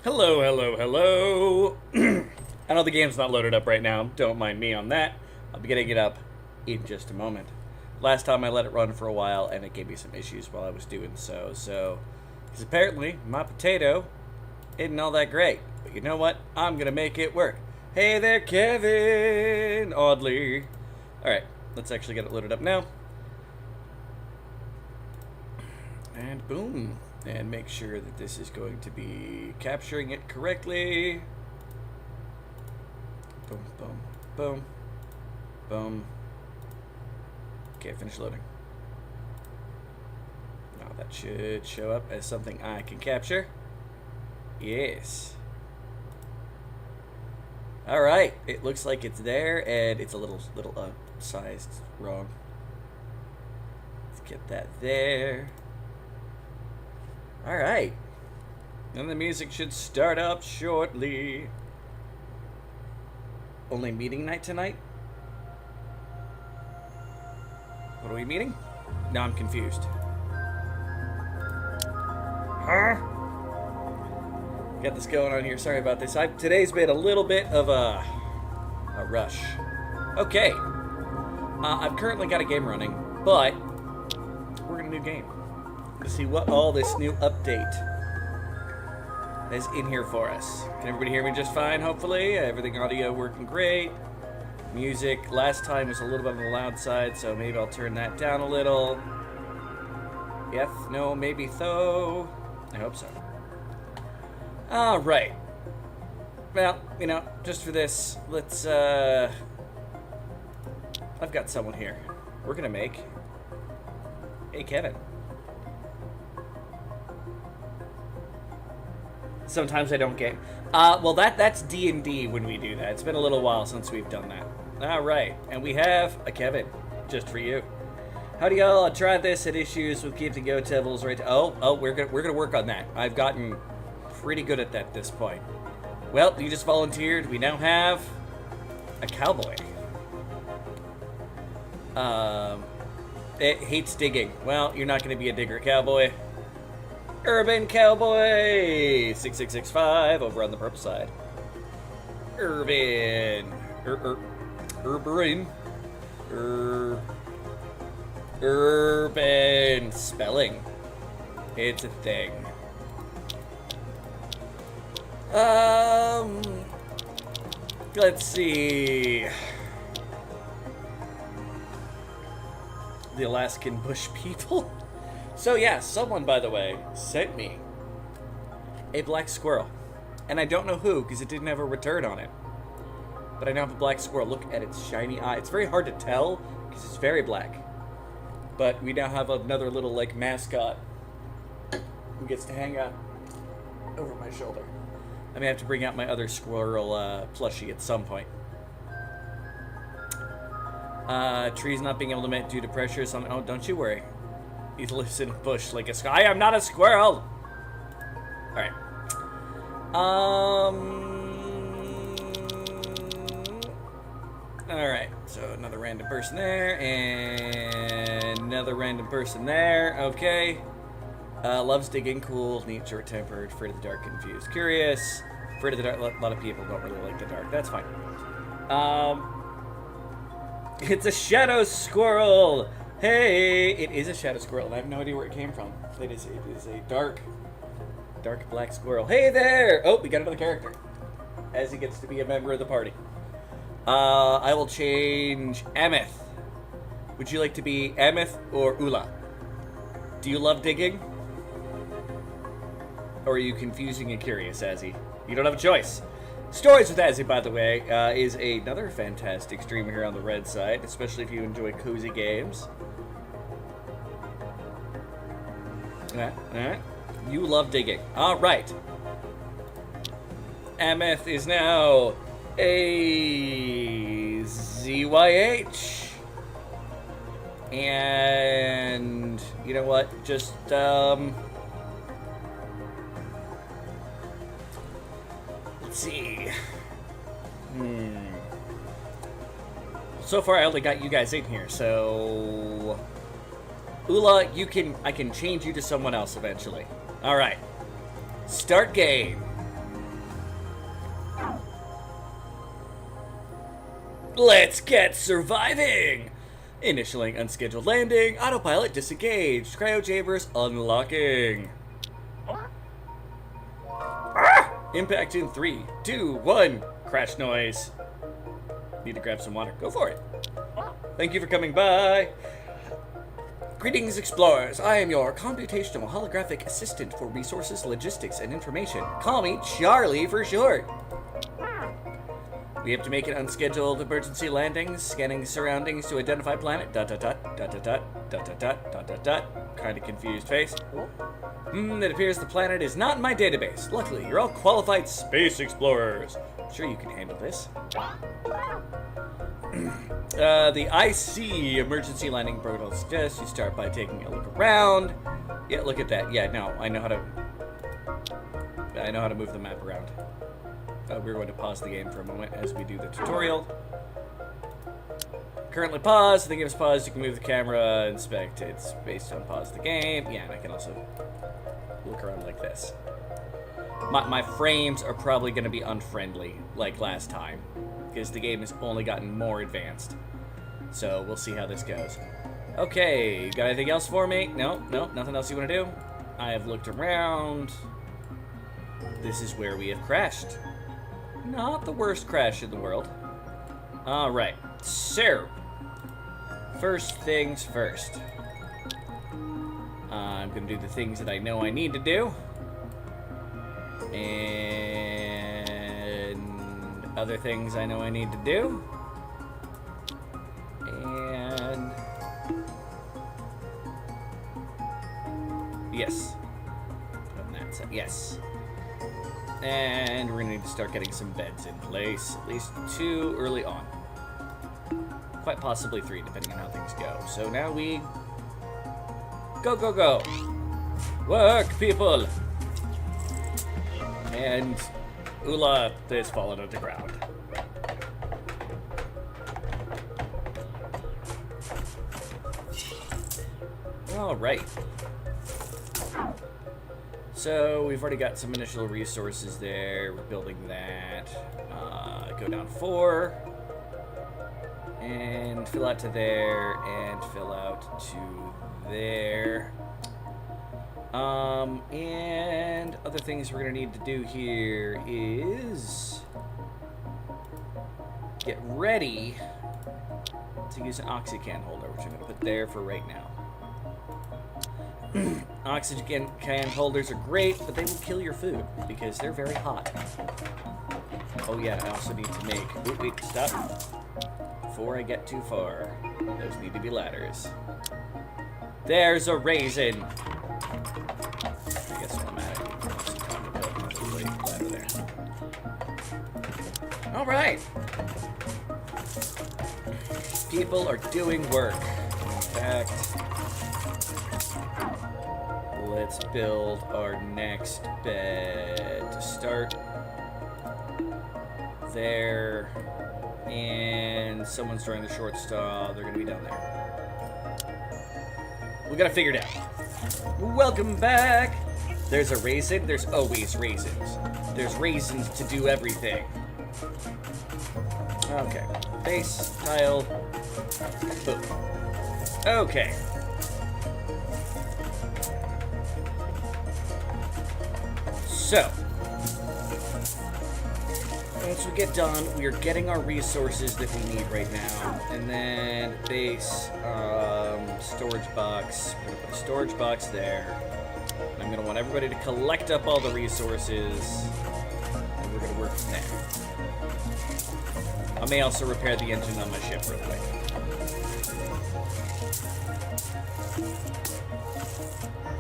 Hello, hello, hello. I know the game's not loaded up right now. Don't mind me on that. I'll be getting it up in just a moment. Last time I let it run for a while and it gave me some issues while I was doing so. Because apparently my potato isn't all that great. But you know what? I'm going to make it work. Hey there, Kevin! Oddly. Alright, let's actually get it loaded up now. And boom. And make sure that this is going to be capturing it correctly. Boom, boom, boom, boom. Okay, finish loading. Now that should show up as something I can capture. Yes. Alright, it looks like it's there, and it's a little sized wrong. Let's get that there. Alright. And the music should start up shortly. Only meeting night tonight? What are we meeting? Now I'm confused. Huh? Got this going on here. Sorry about this. Today's been a little bit of a rush. Okay. I've currently got a game running, but we're in a new game. To see what all this new update is in here for us. Can everybody hear me just fine, hopefully? Everything audio working great. Music last time was a little bit on the loud side, so maybe I'll turn that down a little. Yes, no, maybe so. I hope so. Alright. Well, you know, just for this, let's, I've got someone here. We're gonna make... Hey, Kevin. Sometimes I don't get... well, that's D&D when we do that. It's been a little while since we've done that. Alright, and we have a Kevin, just for you. Howdy y'all, I tried this, had issues with keeping Go Devils right... we're gonna work on that. I've gotten pretty good at that at this point. Well, you just volunteered. We now have a cowboy. It hates digging. Well, you're not gonna be a digger cowboy. Urban Cowboy 6665 over on the purple side. Urban spelling. It's a thing. Let's see. The Alaskan Bush people. So yeah, someone, by the way, sent me a black squirrel. And I don't know who, because it didn't have a return on it. But I now have a black squirrel. Look at its shiny eye. It's very hard to tell, because it's very black. But we now have another little, like, mascot who gets to hang out over my shoulder. I may have to bring out my other squirrel plushie at some point. Trees not being able to mate due to pressure. Oh, don't you worry. He lives in a bush like a squirrel. I am not a squirrel! Alright. Alright, so another random person there, and another random person there. Okay. Loves digging, cool, neat, short-tempered, afraid of the dark, confused, curious. Afraid of the dark. A lot of people don't really like the dark. That's fine. It's a shadow squirrel! Hey, it is a shadow squirrel, and I have no idea where it came from. It is a dark black squirrel. Hey there! Oh, we got another character. As he gets to be a member of the party. I will change Ameth. Would you like to be Ameth or Ula? Do you love digging? Or are you confusing and curious, Azzy? You don't have a choice. Stories with Azzy, by the way, is another fantastic streamer here on the red side, especially if you enjoy cozy games. Alright. You love digging. Alright. Ameth is now a ZYH. And you know what? Just let's see. So far I only got you guys in here, so Ula, I can change you to someone else eventually. Alright. Start game. Let's get surviving! Initialing unscheduled landing, autopilot disengaged, cryo chambers unlocking. Impact in 3, 2, 1, crash noise. Need to grab some water. Go for it. Thank you for coming by. Greetings, explorers. I am your computational holographic assistant for resources, logistics, and information. Call me Charlie for short. We have to make an unscheduled emergency landing, scanning surroundings to identify planet. Dot dot dot dot dot dot dot dot dot dot dot. Kind of confused face. It appears the planet is not in my database. Luckily, you're all qualified space explorers. I'm sure you can handle this. The IC emergency landing protocol suggests you start by taking a look around. Yeah, look at that. Yeah, no, I know how to move the map around. We're going to pause the game for a moment as we do the tutorial. Currently paused. The game is paused. You can move the camera, inspect. It's based on pause the game. Yeah, and I can also look around like this. My frames are probably going to be unfriendly like last time because the game has only gotten more advanced. So we'll see how this goes. Okay, got anything else for me? No, nothing else you want to do? I have looked around. This is where we have crashed. Not the worst crash in the world. Alright, so first things first. I'm gonna do the things that I know I need to do. And other things I know I need to do. And yes. On that side, yes. And we're gonna need to start getting some beds in place, at least 2 early on. Quite possibly 3, depending on how things go. So now we go, go, go. Work, people. And Ula is fallen on the ground. All right. So we've already got some initial resources there. We're building that. Go down 4. And fill out to there. And fill out to there. And other things we're going to need to do here is get ready to use an oxycan holder, which I'm going to put there for right now. Oxygen can holders are great, but they will kill your food because they're very hot. Oh yeah, I also need to make... Wait, stop. Before I get too far, those need to be ladders. There's a raisin. I guess automatically. Ladder there. All right. People are doing work. In fact, let's build our next bed to start there. And someone's drawing the short straw. They're going to be down there. We got to figure it out. Welcome back. There's a raisin. There's always raisins. There's raisins to do everything. Okay. Base, tile, boom. Okay. So, once we get done, we are getting our resources that we need right now. And then base, storage box. We're gonna put a storage box there. I'm gonna want everybody to collect up all the resources. And and we're going to work from there. I may also repair the engine on my ship real quick.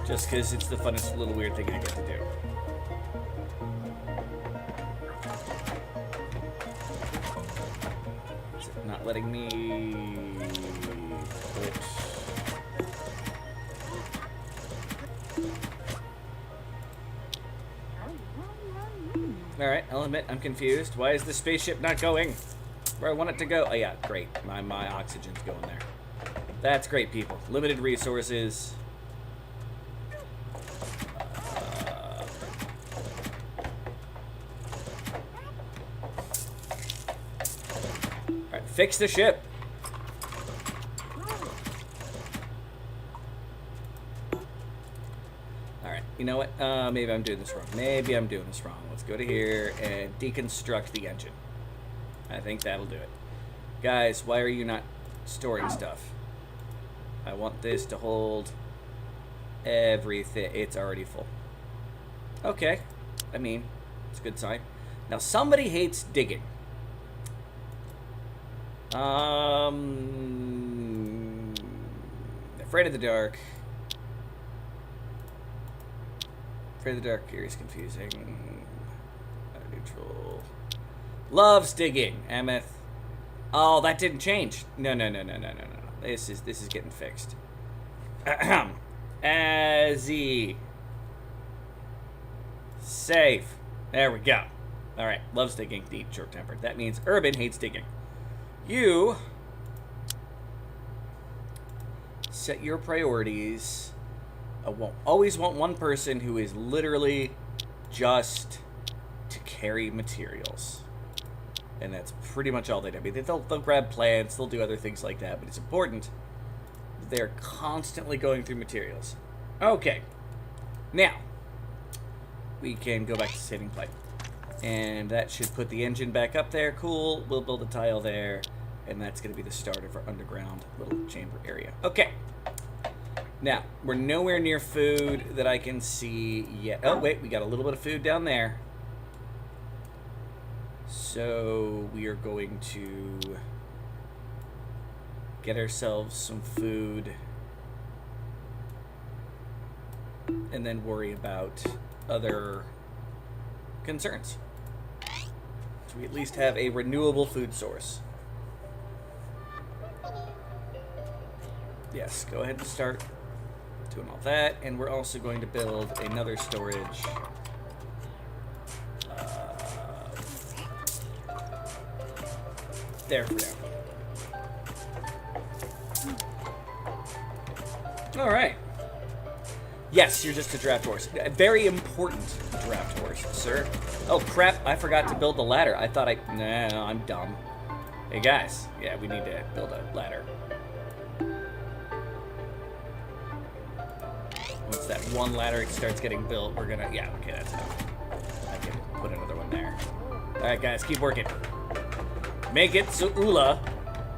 Just because it's the funnest little weird thing I get to do. Is it not letting me put... Alright, I'll admit I'm confused. Why is the spaceship not going where I want it to go? Oh yeah, great. My oxygen's going there. That's great, people. Limited resources. Alright, fix the ship. Alright, you know what? Maybe I'm doing this wrong. Maybe I'm doing this wrong. Let's go to here and deconstruct the engine. I think that'll do it. Guys, why are you not storing stuff? I want this to hold everything. It's already full. Okay. I mean, it's a good sign. Now, somebody hates digging. Afraid of the dark. Afraid of the dark, curious, confusing. Neutral. Loves digging. Ameth. Oh, that didn't change. No. This is getting fixed. Azzy. Safe. There we go. Alright. Loves digging. Deep, short-tempered. That means Urban hates digging. You set your priorities. I won't always want one person who is literally just to carry materials. And that's pretty much all they do. I mean, they'll grab plants, they'll do other things like that, but it's important that they're constantly going through materials. Okay. Now, we can go back to saving pipe. And that should put the engine back up there. Cool. We'll build a tile there. And that's going to be the start of our underground little chamber area. Okay. Now, we're nowhere near food that I can see yet. Oh, wait. We got a little bit of food down there. So we are going to get ourselves some food and then worry about other concerns. So we at least have a renewable food source. Yes, go ahead and start doing all that. And we're also going to build another storage. There for now. Alright. Yes, you're just a draft horse. A very important draft horse, sir. Oh, crap. I forgot to build the ladder. I thought No, I'm dumb. Hey, guys. Yeah, we need to build a ladder. Once that one ladder starts getting built, we're gonna... Yeah, okay, that's enough. I can put another one there. Alright, guys, keep working. Make it so Ula,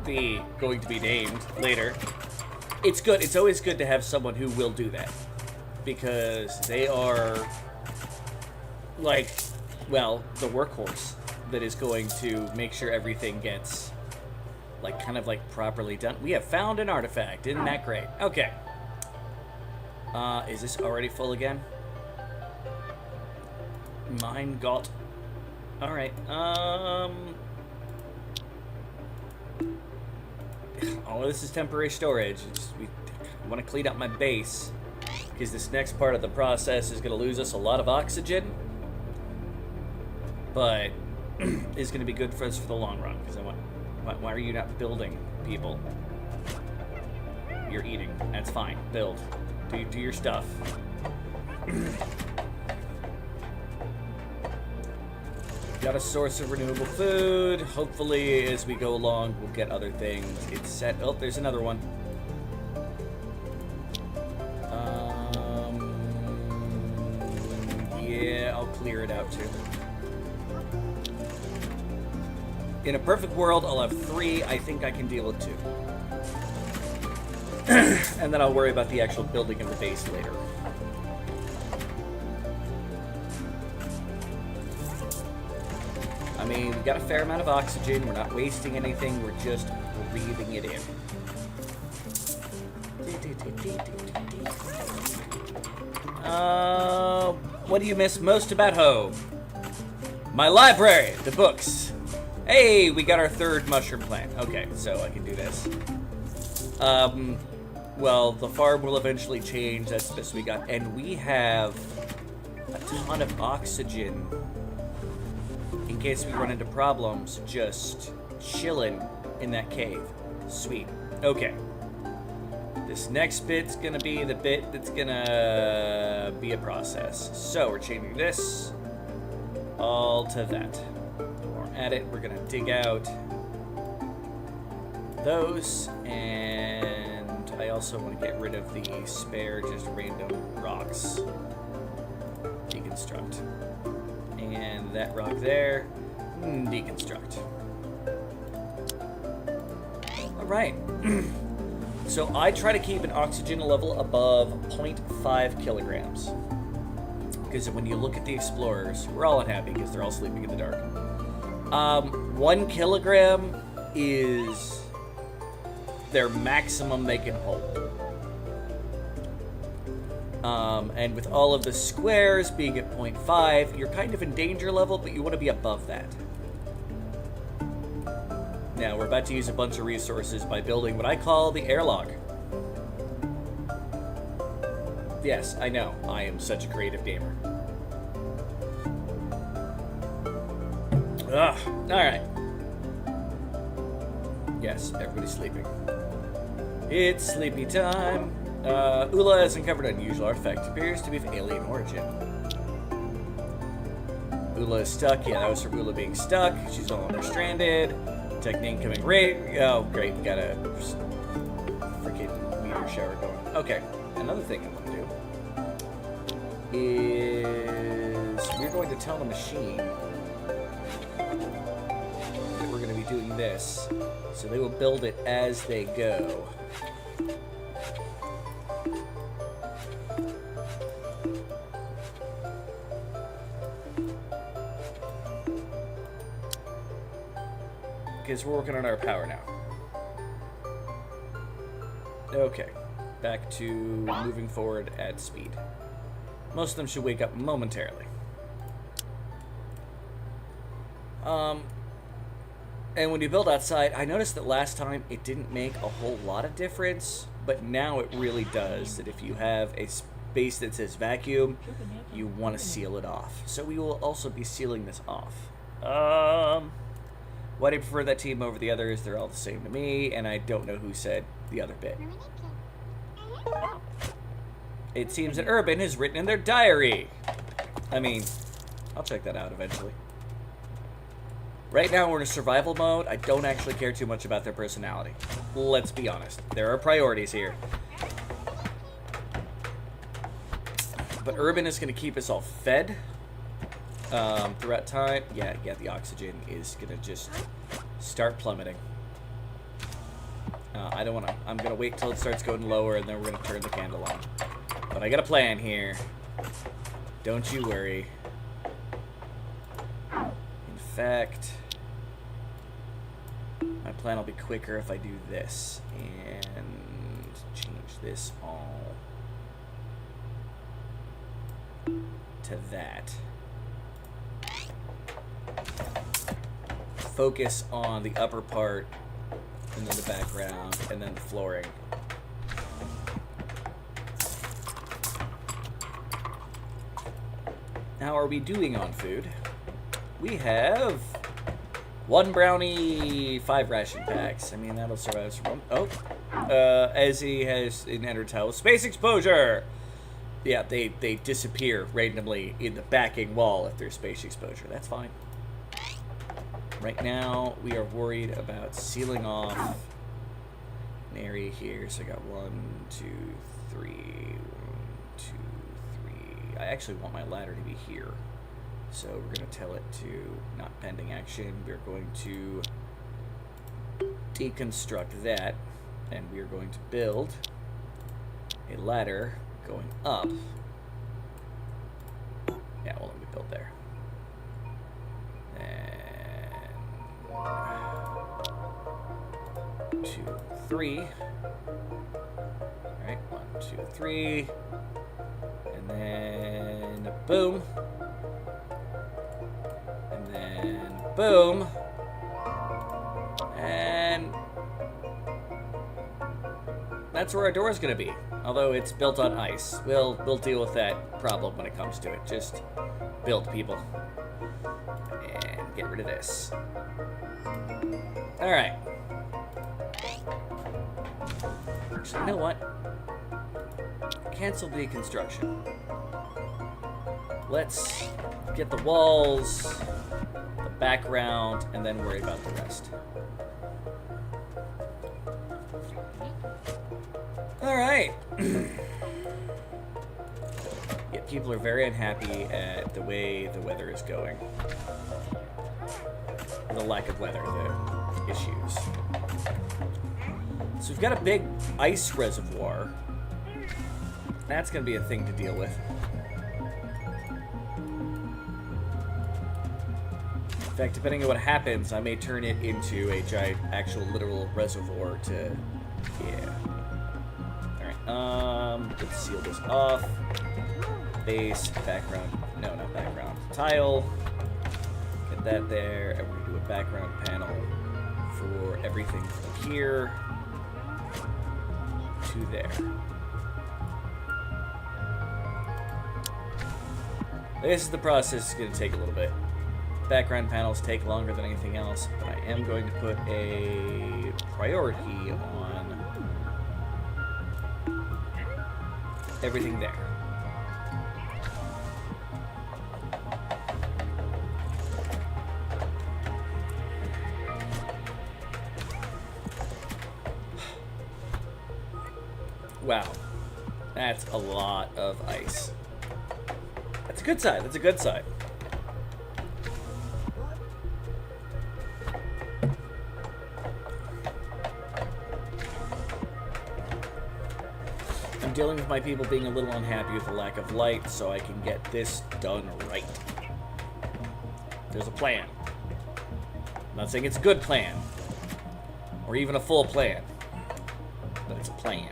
the going to be named later. It's good. It's always good to have someone who will do that. Because they are, like, well, the workhorse that is going to make sure everything gets, like, kind of, like, properly done. We have found an artifact. Isn't that great? Okay. Is this already full again? Mine got... Alright, all of this is temporary storage. We want to clean up my base because this next part of the process is going to lose us a lot of oxygen, but is going to be good for us for the long run. Because why are you not building, people? You're eating. That's fine. Build. Do your stuff. Got a source of renewable food. Hopefully, as we go along, we'll get other things. It's set. Oh, there's another one. Yeah, I'll clear it out too. In a perfect world, I'll have 3. I think I can deal with 2. And then I'll worry about the actual building of the base later. mean, we got a fair amount of oxygen. We're not wasting anything. We're just breathing it in. What do you miss most about home? My library, the books. Hey, we got our third mushroom plant. Okay, so I can do this. Well, the farm will eventually change. That's the best we got. And we have a ton of oxygen in case we run into problems just chilling in that cave. Sweet. Okay. This next bit's gonna be the bit that's gonna be a process. So we're changing this all to that. While we're at it, we're gonna dig out those, and I also want to get rid of the spare just random rocks. Deconstruct. And that rock there, deconstruct. Alright. So I try to keep an oxygen level above 0.5 kilograms. Because when you look at the explorers, we're all unhappy because they're all sleeping in the dark. 1 kilogram is their maximum they can hold. And with all of the squares being at 0.5, you're kind of in danger level, but you want to be above that. Now, we're about to use a bunch of resources by building what I call the airlock. Yes, I know. I am such a creative gamer. Ugh. Alright. Yes, everybody's sleeping. It's sleepy time. Ula has uncovered an unusual artifact. Appears to be of alien origin. Ula is stuck. Yeah, that was from Ula being stuck. She's no longer stranded. Technique coming right. Oh, great. Got a freaking meteor shower going. Okay. Another thing I want to do is we're going to tell the machine that we're going to be doing this. So they will build it as they go. Because we're working on our power now. Okay, back to moving forward at speed. Most of them should wake up momentarily. And when you build outside, I noticed that last time it didn't make a whole lot of difference, but now it really does. That if you have a space that says vacuum, you want to seal it off. So we will also be sealing this off. Why do you prefer that team over the others? They're all the same to me, and I don't know who said the other bit. It seems that Urban has written in their diary. I mean, I'll check that out eventually. Right now we're in a survival mode. I don't actually care too much about their personality. Let's be honest. There are priorities here. But Urban is going to keep us all fed throughout time. Yeah, the oxygen is going to just start plummeting. I don't want to. I'm going to wait till it starts going lower, and then we're going to turn the candle on. But I got a plan here. Don't you worry. In fact, my plan will be quicker if I do this and change this all to that. Focus on the upper part and then the background and then the flooring. How are we doing on food? We have 1 brownie, 5 ration packs. I mean, that'll survive some. Oh, Ezzy has an entered space exposure. Yeah, they disappear randomly in the backing wall if there's space exposure. That's fine. Right now, we are worried about sealing off an area here. So I got 1, 2, 3, 1, 2, 3. I actually want my ladder to be here. So we're going to tell it to not pending action. We're going to deconstruct that, and we are going to build a ladder going up. Yeah, well, let me build there. And 2, 3. Alright, 1, 2, 3. And then boom. And then boom. And that's where our door is going to be. Although it's built on ice. We'll deal with that problem when it comes to it. Just build, people. And get rid of this. Alright. Actually, you know what? Cancel deconstruction. Let's get the walls, the background, and then worry about the rest. Alright. Yeah, people are very unhappy at the way the weather is going. The lack of weather, the issues. So we've got a big ice reservoir. That's going to be a thing to deal with. In fact, depending on what happens, I may turn it into a giant, actual, literal reservoir to... Yeah. Alright, let's seal this off. Base, background, no, not background. Tile. Get that there, and we're going to do a background panel for everything from here to there. This is the process. It's going to take a little bit. Background panels take longer than anything else, but I am going to put a priority on everything there. Wow. That's a lot of ice. That's a good side. That's a good side. I'm dealing with my people being a little unhappy with the lack of light, so I can get this done right. There's a plan. I'm not saying it's a good plan, or even a full plan, but it's a plan.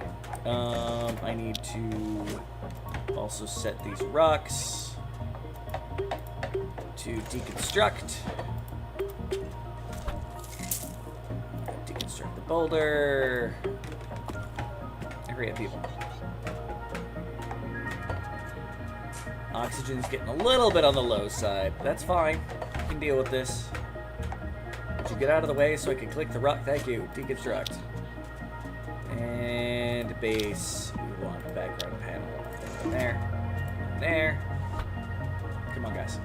I need to also set these rocks to deconstruct. Deconstruct the boulder. Hurry up, people. Oxygen's getting a little bit on the low side. That's fine. I can deal with this. Would you get out of the way so I can click the rock? Thank you. Deconstruct. And base. We want a background panel. There. There. Come on, guys.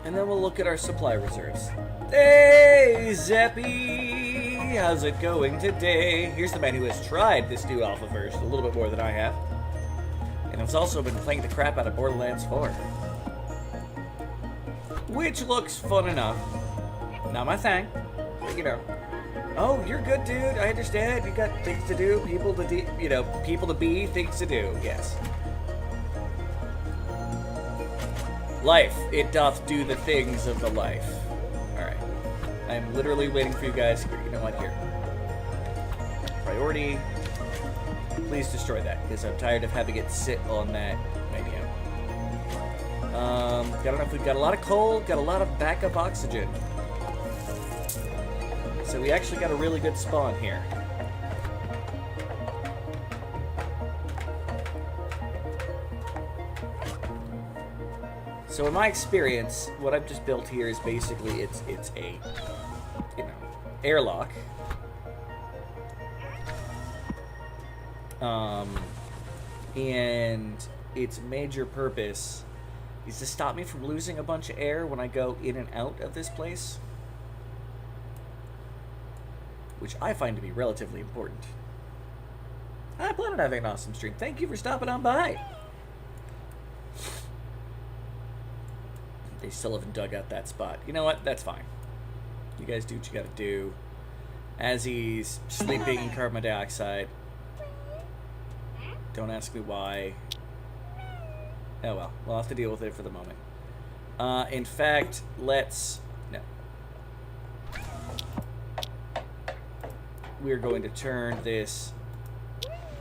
And then we'll look at our supply reserves. Hey, Zeppy! How's it going today? Here's the man who has tried this new alpha version a little bit more than I have. And has also been playing the crap out of Borderlands 4. Which looks fun enough. Not my thing, but you know. Oh, you're good, dude. I understand. You got things to do, people to people to be, things to do. Yes. Life, it doth do the things of the life. Alright. I'm literally waiting for you guys here. You know what? Here. Priority. Please destroy that, because I'm tired of having it sit on that menu. Got enough. We've got a lot of coal, got a lot of backup oxygen. So we actually got a really good spawn here. So in my experience, what I've just built here is basically it's a airlock. And its major purpose is to stop me from losing a bunch of air when I go in and out of this place, which I find to be relatively important. I plan on having an awesome stream. Thank you for stopping on by. They still haven't dug out that spot. You know what? That's fine. You guys do what you gotta do. As he's sleeping in carbon dioxide. Don't ask me why. Oh well, we'll have to deal with it for the moment. In fact, let's... No. We're going to turn this...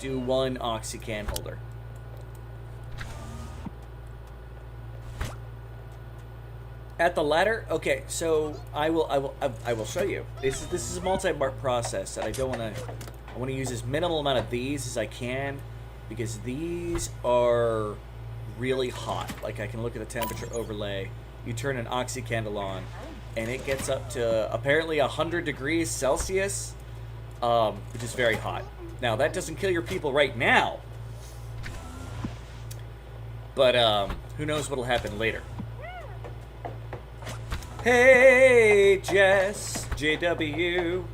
Do one oxycan holder. At the ladder, okay. So I will show you. This is a multi-part process, and I don't want to. I want to use as minimal amount of these as I can, because these are really hot. Like, I can look at the temperature overlay. You turn an oxy candle on, and it gets up to apparently 100 degrees Celsius, which is very hot. Now, that doesn't kill your people right now, but who knows what'll happen later. Hey, Jess, JW.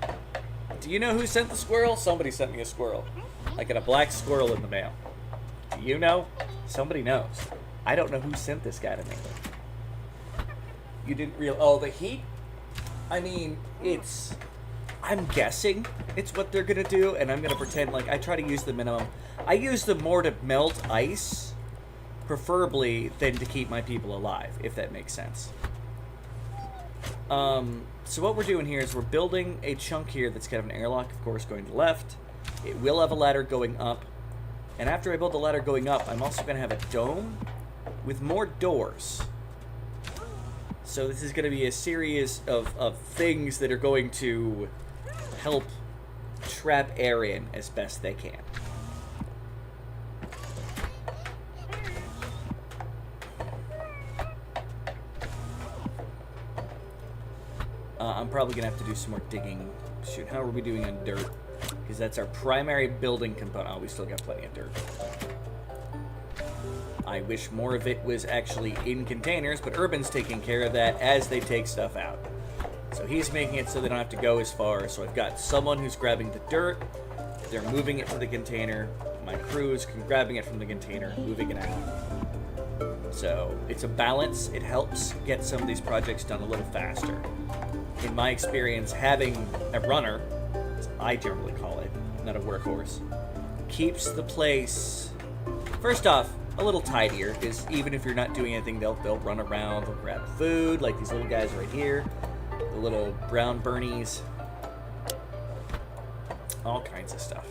Do you know who sent the squirrel? Somebody sent me a squirrel. I got a black squirrel in the mail. Do you know? Somebody knows. I don't know who sent this guy to me. You didn't realize... Oh, the heat? I mean, it's... I'm guessing it's what they're going to do, and I'm going to pretend like I try to use the minimum. I use them more to melt ice, preferably, than to keep my people alive, if that makes sense. So what we're doing here is we're building a chunk here that's kind of an airlock, of course, going to the left. It will have a ladder going up. And after I build the ladder going up, I'm also going to have a dome with more doors. So this is going to be a series of things that are going to help trap air in as best they can. I'm probably going to have to do some more digging. Shoot, how are we doing on dirt? Because that's our primary building component. Oh, we still got plenty of dirt. I wish more of it was actually in containers, but Urban's taking care of that as they take stuff out. So he's making it so they don't have to go as far. So I've got someone who's grabbing the dirt. They're moving it to the container. My crew is grabbing it from the container, moving it out. So it's a balance. It helps get some of these projects done a little faster. In my experience, having a runner, as I generally call it, not a workhorse, keeps the place, first off, a little tidier, because even if you're not doing anything, they'll run around, they'll grab food, like these little guys right here, the little brown Bernies, all kinds of stuff.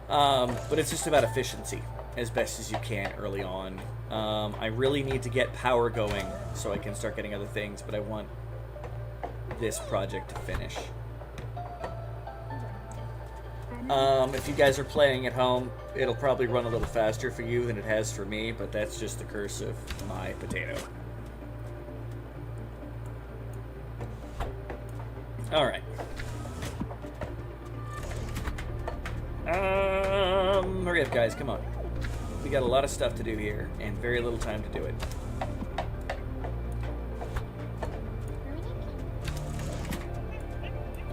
But it's just about efficiency, as best as you can early on. I really need to get power going so I can start getting other things, but I want this project to finish. If you guys are playing at home, it'll probably run a little faster for you than it has for me, but that's just the curse of my potato. Alright. Hurry up, guys, come on. We got a lot of stuff to do here, and very little time to do it.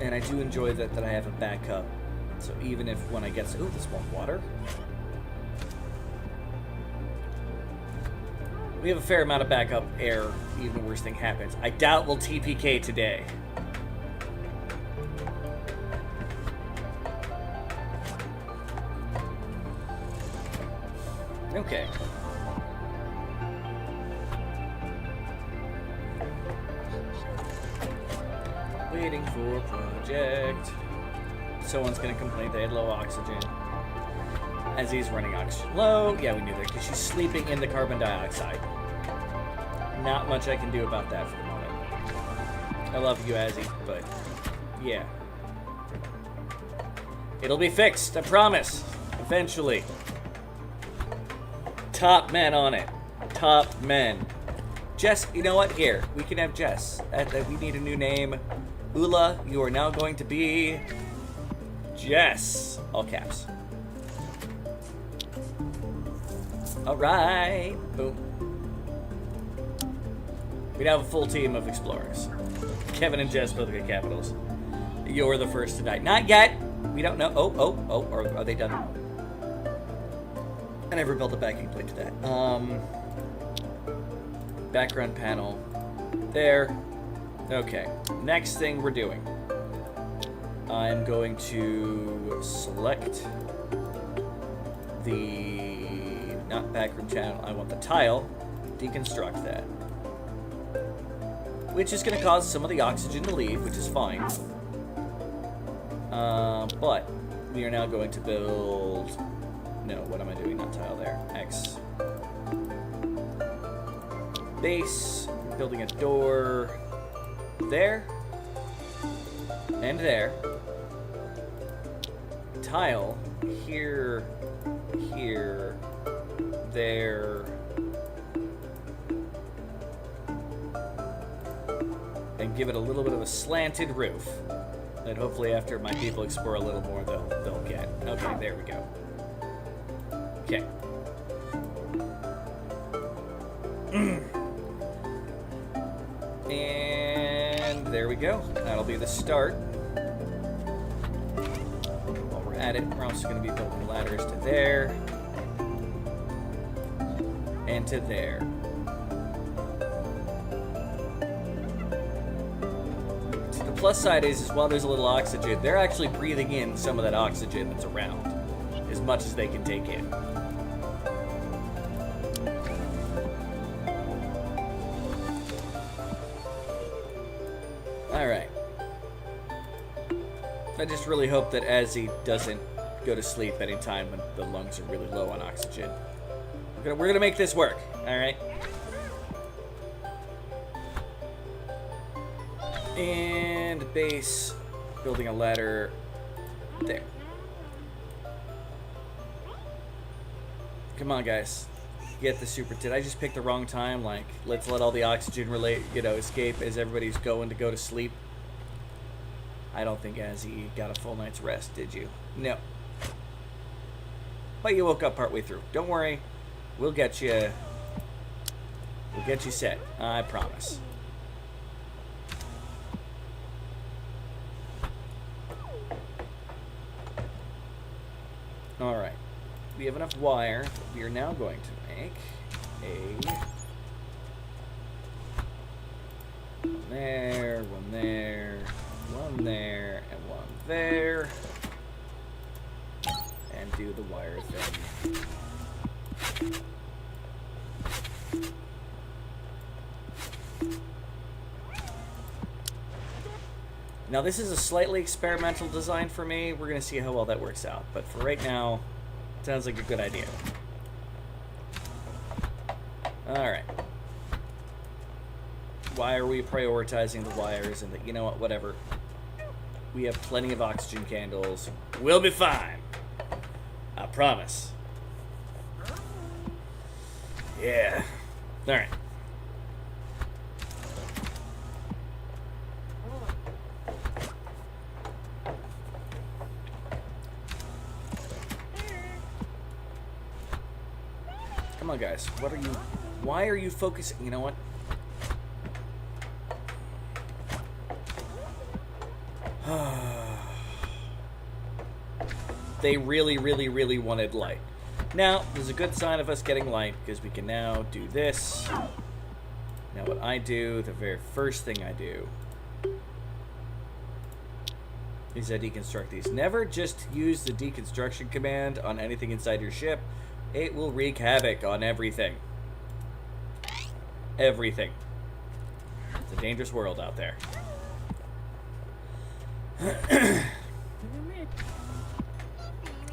And I do enjoy that I have a backup. So even if when I get... Ooh, this won't water. We have a fair amount of backup air, even the worst thing happens. I doubt we'll TPK today. Okay. Waiting for project. Someone's gonna complain they had low oxygen. As he's running oxygen low. Yeah, we knew that because she's sleeping in the carbon dioxide. Not much I can do about that for the moment. I love you, Azzy, but yeah. It'll be fixed, I promise. Eventually. Top men on it. Top men. Jess, you know what? Here, we can have Jess. We need a new name. Ula, you are now going to be Jess. All caps. Alright. Boom. We'd have a full team of explorers. Kevin and Jess both get capitals. You're the first to die. Not yet! We don't know. Oh, are they done? I never built a backing plate to that. Background panel. There. Okay. Next thing we're doing. I'm going to select the not backroom channel. I want the tile. Deconstruct that. Which is going to cause some of the oxygen to leave, which is fine. But we are now going to build... No, what am I doing? Not tile there. X. Base. Building a door there. And there. Tile. Here. Here. There. And give it a little bit of a slanted roof. That hopefully after my people explore a little more, they'll get. Okay, there we go. Okay. And there we go. That'll be the start. While we're at it, we're also going to be building ladders to there. And to there. The plus side is while there's a little oxygen, they're actually breathing in some of that oxygen that's around. As much as they can take in. Alright. I just really hope that Azzy doesn't go to sleep anytime when the lungs are really low on oxygen. We're gonna make this work, alright? And base, building a ladder there. Come on, guys. Get the super... Did I just pick the wrong time? Like, let's let all the oxygen escape as everybody's going to go to sleep. I don't think Azzy got a full night's rest, did you? No. But you woke up partway through. Don't worry. We'll get you... We'll get you set. I promise. Alright. We have enough wire. We are now going to make a... One there, one there, one there, and one there. And do the wire thing. Now this is a slightly experimental design for me. We're going to see how well that works out. But for right now, sounds like a good idea. Alright. Why are we prioritizing the wires and the... You know what, whatever. We have plenty of oxygen candles. We'll be fine. I promise. Yeah. Alright. Come on, guys. What are you... Why are you focusing... You know what? They really, really, really wanted light. Now, there's a good sign of us getting light, because we can now do this. Now what I do, the very first thing I do, is I deconstruct these. Never just use the deconstruction command on anything inside your ship. It will wreak havoc on everything. Everything. It's a dangerous world out there.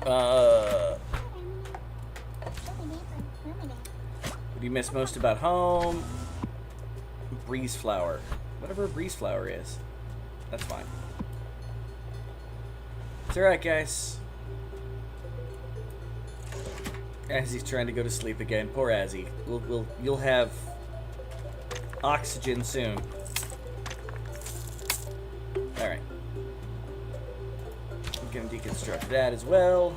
What do you miss most about home? Breeze flower. Whatever a breeze flower is. That's fine. It's alright, guys. Azzy's trying to go to sleep again. Poor Azzy. You'll have oxygen soon. Alright. I'm gonna deconstruct that as well.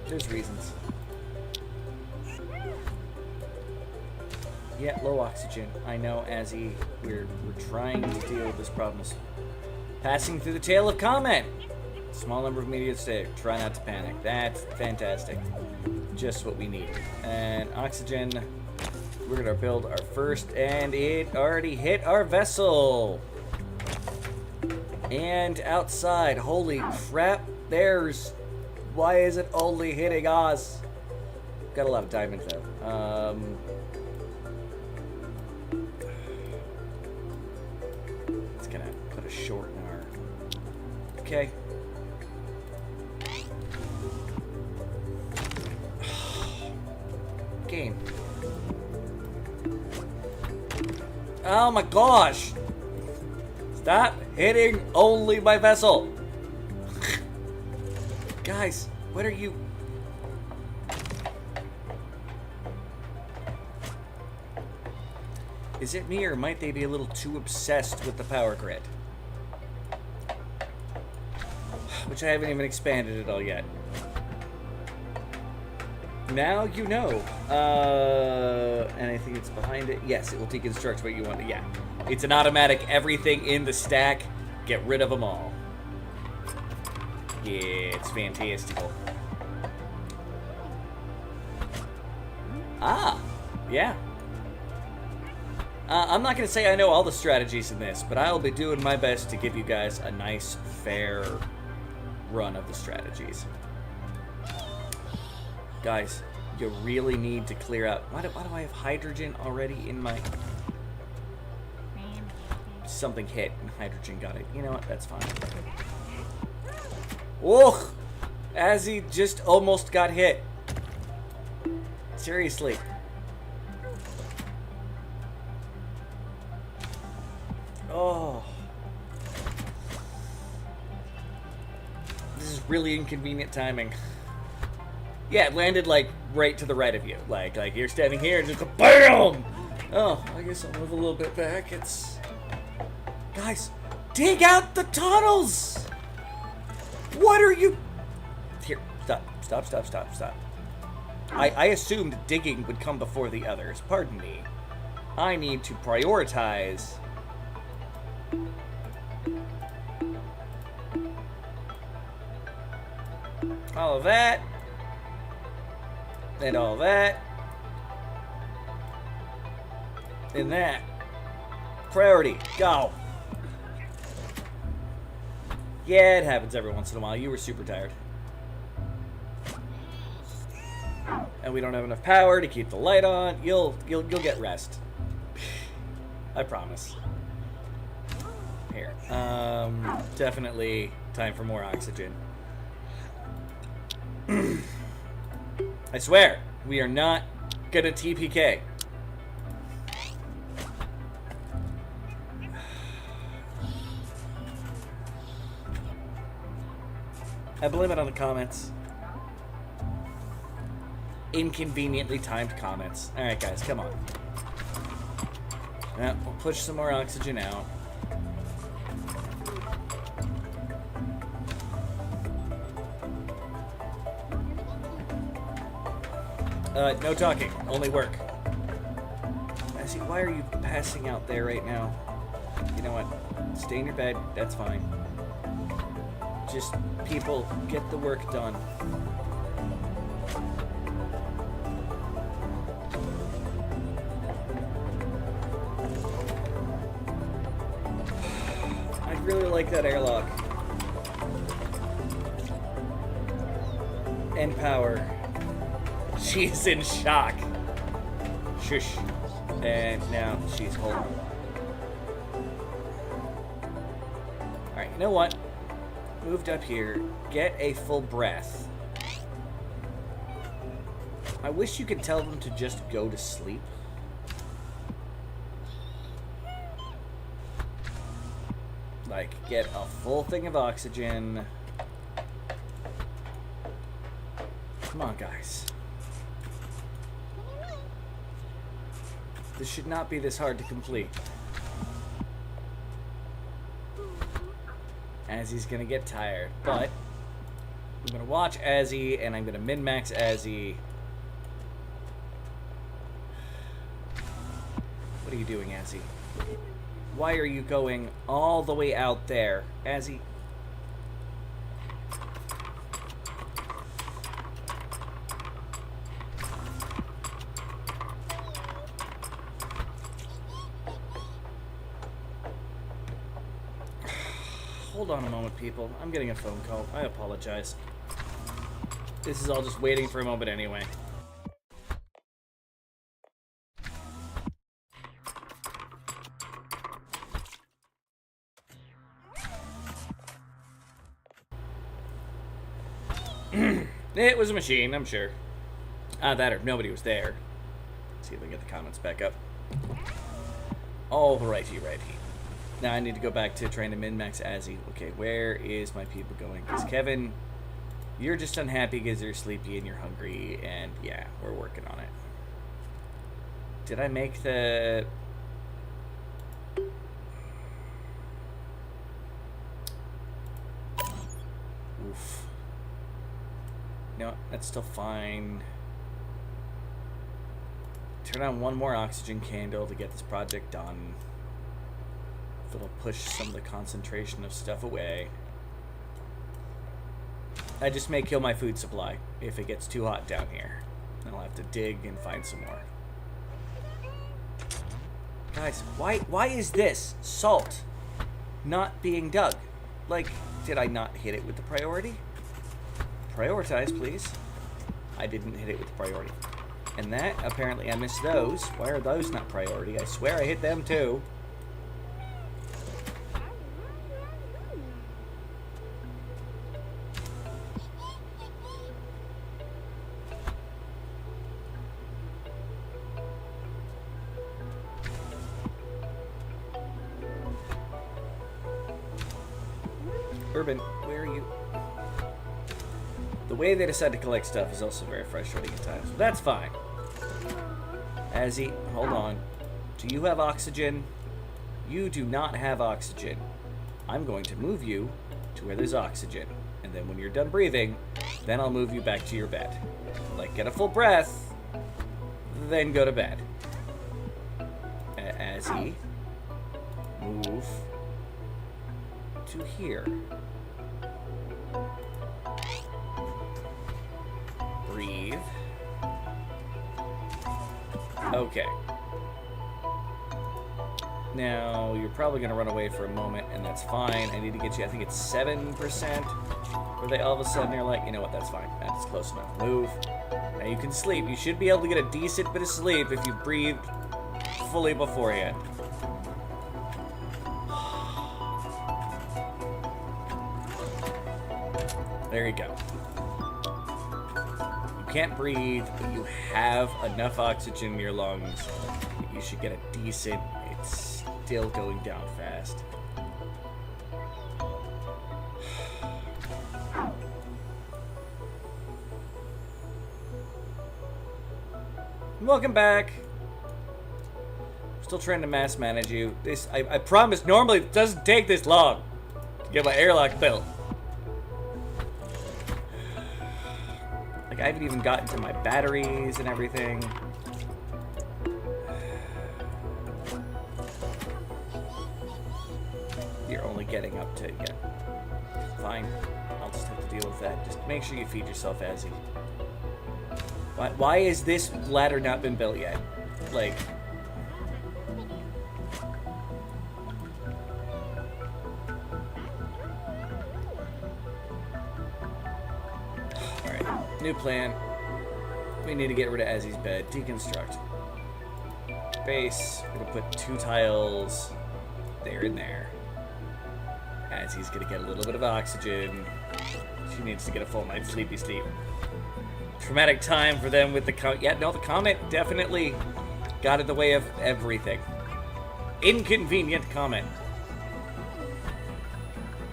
There's reasons. Yeah, low oxygen. I know, Azzy. We're trying to deal with this problem. Passing through the tail of comment. Small number of media stay. Try not to panic. That's fantastic. Just what we need. And oxygen. We're gonna build our first, and it already hit our vessel. And outside. Holy crap! There's. Why is it only hitting us? got a lot of diamonds though. It's gonna put a short in our. Okay. Game. Oh my gosh! Stop hitting only my vessel! Guys, what are you... Is it me, or might they be a little too obsessed with the power grid? Which I haven't even expanded at all yet. Now you know. And I think it's behind it. Yes, it will deconstruct what you want. Yeah. It's an automatic everything in the stack. Get rid of them all. Yeah, it's fantastical. Ah, yeah. I'm not going to say I know all the strategies in this, but I'll be doing my best to give you guys a nice, fair run of the strategies. Guys, you really need to clear out... Why do I have hydrogen already in my... Something hit and hydrogen got it. You know what? That's fine. Whoa! Azzy just almost got hit. Seriously. Oh. This is really inconvenient timing. Yeah, it landed, like, right to the right of you. Like you're standing here and just go BAM! Oh, I guess I'll move a little bit back. It's... Guys, dig out the tunnels! What are you... Here, stop. I assumed digging would come before the others. Pardon me. I need to prioritize... all of that. And all that. And that. Priority. Go. Yeah, it happens every once in a while. You were super tired. And we don't have enough power to keep the light on. You'll get rest. I promise. Here. Definitely time for more oxygen. I swear, we are not gonna TPK. I blame it on the comments. Inconveniently timed comments. Alright guys, come on. We'll push some more oxygen out. No talking. Only work. Azzy, why are you passing out there right now? You know what? Stay in your bed. That's fine. Just, people, get the work done. I really like that airlock. And power. She's in shock. Shush. And now she's holding. Alright, you know what? Moved up here. Get a full breath. I wish you could tell them to just go to sleep. Like, get a full thing of oxygen. Come on, guys. This should not be this hard to complete. Azzy's gonna get tired, but I'm gonna watch Azzy and I'm gonna min-max Azzy. What are you doing, Azzy? Why are you going all the way out there, Azzy? Hold on a moment, people. I'm getting a phone call. I apologize. This is all just waiting for a moment anyway. It was a machine, I'm sure. That or nobody was there. Let's see if I can get the comments back up. Alrighty. Now I need to go back to trying to min-max Azzy. Okay, where is my people going? Because Kevin, you're just unhappy because you're sleepy and you're hungry, and yeah, we're working on it. Did I make the... Oof. No, that's still fine. Turn on one more oxygen candle to get this project done. It'll push some of the concentration of stuff away. I just may kill my food supply if it gets too hot down here. Then I'll have to dig and find some more. Guys, why is this salt not being dug? Like, did I not hit it with the priority? Prioritize, please. I didn't hit it with the priority. And that, apparently I missed those. Why are those not priority? I swear I hit them too. Urban, where are you? The way they decide to collect stuff is also very frustrating at times. But that's fine. Azzy, hold on. Do you have oxygen? You do not have oxygen. I'm going to move you to where there's oxygen. And then when you're done breathing, then I'll move you back to your bed. Like, get a full breath, then go to bed. Azzy, move to here. Breathe. Okay. Now, you're probably going to run away for a moment, and that's fine. I need to get you, I think it's 7%, where they all of a sudden are like, you know what, that's fine. That's close enough. Move. Now you can sleep. You should be able to get a decent bit of sleep if you breathe fully beforehand. There you go. You can't breathe, but you have enough oxygen in your lungs that you should get a decent... It's still going down fast. Welcome back. I'm still trying to mass manage you. This, I promise, normally it doesn't take this long to get my airlock built. Like, I haven't even gotten to my batteries and everything. You're only getting up to, yeah. Fine. I'll just have to deal with that. Just make sure you feed yourself, Azzy. Why is this ladder not been built yet? Like... Alright, new plan. We need to get rid of Azzy's bed. Deconstruct. Base. We're gonna put 2 tiles there and there. Azzy's gonna get a little bit of oxygen. She needs to get a full night's sleepy sleep. Traumatic time for them with the yeah, no, the comet definitely got in the way of everything. Inconvenient comment.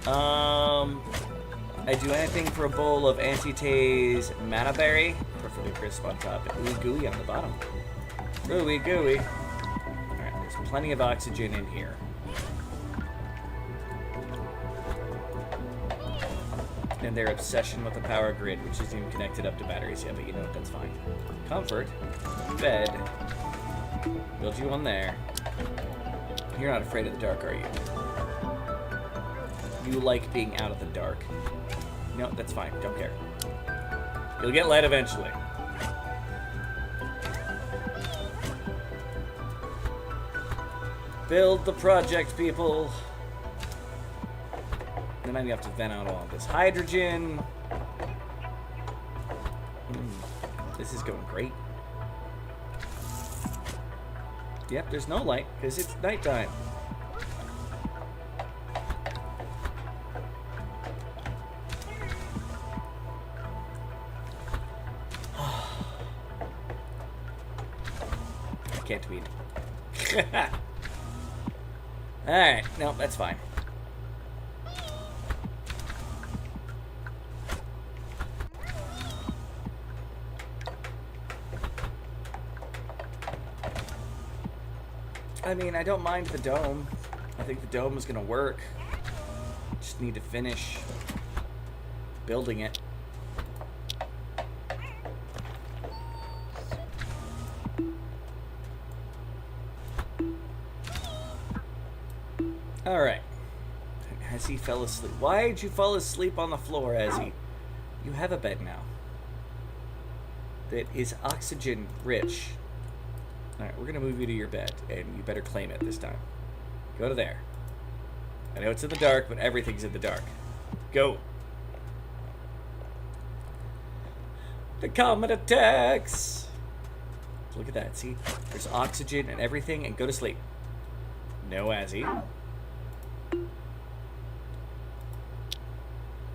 I do anything for a bowl of anti-tase mana berry, preferably crisp on top, and ooey gooey on the bottom. Ooey gooey. Alright, there's plenty of oxygen in here. And their obsession with the power grid, which isn't even connected up to batteries yet, but you know what, that's fine. Comfort. Bed. Build you one there. You're not afraid of the dark, are you? You like being out of the dark. No, that's fine. Don't care. You'll get light eventually. Build the project, people. Then I have to vent out all this hydrogen. This is going great. Yep, there's no light because it's nighttime. can't tweet. Alright, no, that's fine. I mean, I don't mind the dome. I think the dome is going to work. Just need to finish building it. Alright. As he fell asleep. Why did you fall asleep on the floor, Azzy? You have a bed now. That is oxygen rich. Alright, we're gonna move you to your bed, and you better claim it this time. Go to there. I know it's in the dark, but everything's in the dark. Go. The comet attacks! Look at that, see? There's oxygen and everything, and go to sleep. No, Azzy.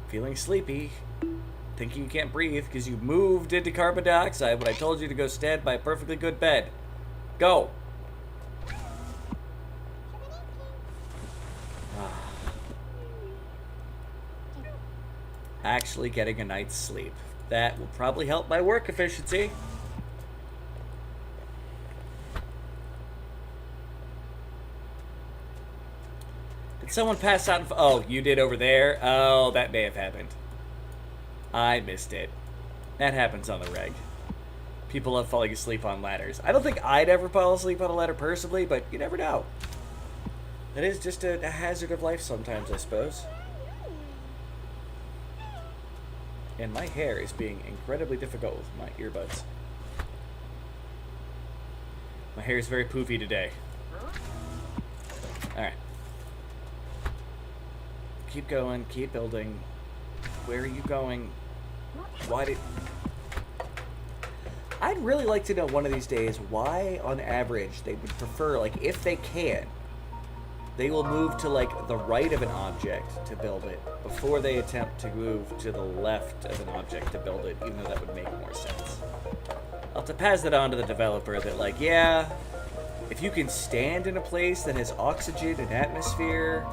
Feeling sleepy. Thinking you can't breathe because you moved into carbon dioxide when I told you to go stand by a perfectly good bed. Go! Actually getting a night's sleep. That will probably help my work efficiency. Did someone pass out? Oh, you did over there? Oh, that may have happened. I missed it. That happens on the reg. People love falling asleep on ladders. I don't think I'd ever fall asleep on a ladder personally, but you never know. That is just a hazard of life sometimes, I suppose. And my hair is being incredibly difficult with my earbuds. My hair is very poofy today. Alright. Keep going, keep building. Where are you going? Why did... I'd really like to know one of these days why, on average, they would prefer, like, if they can, they will move to, like, the right of an object to build it before they attempt to move to the left of an object to build it, even though that would make more sense. I'll have to pass that on to the developer that, like, yeah, if you can stand in a place that has oxygen and atmosphere,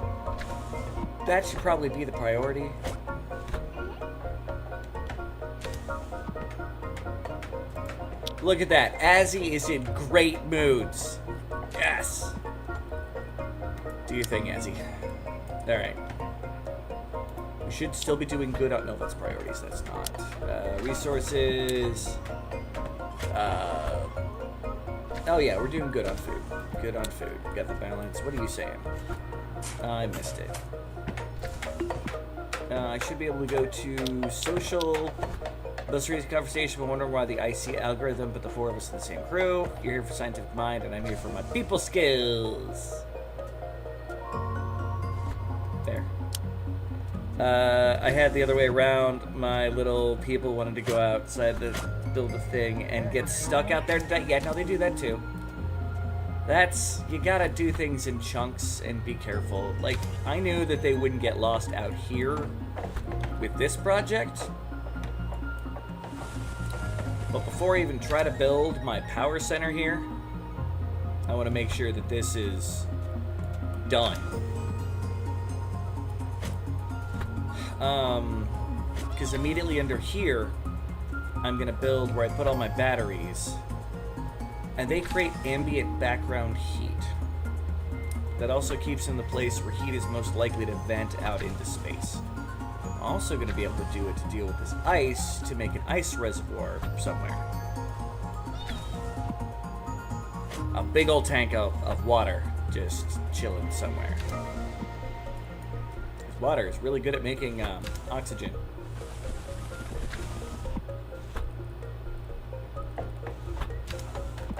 that should probably be the priority. Look at that. Azzy is in great moods. Yes. Do your thing, Azzy. Alright. We should still be doing good on... No, that's priorities. That's not. Resources. Oh, yeah. We're doing good on food. Good on food. Got the balance. What are you saying? I missed it. I should be able to go to social... Most recent conversation, but wondering why the IC algorithm, but the four of us in the same crew. You're here for scientific mind, and I'm here for my people skills. There. I had the other way around. My little people wanted to go outside to build a thing and get stuck out there. Yeah, no, they do that too. That's... You gotta do things in chunks and be careful. Like, I knew that they wouldn't get lost out here with this project. But before I even try to build my power center here, I want to make sure that this is done. Because immediately under here, I'm going to build where I put all my batteries. And they create ambient background heat. That also keeps in the place where heat is most likely to vent out into space. Also going to be able to do it to deal with this ice to make an ice reservoir somewhere. A big old tank of water just chilling somewhere. This water is really good at making oxygen.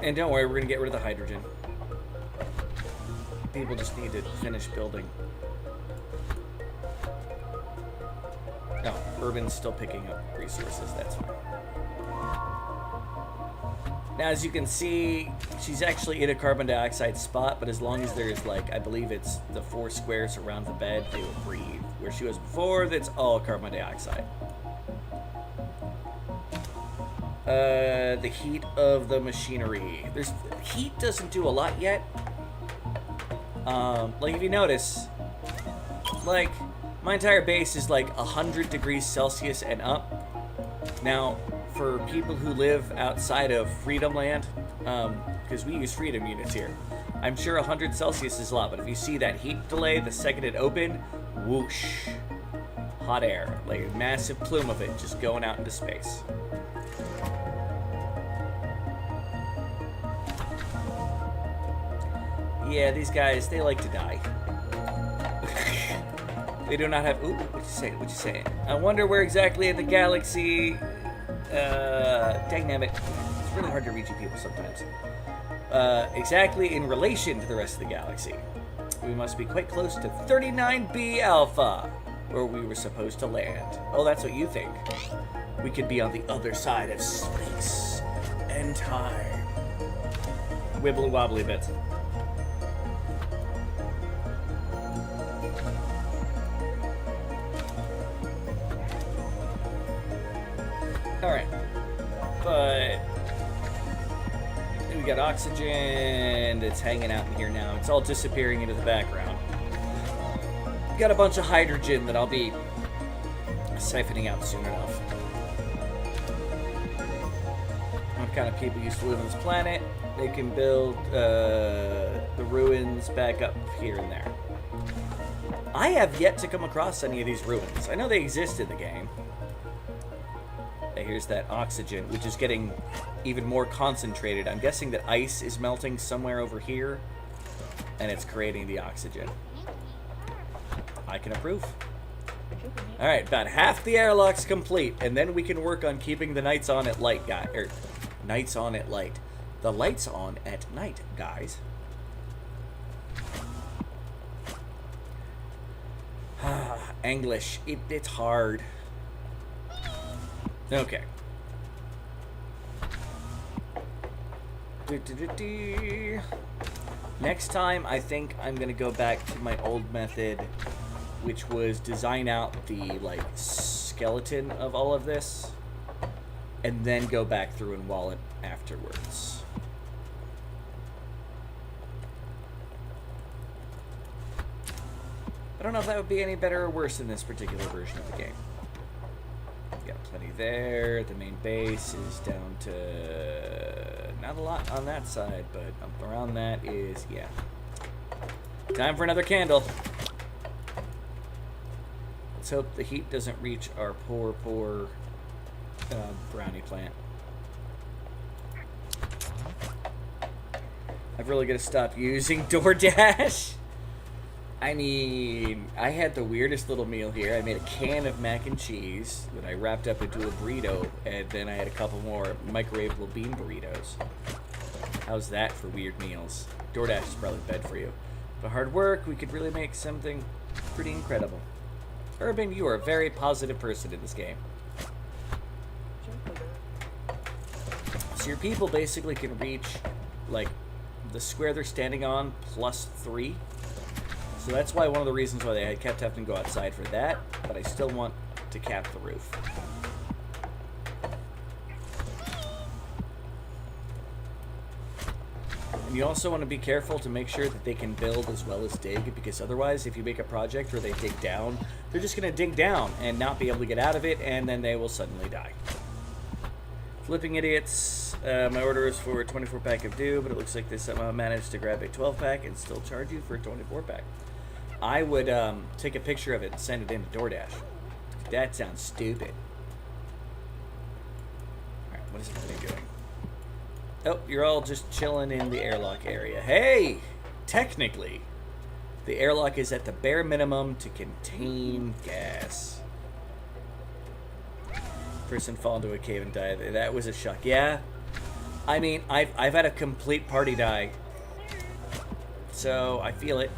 And don't worry, we're going to get rid of the hydrogen. People just need to finish building. No, Urban's still picking up resources, that's fine. Now, as you can see, she's actually in a carbon dioxide spot, but as long as there's, like, I believe it's the 4 squares around the bed, they will breathe. Where she was before, that's all carbon dioxide. The heat of the machinery. Heat doesn't do a lot yet. Like if you notice, like my entire base is like 100 degrees Celsius and up. Now, for people who live outside of Freedom Land, because we use Freedom units here, I'm sure 100 Celsius is a lot, but if you see that heat delay the second it opened, whoosh, hot air, like a massive plume of it just going out into space. Yeah, these guys, they like to die. They do not have... Ooh, what you saying? What you saying? I wonder where exactly in the galaxy... dang it. It's really hard to read you people sometimes. Exactly in relation to the rest of the galaxy. We must be quite close to 39B Alpha, where we were supposed to land. Oh, that's what you think. We could be on the other side of space and time. Wibbly wobbly bits. Alright. But we got oxygen that's hanging out in here now. It's all disappearing into the background. Got a bunch of hydrogen that I'll be siphoning out soon enough. What kind of people used to live on this planet? They can build the ruins back up here and there. I have yet to come across any of these ruins. I know they exist in the game. Here's that oxygen, which is getting even more concentrated. I'm guessing that ice is melting somewhere over here, and it's creating the oxygen. I can approve. Alright, about half the airlock's complete, and then we can work on keeping the nights on at light, nights on at light. The lights on at night, guys. English, it's hard. Okay. Next time, I think I'm gonna go back to my old method, which was design out the skeleton of all of this, and then go back through and wall it afterwards. I don't know if that would be any better or worse in this particular version of the game. Got plenty there. The main base is down to not a lot on that side, but up around that is, yeah. Time for another candle. Let's hope the heat doesn't reach our poor brownie plant. I've really got to stop using DoorDash. I mean, I had the weirdest little meal here. I made a can of mac and cheese that I wrapped up into a burrito, and then I had a couple more microwavable bean burritos. How's that for weird meals? DoorDash is probably bad for you. But hard work, we could really make something pretty incredible. Urban, you are a very positive person in this game. So your people basically can reach, the square they're standing on +3. So that's why one of the reasons why they kept having to go outside for that, but I still want to cap the roof. And you also want to be careful to make sure that they can build as well as dig, because otherwise, if you make a project where they dig down, they're just going to dig down and not be able to get out of it, and then they will suddenly die. Flipping idiots. My order is for a 24-pack of dew, but it looks like they somehow managed to grab a 12-pack and still charge you for a 24-pack. I would take a picture of it and send it in to DoorDash. That sounds stupid. Alright, what is everybody doing? Oh, you're all just chilling in the airlock area. Hey! Technically, the airlock is at the bare minimum to contain gas. Person fall into a cave and die. That was a shock. Yeah. I mean, I've had a complete party die. So, I feel it.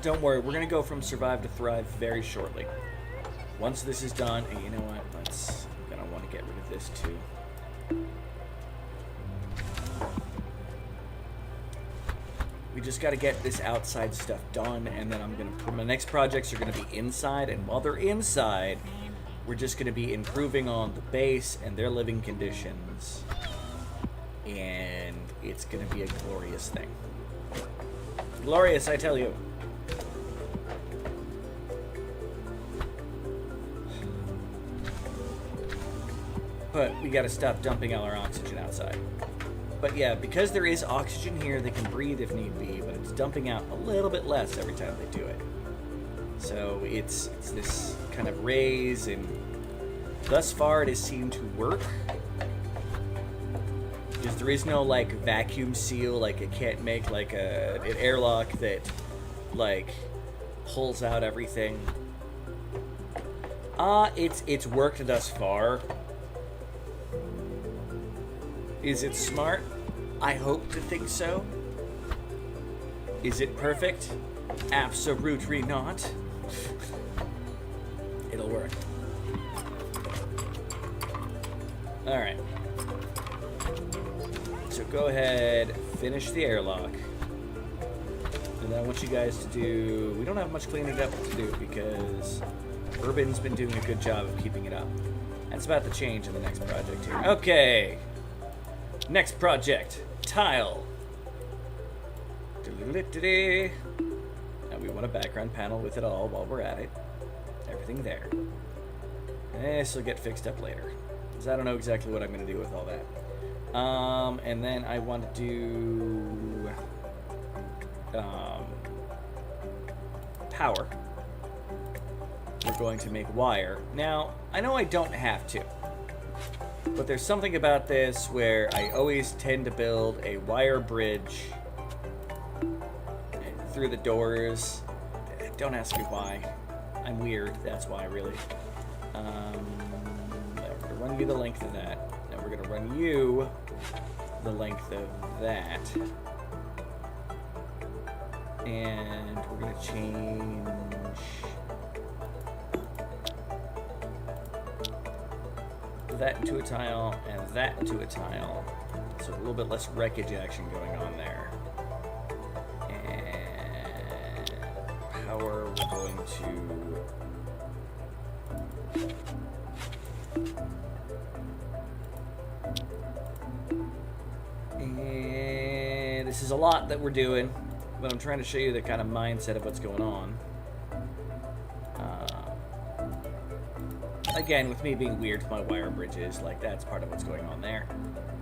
Don't worry, we're going to go from survive to thrive very shortly. Once this is done, and you know what, I'm going to want to get rid of this too. We just got to get this outside stuff done, and then my next projects are gonna be inside, and while they're inside, we're just gonna be improving on the base and their living conditions, and it's gonna be a glorious thing. Glorious, I tell you. But we gotta stop dumping all our oxygen outside. But yeah, because there is oxygen here, they can breathe if need be, but it's dumping out a little bit less every time they do it. So it's this kind of raise, and thus far it has seemed to work. Because there is no, like, vacuum seal, like it can't make, like, an airlock that, like, pulls out everything. It's worked thus far. Is it smart? I hope to think so. Is it perfect? Absolutely not. It'll work. Alright. So go ahead, finish the airlock. And then I want you guys to do... We don't have much cleaning up to do because Urban's been doing a good job of keeping it up. That's about to change in the next project here. Okay. Next project. Tile. Now we want a background panel with it all while we're at it. Everything there. This will get fixed up later, because I don't know exactly what I'm going to do with all that. And then I want to do power. We're going to make wire. Now, I know I don't have to, but there's something about this where I always tend to build a wire bridge through the doors. Don't ask me why. I'm weird, that's why, really. We're going to run you the length of that. Now we're going to run you the length of that. And we're going to change... that into a tile, and that into a tile. So a little bit less wreckage action going on there. And power, we're going to... And this is a lot that we're doing, but I'm trying to show you the kind of mindset of what's going on. Again, with me being weird with my wire bridges, like, that's part of what's going on there.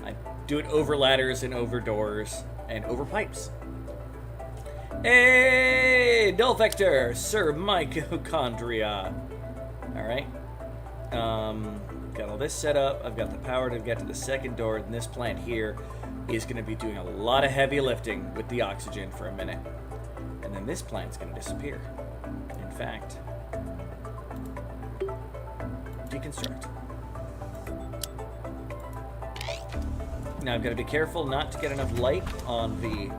I do it over ladders and over doors and over pipes. Hey, Dolfector, Sir Mitochondria. Alright. Got all this set up. I've got the power to get to the second door, and this plant here is going to be doing a lot of heavy lifting with the oxygen for a minute. And then this plant's going to disappear. In fact... deconstruct. Now I've got to be careful not to get enough light on the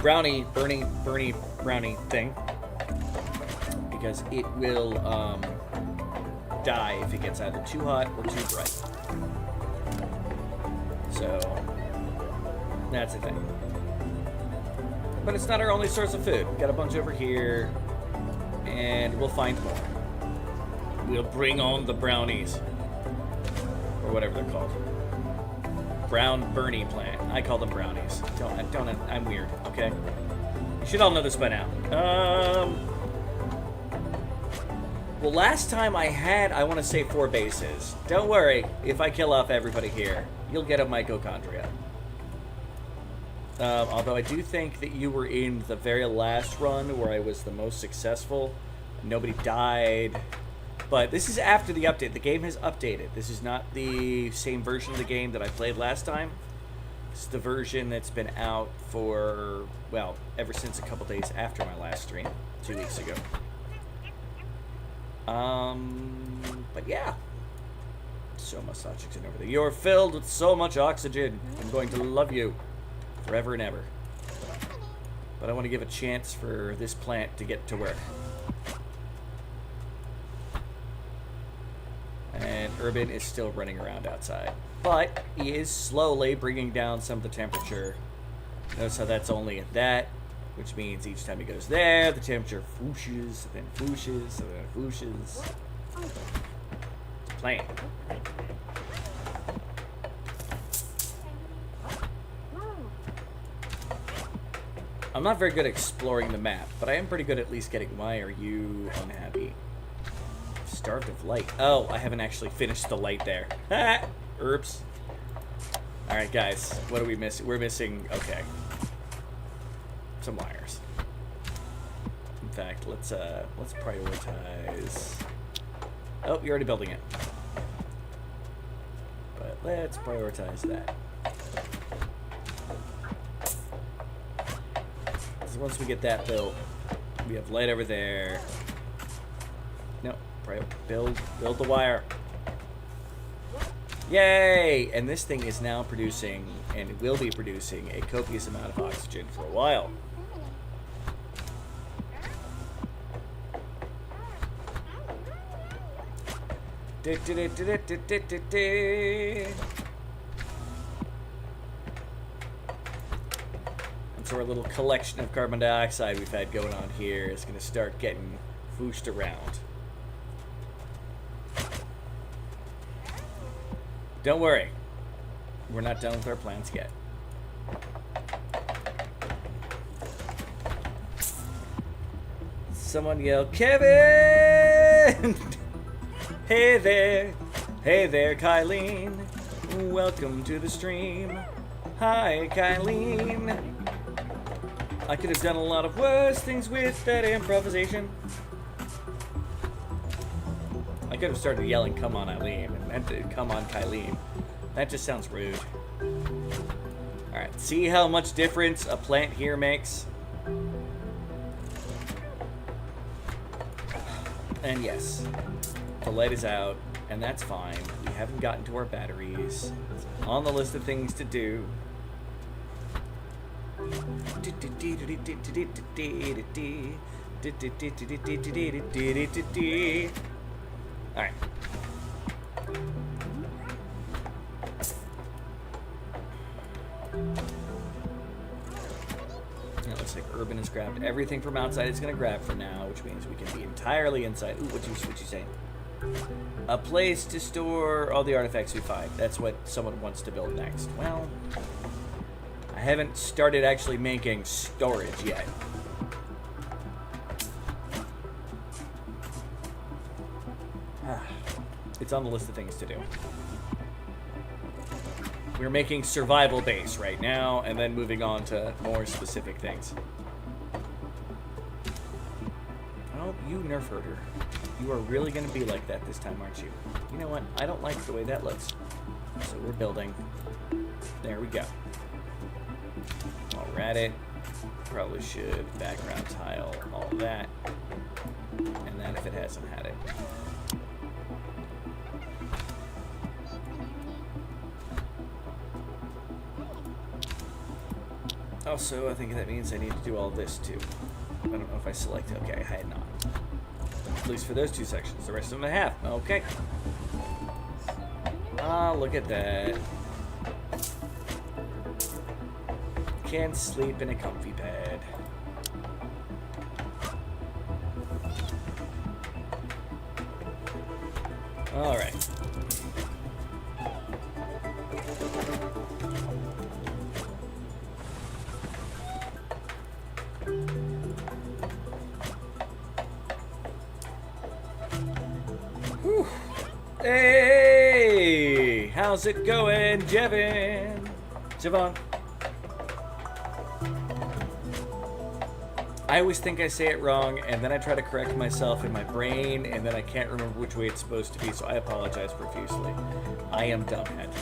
brownie thing, because it will die if it gets either too hot or too bright. So that's the thing. But it's not our only source of food. We've got a bunch over here, and we'll find more. We'll bring on the brownies. Or whatever they're called. Brown Bernie plant. I call them brownies. I'm weird, okay? You should all know this by now. Well, last time I want to say 4 bases. Don't worry, if I kill off everybody here, you'll get a mitochondria. Although I do think that you were in the very last run where I was the most successful. Nobody died. But this is after the update. The game has updated. This is not the same version of the game that I played last time. This is the version that's been out for, well, ever since a couple days after my last stream, 2 weeks ago. But yeah. So much oxygen over there. You're filled with so much oxygen. I'm going to love you forever and ever. But I want to give a chance for this plant to get to work. And Urban is still running around outside. But he is slowly bringing down some of the temperature Notice how that's only at that, which means each time he goes there, the temperature whooshes, then whooshes, then whooshes. It's a plan. I'm not very good at exploring the map, but I am pretty good at least getting... Why are you unhappy? Starved of light. Oh, I haven't actually finished the light there. Oops. Alright, guys. What are we missing? We're missing... Okay. Some wires. In fact, let's prioritize... Oh, you're already building it. But let's prioritize that. Once we get that built, we have light over there. No, build the wire. Yay! And this thing is now producing, and it will be producing, a copious amount of oxygen for a while. So our little collection of carbon dioxide we've had going on here is going to start getting whooshed around. Don't worry. We're not done with our plants yet. Someone yell, Kevin! Hey there, Kylene. Welcome to the stream. Hi, Kylene. I could have done a lot of worse things with that improvisation. I could have started yelling, come on, Eileen, and come on, Kylene. That just sounds rude. Alright, see how much difference a plant here makes? And yes, the light is out, and that's fine. We haven't gotten to our batteries. It's on the list of things to do. Alright. It looks like Urban has grabbed everything from outside it's going to grab for now, which means we can be entirely inside. Ooh, what you saying? A place to store all the artifacts we find. That's what someone wants to build next. Well, I haven't started actually making storage yet. It's on the list of things to do. We're making survival base right now, and then moving on to more specific things. Oh, you nerf herder. You are really going to be like that this time, aren't you? You know what? I don't like the way that looks. So we're building. There we go. While we're at it, probably should background tile all that. And then if it hasn't had it. Also, I think that means I need to do all this too. I don't know if I select it. Okay, I had not. At least for those two sections. The rest of them I have. Okay. Ah, look at that. Can't sleep in a comfy bed. All right. Whew. Hey, how's it going, Jevon? I always think I say it wrong, and then I try to correct myself in my brain, and then I can't remember which way it's supposed to be, so I apologize profusely. I am dumbhead.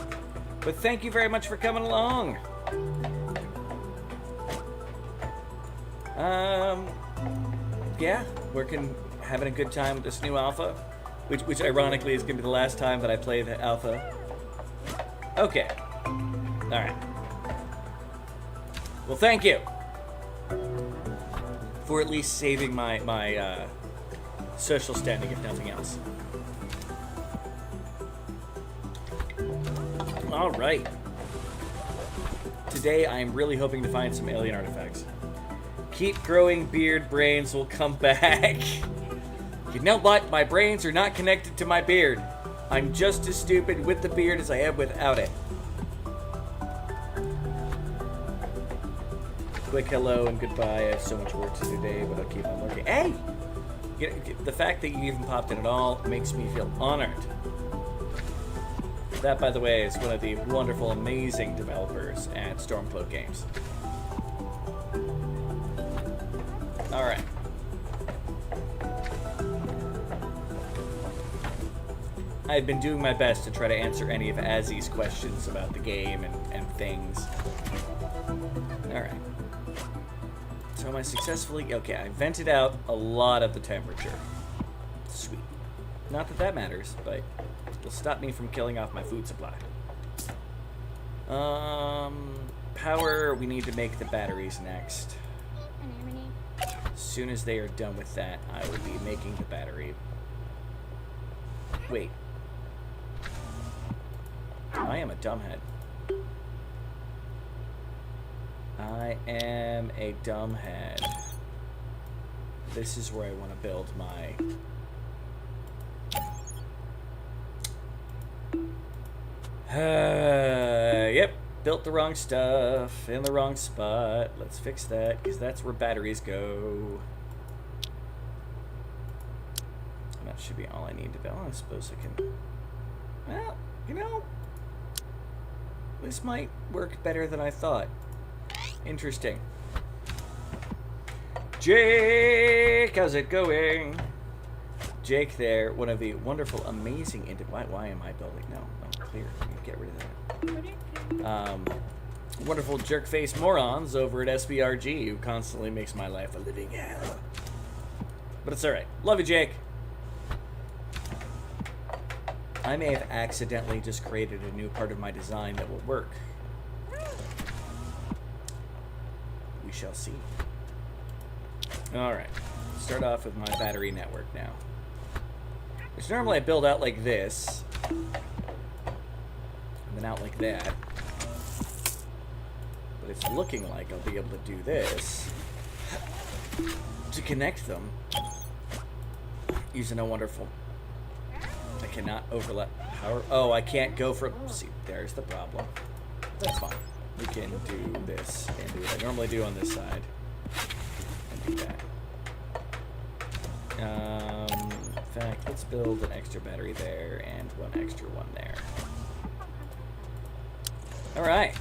But thank you very much for coming along. Yeah, having a good time with this new alpha, which ironically is going to be the last time that I play the alpha. Okay. All right. Well, thank you for at least saving my social standing, if nothing else. All right. today I am really hoping to find some alien artifacts. Keep growing beard, brains will come back. You know what? My brains are not connected to my beard. I'm just as stupid with the beard as I am without it. Quick hello and goodbye. I have so much work to do today, but I'll keep on working. Hey! The fact that you even popped in at all makes me feel honored. That, by the way, is one of the wonderful, amazing developers at Stormcloak Games. Alright. I've been doing my best to try to answer any of Azzy's questions about the game and things. Alright. So am I successfully... Okay, I vented out a lot of the temperature. Sweet. Not that that matters, but it'll stop me from killing off my food supply. Power, we need to make the batteries next. As soon as they are done with that, I will be making the battery. Wait. I am a dumbhead. I am a dumbhead. This is where I want to build my... Yep, built the wrong stuff in the wrong spot. Let's fix that, because that's where batteries go. And that should be all I need to build. I suppose I can... Well, you know, this might work better than I thought. Interesting. Jake, how's it going? Jake there, one of the wonderful, amazing... Why am I building? No, clear. Get rid of that. Wonderful jerk-faced morons over at SBRG who constantly makes my life a living hell. But it's alright. Love you, Jake. I may have accidentally just created a new part of my design that will work. We shall see. Alright. Start off with my battery network now. Which normally I build out like this. And then out like that. But it's looking like I'll be able to do this to connect them using a wonderful... I cannot overlap power. Oh, I can't go from... See, there's the problem. That's fine. We can do this and do what I normally do on this side. And do that. In fact, let's build an extra battery there and one extra one there. Alright.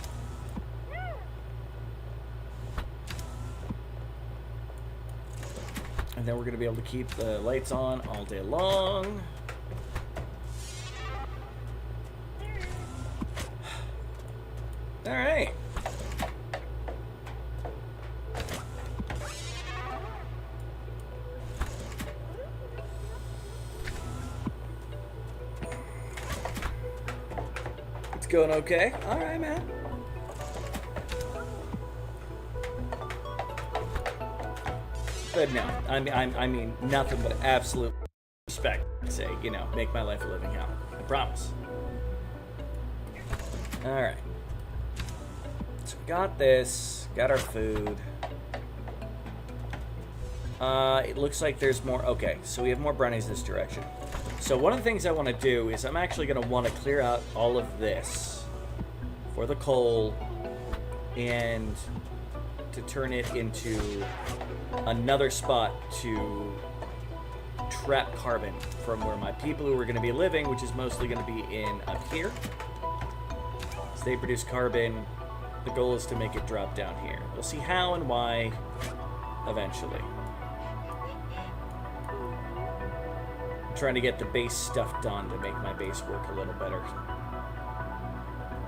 And then we're going to be able to keep the lights on all day long. Alright. It's going okay. Alright, man. But no, I mean nothing but absolute respect to say, you know, make my life a living hell. I promise. Alright. So we got this, got our food. It looks like there's more. Okay, so we have more brownies this direction. So one of the things I want to do is I'm actually going to want to clear out all of this for the coal and to turn it into another spot to trap carbon from where my people who are going to be living, which is mostly going to be in up here. So they produce carbon. The goal is to make it drop down here. We'll see how and why eventually. I'm trying to get the base stuff done to make my base work a little better.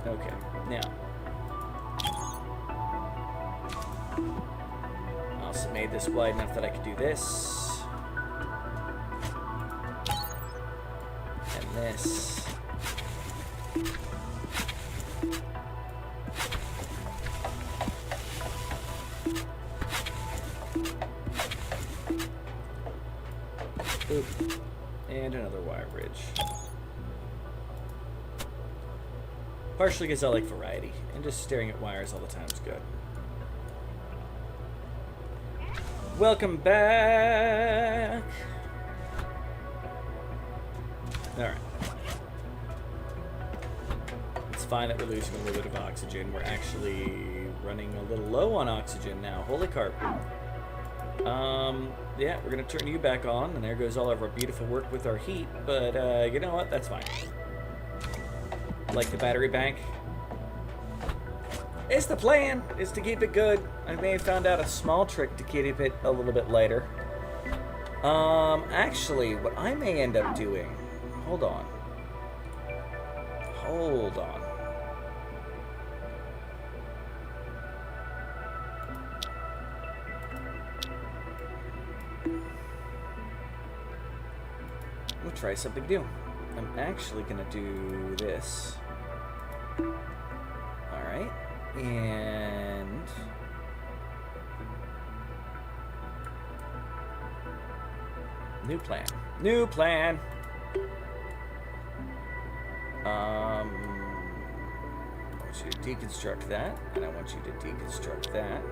Okay, now. I also made this wide enough that I could do this. And this. Oop. And another wire bridge. Partially because I like variety, and just staring at wires all the time is good. Welcome back! Alright. It's fine that we're losing a little bit of oxygen. We're actually running a little low on oxygen now. Holy carp. Yeah, we're going to turn you back on, and there goes all of our beautiful work with our heat, but you know what? That's fine. Like the battery bank. It's the plan, is to keep it good. I may have found out a small trick to keep it a little bit lighter. Actually, what I may end up doing... Hold on. Hold on. We'll try something new. I'm actually going to do this. Alright. And... New plan. New plan! I want you to deconstruct that, and I want you to deconstruct that.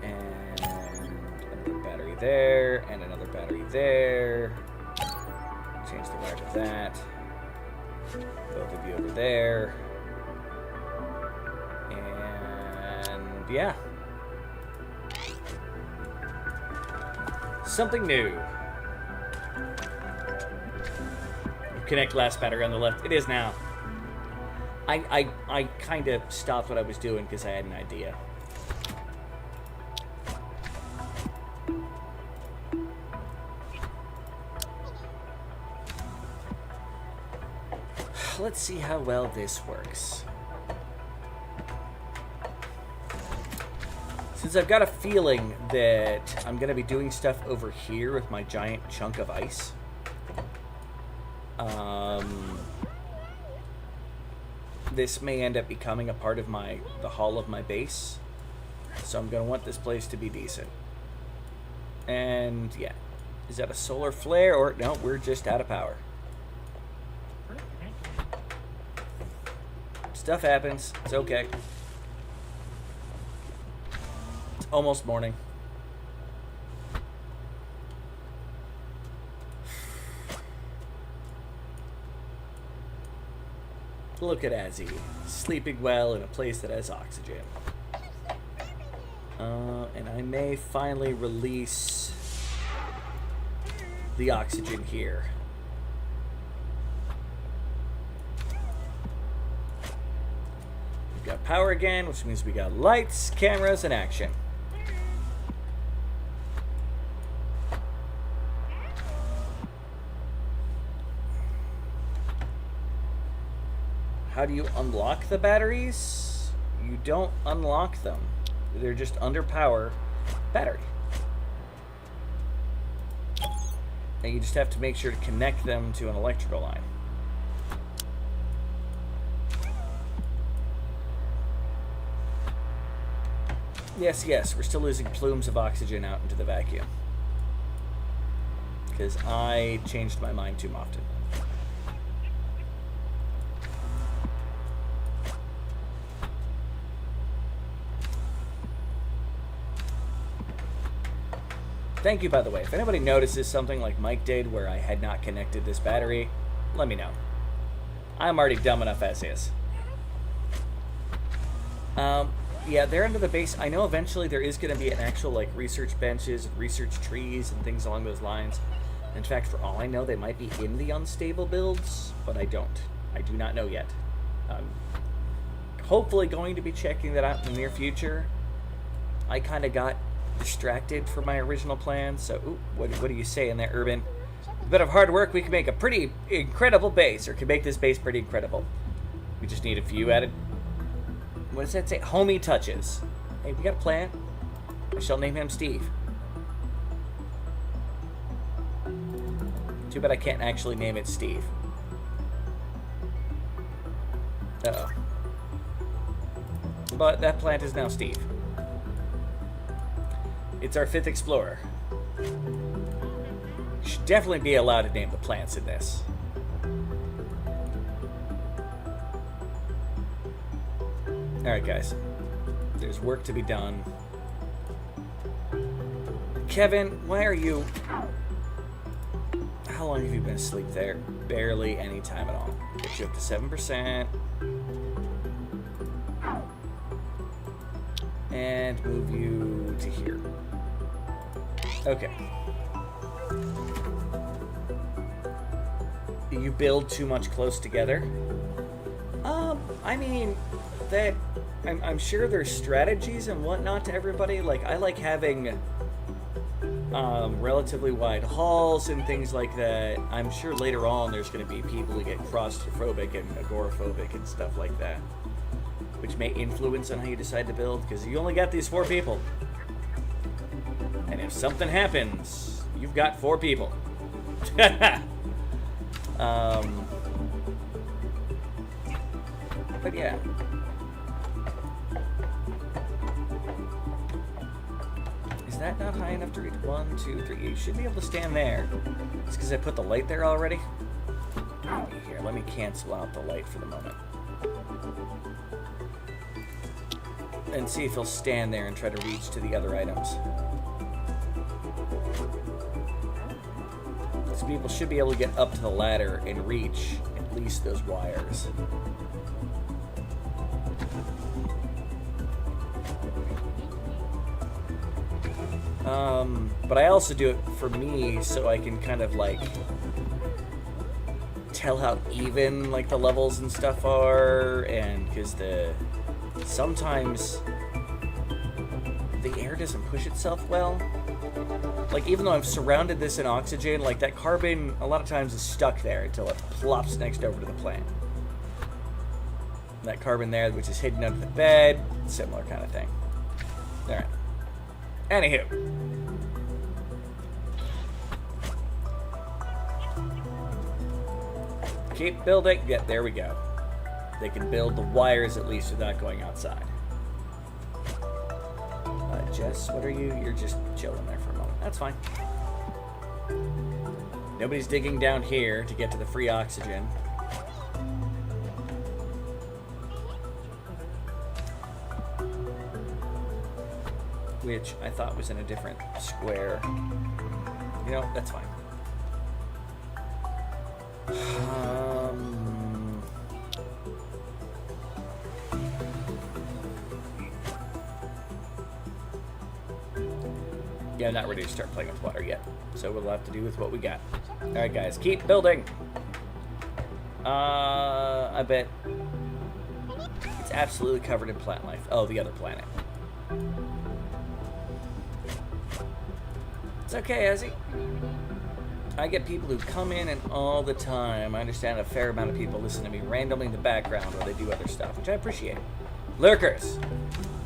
And another battery there, and another battery there. Change the wire to that. Both of you over there. And yeah. Something new. Connect last battery on the left. It is now. I kind of stopped what I was doing because I had an idea. Let's see how well this works. Since I've got a feeling that I'm going to be doing stuff over here with my giant chunk of ice. This may end up becoming a part of the hull of my base. So I'm going to want this place to be decent. And yeah. Is that a solar flare or no, we're just out of power. Stuff happens. It's okay. It's almost morning. Look at Azzy, sleeping well in a place that has oxygen. And I may finally release the oxygen here. We've got power again, which means we got lights, cameras, and action. How do you unlock the batteries? You don't unlock them. They're just under power battery. And you just have to make sure to connect them to an electrical line. Yes, yes, we're still losing plumes of oxygen out into the vacuum. Because I changed my mind too often. Thank you, by the way. If anybody notices something like Mike did where I had not connected this battery, let me know. I'm already dumb enough as is. Yeah, they're under the base. I know eventually there is going to be an actual, like, research benches, and research trees, and things along those lines. In fact, for all I know, they might be in the unstable builds, but I don't. I do not know yet. I'm hopefully going to be checking that out in the near future. I kind of got distracted from my original plan, so ooh, what do you say in there, Urban? With a bit of hard work, we can make a pretty incredible base, or can make this base pretty incredible. We just need a few added, what does that say? Homey touches. Hey, we got a plan. I shall name him Steve. Too bad I can't actually name it Steve. Uh-oh. But that plant is now Steve. It's our 5th explorer. You should definitely be allowed to name the plants in this. Alright, guys. There's work to be done. Kevin, why are you... How long have you been asleep there? Barely any time at all. Get you up to 7%. And move you to here. Okay. You build too much close together? I mean, that... I'm sure there's strategies and whatnot to everybody. Like, I like having... relatively wide halls and things like that. I'm sure later on there's going to be people who get claustrophobic and agoraphobic and stuff like that, which may influence on how you decide to build, because you only got these 4 people. And if something happens, you've got 4 people. But yeah. Is that not high enough to reach? 1, 2, 3. You should be able to stand there. It's because I put the light there already. Here, let me cancel out the light for the moment. And see if he'll stand there and try to reach to the other items. So people should be able to get up to the ladder and reach at least those wires. But I also do it for me so I can kind of like tell how even like the levels and stuff are, and because sometimes the air doesn't push itself well. Like, even though I've surrounded this in oxygen, like that carbon a lot of times is stuck there until it plops next over to the plant. That carbon there, which is hidden under the bed, similar kind of thing. Alright. Anywho. Keep building. Yeah, there we go. They can build the wires at least without going outside. Jess, what are you? You're just chilling there for a moment. That's fine. Nobody's digging down here to get to the free oxygen. Which I thought was in a different square. You know, that's fine. Yeah, I'm not ready to start playing with water yet. So we'll have to do with what we got. Alright, guys, keep building. I bet it's absolutely covered in plant life. Oh, the other planet. It's okay, Ezzy. I get people who come in and all the time. I understand a fair amount of people listen to me randomly in the background while they do other stuff, which I appreciate. Lurkers,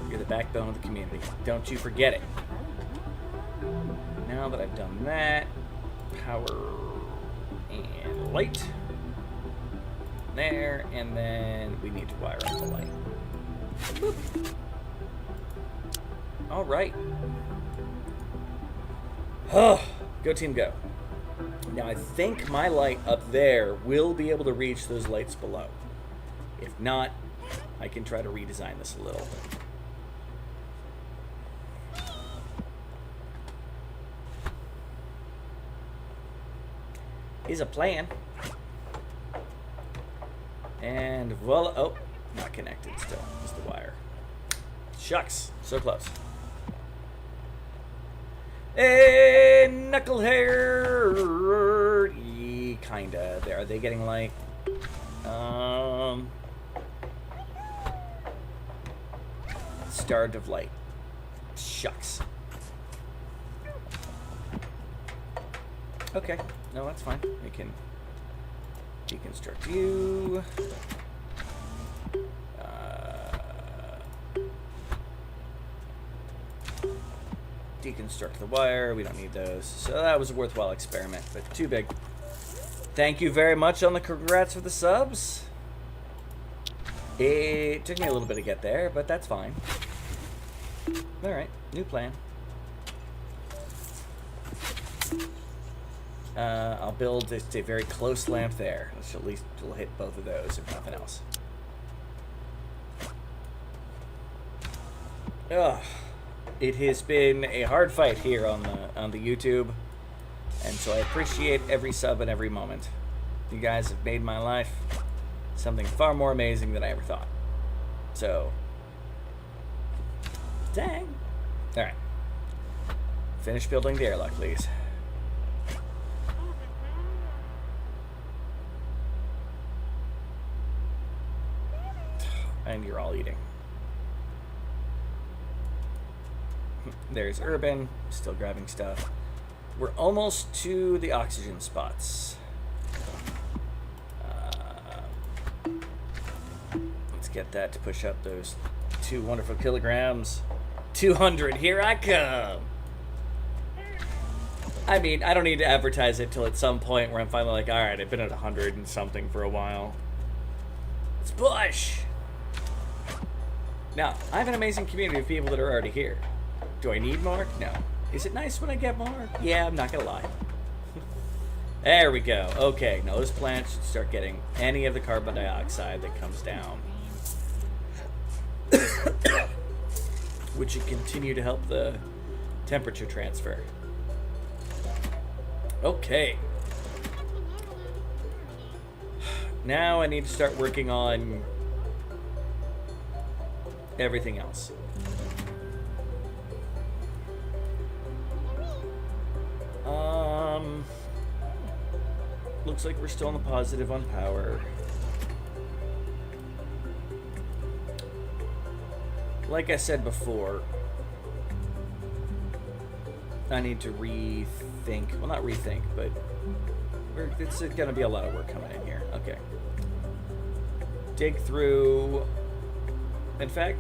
you're the backbone of the community. Don't you forget it. Now that I've done that, power and light. There, and then we need to wire up the light. Boop. All right. Oh, go team, go. Now I think my light up there will be able to reach those lights below. If not, I can try to redesign this a little. Is a plan. And voila. Oh, not connected still. Just the wire. Shucks. So close. Hey, knucklehair. Kinda. There. Are they getting light? Start of light. Shucks. Okay. No, that's fine. We can deconstruct you. Deconstruct the wire. We don't need those. So that was a worthwhile experiment, but too big. Thank you very much on the congrats for the subs. It took me a little bit to get there, but that's fine. Alright, new plan. I'll build a very close lamp there. At least we'll hit both of those, if nothing else. Ugh. It has been a hard fight here on the YouTube, and so I appreciate every sub and every moment. You guys have made my life something far more amazing than I ever thought. So, dang. All right. Finish building the airlock, please. And you're all eating. There's Urban, still grabbing stuff. We're almost to the oxygen spots. Let's get that to push up those 2 wonderful kilograms. 200, here I come. I mean, I don't need to advertise it till at some point where I'm finally like, all right, I've been at 100 and something for a while. Let's push. Now, I have an amazing community of people that are already here. Do I need more? No. Is it nice when I get more? Yeah, I'm not gonna lie. There we go. Okay, now this plant should start getting any of the carbon dioxide that comes down. Which should continue to help the temperature transfer. Okay. Now I need to start working on everything else. Looks like we're still on the positive on power. Like I said before, I need to rethink. Well, not rethink, but it's going to be a lot of work coming in here. Okay. Dig through. In fact,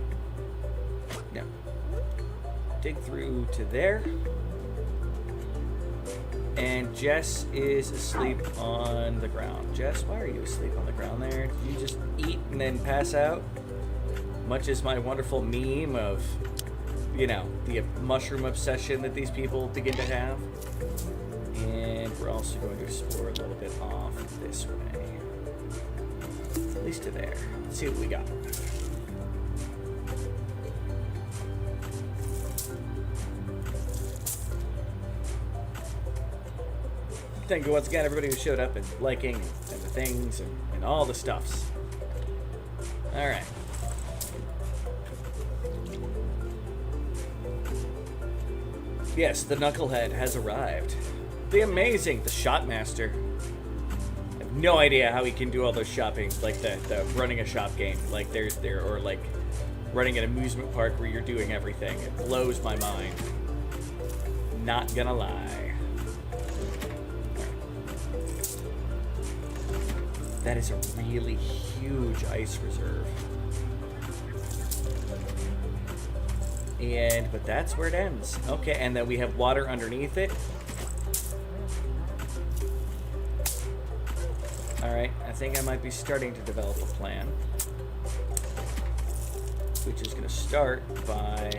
no. Dig through to there. And Jess is asleep on the ground. Jess, why are you asleep on the ground there? Did you just eat and then pass out? Much as my wonderful meme of, you know, the mushroom obsession that these people begin to have. And we're also going to explore a little bit off this way. At least to there. Let's see what we got. Thank you once again, everybody who showed up and liking and the things and all the stuffs. All right. Yes, the Knucklehead has arrived. The amazing, the Shotmaster. I have no idea how he can do all those shopping, like the running a shop game, like or like running an amusement park where you're doing everything. It blows my mind. Not gonna lie. That is a really huge ice reserve. But that's where it ends. Okay, and then we have water underneath it. Alright, I think I might be starting to develop a plan. Which is going to start by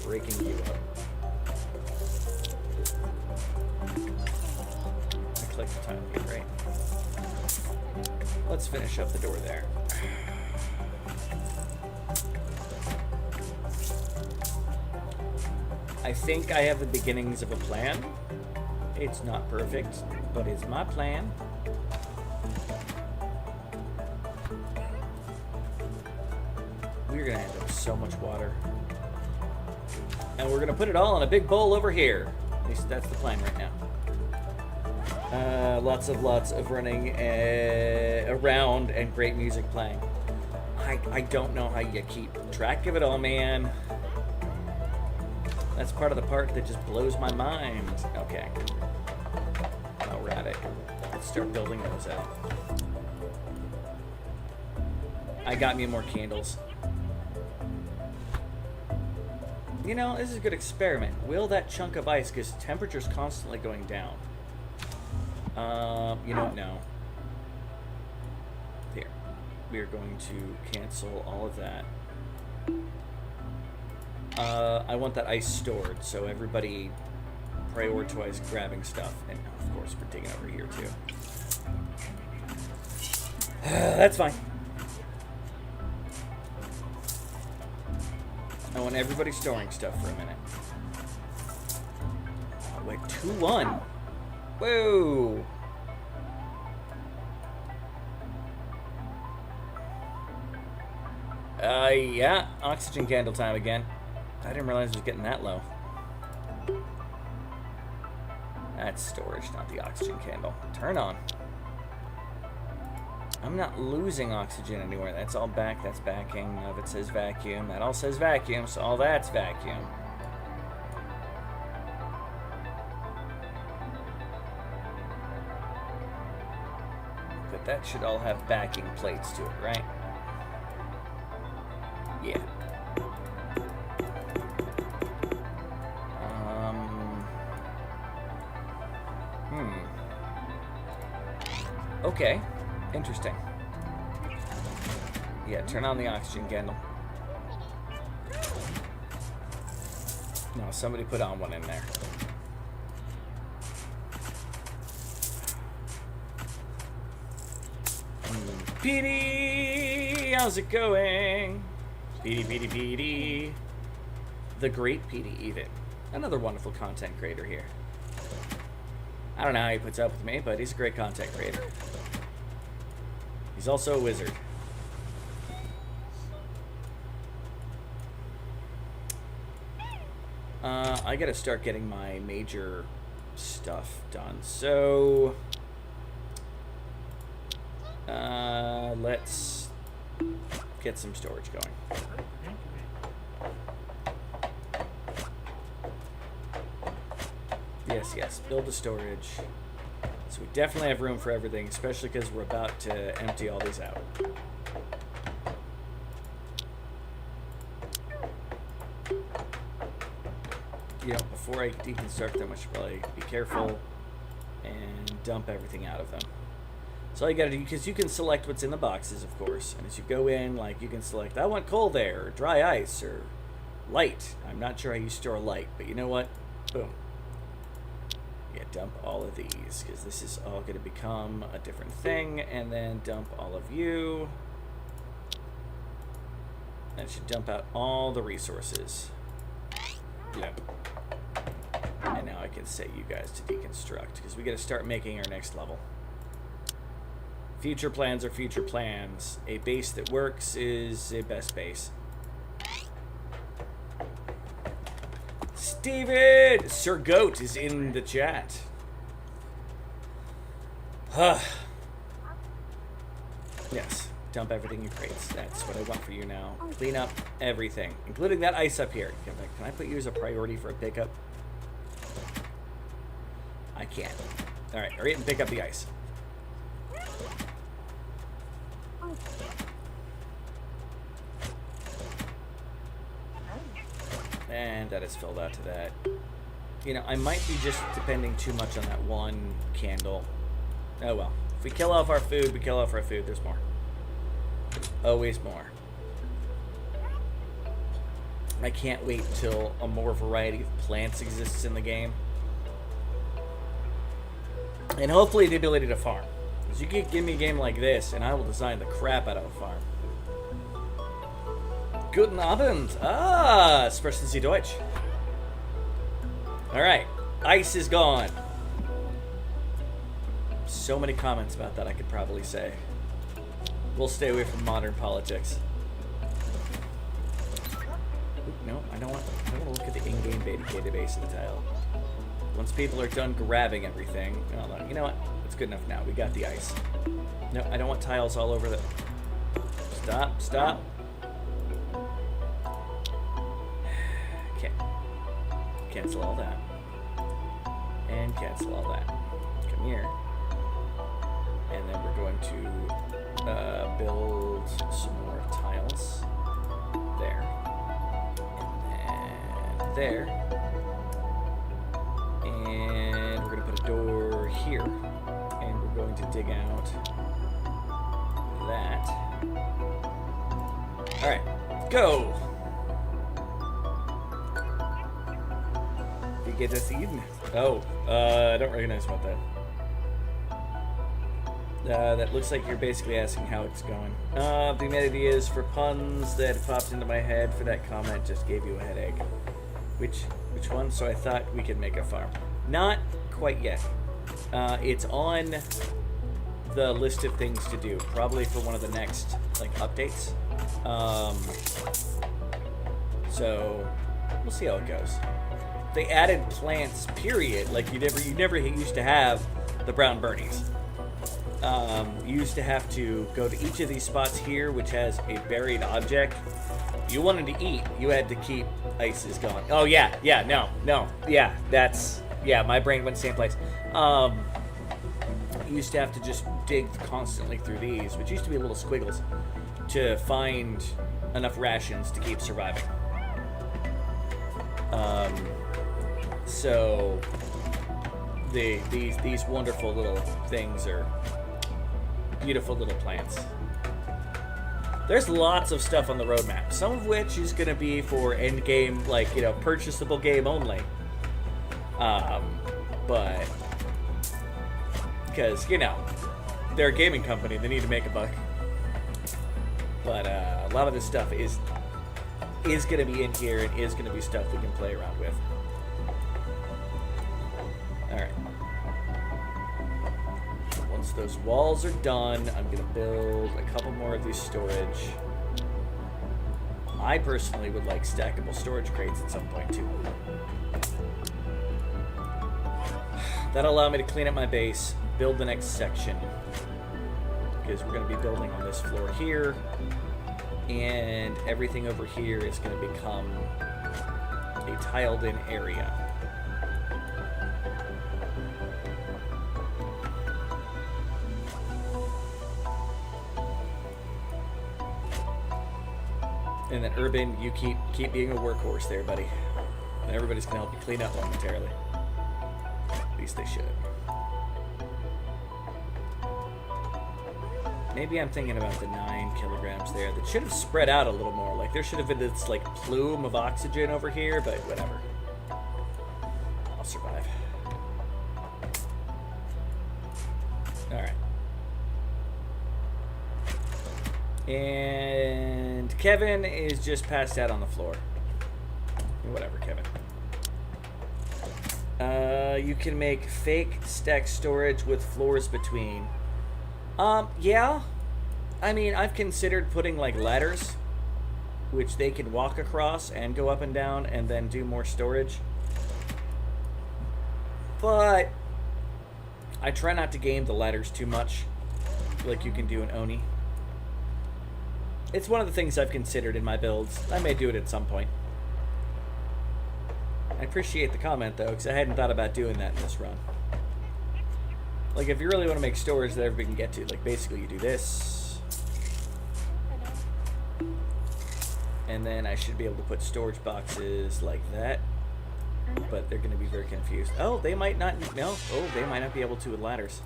breaking you up. I clicked the tile here, right? Let's finish up the door there. I think I have the beginnings of a plan. It's not perfect, but it's my plan. We're gonna end up with so much water. And we're gonna put it all in a big bowl over here. At least that's the plan right now. Lots of running around and great music playing. I don't know how you keep track of it all, man. That's part of the part that just blows my mind. Okay. Alrighty. Let's start building those out. I got me more candles. You know, this is a good experiment. Will that chunk of ice, because temperature's constantly going down. You don't know. Here. We are going to cancel all of that. I want that ice stored, so everybody prioritize grabbing stuff. And of course, we're digging over here too. That's fine. I want everybody storing stuff for a minute. Oh, wait, 2-1. Whoa. Yeah, oxygen candle time again. I didn't realize it was getting that low. That's storage, not the oxygen candle. Turn on. I'm not losing oxygen anywhere. That's all back. That's backing. None of it says vacuum. That all says vacuum, so all that's vacuum. But that should all have backing plates to it, right? Yeah. Okay. Interesting. Yeah, turn on the oxygen candle. No, somebody put on one in there. Petey! How's it going? Petey. The great Petey, even. Another wonderful content creator here. I don't know how he puts up with me, but he's a great content creator. He's also a wizard. I gotta start getting my major stuff done. So, let's get some storage going. Yes, build a storage. So we definitely have room for everything, especially because we're about to empty all these out. You know, before I deconstruct them, I should probably be careful and dump everything out of them. So all you gotta do, because you can select what's in the boxes, of course, and as you go in, like, you can select, I want coal there, or dry ice, or light. I'm not sure how you store light, but you know what? Boom. Yeah, dump all of these, because this is all going to become a different thing, and then dump all of you. That should dump out all the resources. Yep. And now I can set you guys to deconstruct, because we got to start making our next level. Future plans are future plans. A base that works is a best base. Steven! Sir Goat is in the chat. Yes, dump everything in crates. That's what I want for you now. Clean up everything, including that ice up here. Can I put you as a priority for a pickup? I can't. Alright, hurry up and pick up the ice. And that is filled out to that. You know, I might be just depending too much on that one candle. Oh well. If we kill off our food, we kill off our food. There's more. Always more. I can't wait until a more variety of plants exists in the game. And hopefully the ability to farm. Because you can give me a game like this, and I will design the crap out of a farm. Guten Abend. Ah, sprechen Sie Deutsch. Alright, ice is gone. So many comments about that I could probably say. We'll stay away from modern politics. No, I don't want to look at the in-game database of the tile. Once people are done grabbing everything, you know what? It's good enough now. We got the ice. No, I don't want tiles all over the... Stop. Okay. Cancel all that. And cancel all that. Come here. And then we're going to build some more tiles. There. And there. And we're going to put a door here. And we're going to dig out that. Alright, go! You get this evening. Oh, I don't recognize about that. That looks like you're basically asking how it's going. The ideas for puns that popped into my head for that comment just gave you a headache. Which one? So I thought we could make a farm. Not quite yet. It's on the list of things to do, probably for one of the next like updates. So we'll see how it goes. They added plants, period. Like you never used to have the brown bernies. You used to have to go to each of these spots here, which has a buried object. You wanted to eat, you had to keep ices going. Oh yeah, no, yeah, my brain went the same place. You used to have to just dig constantly through these, which used to be little squiggles, to find enough rations to keep surviving. So these wonderful little things are beautiful little plants. There's lots of stuff on the roadmap, some of which is going to be for end game, like, you know, purchasable game only. But because, you know, they're a gaming company, they need to make a buck. But a lot of this stuff is going to be in here and is going to be stuff we can play around with. Alright. Once those walls are done, I'm going to build a couple more of these storage. I personally would like stackable storage crates at some point too. That'll allow me to clean up my base, build the next section, because we're going to be building on this floor here, and everything over here is going to become a tiled-in area. And then Urban, you keep being a workhorse there, buddy. And everybody's going to help you clean up momentarily. At least they should. Maybe I'm thinking about the 9 kilograms there. That should have spread out a little more. Like, there should have been this, like, plume of oxygen over here, but whatever. I'll survive. Alright. And Kevin is just passed out on the floor. Whatever, Kevin. You can make fake stack storage with floors between. Yeah. I mean, I've considered putting, like, ladders, which they can walk across and go up and down and then do more storage. But I try not to game the ladders too much, like you can do in Oni. It's one of the things I've considered in my builds. I may do it at some point. I appreciate the comment, though, because I hadn't thought about doing that in this run. Like, if you really want to make storage that everybody can get to, like, basically you do this. And then I should be able to put storage boxes like that. But they're going to be very confused. Oh, they might not, no. Oh, they might not be able to with ladders.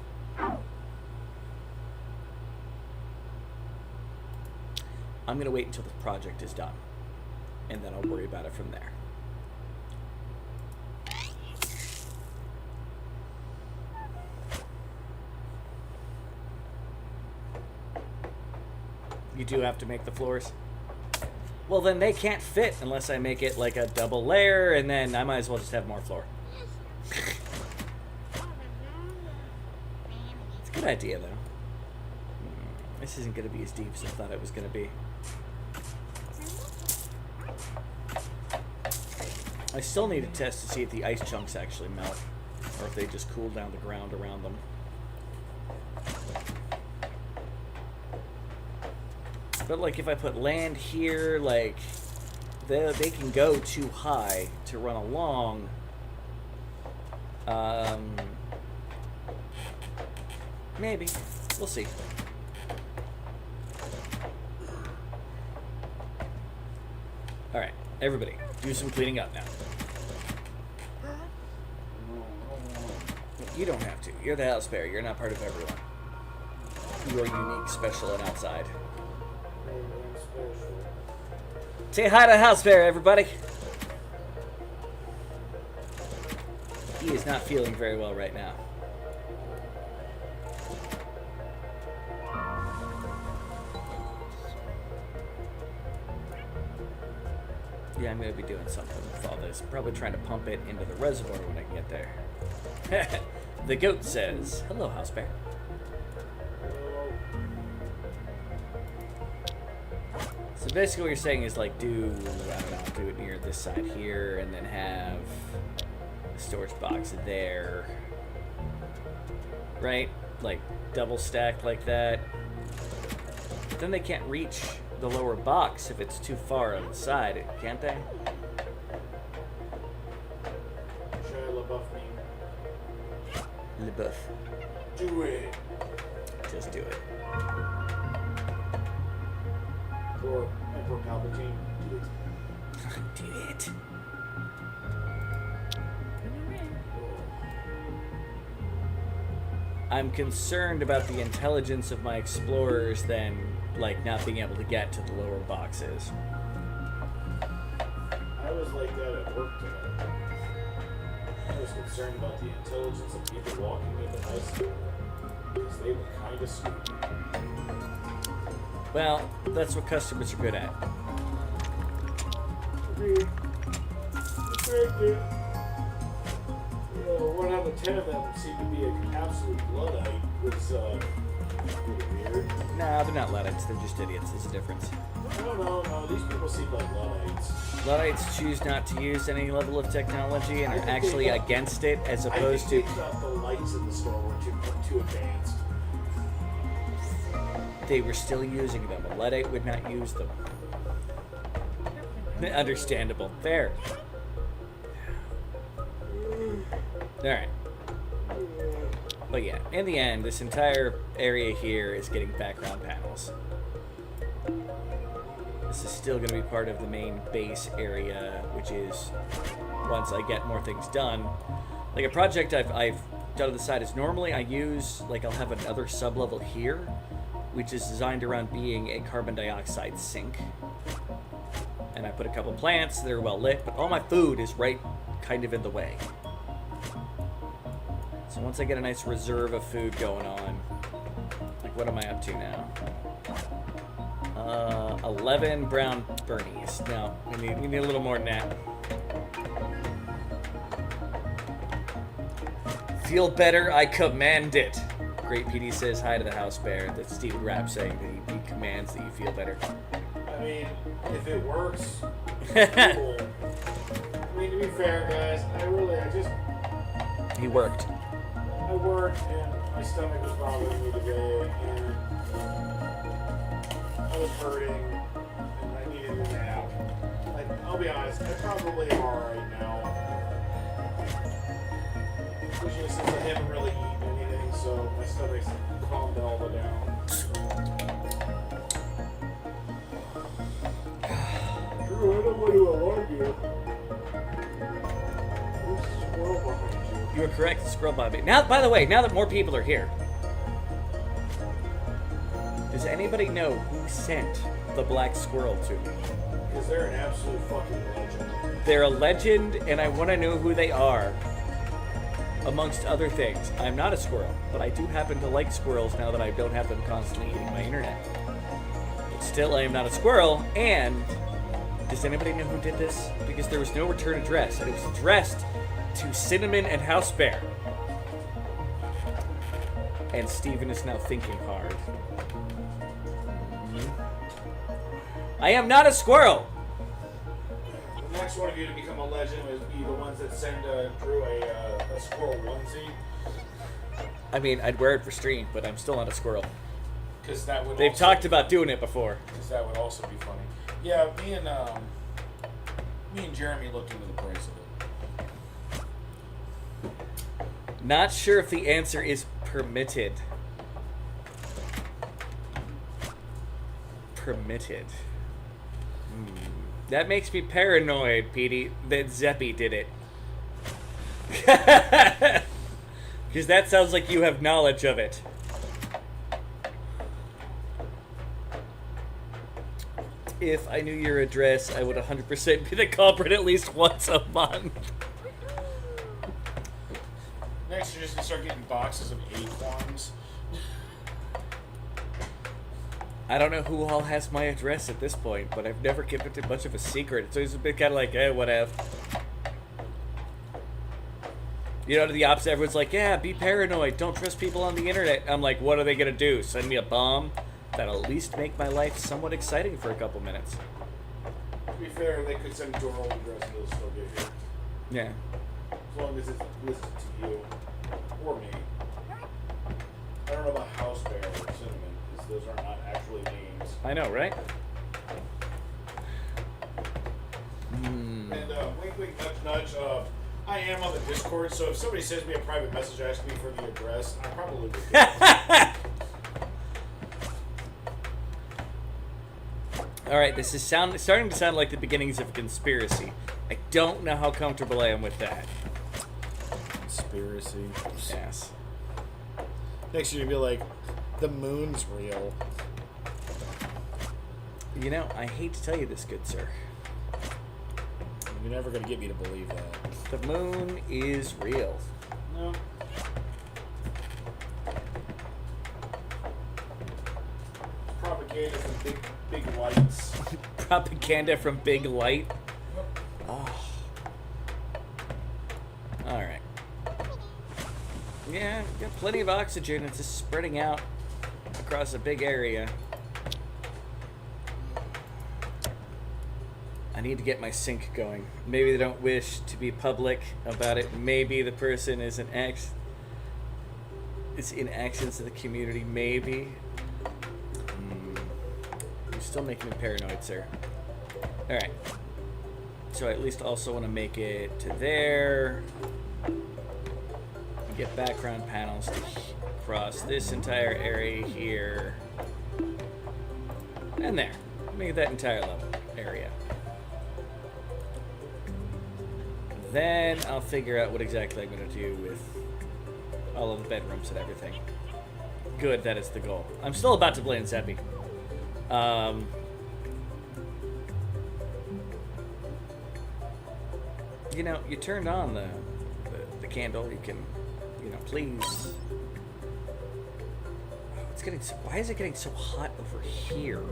I'm going to wait until the project is done. And then I'll worry about it from there. You do have to make the floors? Well, then they can't fit unless I make it like a double layer, and then I might as well just have more floor. It's a good idea, though. This isn't going to be as deep as I thought it was going to be. I still need to test to see if the ice chunks actually melt, or if they just cool down the ground around them. But, like, if I put land here, like, they can go too high to run along. Maybe. We'll see. Alright, everybody, do some cleaning up now. You don't have to. You're the house bear. You're not part of everyone. You are unique, special, and outside. Say hi to the house bear, everybody. He is not feeling very well right now. I'm going to be doing something with all this. Probably trying to pump it into the reservoir when I get there. The goat says, hello, house bear. So basically what you're saying is like do it near this side here and then have the storage box there. Right? Like double stacked like that. But then they can't reach the lower box if it's too far on the side, can't they? LeBeouf. Do it. Just do it. Or Emperor Palpatine. Do it. Do it. I'm concerned about the intelligence of my explorers then, like, not being able to get to the lower boxes. I was like that at work today. I was concerned about the intelligence of people walking into high school because they were kind of stupid. Well, that's what customers are good at. Agreed. Agreed. You know, 1 out of 10 of them seemed to be an absolute Luddite. Was pretty weird. Nah, they're not Luddites. They're just idiots. There's a difference. No. These people seem like Luddites. Luddites choose not to use any level of technology and are actually against it, as opposed to... I think they thought the lights in the store were too advanced. They were still using them. A Luddite would not use them. Understandable. Fair. Alright. But yeah, in the end, this entire area here is getting background panels. This is still going to be part of the main base area, which is, once I get more things done, like a project I've done on the side is normally I use, like I'll have another sub-level here, which is designed around being a carbon dioxide sink. And I put a couple plants, they're well lit, but all my food is right kind of in the way. So once I get a nice reserve of food going on, like what am I up to now? 11 brown Bernies. No, we need a little more than that. Feel better, I command it. Great PD says hi to the house bear. That's Steven Rapp saying that he commands that you feel better. I mean, if it works, cool. I mean, to be fair, guys, He worked. I worked and my stomach was bothering me today and I was hurting and I needed a nap. Like, I'll be honest, I probably am alright now. Especially since I haven't really eaten anything, so my stomach's calmed all the way down. Drew, I don't want to alarm you. There's a squirrel behind you. You were correct, squirrel behind me. Now, by the way, now that more people are here, does anybody know who sent the black squirrel to me? Because they're an absolute fucking legend. They're a legend, and I want to know who they are. Amongst other things, I'm not a squirrel, but I do happen to like squirrels now that I don't have them constantly eating my internet. But still, I am not a squirrel, and does anybody know who did this? Because there was no return address, and it was addressed to Cinnamon and House Bear. And Steven is now thinking hard. I am not a squirrel! The next one of you to become a legend would be the ones that send Drew a squirrel onesie. I mean, I'd wear it for stream, but I'm still not a squirrel. Because that would. They've talked about doing it before. Because that would also be funny. Yeah, me and Jeremy looked into the price of it. Not sure if the answer is permitted. Permitted. That makes me paranoid, Petey, that Zeppy did it. Because that sounds like you have knowledge of it. If I knew your address, I would 100% be the culprit at least once a month. Next, you're just going to start getting boxes of acorns. I don't know who all has my address at this point, but I've never kept it much of a secret. It's always been kind of like, whatever. You know, to the opposite, everyone's like, yeah, be paranoid. Don't trust people on the internet. I'm like, what are they going to do? Send me a bomb? That'll at least make my life somewhat exciting for a couple minutes. To be fair, they could send your old address and it'll still get here. Yeah. As long as it's listed to you. Or me. I don't know about House Bear or Cinnamon, because those are not actually names. I know, right? And wink, wink, nudge, nudge. I am on the Discord, so if somebody sends me a private message asking me for the address, I probably would get it. Alright, this is starting to sound like the beginnings of a conspiracy. I don't know how comfortable I am with that. Conspiracy. Yes. Next year you'll be like, the moon's real. You know, I hate to tell you this, good sir. You're never going to get me to believe that. The moon is real. No. Propaganda from big lights. Propaganda from Big Light. Oh. Alright. Yeah, got plenty of oxygen. It's just spreading out across a big area. I need to get my sync going. Maybe they don't wish to be public about it. Maybe the person is in actions of the community. Maybe. You're still making me paranoid, sir. Alright. So I at least also want to make it to there. Get background panels to across this entire area here. And there. Make that entire level area. Then I'll figure out what exactly I'm going to do with all of the bedrooms and everything. Good, that is the goal. I'm still about to play in Zeppy. You know, you turned on the candle. You can, you know, please. Oh, it's getting. Why is it getting so hot over here?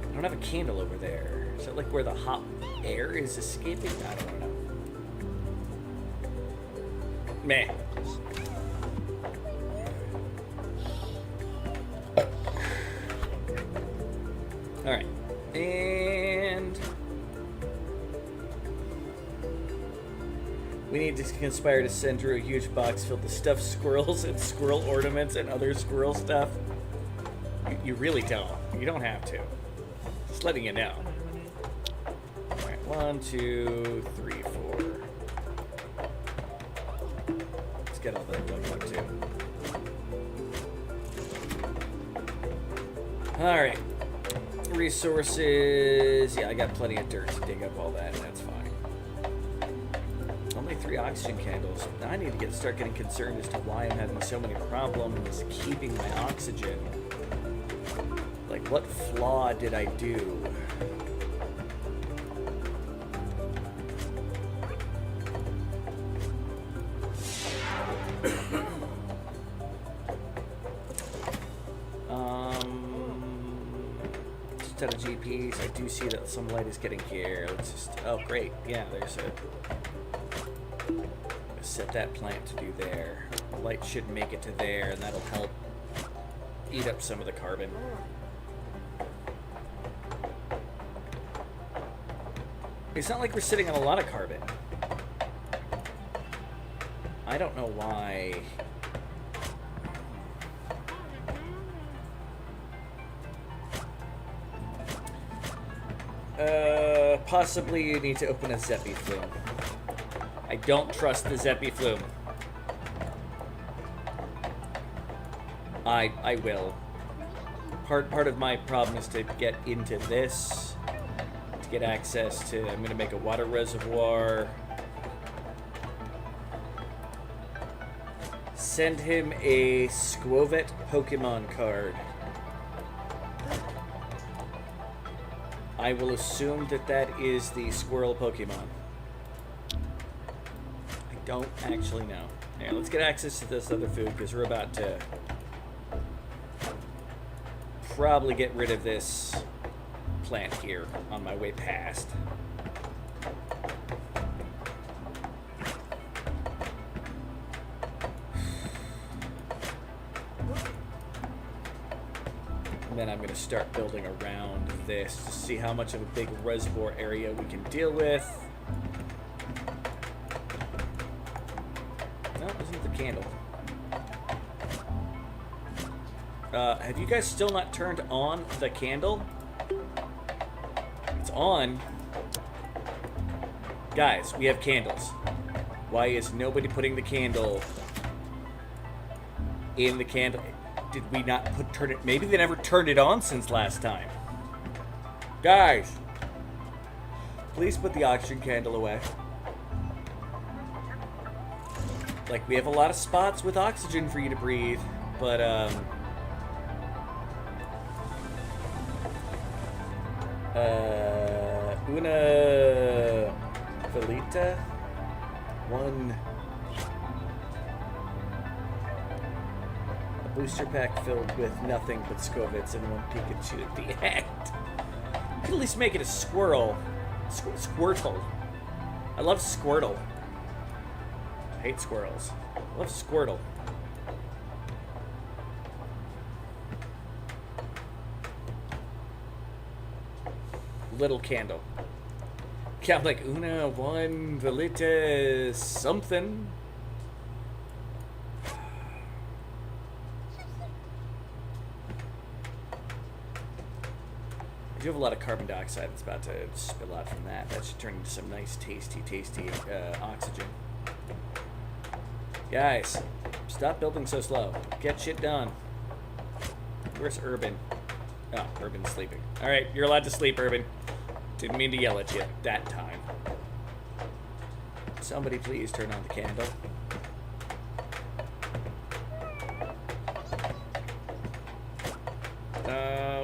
I don't have a candle over there. Is that like where the hot air is escaping? I don't know. Meh. Alright. And we need to conspire to send Drew a huge box filled with stuffed squirrels and squirrel ornaments and other squirrel stuff. You really don't. You don't have to. Just letting you know. Alright, 1, 2, 3, 4. Let's get all that plugged up too. Alright. Resources. Yeah, I got plenty of dirt to dig up all that. That's fine. Only 3 oxygen candles. Now I need to start getting concerned as to why I'm having so many problems keeping my oxygen. Like, what flaw did I do? Just out of GPs, I do see that some light is getting here. Let's just, oh great, yeah, there's set that plant to do there. The light should make it to there, and that'll help eat up some of the carbon. It's not like we're sitting on a lot of carbon. I don't know why. Possibly you need to open a Zeppy flume. I don't trust the Zeppy flume. I will. Part of my problem is to get into this, to get access to. I'm gonna make a water reservoir. Send him a Squovet Pokemon card. I will assume that that is the squirrel Pokemon. I don't actually know. Yeah, let's get access to this other food because we're about to probably get rid of this plant here on my way past. And then I'm going to start building around this to see how much of a big reservoir area we can deal with. No, this isn't the candle. Have you guys still not turned on the candle? It's on. Guys, we have candles. Why is nobody putting the candle in the candle? Did we not turn it? Maybe they never turned it on since last time. Guys, please put the oxygen candle away. Like, we have a lot of spots with oxygen for you to breathe, but una Felita, one a booster pack filled with nothing but Scovitz and one Pikachu at the end. You could at least make it a squirrel. Squirtle. I love Squirtle. I hate squirrels. I love Squirtle. Little candle. Yeah, I'm like, una, one, velita, something. I do have a lot of carbon dioxide that's about to spill out from that. That should turn into some nice, tasty oxygen. Guys, stop building so slow. Get shit done. Where's Urban? Oh, Urban's sleeping. Alright, you're allowed to sleep, Urban. Didn't mean to yell at you that time. Somebody please turn on the candle.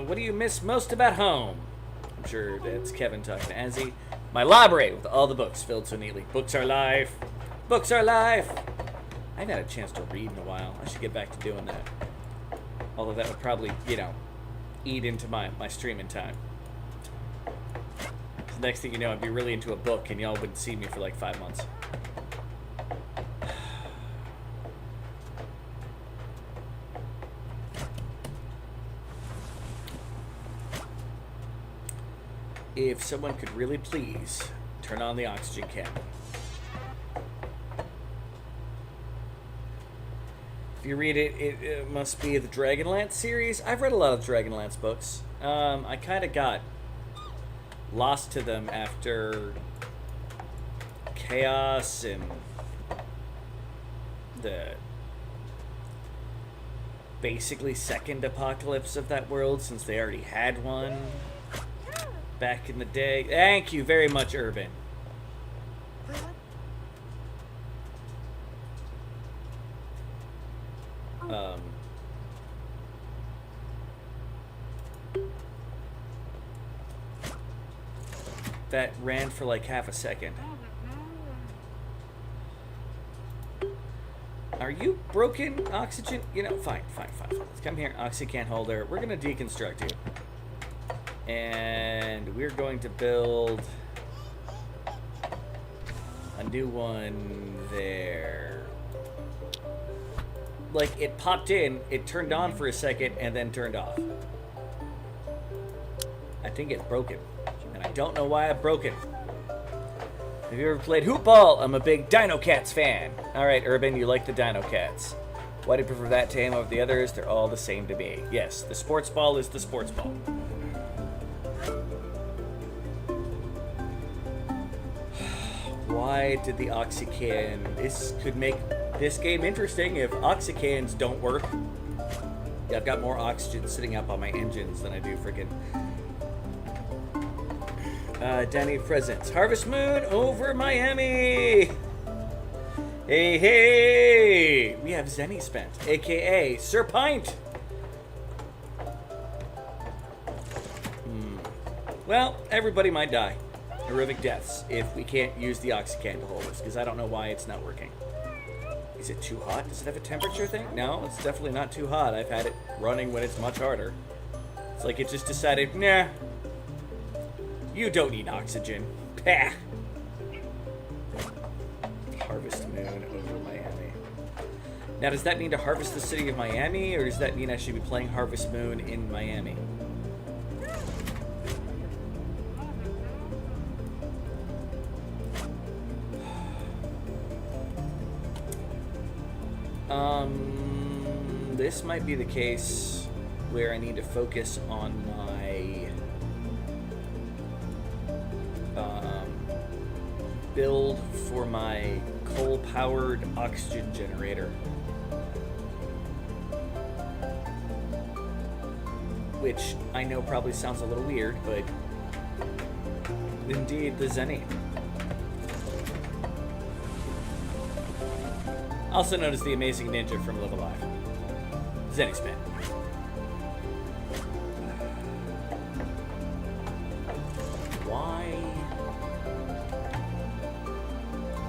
What do you miss most about home? I'm sure that's Kevin talking to Azzy. My library with all the books filled so neatly. Books are life. Books are life. I haven't had a chance to read in a while. I should get back to doing that. Although that would probably, you know, eat into my streaming time. So next thing you know, I'd be really into a book and y'all wouldn't see me for like 5 months. If someone could really please turn on the oxygen candle. If you read it, it must be the Dragonlance series. I've read a lot of Dragonlance books. I kind of got lost to them after Chaos and the basically second apocalypse of that world, since they already had one back in the day. Thank you very much, Urban. That ran for like half a second. Are you broken, Oxygen? You know, fine. Let's come here, Oxycan holder. We're gonna deconstruct you. And we're going to build a new one there. Like, it popped in, it turned on for a second, and then turned off. I think it's broken. And I don't know why I broke it. Have you ever played Hoop Ball? I'm a big Dino Cats fan. Alright, Urban, you like the Dino Cats. Why do you prefer that team over the others? They're all the same to me. Yes, the sports ball is the sports ball. Why did the Oxycan... This could make this game interesting if Oxycans don't work. Yeah, I've got more oxygen sitting up on my engines than I do freaking... Danny Presents. Harvest Moon over Miami! Hey! We have Zenny Spent, a.k.a. Sir Pint! Well, everybody might die. Horrific deaths if we can't use the oxycandle holders, because I don't know why it's not working. Is it too hot? Does it have a temperature thing? No, it's definitely not too hot. I've had it running when it's much harder. It's like it just decided, nah, you don't need oxygen. Pah. Harvest Moon over Miami. Now, does that mean to harvest the city of Miami, or does that mean I should be playing Harvest Moon in Miami? This might be the case where I need to focus on my build for my coal-powered oxygen generator. Which I know probably sounds a little weird, but indeed the Zenny. Also known as the Amazing Ninja from Live Alive. Zenny Spin. Why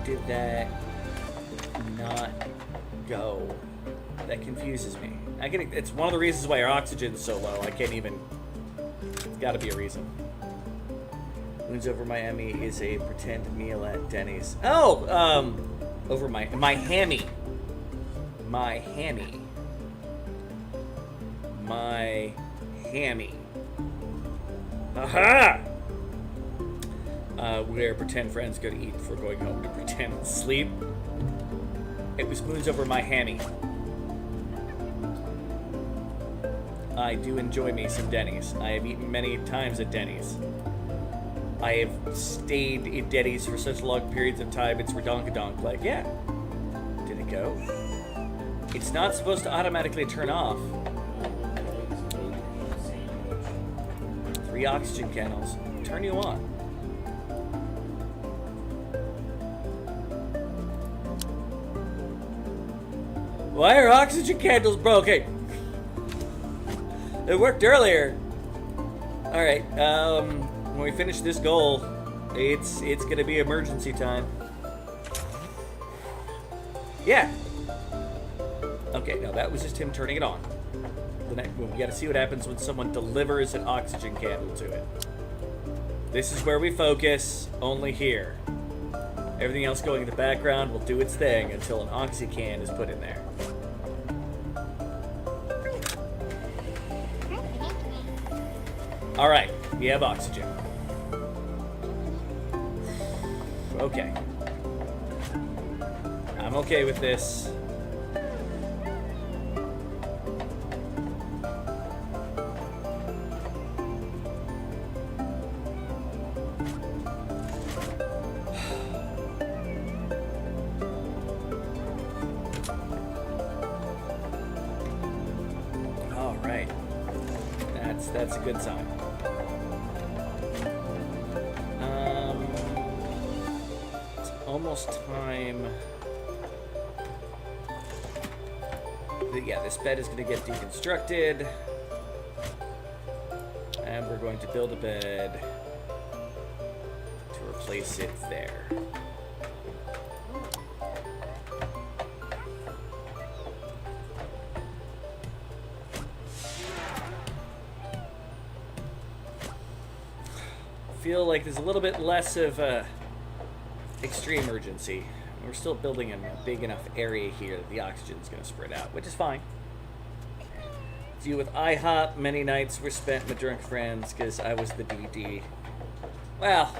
did that not go? That confuses me. It's one of the reasons why our oxygen's so low. I can't even. It's got to be a reason. Moons Over Miami is a pretend meal at Denny's. Oh, over my hammy. My hammy. My hammy. Aha! Where pretend friends go to eat before going home to pretend sleep. It was Moons Over my hammy. I do enjoy me some Denny's. I have eaten many times at Denny's. I have stayed at Denny's for such long periods of time, it's redonkadonk. Like, yeah. Did it go? It's not supposed to automatically turn off. 3 oxygen candles. Turn you on. Why are oxygen candles broken? It worked earlier. Alright, when we finish this goal, it's gonna be emergency time. Yeah. Okay, now that was just him turning it on. We gotta see what happens when someone delivers an oxygen candle to it. This is where we focus, only here. Everything else going in the background will do its thing until an oxy can is put in there. Alright, we have oxygen. Okay. I'm okay with this. Alright. That's a good sign. Almost time. Yeah, this bed is going to get deconstructed. And we're going to build a bed to replace it there. I feel like there's a little bit less of a extreme urgency. We're still building in a big enough area here that the oxygen's going to spread out, which is fine. Deal with IHOP. Many nights were spent with drunk friends because I was the DD. Well,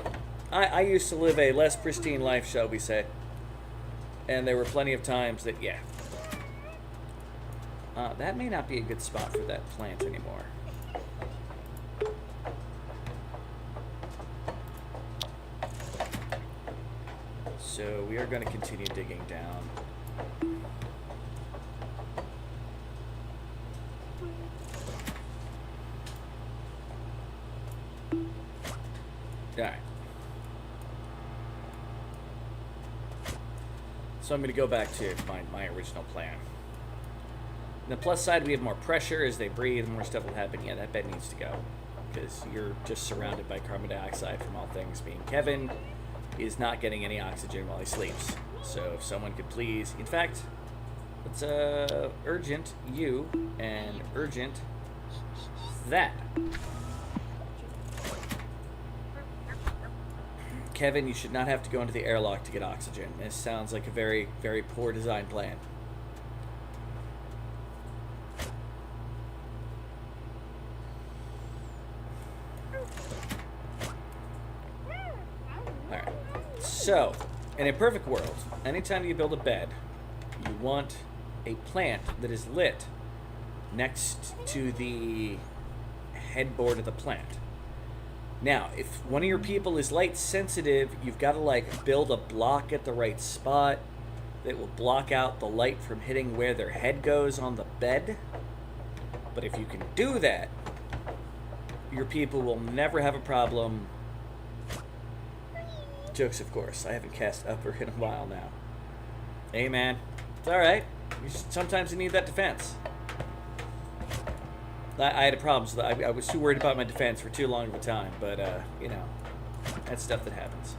I used to live a less pristine life, shall we say. And there were plenty of times that, yeah. That may not be a good spot for that plant anymore. So we are going to continue digging down. Alright. So I'm going to go back to my original plan. On the plus side, we have more pressure as they breathe, more stuff will happen. Yeah, that bed needs to go. Because you're just surrounded by carbon dioxide from all things being Kevin. Is not getting any oxygen while he sleeps. So if someone could please, in fact, let's urgent you and urgent that. Kevin, you should not have to go into the airlock to get oxygen. This sounds like a very, very poor design plan. Alright. So, in a perfect world, anytime you build a bed, you want a plant that is lit next to the headboard of the plant. Now, if one of your people is light sensitive, you've got to like build a block at the right spot that will block out the light from hitting where their head goes on the bed. But if you can do that, your people will never have a problem. Jokes, of course. I haven't cast Upper in a while now. Hey, man. It's alright. Sometimes you need that defense. I had a problem, so I was too worried about my defense for too long of a time, but, you know, that's stuff that happens.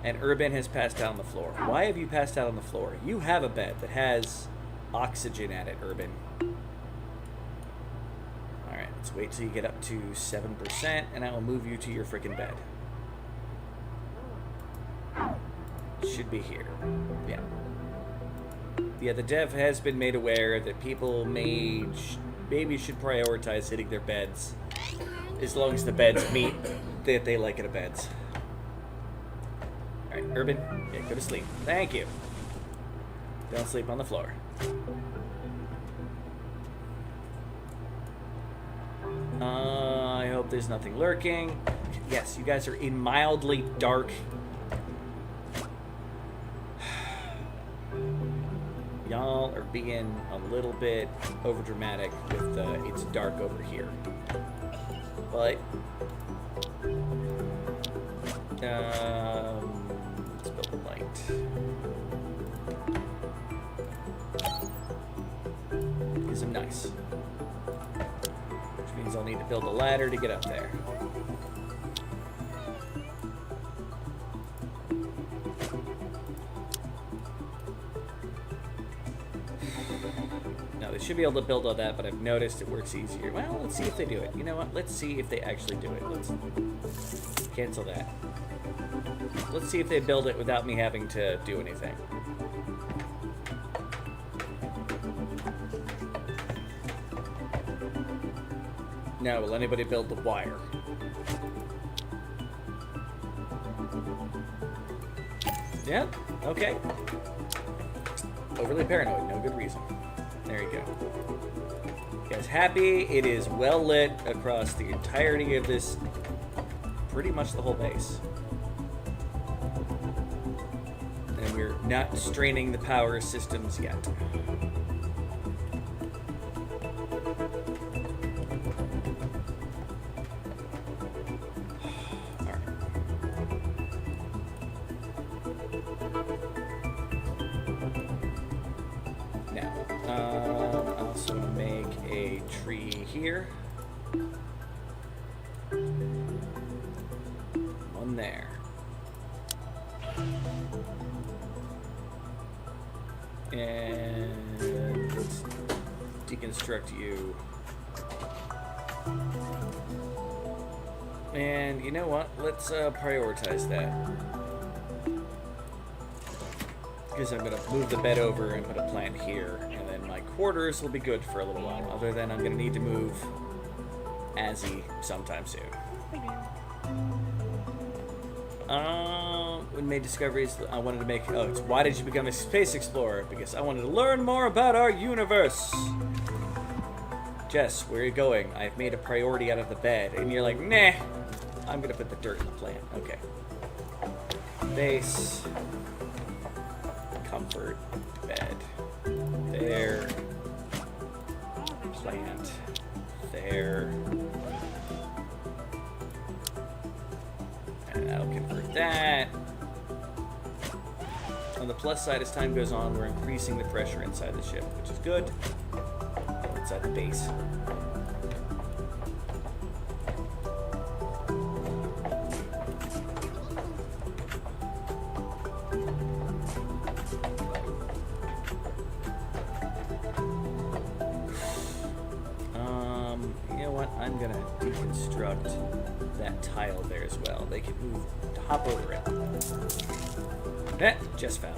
And Urban has passed out on the floor. Why have you passed out on the floor? You have a bed that has oxygen at it, Urban. Alright, let's wait till you get up to 7%, and I will move you to your freaking bed. Should be here. Yeah. Yeah, the dev has been made aware that people maybe should prioritize hitting their beds as long as the beds meet that they like at a beds. Alright, Urban, yeah, go to sleep. Thank you. Don't sleep on the floor. I hope there's nothing lurking. Yes, you guys are in mildly dark. Y'all are being a little bit overdramatic with it's dark over here. But let's build a light. Because I'm nice. Which means I'll need to build a ladder to get up there. Should be able to build all that, but I've noticed it works easier. Well, let's see if they do it. You know what? Let's see if they actually do it. Let's cancel that. Let's see if they build it without me having to do anything. Now, will anybody build the wire? Yeah? Okay. Overly paranoid, no good reason. There you go. You guys happy? It is well lit across the entirety of this, pretty much the whole base. And we're not straining the power systems yet. Here. One there. And let's deconstruct you. And you know what? Let's prioritize that. Because I'm going to move the bed over and put a plant here. And then my quarters will be good for a little while. Other than I'm going to need to move Azzy sometime soon. We made discoveries I wanted to make. Oh, it's why did you become a space explorer? Because I wanted to learn more about our universe. Jess, where are you going? I've made a priority out of the bed. And you're like, nah, I'm going to put the dirt in the plant. Okay. Base. Comfort. Bed. There. Plant. There. And that'll convert that. On the plus side, as time goes on, we're increasing the pressure inside the ship, which is good. Inside the base. You know what? deconstruct that tile there as well. They can move, hop over it. Just fell.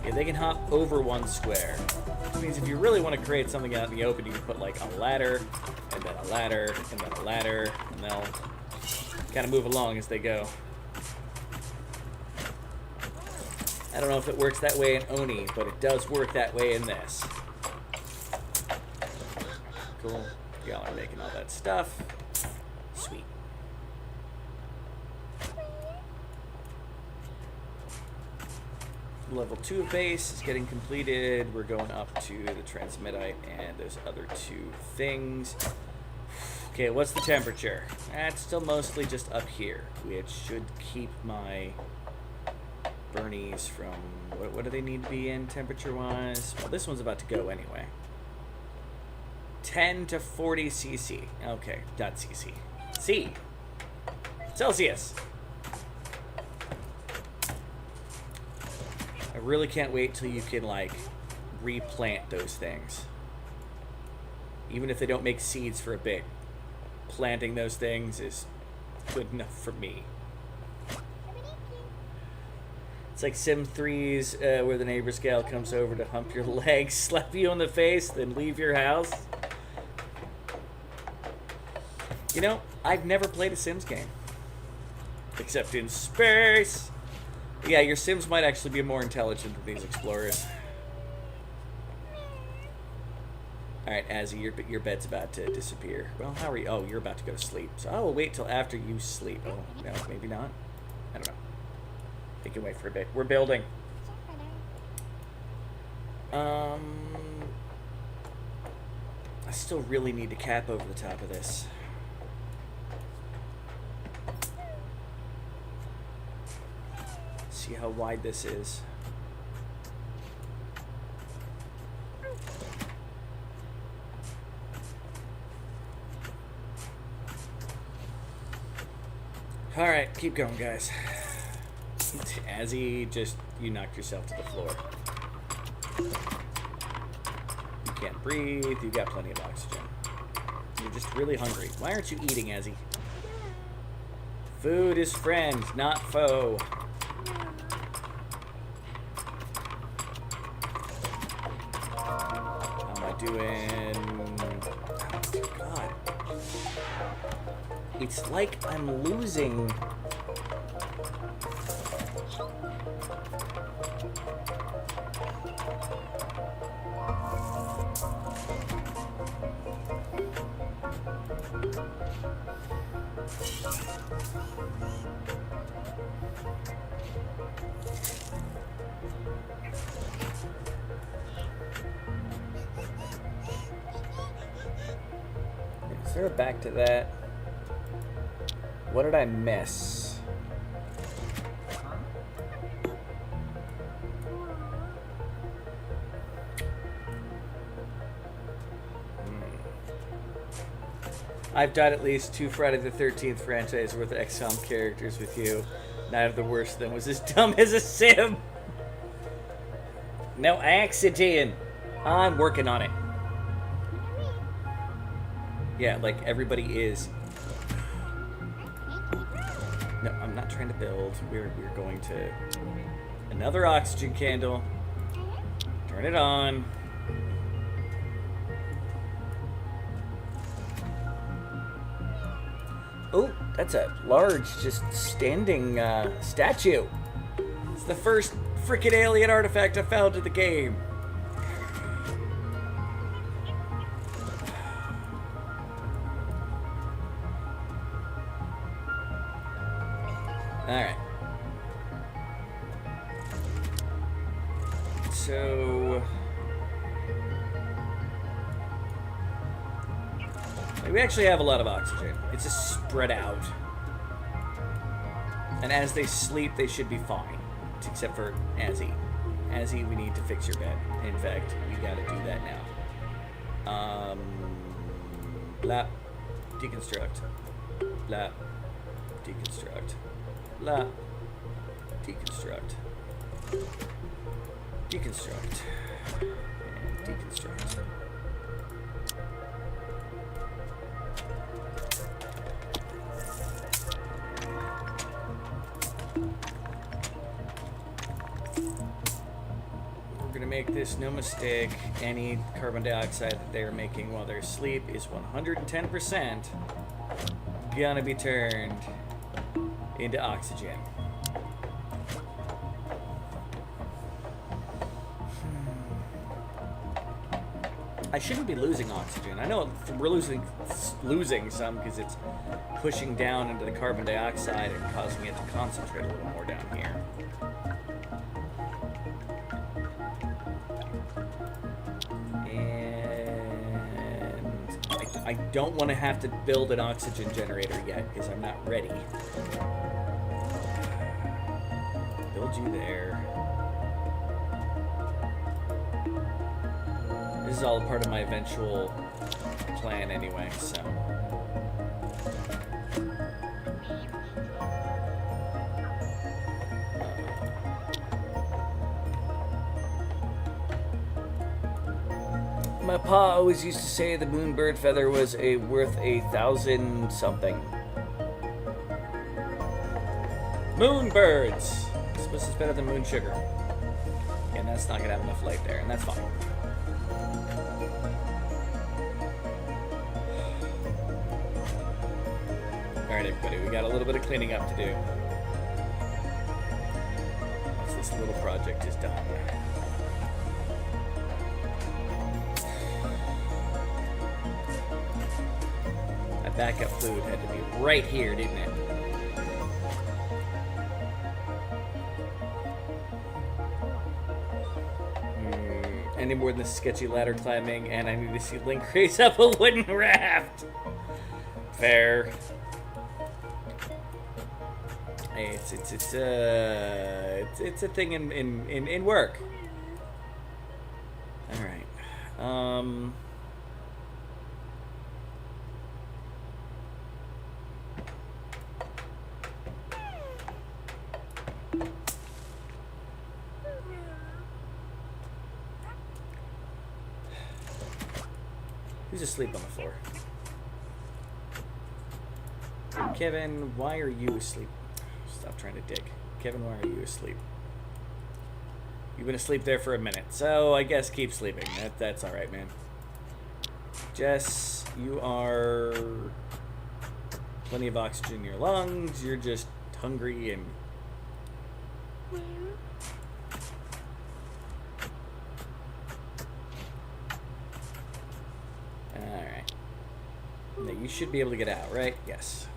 Yeah, they can hop over one square. Which means if you really want to create something out in the open, you can put like a ladder, and then a ladder, and then a ladder, and they'll kind of move along as they go. I don't know if it works that way in Oni, but it does work that way in this. Cool. Y'all are making all that stuff. Sweet. Level 2 of base is getting completed. We're going up to the transmitite and those other 2 things. Okay, what's the temperature? It's still mostly just up here, which should keep my Bernies from... What do they need to be in temperature-wise? Well, this one's about to go anyway. 10 to 40 cc. Okay, .cc. C. Celsius. I really can't wait till you can, like, replant those things. Even if they don't make seeds for a bit, planting those things is good enough for me. It's like Sim 3's where the neighbor's gal comes over to hump your legs, slap you on the face, then leave your house. You know, I've never played a Sims game. Except in space. Yeah, your Sims might actually be more intelligent than these explorers. Alright, Azzy, your bed's about to disappear. Well, how are you? Oh, you're about to go to sleep. So I will wait till after you sleep. Oh, no, maybe not. I don't know. They can wait for a bit. We're building. I still really need to cap over the top of this. See how wide this is. All right, keep going, guys. Azzy, just you knocked yourself to the floor. You can't breathe. You've got plenty of oxygen. You're just really hungry. Why aren't you eating, Azzy? Food is friend, not foe. How am I doing? Oh, God. It's like I'm losing. Is there a back to that? What did I miss? I've done at least 2 Friday the 13th franchise worth of XCOM characters with you. Neither the worst of them was as dumb as a sim. No oxygen. I'm working on it. Yeah, like everybody is. No, I'm not trying to build. We're going to another oxygen candle. Turn it on. Oh, that's a large, just standing statue. It's the first freaking alien artifact I found in the game. Alright. So... we actually have a lot of oxygen. It's just spread out. And as they sleep, they should be fine. Except for Azzy. Azzy, we need to fix your bed. In fact, we gotta do that now. Blah. Deconstruct. Blah. Deconstruct. Blah. Deconstruct. Deconstruct. And deconstruct. make this no mistake, any carbon dioxide that they're making while they're asleep is 110% gonna be turned into oxygen. I shouldn't be losing oxygen. I know we're losing some because it's pushing down into the carbon dioxide and causing it to concentrate a little more down here. And I don't want to have to build an oxygen generator yet because I'm not ready. Build you there. This is all a part of my eventual plan anyway, so. My pa always used to say the moonbird feather was worth 1,000 something. Moonbirds! I suppose it's better than moon sugar. And that's not gonna have enough light there, and that's fine. Alright, everybody, we got a little bit of cleaning up to do. Once this little project is done. That backup food had to be right here, didn't it? Any more than the sketchy ladder climbing, and I need to see Link raise up a wooden raft. Fair. It's a thing in work. All right. Who's asleep on the floor? Kevin, why are you asleep? Stop trying to dig. Kevin, why are you asleep? You've been asleep there for a minute, so I guess keep sleeping. That's all right, man. Jess, you are plenty of oxygen in your lungs. You're just hungry and... Alright. Now you should be able to get out, right? Yes.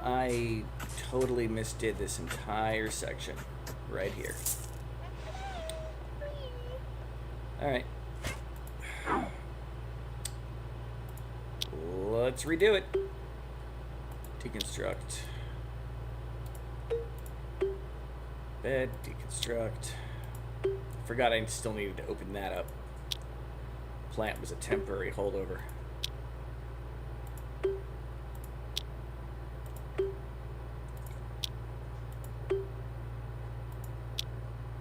I totally misdid this entire section right here. All right. Let's redo it. Deconstruct. Bed, deconstruct. Forgot I still needed to open that up. Plant was a temporary holdover.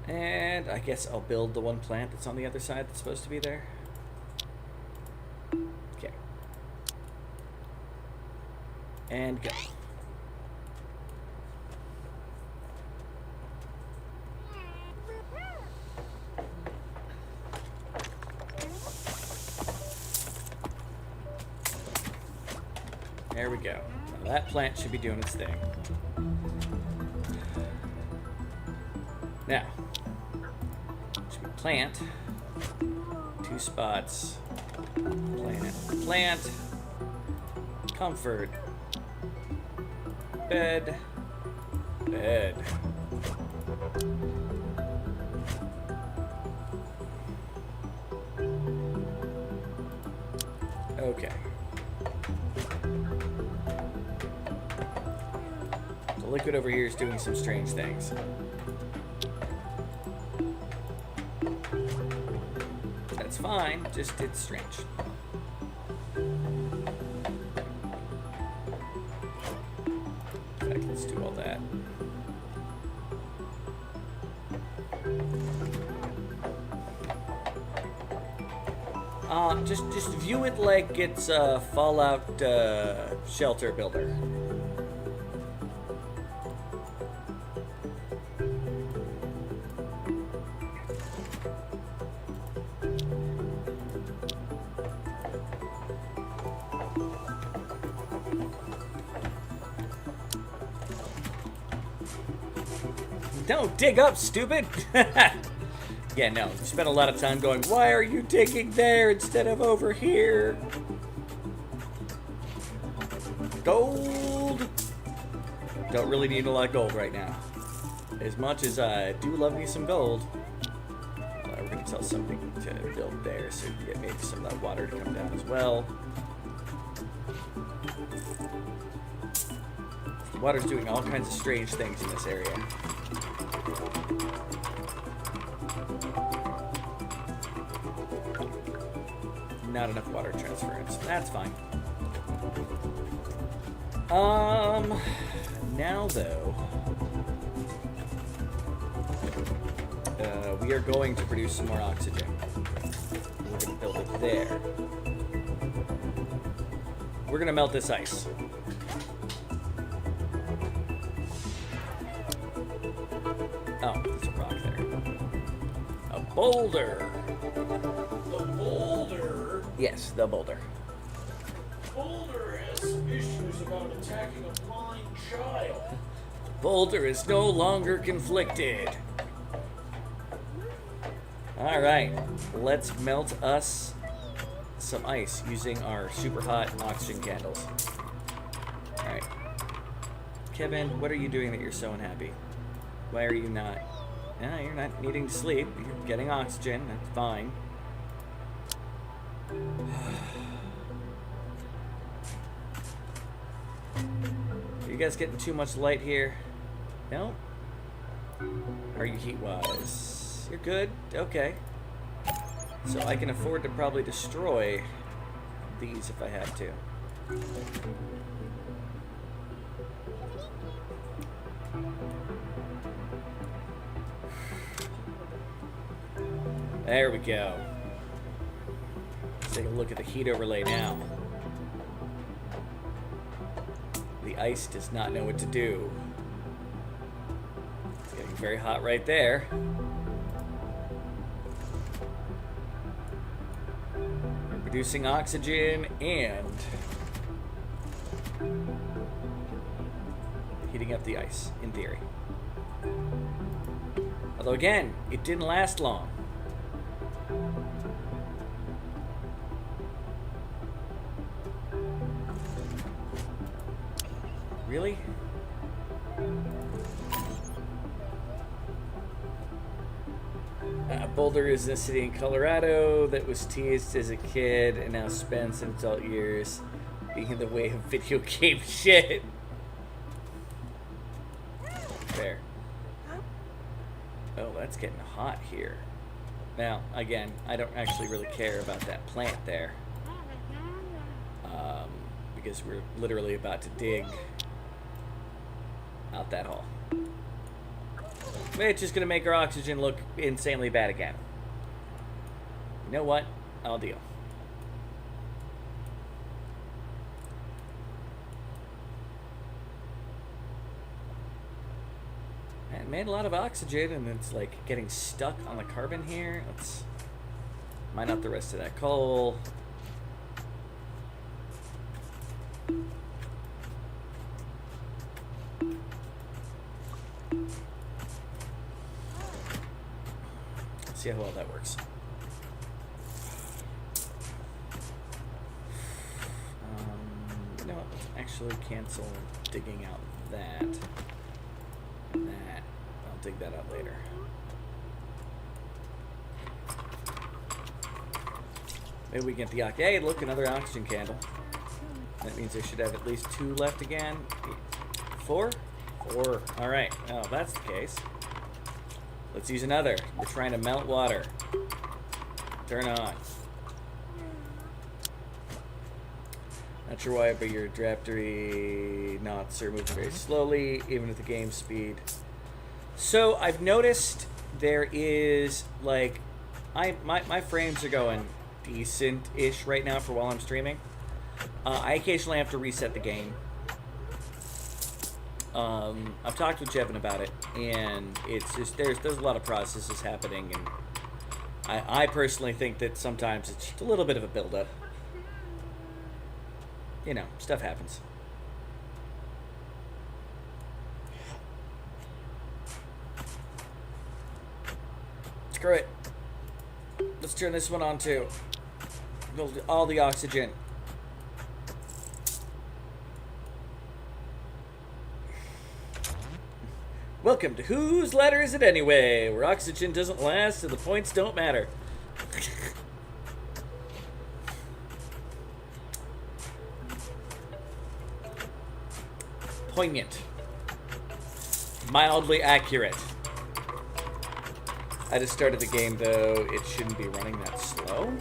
And I guess I'll build the one plant that's on the other side that's supposed to be there. Okay. And go. There we go. Now that plant should be doing its thing. Now, should we plant 2 spots, plant, comfort, bed, bed. Okay. The liquid over here is doing some strange things. That's fine, just it's strange. Just view it like it's a Fallout shelter builder. Don't dig up, stupid! Yeah, no, you spent a lot of time going, why are you digging there instead of over here? Gold! Don't really need a lot of gold right now. As much as I do love me some gold. We're going to tell something to build there so you can get maybe some of that water to come down as well. The water's doing all kinds of strange things in this area. Not enough water transference. That's fine. Now though, we are going to produce some more oxygen. We're going to build it there. We're going to melt this ice. Oh, there's a rock there. A boulder. The boulder. Yes, the boulder. Boulder has some issues about attacking a blind child. Boulder is no longer conflicted. Alright, let's melt us some ice using our super hot oxygen candles. Alright. Kevin, what are you doing that you're so unhappy? Why are you not? Yeah, you're not needing to sleep. You're getting oxygen. That's fine. Are you guys getting too much light here? No? Are you heat-wise? You're good? Okay. So I can afford to probably destroy these if I have to. There we go. Let's take a look at the heat overlay now. The ice does not know what to do. It's getting very hot right there. We're producing oxygen and heating up the ice, in theory. Although again, it didn't last long. Really? Boulder is a city in Colorado that was teased as a kid and now spends in adult years being in the way of video game shit. There. Oh, that's getting hot here. Now, again, I don't actually really care about that plant there. Because we're literally about to dig out that hole. It's just going to make our oxygen look insanely bad again. You know what? I'll deal. Man, made a lot of oxygen and it's like getting stuck on the carbon here. Let's mine out the rest of that coal. See how well that works. You know what? Let's actually cancel digging out that. And that. I'll dig that out later. Maybe we get the hey, look, another oxygen candle. That means I should have at least 2 left again. 4? 4. All right. Oh, that's the case. Let's use another. We're trying to melt water. Turn on. Not sure why, but your Adaptory knots are moving very slowly, even at the game speed. So I've noticed there is like, my frames are going decent-ish right now for while I'm streaming. I occasionally have to reset the game. I've talked with Jevin about it, and it's just there's a lot of processes happening, and I personally think that sometimes it's just a little bit of a build-up. You know, stuff happens. Screw it. Let's turn this one on too. Build all the oxygen. Welcome to Whose Letter Is It Anyway? Where oxygen doesn't last and the points don't matter. Poignant. Mildly accurate. I just started the game, though. It shouldn't be running that slow.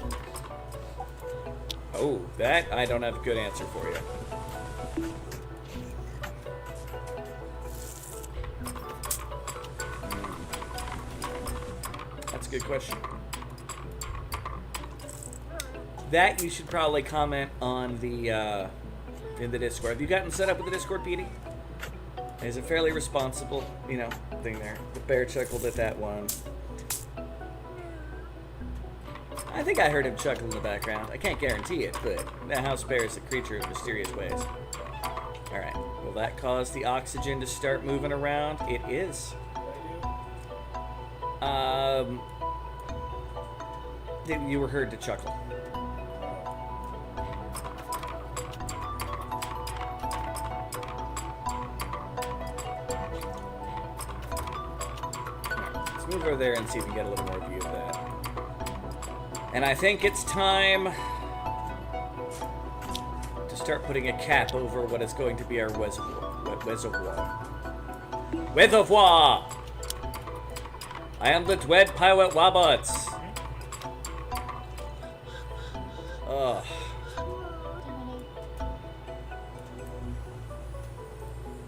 Oh, that I don't have a good answer for you. That's a good question. That you should probably comment on the in the Discord. Have you gotten set up with the Discord, Petey? Is it fairly responsible, you know, thing there? The bear chuckled at that one. I think I heard him chuckle in the background. I can't guarantee it, but the house bear is a creature of mysterious ways. Alright, will that cause the oxygen to start moving around? It is. You were heard to chuckle. Let's move over there and see if we can get a little more view of that. And I think it's time to start putting a cap over what is going to be our reservoir. Reservoir! I am the Dread Pirate Robots. Ugh.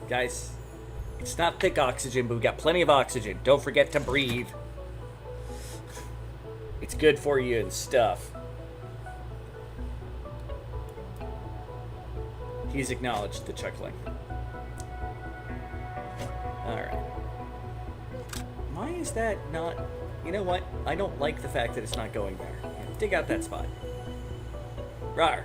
Guys, it's not thick oxygen, but we got plenty of oxygen. Don't forget to breathe. It's good for you and stuff. He's acknowledged the chuckling. Alright. Why is that not... You know what? I don't like the fact that it's not going there. Dig out that spot. Rawr.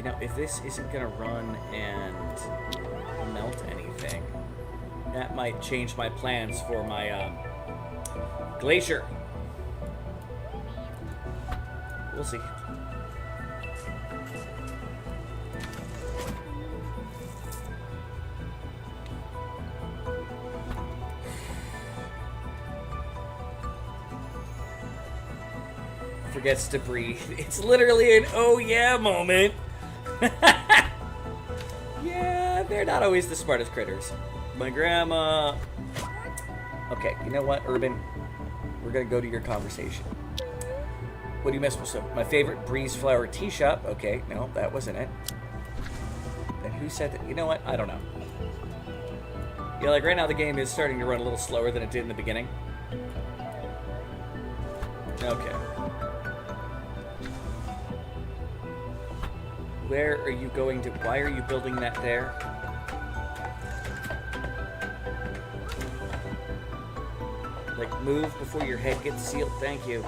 Now, if this isn't gonna run and melt anything, that might change my plans for my glacier. We'll see. Forgets to breathe. It's literally an oh yeah moment. Yeah, they're not always the smartest critters. My grandma... Okay, you know what, Urban? We're gonna go to your conversation. What do you miss? So, my favorite Breeze Flower Tea Shop. Okay, no, that wasn't it. And who said that? You know what? I don't know. Yeah, like right now the game is starting to run a little slower than it did in the beginning. Okay. Where are you going to... Why are you building that there? Like, move before your head gets sealed. Thank you.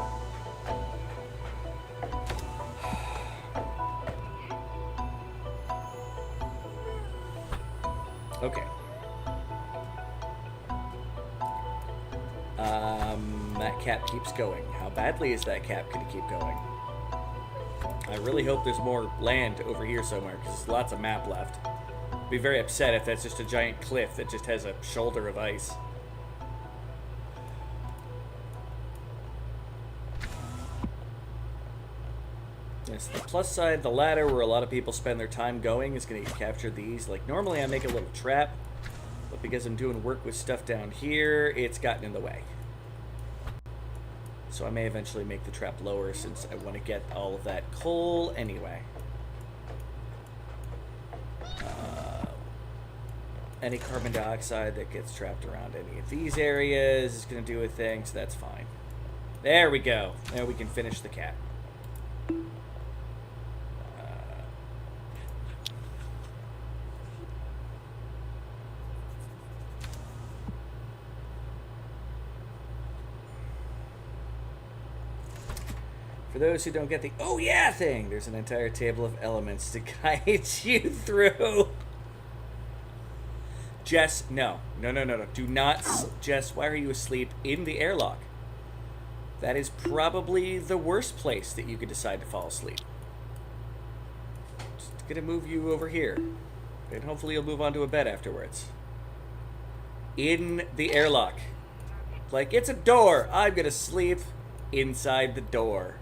Okay. That cap keeps going. How badly is that cap going to keep going? I really hope there's more land over here somewhere, because there's lots of map left. I'd be very upset if that's just a giant cliff that just has a shoulder of ice. Yes, the plus side, the ladder where a lot of people spend their time going is going to capture these. Like, normally I make a little trap, but because I'm doing work with stuff down here, it's gotten in the way. So I may eventually make the trap lower since I want to get all of that coal anyway. Any carbon dioxide that gets trapped around any of these areas is going to do a thing, so that's fine. There we go. Now we can finish the cat. For those who don't get the "oh yeah" thing, there's an entire table of elements to guide you through. Jess, no. Do not, Jess, why are you asleep in the airlock? That is probably the worst place that you could decide to fall asleep. Just gonna move you over here. And hopefully you'll move on to a bed afterwards. In the airlock. Like, it's a door. I'm gonna sleep inside the door.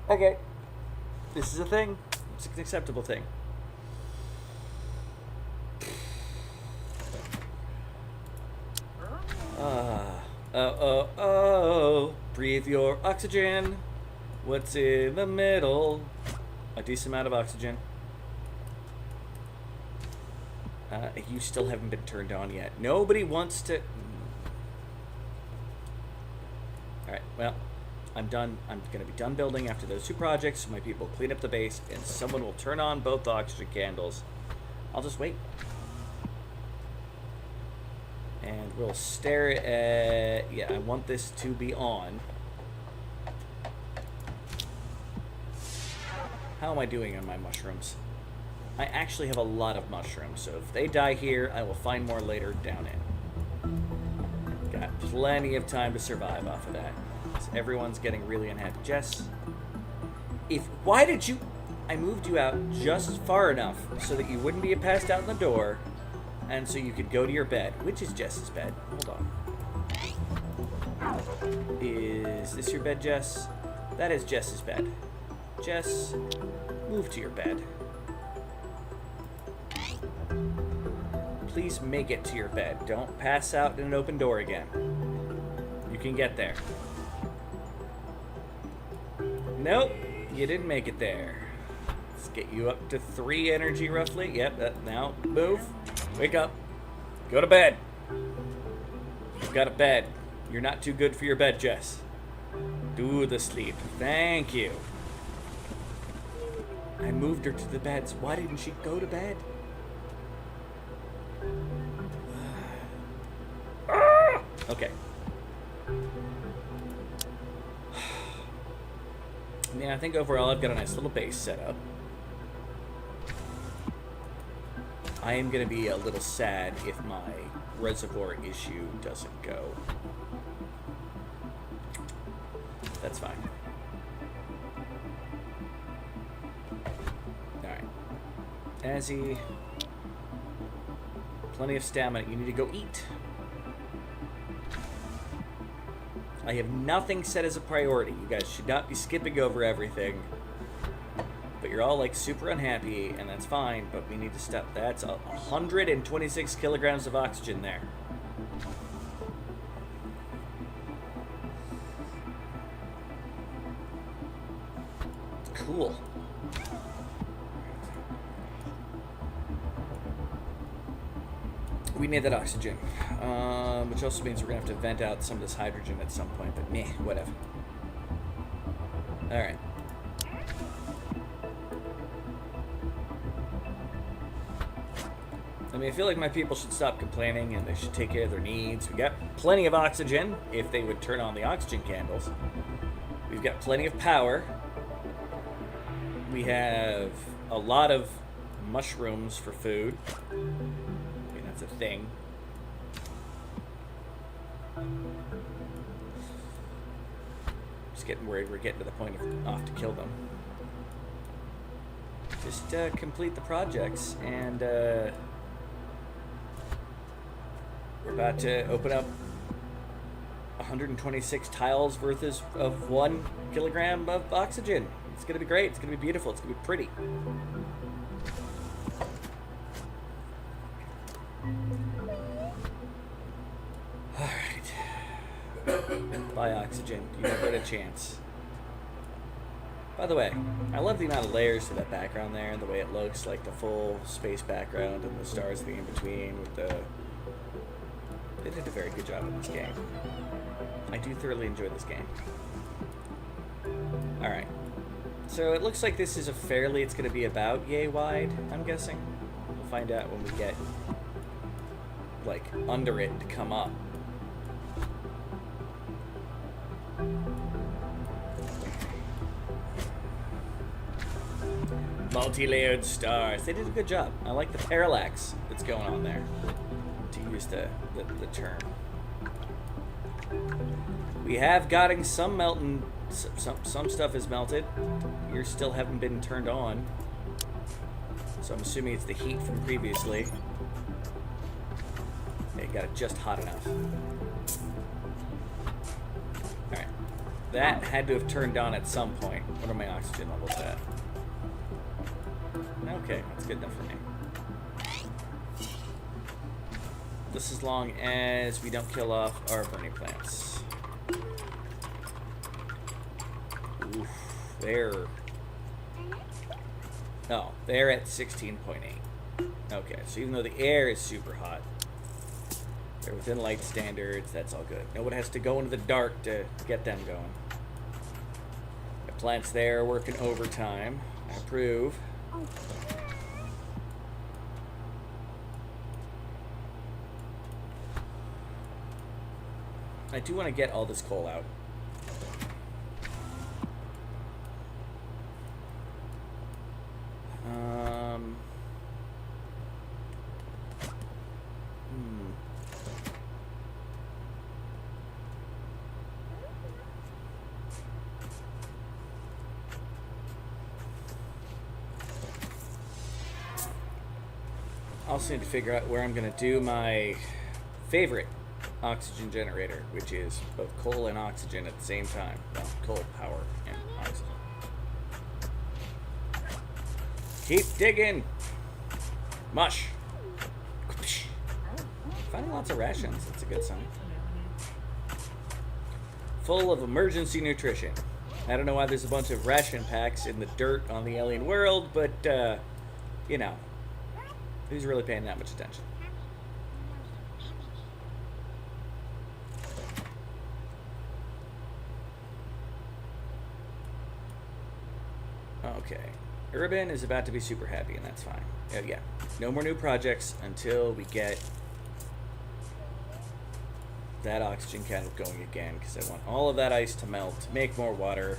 Okay. This is a thing. It's an acceptable thing. Breathe your oxygen. What's in the middle? A decent amount of oxygen. You still haven't been turned on yet. Nobody wants to... Alright, well, I'm done. I'm going to be done building after those two projects. My people will clean up the base, and someone will turn on both the oxygen candles. I'll just wait. And we'll stare at... Yeah, I want this to be on. How am I doing on my mushrooms? I actually have a lot of mushrooms, so if they die here, I will find more later down in. Got plenty of time to survive off of that. So everyone's getting really unhappy. Jess, why did you... I moved you out just far enough so that you wouldn't be passed out in the door, and so you could go to your bed. Which is Jess's bed? Hold on. Is this your bed, Jess? That is Jess's bed. Jess, move to your bed. Please make it to your bed. Don't pass out in an open door again. You can get there. Nope, you didn't make it there. Let's get you up to 3 energy roughly. Yep, now move. Wake up. Go to bed. You've got a bed. You're not too good for your bed, Jess. Do the sleep. Thank you. I moved her to the beds. Why didn't she go to bed? Okay. Yeah, I think overall I've got a nice little base set up. I am going to be a little sad if my reservoir issue doesn't go. That's fine. Alright. Azzy. Plenty of stamina. You need to go eat. I have nothing set as a priority. You guys should not be skipping over everything. But you're all like super unhappy, and that's fine, but we need to stop. That's 126 kilograms of oxygen there. Cool. We need that oxygen, which also means we're going to have to vent out some of this hydrogen at some point, but meh, whatever. Alright. I mean, I feel like my people should stop complaining and they should take care of their needs. We got plenty of oxygen, if they would turn on the oxygen candles. We've got plenty of power. We have a lot of mushrooms for food. I mean, that's a thing. Just getting worried we're getting to the point of off to kill them. Just complete the projects, and we're about to open up 126 tiles worth of 1 kilogram of oxygen. It's going to be great. It's going to be beautiful. It's going to be pretty. Alright. Buy oxygen. You never had a chance. By the way, I love the amount of layers to that background there, and the way it looks, like the full space background and the stars being in between with the... They did a very good job in this game. I do thoroughly enjoy this game. Alright. So it looks like this is it's going to be about yay wide, I'm guessing. We'll find out when we get, like, under it to come up. Multi-layered stars. They did a good job. I like the parallax that's going on there, to use the term. We have gotten some melting. Some stuff is melted. Yours still haven't been turned on. So I'm assuming it's the heat from previously. Okay, got it just hot enough. Alright. That had to have turned on at some point. What are my oxygen levels at? Okay, that's good enough for me. Just as long as we don't kill off our burning plants. Oof, they're at 16.8. Okay, so even though the air is super hot, they're within light standards. That's all good. No one has to go into the dark to get them going. The plants there working overtime. I approve. I do want to get all this coal out. Also need to figure out where I'm going to do my favorite oxygen generator, which is both coal and oxygen at the same time. Well, coal power and oxygen. Keep digging. Mush. Finding lots of rations. That's a good sign. Full of emergency nutrition. I don't know why there's a bunch of ration packs in the dirt on the alien world, but, you know, who's really paying that much attention? Okay. Urban is about to be super happy, and that's fine. Yeah. No more new projects until we get that oxygen can going again, because I want all of that ice to melt, to make more water,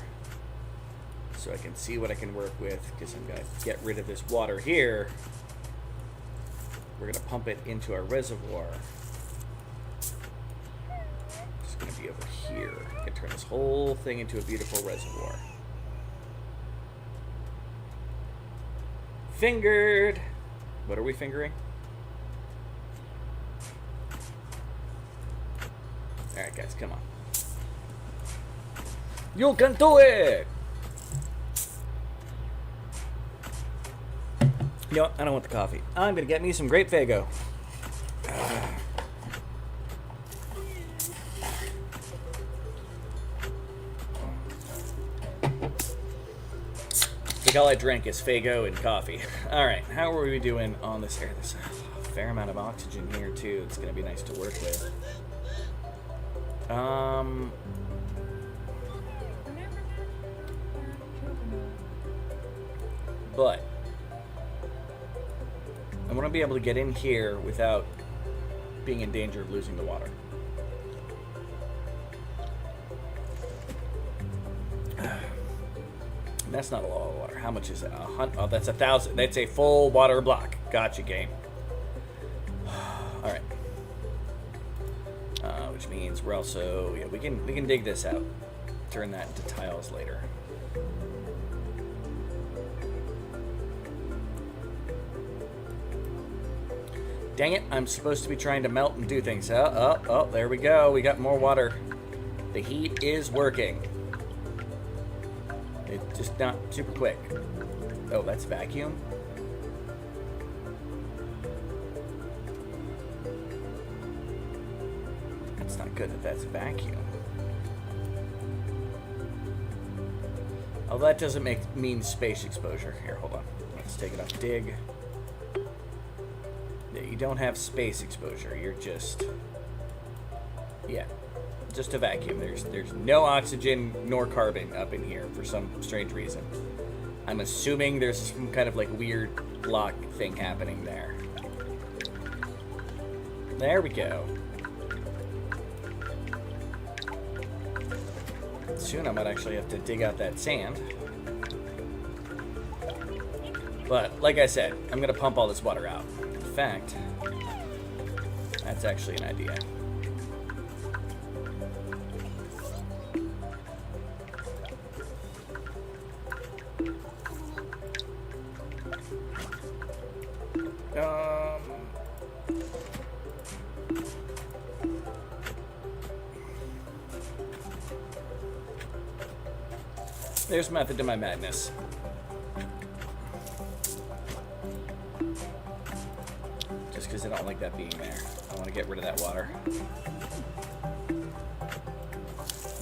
so I can see what I can work with, because I'm going to get rid of this water here. We're going to pump it into our reservoir. It's going to be over here. I can turn this whole thing into a beautiful reservoir. Fingered! What are we fingering? Alright, guys, come on. You can do it! You know what? I don't want the coffee. I'm going to get me some grape Faygo. I think all I drink is Faygo and coffee. Alright, how are we doing on this air? There's a fair amount of oxygen here, too. It's going to be nice to work with. But I want to be able to get in here without being in danger of losing the water. That's not a lot of water. How much is it? Oh, that's 1,000. That's a full water block. Gotcha, game. All right. Which means we're also we can dig this out. Turn that into tiles later. Dang it, I'm supposed to be trying to melt and do things. Oh, there we go. We got more water. The heat is working. It's just not super quick. Oh, that's vacuum? It's not good that that's a vacuum. Oh, that doesn't mean space exposure. Here, hold on. Let's take it off. Dig. Yeah, you don't have space exposure. You're just... Yeah. Just a vacuum. There's no oxygen nor carbon up in here for some strange reason. I'm assuming there's some kind of like weird block thing happening there. There we go. Soon I might actually have to dig out that sand. But, like I said, I'm going to pump all this water out. In fact, that's actually an idea. There's method to my madness. Just because I don't like that being there. I want to get rid of that water.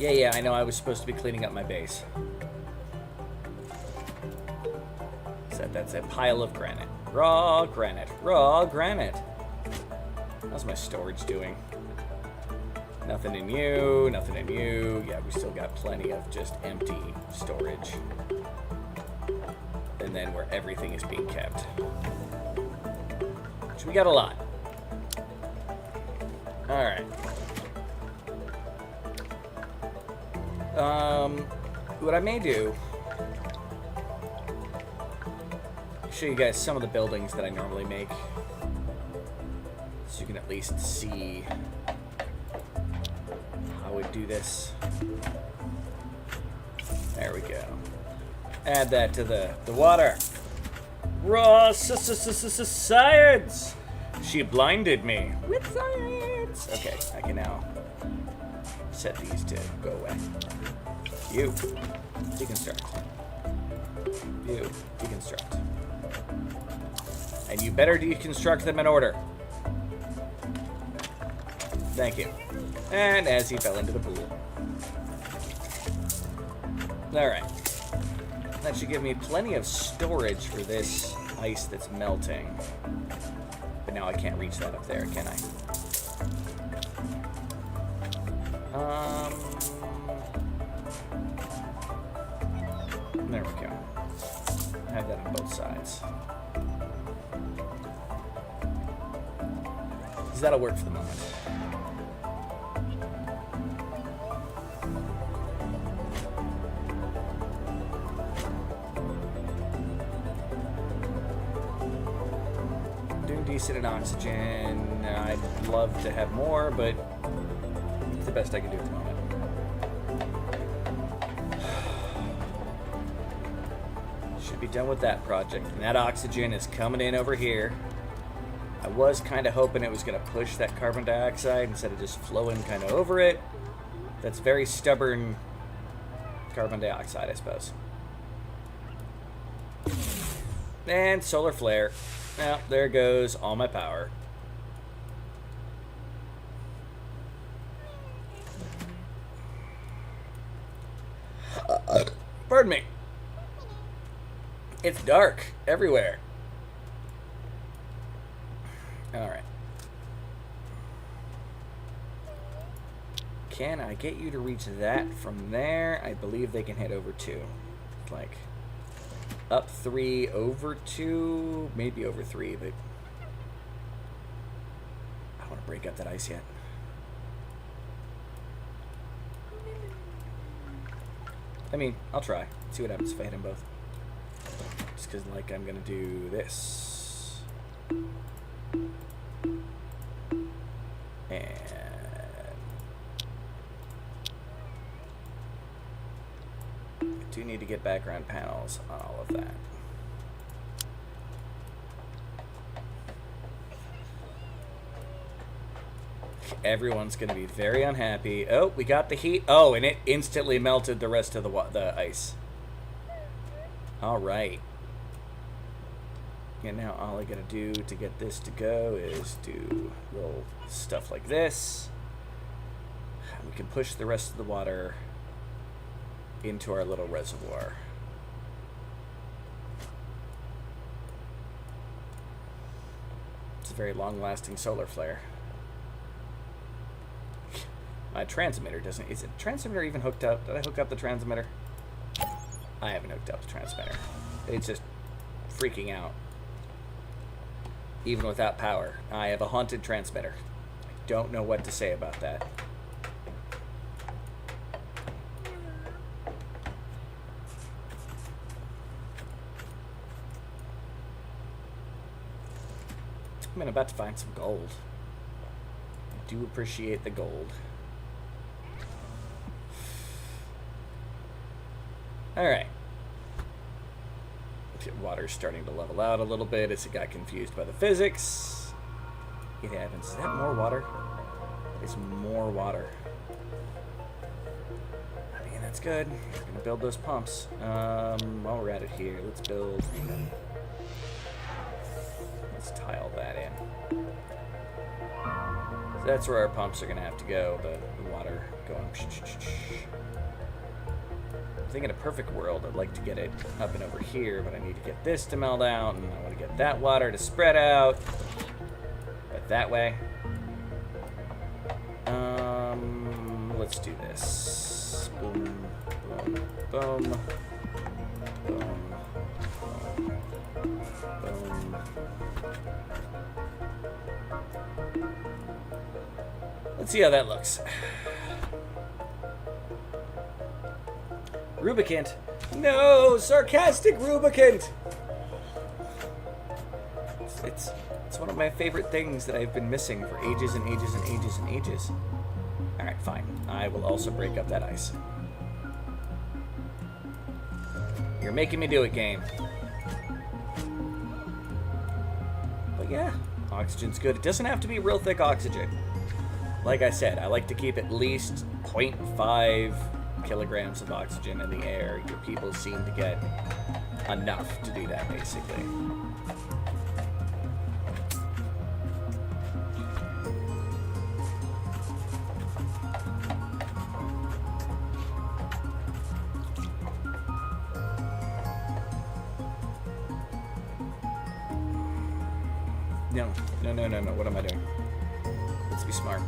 Yeah, I know I was supposed to be cleaning up my base. That's a pile of granite. Raw granite. Raw granite. How's my storage doing? Nothing in you, nothing in you. Yeah, we still got plenty of just empty storage. And then where everything is being kept. So we got a lot. Alright. What I may do... show you guys some of the buildings that I normally make. So you can at least see... would do this. There we go. Add that to the water. Raw science! She blinded me with science! Okay, I can now set these to go away. You, deconstruct. You, deconstruct. And you better deconstruct them in order. Thank you. And as he fell into the pool. Alright. That should give me plenty of storage for this ice that's melting. But now I can't reach that up there, can I? There we go. Have that on both sides. Because that'll work for the moment. Decent in oxygen. I'd love to have more, but it's the best I can do at the moment. Should be done with that project. And that oxygen is coming in over here. I was kind of hoping it was going to push that carbon dioxide instead of just flowing kind of over it. That's very stubborn carbon dioxide, I suppose. And solar flare. Well, there goes all my power. Pardon me. It's dark everywhere. Alright. Can I get you to reach that from there? I believe they can hit over 2. Like... up 3, over 2, maybe over 3, but I don't want to break up that ice yet. I mean, I'll try. See what happens if I hit them both. Just because, like, I'm going to do this. And... I do need to get background panels on all of that. Everyone's going to be very unhappy. Oh, we got the heat. Oh, and it instantly melted the rest of the ice. All right. And now all I got to do to get this to go is do little stuff like this. we can push the rest of the water into our little reservoir. It's a very long-lasting solar flare. My transmitter doesn't... Is the transmitter even hooked up? Did I hook up the transmitter? I haven't hooked up the transmitter. It's just freaking out. Even without power. I have a haunted transmitter. I don't know what to say about that. I'm about to find some gold. I do appreciate the gold. Alright. Water's starting to level out a little bit as it got confused by the physics. It happens. Is that more water? It's more water. I mean, that's good. We're gonna build those pumps. While we're at it here, let's build... Let's tile that in. So that's where our pumps are gonna have to go. The water going... I think in a perfect world, I'd like to get it up and over here, but I need to get this to melt out, and I want to get that water to spread out. But that way. Let's do this. Boom, boom, boom, boom, boom, boom. Let's see how that looks. Rubicant. No, sarcastic Rubicant. It's one of my favorite things that I've been missing for ages and ages and ages and ages. All right, fine. I will also break up that ice. You're making me do it, game. But yeah, oxygen's good. It doesn't have to be real thick oxygen. Like I said, I like to keep at least 0.5 kilograms of oxygen in the air. Your people seem to get enough to do that, basically. No. What am I doing? Let's be smart.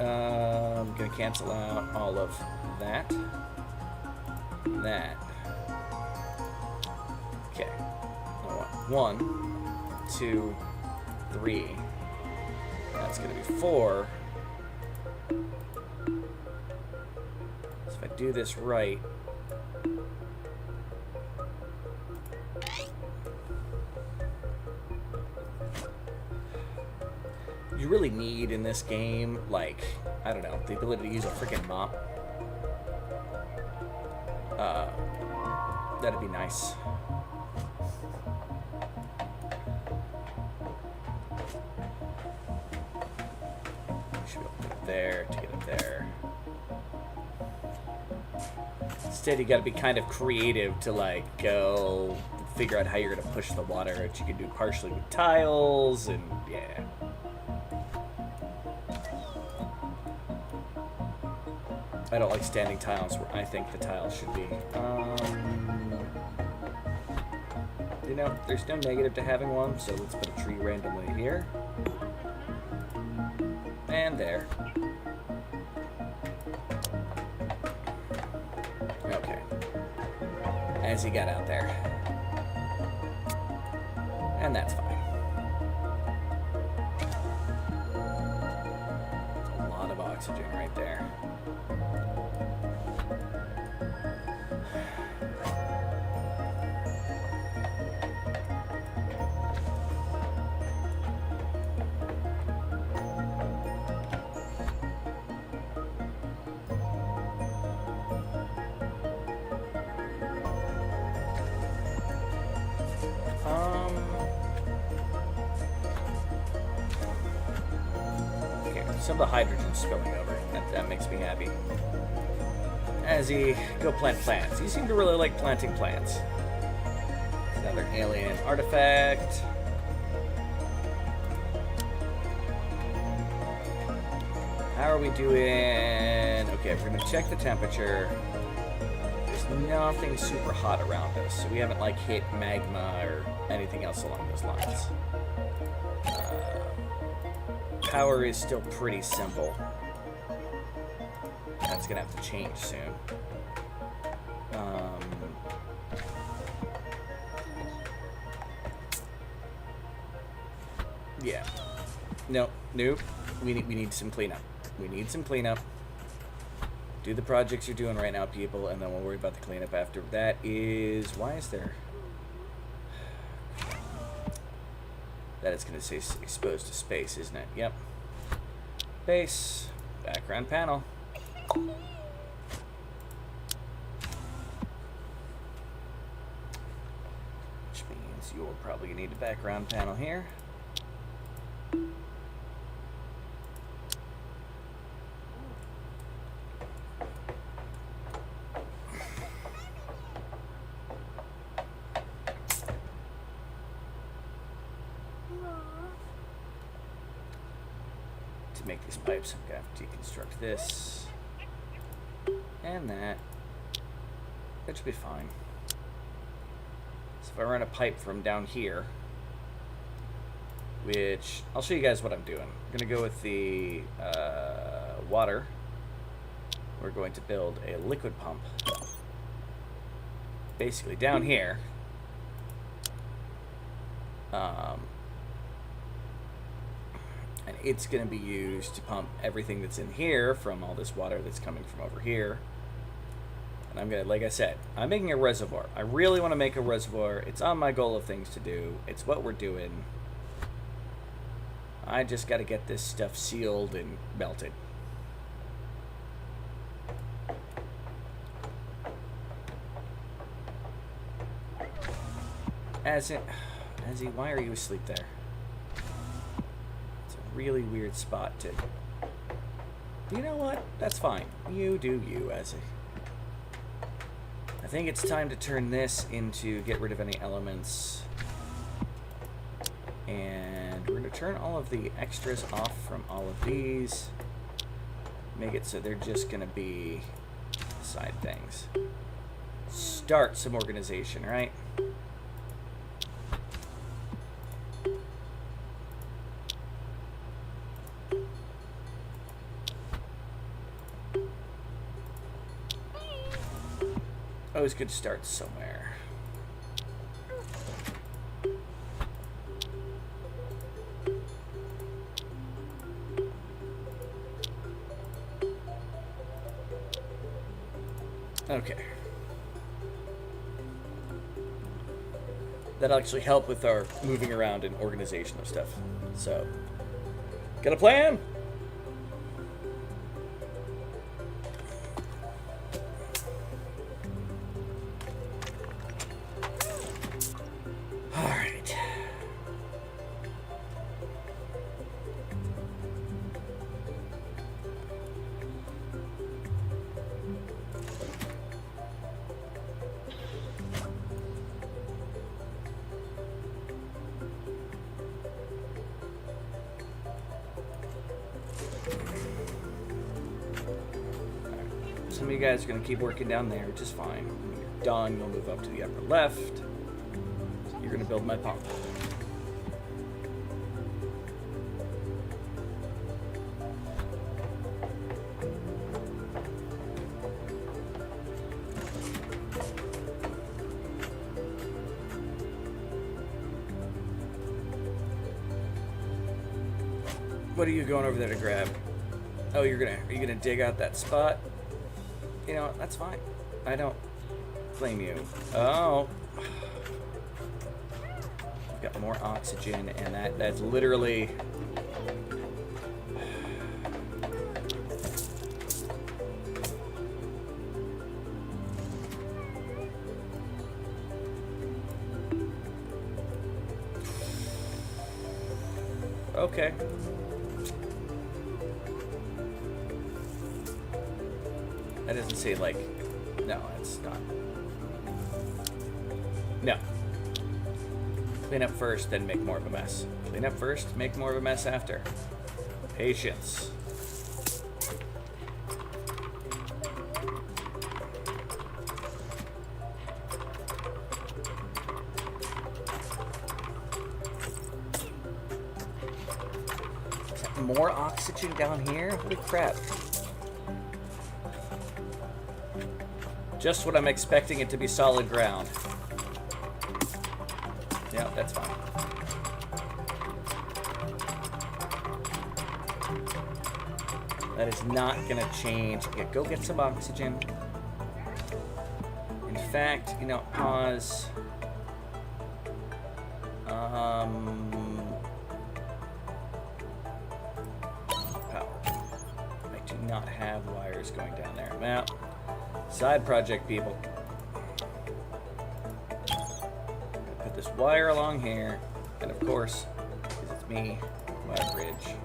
I'm gonna cancel out all of that. Okay. 1, 2, 3. That's gonna be 4. So if I do this right. You really need in this game, like, I don't know, the ability to use a freaking mop. That'd be nice. We should be able to get up there to get up there. Instead, you gotta be kind of creative to, like, go figure out how you're gonna push the water, which you can do partially with tiles, and yeah. I don't like standing tiles where I think the tiles should be. You know, there's no negative to having one, so let's put a tree randomly here. And there. Okay. As he got out there. And that's fine. A lot of oxygen right there. Some of the hydrogen's spilling over. That makes me happy. As he go plant plants. You seem to really like planting plants. Another alien artifact. How are we doing? Okay, we're gonna check the temperature. There's nothing super hot around us, so we haven't like hit magma or anything else along those lines. Power is still pretty simple. That's gonna have to change soon. Yeah. Nope. We need some cleanup. We need some cleanup. Do the projects you're doing right now, people, and then we'll worry about the cleanup after. That is... Why is there... That is going to say exposed to space, isn't it? Yep. Base. Background panel. Which means you'll probably need a background panel here. To make these pipes, I'm going to have to deconstruct this and that. That should be fine. So if I run a pipe from down here, which I'll show you guys what I'm doing. I'm going to go with the water. We're going to build a liquid pump basically down here. And it's going to be used to pump everything that's in here from all this water that's coming from over here. And I'm going to, like I said, I'm making a reservoir. I really want to make a reservoir. It's on my goal of things to do. It's what we're doing. I just got to get this stuff sealed and melted. Azzy, why are you asleep there? It's a really weird spot to... You know what? That's fine. You do you, Azzy. I think it's time to turn this into get rid of any elements. And we're going to turn all of the extras off from all of these. Make it so they're just going to be side things. Start some organization, right? Always good to start somewhere. Okay. That'll actually help with our moving around and organization of stuff. So, got a plan? Some of you guys are going to keep working down there, which is fine. When you're done, you'll move up to the upper left. You're going to build my pump. What are you going over there to grab? Oh, are you gonna dig out that spot? You know, that's fine. I don't blame you. Oh. I've got more oxygen, and that's literally... Okay. That doesn't say, like... No, it's not. No. Clean up first, then make more of a mess. Clean up first, make more of a mess after. Patience. more oxygen down here? Holy crap. Just when I'm expecting it to be solid ground. Yeah, that's fine. That is not gonna change. Yeah, go get some oxygen. In fact, you know, pause. Power. I do not have wires going down there. Well, side project, people. Put this wire along here, and of course, because it's me, my bridge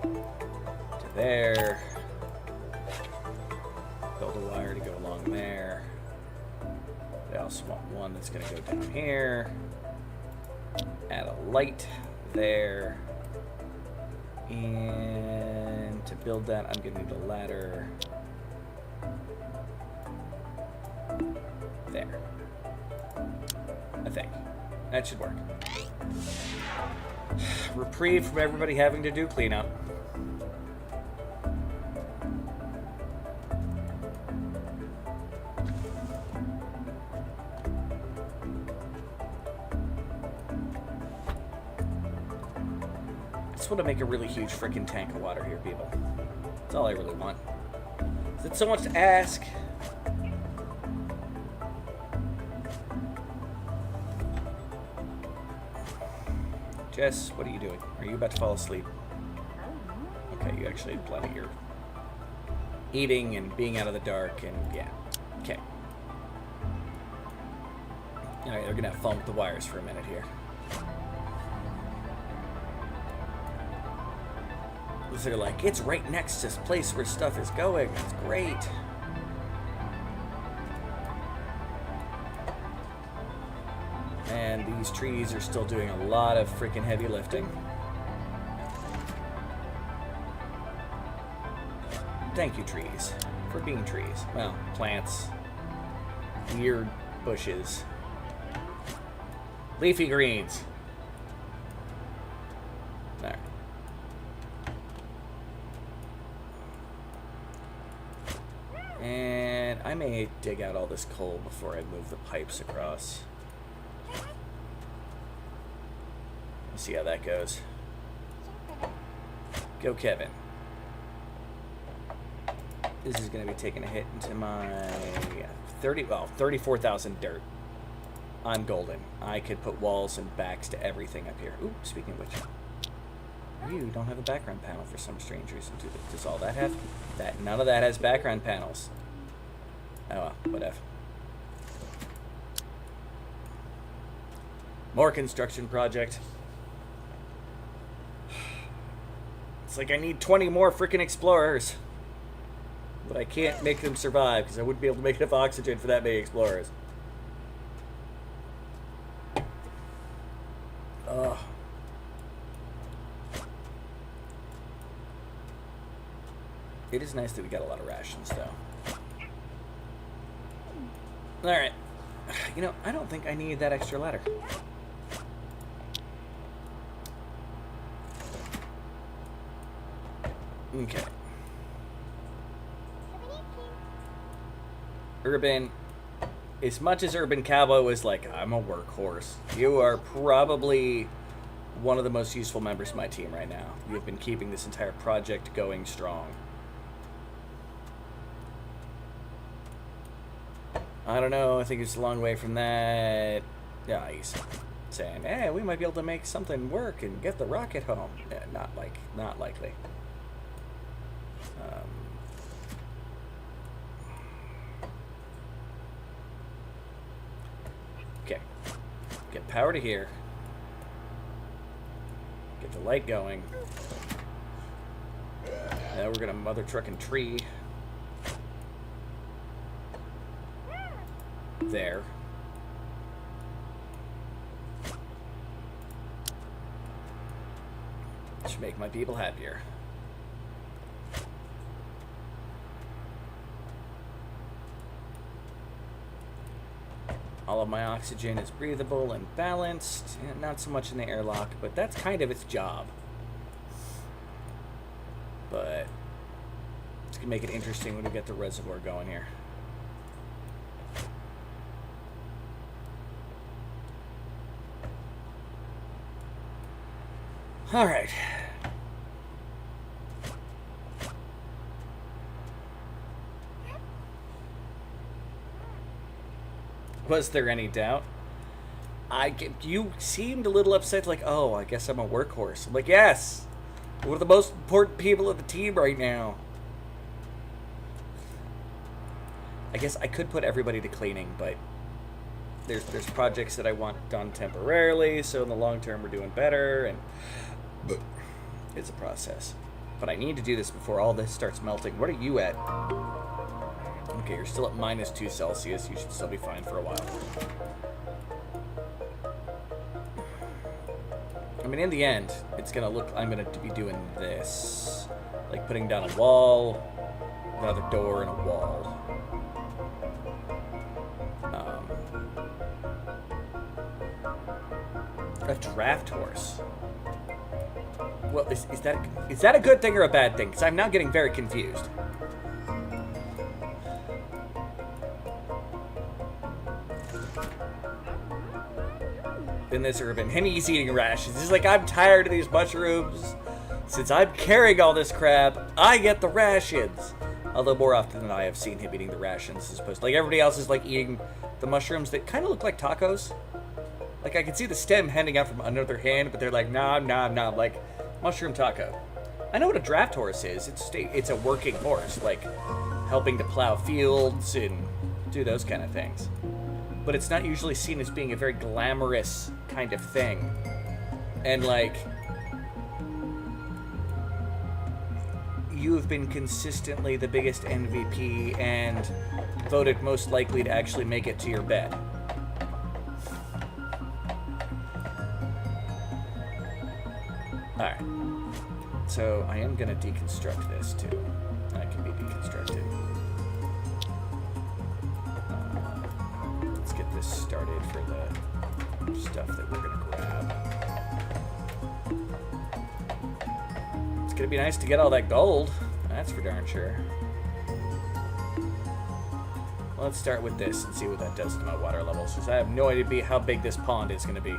to there. Build a wire to go along there. I also want one that's going to go down here. Add a light there. And to build that, I'm going to need a ladder. There. I think. That should work. Reprieve from everybody having to do cleanup. I just want to make a really huge freaking tank of water here, people. That's all I really want. Is it so much to ask? Jess, what are you doing? Are you about to fall asleep? Okay, you actually had plenty. You're eating and being out of the dark, and yeah. Okay. Alright, they're gonna have fun with the wires for a minute here. They're like, it's right next to this place where stuff is going. It's great. And these trees are still doing a lot of freaking heavy lifting. Thank you, trees, for being trees. Well, plants, weird bushes, leafy greens. All right. And I may dig out all this coal before I move the pipes across. Let's see how that goes. Go, Kevin. This is going to be taking a hit into my 34,000 dirt. I'm golden. I could put walls and backs to everything up here. Ooh, speaking of which, you don't have a background panel for some strange reason. Does all that have? That none of that has background panels. Oh well, whatever. More construction project. It's like I need 20 more freaking explorers. But I can't make them survive because I wouldn't be able to make enough oxygen for that many explorers. Ugh. It is nice that we got a lot of rations, though. Alright. You know, I don't think I need that extra ladder. Okay. Urban, as much as Urban Cowboy was like, I'm a workhorse, you are probably one of the most useful members of my team right now. You have been keeping this entire project going strong. I don't know, I think it's a long way from that. Yeah, he's saying, hey, we might be able to make something work and get the rocket home. Yeah, not likely. Okay. Get power to here. Get the light going. Now we're gonna mother truck and tree. There. Should make my people happier. All of my oxygen is breathable and balanced. Not so much in the airlock, but that's kind of its job. But it's going to make it interesting when we get the reservoir going here. All right. Was there any doubt? You seemed a little upset, like, oh, I guess I'm a workhorse. I'm like, yes, we're the most important people of the team right now. I guess I could put everybody to cleaning, but there's projects that I want done temporarily, so in the long term we're doing better, and it's a process. But I need to do this before all this starts melting. What are you at? Okay, you're still at -2 Celsius. You should still be fine for a while. I mean, in the end, it's gonna look, I'm gonna be doing this. Like putting down a wall, another door, and a wall. A draft horse. Well, is that a good thing or a bad thing? Because I'm now getting very confused. In this urban, and he's eating rations. He's like, I'm tired of these mushrooms. Since I'm carrying all this crap, I get the rations. Although more often than not, I have seen him eating the rations as opposed to, like, everybody else is like eating the mushrooms that kind of look like tacos. Like, I can see the stem handing out from another hand, but they're like, nom, nom, nom, like mushroom taco. I know what a draft horse is. It's a working horse, like helping to plow fields and do those kind of things. But it's not usually seen as being a very glamorous kind of thing. And, like, you have been consistently the biggest MVP and voted most likely to actually make it to your bed. Alright. So, I am going to deconstruct this, too. That can be deconstructed. Let's get this started for the stuff that we're going to grab. It's going to be nice to get all that gold. That's for darn sure. Let's start with this and see what that does to my water levels, because I have no idea how big this pond is going to be.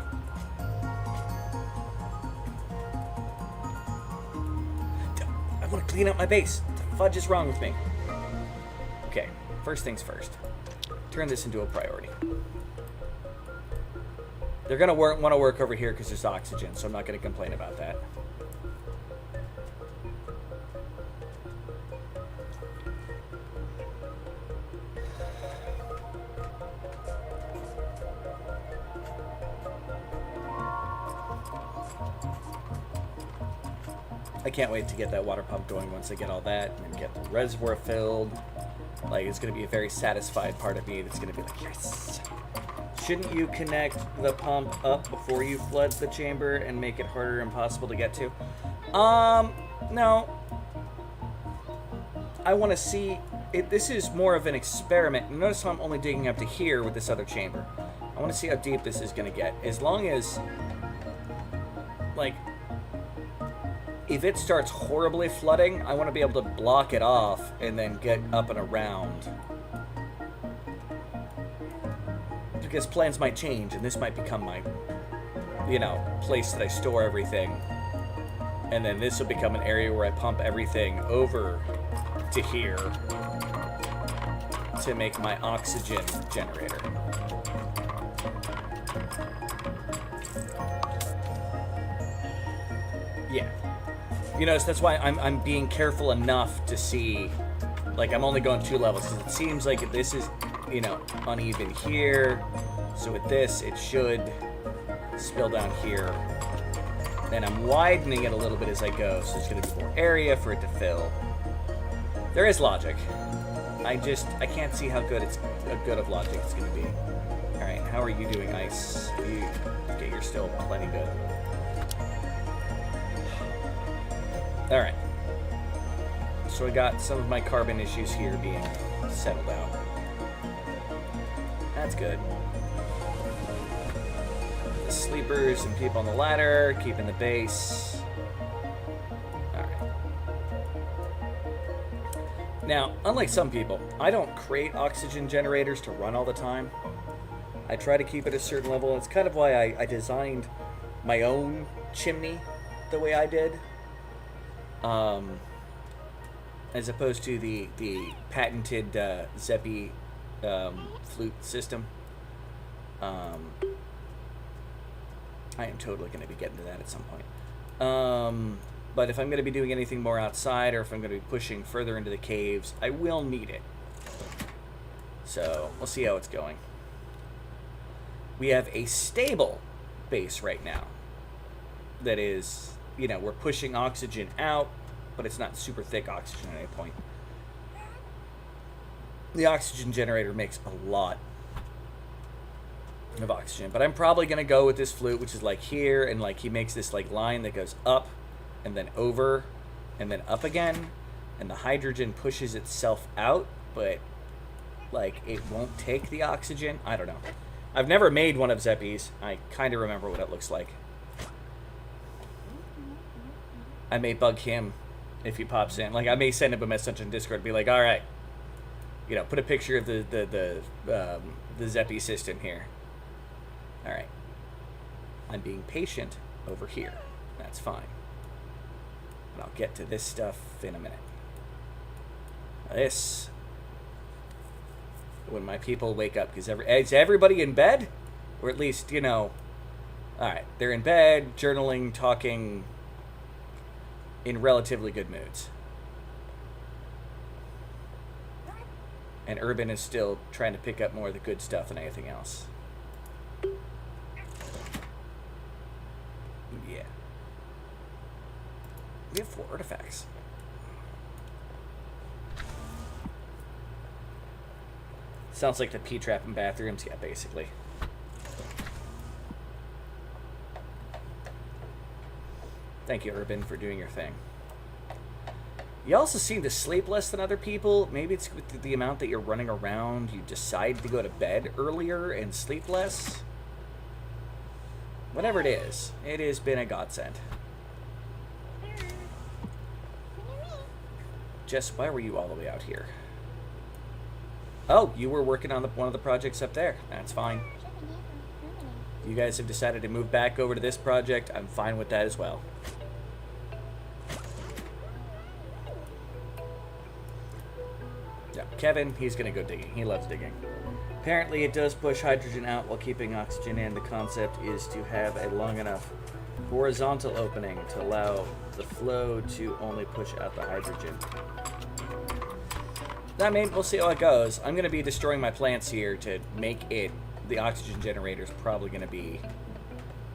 I want to clean up my base. What the fudge is wrong with me? Okay, first things first. Turn this into a priority. They're going to want to work over here because there's oxygen, so I'm not going to complain about that. I can't wait to get that water pump going once I get all that and then get the reservoir filled. Like, it's going to be a very satisfied part of me that's going to be like, yes. Shouldn't you connect the pump up before you flood the chamber and make it harder and impossible to get to? No. I want to see... This is more of an experiment. Notice how I'm only digging up to here with this other chamber. I want to see how deep this is going to get. As long as... like... if it starts horribly flooding, I want to be able to block it off and then get up and around. Because plans might change, and this might become my, place that I store everything. And then this will become an area where I pump everything over to here to make my oxygen generator. Yeah. So that's why I'm being careful enough to see, like, I'm only going 2 levels, because it seems like this is, uneven here. So with this, it should spill down here. Then I'm widening it a little bit as I go, so there's going to be more area for it to fill. There is logic. I can't see how good of logic it's going to be. All right, how are you doing, Ice? Okay, you're still plenty good. Alright, so I got some of my carbon issues here being settled out. That's good. the sleepers and people on the ladder, keeping the base. Alright. Now, unlike some people, I don't create oxygen generators to run all the time. I try to keep it at a certain level, and it's kind of why I designed my own chimney the way I did. As opposed to the patented Zeppi flute system. I am totally going to be getting to that at some point. But if I'm going to be doing anything more outside, or if I'm going to be pushing further into the caves, I will need it. So, we'll see how it's going. We have a stable base right now. That is, you know, we're pushing oxygen out, but it's not super thick oxygen at any point. The oxygen generator makes a lot of oxygen, but I'm probably going to go with this flute, which is like here, and like he makes this like line that goes up and then over and then up again, and the hydrogen pushes itself out, but like it won't take the oxygen. I don't know. I've never made one of Zeppi's. I kind of remember what it looks like. I may bug him if he pops in. Like, I may send him a message on Discord and be like, all right, you know, put a picture of the Zeppi system here. All right. I'm being patient over here. That's fine. And I'll get to this stuff in a minute. This, when my people wake up, because is everybody in bed? Or at least, you know, all right, they're in bed, journaling, talking, in relatively good moods. And Urban is still trying to pick up more of the good stuff than anything else. Yeah. We have 4 artifacts. Sounds like the P-trap in bathrooms. Yeah, basically. Thank you, Urban, for doing your thing. You also seem to sleep less than other people. Maybe it's with the amount that you're running around. You decide to go to bed earlier and sleep less. Whatever it has been a godsend. Jess, why were you all the way out here? Oh, you were working on one of the projects up there. That's fine. You guys have decided to move back over to this project. I'm fine with that as well. Yeah, Kevin, he's going to go digging. He loves digging. Apparently, it does push hydrogen out while keeping oxygen in. The concept is to have a long enough horizontal opening to allow the flow to only push out the hydrogen. I mean, we'll see how it goes. I'm going to be destroying my plants here to make it. The oxygen generator is probably going to be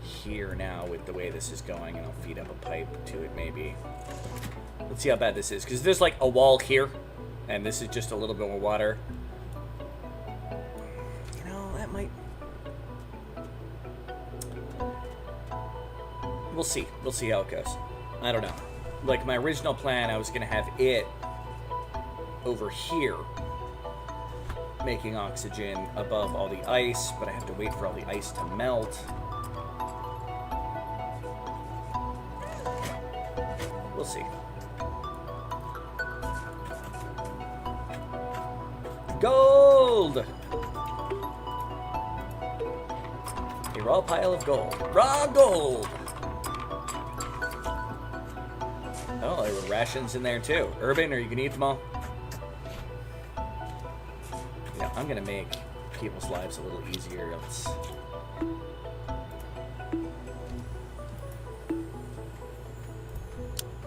here now with the way this is going, and I'll feed up a pipe to it maybe. Let's see how bad this is, because there's like a wall here, and this is just a little bit more water. You know, that might... We'll see. We'll see how it goes. I don't know. Like, my original plan, I was going to have it over here making oxygen above all the ice, but I have to wait for all the ice to melt. We'll see. Gold! A raw pile of gold. Raw gold! Oh, there were rations in there too. Urban, are you gonna eat them all? Yeah, I'm gonna make people's lives a little easier. Let's...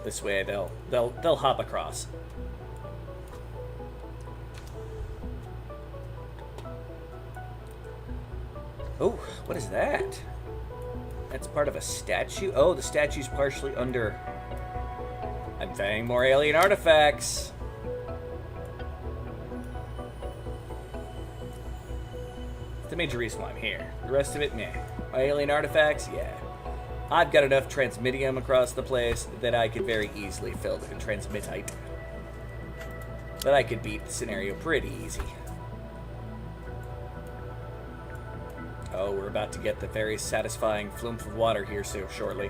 This way they'll hop across. Oh, what is that? That's part of a statue? Oh, the statue's partially under... I'm finding more alien artifacts. That's the major reason why I'm here. The rest of it, meh. My alien artifacts, yeah. I've got enough transmitium across the place that I could very easily fill it in transmitite. That I could beat the scenario pretty easy. Oh, we're about to get the very satisfying flume of water here so shortly.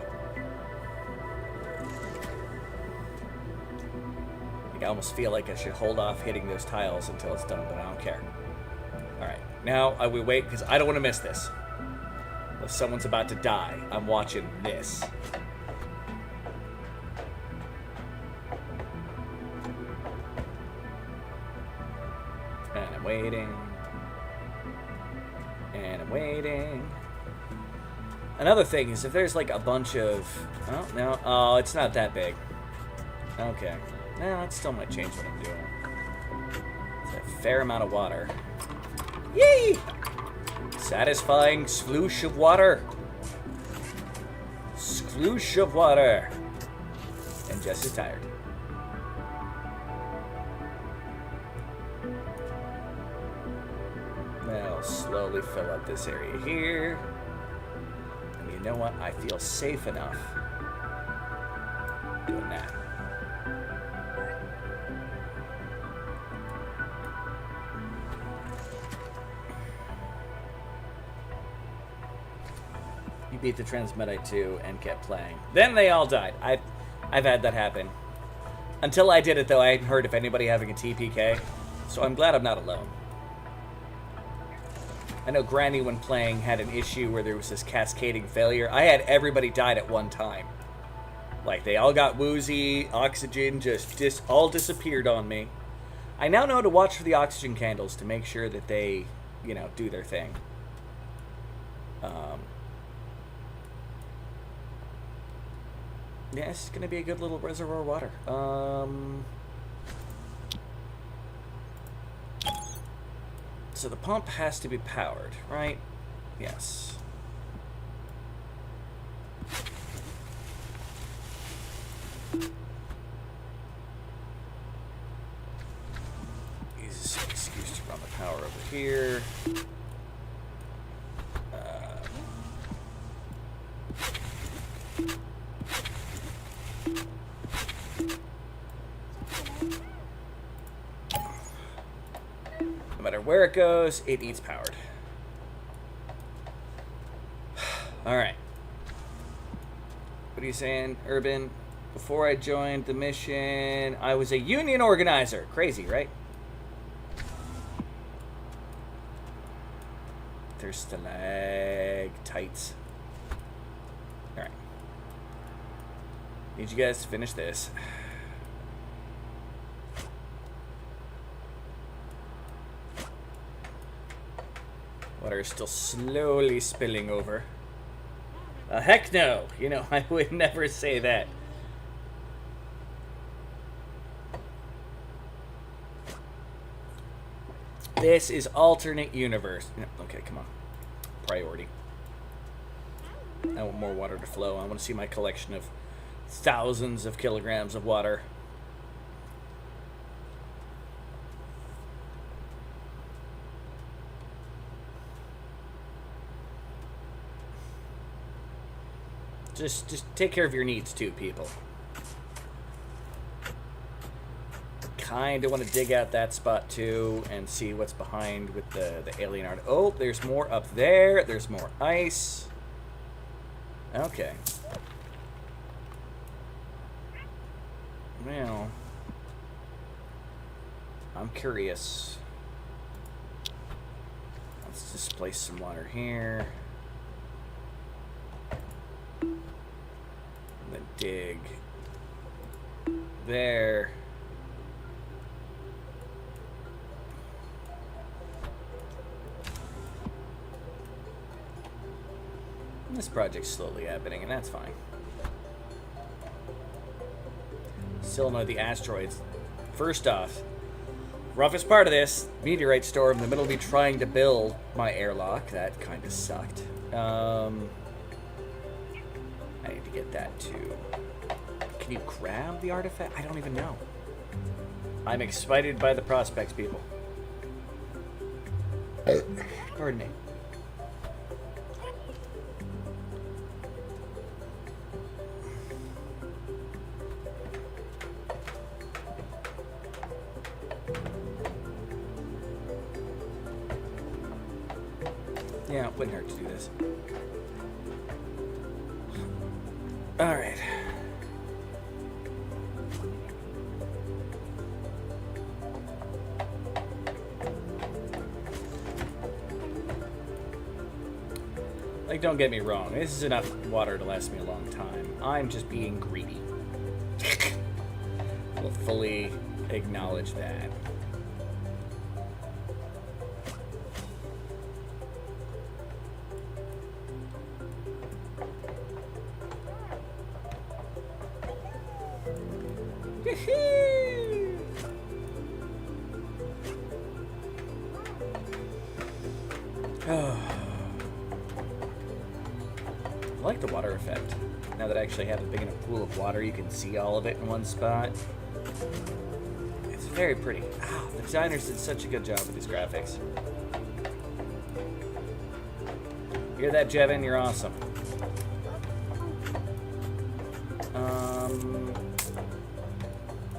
I almost feel like I should hold off hitting those tiles until it's done, but I don't care. Alright, now I will wait because I don't want to miss this. If someone's about to die, I'm watching this. And I'm waiting. And I'm waiting. Another thing is if there's like a bunch of... Oh, no. Oh, it's not that big. Okay. No, that still might change what I'm doing. It's a fair amount of water. Yay! Satisfying sploosh of water. Sploosh of water. And Jess is tired. I'll slowly fill up this area here. And you know what? I feel safe enough doing that. You beat the Transmedite too and kept playing. Then they all died. I've had that happen. Until I did it though, I hadn't heard of anybody having a TPK. So I'm glad I'm not alone. I know Granny, when playing, had an issue where there was this cascading failure. I had everybody died at one time. Like, they all got woozy, oxygen just all disappeared on me. I now know to watch for the oxygen candles to make sure that they, you know, do their thing. Yeah, it's going to be a good little reservoir of water. So the pump has to be powered, right? Yes. Use this excuse to run the power over here. No matter where it goes, it needs powered. Alright. What are you saying, Urban? Before I joined the mission, I was a union organizer. Crazy, right? They're stalactites. Alright. Need you guys to finish this. Water is still slowly spilling over. Heck no! You know, I would never say that. This is alternate universe. No, okay, come on. Priority. I want more water to flow. I want to see my collection of thousands of kilograms of water. Just take care of your needs too, people. Kind of want to dig out that spot too and see what's behind with the alien art. Oh, there's more up there. There's more ice. Okay. Well, I'm curious. Let's just place some water here. And then dig there. And this project's slowly happening, and that's fine. Still know the asteroids. First off, roughest part of this, meteorite storm in the middle of me trying to build my airlock. That kind of sucked. I need to get that too. Can you grab the artifact? I don't even know. I'm excited by the prospects, people. Pardon me. Yeah, it wouldn't hurt to do this. Alright. Like, don't get me wrong, this is enough water to last me a long time. I'm just being greedy. We'll fully acknowledge that. Oh. I like the water effect. Now that I actually have a big enough pool of water, you can see all of it in one spot. It's very pretty. Oh, the designers did such a good job with these graphics. Hear that, Jevin? You're awesome.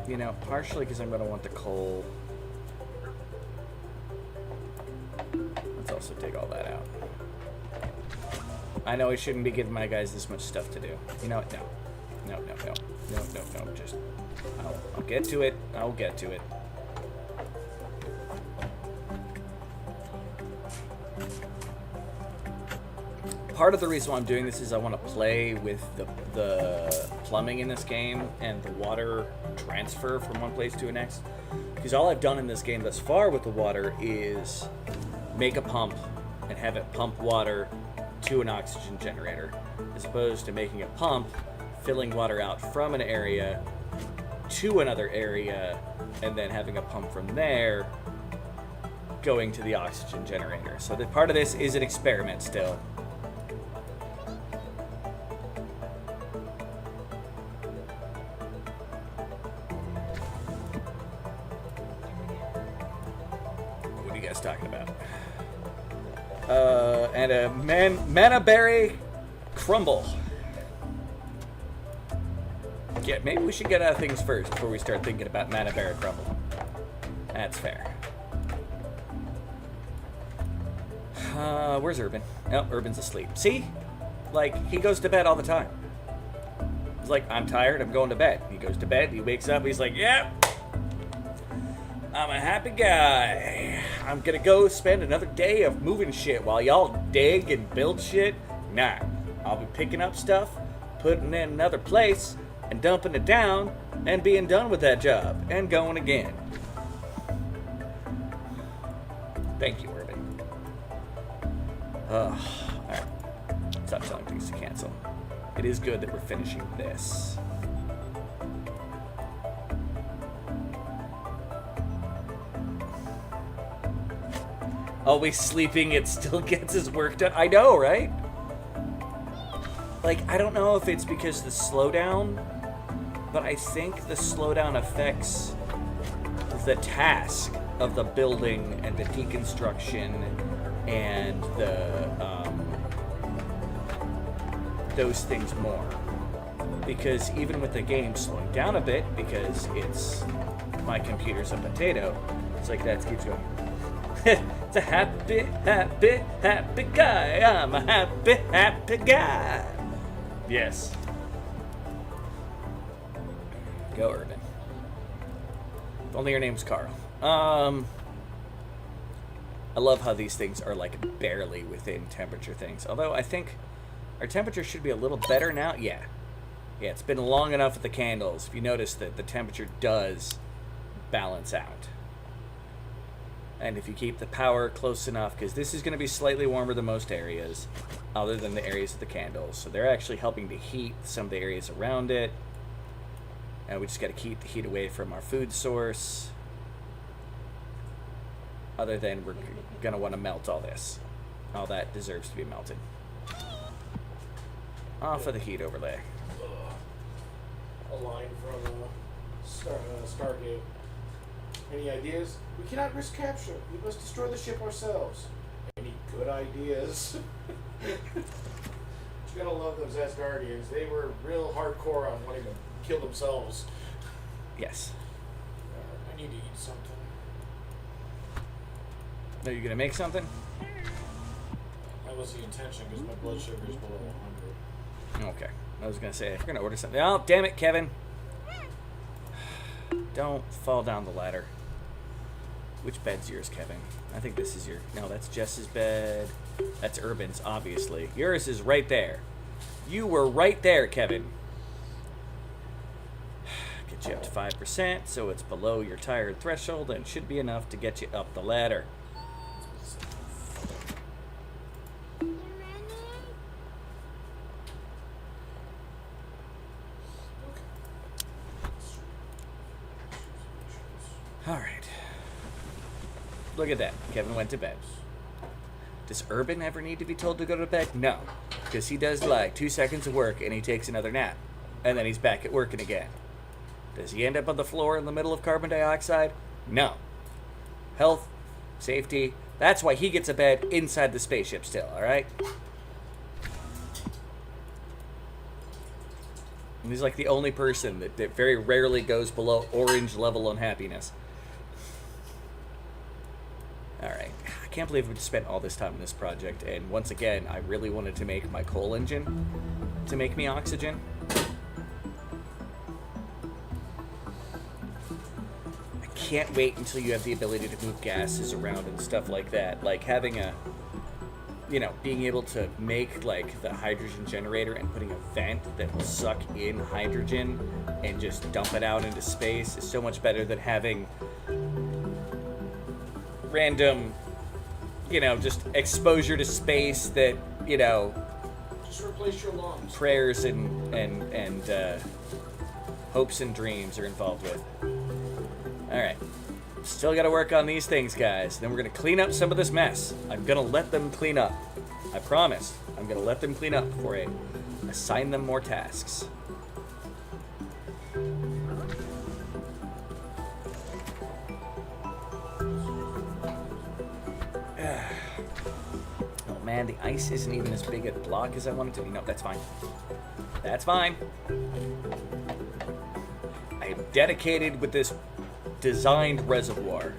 You know, partially because I'm going to want the coal. Let's also take all that out. I know I shouldn't be giving my guys this much stuff to do. You know what? No. No. Just, I'll get to it. I'll get to it. Part of the reason why I'm doing this is I want to play with the plumbing in this game and the water transfer from one place to the next. Because all I've done in this game thus far with the water is make a pump and have it pump water to an oxygen generator, as opposed to making a pump, filling water out from an area to another area, and then having a pump from there going to the oxygen generator. So that part of this is an experiment still. What are you guys talking about? And a mana berry crumble. Yeah, maybe we should get out of things first before we start thinking about mana berry crumble. That's fair. Where's Urban? Oh, Urban's asleep. See? Like, he goes to bed all the time. He's like, I'm tired, I'm going to bed. He goes to bed, he wakes up, he's like, yep. I'm a happy guy. I'm gonna go spend another day of moving shit while y'all dig and build shit. Nah, I'll be picking up stuff, putting it in another place, and dumping it down, and being done with that job, and going again. Thank you, Urban. Alright. Stop telling things to cancel. It is good that we're finishing this. Always sleeping, it still gets his work done. I know, right? Like, I don't know if it's because the slowdown, but I think the slowdown affects the task of the building and the deconstruction and the those things more. Because even with the game slowing down a bit, because it's my computer's a potato, it's like that keeps going. It's a happy, happy, happy guy. I'm a happy, happy guy. Yes. Go, Urban. If only your name's Carl. I love how these things are like barely within temperature things. Although I think our temperature should be a little better now. Yeah. Yeah, it's been long enough with the candles. If you notice that the temperature does balance out. And if you keep the power close enough, because this is going to be slightly warmer than most areas, other than the areas of the candles. So they're actually helping to heat some of the areas around it. And we just got to keep the heat away from our food source. Other than we're going to want to melt all this. All that deserves to be melted. Off of the heat overlay. A line from Stargate. Any ideas? We cannot risk capture. We must destroy the ship ourselves. Any good ideas? You gotta love those Asgardians. They were real hardcore on wanting to kill themselves. Yes. I need to eat something. Are you going to make something? I was the intention because my blood sugar is below 100. Okay. I was going to say, if you're going to order something... Oh, damn it, Kevin. Don't fall down the ladder. Which bed's yours, Kevin? I think this is your... No, that's Jess's bed. That's Urban's, obviously. Yours is right there. You were right there, Kevin. Get you up to 5%, so it's below your tired threshold and should be enough to get you up the ladder. All right. Look at that. Kevin went to bed. Does Urban ever need to be told to go to bed? No. Because he does like 2 seconds of work and he takes another nap. And then he's back at working again. Does he end up on the floor in the middle of carbon dioxide? No. Health, safety. That's why he gets a bed inside the spaceship still, alright? And he's like the only person that very rarely goes below orange level unhappiness. Alright. I can't believe we spent all this time on this project, and once again, I really wanted to make my coal engine to make me oxygen. I can't wait until you have the ability to move gases around and stuff like that. Like having a, you know, being able to make like the hydrogen generator and putting a vent that will suck in hydrogen and just dump it out into space is so much better than having random, you know, just exposure to space that, you know, Just replace your lungs. prayers and hopes and dreams are involved with. All right. Still got to work on these things, guys. Then we're going to clean up some of this mess. I'm going to let them clean up. I promise. I'm going to let them clean up before I assign them more tasks. Oh man, the ice isn't even as big a block as I wanted to be. No, that's fine. That's fine. I am dedicated with this designed reservoir.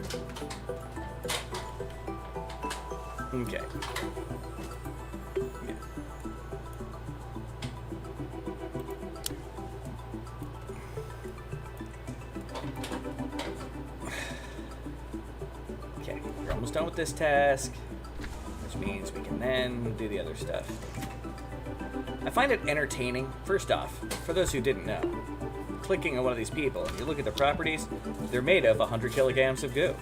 Okay. Yeah. Okay, we're almost done with this task, which means we can then do the other stuff. I find it entertaining, first off, for those who didn't know. Clicking on one of these people, and you look at their properties, they're made of 100 kilograms of goo.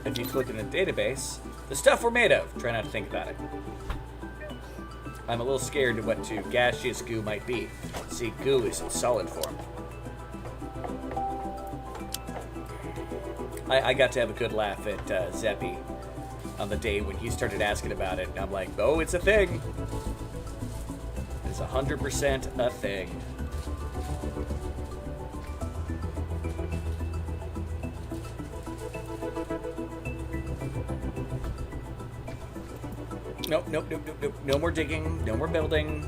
If you click in the database, the stuff we're made of. Try not to think about it. I'm a little scared of what gaseous goo might be. See, goo is in solid form. I got to have a good laugh at Zeppy on the day when he started asking about it, and I'm like, oh, it's a thing. It's 100% a thing. Nope. No more digging, no more building.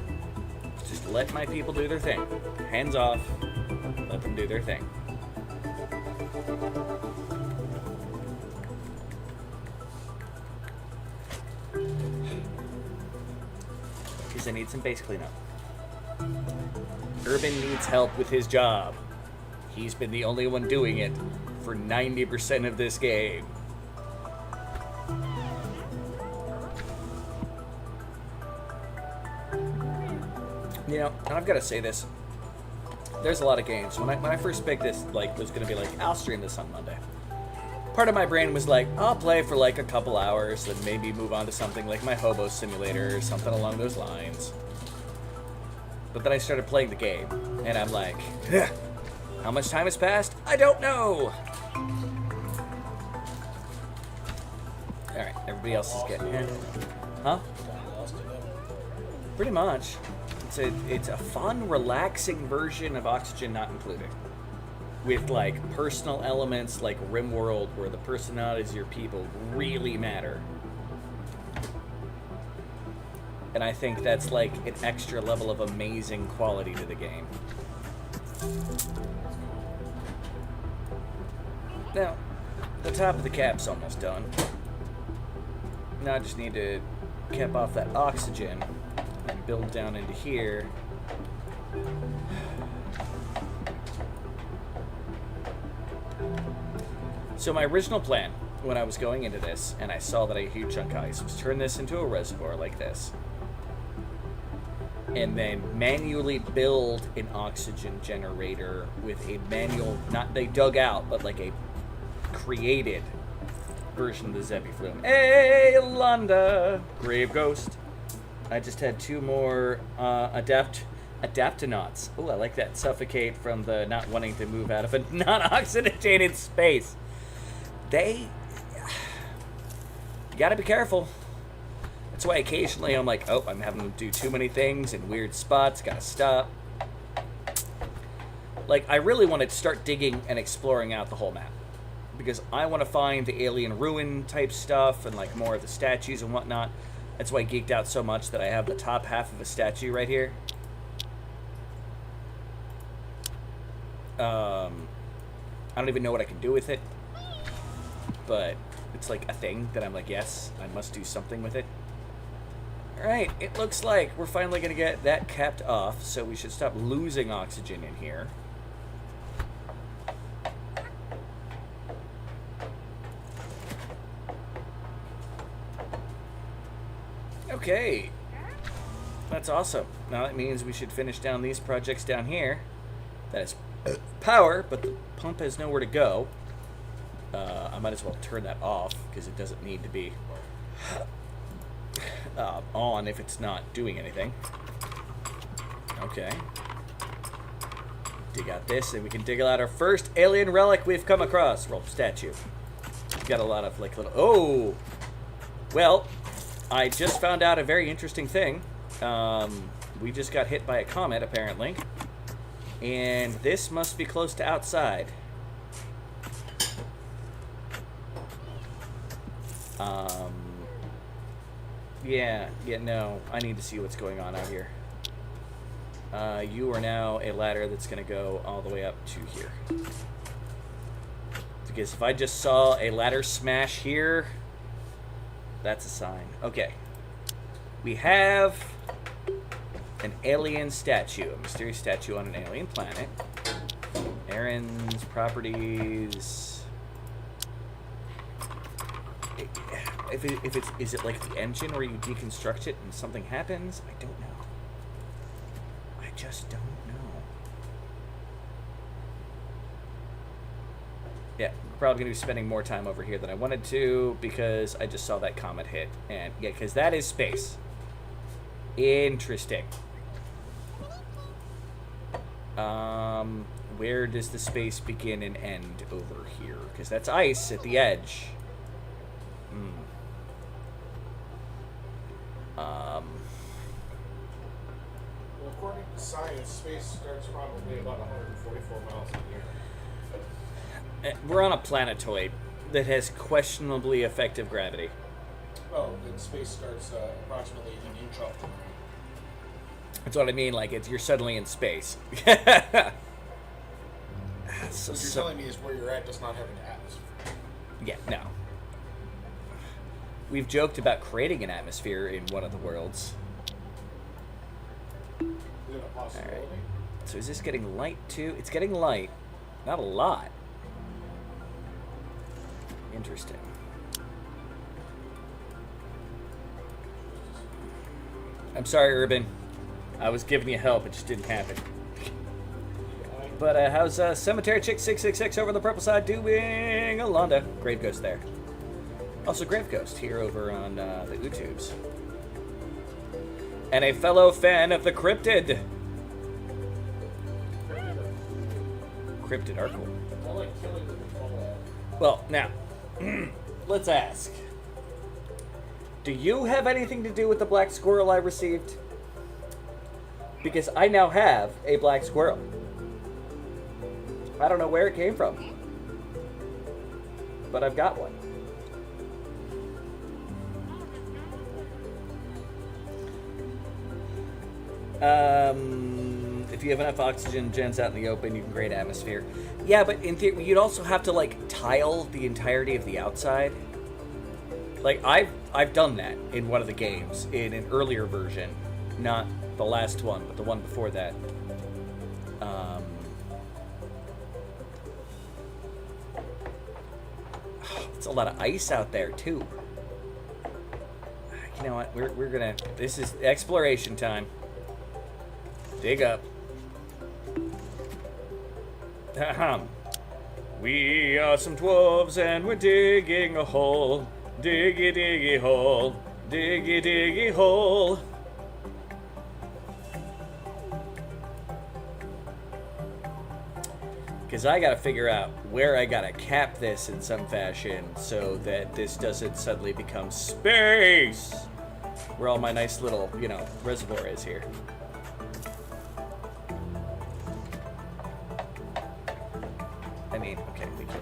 Just let my people do their thing. Hands off. Let them do their thing. Because I need some base cleanup. Urban needs help with his job. He's been the only one doing it for 90% of this game. You know, and I've got to say this. There's a lot of games. When I first picked this, like, was going to be like, I'll stream this on Monday. Part of my brain was like, I'll play for like a couple hours, then maybe move on to something like my Hobo Simulator or something along those lines. But then I started playing the game, and I'm like, how much time has passed? I don't know! Alright, everybody else is getting in. Huh? Pretty much. It's a fun, relaxing version of Oxygen Not Included. With, like, personal elements like RimWorld, where the personalities of your people really matter. And I think that's, like, an extra level of amazing quality to the game. Now, the top of the cap's almost done. Now I just need to cap off that oxygen and build down into here. So my original plan when I was going into this, and I saw that I had a huge chunk of ice, was turn this into a reservoir like this. And then manually build an oxygen generator with a manual, not they dug out, but like a created version of the Zebby Flume. Hey, Londa! Grave Ghost. I just had 2 more adaptonauts. Oh, I like that. Suffocate from the not wanting to move out of a non-oxygenated space. You gotta be careful. That's why occasionally I'm like, oh, I'm having to do too many things in weird spots, gotta stop. Like, I really want to start digging and exploring out the whole map. Because I want to find the alien ruin type stuff and like more of the statues and whatnot. That's why I geeked out so much that I have the top half of a statue right here. I don't even know what I can do with it. But it's like a thing that I'm like, yes, I must do something with it. Alright, it looks like we're finally going to get that capped off, so we should stop losing oxygen in here. Okay. That's awesome. Now that means we should finish down these projects down here. That is power, but the pump has nowhere to go. I might as well turn that off, because it doesn't need to be on if it's not doing anything. Okay. Dig out this, and we can dig out our first alien relic we've come across. Well, statue. We've got a lot of, like, little... Oh! Well, I just found out a very interesting thing. We just got hit by a comet, apparently. And this must be close to outside. Yeah, no. I need to see what's going on out here. You are now a ladder that's going to go all the way up to here. Because if I just saw a ladder smash here, that's a sign. Okay. We have an alien statue. A mysterious statue on an alien planet. Aaron's properties... Is it like the engine where you deconstruct it and something happens? I don't know. I just don't know. Yeah, probably going to be spending more time over here than I wanted to because I just saw that comet hit. And yeah, because that is space. Interesting. Where does the space begin and end over here? Because that's ice at the edge. Well, according to science, space starts probably about 144 miles a year. We're on a planetoid that has questionably effective gravity. Oh, and space starts approximately an inch off the ground. That's what I mean, like, you're suddenly in space. So what you're telling me is where you're at does not have an atmosphere. Yeah, no. We've joked about creating an atmosphere in one of the worlds. Is it a possibility? All right. So is this getting light too? It's getting light. Not a lot. Interesting. I'm sorry, Urban. I was giving you help. It just didn't happen. But how's Cemetery Chick 666 over on the purple side doing? Alonda. Grave Ghost there. Also Grave Ghost here over on the YouTubes. And a fellow fan of the Cryptid. Cryptid are cool. I like killing them with Fallout. Well, now, let's ask. Do you have anything to do with the black squirrel I received? Because I now have a black squirrel. I don't know where it came from. But I've got one. If you have enough oxygen gens out in the open, you can create atmosphere. Yeah, but in theory, you'd also have to, like, tile the entirety of the outside. Like, I've done that in one of the games, in an earlier version. Not the last one, but the one before that. It's a lot of ice out there, too. You know what? We're gonna... This is exploration time. Dig up. Ahem. We are some dwarves and we're digging a hole. Diggy, diggy hole. Diggy, diggy hole. Because I gotta figure out where I gotta cap this in some fashion so that this doesn't suddenly become space. Where all my nice little, you know, reservoir is here. I mean, okay, we can.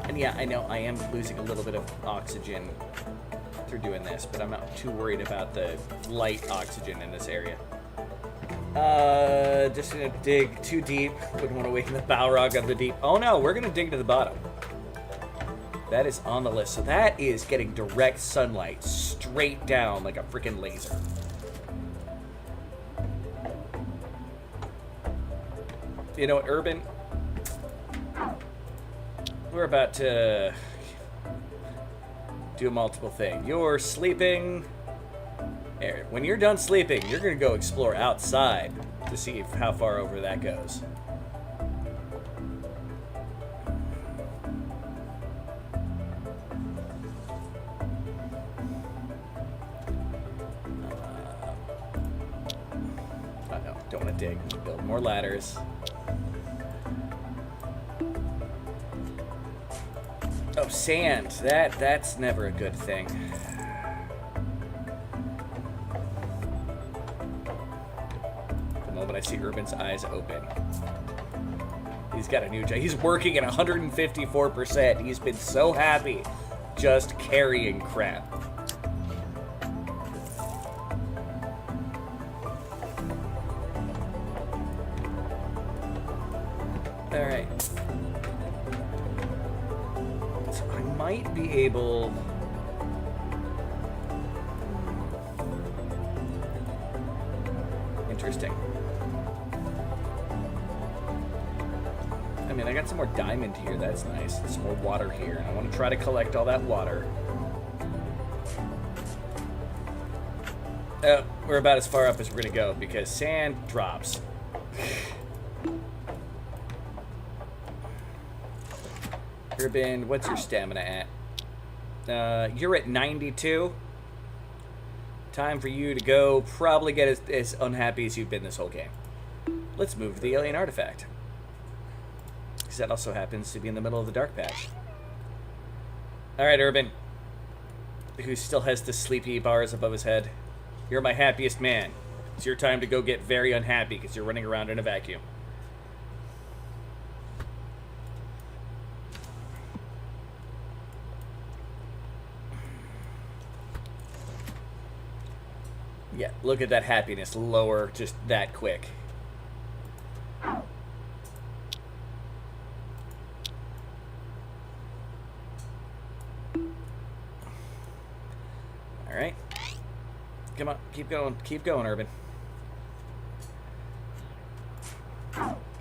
And yeah, I know I am losing a little bit of oxygen through doing this, but I'm not too worried about the light oxygen in this area. Just gonna dig too deep. Wouldn't want to awaken the Balrog of the deep. Oh no, we're gonna dig to the bottom. That is on the list. So that is getting direct sunlight straight down like a freaking laser. You know what, Urban? We're about to do a multiple thing. You're sleeping. When you're done sleeping, you're going to go explore outside to see how far over that goes. Oh no, don't want to dig. Build more ladders. Oh, sand. That's never a good thing. The moment I see Urban's eyes open. He's got a new job. He's working at 154%. He's been so happy just carrying crap. Alright. Might be able. Interesting. I mean, I got some more diamond here. That's nice. Some more water here. And I want to try to collect all that water. We're about as far up as we're going to go because sand drops. Urban, what's your stamina at? You're at 92. Time for you to go probably get as unhappy as you've been this whole game. Let's move to the alien artifact. Because that also happens to be in the middle of the dark patch. Alright, Urban. Who still has the sleepy bars above his head. You're my happiest man. It's your time to go get very unhappy because you're running around in a vacuum. Yeah, look at that happiness lower just that quick. Alright. Come on, keep going, Urban.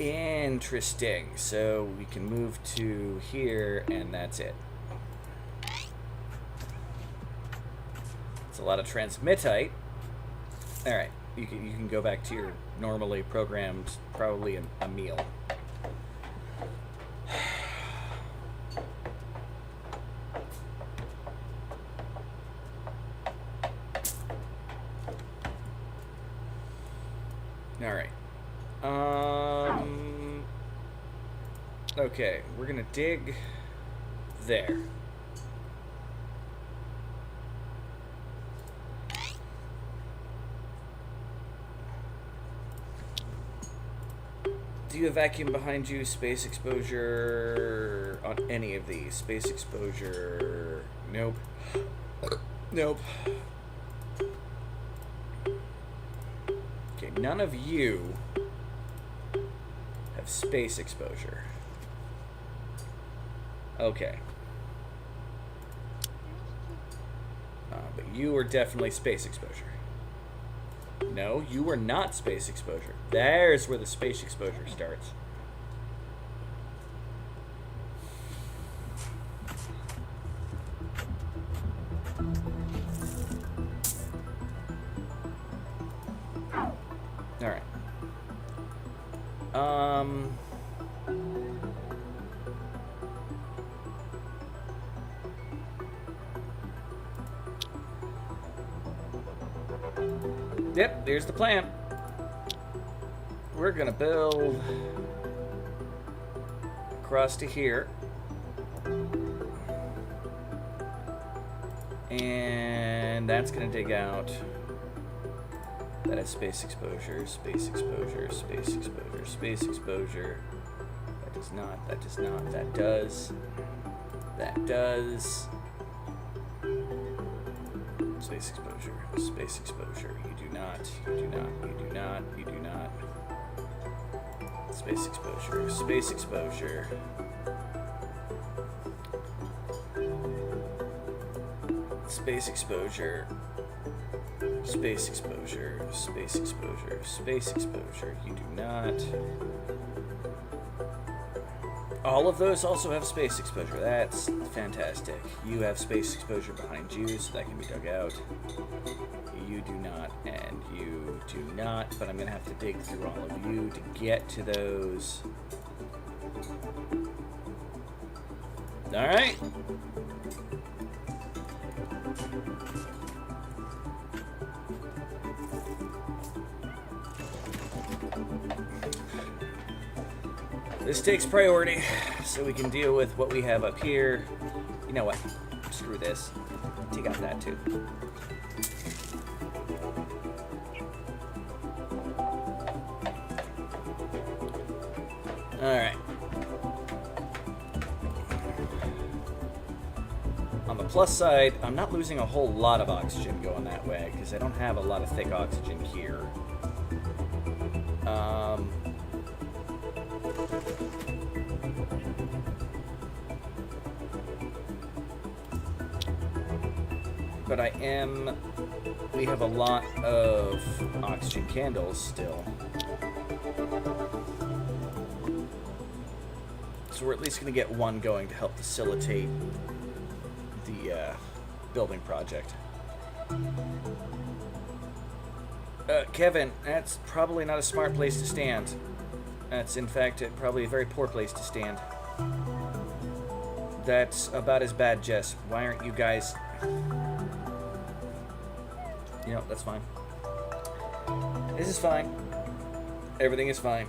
Interesting. So we can move to here, and that's it. It's a lot of transmitite. All right, you can go back to your normally programmed, probably a meal. All right. Okay, we're gonna dig there. Do you have vacuum behind you? Space exposure on any of these? Space exposure. Nope. Nope. Okay, none of you have space exposure. Okay. but you are definitely space exposure. No, you are not space exposure. There's where the space exposure starts. Alright. Yep, there's the plan. We're gonna build across to here. And that's gonna dig out. That is space exposure, space exposure, space exposure, space exposure. That does not, that does not, that does. That does. Space exposure, space exposure. You do not, you do not, you do not, you do not. Space exposure, space exposure. Space exposure. Space exposure, space exposure, space exposure. You do not. All of those also have space exposure. That's fantastic. You have space exposure behind you, so that can be dug out. You do not, and you do not, but I'm going to have to dig through all of you to get to those. All right. This takes priority, so we can deal with what we have up here. You know what? Screw this. Take out that too. Alright. On the plus side, I'm not losing a whole lot of oxygen going that way, because I don't have a lot of thick oxygen here. But we have a lot of oxygen candles still. So we're at least going to get one going to help facilitate the building project. Kevin, that's probably not a smart place to stand. That's, in fact, probably a very poor place to stand. That's about as bad, Jess. Why aren't you guys... You know, that's fine. This is fine. Everything is fine.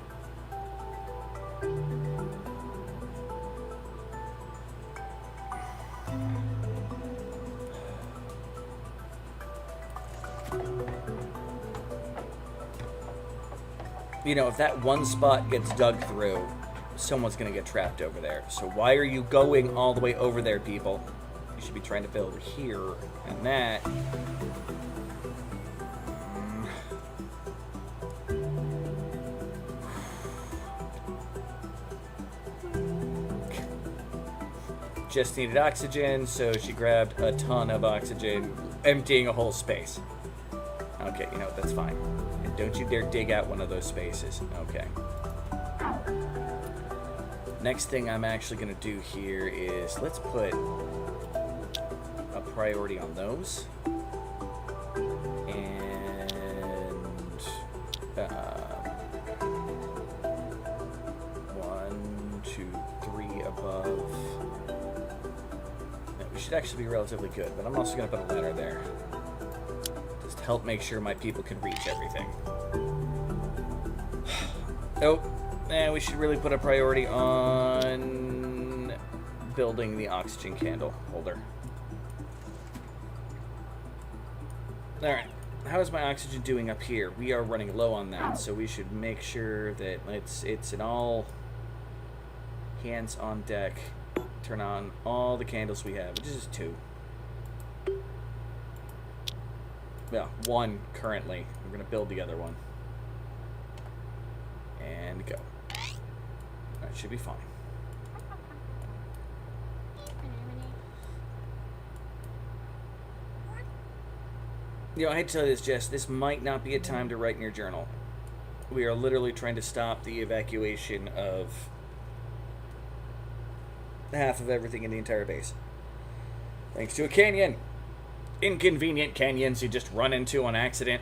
You know, if that one spot gets dug through, someone's going to get trapped over there. So why are you going all the way over there, people? You should be trying to build here and that. Just needed oxygen, so she grabbed a ton of oxygen, emptying a whole space. Okay, you know, that's fine. And don't you dare dig out one of those spaces. Okay. Next thing I'm actually going to do here is let's put a priority on those. And 1, 2, 3 above. We should actually be relatively good, but I'm also going to put a ladder there. Just to help make sure my people can reach everything. Oh, and we should really put a priority on building the oxygen candle holder. Alright, how is my oxygen doing up here? We are running low on that, so we should make sure that it's an all hands on deck. Turn on all the candles we have, which is 2. Yeah, 1 currently. We're going to build the other one. And go. That should be fine. You know, I hate to tell you this, Jess, this might not be a time to write in your journal. We are literally trying to stop the evacuation of half of everything in the entire base. Thanks to a canyon. Inconvenient canyons you just run into on accident.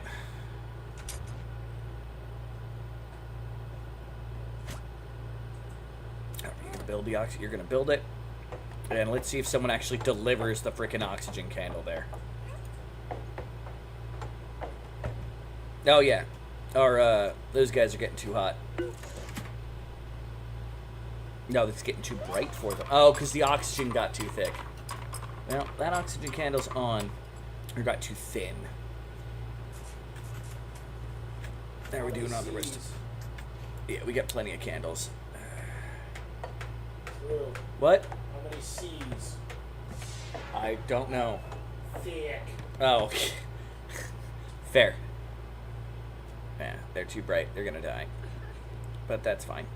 Oh, you're gonna build the oxygen. You're gonna build it, and let's see if someone actually delivers the frickin' oxygen candle there. Oh yeah, those guys are getting too hot. No, it's getting too bright for them. Oh, because the oxygen got too thick. Well, that oxygen candle's on. Or got too thin. How are we doing on the rest of... Yeah, we got plenty of candles. True. What? How many C's? I don't know. Thick. Oh, okay. Fair. Yeah, they're too bright. They're gonna die. But that's fine.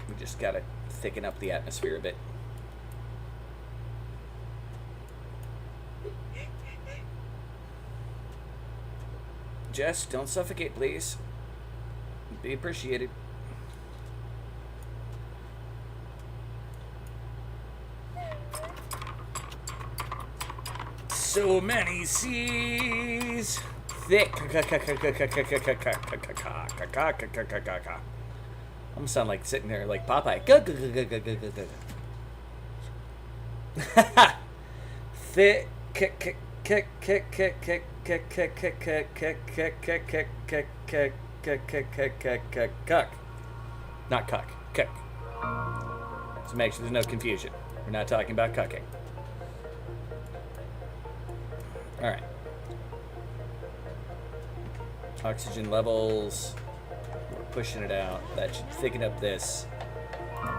We just gotta thicken up the atmosphere a bit. Jess, don't suffocate, please. Be appreciated. So many C's. Thick. I'm gonna sound like sitting there like Popeye. Thick. Cuck. Not cuck. Cuck. So make sure there's no confusion. We're not talking about cucking. Alright. Oxygen levels. We're pushing it out. That should thicken up this.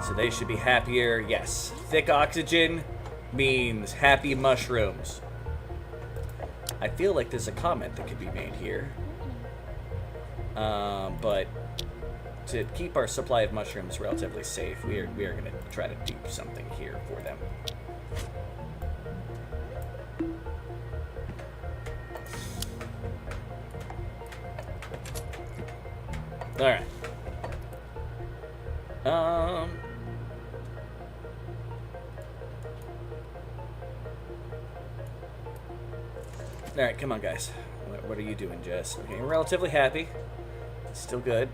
So they should be happier. Yes. Thick oxygen means happy mushrooms. I feel like there's a comment that could be made here. But to keep our supply of mushrooms relatively safe, we are going to try to do something here for them. All right. All right, come on, guys. What are you doing, Jess? Okay, we're relatively happy. Still good.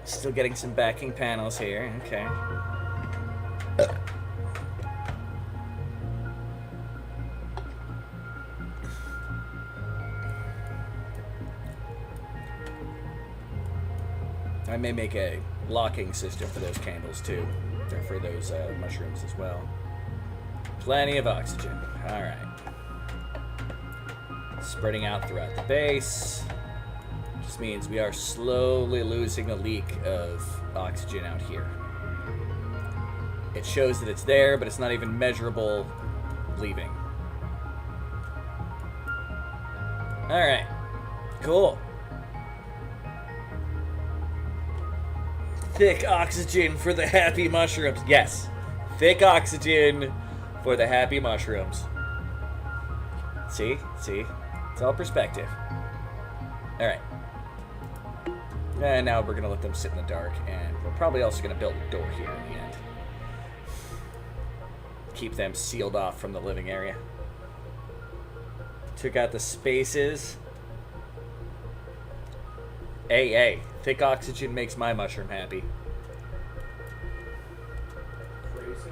Still getting some backing panels here. Okay. I may make a locking system for those candles too, or for those mushrooms as well. Plenty of oxygen. All right. Spreading out throughout the base. Just means we are slowly losing a leak of oxygen out here. It shows that it's there, but it's not even measurable leaving. All right. Cool. Thick oxygen for the happy mushrooms. Yes. Thick oxygen for the happy mushrooms. See? See? It's all perspective. Alright. And now we're going to let them sit in the dark. And we're probably also going to build a door here in the end. Keep them sealed off from the living area. Took out the spaces. Hey, thick oxygen makes my mushroom happy. Crazy?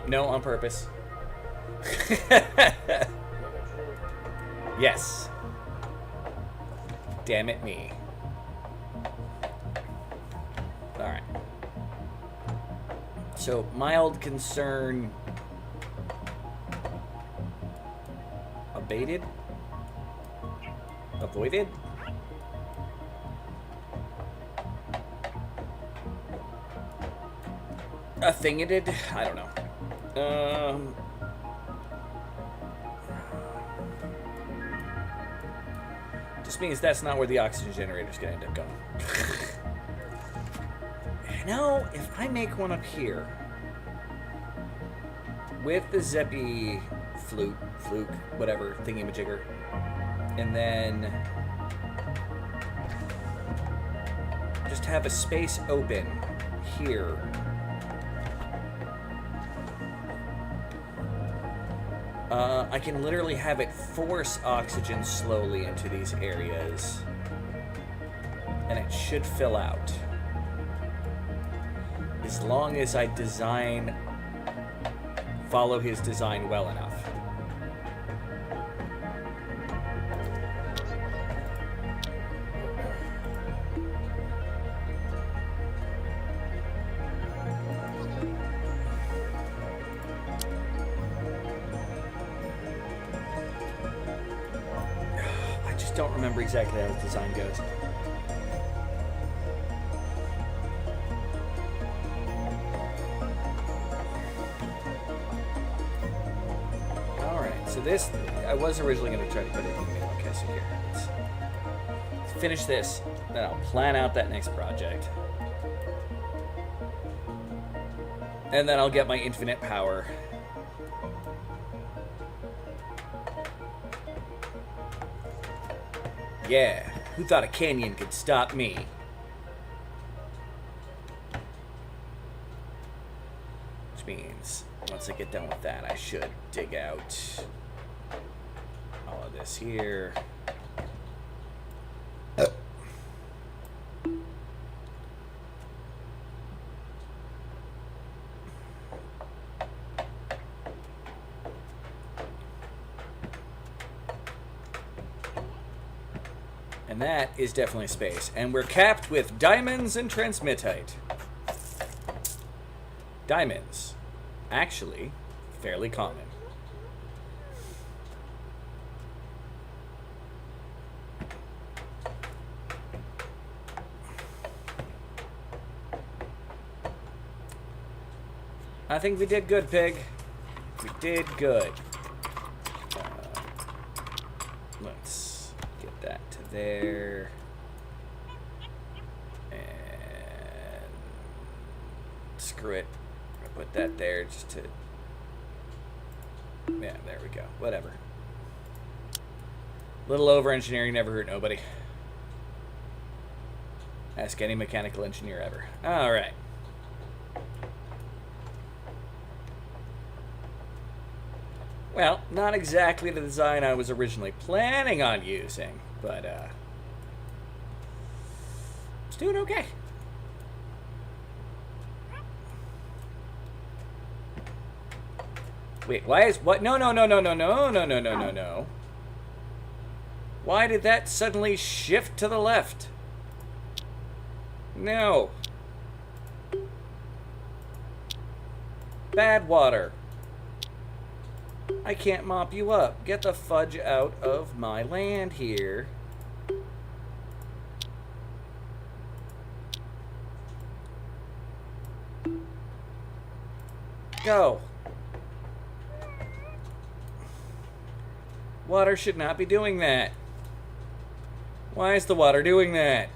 No, on purpose. Yes. Damn it me. Alright. So, mild concern... abated? Avoided? A thingited? I don't know. Just means that's not where the oxygen generator's gonna end up going. Now, if I make one up here with the Zeppy fluke, whatever, thingy-majigger, And then just have a space open here. I can literally have it force oxygen slowly into these areas, and it should fill out. As long as I follow his design well enough. Don't remember exactly how the design goes. Alright, so this, I was originally going to try to put it in the middle. Okay, so here. Let's finish this, then I'll plan out that next project. And then I'll get my infinite power. Yeah, who thought a canyon could stop me? Which means, once I get done with that, I should dig out all of this here. And that is definitely space. And we're capped with diamonds and transmitite. Diamonds. Actually, fairly common. I think we did good, Pig. We did good. Let's get that to there. And screw it. I put that there just to... Yeah, there we go. Whatever. Little over-engineering never hurt nobody. Ask any mechanical engineer ever. Alright. Well, not exactly the design I was originally planning on using, but it's doing okay. Wait, why is what? No. Why did that suddenly shift to the left? No. Bad water. I can't mop you up. Get the fudge out of my land here. Go. Water should not be doing that. Why is the water doing that?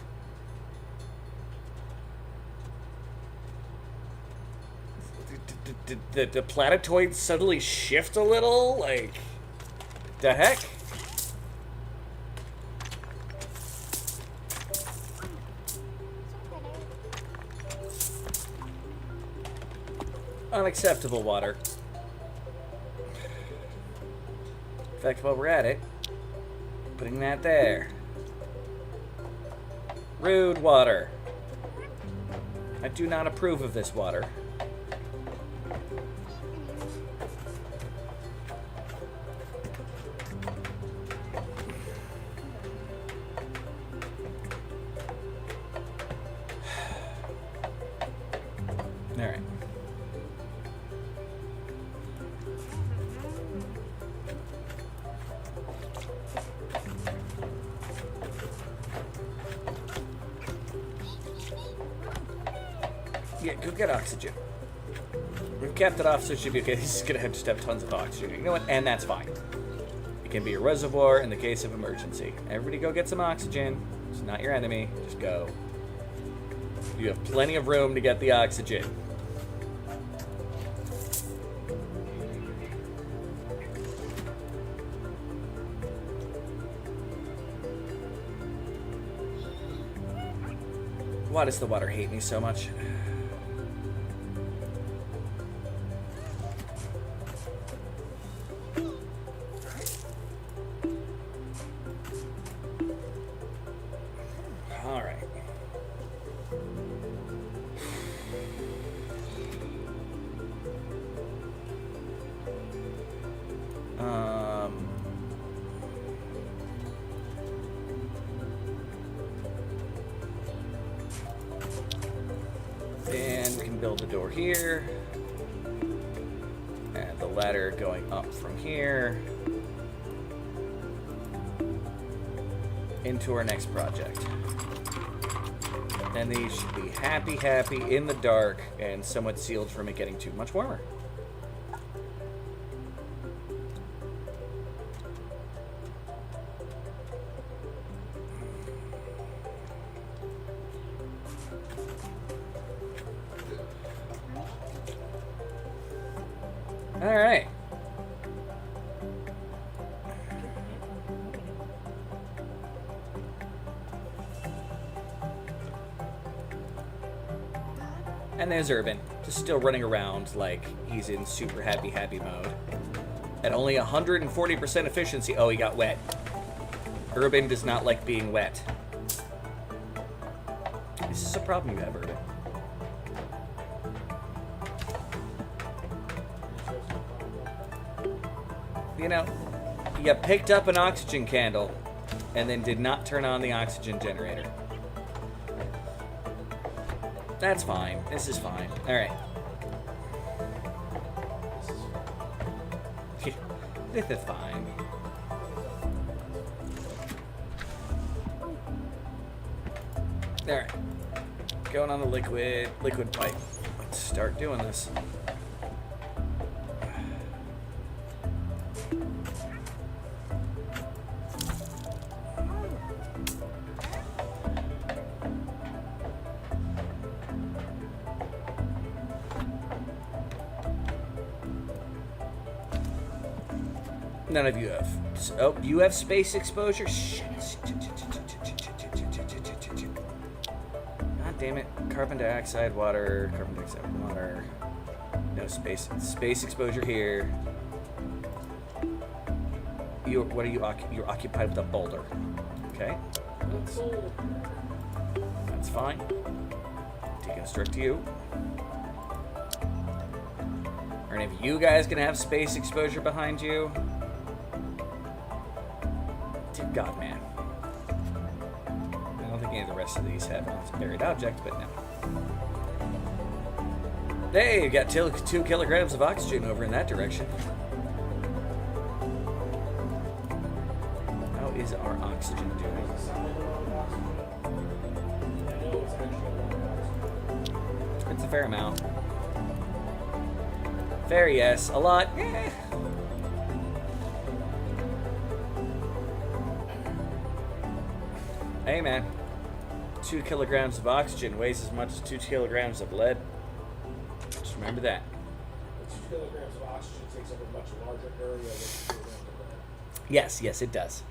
Did the planetoid suddenly shift a little? Like, the heck? Unacceptable, water. In fact, while we're at it, putting that there. Rude, water. I do not approve of this water. Alright. Yeah, go get oxygen. We've capped it off, so it should be okay. He's gonna just have tons of oxygen. You know what? And that's fine. It can be a reservoir in the case of emergency. Everybody go get some oxygen. It's not your enemy. Just go. You have plenty of room to get the oxygen. Why does the water hate me so much? All right. And we can build a door here. And the ladder going up from here into our next project. And these should be happy, happy in the dark and somewhat sealed from it getting too much warmer. All right. And there's Urban, just still running around like he's in super happy mode. At only 140% efficiency. Oh, he got wet. Urban does not like being wet. This is a problem you have, Urban. You know, you picked up an oxygen candle and then did not turn on the oxygen generator. That's fine. This is fine. All right. This is fine. All right. Going on the liquid pipe. Let's start doing this. None of you have. Oh, you have space exposure? Shit. God damn it. Carbon dioxide, water. Carbon dioxide, water. No space. Space exposure here. What are you? You're occupied with a boulder. Okay. That's fine. Deconstruct you. Are any of you guys gonna have space exposure behind you? Dear God, man. I don't think any of the rest of these have a buried object, but no. Hey, you got 2 kilograms of oxygen over in that direction. How is our oxygen doing? It's a fair amount. Fair, yes. A lot, eh. Hey man, 2 kilograms of oxygen weighs as much as 2 kilograms of lead. Just remember that. 2 kilograms of oxygen takes up a much larger area than 2 kilograms of lead. Yes, it does.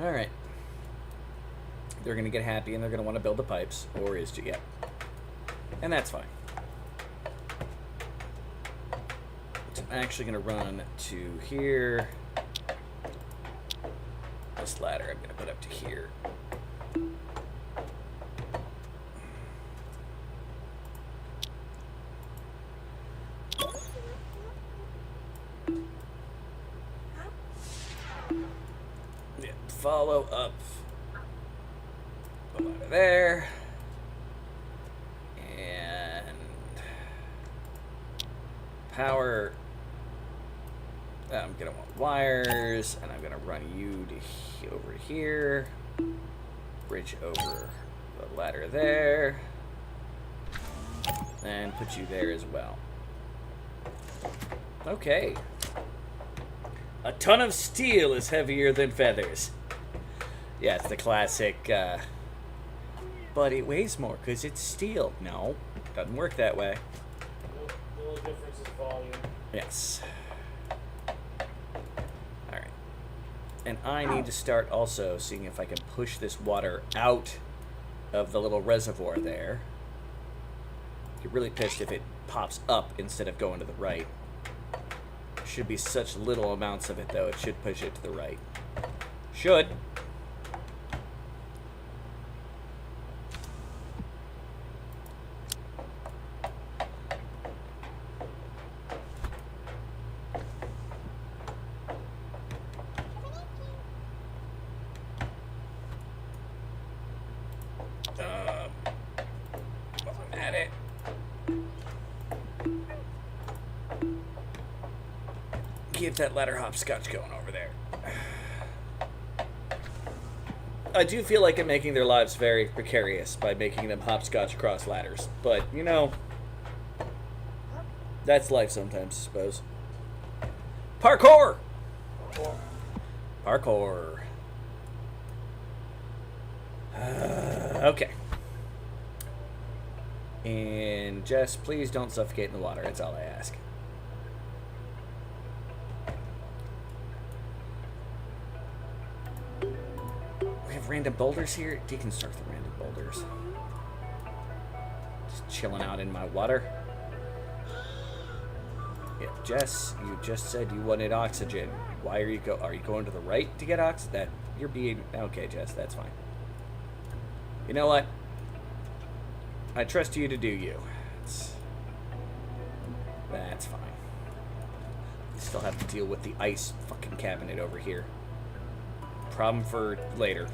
All right. They're going to get happy and they're going to want to build the pipes, or is to get. And that's fine. So I'm actually going to run to here. This ladder I'm going to put up to here. Yeah, follow up the ladder there. And power. I'm going to want wires, and I'm going to run you to over here. Bridge over the ladder there. And put you there as well. Okay. A ton of steel is heavier than feathers. Yeah, it's the classic, but it weighs more because it's steel. No, doesn't work that way. The only difference is volume. Yes. Alright. And I need to start also seeing if I can push this water out of the little reservoir there. Get really pissed if it pops up instead of going to the right. Should be such little amounts of it, though. It should push it to the right. Should. While I'm at it. Keep that ladder hopscotch going over there. I do feel like I'm making their lives very precarious by making them hopscotch across ladders. But, you know, that's life sometimes, I suppose. Parkour! Parkour. Okay. And Jess, please don't suffocate in the water. That's all I ask. We have random boulders here. Deconstruct the random boulders. Just chilling out in my water. Yeah, Jess, you just said you wanted oxygen. Why are you going to the right to get oxygen? That you're being okay, Jess. That's fine. You know what? I trust you to do you. That's fine. We still have to deal with the ice fucking cabinet over here. Problem for later.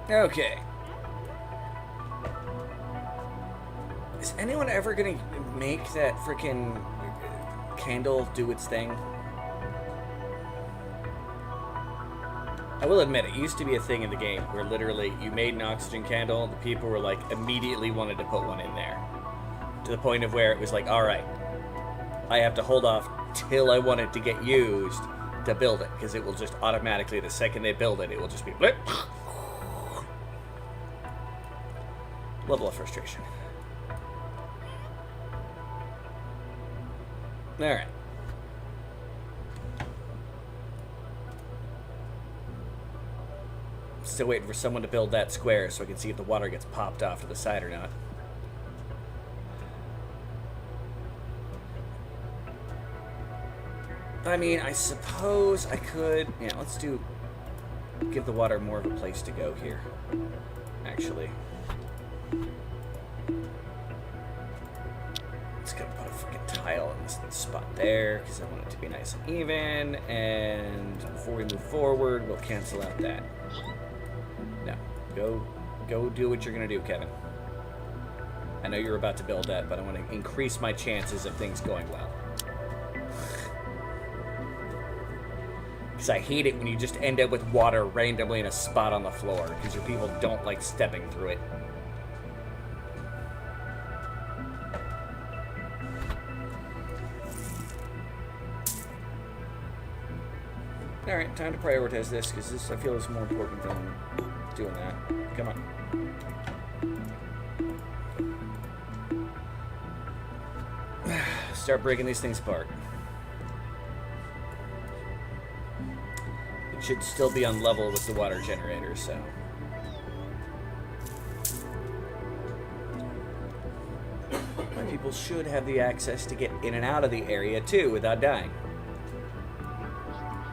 Okay. Is anyone ever gonna make that frickin' candle do its thing? I will admit, it used to be a thing in the game where literally you made an oxygen candle, the people were like immediately wanted to put one in there. To the point of where it was like, alright, I have to hold off till I want it to get used to build it, because it will just automatically, the second they build it, it will just be blip. Level of frustration. Alright. Still waiting for someone to build that square so I can see if the water gets popped off to the side or not. I mean, I suppose I could... Yeah, let's do... Give the water more of a place to go here. Actually. Just gotta put a freaking tile in this spot there, because I want it to be nice and even. And before we move forward, we'll cancel out that. No. Go do what you're gonna do, Kevin. I know you're about to build that, but I want to increase my chances of things going well. Because I hate it when you just end up with water randomly in a spot on the floor, because your people don't like stepping through it. Alright, time to prioritize this, because this, I feel, is more important than doing that. Come on. Start breaking these things apart. It should still be on level with the water generator, so... My people should have the access to get in and out of the area, too, without dying.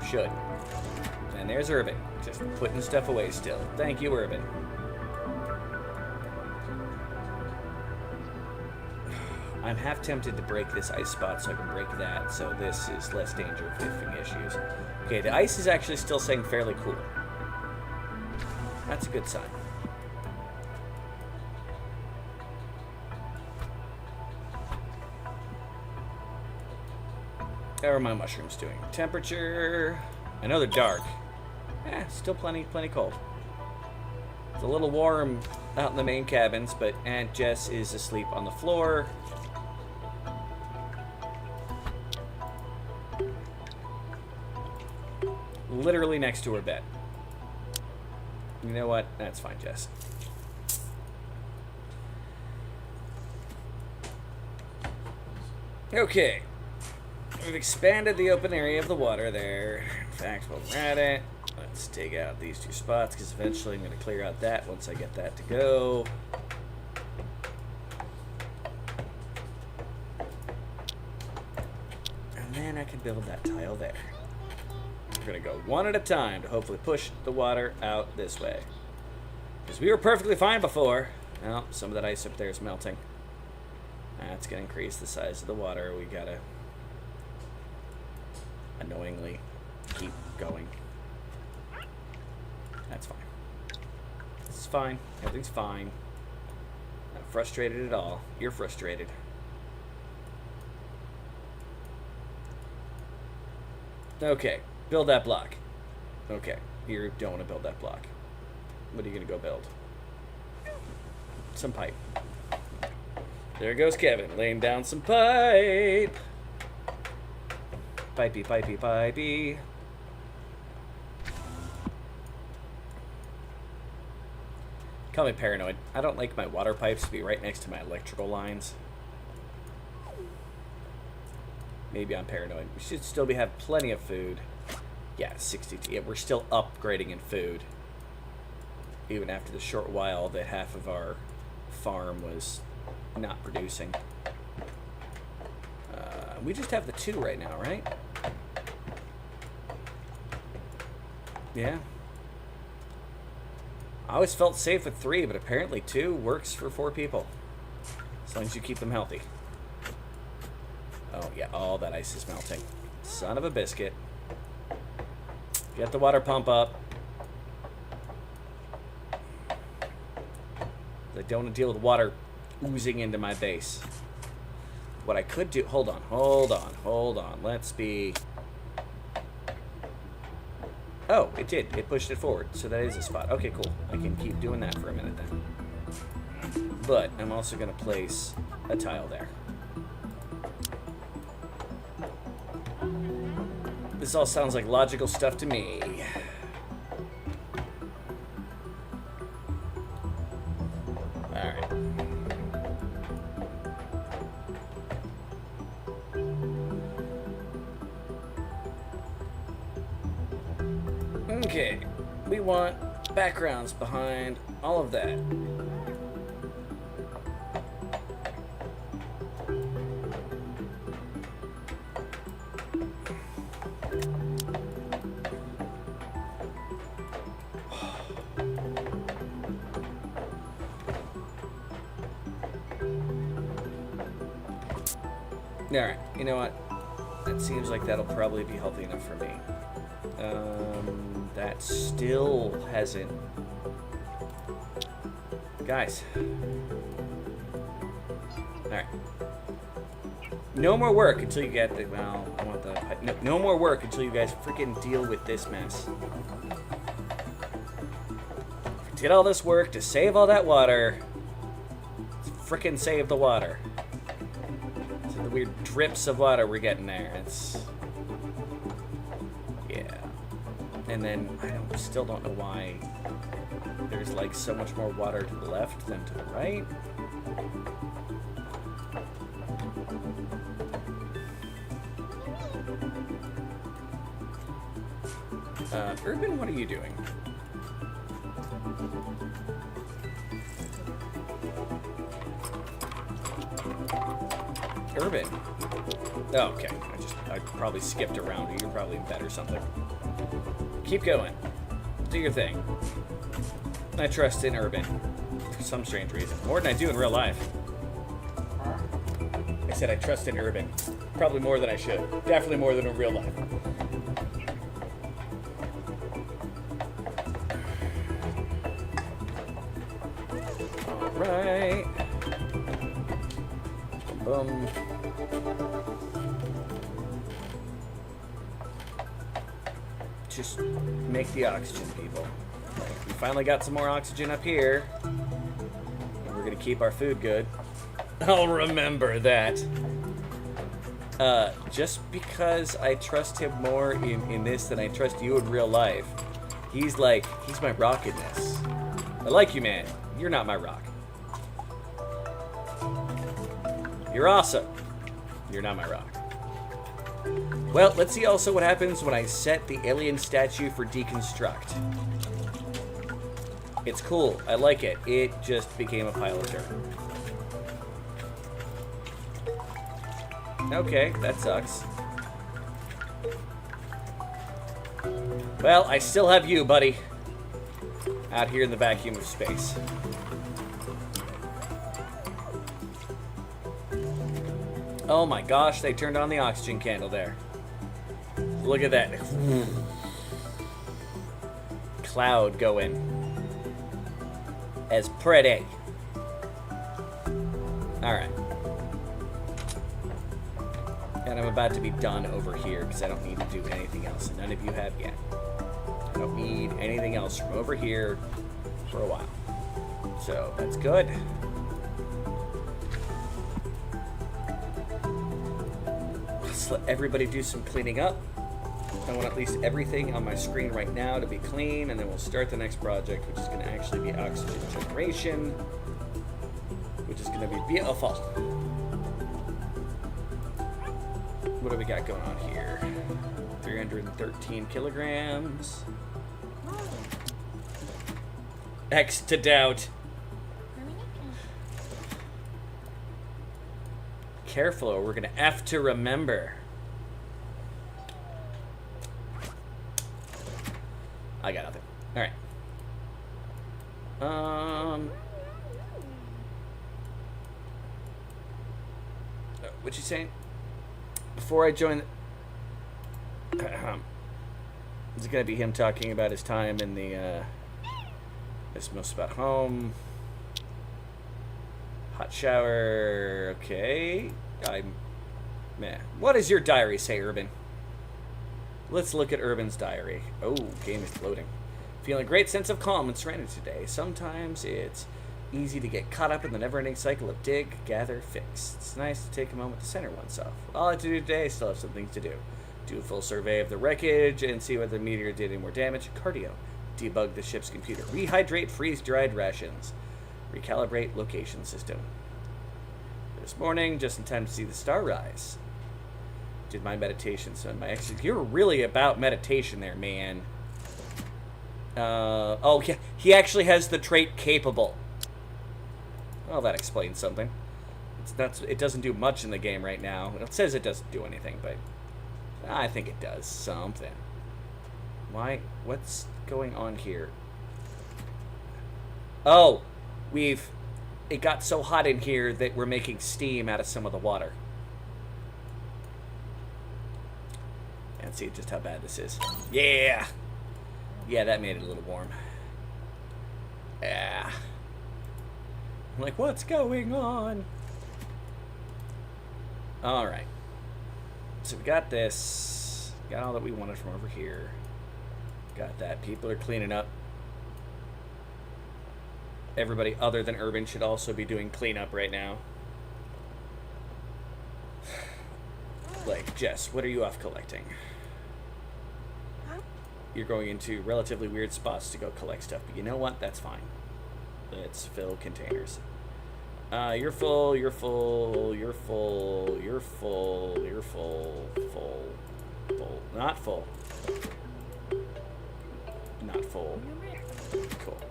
Should. And there's Urban, just putting stuff away still. Thank you, Urban. I'm half tempted to break this ice spot so I can break that, so this is less danger of whiffing issues. Okay, the ice is actually still staying fairly cool. That's a good sign. How are my mushrooms doing? Temperature... I know they're dark. Still plenty cold. It's a little warm out in the main cabins, but Aunt Jess is asleep on the floor. Literally next to her bed. You know what? That's fine, Jess. Okay. We've expanded the open area of the water there. In fact, while we're at it, let's dig out these 2 spots, because eventually I'm going to clear out that once I get that to go. And then I can build that tile there. We're going to go one at a time to hopefully push the water out this way. Because we were perfectly fine before. Well, some of that ice up there is melting. That's going to increase the size of the water. We got to annoyingly keep going. That's fine. This is fine. Everything's fine. Not frustrated at all. You're frustrated. Okay. Build that block. Okay. You don't want to build that block. What are you going to go build? Some pipe. There goes Kevin, laying down some pipe. Pipey, pipey, pipey. Call me paranoid. I don't like my water pipes to be right next to my electrical lines. Maybe I'm paranoid. We should still have plenty of food. Yeah, 62. Yeah, we're still upgrading in food. Even after the short while that half of our farm was not producing. We just have the 2 right now, right? Yeah. I always felt safe with 3, but apparently 2 works for 4 people. As long as you keep them healthy. Oh, yeah, all that ice is melting. Son of a biscuit. Get the water pump up. I don't want to deal with water oozing into my base. What I could do... Hold on. Let's be... Oh, it did. It pushed it forward. So that is a spot. Okay, cool. I can keep doing that for a minute then. But I'm also going to place a tile there. This all sounds like logical stuff to me. Alright. Okay. We want backgrounds behind all of that. Alright, you know what? That seems like that'll probably be healthy enough for me. That still hasn't... Guys. Alright. No more work until you get the... Well, I want the... No more work until you guys freaking deal with this mess. Did all this work to save all that water. Frickin' save the water. So the weird drips of water we're getting there. It's... Yeah. And then I still don't know why there's like so much more water to the left than to the right. Urban, what are you doing? Urban. Oh, okay. I probably skipped around. You're probably in bed or something. Keep going. Do your thing. I trust in Urban for some strange reason. More than I do in real life. I said I trust in Urban. Probably more than I should. Definitely more than in real life. Alright. Boom. Just make the oxygen, people. We finally got some more oxygen up here. And we're gonna keep our food good. I'll remember that. Just because I trust him more in this than I trust you in real life He's like, he's my rock in this. I like you, man. You're not my rock. You're awesome. You're not my rock. Well, let's see also what happens when I set the alien statue for deconstruct. It's cool. I like it. It just became a pile of dirt. Okay, that sucks. Well, I still have you, buddy. Out here in the vacuum of space. Oh my gosh, they turned on the oxygen candle there. Look at that. Cloud going. As pretty. Alright. And I'm about to be done over here because I don't need to do anything else. And none of you have yet. I don't need anything else from over here for a while. So that's good. Let's let everybody do some cleaning up. I want at least everything on my screen right now to be clean, and then we'll start the next project, which is going to actually be oxygen generation, which is going to be beautiful. What do we got going on here? 313 kilograms. X to doubt. Careful, or we're going to F to remember. I got nothing. All right. What you saying? Before I join, it's gonna be him talking about his time in the. It's most about home. Hot shower. Okay. Man, what does your diary say, Urban? Let's look at Urban's diary. Oh, game is loading. Feeling a great sense of calm and serenity today. Sometimes it's easy to get caught up in the never-ending cycle of dig, gather, fix. It's nice to take a moment to center oneself. All I have to do today, I still have some things to do. Do a full survey of the wreckage and see whether the meteor did any more damage. Cardio. Debug the ship's computer. Rehydrate freeze-dried rations. Recalibrate location system. This morning, just in time to see the star rise. Did my meditation, son. My exit. You're really about meditation there, man. Oh, yeah. He actually has the trait capable. Well, that explains something. It doesn't do much in the game right now. It says it doesn't do anything, but I think it does something. Why? What's going on here? Oh, it got so hot in here that we're making steam out of some of the water. And see just how bad this is. Yeah! Yeah, that made it a little warm. Yeah. I'm like, what's going on? Alright. So we got this. Got all that we wanted from over here. Got that. People are cleaning up. Everybody other than Urban should also be doing cleanup right now. Like, Jess, what are you off collecting? You're going into relatively weird spots to go collect stuff, but you know what? That's fine. Let's fill containers. You're full, you're full, you're full, you're full, you're full, full, not full. Not full. Cool.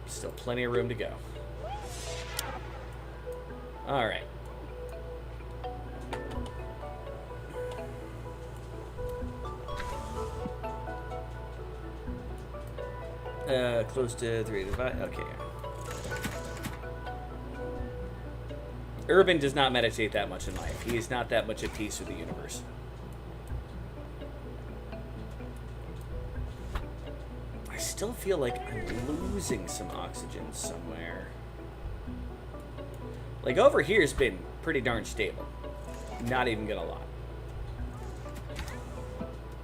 Still plenty of room to go. Alright. Close to 3 to 5. Okay. Urban does not meditate that much in life. He is not that much at peace with the universe. I still feel like I'm losing some oxygen somewhere. Like over here has been pretty darn stable. Not even gonna lie.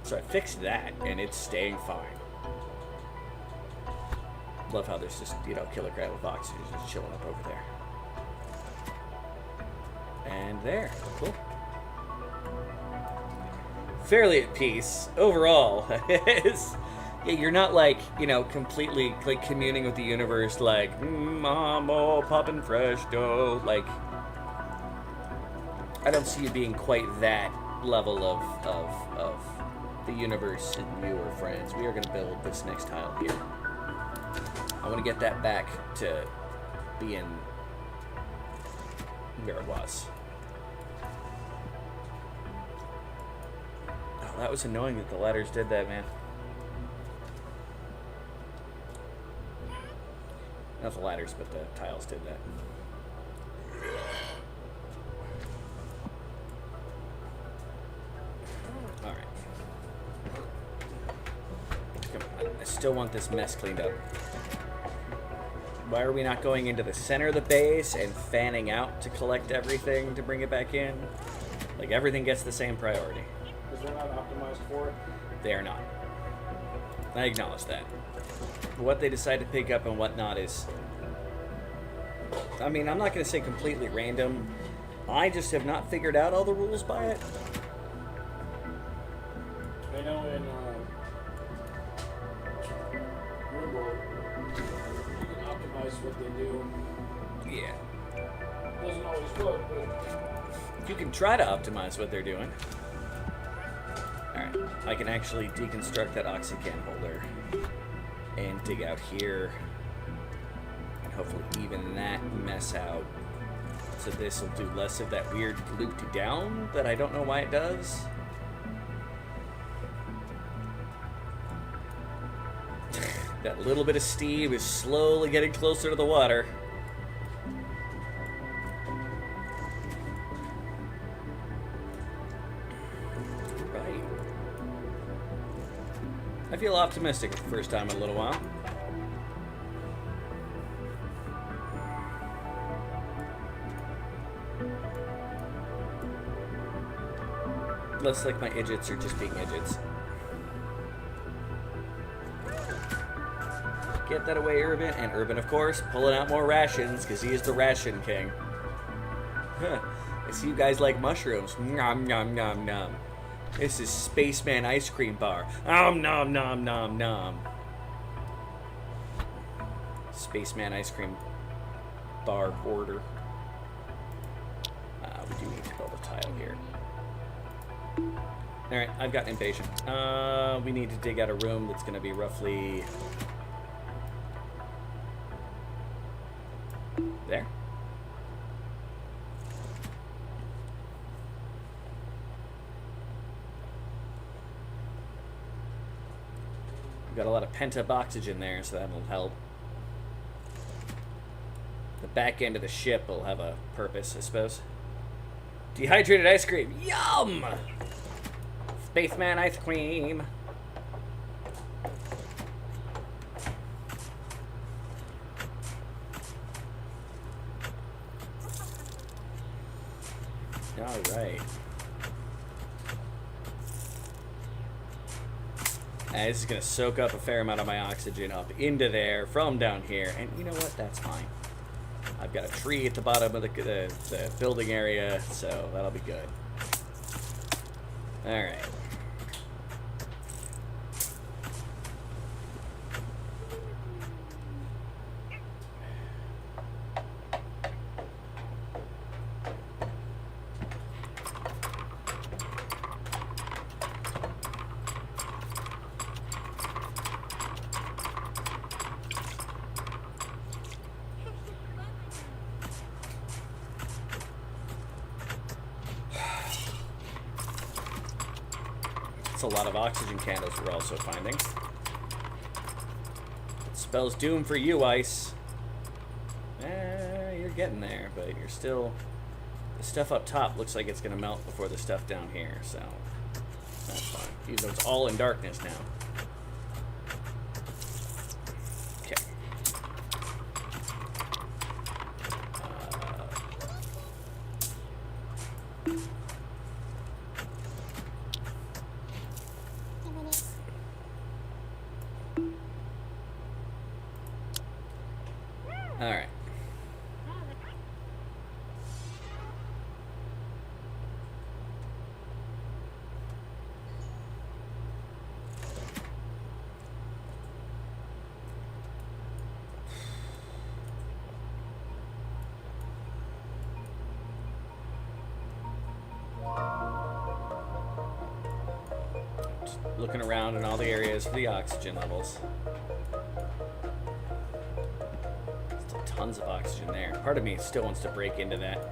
So I fixed that and it's staying fine. Love how there's just, kilogram of oxygen just chilling up over there. And there. Cool. Fairly at peace. Overall, Yeah, you're not like, you know, completely like communing with the universe like, I'm all popping fresh dough. Like, I don't see you being quite that level of the universe and you are friends. We are going to build this next tile here. I want to get that back to being where it was. Oh, that was annoying that the ladders did that, man. Not the ladders, but the tiles did that. Alright. Come on. I still want this mess cleaned up. Why are we not going into the center of the base and fanning out to collect everything to bring it back in? Like, everything gets the same priority. Because they're not optimized for it? They are not. I acknowledge that. What they decide to pick up and whatnot is... I mean, I'm not going to say completely random. I just have not figured out all the rules by it. I know in Rimworld, you can optimize what they do. Yeah. Doesn't always work, but... You can try to optimize what they're doing. Alright, I can actually deconstruct that oxycan holder and dig out here and hopefully even that mess out. So this will do less of that weird loop down that I don't know why it does. That little bit of steam is slowly getting closer to the water. Right. I feel optimistic for the first time in a little while. Less like my idiots are just being idiots. Get that away, Urban. And Urban, of course, pulling out more rations, because he is the ration king. Huh. I see you guys like mushrooms. Nom, nom, nom, nom. This is Spaceman Ice Cream Bar. Nom, nom, nom, nom, nom. Spaceman Ice Cream Bar order. We do need to build a tile here. Alright, I've gotten impatient. We need to dig out a room that's going to be roughly... there. We've got a lot of pent-up oxygen there, so that'll help. The back end of the ship will have a purpose, I suppose. Dehydrated ice cream. Yum! Spaceman ice cream. Alright. This is going to soak up a fair amount of my oxygen up into there from down here. And you know what? That's fine. I've got a tree at the bottom of the building area, so that'll be good. Alright. That's a lot of oxygen candles we're also finding. It spells doom for you, Ice. You're getting there, but you're still... The stuff up top looks like it's going to melt before the stuff down here, so... That's fine. Even though it's all in darkness now. Okay. Alright. Just looking around in all the areas for the oxygen levels. Still tons of oxygen there. Part of me still wants to break into that.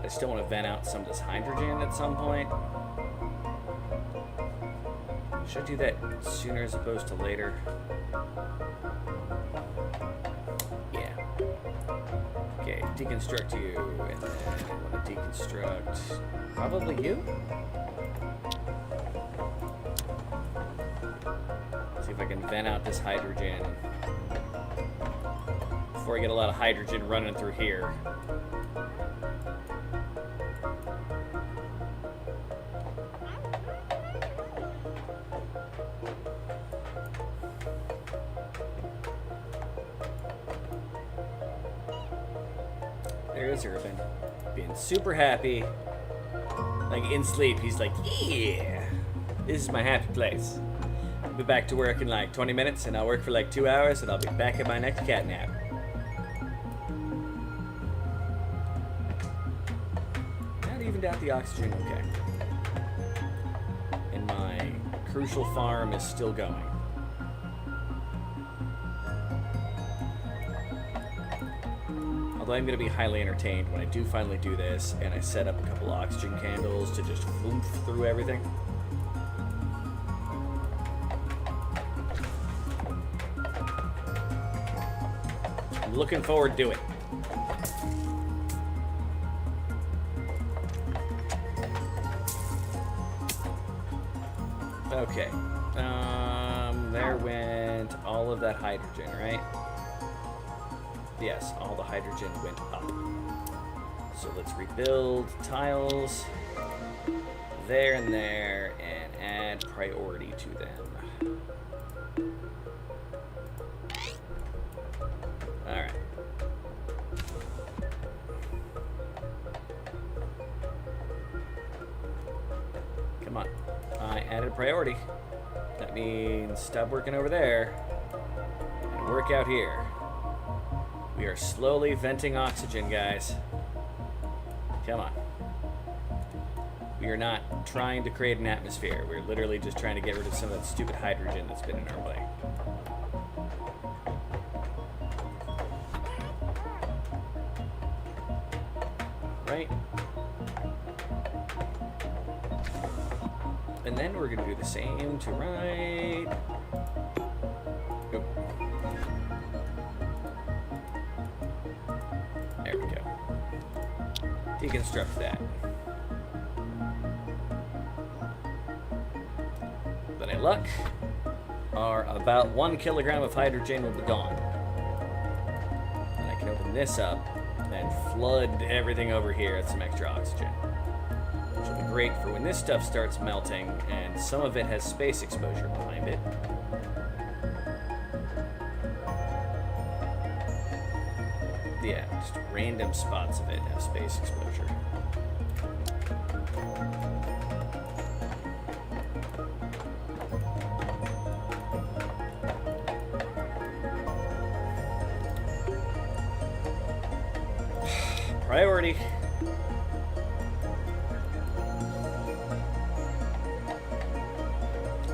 I still want to vent out some of this hydrogen at some point. Should I do that sooner as opposed to later? Yeah. Okay, deconstruct you, and then I want to deconstruct probably you? See if I can vent out this hydrogen before I get a lot of hydrogen running through here. There's Urban, being super happy. Like in sleep, he's like, yeah, this is my happy place. I'll be back to work in like 20 minutes, and I'll work for like 2 hours, and I'll be back at my next cat nap. Not evened out the oxygen, okay. And my crucial farm is still going. Although I'm going to be highly entertained when I do finally do this and I set up a couple oxygen candles to just floof through everything. I'm looking forward to it. Okay. There went all of that hydrogen, right? Yes, all the hydrogen went up. So let's rebuild tiles there and there and add priority to them. Alright. Come on. I added priority. That means stop working over there and work out here. We are slowly venting oxygen, guys. Come on. We are not trying to create an atmosphere. We're literally just trying to get rid of some of that stupid hydrogen that's been in our way. Right? And then we're going to do the same to right. Oop. There we go. Deconstruct that. With any luck, our about 1 kilogram of hydrogen will be gone. And I can open this up and flood everything over here with some extra oxygen. Which will be great for when this stuff starts melting and some of it has space exposure behind it. Yeah, just random spots of it have space exposure. Priority.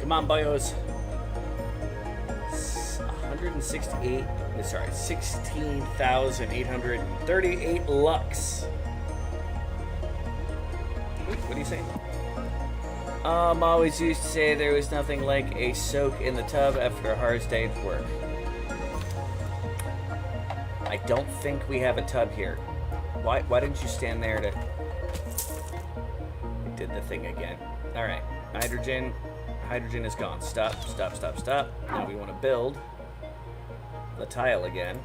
Come on, boyos. 16,838 lux. What do you say? Mom always used to say there was nothing like a soak in the tub after a hard day's work. I don't think we have a tub here. Why didn't you stand there to... We did the thing again. Alright, hydrogen. Hydrogen is gone. Stop. Now we want to build the tile again.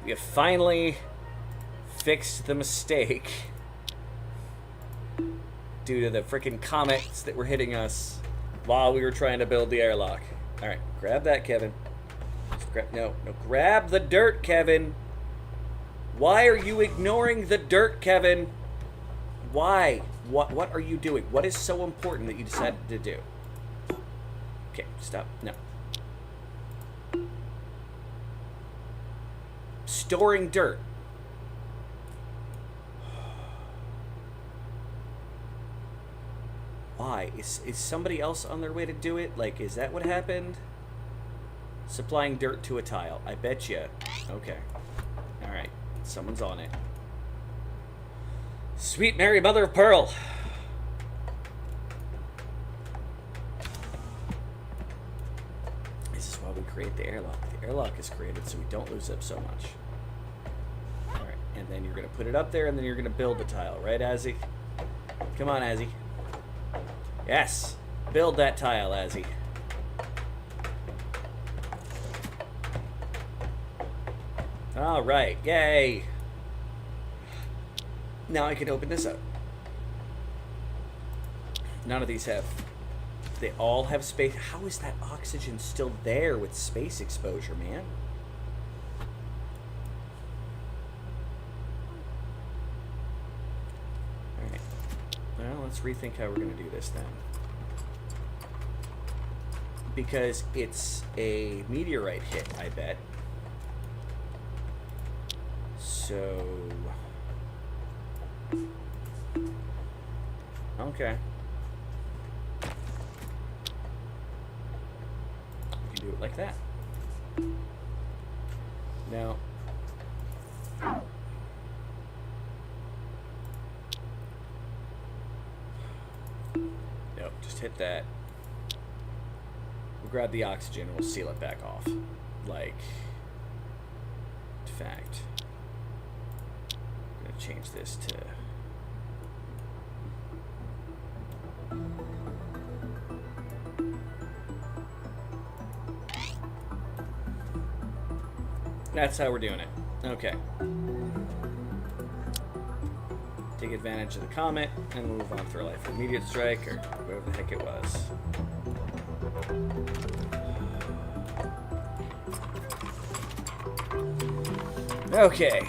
We have finally fixed the mistake due to the freaking comets that were hitting us while we were trying to build the airlock. Alright, grab that, Kevin. No, grab the dirt, Kevin. Why are you ignoring the dirt, Kevin? Why? What are you doing? What is so important that you decided to do? Okay, stop. No. Storing dirt. Why? Is somebody else on their way to do it? Like, is that what happened? Supplying dirt to a tile. I bet you. Okay. Alright. Someone's on it. Sweet Mary Mother of Pearl. This is why we create the airlock. The airlock is created so we don't lose up so much. Alright. And then you're going to put it up there, and then you're going to build the tile. Right, Azzy? Come on, Azzy. Yes. Build that tile, Azzy. All right. Yay. Now I can open this up. None of these have... They all have space. How is that oxygen still there with space exposure, man? Alright. Well, let's rethink how we're going to do this then. Because it's a meteorite hit, I bet. So... Okay. We can do it like that. Now... Nope, just hit that. We'll grab the oxygen and we'll seal it back off. Like... In fact... I'm gonna change this to... That's how we're doing it. Okay. Take advantage of the comet and move on for life. Immediate strike, or whatever the heck it was. Okay.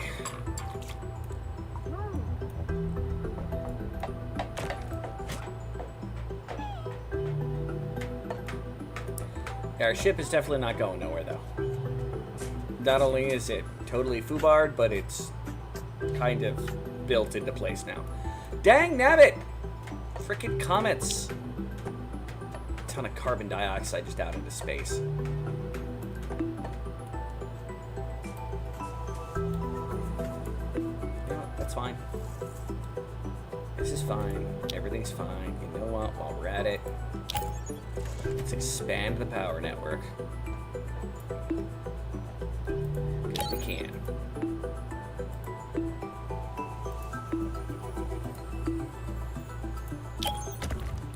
Our ship is definitely not going nowhere, though. Not only is it totally foobarred, but it's kind of built into place now. Dang nabbit! Frickin' comets. A ton of carbon dioxide just out into space. No, that's fine. This is fine. Everything's fine. You know what? While we're at it, let's expand the power network. Because we can.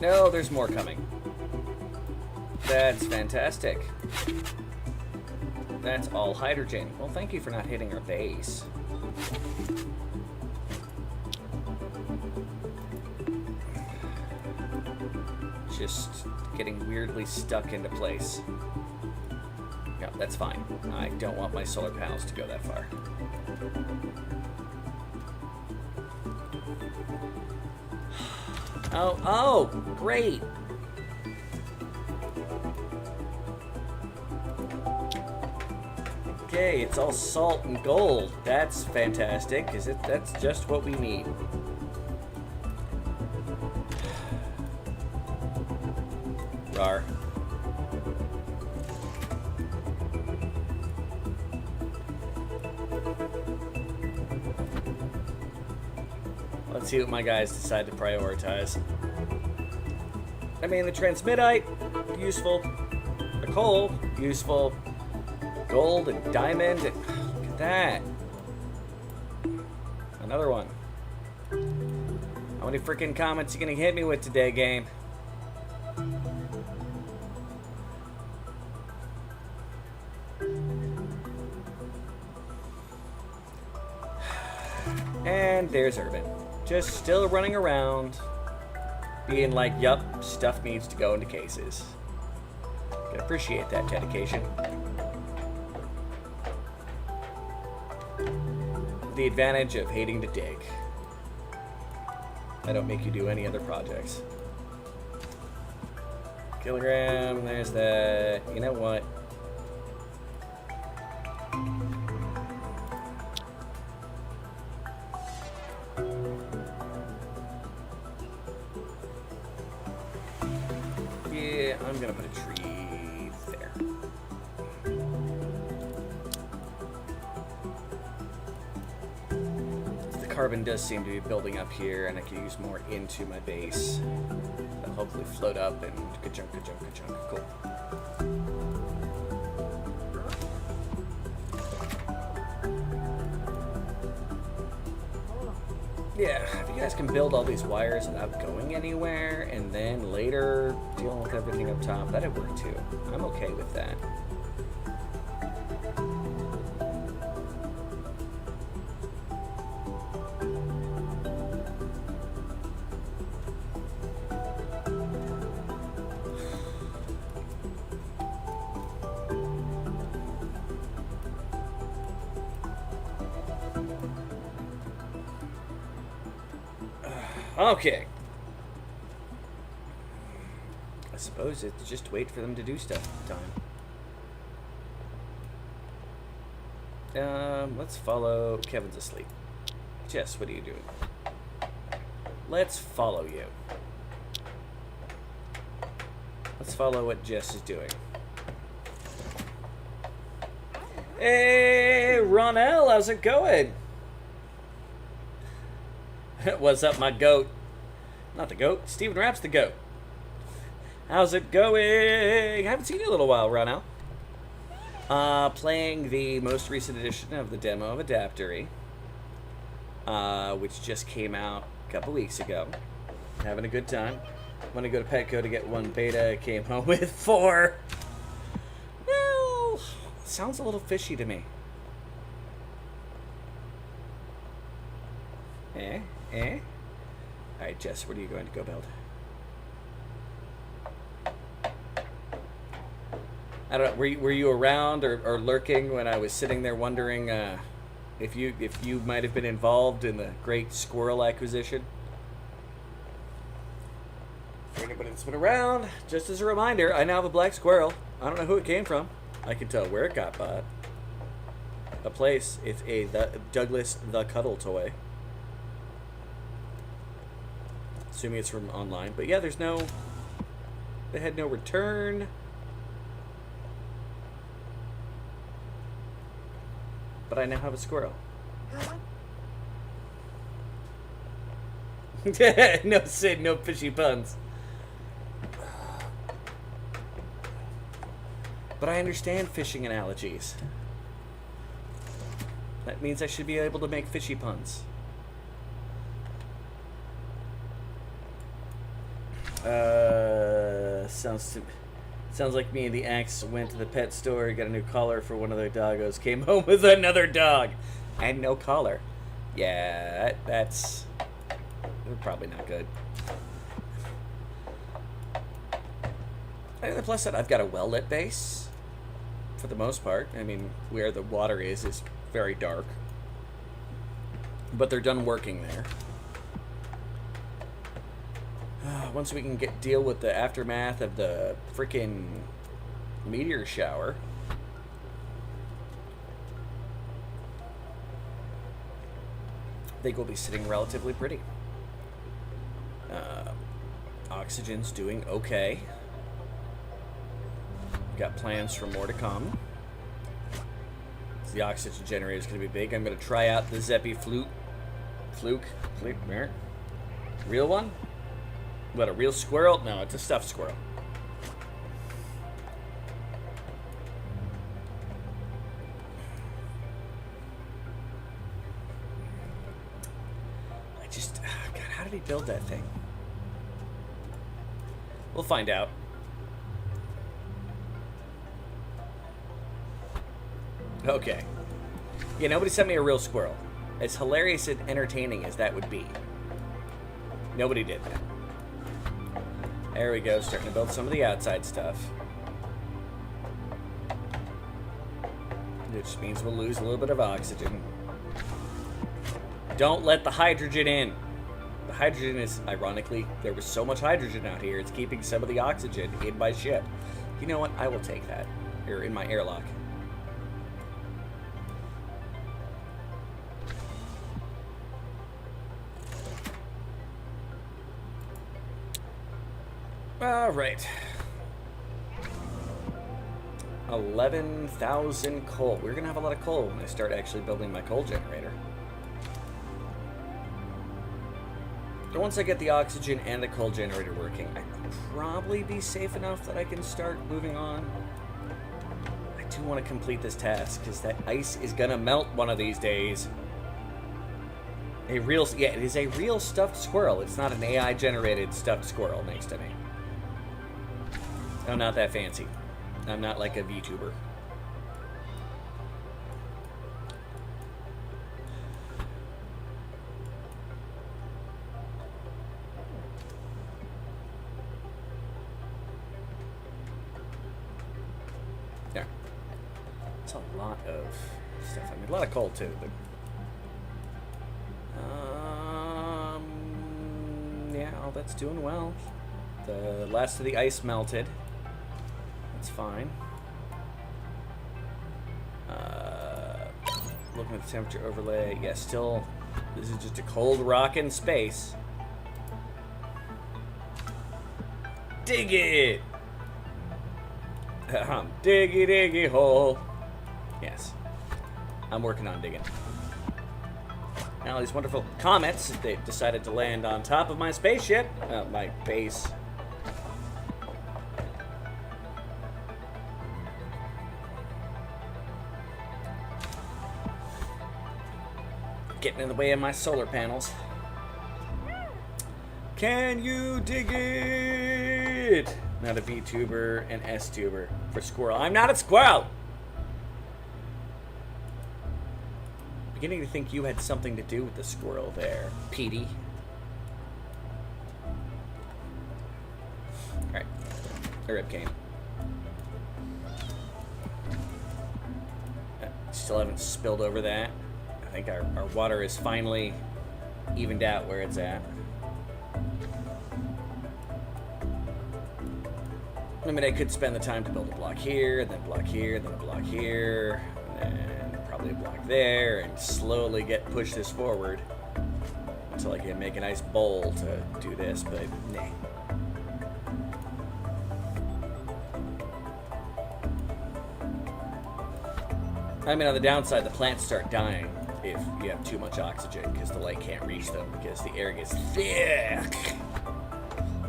No, there's more coming. That's fantastic. That's all hydrogen. Well, thank you for not hitting our base. Just getting weirdly stuck into place. Yeah, that's fine. I don't want my solar panels to go that far. Oh, great! Okay, it's all salt and gold. That's fantastic, because that's just what we need. Rar. Let's see what my guys decide to prioritize. I mean, the transmitite, useful. The coal, useful. Gold and diamond. And, look at that. Another one. How many freaking comments you gonna hit me with today, game? And there's Urban. Just still running around, being like, yup, stuff needs to go into cases. Can appreciate that dedication. The advantage of hating to dig. I don't make you do any other projects. Kilogram, there's that. You know what? I'm gonna put a tree there. The carbon does seem to be building up here, and I can use more into my base. That'll hopefully float up and ka-chunk, ka-chunk, ka-chunk. Cool. Yeah, if you guys can build all these wires without going anywhere, and then later dealing with everything up top, that'd work too. I'm okay with that. Okay. I suppose it's just wait for them to do stuff time. Let's follow... Kevin's asleep. Jess, what are you doing? Let's follow you. Let's follow what Jess is doing. Hey, Ronell, how's it going? What's up, my goat? Not the goat. Steven Rapp's the goat. How's it going? I haven't seen you in a little while, Ronell. Playing the most recent edition of the demo of Adaptory, which just came out a couple weeks ago. Having a good time. Want to go to Petco to get 1 beta. Came home with 4. Well, sounds a little fishy to me. Eh? Alright, Jess, what are you going to go build? I don't know, were you around or lurking when I was sitting there wondering if you might have been involved in the great squirrel acquisition? For anybody that's been around, just as a reminder, I now have a black squirrel. I don't know who it came from. I can tell where it got bought. A place. It's the Douglas the Cuddle toy. Assuming it's from online. But yeah, they had no return. But I now have a squirrel. No Sid, no fishy puns. But I understand fishing analogies. That means I should be able to make fishy puns. Sounds like me and the Axe went to the pet store, got a new collar for one of their doggos, came home with another dog, and no collar. Yeah, that's probably not good. And the plus side, I've got a well-lit base, for the most part. I mean, where the water is very dark. But they're done working there. Once we can deal with the aftermath of the freaking meteor shower, I think we'll be sitting relatively pretty. Oxygen's doing okay. Got plans for more to come. The oxygen generator is going to be big. I'm going to try out the Zeppy Fluke, real one. What, a real squirrel? No, it's a stuffed squirrel. God, how did he build that thing? We'll find out. Okay. Yeah, nobody sent me a real squirrel. As hilarious and entertaining as that would be. Nobody did that. There we go, starting to build some of the outside stuff. Which means we'll lose a little bit of oxygen. Don't let the hydrogen in. The hydrogen is, ironically, there was so much hydrogen out here, it's keeping some of the oxygen in my ship. You know what? I will take that. Or in my airlock. All right. 11,000 coal. We're gonna have a lot of coal when I start actually building my coal generator. And once I get the oxygen and the coal generator working, I'll probably be safe enough that I can start moving on. I do want to complete this task because that ice is gonna melt one of these days. It is a real stuffed squirrel. It's not an AI generated stuffed squirrel next to me. I'm not that fancy. I'm not like a VTuber. There. That's a lot of stuff. I mean, a lot of coal too, but yeah, all that's doing well. The last of the ice melted. That's fine. Looking at the temperature overlay. Yeah, still, this is just a cold rock in space. Dig it! Diggy, diggy hole. Yes. I'm working on digging. Now these wonderful comets, they've decided to land on top of my spaceship. My base. Getting in the way of my solar panels. Can you dig it? Not a VTuber, an S-tuber for squirrel. I'm not a squirrel! Beginning to think you had something to do with the squirrel there, Petey. Alright. A rib cane. Still haven't spilled over that. I think our water is finally evened out where it's at. I mean, I could spend the time to build a block here, then a block here, then a block here, and then probably a block there, and slowly push this forward until I can make a nice bowl to do this, but nah. I mean, on the downside, the plants start dying if you have too much oxygen because the light can't reach them because the air gets thick.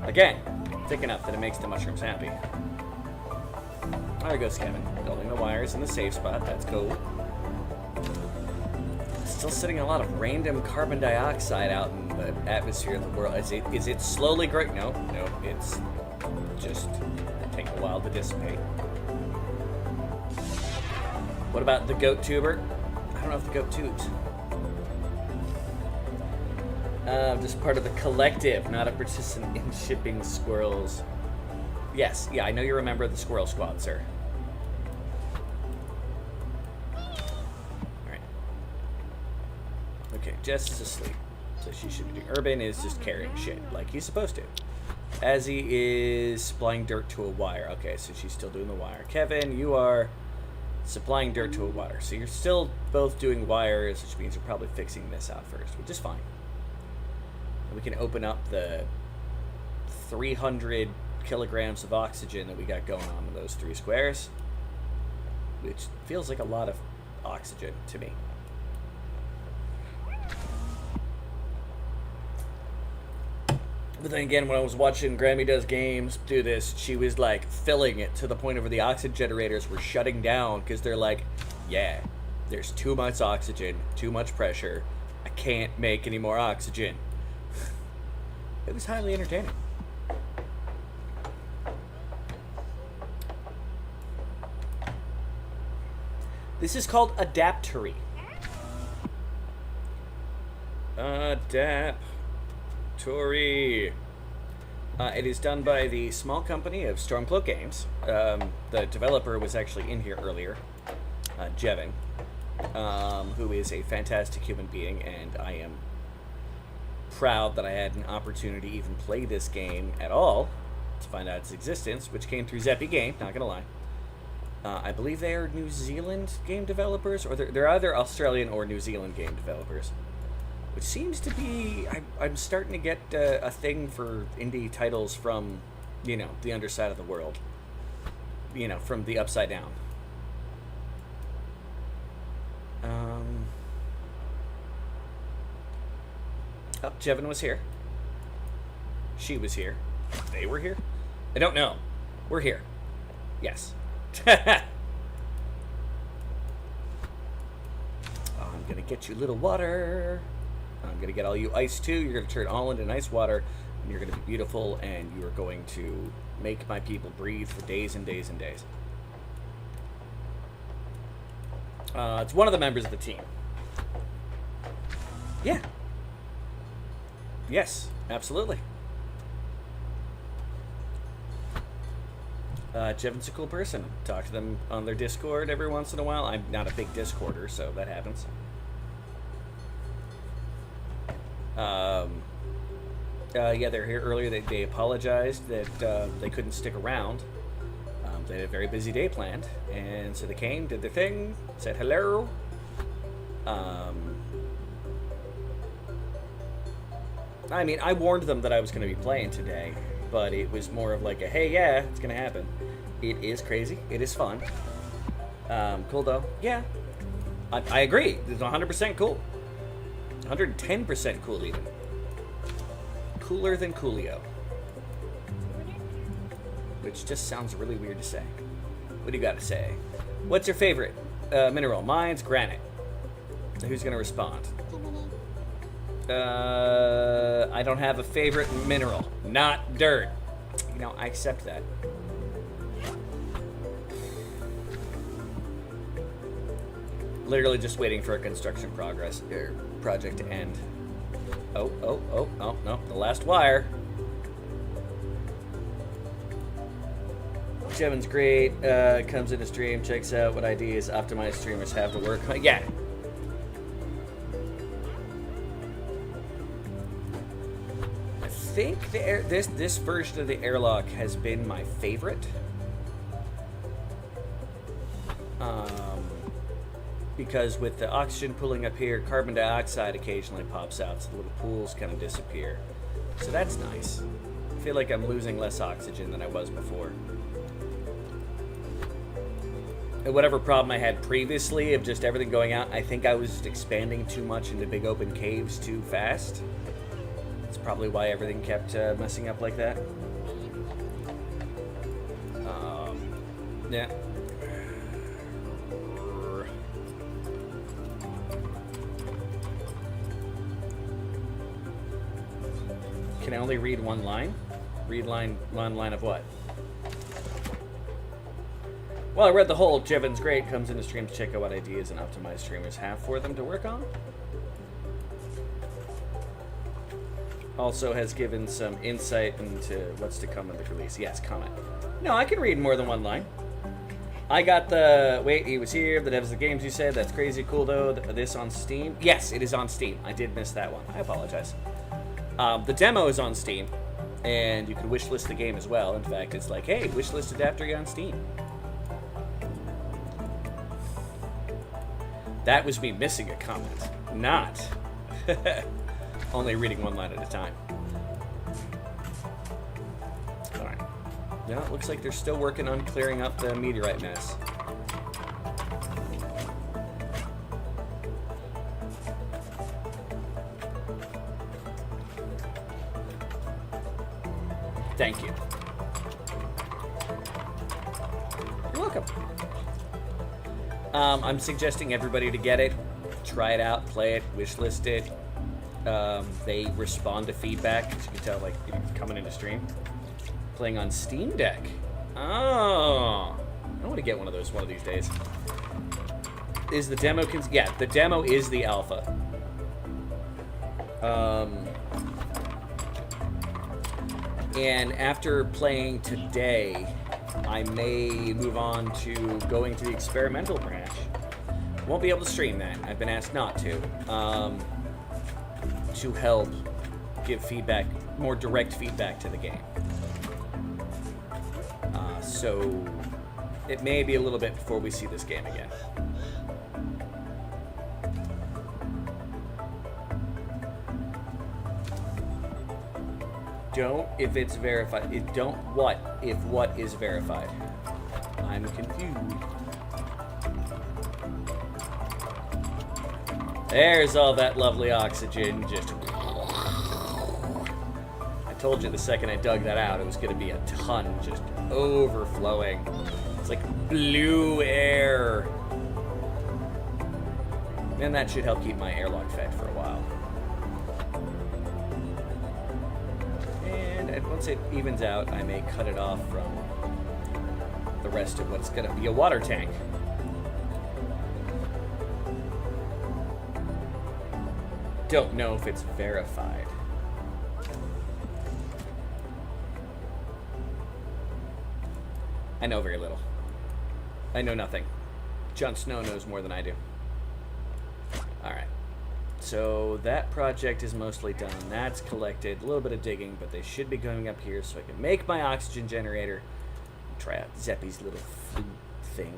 Again, thick enough that it makes the mushrooms happy. There goes Kevin, building the wires in the safe spot. That's cool. Still sitting a lot of random carbon dioxide out in the atmosphere of the world. Is it slowly growing? No, it's just taking a while to dissipate. What about the goat tuber? I don't know if the goat tubes. Just part of the collective, not a participant in shipping squirrels. Yes, yeah, I know you're a member of the squirrel squad, sir. Alright. Okay, Jess is asleep. So she should be doing. Urban is just carrying shit like he's supposed to. As he is supplying dirt to a wire. Okay, so she's still doing the wire. Kevin, you are supplying dirt to a wire. So you're still both doing wires, which means you're probably fixing this out first, which is fine. And we can open up the 300 kilograms of oxygen that we got going on in those 3 squares, which feels like a lot of oxygen to me. But then again, when I was watching Grammy Does Games do this, she was like filling it to the point where the oxygen generators were shutting down because they're like, yeah, there's too much oxygen, too much pressure. I can't make any more oxygen. It was highly entertaining. This is called Adaptory. Adaptory. It is done by the small company of Stormcloak Games. The developer was actually in here earlier, Jevin, who is a fantastic human being, and I am proud that I had an opportunity to even play this game at all, to find out its existence, which came through Zeppy Game, not gonna lie. I believe they are New Zealand game developers, or they're either Australian or New Zealand game developers. Which seems to be, I'm starting to get a thing for indie titles from, the underside of the world. From the upside down. Oh, Jevin was here. She was here. They were here? I don't know. We're here. Yes. I'm gonna get you a little water. I'm gonna get all you ice too. You're gonna turn all into nice water, and you're gonna be beautiful, and you are going to make my people breathe for days and days and days. It's one of the members of the team. Yeah. Yes, absolutely. Jevin's a cool person. Talk to them on their Discord every once in a while. I'm not a big Discorder, so that happens. Yeah, they're here earlier. They apologized that they couldn't stick around. They had a very busy day planned, and so they came, did their thing, said hello. I mean, I warned them that I was going to be playing today, but it was more of like a, hey, yeah, it's going to happen. It is crazy. It is fun. Cool, though. Yeah. I agree. It's 100% cool. 110% cool, even. Cooler than Coolio. Which just sounds really weird to say. What do you got to say? What's your favorite mineral? Mine's granite. Who's going to respond? I don't have a favorite mineral. Not dirt. You know, I accept that. Literally just waiting for a construction project to end. Oh, no. The last wire. Jevin's great. Comes in a stream, checks out what ideas optimized streamers have to work on. Yeah. I think this version of the airlock has been my favorite. Because with the oxygen pulling up here, carbon dioxide occasionally pops out, so the little pools kind of disappear. So that's nice. I feel like I'm losing less oxygen than I was before. And whatever problem I had previously of just everything going out, I think I was just expanding too much into big open caves too fast. That's probably why everything kept messing up like that. Yeah. Can I only read one line? Read one line of what? Well, I read the whole Jevin's great, comes into stream to check out what ideas and optimized streamers have for them to work on. Also has given some insight into what's to come in the release. Yes, comment. No, I can read more than one line. I got the, wait, he was here, the devs of the games you said, that's crazy cool though. This on Steam? Yes, it is on Steam. I did miss that one. I apologize. The demo is on Steam, and you can wishlist the game as well. In fact, it's like, hey, wishlist Adaptory on Steam. That was me missing a comment, not only reading one line at a time. All right. Yeah, it looks like they're still working on clearing up the meteorite mess. Thank you. You're welcome. I'm suggesting everybody to get it, try it out, play it, wishlist it. They respond to feedback, as you can tell, like coming into stream. Playing on Steam Deck. Oh, I want to get one of those one of these days. Is the demo? Yeah, the demo is the alpha. And after playing today, I may move on to going to the experimental branch. Won't be able to stream that. I've been asked not to help give feedback, more direct feedback to the game. So it may be a little bit before we see this game again. Don't if it's verified. Don't what if what is verified. I'm confused. There's all that lovely oxygen just told you the second I dug that out, it was going to be a ton just overflowing. It's like blue air. And that should help keep my airlock fed for a while. And once it evens out, I may cut it off from the rest of what's going to be a water tank. Don't know if it's verified. I know very little. I know nothing. Jon Snow knows more than I do. Alright. So that project is mostly done. That's collected. A little bit of digging, but they should be going up here so I can make my oxygen generator. Try out Zeppy's little flute thing.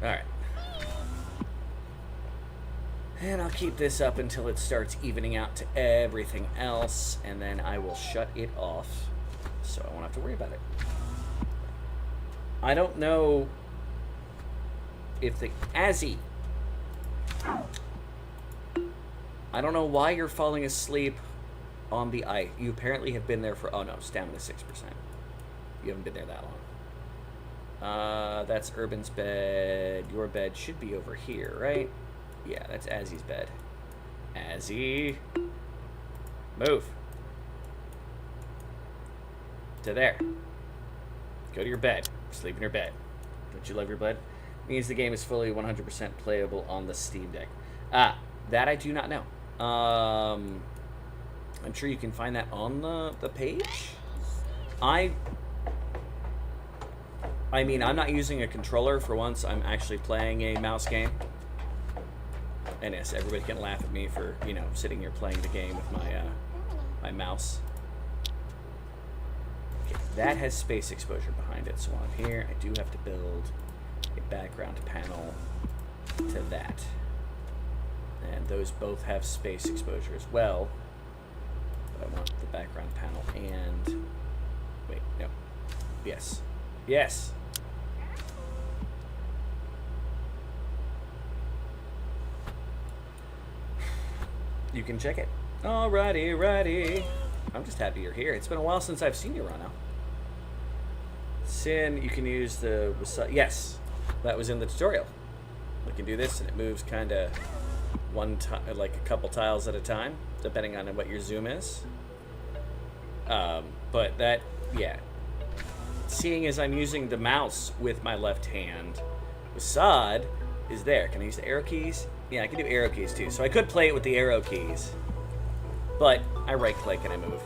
Alright. And I'll keep this up until it starts evening out to everything else, and then I will shut it off so I won't have to worry about it. I don't know if the... Azzy! I don't know why you're falling asleep on the ice. You apparently have been there for... Oh no, stamina 6%. You haven't been there that long. That's Urban's bed. Your bed should be over here, right? Yeah, that's Azzy's bed. Azzy. Move. To there. Go to your bed. Sleep in your bed. Don't you love your bed? Means the game is fully 100% playable on the Steam Deck. Ah, that I do not know. I'm sure you can find that on the page. I mean, I'm not using a controller for once. I'm actually playing a mouse game. And yes, everybody can laugh at me for, you know, sitting here playing the game with my mouse. Okay, that has space exposure behind it. So on here, I do have to build a background panel to that. And those both have space exposure as well. But I want the background panel and... Wait, no. Yes. Yes! You can check it. Alrighty, righty. I'm just happy you're here. It's been a while since I've seen you, Rano. Sin, you can use the... Yes, that was in the tutorial. We can do this, and it moves kind of like a couple tiles at a time, depending on what your zoom is. But that, yeah. Seeing as I'm using the mouse with my left hand, Wasad is there. Can I use the arrow keys? Yeah, I can do arrow keys too. So I could play it with the arrow keys, but I right click and I move.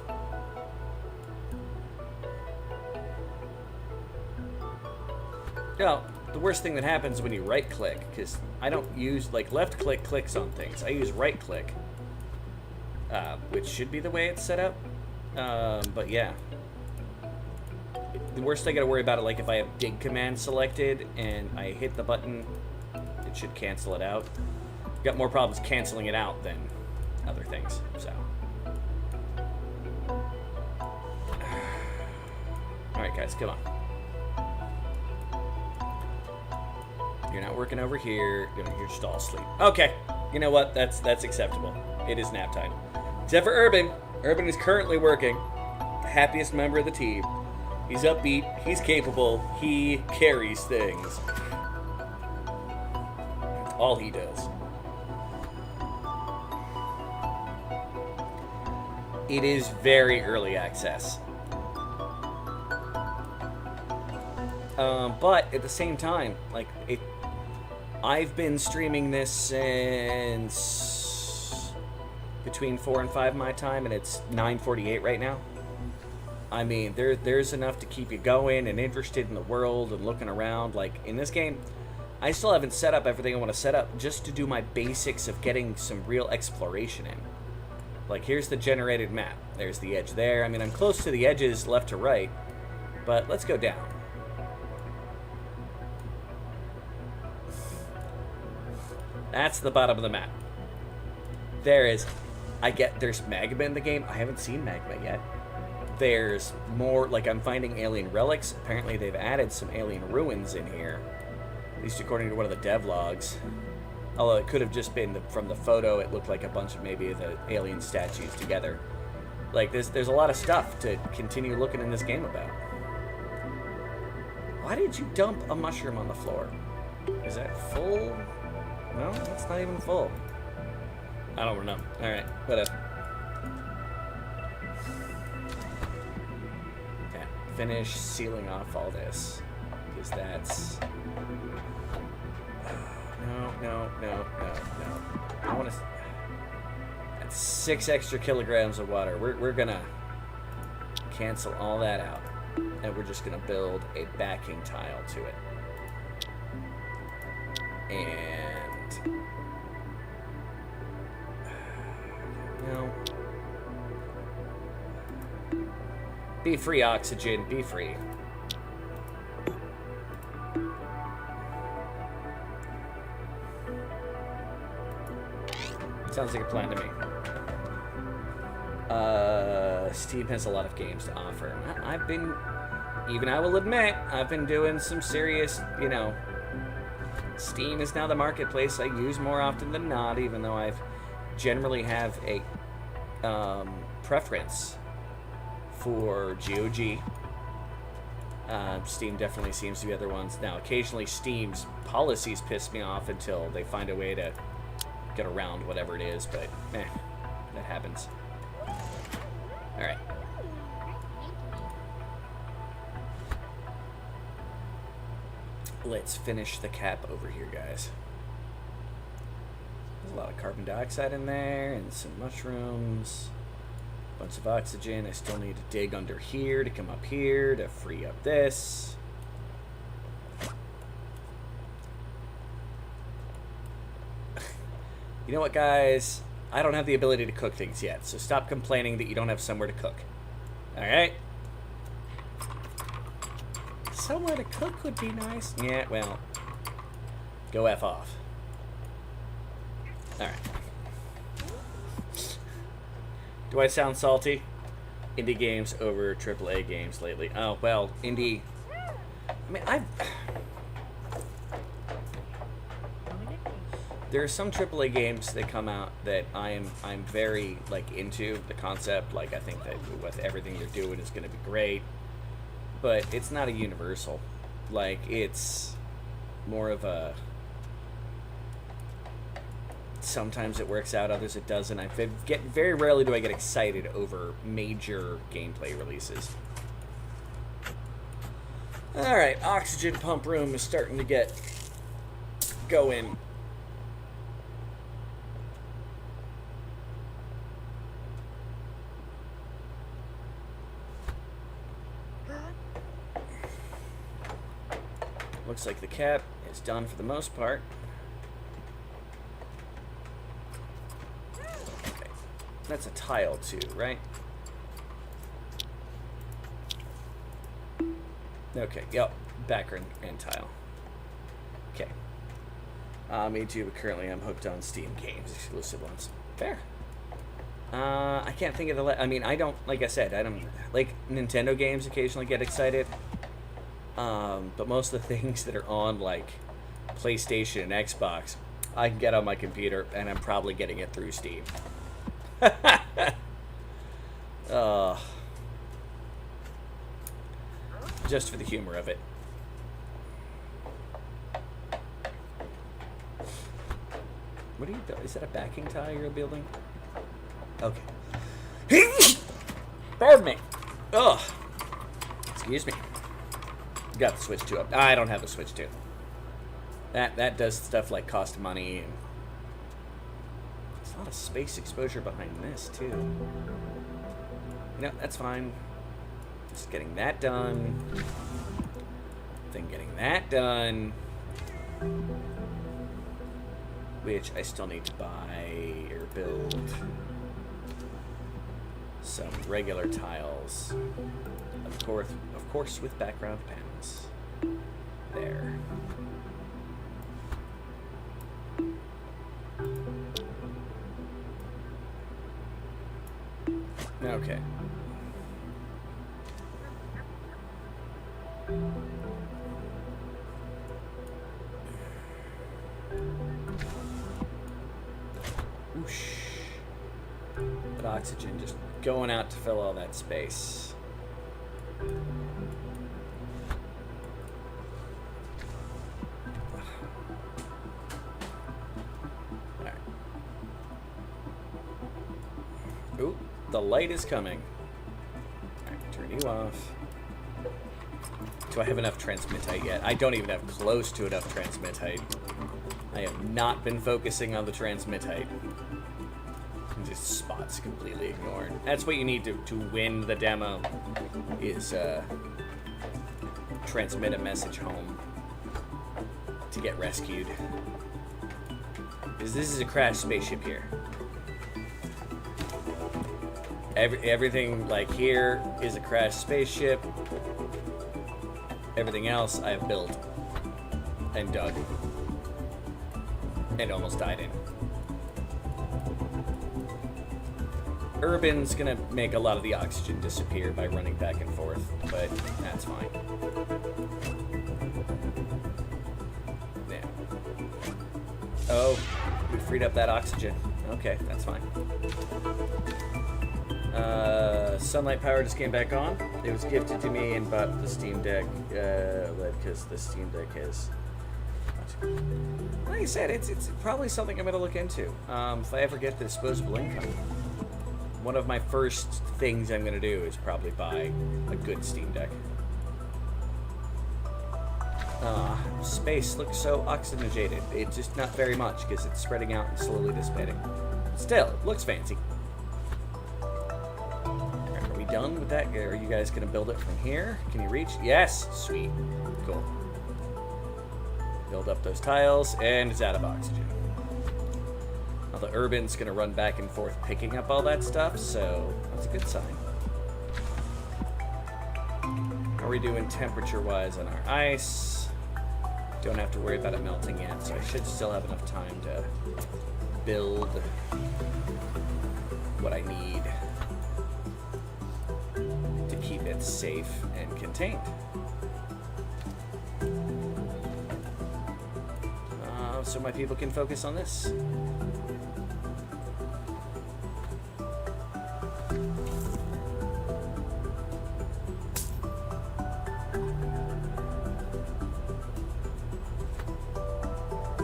Now, the worst thing that happens when you right click, because I don't use, like, left click clicks on things. I use right click, which should be the way it's set up. But yeah. The worst I gotta worry about it, like if I have dig command selected and I hit the button, it should cancel it out. Got more problems canceling it out than other things, so. Alright guys, come on. You're not working over here, you're just all asleep. Okay, you know what, that's acceptable. It is nap time. Except for Urban. Urban is currently working. The happiest member of the team. He's upbeat, he's capable, he carries things. That's all he does. It is very early access. But at the same time, like, I've been streaming this since between 4 and 5 my time, and it's 9:48 right now. I mean, there's enough to keep you going and interested in the world and looking around. Like, in this game, I still haven't set up everything I want to set up just to do my basics of getting some real exploration in. Like, here's the generated map. There's the edge there. I mean, I'm close to the edges left to right, but let's go down. That's the bottom of the map. There's magma in the game. I haven't seen magma yet. there's more, like I'm finding alien relics. Apparently they've added some alien ruins in here, at least according to one of the devlogs. Although it could have just been from the photo, it looked like a bunch of maybe the alien statues together. Like there's a lot of stuff to continue looking in this game about. Why did you dump a mushroom on the floor? Is that full? No, that's not even full. I don't know. All right, whatever. Finish sealing off all this, because that's no. I want to. That's 6 extra kilograms of water. We're gonna cancel all that out, and we're just gonna build a backing tile to it, and no. Be free, oxygen. Be free. Sounds like a plan to me. Steam has a lot of games to offer. I've been, even I will admit, I've been doing some serious, you know, Steam is now the marketplace I use more often than not, even though I've generally have a preference for GOG. Steam definitely seems to be other ones. Now, occasionally Steam's policies piss me off until they find a way to get around whatever it is, but that happens. Alright. Let's finish the cap over here, guys. There's a lot of carbon dioxide in there and some mushrooms. Bunch of oxygen. I still need to dig under here to come up here to free up this. You know what, guys? I don't have the ability to cook things yet, so stop complaining that you don't have somewhere to cook. Alright? Somewhere to cook would be nice. Yeah, well, go F off. Alright. Do I sound salty? Indie games over AAA games lately. Oh, well, indie... I mean, there are some AAA games that come out that I'm very, like, into the concept. Like, I think that with everything they're doing is going to be great. But it's not a universal. Like, it's more of a... Sometimes it works out, others it doesn't. Very rarely do I get excited over major gameplay releases. Alright, oxygen pump room is starting to get going. Looks like the cap is done for the most part. Okay, that's a tile too, right? Okay, yep, background and tile. Okay. Me too, but currently I'm hooked on Steam games, exclusive ones. Fair. I can't think of the... I mean, I don't... Like I said, I don't... Like, Nintendo games occasionally get excited. But most of the things that are on, like, PlayStation and Xbox, I can get on my computer, and I'm probably getting it through Steam. Just for the humor of it. What are you building? Is that a backing tile you're building? Okay. Pardon me. Ugh. Excuse me. Got the Switch 2 up. I don't have the Switch 2. That does stuff like cost money. And there's a lot of space exposure behind this, too. No, that's fine. Just getting that done. Then getting that done. Which I still need to buy or build some regular tiles. Of course, with background panels. There. Okay. Whoosh. But oxygen just going out to fill all that space. Alright. Ooh, the light is coming. Alright, turn you off. Do I have enough transmit height yet? I don't even have close to enough transmit height. I have not been focusing on the transmit height. Just spots completely ignored. That's what you need to win the demo, is transmit a message home to get rescued. Because this is a crashed spaceship here. Everything like here is a crashed spaceship. Everything else I've built and dug and almost died in. Urban's gonna make a lot of the oxygen disappear by running back and forth, but that's fine. Yeah. Oh, we freed up that oxygen. Okay, that's fine. Sunlight power just came back on. It was gifted to me and bought the Steam Deck, because the Steam Deck is... Like I said, it's probably something I'm gonna look into. If I ever get the disposable income. One of my first things I'm gonna do is probably buy a good Steam Deck. Space looks so oxygenated. It's just not very much because it's spreading out and slowly dissipating. Still, it looks fancy. Are we done with that? Are you guys gonna build it from here? Can you reach? Yes! Sweet. Cool. Build up those tiles, and it's out of oxygen. Now the Urban's gonna run back and forth picking up all that stuff, so that's a good sign. How are we doing temperature-wise on our ice? Don't have to worry about it melting yet, so I should still have enough time to build what I need to keep it safe and contained. So my people can focus on this.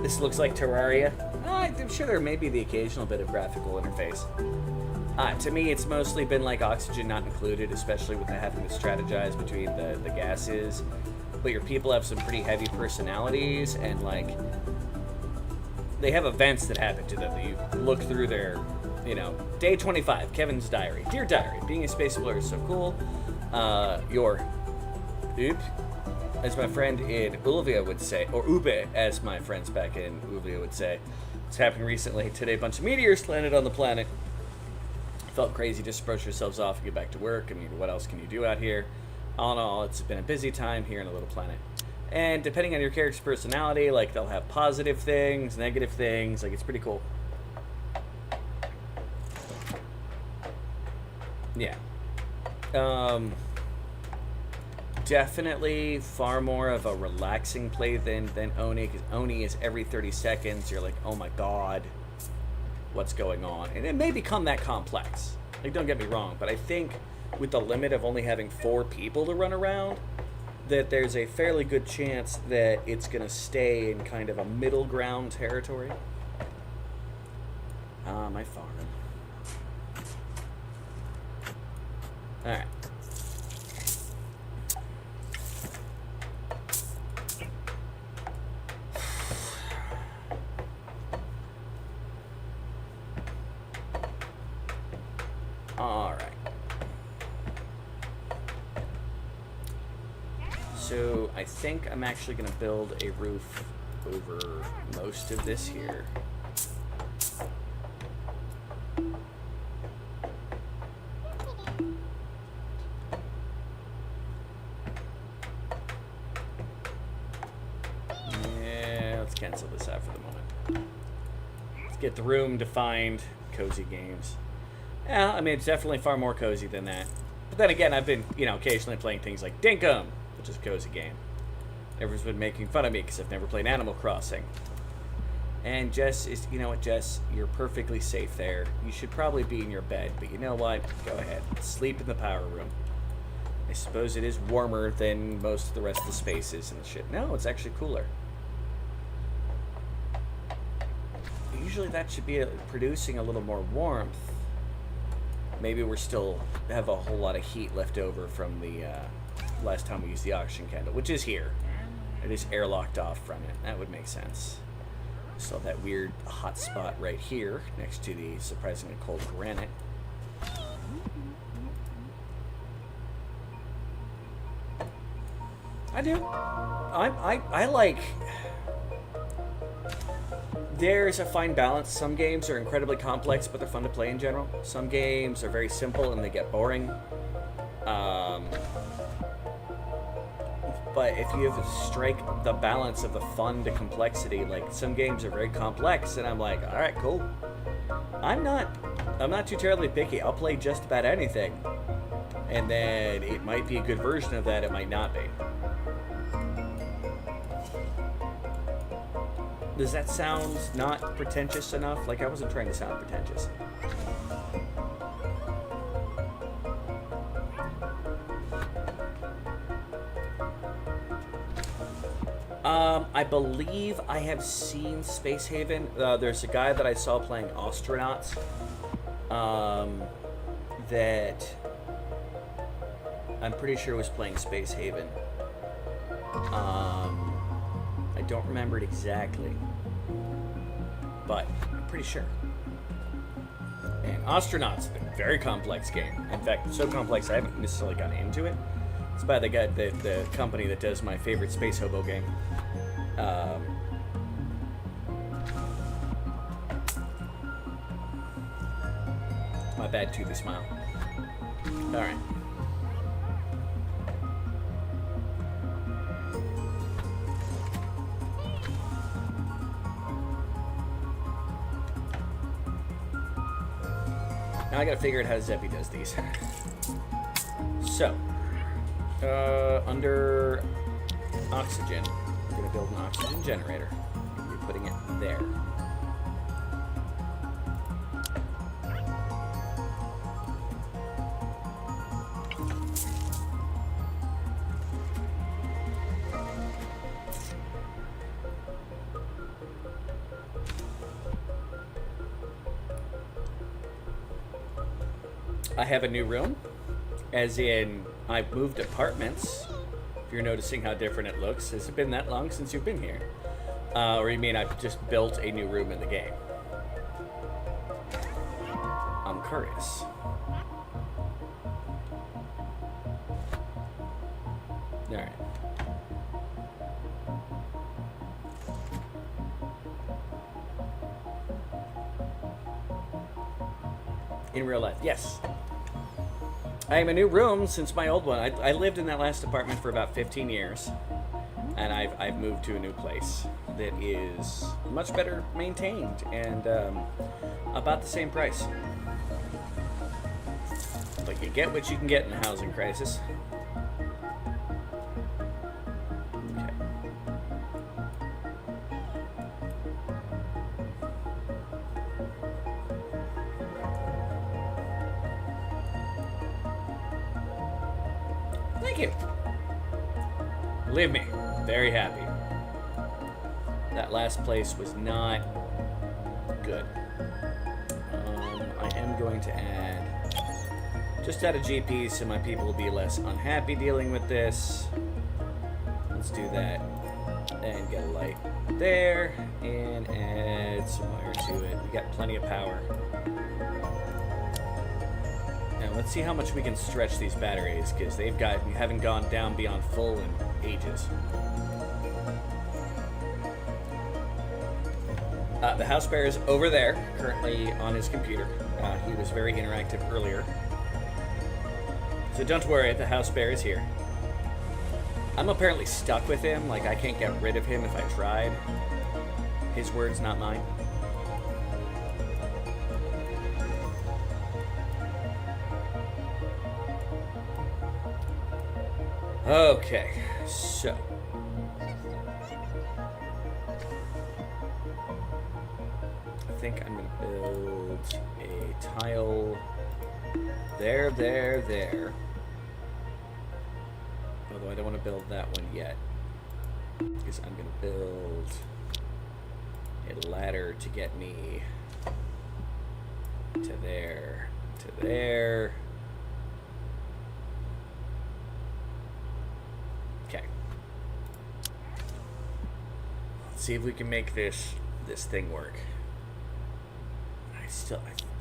This looks like Terraria. I'm sure there may be the occasional bit of graphical interface. To me, it's mostly been like oxygen not included, especially with the having to strategize between the gases. But your people have some pretty heavy personalities, and like they have events that happen to them that you look through their, you know, day 25, Kevin's diary. Dear diary, being a space explorer is so cool. As my friend in Ulvia would say, or Ube, as my friends back in Ulvia would say. It's happening recently. Today, a bunch of meteors landed on the planet. Felt crazy, just brush yourselves off and get back to work. I mean, what else can you do out here? All in all, it's been a busy time here on a little planet. And depending on your character's personality, like they'll have positive things, negative things, like it's pretty cool. Yeah. Definitely far more of a relaxing play than Oni, because Oni is every 30 seconds, you're like, oh my god, what's going on? And it may become that complex. Like, don't get me wrong, but I think with the limit of only having 4 people to run around, that there's a fairly good chance that it's going to stay in kind of a middle ground territory. My farm. Alright. Alright. So I think I'm actually going to build a roof over most of this here. Yeah, let's cancel this out for the moment. Let's get the room defined. Cozy games. Yeah, I mean, it's definitely far more cozy than that. But then again, I've been, you know, occasionally playing things like Dinkum, which is a cozy game. Everyone's been making fun of me because I've never played Animal Crossing. And Jess is, you know what, Jess, you're perfectly safe there. You should probably be in your bed, but you know what? Go ahead. Sleep in the power room. I suppose it is warmer than most of the rest of the spaces and shit. No, it's actually cooler. Usually that should be producing a little more warmth. Maybe we're still have a whole lot of heat left over from the last time we used the oxygen candle, which is here. It is airlocked off from it. That would make sense. So that weird hot spot right here next to the surprisingly cold granite. I do. I like... There's a fine balance. Some games are incredibly complex, but they're fun to play in general. Some games are very simple and they get boring. But if you have to strike the balance of the fun to complexity, like some games are very complex, and I'm like, all right, cool. I'm not too terribly picky. I'll play just about anything, and then it might be a good version of that. It might not be. Does that sound not pretentious enough? Like I wasn't trying to sound pretentious. I believe I have seen Space Haven. There's a guy that I saw playing Astronauts that I'm pretty sure was playing Space Haven. I don't remember it exactly, but I'm pretty sure. And Astronauts, a very complex game. In fact, so complex I haven't necessarily gotten into it. It's by the guy, the company that does my favorite Space Hobo game. My bad, toothy smile. All right. Now I gotta figure out how Zeppy does these. So, under oxygen, I'm gonna build an oxygen generator. We're putting it there. I have a new room, as in I've moved apartments. If you're noticing how different it looks, has it been that long since you've been here? Or you mean I've just built a new room in the game? I'm curious. Alright. In real life, yes. I am a new room since my old one. I lived in that last apartment for about 15 years, and I've moved to a new place that is much better maintained and about the same price. But you get what you can get in a housing crisis. Okay. Thank you. Believe me, very happy. That last place was not good. I am going to add just out of GP so my people will be less unhappy dealing with this. Let's do that and get a light there and add some wire to it. We got plenty of power. Now let's see how much we can stretch these batteries, because we haven't gone down beyond full in ages. The house bear is over there, currently on his computer. He was very interactive earlier. So don't worry, the house bear is here. I'm apparently stuck with him, like I can't get rid of him if I tried. His words, not mine. Okay, so. I think I'm going to build a tile there. Although I don't want to build that one yet. Because I'm going to build a ladder to get me to there, to there. Okay. Let's see if we can make this thing work. I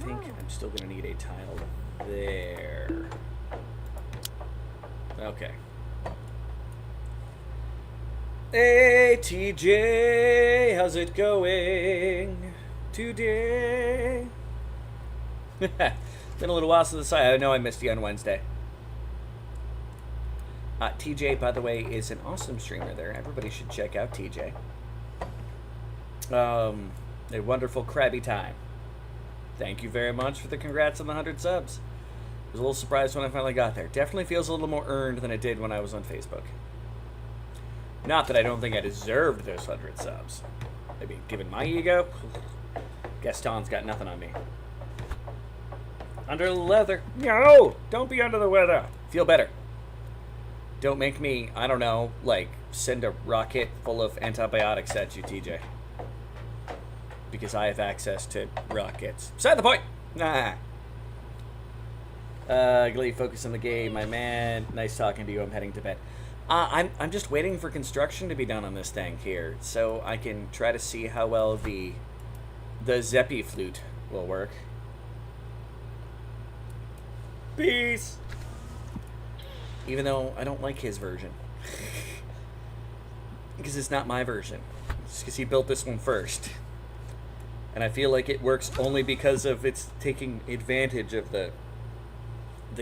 think I'm still going to need a tile there. Okay. Hey, TJ, how's it going today? Been a little while since I know I missed you on Wednesday. TJ, by the way, is an awesome streamer there. Everybody should check out TJ. A wonderful crabby time. Thank you very much for the congrats on the 100 subs. I was a little surprised when I finally got there. Definitely feels a little more earned than it did when I was on Facebook. Not that I don't think I deserved those 100 subs. Maybe given my ego, Gaston's got nothing on me. Under the leather. No! Don't be under the weather. Feel better. Don't make me, I don't know, like, send a rocket full of antibiotics at you, TJ. Because I have access to rockets. Beside the point! Nah. Glee, focus on the game, my man. Nice talking to you. I'm heading to bed. I'm just waiting for construction to be done on this thing here, so I can try to see how well the Zeppi flute will work. Peace! Even though I don't like his version. Because it's not my version. It's because he built this one first. And I feel like it works only because of it's taking advantage of the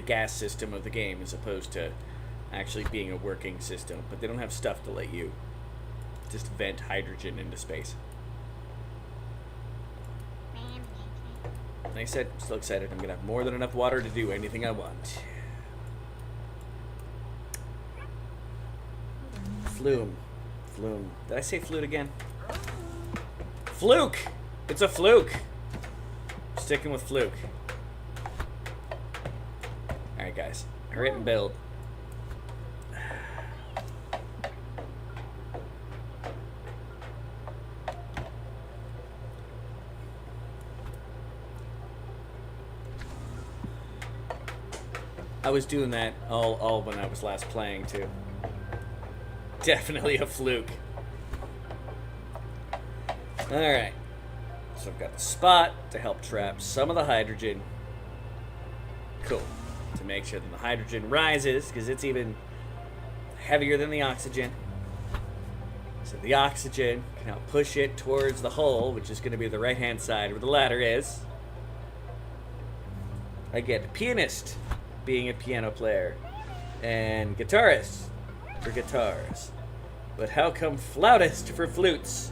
gas system of the game as opposed to actually being a working system. But they don't have stuff to let you just vent hydrogen into space. Like I said, I'm still excited. I'm going to have more than enough water to do anything I want. Flume. Did I say flute again? Fluke! It's a fluke! I'm sticking with fluke. Alright, guys. Hurry up and build. I was doing that all when I was last playing, too. Definitely a fluke. Alright. So I've got the spot to help trap some of the hydrogen. Cool. To make sure that the hydrogen rises, because it's even heavier than the oxygen. So the oxygen can help push it towards the hole, which is going to be the right-hand side where the ladder is. I get pianist, being a piano player, and guitarist for guitars. But how come flautist for flutes?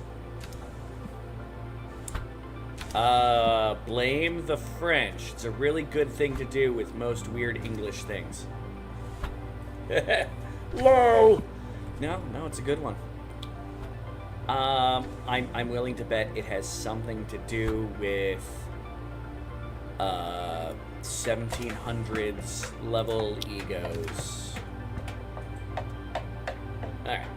Blame the French. It's a really good thing to do with most weird English things. Lol! No, it's a good one. I'm willing to bet it has something to do with 1700s level egos. Alright.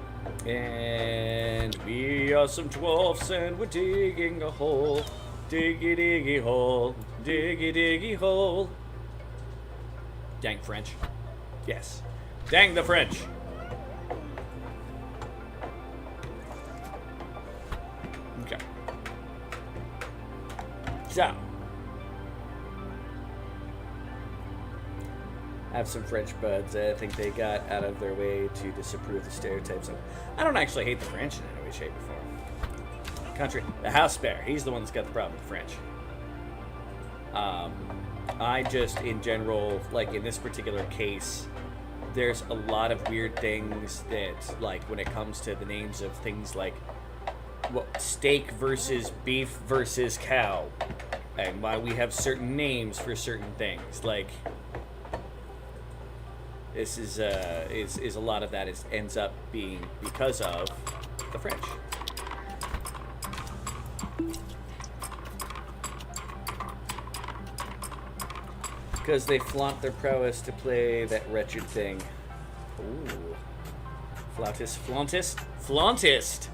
And we are some dwarfs and we're digging a hole. Diggy diggy hole. Diggy diggy hole. Dang French. Yes. Dang the French. Okay. So. I have some French buds. I think they got out of their way to disapprove the stereotypes of. I don't actually hate the French in any way, shape, or form. Country, the house bear. He's the one that's got the problem with the French. I just, in general, like in this particular case, there's a lot of weird things that, like, when it comes to the names of things like steak versus beef versus cow, and why we have certain names for certain things, like. This is a lot of that ends up being because of the French. Because they flaunt their prowess to play that wretched thing. Ooh. Flautist, flauntist!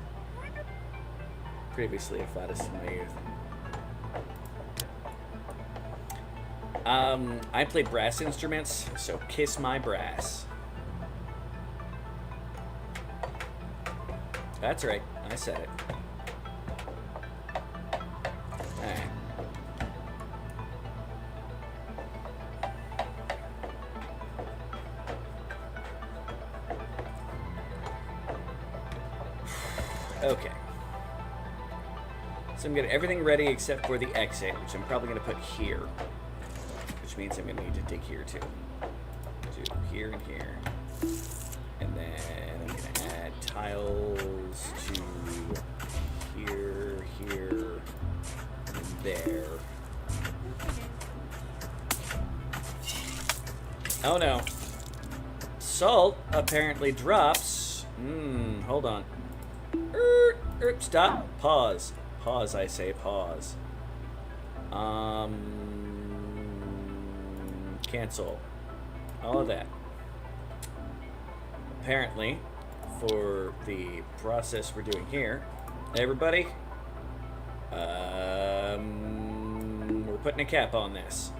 Previously a flautist in my youth. I play brass instruments, so kiss my brass. That's right, I said it. Alright. Okay. So I'm getting everything ready except for the exit, which I'm probably going to put here. Which means I'm going to need to dig here too. Do here and here. And then I'm going to add tiles to here, here, and there. Oh no. Salt apparently drops. Hold on. Stop. Pause. Pause, I say, pause. Cancel. All of that. Apparently, for the process we're doing here, everybody, we're putting a cap on this.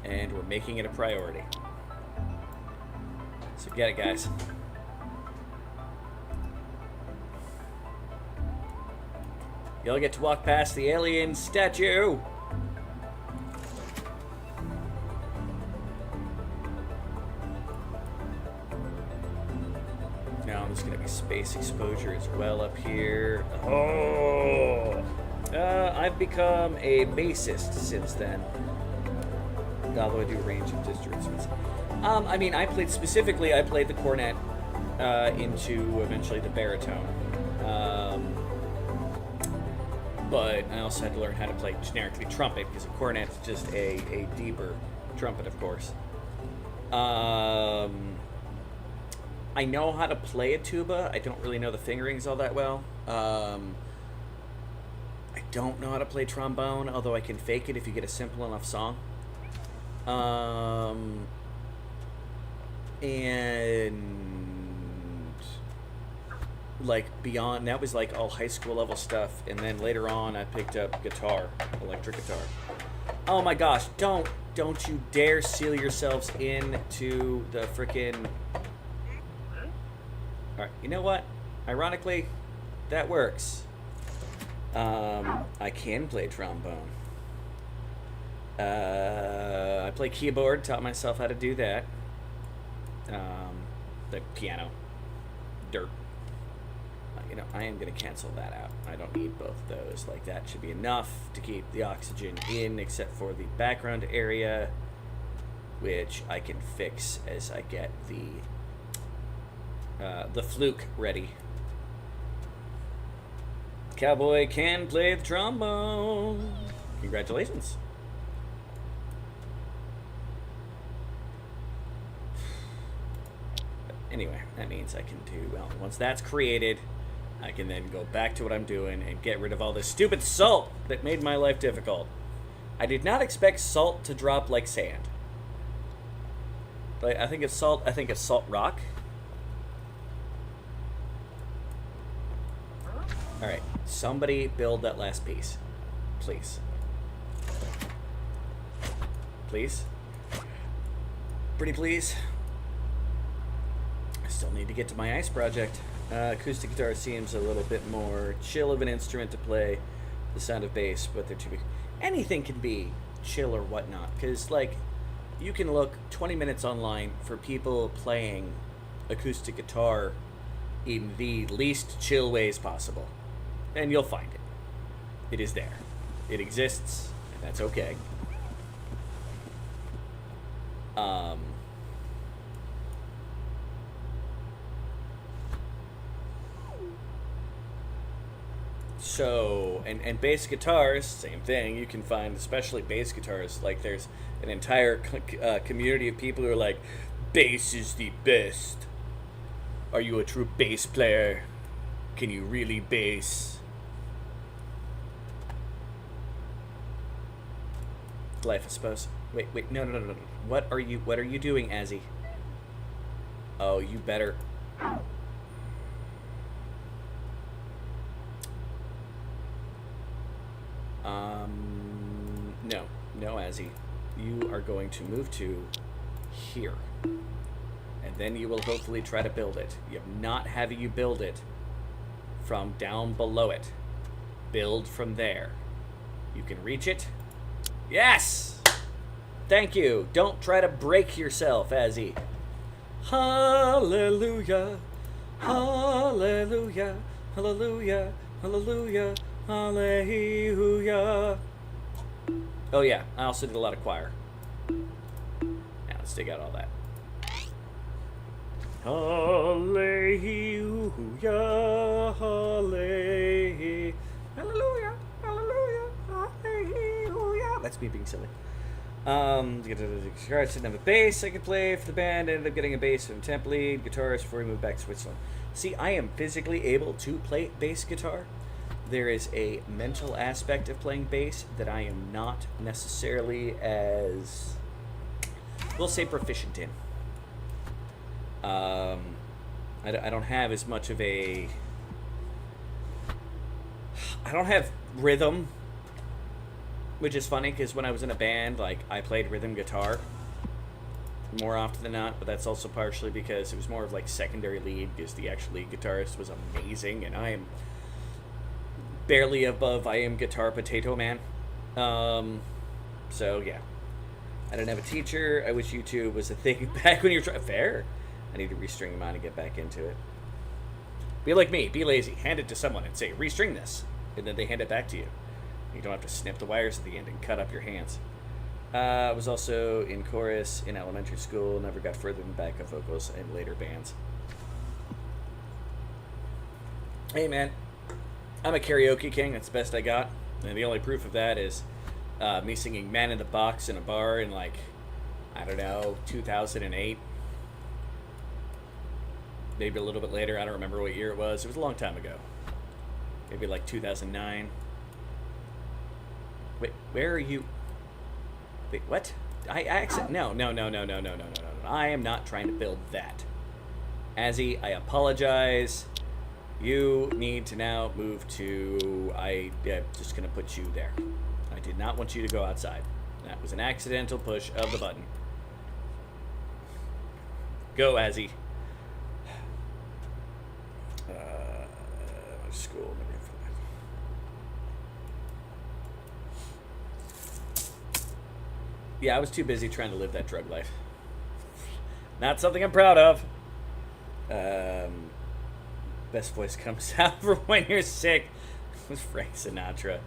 And we're making it a priority. So get it, guys. Y'all get to walk past the alien statue. Now there's going to be space exposure as well up here. Oh! I've become a bassist since then. Although I do a range of instruments. I mean, I played the cornet into eventually the baritone. But I also had to learn how to play generically trumpet, because a cornet is just a deeper trumpet, of course. I know how to play a tuba. I don't really know the fingerings all that well. I don't know how to play trombone, although I can fake it if you get a simple enough song. And like beyond that was like all high school level stuff, and then later on I picked up guitar, electric guitar. Oh my gosh, don't you dare seal yourselves into the frickin'... Alright, you know what? Ironically, that works. I can play trombone. I play keyboard, taught myself how to do that. The piano. Dirt. You know, I am going to cancel that out. I don't need both of those. Like, that should be enough to keep the oxygen in, except for the background area, which I can fix as I get the fluke ready. Cowboy can play the trombone. Congratulations. Anyway, that means I can do, well, once that's created, I can then go back to what I'm doing and get rid of all this stupid salt that made my life difficult. I did not expect salt to drop like sand. Like, I think it's salt rock. Alright, somebody build that last piece. Please. Please? Pretty please? I still need to get to my ice project. Acoustic guitar seems a little bit more chill of an instrument to play. The sound of bass, but they're too big. Anything can be chill or whatnot, because, like, you can look 20 minutes online for people playing acoustic guitar in the least chill ways possible, and you'll find it. It is there. It exists, and that's okay. So, and bass guitars, same thing. You can find, especially bass guitars, like there's an entire community of people who are like, bass is the best. Are you a true bass player? Can you really bass? Life, I suppose. Wait, no. What are you doing, Azzy? Oh, you better. No, Azzy. You are going to move to here. And then you will hopefully try to build it. You have not having you build it from down below it. Build from there. You can reach it. Yes! Thank you. Don't try to break yourself, Azzy. Hallelujah. Hallelujah. Hallelujah. Hallelujah. Hallelujah. Oh yeah, I also did a lot of choir. Now let's dig out all that. Hallelujah. Hallelujah. Hallelujah. Hallelujah. Hallelujah. That's me being silly. I didn't have a bass I could play for the band. Ended up getting a bass from temp lead guitarist before we moved back to Switzerland. See, I am physically able to play bass guitar. There is a mental aspect of playing bass that I am not necessarily as, we'll say, proficient in. I don't have as much of a, I don't have rhythm, which is funny because when I was in a band, like, I played rhythm guitar more often than not, but that's also partially because it was more of like secondary lead because the actual lead guitarist was amazing, and I am barely above I am guitar potato man. So yeah, I didn't have a teacher. I wish YouTube was a thing back when you were trying. Fair. I need to restring mine and get back into it. Be like me. Be lazy. Hand it to someone and say, restring this, and then they hand it back to you. You don't have to snip the wires at the end and cut up your hands. I was also in chorus in elementary school. Never got further than backup vocals in later bands. Hey man, I'm a karaoke king. That's the best I got. And the only proof of that is me singing Man in the Box in a bar in, like, I don't know, 2008. Maybe a little bit later. I don't remember what year it was. It was a long time ago. Maybe like 2009. Wait, where are you? Wait, what? No. I am not trying to build that. Azzy, I apologize. You need to now move to, just going to put you there. I did not want you to go outside. That was an accidental push of the button. Go, Azzy. School. Yeah, I was too busy trying to live that drug life. Not something I'm proud of. Best voice comes out for when you're sick. It was Frank Sinatra.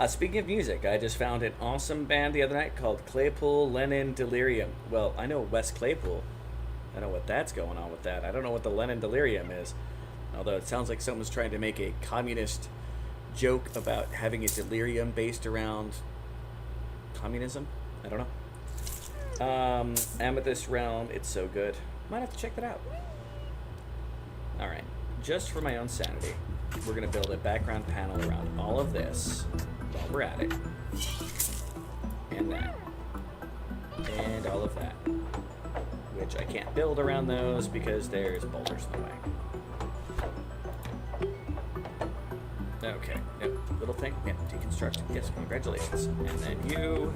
Speaking of music, I just found an awesome band the other night called Claypool Lennon Delirium. Well, I know Wes Claypool. I know what that's going on with that. I don't know what the Lennon Delirium is. Although it sounds like someone's trying to make a communist joke about having a delirium based around communism. I don't know. Amethyst Realm, it's so good. Might have to check that out. Alright, just for my own sanity, we're going to build a background panel around all of this while we're at it. And that. And all of that. Which I can't build around those because there's boulders in the way. Okay, nope, little thing, yeah, deconstruct, yes, congratulations. And then you,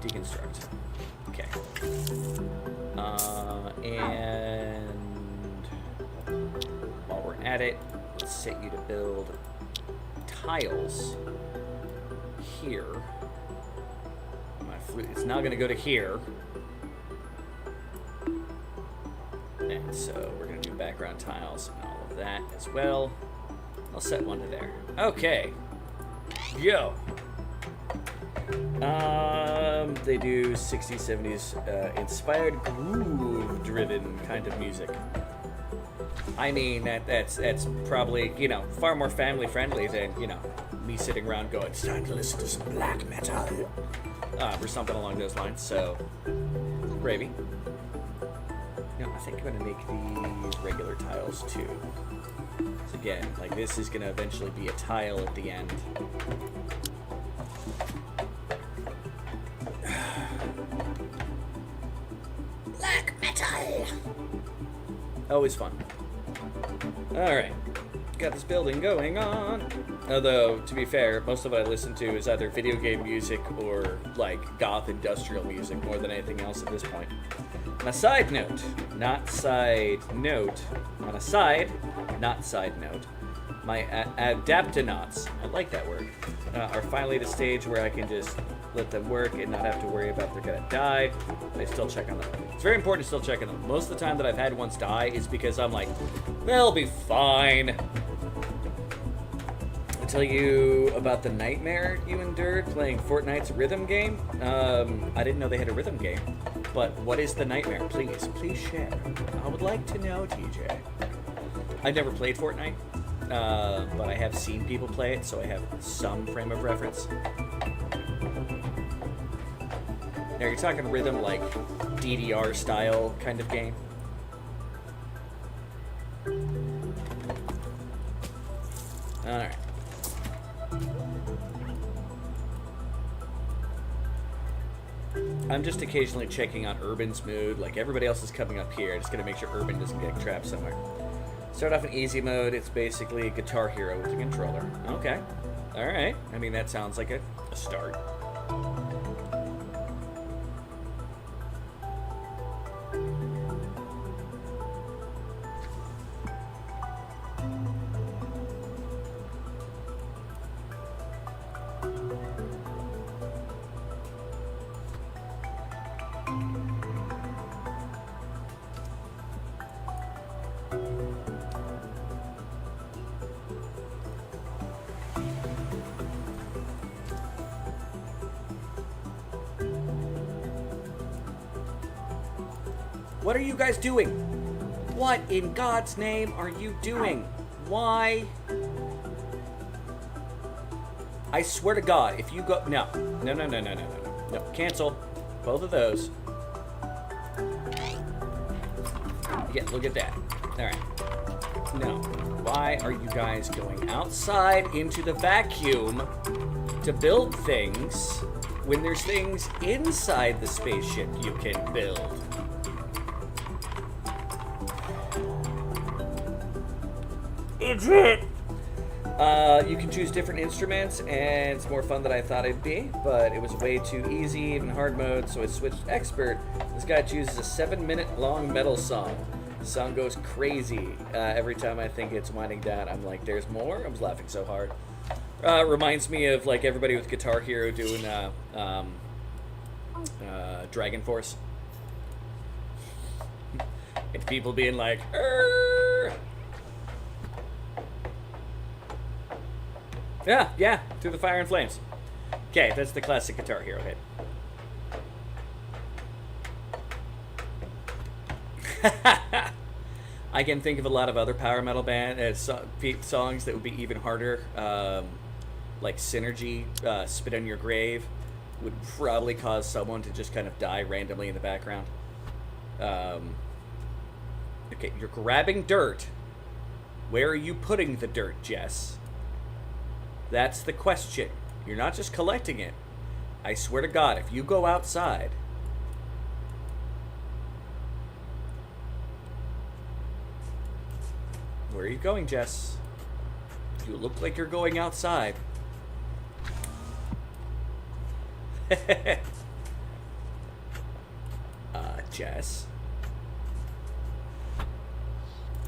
deconstruct, okay. And while we're at it, let's set you to build tiles here. My flute, it's now gonna go to here. And so we're gonna do background tiles and all of that as well. I'll set one to there. Okay. Yo. They do 60s, 70s inspired groove-driven kind of music. I mean, that's probably, you know, far more family friendly than, you know, me sitting around going, it's time to listen to some black metal. Or something along those lines. So, gravy. No, I think I'm going to make these regular tiles too. So again, like this is going to eventually be a tile at the end. Black metal! Always fun. Alright. Got this building going on. Although, to be fair, most of what I listen to is either video game music or, like, goth industrial music more than anything else at this point. On a side note, not side note, on a side, not side note, my adaptonauts, I like that word, are finally at a stage where I can just let them work and not have to worry about if they're gonna die. I still check on them. It's very important to still check on them. Most of the time that I've had ones die is because I'm like, they'll be fine. I'll tell you about the nightmare you endured playing Fortnite's rhythm game. I didn't know they had a rhythm game. But what is the nightmare? Please share. I would like to know, TJ. I've never played Fortnite, but I have seen people play it, so I have some frame of reference. Now, you're talking rhythm like DDR style kind of game? Alright. I'm just occasionally checking on Urban's mood. Like, everybody else is coming up here. Just gonna make sure Urban doesn't get trapped somewhere. Start off in easy mode. It's basically a Guitar Hero with a controller. Okay. Alright. I mean, that sounds like a start. What are you guys doing? What in God's name are you doing? Why? I swear to God, if you go... No. No, cancel. Both of those. Yeah, look at that. Alright. No. Why are you guys going outside into the vacuum to build things when there's things inside the spaceship you can build? It's it! You can choose different instruments, and it's more fun than I thought it'd be, but it was way too easy, even hard mode, so I switched to expert. This guy chooses a 7-minute long metal song. The song goes crazy. Every time I think it's winding down, I'm like, there's more? I was laughing so hard. Reminds me of, like, everybody with Guitar Hero doing Dragon Force. And people being like, Err! Yeah, through the fire and flames. Okay, that's the classic Guitar Hero hit. I can think of a lot of other power metal songs that would be even harder. Like Synergy, Spit on Your Grave, would probably cause someone to just kind of die randomly in the background. Okay, you're grabbing dirt. Where are you putting the dirt, Jess? That's the question. You're not just collecting it. I swear to God, if you go outside... Where are you going, Jess? You look like you're going outside. Jess?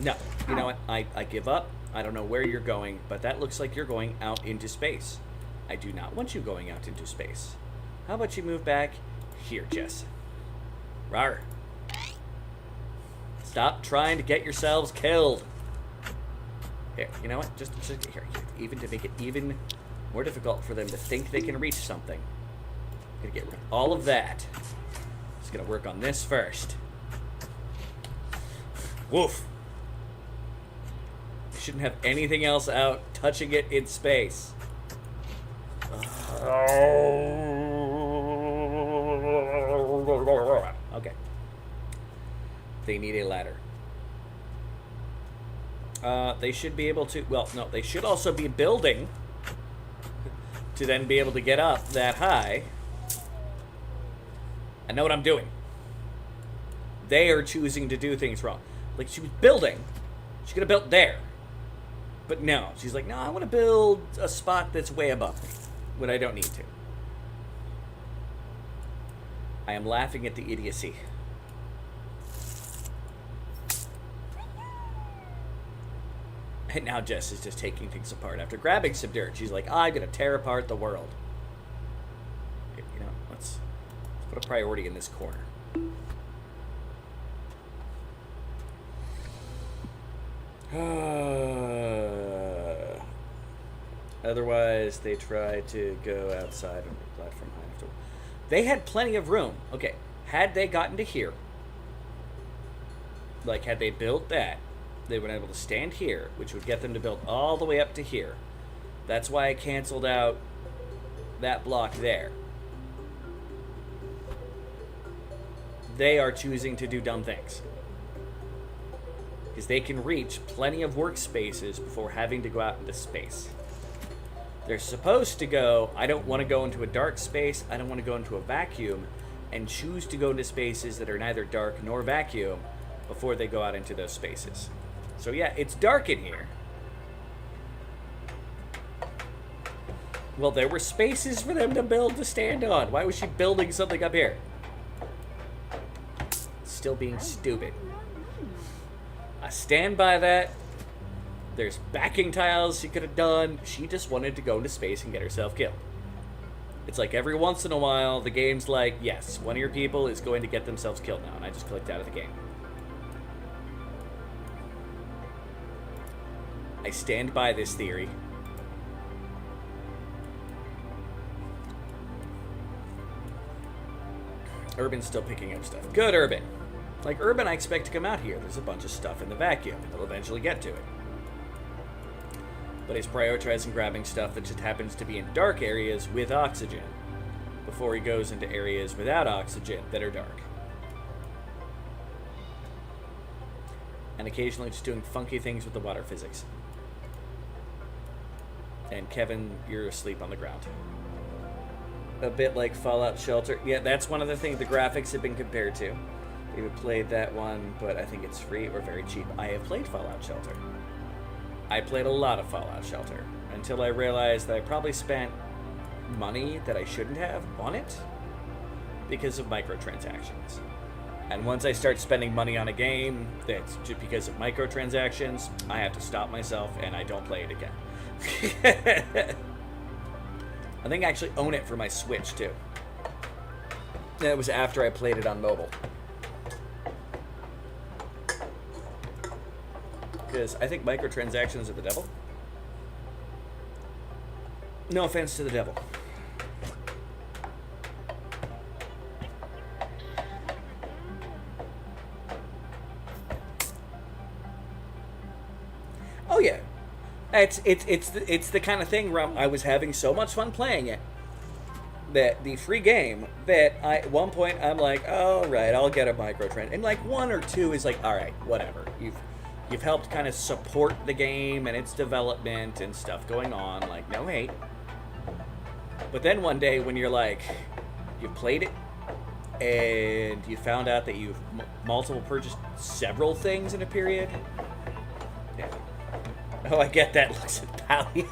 No. You know what? I give up. I don't know where you're going, but that looks like you're going out into space. I do not want you going out into space. How about you move back here, Jess? Rawr. Stop trying to get yourselves killed. Here, you know what? Just here, even to make it even more difficult for them to think they can reach something. I'm gonna get rid of all of that. Just gonna work on this first. Woof. shouldn't have anything else out touching it in space. Okay. They need a ladder. They should be able to... Well, no, they should also be building to then be able to get up that high. I know what I'm doing. They are choosing to do things wrong. Like, she was building. She could have built there. But no. She's like, no, I want to build a spot that's way above me when I don't need to. I am laughing at the idiocy. And now Jess is just taking things apart. After grabbing some dirt, she's like, I'm going to tear apart the world. You know, let's put a priority in this corner. Otherwise, they try to go outside on the platform high enough to... They had plenty of room. Okay, had they gotten to here, like, had they built that, they would have been able to stand here, which would get them to build all the way up to here. That's why I canceled out that block there. They are choosing to do dumb things. Because they can reach plenty of workspaces before having to go out into space. They're supposed to go, I don't want to go into a dark space, I don't want to go into a vacuum, and choose to go into spaces that are neither dark nor vacuum before they go out into those spaces. So yeah, it's dark in here. Well, there were spaces for them to build to stand on. Why was she building something up here? Still being stupid. I stand by that. There's backing tiles she could have done. She just wanted to go into space and get herself killed. It's like every once in a while, the game's like, yes, one of your people is going to get themselves killed now. And I just clicked out of the game. I stand by this theory. Urban's still picking up stuff. Good, Urban. Like, Urban, I expect to come out here. There's a bunch of stuff in the vacuum. He'll eventually get to it. But he's prioritizing grabbing stuff that just happens to be in dark areas with oxygen before he goes into areas without oxygen that are dark. And occasionally just doing funky things with the water physics. And Kevin, you're asleep on the ground. A bit like Fallout Shelter. Yeah, that's one of the things the graphics have been compared to. We haven't played that one, but I think it's free or very cheap. I have played Fallout Shelter. I played a lot of Fallout Shelter until I realized that I probably spent money that I shouldn't have on it because of microtransactions. And once I start spending money on a game that's just because of microtransactions, I have to stop myself and I don't play it again. I think I actually own it for my Switch too. That was after I played it on mobile. Because I think microtransactions are the devil. No offense to the devil. Oh yeah, it's the kind of thing where I was having so much fun playing it that the free game that at one point I'm like, oh right, I'll get a microtransaction, and like one or two is like, all right, whatever. You've helped kind of support the game and its development and stuff going on, like no hate. But then one day when you're like, you've played it and you found out that you've multiple purchased several things in a period. Yeah. Oh, I get that. Looks at Pally.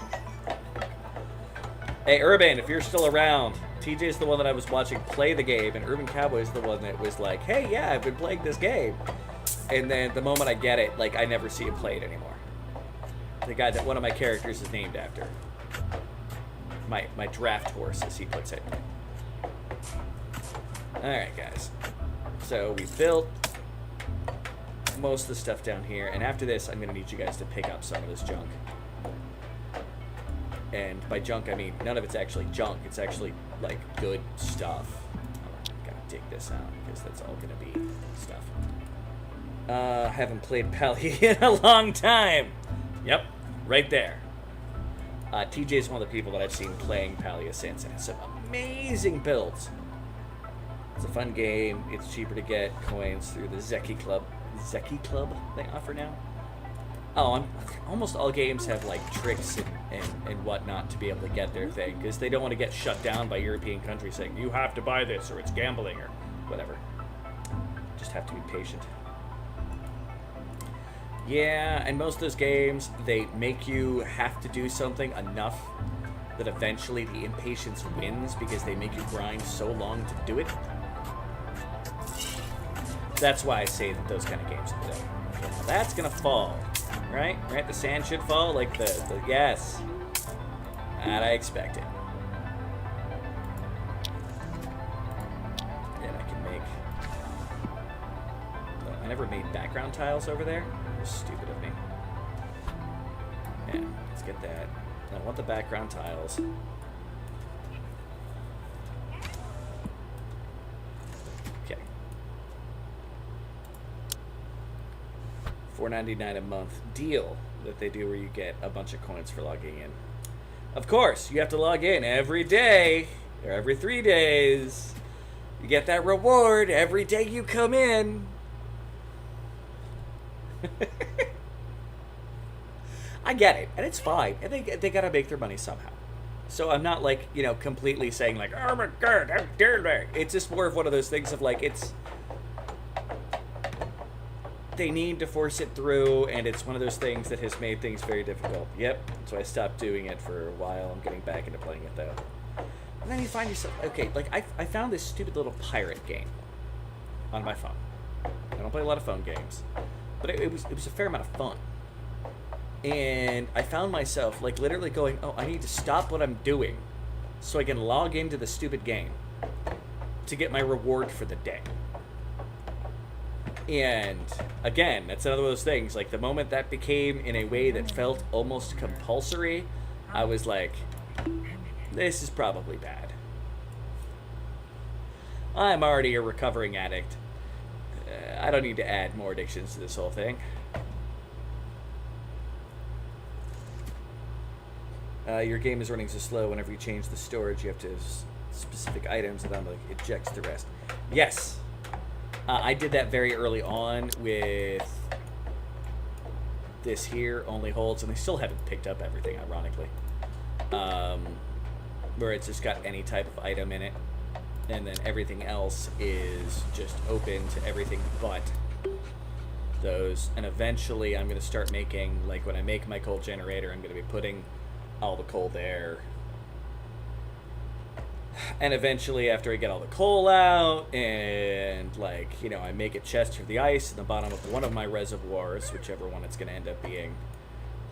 Hey, Urban, if you're still around, TJ's the one that I was watching play the game, and Urban Cowboy's the one that was like, hey, yeah, I've been playing this game. And then the moment I get it, like, I never see him play it anymore. The guy that one of my characters is named after. My draft horse, as he puts it. Alright, guys. So we built most of the stuff down here, and after this, I'm going to need you guys to pick up some of this junk. And by junk, I mean none of it's actually junk. It's actually, like, good stuff. Gotta dig this out, because that's all going to be stuff. Haven't played Pally in a long time. Yep, right there. TJ is one of the people that I've seen playing Paliascence and has some amazing builds. It's a fun game. It's cheaper to get coins through the Zeki Club they offer now. Oh, almost all games have like tricks and whatnot to be able to get their thing, because they don't want to get shut down by European countries saying you have to buy this or it's gambling or whatever. Just have to be patient. Yeah, and most of those games, they make you have to do something enough that eventually the impatience wins because they make you grind so long to do it. That's why I say that those kind of games are good. Okay, now that's gonna fall, right? Right, the sand should fall, like the yes. That I expected. And I can make... I never made background tiles over there. It was stupid of me. Yeah, let's get that. I want the background tiles. Okay. $4.99 a month deal that they do where you get a bunch of coins for logging in. Of course, you have to log in every day or every 3 days. You get that reward every day you come in. I get it, and it's fine, and they gotta make their money somehow. So I'm not like, you know, completely saying like, oh my god, how dare they? It's just more of one of those things of like, they need to force it through, and it's one of those things that has made things very difficult. Yep, so I stopped doing it for a while. I'm getting back into playing it though. And then you find yourself, okay, like I found this stupid little pirate game on my phone. I don't play a lot of phone games, but it was a fair amount of fun. And I found myself like literally going, oh, I need to stop what I'm doing so I can log into the stupid game to get my reward for the day. And again, that's another of those things, like the moment that became in a way that felt almost compulsory, I was like, this is probably bad. I'm already a recovering addict. I don't need to add more addictions to this whole thing. Your game is running so slow. Whenever you change the storage, you have to specific items, and then like ejects the rest. Yes, I did that very early on with this here. Only holds, and they still haven't picked up everything, ironically. Where it's just got any type of item in it, and then everything else is just open to everything but those. And eventually, I'm going to start making, like when I make my coal generator, I'm going to be putting all the coal there, and eventually after I get all the coal out and like, you know, I make a chest for the ice in the bottom of one of my reservoirs, whichever one it's going to end up being,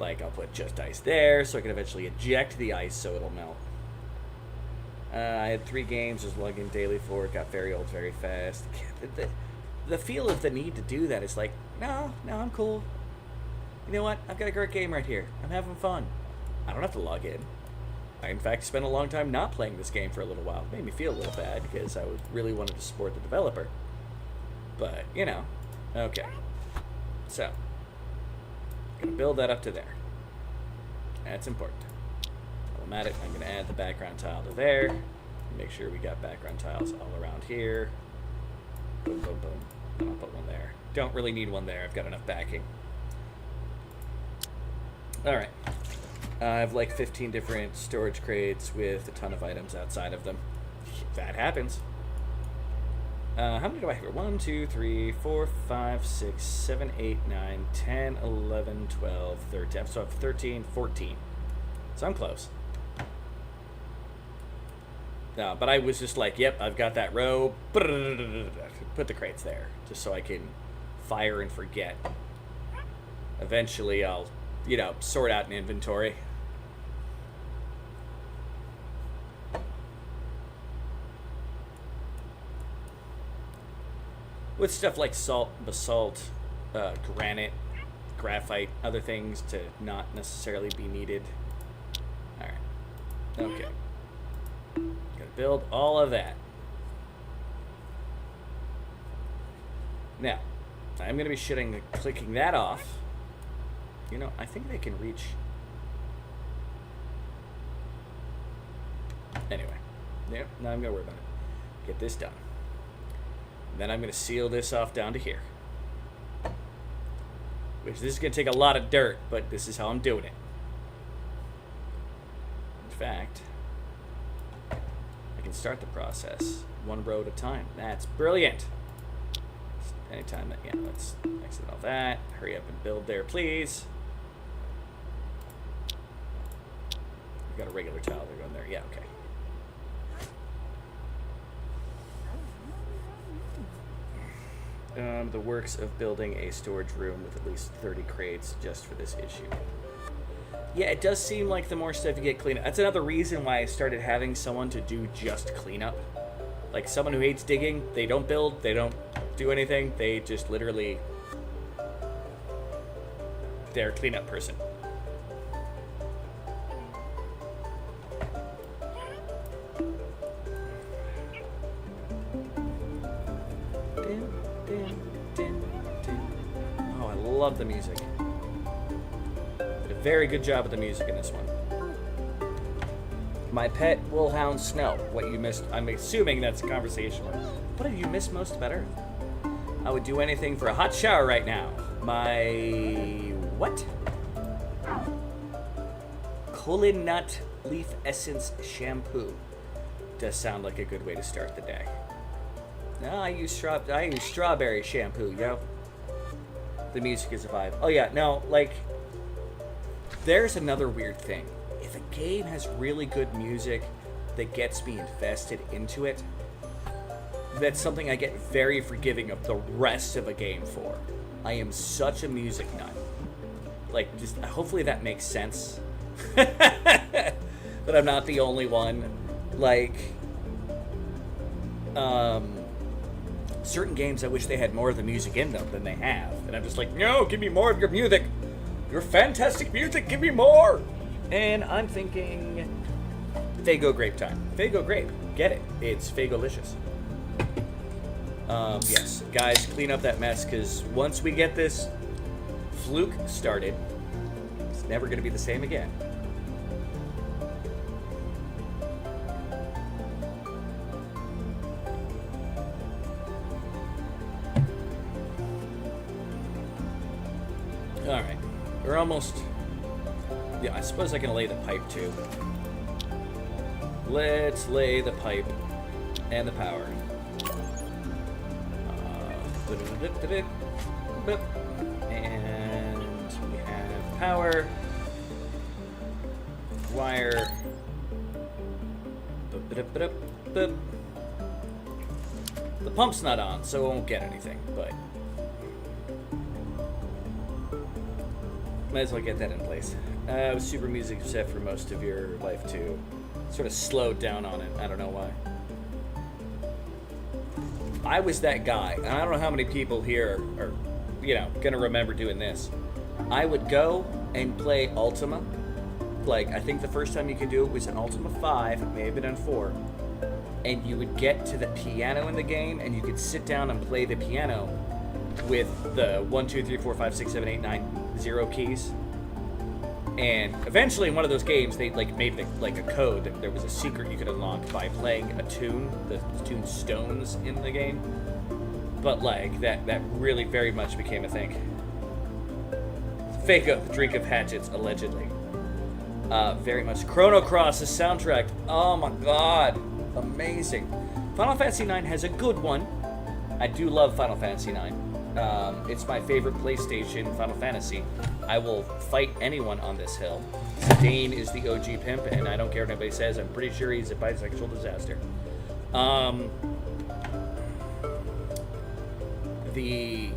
like I'll put just ice there so I can eventually eject the ice so it'll melt. I had 3 games, was logging daily for it, got very old very fast. The feel of the need to do that is like, no, I'm cool. You know what, I've got a great game right here, I'm having fun. I don't have to log in. I, in fact, spent a long time not playing this game for a little while. It made me feel a little bad because I really wanted to support the developer. But, you know, okay. So, gonna build that up to there. That's important. While I'm at it, I'm gonna add the background tile to there. Make sure we got background tiles all around here. Boom, boom, boom. Then I'll put one there. Don't really need one there. I've got enough backing. All right. I have like 15 different storage crates with a ton of items outside of them. That happens. How many do I have here? 1, 2, 3, 4, 5, 6, 7, 8, 9, 10, 11, 12, 13. So I have 13, 14. So I'm close. No, but I was just like, yep, I've got that row. Put the crates there just so I can fire and forget. Eventually I'll, you know, sort out an inventory. With stuff like salt, basalt, granite, graphite, other things to not necessarily be needed. Alright. Okay. Gotta build all of that. Now, I'm going to be clicking that off. You know, I think they can reach... Anyway. Yep, now I'm going to worry about it. Get this done. Then I'm going to seal this off down to here. Which, this is going to take a lot of dirt, but this is how I'm doing it. In fact, I can start the process one row at a time. That's brilliant. Anytime that, yeah, let's exit all that. Hurry up and build there, please. We've got a regular tile there going there. Yeah, okay. The works of building a storage room with at least 30 crates just for this issue. Yeah, it does seem like the more stuff you get clean up. That's another reason why I started having someone to do just cleanup. Like someone who hates digging, they don't build, they don't do anything, they just literally... They're a cleanup person. Oh, I love the music. Did a very good job with the music in this one. My pet wolfhound Snow. What you missed? I'm assuming that's a conversation. What have you missed most about Earth? I would do anything for a hot shower right now. My what? Colin Nut Leaf Essence Shampoo. Does sound like a good way to start the day. No, I use strawberry shampoo, yo. The music is a vibe. Oh yeah, no, like, there's another weird thing. If a game has really good music that gets me invested into it, that's something I get very forgiving of the rest of a game for. I am such a music nut. Like, just hopefully that makes sense. That I'm not the only one. Like, certain games I wish they had more of the music in them than they have. And I'm just like, no, give me more of your music. Your fantastic music, give me more. And I'm thinking Faygo Grape time. Faygo Grape, get it. It's Faygolicious. Yes, guys, clean up that mess, because once we get this fluke started, it's never going to be the same again. Alright, we're almost... Yeah, I suppose I can lay the pipe, too. Let's lay the pipe and the power. And we have power, wire, the pump's not on, so it won't get anything, but might as well get that in place. Super music set for most of your life too. Sort of slowed down on it, I don't know why. I was that guy, and I don't know how many people here are, you know, gonna remember doing this. I would go and play Ultima. Like, I think the first time you could do it was in Ultima 5, it may have been on 4. And you would get to the piano in the game, and you could sit down and play the piano with the 1, 2, 3, 4, 5, 6, 7, 8, 9, 0 keys. And eventually in one of those games, they made a code that there was a secret you could unlock by playing a tune, the tune Stones in the game. But like, that really very much became a thing. Faygo, the drink of hatchets, allegedly. Very much. Chrono Cross, the soundtrack. Oh my god. Amazing. Final Fantasy IX has a good one. I do love Final Fantasy IX. It's my favorite PlayStation Final Fantasy. I will fight anyone on this hill. Zidane is the OG pimp, and I don't care what anybody says. I'm pretty sure he's a bisexual disaster. The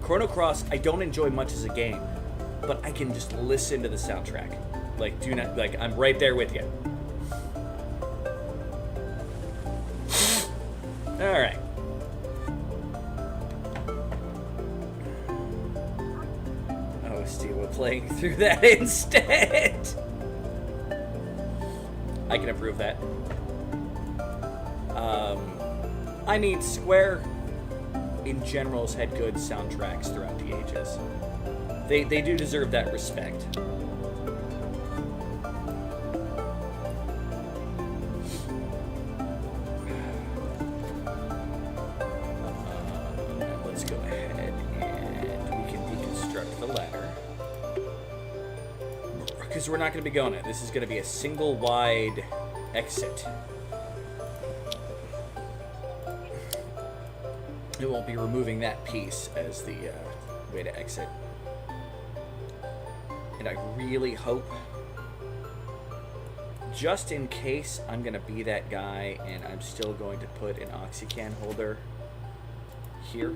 Chrono Cross, I don't enjoy much as a game, but I can just listen to the soundtrack. Like, I'm right there with you. All right. Oh, Steve, we're playing through that instead. I can approve that. I mean, Square in general has had good soundtracks throughout the ages. They do deserve that respect. Let's go ahead and we can deconstruct the ladder. Because we're not going to be going it. This is going to be a single wide exit. It won't be removing that piece as the way to exit. And I really hope, just in case I'm going to be that guy and I'm still going to put an OxyCan holder here.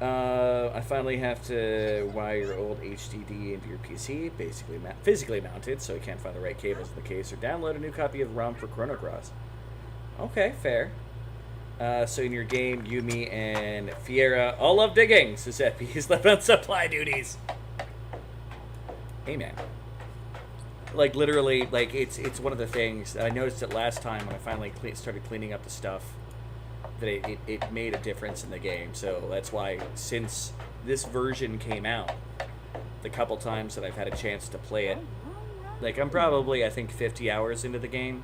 I finally have to wire your old HDD into your PC, basically physically mounted, so you can't find the right cables in the case, or download a new copy of ROM for Chrono Cross. Okay, fair. So in your game, Yumi and Fiera all love digging. Giuseppe's left on supply duties. Hey, man. Like, literally, like, it's one of the things that I noticed it last time when I finally started cleaning up the stuff, that it made a difference in the game. So that's why, since this version came out, the couple times that I've had a chance to play it, like, I'm probably, I think, 50 hours into the game.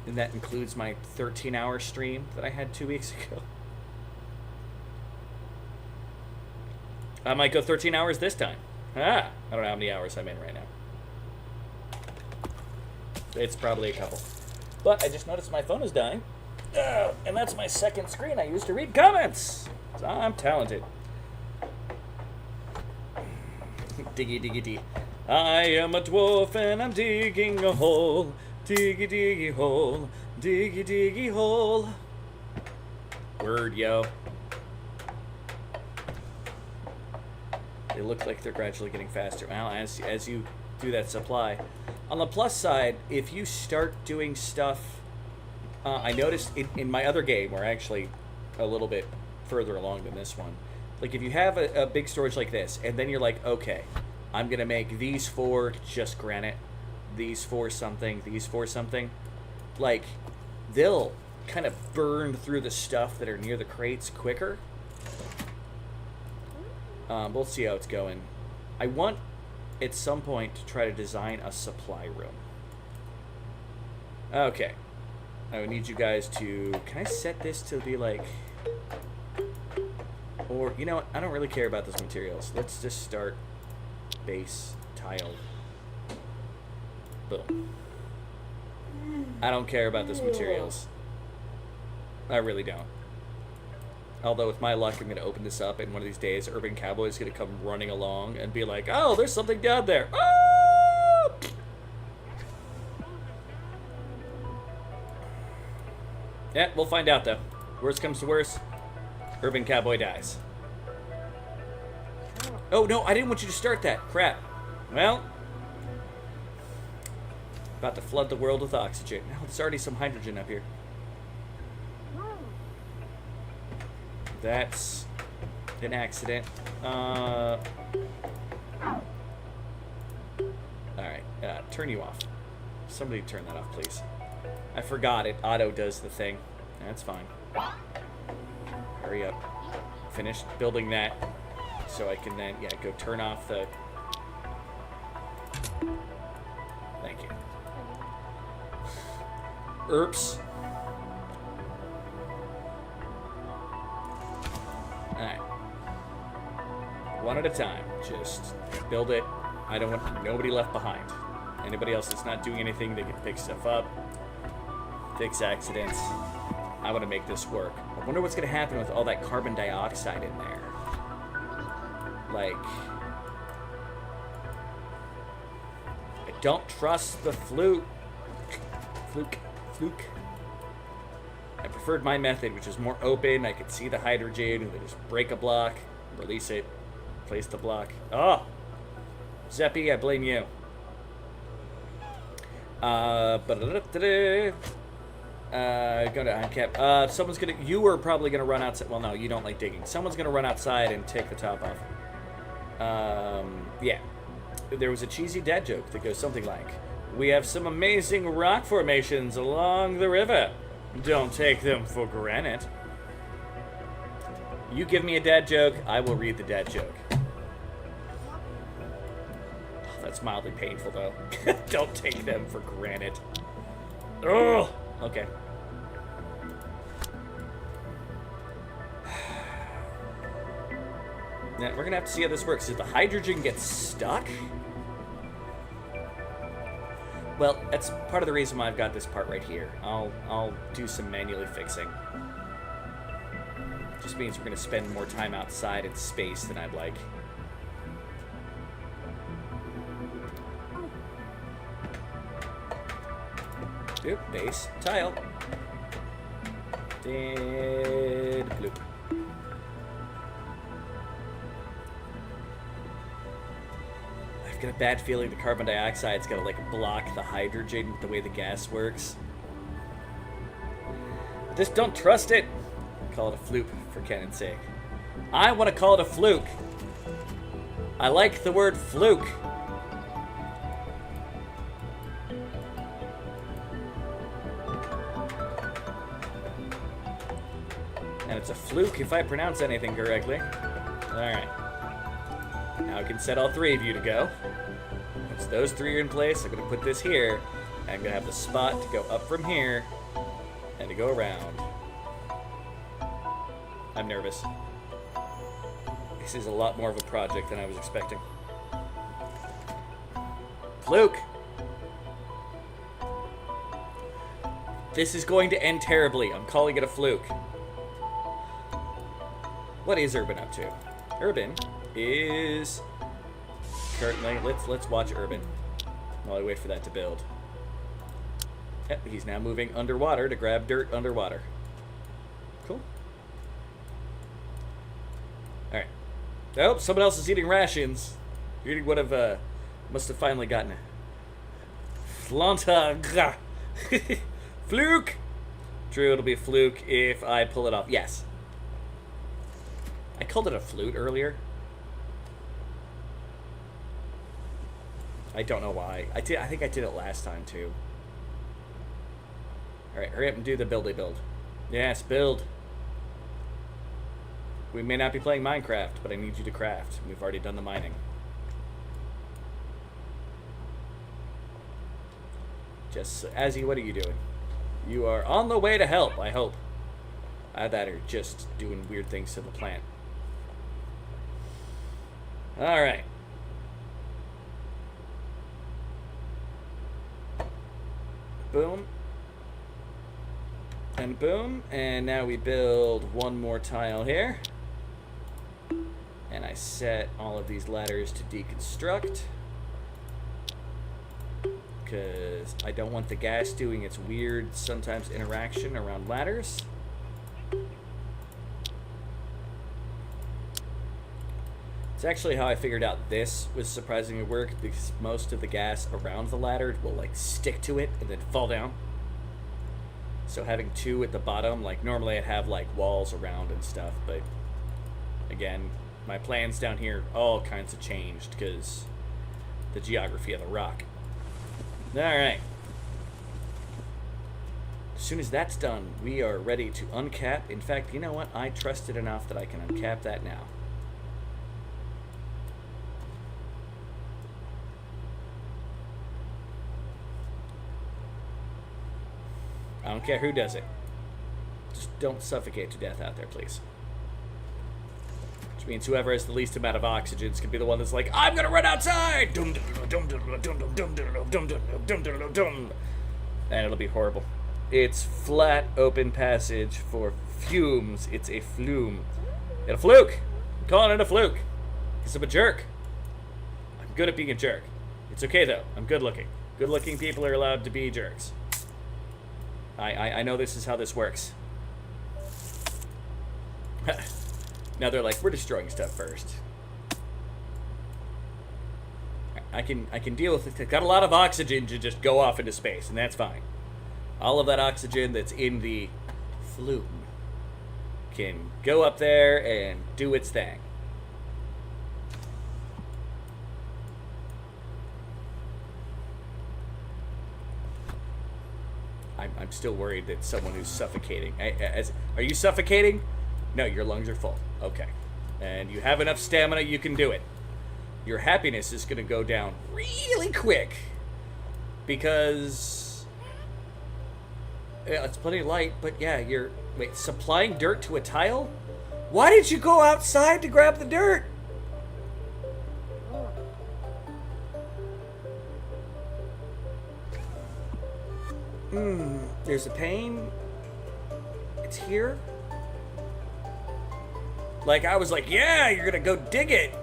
And that includes my 13-hour stream that I had 2 weeks ago. I might go 13 hours this time. I don't know how many hours I'm in right now. It's probably a couple. But I just noticed my phone is dying. And that's my second screen I use to read comments. So I'm talented. Diggy, diggy, diggy. I am a dwarf and I'm digging a hole. Diggy, diggy hole. Diggy, diggy hole. Word, yo. They look like they're gradually getting faster. Well, as you do that supply. On the plus side, if you start doing stuff... I noticed in my other game, we're actually a little bit further along than this one. Like, if you have a big storage like this, and then you're like, okay, I'm going to make these 4 just granite, these 4 something, these 4 something. Like, they'll kind of burn through the stuff that are near the crates quicker. We'll see how it's going. I want, at some point, to try to design a supply room. Okay. I would need you guys to... Can I set this to be like... Or, you know what? I don't really care about those materials. Let's just start base tile. Boom. I don't care about those materials. I really don't. Although, with my luck, I'm going to open this up, and one of these days, Urban Cowboy is going to come running along and be like, oh, there's something down there. Oh! Yeah, we'll find out, though. Worst comes to worst, Urban Cowboy dies. Oh, no, I didn't want you to start that. Crap. Well, about to flood the world with oxygen. Now, there's already some hydrogen up here. That's an accident. Alright, turn you off. Somebody turn that off, please. I forgot it. Auto does the thing. That's fine. Hurry up. Finish building that so I can then, yeah, go turn off the... Thank you. Oops. Alright. One at a time. Just build it. I don't want nobody left behind. Anybody else that's not doing anything, they can pick stuff up. Fix accidents. I want to make this work. I wonder what's going to happen with all that carbon dioxide in there. Like... I don't trust the fluke. Fluke. I preferred my method, which is more open. I could see the hydrogen, and then just break a block, release it, place the block. Oh! Zeppy, I blame you. Go to uncap. Someone's gonna... You are probably gonna run outside. Well, no, you don't like digging. Someone's gonna run outside and take the top off. Yeah. There was a cheesy dad joke that goes something like, we have some amazing rock formations along the river. Don't take them for granted. You give me a dad joke, I will read the dad joke. Oh, that's mildly painful, though. Don't take them for granted. Oh, okay. Now, we're gonna have to see how this works. Does the hydrogen get stuck? Well, that's part of the reason why I've got this part right here. I'll do some manually fixing. Just means we're gonna spend more time outside in space than I'd like. Oop, base, tile. Dead blue. I've got a bad feeling the carbon dioxide's gonna like block the hydrogen with the way the gas works. Just don't trust it. Call it a fluke for Kenan's sake. I want to call it a fluke. I like the word fluke. And it's a fluke if I pronounce anything correctly. Alright. Now I can set all three of you to go. Once those three are in place, I'm going to put this here. I'm going to have the spot to go up from here and to go around. I'm nervous. This is a lot more of a project than I was expecting. Fluke! This is going to end terribly. I'm calling it a fluke. What is Urban up to? Urban is currently... Let's watch Urban while I wait for that to build. Yep, he's now moving underwater to grab dirt underwater. Cool. Alright. Oh, someone else is eating rations. You're eating one of, must have finally gotten it. Flanta. Fluke! True, it'll be a fluke if I pull it off. Yes. I called it a flute earlier. I don't know why. I think I did it last time, too. Alright, hurry up and do the buildy build. Yes, build. We may not be playing Minecraft, but I need you to craft. We've already done the mining. Just, Azzy, what are you doing? You are on the way to help, I hope. That are just doing weird things to the plant. Alright. Boom. And boom. And now we build one more tile here. And I set all of these ladders to deconstruct. Because I don't want the gas doing its weird, sometimes interaction around ladders. It's actually how I figured out this was surprisingly work, because most of the gas around the ladder will like stick to it and then fall down. So having two at the bottom, like normally I'd have like walls around and stuff, but again, my plans down here all kinds of changed because the geography of the rock. Alright. As soon as that's done, we are ready to uncap. In fact, you know what? I trust it enough that I can uncap that now. I don't care who does it. Just don't suffocate to death out there, please. Which means whoever has the least amount of oxygens can be the one that's like, I'm gonna run outside! And it'll be horrible. It's flat open passage for fumes. It's a flume. And a fluke! I'm calling it a fluke. Because I'm a jerk. I'm good at being a jerk. It's okay though. I'm good looking. Good looking people are allowed to be jerks. I know this is how this works. Now they're like, we're destroying stuff first. I can deal with it. I've got a lot of oxygen to just go off into space, and that's fine. All of that oxygen that's in the flume can go up there and do its thing. I'm still worried that someone who's suffocating. Are you suffocating? No, your lungs are full. Okay. And you have enough stamina, you can do it. Your happiness is going to go down really quick. Because... yeah, it's plenty of light, but yeah, you're... wait, supplying dirt to a tile? Why did you go outside to grab the dirt? There's a pain. It's here. Like, I was like, yeah, you're gonna go dig it.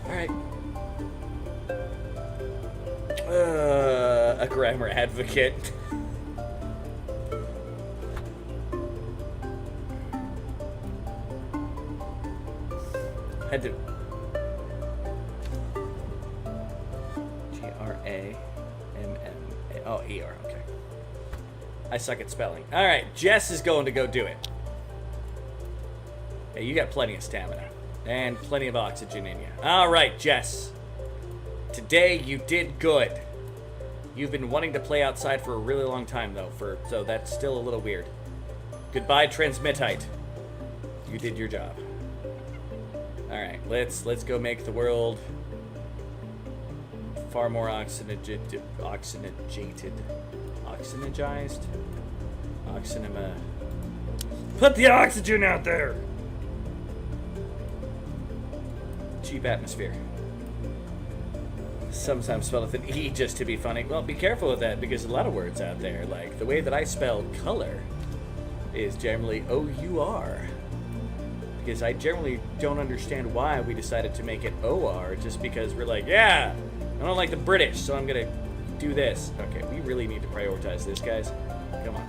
Alright. A grammar advocate. Had to... G-R-A-M-M-A... oh, E-R, okay. I suck at spelling. Alright, Jess is going to go do it. Hey, you got plenty of stamina. And plenty of oxygen in you. Alright, Jess. Today you did good. You've been wanting to play outside for a really long time, though, so that's still a little weird. Goodbye, Transmitite. You did your job. Alright, let's go make the world far more oxygenized. Put the oxygen out there! Cheap atmosphere. Sometimes spelled with an E just to be funny. Well, be careful with that, because a lot of words out there, like the way that I spell color, is generally O-U-R. Because I generally don't understand why we decided to make it O-R, just because we're like, yeah, I don't like the British, so I'm gonna do this. Okay, we really need to prioritize this, guys. Come on.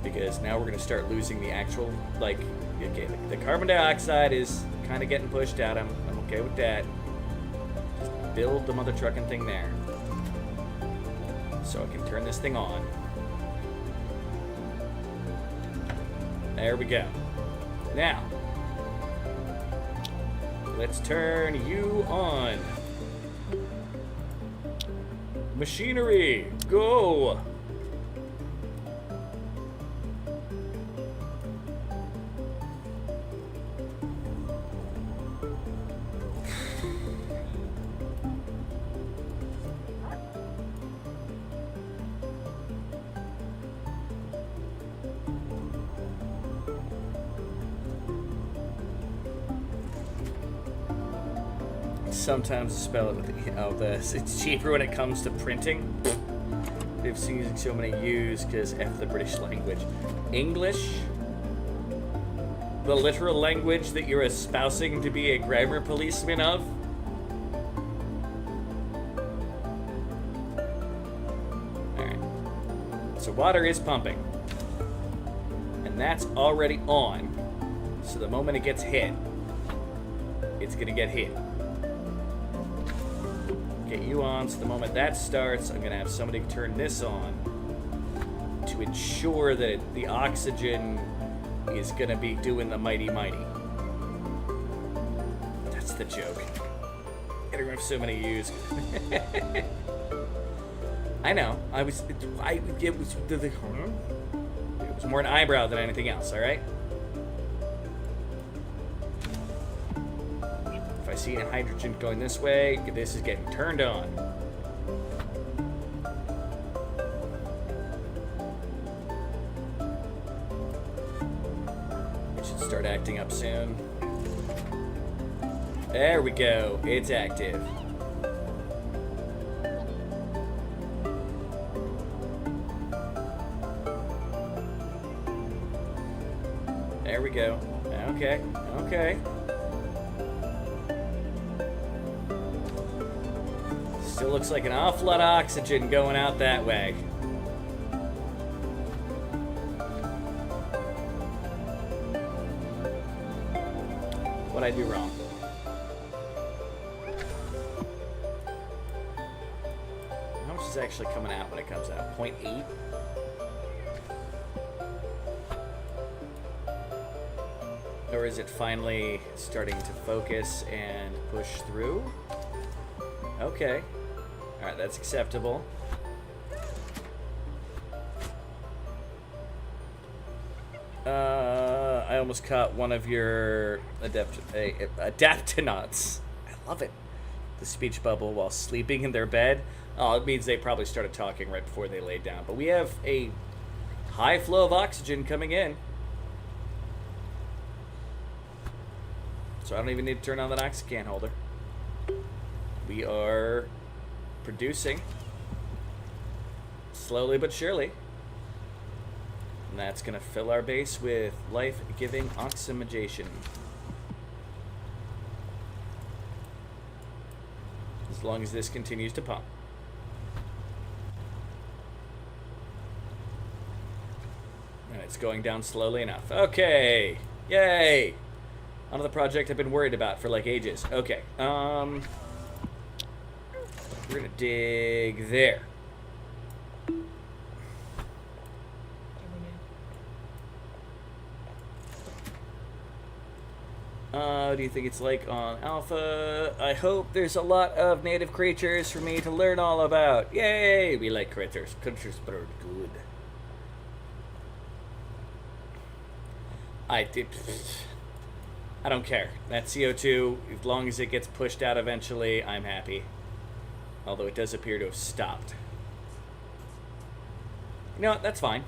Because now we're gonna start losing the actual, like, okay, the carbon dioxide is kind of getting pushed out. I'm okay with that. Just build the mother trucking thing there. So I can turn this thing on. There we go. Now, let's turn you on. Machinery, go! Sometimes spell it with it's cheaper when it comes to printing. They've seen using so many U's because F the British language. English, the literal language that you're espousing to be a grammar policeman of. Alright. So water is pumping. And that's already on. So the moment it gets hit, it's gonna get hit. Get you on, so the moment that starts, I'm gonna have somebody turn this on to ensure that the oxygen is gonna be doing the mighty. That's the joke. Getting rid of so many U's. I know. It was more an eyebrow than anything else. All right. If I see a hydrogen going this way, this is getting turned on. We should start acting up soon. There we go. It's active. There we go. Okay. Okay. Still looks like an awful lot of oxygen going out that way. What'd I do wrong? How much is actually coming out when it comes out? 0.8? Or is it finally starting to focus and push through? Okay. Alright, that's acceptable. I almost caught one of your adaptonauts. I love it. The speech bubble while sleeping in their bed. Oh, it means they probably started talking right before they laid down. But we have a high flow of oxygen coming in. So I don't even need to turn on that oxycan holder. We are producing slowly but surely. And that's going to fill our base with life-giving oxygenation. As long as this continues to pump. And it's going down slowly enough. Okay! Yay! On to the project I've been worried about for like ages. Okay. We're gonna dig there. Do you think it's like on Alpha? I hope there's a lot of native creatures for me to learn all about. Yay! We like critters. Critters are good. I don't care. That CO2, as long as it gets pushed out eventually, I'm happy. Although it does appear to have stopped. You know what? That's fine.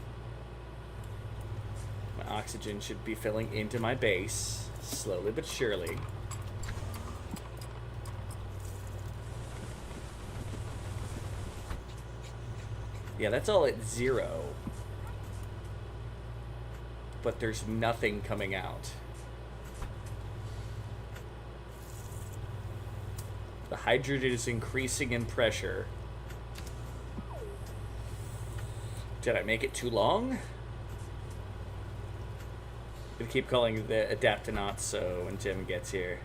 My oxygen should be filling into my base. Slowly but surely. Yeah, that's all at 0. But there's nothing coming out. The hydrogen is increasing in pressure. Did I make it too long? I'm gonna keep calling the adaptonauts so when Jim gets here.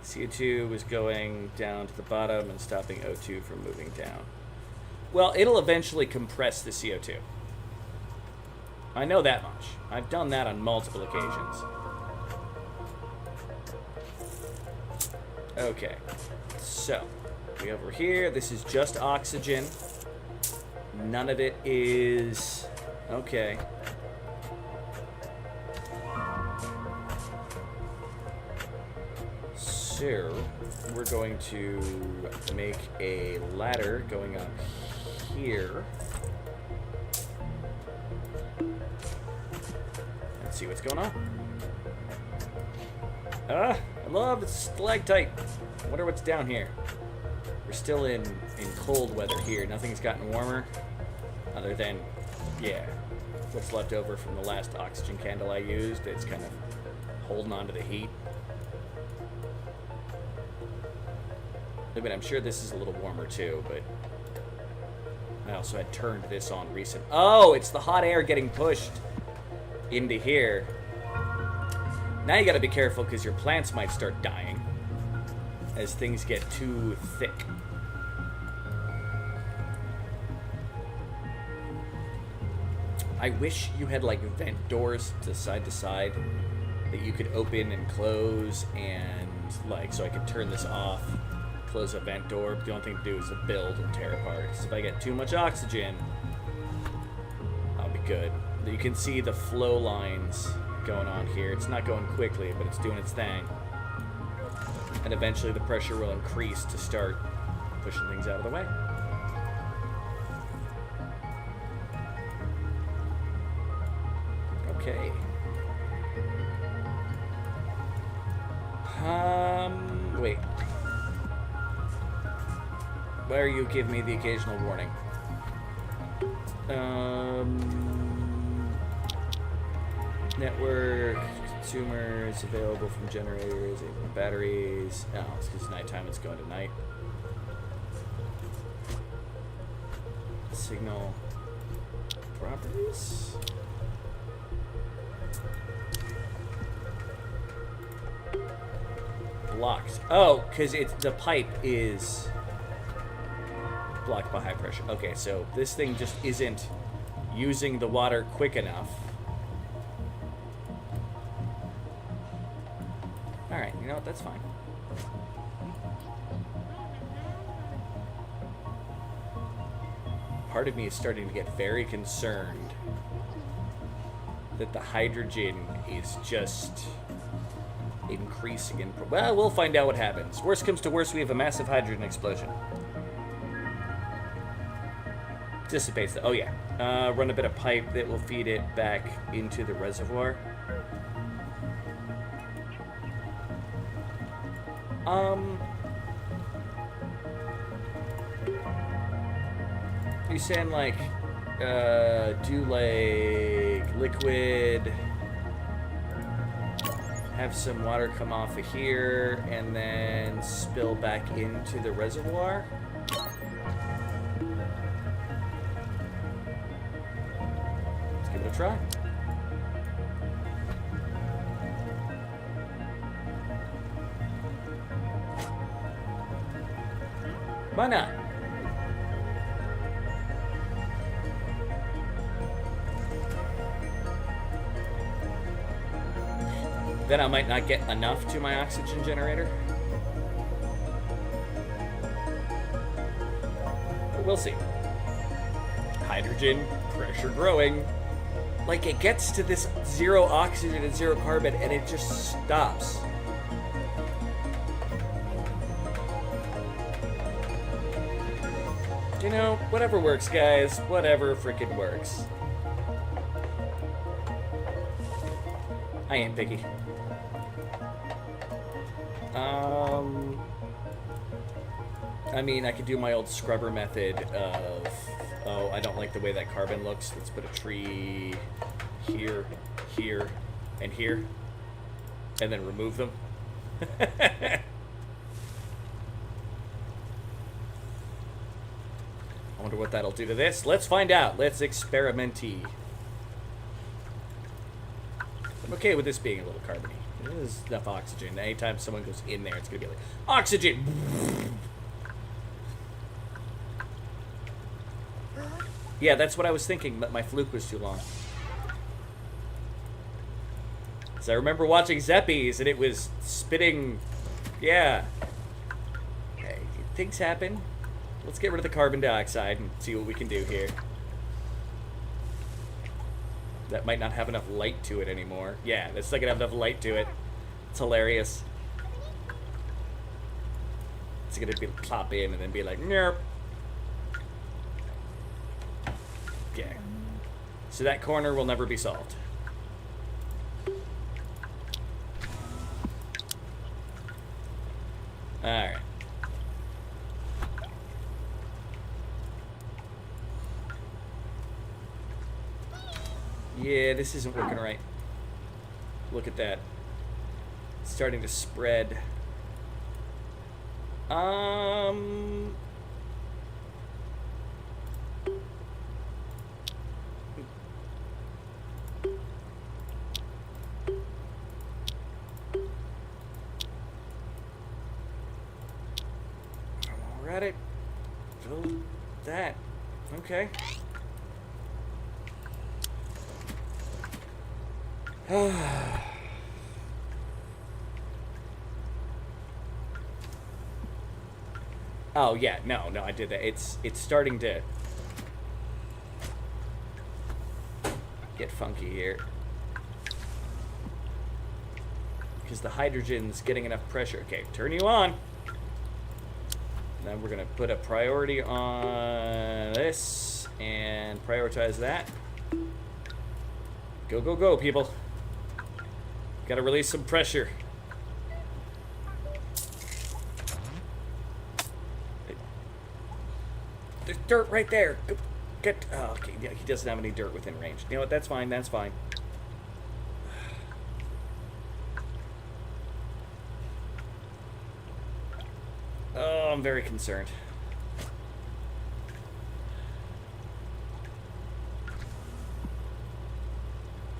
CO2 was going down to the bottom and stopping O2 from moving down. Well, it'll eventually compress the CO2. I know that much. I've done that on multiple occasions. Okay, so we over here. This is just oxygen. None of it is... Okay. So, we're going to make a ladder going up here. Let's see what's going on. I love the stalactite. I wonder what's down here. We're still in cold weather here. Nothing's gotten warmer. Other than, yeah, what's left over from the last oxygen candle I used. It's kind of holding on to the heat. I mean, I'm sure this is a little warmer too, but I also had turned this on recent. Oh, it's the hot air getting pushed into here. Now you gotta be careful because your plants might start dying as things get too thick. I wish you had like vent doors to side that you could open and close, and like so I could turn this off, close a vent door. But the only thing to do is to build and tear apart. Because if I get too much oxygen, I'll be good. You can see the flow lines going on here. It's not going quickly, but it's doing its thing. And eventually the pressure will increase to start pushing things out of the way. Okay. Wait. Where you give me the occasional warning? Network, consumers, available from generators, batteries. Oh, it's because nighttime, it's going to night. Signal properties. Blocked. Oh, because the pipe is blocked by high pressure. Okay, so this thing just isn't using the water quick enough. out. That's fine. Part of me is starting to get very concerned that the hydrogen is just increasing in... Well, we'll find out what happens. Worst comes to worst, we have a massive hydrogen explosion. Dissipates the... Oh, yeah. Run a bit of pipe that will feed it back into the reservoir. You saying, like, do, like, liquid, have some water come off of here, and then spill back into the reservoir? Let's give it a try. Why not? Then I might not get enough to my oxygen generator. But we'll see. Hydrogen, pressure growing. Like, it gets to this 0 oxygen and 0 carbon, and it just stops. You know, whatever works, guys. Whatever frickin' works. I ain't picky. I mean, I could do my old scrubber method of, oh, I don't like the way that carbon looks. Let's put a tree here, here, and here, and then remove them. I wonder what that'll do to this. Let's find out. Let's experimenty. I'm okay with this being a little carbony. There's enough oxygen. Anytime someone goes in there, it's going to be like, oxygen! Yeah, that's what I was thinking, but my fluke was too long. So I remember watching Zeppies, and it was spitting... Yeah. Hey, things happen. Let's get rid of the carbon dioxide and see what we can do here. That might not have enough light to it anymore. Yeah, that's not gonna have enough light to it. It's hilarious. It's gonna be plop in and then be like, nope. Okay. So that corner will never be solved. Alright. Yeah, this isn't working right. Look at that. It's starting to spread. We're at it. Fill that. Okay. Oh yeah, no, I did that. It's starting to get funky here because the hydrogen's getting enough pressure. Okay, turn you on. Then we're gonna put a priority on this and prioritize that. Go, go, go, people. Gotta release some pressure. There's dirt right there. Go, get. Oh, okay, yeah, he doesn't have any dirt within range. You know what? That's fine. That's fine. Oh, I'm very concerned.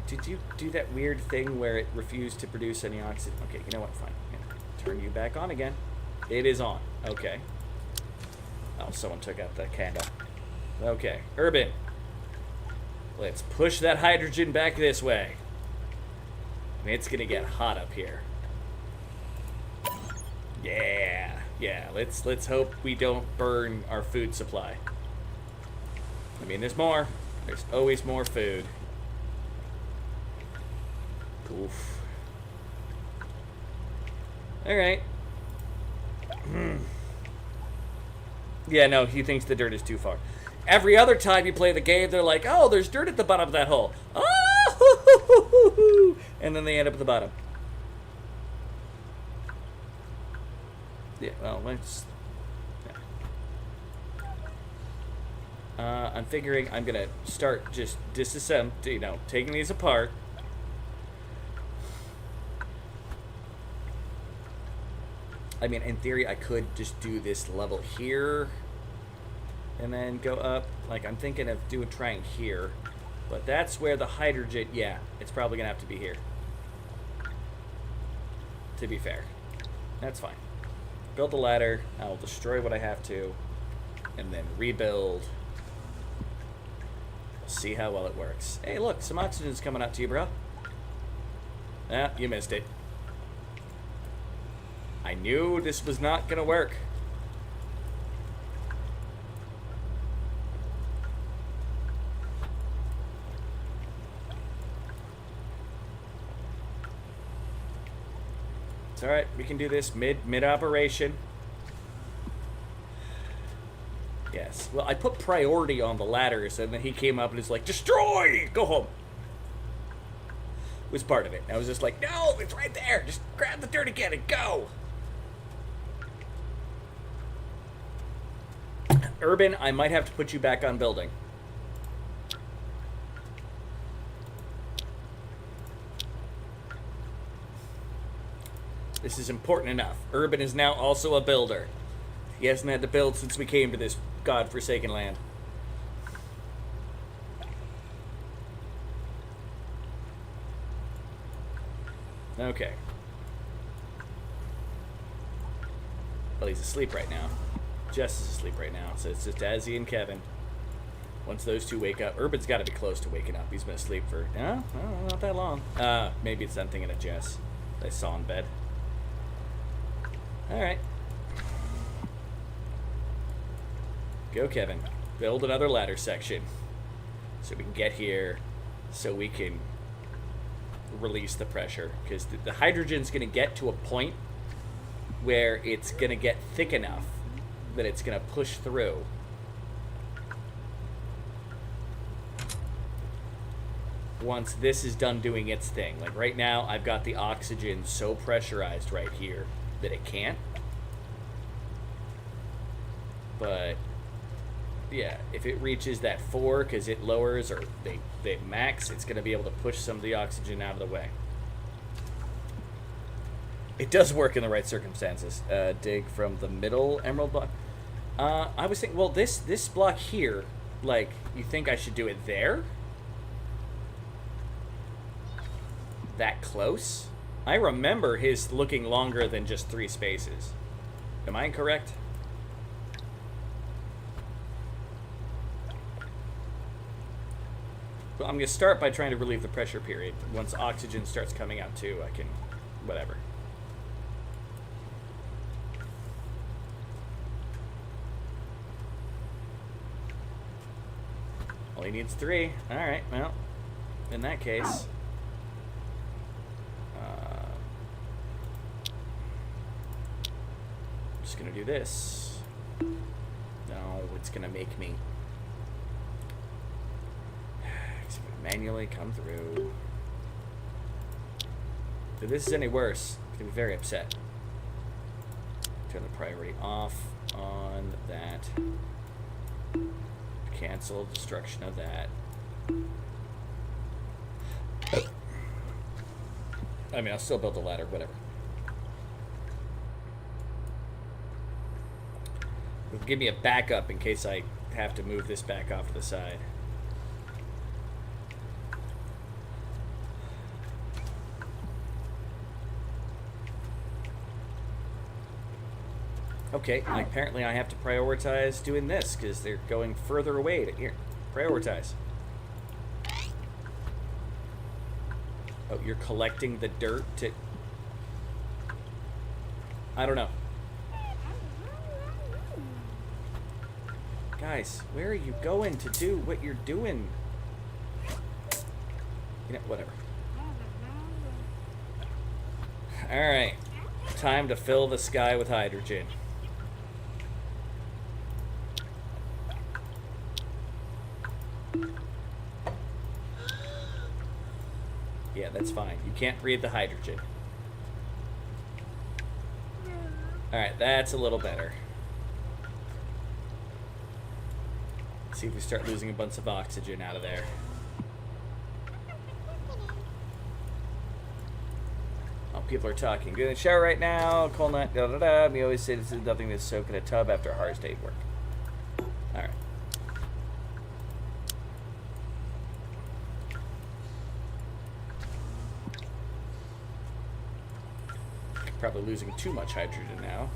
Did you do that weird thing where it refused to produce any oxygen? Okay, you know what? Fine. Yeah. Turn you back on again. It is on. Okay. Oh, someone took out the candle. Okay. Urban. Let's push that hydrogen back this way. I mean, it's going to get hot up here. Yeah. Let's hope we don't burn our food supply. I mean, there's more. There's always more food. Oof. All right. Yeah, no, he thinks the dirt is too far. Every other time you play the game, they're like, "Oh, there's dirt at the bottom of that hole." Oh, and then they end up at the bottom. Yeah, well, let's. I'm figuring I'm gonna start just taking these apart. I mean, in theory, I could just do this level here and then go up. Like, I'm thinking of trying here, but that's where the hydrogen. Yeah, it's probably gonna have to be here. To be fair, that's fine. Build the ladder. I'll destroy what I have to, and then rebuild. We'll see how well it works. Hey, look, some oxygen's coming up to you, bro. Ah, you missed it. I knew this was not gonna work. It's alright, we can do this mid operation. Yes. Well, I put priority on the ladders, and then he came up and was like, "Destroy! Go home." Was part of it. I was just like, "No, it's right there. Just grab the dirt again and go." Urban, I might have to put you back on building. This is important enough. Urban is now also a builder. He hasn't had to build since we came to this godforsaken land. Okay. Well, he's asleep right now. Jess is asleep right now, so it's just Azzy and Kevin. Once those two wake up, Urban's got to be close to waking up. He's been asleep for, not that long. Maybe it's I'm thinking of Jess. I saw in bed. All right. Go, Kevin. Build another ladder section so we can get here, so we can release the pressure. Because the hydrogen's going to get to a point where it's going to get thick enough that it's going to push through. Once this is done doing its thing. Like right now, I've got the oxygen so pressurized right here that it can't. But yeah, if it reaches that 4, because it lowers, or they max, it's going to be able to push some of the oxygen out of the way. It does work in the right circumstances. Dig from the middle emerald block. I was thinking, well, this block here, like, you think I should do it there? That close? I remember his looking longer than just 3 spaces. Am I incorrect? Well, I'm going to start by trying to relieve the pressure period. Once oxygen starts coming out too, I can... whatever. Well, he needs 3. Alright, well, in that case... just going to do this. No, it's going to make me... manually come through. If this is any worse, I'm going to be very upset. Turn the priority off on that. Cancel destruction of that. I mean, I'll still build the ladder, whatever. It'll give me a backup in case I have to move this back off to the side. Okay, apparently I have to prioritize doing this because they're going further away to here. Prioritize. Oh, you're collecting the dirt to... I don't know. Guys, where are you going to do what you're doing? You know, whatever. Alright. Time to fill the sky with hydrogen. Yeah, that's fine. You can't breathe the hydrogen. Alright, that's a little better. Let's see if we start losing a bunch of oxygen out of there. Oh, people are talking. Get in the shower right now. Cold night. Da da da. We always say this is nothing to soak in a tub after a hard day's work. Alright. Probably losing too much hydrogen now.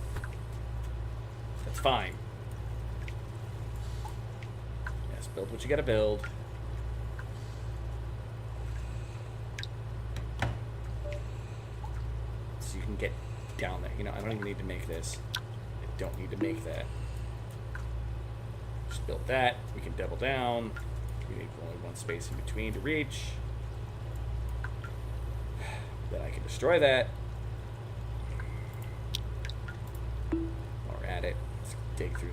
That's fine. Yes, build what you gotta build. So you can get down there. You know, I don't even need to make this. I don't need to make that. Just build that. We can double down. We need only one space in between to reach. Then I can destroy that. At it. Let's dig through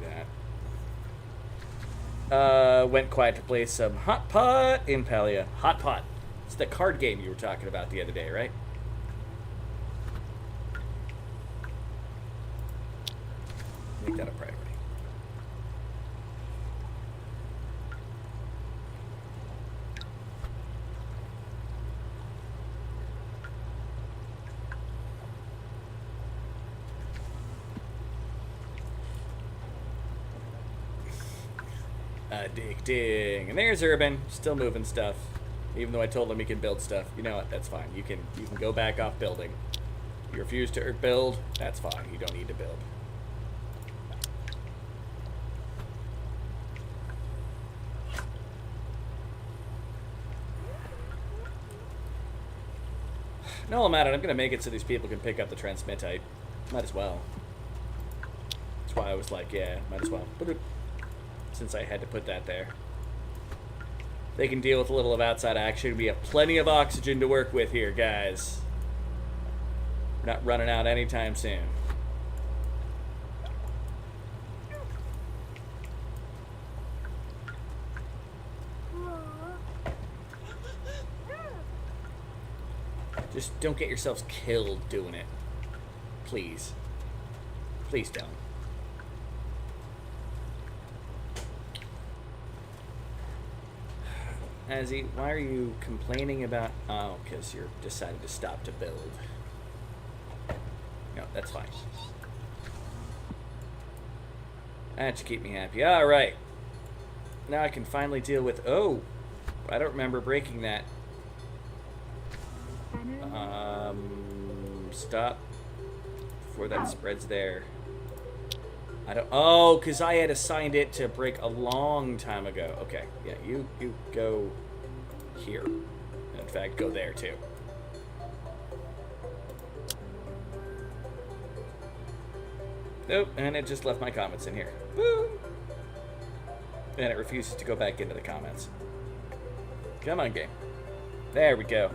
that. Went quiet to play some Hot Pot in Palia. Hot Pot. It's the card game you were talking about the other day, right? Make that a priority. Addicting. And there's Urban, still moving stuff. Even though I told him he can build stuff. You know what? That's fine. You can go back off building. You refuse to build, that's fine. You don't need to build. No, I'm at it. I'm gonna make it so these people can pick up the transmitite. Might as well. That's why I was like, yeah, might as well. Since I had to put that there. They can deal with a little of outside action. We have plenty of oxygen to work with here, guys. We're not running out anytime soon. Just don't get yourselves killed doing it. Please. Please don't. Azzy, why are you complaining about... Oh, because you're deciding to stop to build. No, that's fine. That should keep me happy. Alright. Now I can finally deal with... Oh! I don't remember breaking that. Stop. Before that spreads there. I don't... Oh, because I had assigned it to break a long time ago. Okay, yeah, you go here. In fact, go there, too. Nope, and it just left my comments in here. Woo! And it refuses to go back into the comments. Come on, game. There we go.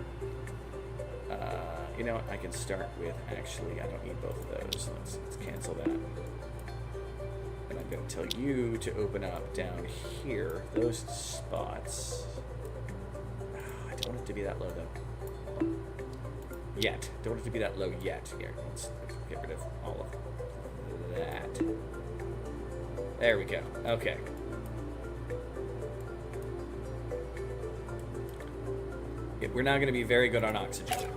You know what? I can start with... Actually, I don't need both of those. Let's cancel that. And I'm going to tell you to open up down here. Those spots. I don't want it to be that low, though. Yet. Don't want it to be that low yet. Here, let's get rid of all of that. There we go. Okay. Yeah, we're now going to be very good on oxygen.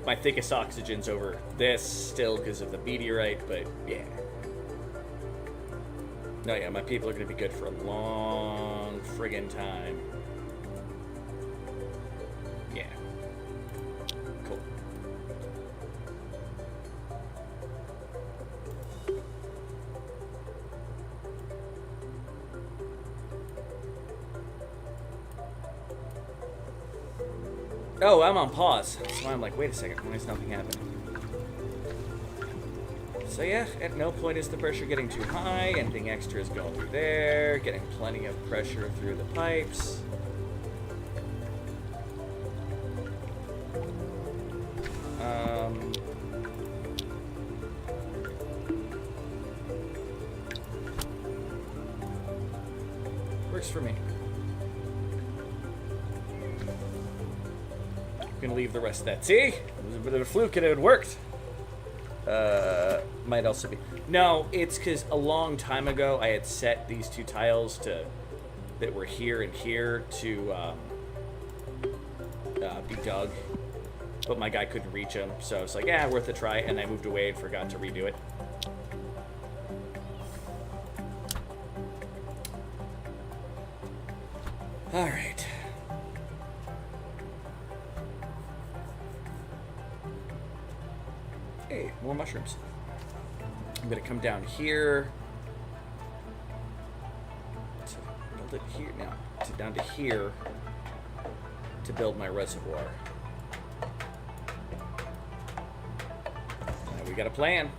My thickest oxygen's over this still because of the meteorite, but yeah. No, yeah, my people are going to be good for a long friggin' time. Yeah. Cool. Oh, I'm on pause. That's why I'm like, wait a second, why is nothing happening? So yeah, at no point is the pressure getting too high. Anything extra is going through there, getting plenty of pressure through the pipes. Works for me. I'm gonna leave the rest of that. See? It was a bit of a fluke and it worked. Might also be. No, it's because a long time ago I had set these two tiles that were here and here to be dug, but my guy couldn't reach them, so I was like, yeah, worth a try, and I moved away and forgot to redo it. All right. Hey, more mushrooms. I'm gonna come down here to build it here now. Down to here to build my reservoir. Now we got a plan.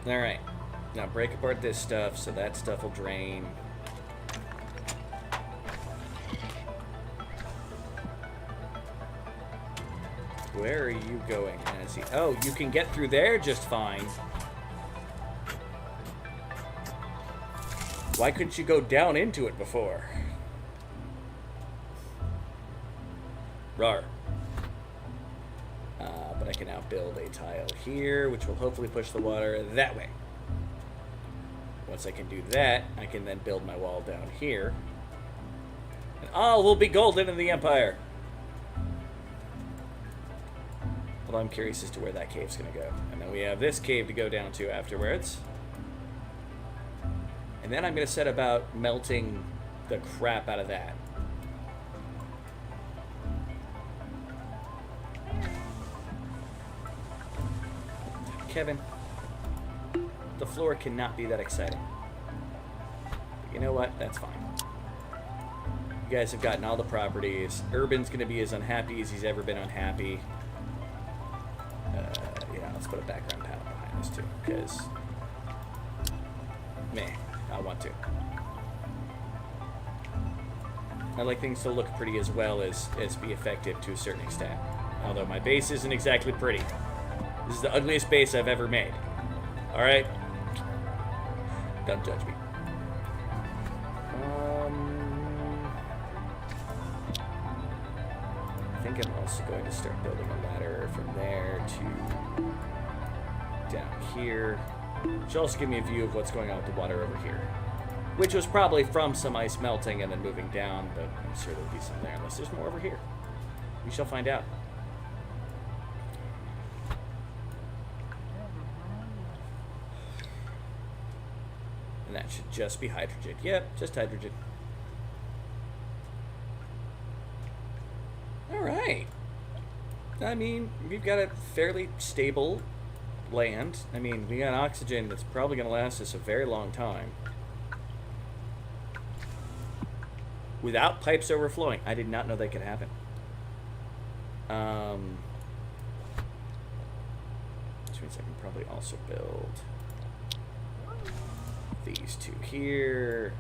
All right. Now break apart this stuff so that stuff will drain. Where are you going, Nancy? Oh, you can get through there just fine. Why couldn't you go down into it before? Rawr. But I can now build a tile here, which will hopefully push the water that way. Once I can do that, I can then build my wall down here. And all will be golden in the Empire. Although I'm curious as to where that cave's going to go. And then we have this cave to go down to afterwards. And then I'm going to set about melting the crap out of that. Kevin, the floor cannot be that exciting. But you know what? That's fine. You guys have gotten all the properties. Urban's going to be as unhappy as he's ever been unhappy. Yeah, let's put a background panel behind this too, because meh, I want to. I like things to look pretty as well as be effective to a certain extent. Although my base isn't exactly pretty. This is the ugliest base I've ever made. Alright? Don't judge me. I think I'm also going to start building a ladder from there to down here. Which will also give me a view of what's going on with the water over here. Which was probably from some ice melting and then moving down, but I'm sure there'll be some there unless there's more over here. We shall find out. And that should just be hydrogen. Yep, just hydrogen. Alright. I mean, we've got a fairly stable land. I mean, we got oxygen that's probably going to last us a very long time. Without pipes overflowing. I did not know that could happen. Which means I can probably also build these two here.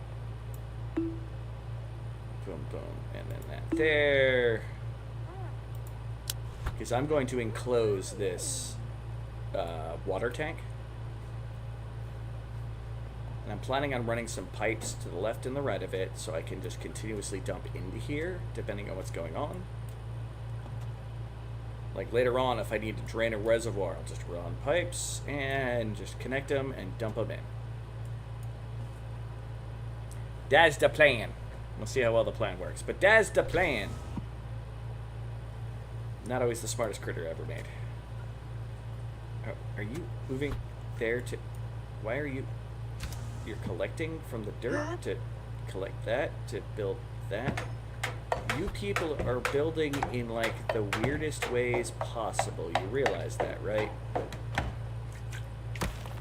Boom, boom. And then that there. Because I'm going to enclose this water tank. And I'm planning on running some pipes to the left and the right of it so I can just continuously dump into here, depending on what's going on. Like later on, if I need to drain a reservoir, I'll just run pipes and just connect them and dump them in. That's the plan. We'll see how well the plan works, but that's the plan. Not always the smartest critter ever made. Oh, are you moving there to... Why are you... You're collecting from the dirt to collect that, to build that. You people are building in, like, the weirdest ways possible. You realize that, right?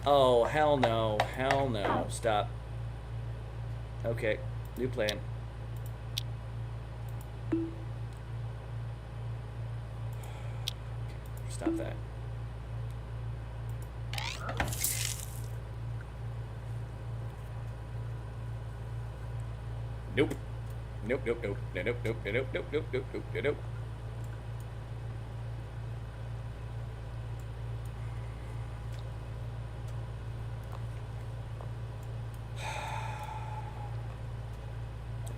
Oh, hell no. Hell no. Stop. Okay. New plan. Stop that. Nope. Nope, nope, nope. Nope, nope, nope, nope, nope, nope, nope, nope, nope.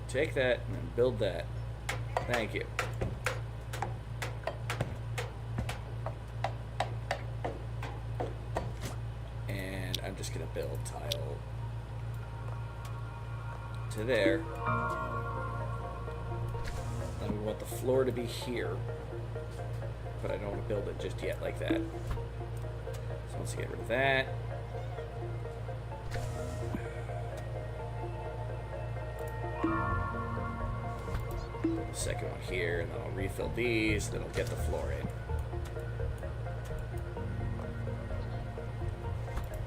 Take that and build that. Thank you. And I'm just gonna build tile to there. And we want the floor to be here, but I don't want to build it just yet like that. So let's get rid of that. Second one here, and then I'll refill these, then I'll get the floor in.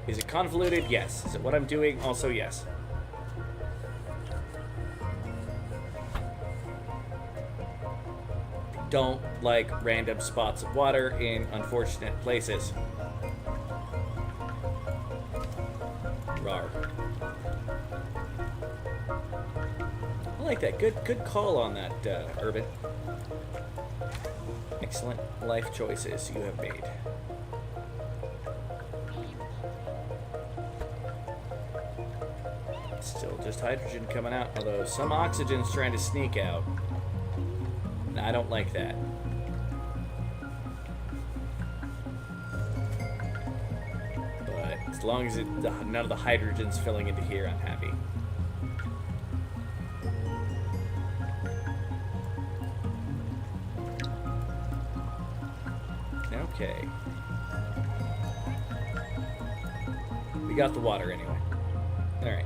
Is it convoluted? Yes. Is it what I'm doing? Also, yes. Don't like random spots of water in unfortunate places. Rawr. I like that. Good call on that, Urban. Excellent life choices you have made. Still just hydrogen coming out, although some oxygen's trying to sneak out. And I don't like that. But as long as none of the hydrogen's filling into here, I'm happy. Okay. We got the water anyway. Alright.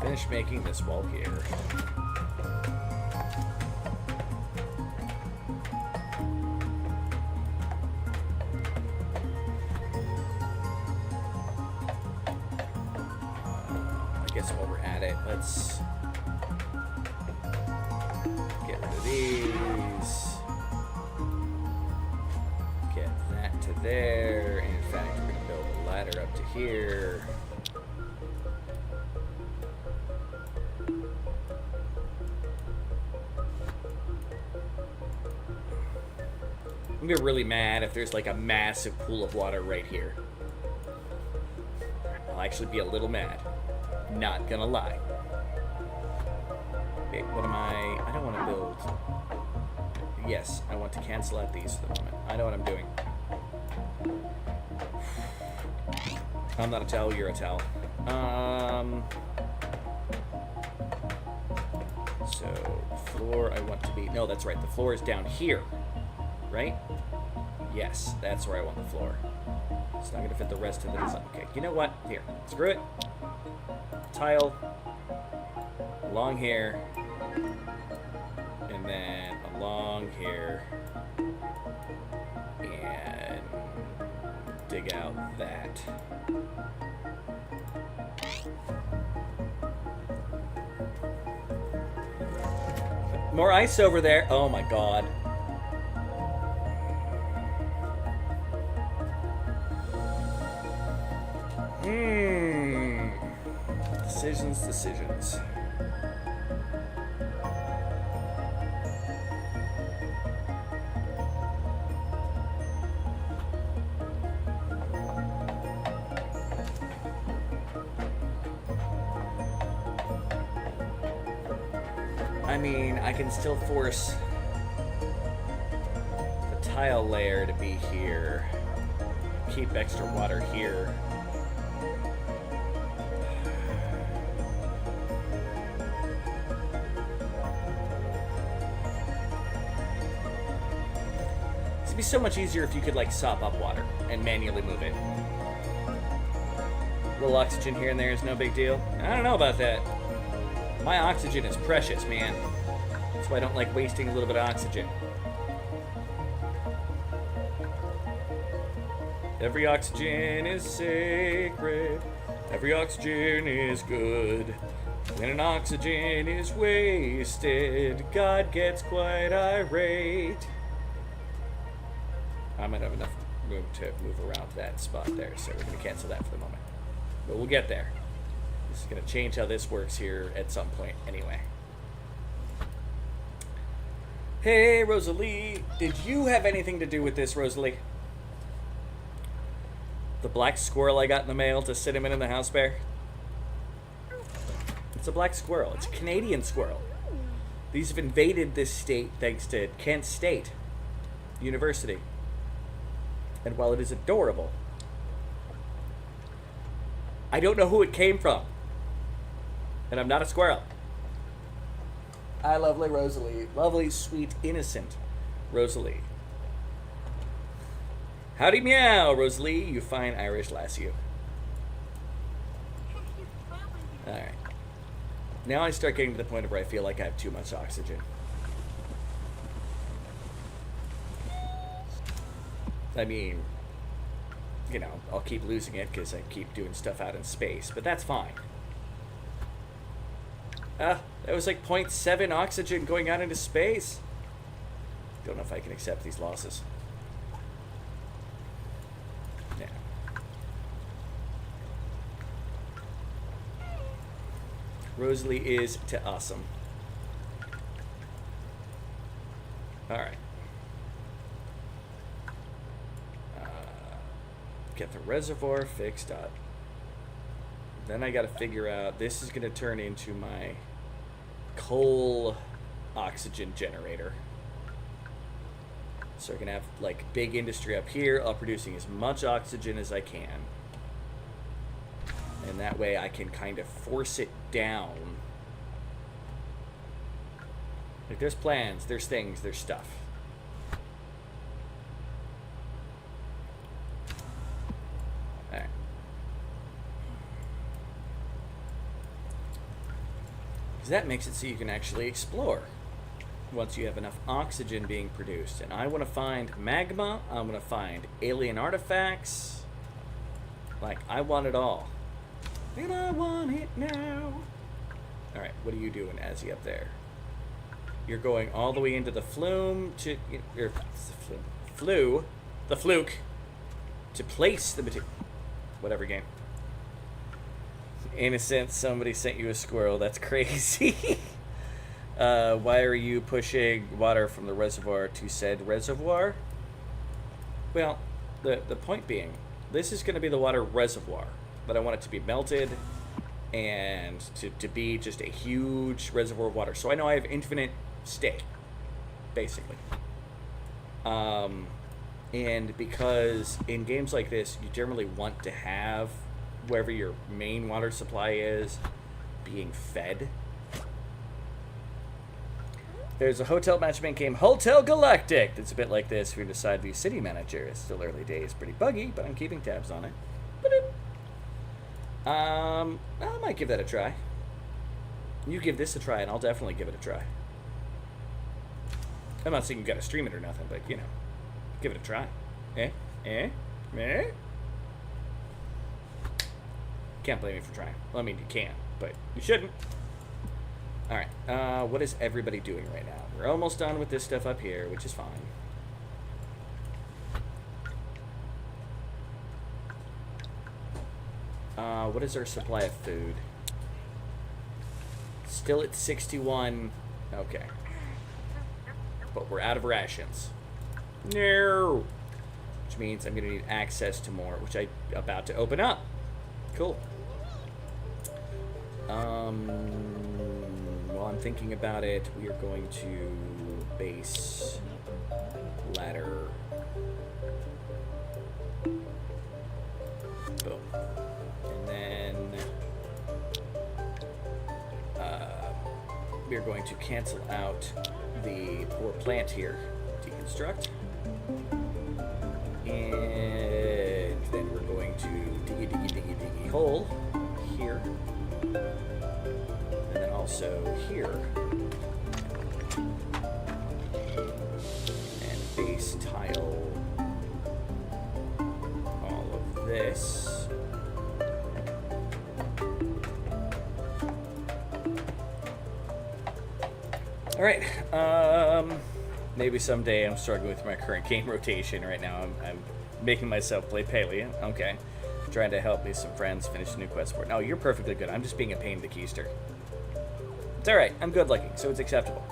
Finish making this wall here. I guess while we're at it, let's get rid of these. Get that to there. And in fact, we're going to build a ladder up to here. I'm gonna be really mad if there's like a massive pool of water right here. I'll actually be a little mad. Not gonna lie. Wait, what am I don't want to build. Yes, I want to cancel out these for the moment. I know what I'm doing. I'm not a towel, you're a towel. So, floor I want to be... No, that's right. The floor is down here. Right? Yes, that's where I want the floor. It's not going to fit the rest of the design. Okay, you know what? Here. Screw it. Tile. Along here. And then along here. And dig out that. More ice over there. Oh my god. Decisions. I mean, I can still force the tile layer to be here. Keep extra water here. It'd be so much easier if you could like sop up water and manually move it. A little oxygen here and there is no big deal. I don't know about that. My oxygen is precious, man. That's why I don't like wasting a little bit of oxygen. Every oxygen is sacred. Every oxygen is good. When an oxygen is wasted, God gets quite irate. I might have enough room to move around that spot there, so we're going to cancel that for the moment. But we'll get there. This is going to change how this works here at some point anyway. Hey, Rosalie. Did you have anything to do with this, Rosalie? The black squirrel I got in the mail to cinnamon in the house bear? It's a black squirrel. It's a Canadian squirrel. These have invaded this state thanks to Kent State University. And while it is adorable, I don't know who it came from. And I'm not a squirrel. Hi, lovely Rosalie. Lovely, sweet, innocent Rosalie. Howdy meow, Rosalie, you fine Irish lass, you. Alright. Now I start getting to the point where I feel like I have too much oxygen. I mean, you know, I'll keep losing it because I keep doing stuff out in space, but that's fine. That was like 0.7 oxygen going out into space. Don't know if I can accept these losses. Yeah. Rosalie is to awesome. Alright. Get the reservoir fixed up. Then I gotta figure out, this is gonna turn into my coal oxygen generator. So I can have like big industry up here, all producing as much oxygen as I can. And that way I can kind of force it down. Like there's plans, there's things, there's stuff. Alright. Because that makes it so you can actually explore once you have enough oxygen being produced. And I want to find magma, I want to find alien artifacts. Like, I want it all. And I want it now. Alright, what are you doing, Azzy, up there? You're going all the way into the flume to... the fluke. To place the material. Whatever game. Innocent, somebody sent you a squirrel. That's crazy. Why are you pushing water from the reservoir to said reservoir? Well, the point being, this is going to be the water reservoir, but I want it to be melted and to be just a huge reservoir of water. So I know I have infinite state, basically. And because in games like this, you generally want to have wherever your main water supply is being fed. There's a hotel matchmaking game, Hotel Galactic, that's a bit like this. We decide to be city manager. It's still early days, pretty buggy, but I'm keeping tabs on it. I might give that a try. You give this a try, and I'll definitely give it a try. I'm not saying you gotta stream it or nothing, but, you know, give it a try. Can't blame me for trying. Well, I mean, you can, but you shouldn't. Alright, what is everybody doing right now? We're almost done with this stuff up here, which is fine. What is our supply of food? Still at 61. Okay. But we're out of rations. No! Which means I'm going to need access to more, which I'm about to open up. Cool. While I'm thinking about it, we are going to base ladder. Boom. And then we're going to cancel out the poor plant here. Deconstruct. And then we're going to diggy hole here. And then also here. And base tile all of this. Alright, maybe someday. I'm struggling with my current game rotation right now. I'm Making myself play Paley. Okay. Trying to help me some friends finish a new quest for it. No, you're perfectly good. I'm just being a pain in the keister. It's alright. I'm good looking, so it's acceptable.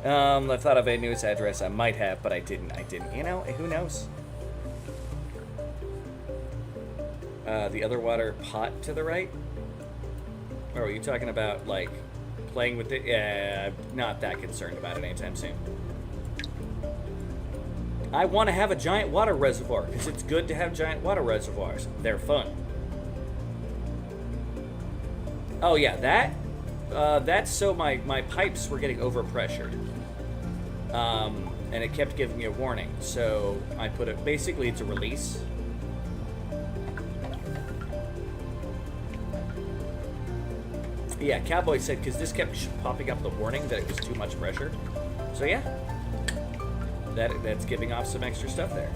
I thought of a news address. I might have, but I didn't. You know, who knows? The other water pot to the right? Or are you talking about, like, playing with it? Yeah, I'm not that concerned about it anytime soon. I want to have a giant water reservoir, because it's good to have giant water reservoirs. They're fun. Oh, yeah, that's so my pipes were getting overpressured. And it kept giving me a warning. So I put it, basically it's a release. Yeah, Cowboy said, because this kept popping up the warning that it was too much pressure. So yeah, that's giving off some extra stuff there.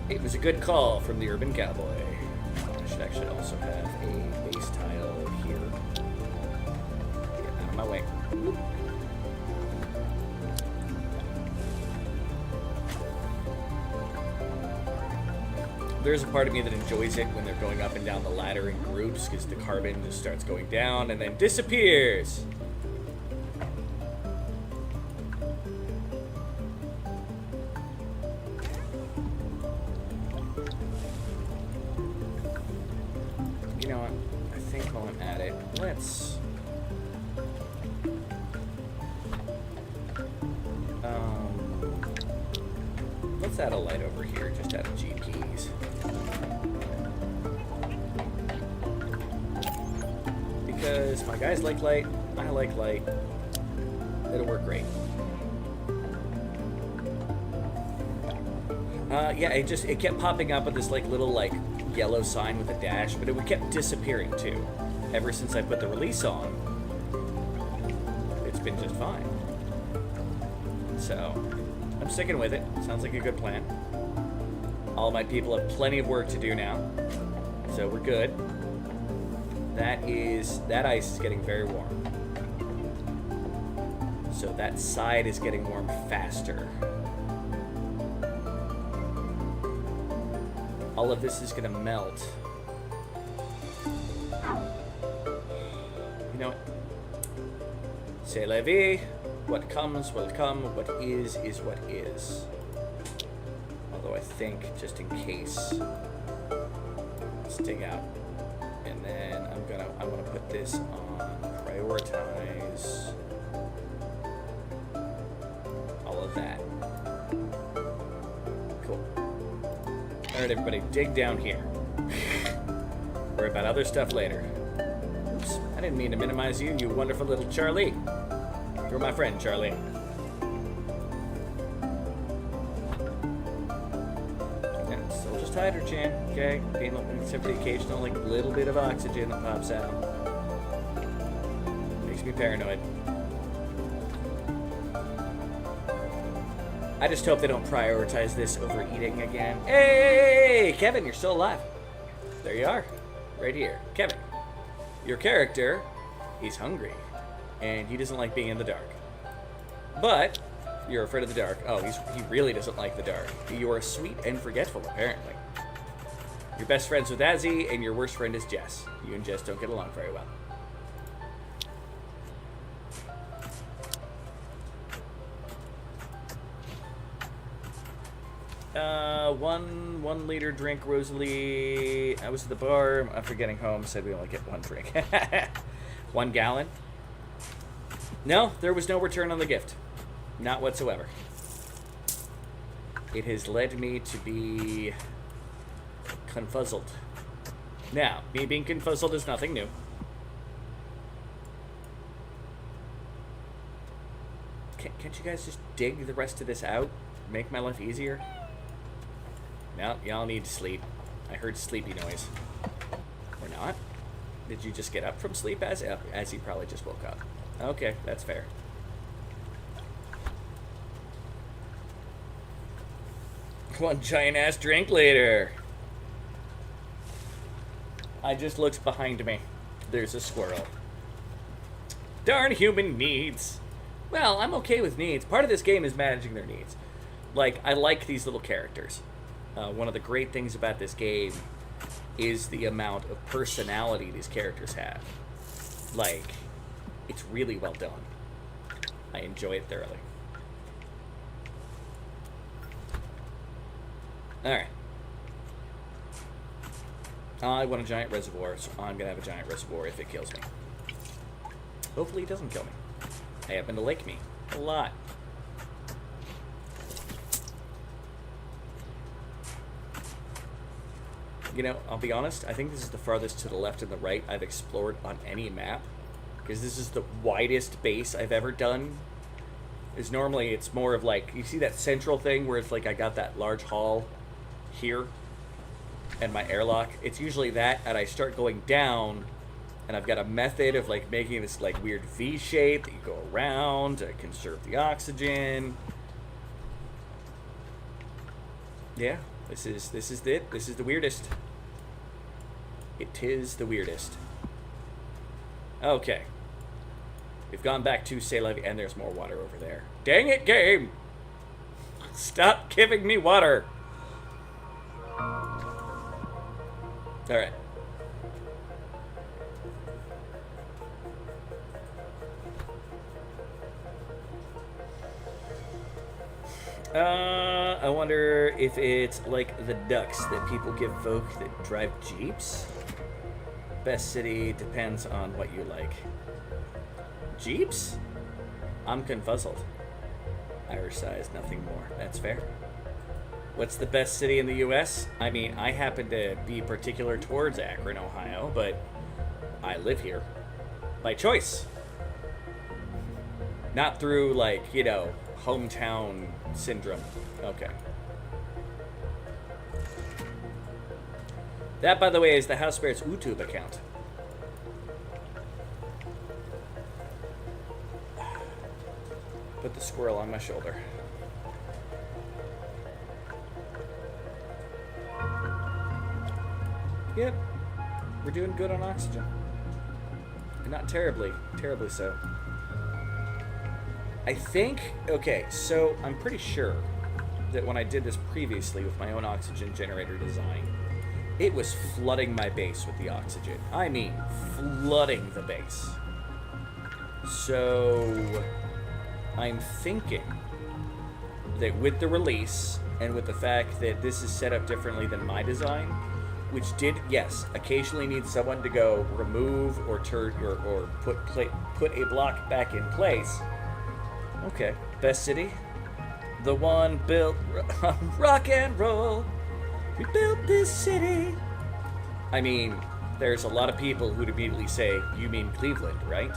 It was a good call from the Urban Cowboy. I should actually also have a base tile here. Get out of my way. There's a part of me that enjoys it when they're going up and down the ladder in groups, because the carbon just starts going down and then disappears. You know what? I think while I'm at it, let's add a light over here, just out of GPs. Because my guys like light, I like light. It'll work great. Yeah, it kept popping up with this like little like yellow sign with a dash, but it kept disappearing too. Ever since I put the release on, it's been just fine. So I'm sticking with it. Sounds like a good plan. All my people have plenty of work to do now, so we're good. That ice is getting very warm. So that side is getting warm faster. All of this is gonna melt. You know what? C'est la vie. What comes will come. What is what is. Although I think, just in case, let's dig out. And then I want to put this on prioritize all of that. Cool. All right, everybody, dig down here. Worry about other stuff later. Oops, I didn't mean to minimize you, you wonderful little Charlie. You're my friend, Charlie. Yeah, still just hydrogen, okay? Except for the occasional, like, little bit of oxygen that pops out. Makes me paranoid. I just hope they don't prioritize this over eating again. Hey, Kevin, you're still alive. There you are, right here. Kevin, your character, he's hungry, and he doesn't like being in the dark. But you're afraid of the dark. Oh, he really doesn't like the dark. You are sweet and forgetful, apparently. Your best friend's with Azzy, and your worst friend is Jess. You and Jess don't get along very well. One liter drink, Rosalie. I was at the bar after getting home, said we only get one drink. 1 gallon? No, there was no return on the gift. Not whatsoever. It has led me to be confuzzled. Now, me being confuzzled is nothing new. Can't you guys just dig the rest of this out? Make my life easier? No, y'all need to sleep. I heard sleepy noise. Or not? Did you just get up from sleep as he probably just woke up? Okay, that's fair. One giant ass drink later. I just looked behind me. There's a squirrel. Darn human needs. Well, I'm okay with needs. Part of this game is managing their needs. Like, I like these little characters. One of the great things about this game is the amount of personality these characters have. Like, it's really well done. I enjoy it thoroughly. Alright. I want a giant reservoir, so I'm gonna have a giant reservoir if it kills me. Hopefully it doesn't kill me. I happen to like me a lot. You know, I'll be honest, I think this is the farthest to the left and the right I've explored on any map. Because this is the widest base I've ever done. Is normally it's more of like, you see that central thing where it's like I got that large hall here and my airlock? It's usually that, and I start going down, and I've got a method of like making this like weird V shape that you go around to conserve the oxygen. Yeah, this is it. This is the weirdest. It is the weirdest. Okay. We've gone back to C'est La Vie, and there's more water over there. Dang it, game! Stop giving me water! Alright. I wonder if it's like the ducks that people give folk that drive Jeeps. Best city depends on what you like. Jeeps? I'm confuzzled. Irish size, nothing more. That's fair. What's the best city in the U.S.? I mean, I happen to be particular towards Akron, Ohio, but I live here. By choice. Not through, like, you know, hometown syndrome. Okay. That, by the way, is the House Bear's YouTube account. Put the squirrel on my shoulder. Yep. We're doing good on oxygen. Not terribly so. I think, okay, so I'm pretty sure that when I did this previously with my own oxygen generator design, it was flooding my base with the oxygen. I mean, flooding the base. So I'm thinking that with the release and with the fact that this is set up differently than my design, which did, yes, occasionally need someone to go remove or turn or put a block back in place. Okay, best city, the one built on rock and roll. We built this city. I mean, there's a lot of people who'd immediately say, "You mean Cleveland, right?"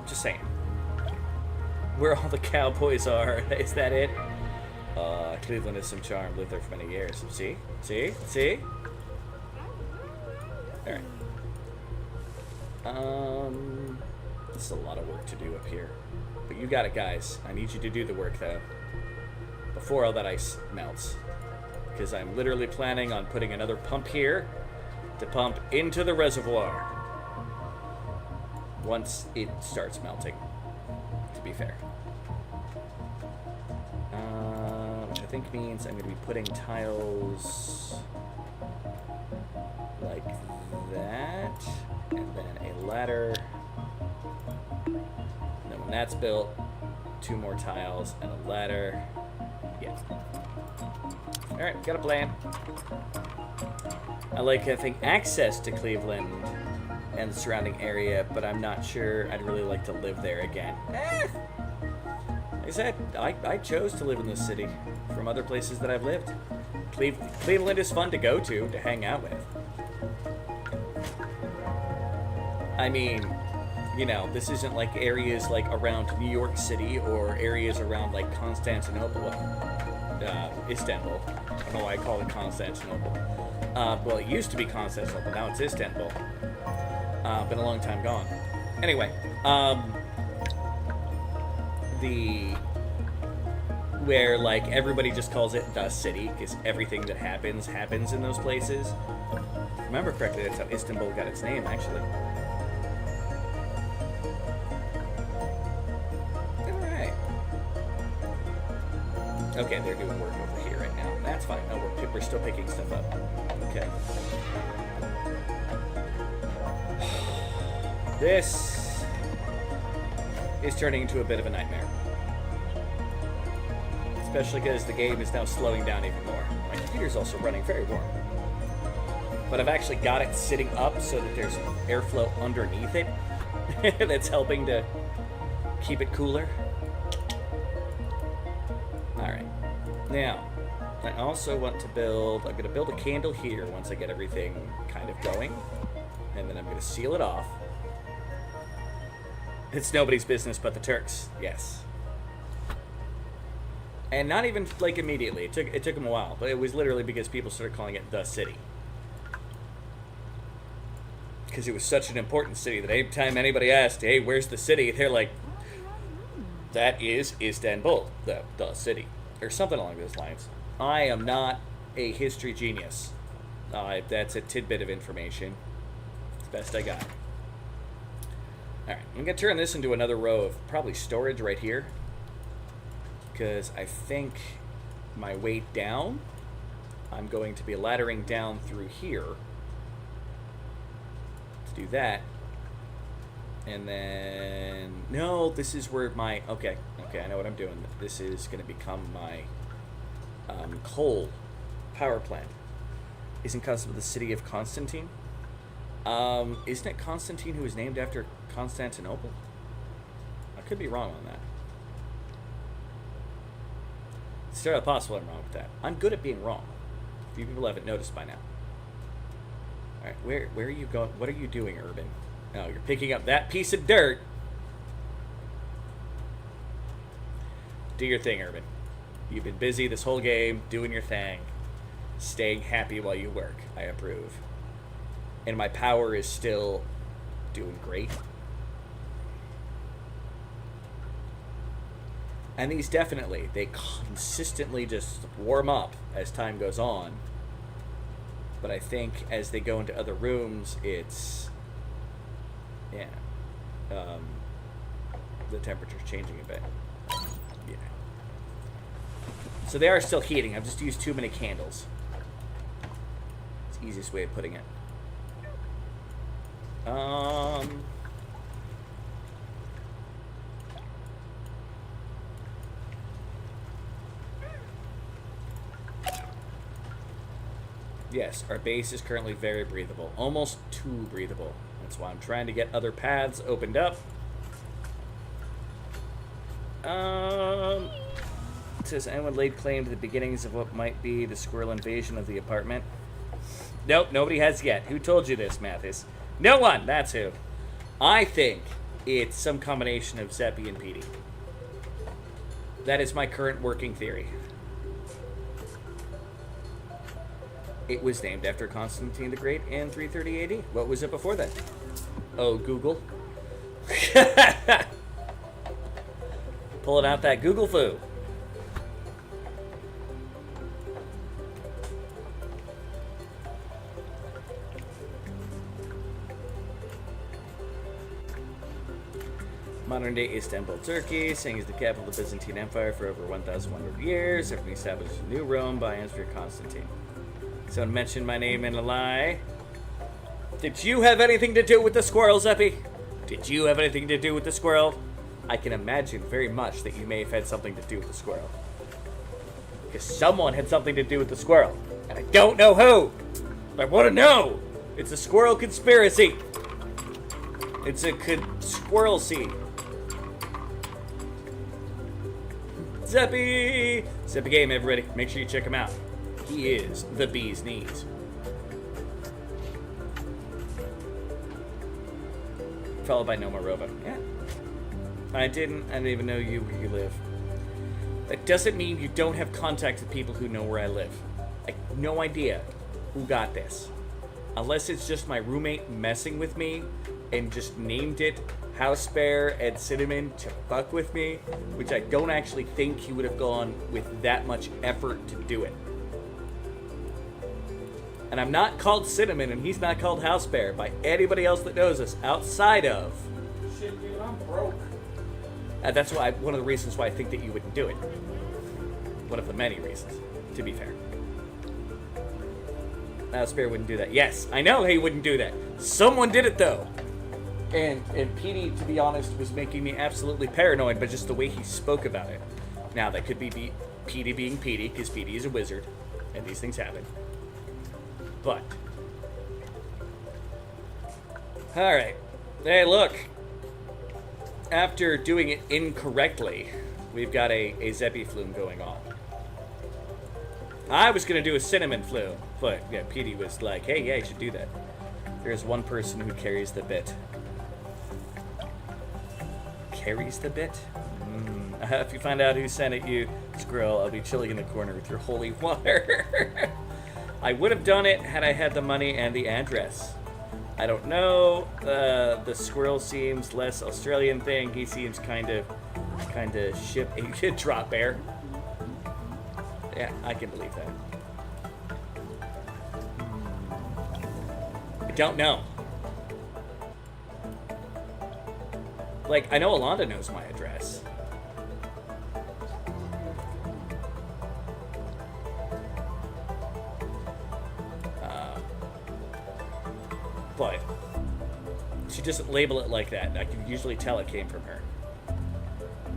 Just saying. Where all the cowboys are, is that it? Cleveland has some charm. Lived there for many years. See? See? See? Alright. This is a lot of work to do up here. But you got it, guys. I need you to do the work, though. Before all that ice melts. Because I'm literally planning on putting another pump here to pump into the reservoir. Once it starts melting. To be fair. Which I think means I'm going to be putting tiles like that, and then a ladder, and then when that's built, 2 more tiles and a ladder. Yeah. Alright, got a plan. I like having access to Cleveland and the surrounding area, but I'm not sure I'd really like to live there again. Like I said, I chose to live in this city from other places that I've lived. Cleveland is fun to go to hang out with. I mean, you know, this isn't like areas like around New York City or areas around like Constantinople, Istanbul. I don't know why I call it Constantinople. Well, it used to be Constantinople, now it's Istanbul. Been a long time gone. Anyway, where like everybody just calls it the city because everything that happens in those places. If I remember correctly, that's how Istanbul got its name, actually. Okay, they're doing work over here right now. That's fine. Oh, we're still picking stuff up. Okay. This is turning into a bit of a nightmare. Especially because the game is now slowing down even more. My computer's also running very warm. But I've actually got it sitting up so that there's airflow underneath it that's helping to keep it cooler. Alright. Now, I also want to build... I'm going to build a candle here once I get everything kind of going. And then I'm going to seal it off. It's nobody's business but the Turks. Yes. And not even, like, immediately. It took them a while. But it was literally because people started calling it the city. Because it was such an important city that any time anybody asked, hey, where's the city? They're like, that is Istanbul, the city. Or something along those lines. I am not a history genius. That's a tidbit of information. It's the best I got. Alright, I'm going to turn this into another row of probably storage right here. Because I think my way down, I'm going to be laddering down through here. Do that, and then no, this is where my okay, I know what I'm doing. This is going to become my coal power plant. Isn't Constantine the city of Constantine? Isn't it Constantine who was named after Constantinople? I could be wrong on that. It's very possible I'm wrong with that. I'm good at being wrong. A few people haven't noticed by now. Alright, where are you going? What are you doing, Urban? Oh, you're picking up that piece of dirt. Do your thing, Urban. You've been busy this whole game, doing your thing. Staying happy while you work. I approve. And my power is still doing great. And these definitely, they consistently just warm up as time goes on. But I think as they go into other rooms, it's, yeah, the temperature's changing a bit. Yeah. So they are still heating. I've just used too many candles. It's the easiest way of putting it. Yes, our base is currently very breathable. Almost too breathable. That's why I'm trying to get other paths opened up. It says, anyone laid claim to the beginnings of what might be the squirrel invasion of the apartment? Nope, nobody has yet. Who told you this, Mathis? No one! That's who. I think it's some combination of Zeppi and Petey. That is my current working theory. It was named after Constantine the Great in 330 AD. What was it before that? Oh, Google. Pulling out that Google foo. Modern-day Istanbul, Turkey, saying is the capital of the Byzantine Empire for over 1,100 years. After being established as New Rome by Emperor Constantine. Someone mentioned my name in a lie. Did you have anything to do with the squirrel, Zeppi? Did you have anything to do with the squirrel? I can imagine very much that you may have had something to do with the squirrel. Because someone had something to do with the squirrel. And I don't know who. But I want to know. It's a squirrel conspiracy. It's a squirrel seed. Zeppi! Zeppi Game, everybody. Make sure you check him out. He is the bee's knees. Followed by Noma Robo. Yeah. I didn't even know where you live. That doesn't mean you don't have contact with people who know where I live. I have no idea who got this. Unless it's just my roommate messing with me and just named it House Bear and Cinnamon to fuck with me, which I don't actually think he would have gone with that much effort to do it. And I'm not called Cinnamon, and he's not called House Bear by anybody else that knows us outside of. Shit, dude, I'm broke. That's why one of the reasons why I think that you wouldn't do it. One of the many reasons, to be fair. Spirit wouldn't do that. Yes, I know he wouldn't do that. Someone did it, though. And Petey, to be honest, was making me absolutely paranoid, but just the way he spoke about it. Now, that could be Petey being Petey, because Petey is a wizard, and these things happen. But... Alright. Hey, look. After doing it incorrectly, we've got a Zeppy flume going on. I was going to do a cinnamon flume, but yeah, Petey was like, hey, yeah, you should do that. There's one person who carries the bit. Carries the bit? If you find out who sent it, you squirrel, I'll be chilling in the corner with your holy water. I would have done it had I had the money and the address. I don't know. The squirrel seems less Australian thing. He seems kind of ship a drop bear. Yeah, I can believe that. I don't know. Like, I know Alonda knows my address. But she doesn't label it like that. I can usually tell it came from her.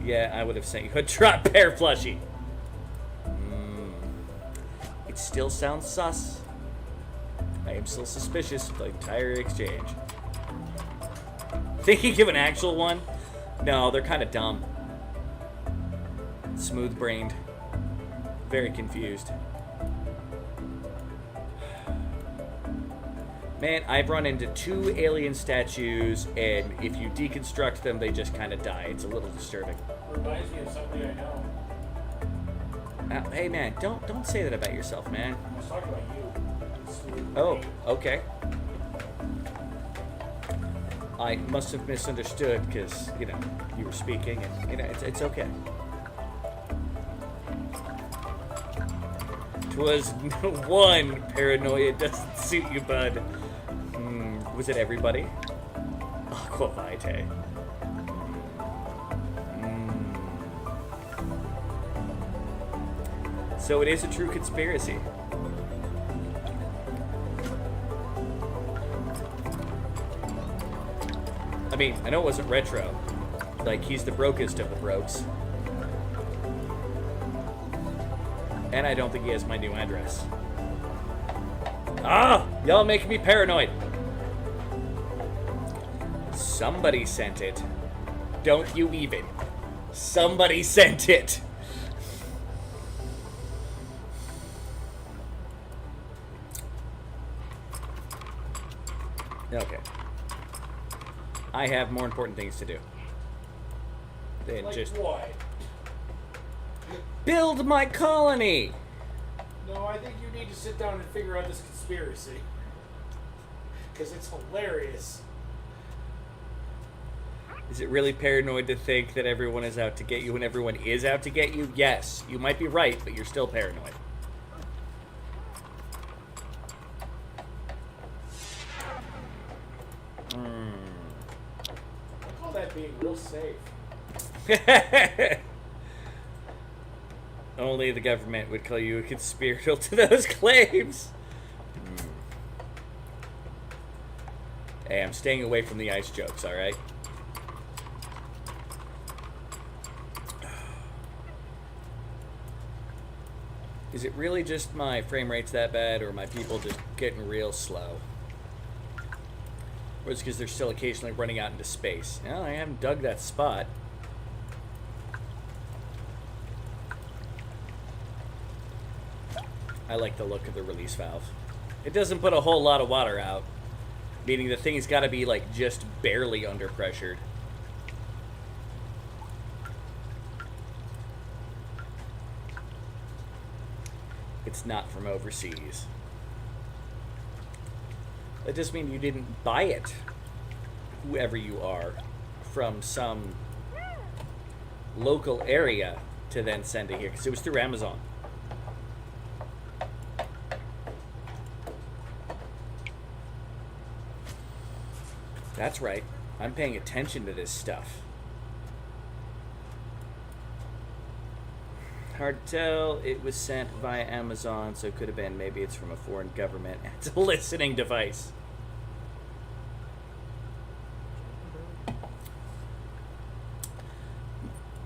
Yeah, I would have sent you a drop bear plushie. It still sounds sus. I am still suspicious of the entire exchange. Thinking of an actual one? No, they're kind of dumb. Smooth-brained. Very confused. Man, I've run into 2 alien statues, and if you deconstruct them, they just kind of die. It's a little disturbing. Reminds me of somebody I know. Hey, man, don't say that about yourself, man. I was talking about you. Oh, okay. I must have misunderstood because, you know, you were speaking, and, you know, it's okay. 'Twas one paranoia doesn't suit you, bud. Was it everybody? Aqua Vitae. So it is a true conspiracy. I mean, I know it wasn't retro. Like, he's the brokest of the brokes. And I don't think he has my new address. Ah! Y'all making me paranoid. Somebody sent it. Don't you even. Somebody sent it. Okay. I have more important things to do than Like just what? build my colony. No, I think you need to sit down and figure out this conspiracy. Because it's hilarious. Is it really paranoid to think that everyone is out to get you when everyone is out to get you? Yes, you might be right, but you're still paranoid. I call that being real safe. Only the government would call you a conspirator to those claims. Hey, I'm staying away from the ice jokes, alright? Is it really just my frame rate's that bad, or are my people just getting real slow? Or is it because they're still occasionally running out into space? Well, I haven't dug that spot. I like the look of the release valve. It doesn't put a whole lot of water out, meaning the thing's got to be like just barely under pressured. It's not from overseas. That just means you didn't buy it, whoever you are, from some local area to then send it here, because it was through Amazon. That's right. I'm paying attention to this stuff. Hard to tell. It was sent via Amazon, so it could have been. Maybe it's from a foreign government. It's a listening device.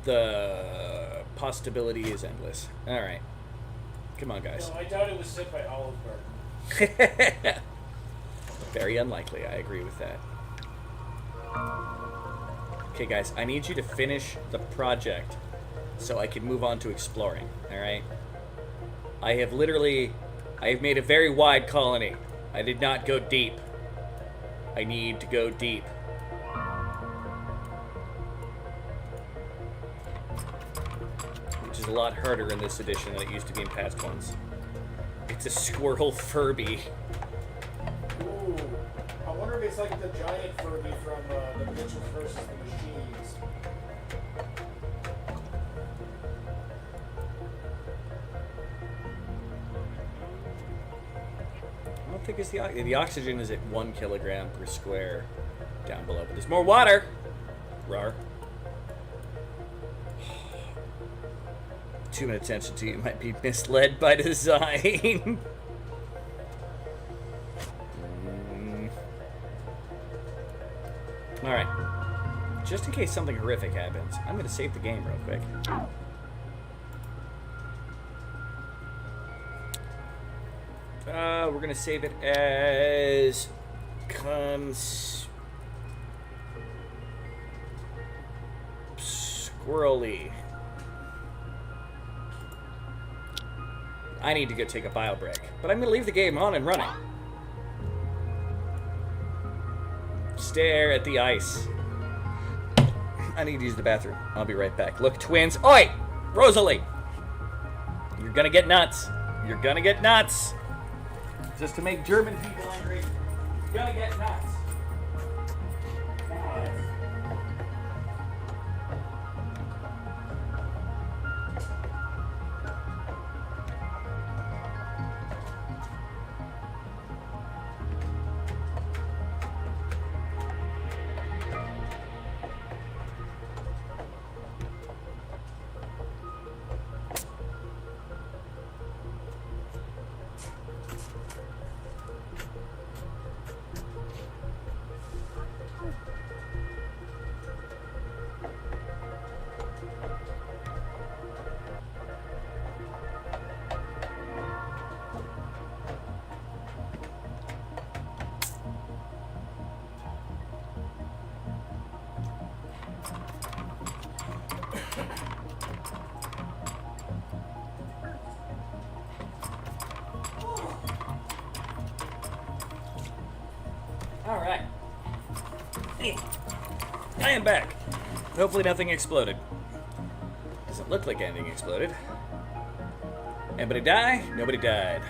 The possibility is endless. All right. Come on, guys. No, I doubt it was sent by Olive Garden. Very unlikely. I agree with that. Okay, guys. I need you to finish the project so I can move on to exploring. All right? I have made a very wide colony. I did not go deep. I need to go deep. Which is a lot harder in this edition than it used to be in past ones. It's a squirrel Furby. Ooh. I wonder if it's like the giant Furby from the Mitchells versus the Machines. I don't think it's the oxygen is at 1 kilogram per square down below, but there's more water. Rar. Too much attention to you might be misled by design. All right. Just in case something horrific happens, I'm going to save the game real quick. We're going to save it as squirrely. I need to go take a bio break, but I'm going to leave the game on and running. Stare at the ice. I need to use the bathroom. I'll be right back. Look, twins. Oi! Rosalie! You're gonna get nuts. You're gonna get nuts. Just to make German people angry. You're gonna get nuts. All right. I am back. Hopefully nothing exploded. Doesn't look like anything exploded. Anybody die? Nobody died.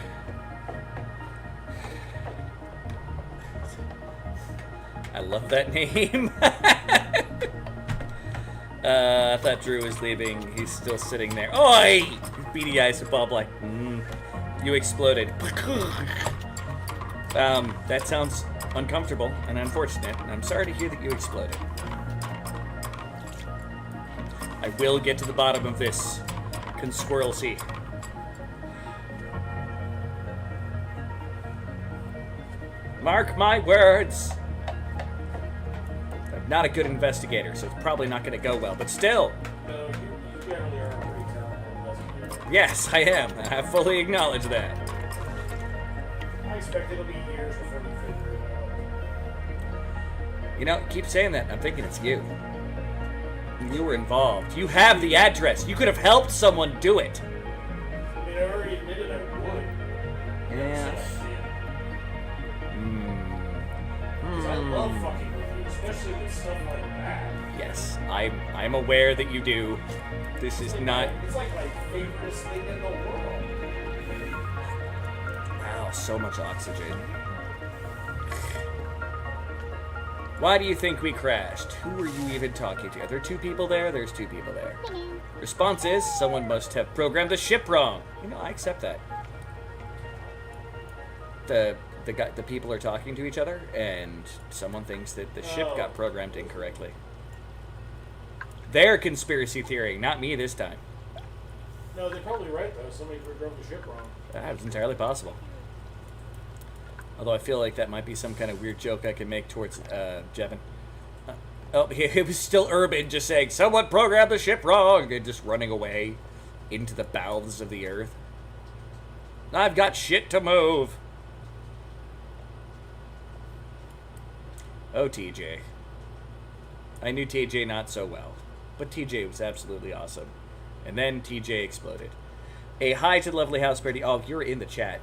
I love that name. I thought Drew was leaving. He's still sitting there. Oi! Beady eyes to Bob like, you exploded. That sounds uncomfortable and unfortunate, and I'm sorry to hear that you exploded. I will get to the bottom of this conspiracy. Mark my words. I'm not a good investigator, so it's probably not going to go well, but still. No, you generally are a pretty talented investigator. Yes, I am. I fully acknowledge that. I expect it'll be years before we figure it out. You know, keep saying that. I'm thinking it's you. You were involved. You have the address. You could have helped someone do it. I mean, I already admitted I would. Yeah. Because I love fucking with you, especially with stuff like that. Yes, I'm aware that you do. This is not. It's like my favorite thing in the world. Wow, so much oxygen. Why do you think we crashed? Who were you even talking to? Are there two people there? There's two people there. Response is, someone must have programmed the ship wrong. You know, I accept that. The people are talking to each other, and someone thinks that the ship got programmed incorrectly. Their conspiracy theory, not me this time. No, they're probably right, though. Somebody drove the ship wrong. It's entirely possible. Although I feel like that might be some kind of weird joke I can make towards Jevin. Oh, it was still Urban just saying, someone programmed the ship wrong, and just running away into the bowels of the earth. I've got shit to move. Oh, TJ. I knew TJ not so well, but TJ was absolutely awesome. And then TJ exploded. A hi to the lovely house party. Oh, you're in the chat.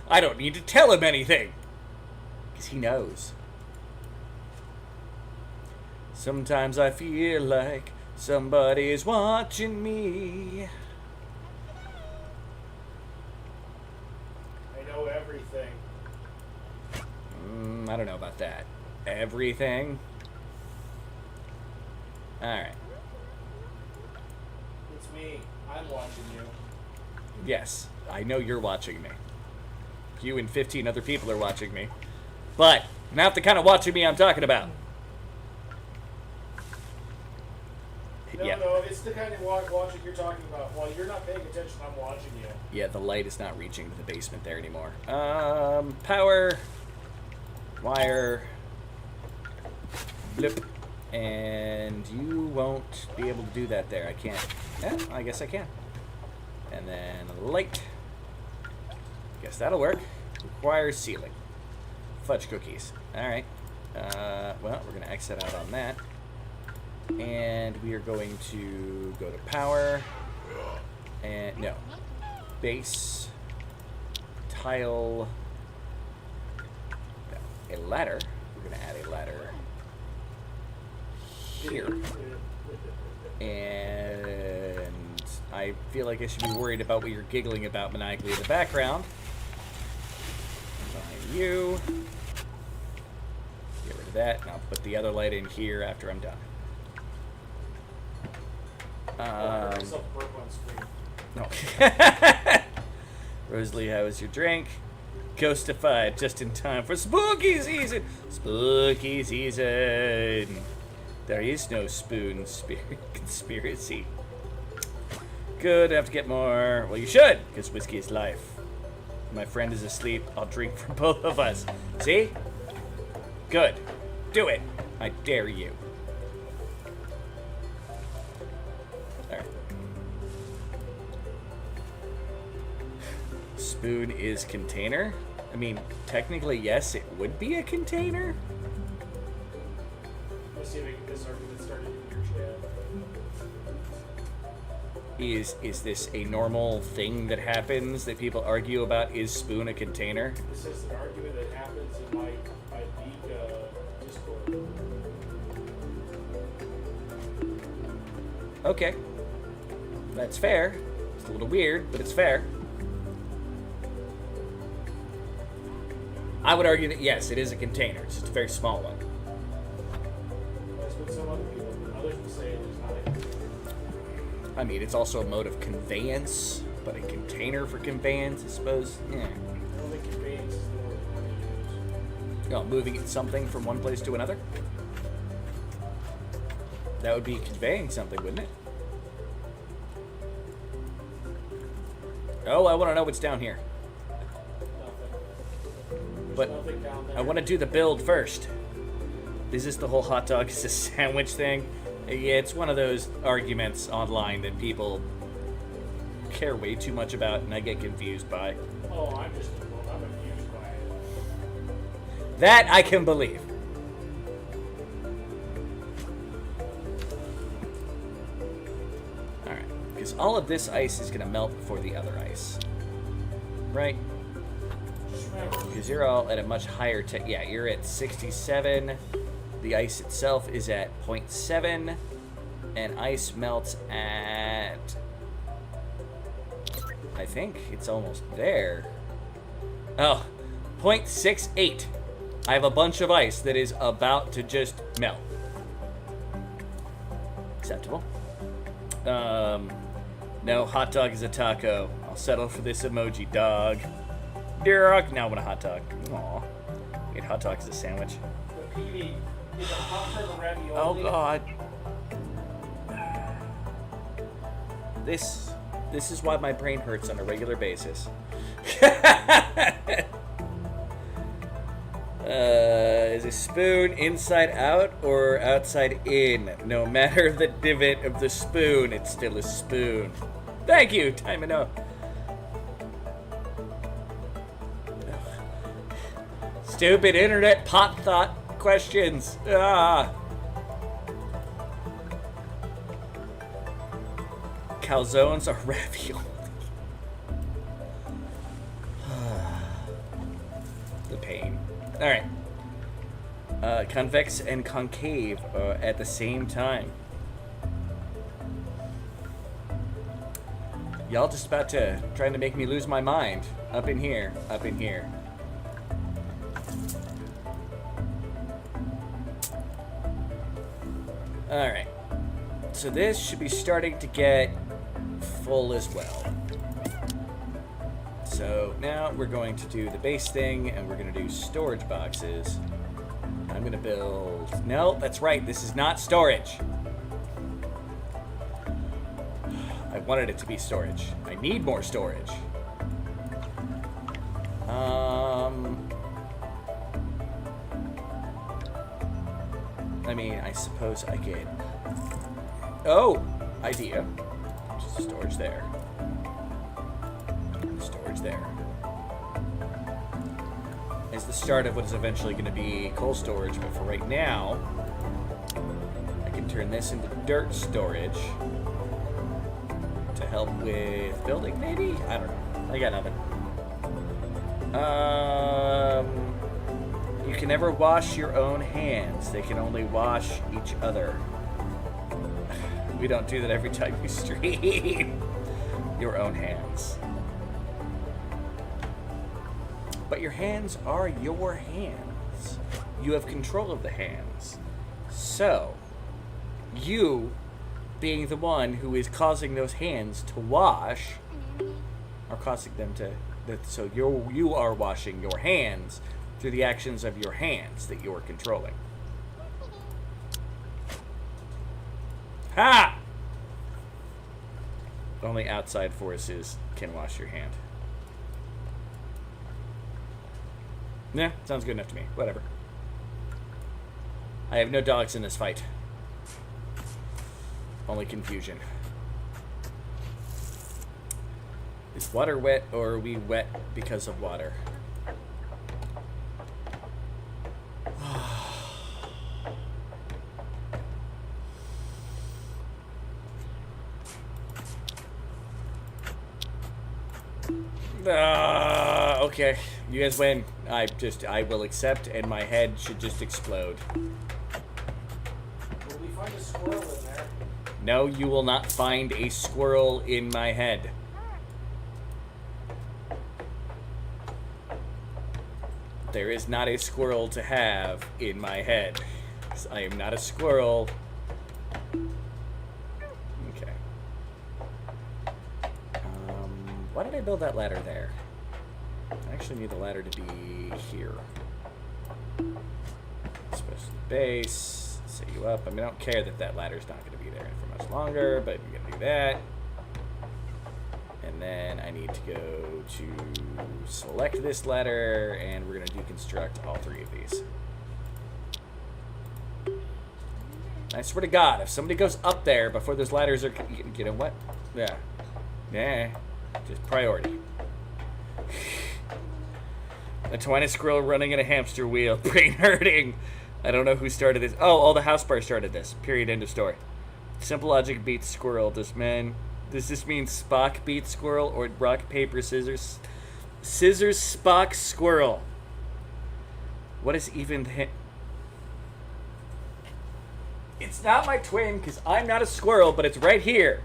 I don't need to tell him anything. Because he knows. Sometimes I feel like somebody's watching me. I know everything. I don't know about that. Everything? Alright. It's me. I'm watching you. Yes, I know you're watching me. You and 15 other people are watching me. But, not the kind of watching me I'm talking about. No, it's the kind of watching you're talking about. While you're not paying attention, I'm watching you. Yeah, the light is not reaching to the basement there anymore. Power. Wire. Blip. And you won't be able to do that there. I can't. Yeah, I guess I can. And then light. Guess that'll work. Requires ceiling. Fudge cookies. Alright. Well, we're going to exit out on that. And we are going to go to power. And no. Base. Tile. A ladder. We're going to add a ladder here. And I feel like I should be worried about what you're giggling about maniacally in the background. Behind you. Get rid of that, and I'll put the other light in here after I'm done. No. Rosalie, how was your drink? Ghostified just in time for spooky season. Spooky season. There is no spoon conspiracy. Good, I have to get more. Well, you should, because whiskey is life. My friend is asleep. I'll drink for both of us. See? Good. Do it. I dare you. Alright. Spoon is container? I mean, technically, yes, it would be a container. Let's see if we can get this argument started in your chat. Is this a normal thing that happens that people argue about? Is spoon a container? This is an argument that happens in my Beak Discord. Okay. That's fair. It's a little weird, but it's fair. I would argue that, yes, it is a container. It's just a very small one. That's what some other people, others will say it is not a container. I mean, it's also a mode of conveyance, but a container for conveyance, I suppose. Yeah. I don't think conveyance is the word we want to use. You know, moving something from one place to another. That would be conveying something, wouldn't it? Oh, I want to know what's down here. But Nothing down there. I want to do the build first. Is this the whole hot dog is a sandwich thing? Yeah, it's one of those arguments online that people care way too much about, and I get confused by. Oh, I'm amused by it. That I can believe. Alright, because all of this ice is going to melt before the other ice. Right? Just remember, Because you're all at a much higher yeah, you're at 67. The ice itself is at 0.7. And ice melts at... I think it's almost there. Oh, 0.68. I have a bunch of ice that is about to just melt. Acceptable. No, hot dog is a taco. I'll settle for this emoji, dog. Dog. Now I want a hot dog. Aw. Wait, hot dog is a sandwich. the PD is a hot for the ravioli. Oh, God. This is why my brain hurts on a regular basis. Is a spoon inside out or outside in? No matter the divot of the spoon, it's still a spoon. Thank you, time enough. Stupid internet pot thought questions. Calzones are ravioli. The pain. Alright. Convex and concave at the same time. Y'all just about to trying to make me lose my mind. Up in here. Up in here. Alright. So this should be starting to get full as well. So now we're going to do the base thing, and we're going to do storage boxes. I'm going to build... No, that's right. This is not storage. I wanted it to be storage. I need more storage. I mean, I suppose I could... Oh! Idea. Just storage there. Storage there. It's the start of what is eventually going to be coal storage, but for right now, I can turn this into dirt storage to help with building, maybe? I don't know. I got nothing. You can never wash your own hands. They can only wash each other. We don't do that every time you stream. Your own hands. But your hands are your hands. You have control of the hands. So, you, being the one who is causing those hands to wash, are causing them to... So you are washing your hands through the actions of your hands that you are controlling. Ha! Only outside forces can wash your hand. Yeah, sounds good enough to me. Whatever. I have no dogs in this fight. Only confusion. Is water wet, or are we wet because of water? Okay, you guys win. I will accept, and my head should just explode. Will we find a squirrel in there? No, you will not find a squirrel in my head. There is not a squirrel to have in my head. I am not a squirrel. Okay. Why did I build that ladder there? I actually need the ladder to be here. Supposed to be base. Set you up. I mean, I don't care that that ladder's not going to be there for much longer, but I'm going to do that. And then I need to go to select this ladder, and we're going to deconstruct all three of these. I swear to God, if somebody goes up there before those ladders are... You know what? Yeah. Nah. Just priority. A twine squirrel running in a hamster wheel. Brain hurting. I don't know who started this. Oh, all the house bar started this. Period. End of story. Simple logic beats squirrel. Does this mean Spock beats squirrel, or rock, paper, scissors? Scissors, Spock, squirrel. What is even the... It's not my twin, because I'm not a squirrel, but it's right here.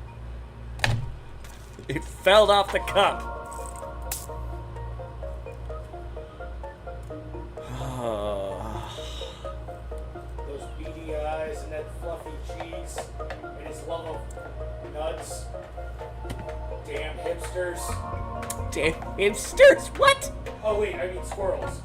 It fell off the cup. Those beady eyes and that fluffy cheeks and his love of nuts. Damn hipsters. Damn hipsters? What? Oh wait, I mean squirrels.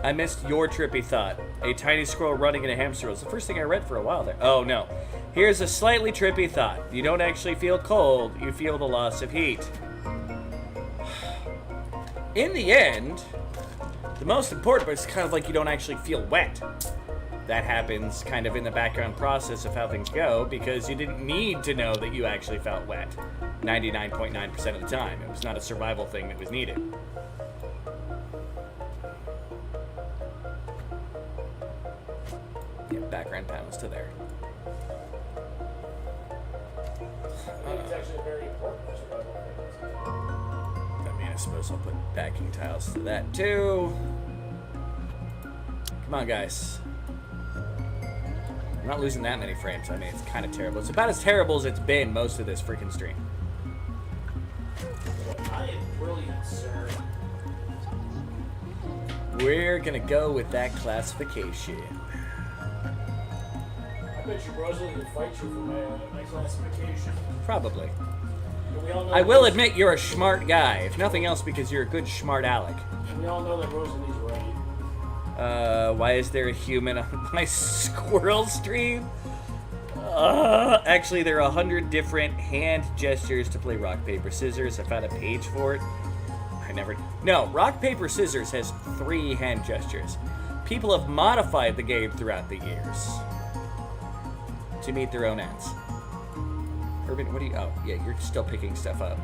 I missed your trippy thought. A tiny squirrel running in a hamster wheel. It's the first thing I read for a while there. Oh, no. Here's a slightly trippy thought. You don't actually feel cold. You feel the loss of heat. In the end, the most important part is kind of like you don't actually feel wet. That happens kind of in the background process of how things go because you didn't need to know that you actually felt wet 99.9% of the time. It was not a survival thing that was needed. Yeah, background panels to there. I think it's actually a very important survival thing. I mean, I suppose I'll put backing tiles to that too. Come on, guys. I'm not losing that many frames. I mean, it's kind of terrible. It's about as terrible as it's been most of this freaking stream. I am brilliant, sir. We're gonna go with that classification. I bet you Rosalie would fight you for my classification. Probably. And we all know I will admit you're a smart guy, if nothing else because you're a good smart aleck. We all know that Rosalie's right. Why is there a human on my squirrel stream? Actually, there are 100 different hand gestures to play rock, paper, scissors. I found a page for it. No, rock, paper, scissors has 3 hand gestures. People have modified the game throughout the years to meet their own ends. Urban, what do you... Oh, yeah, you're still picking stuff up.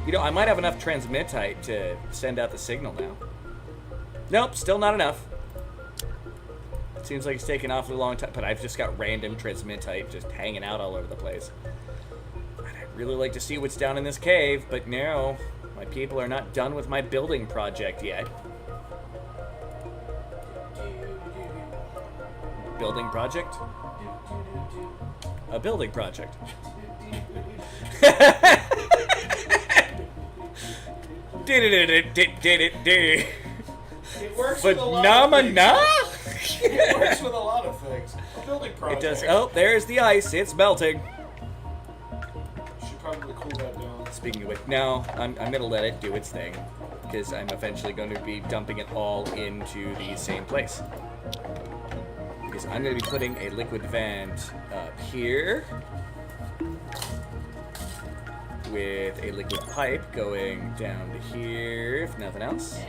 You know, I might have enough transmitite to send out the signal now. Nope, still not enough. Seems like it's taken awfully long time, but I've just got random transmitite just hanging out all over the place. And I'd really like to see what's down in this cave, but no, my people are not done with my building project yet. Building project? A building project. It works But with a lot of things. It works with a lot of things. A building project. It does. Oh, there's the ice. It's melting. Should probably cool that down. Speaking of which, no, I'm gonna let it do its thing because I'm eventually going to be dumping it all into the same place. Because I'm going to be putting a liquid vent up here with a liquid pipe going down to here, if nothing else.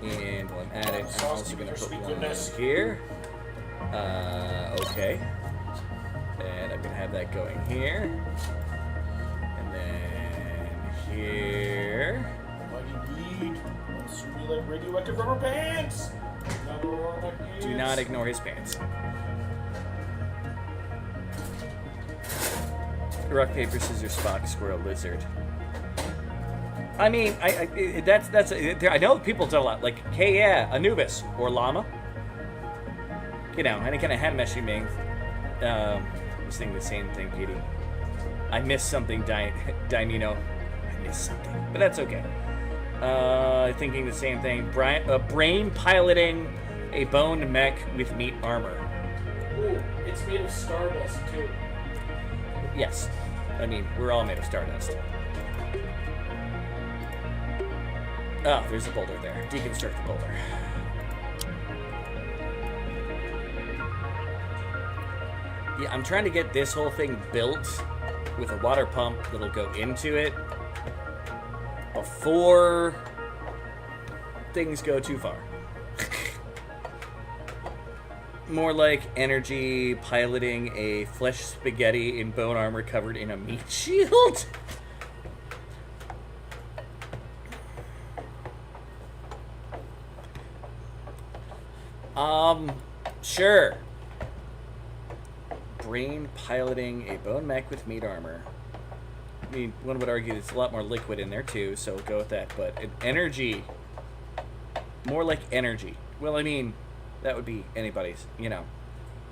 And while I'm at it, I'm also going to put one here. Okay. And I'm going to have that going here. And then here. Radioactive rubber pants! Do not ignore his pants. Rock, paper, scissors, Spock, squirrel, lizard. I mean, I know people tell a lot, like, hey, yeah, Anubis or llama. You know, any kind of hand meshing being. I was thinking the same thing, Petey. I missed something, Dinino. I missed something, but that's okay. Thinking the same thing. Brain piloting a bone mech with meat armor. Ooh, it's made of stardust, too. Yes. I mean, we're all made of stardust. Oh, there's a boulder there. Deconstruct the boulder. Yeah, I'm trying to get this whole thing built with a water pump that'll go into it before things go too far. More like energy piloting a flesh spaghetti in bone armor covered in a meat shield. Sure. Brain piloting a bone mech with meat armor. I mean, one would argue there's a lot more liquid in there too, so we'll go with that. But an energy, more like energy. Well, I mean, that would be anybody's, you know.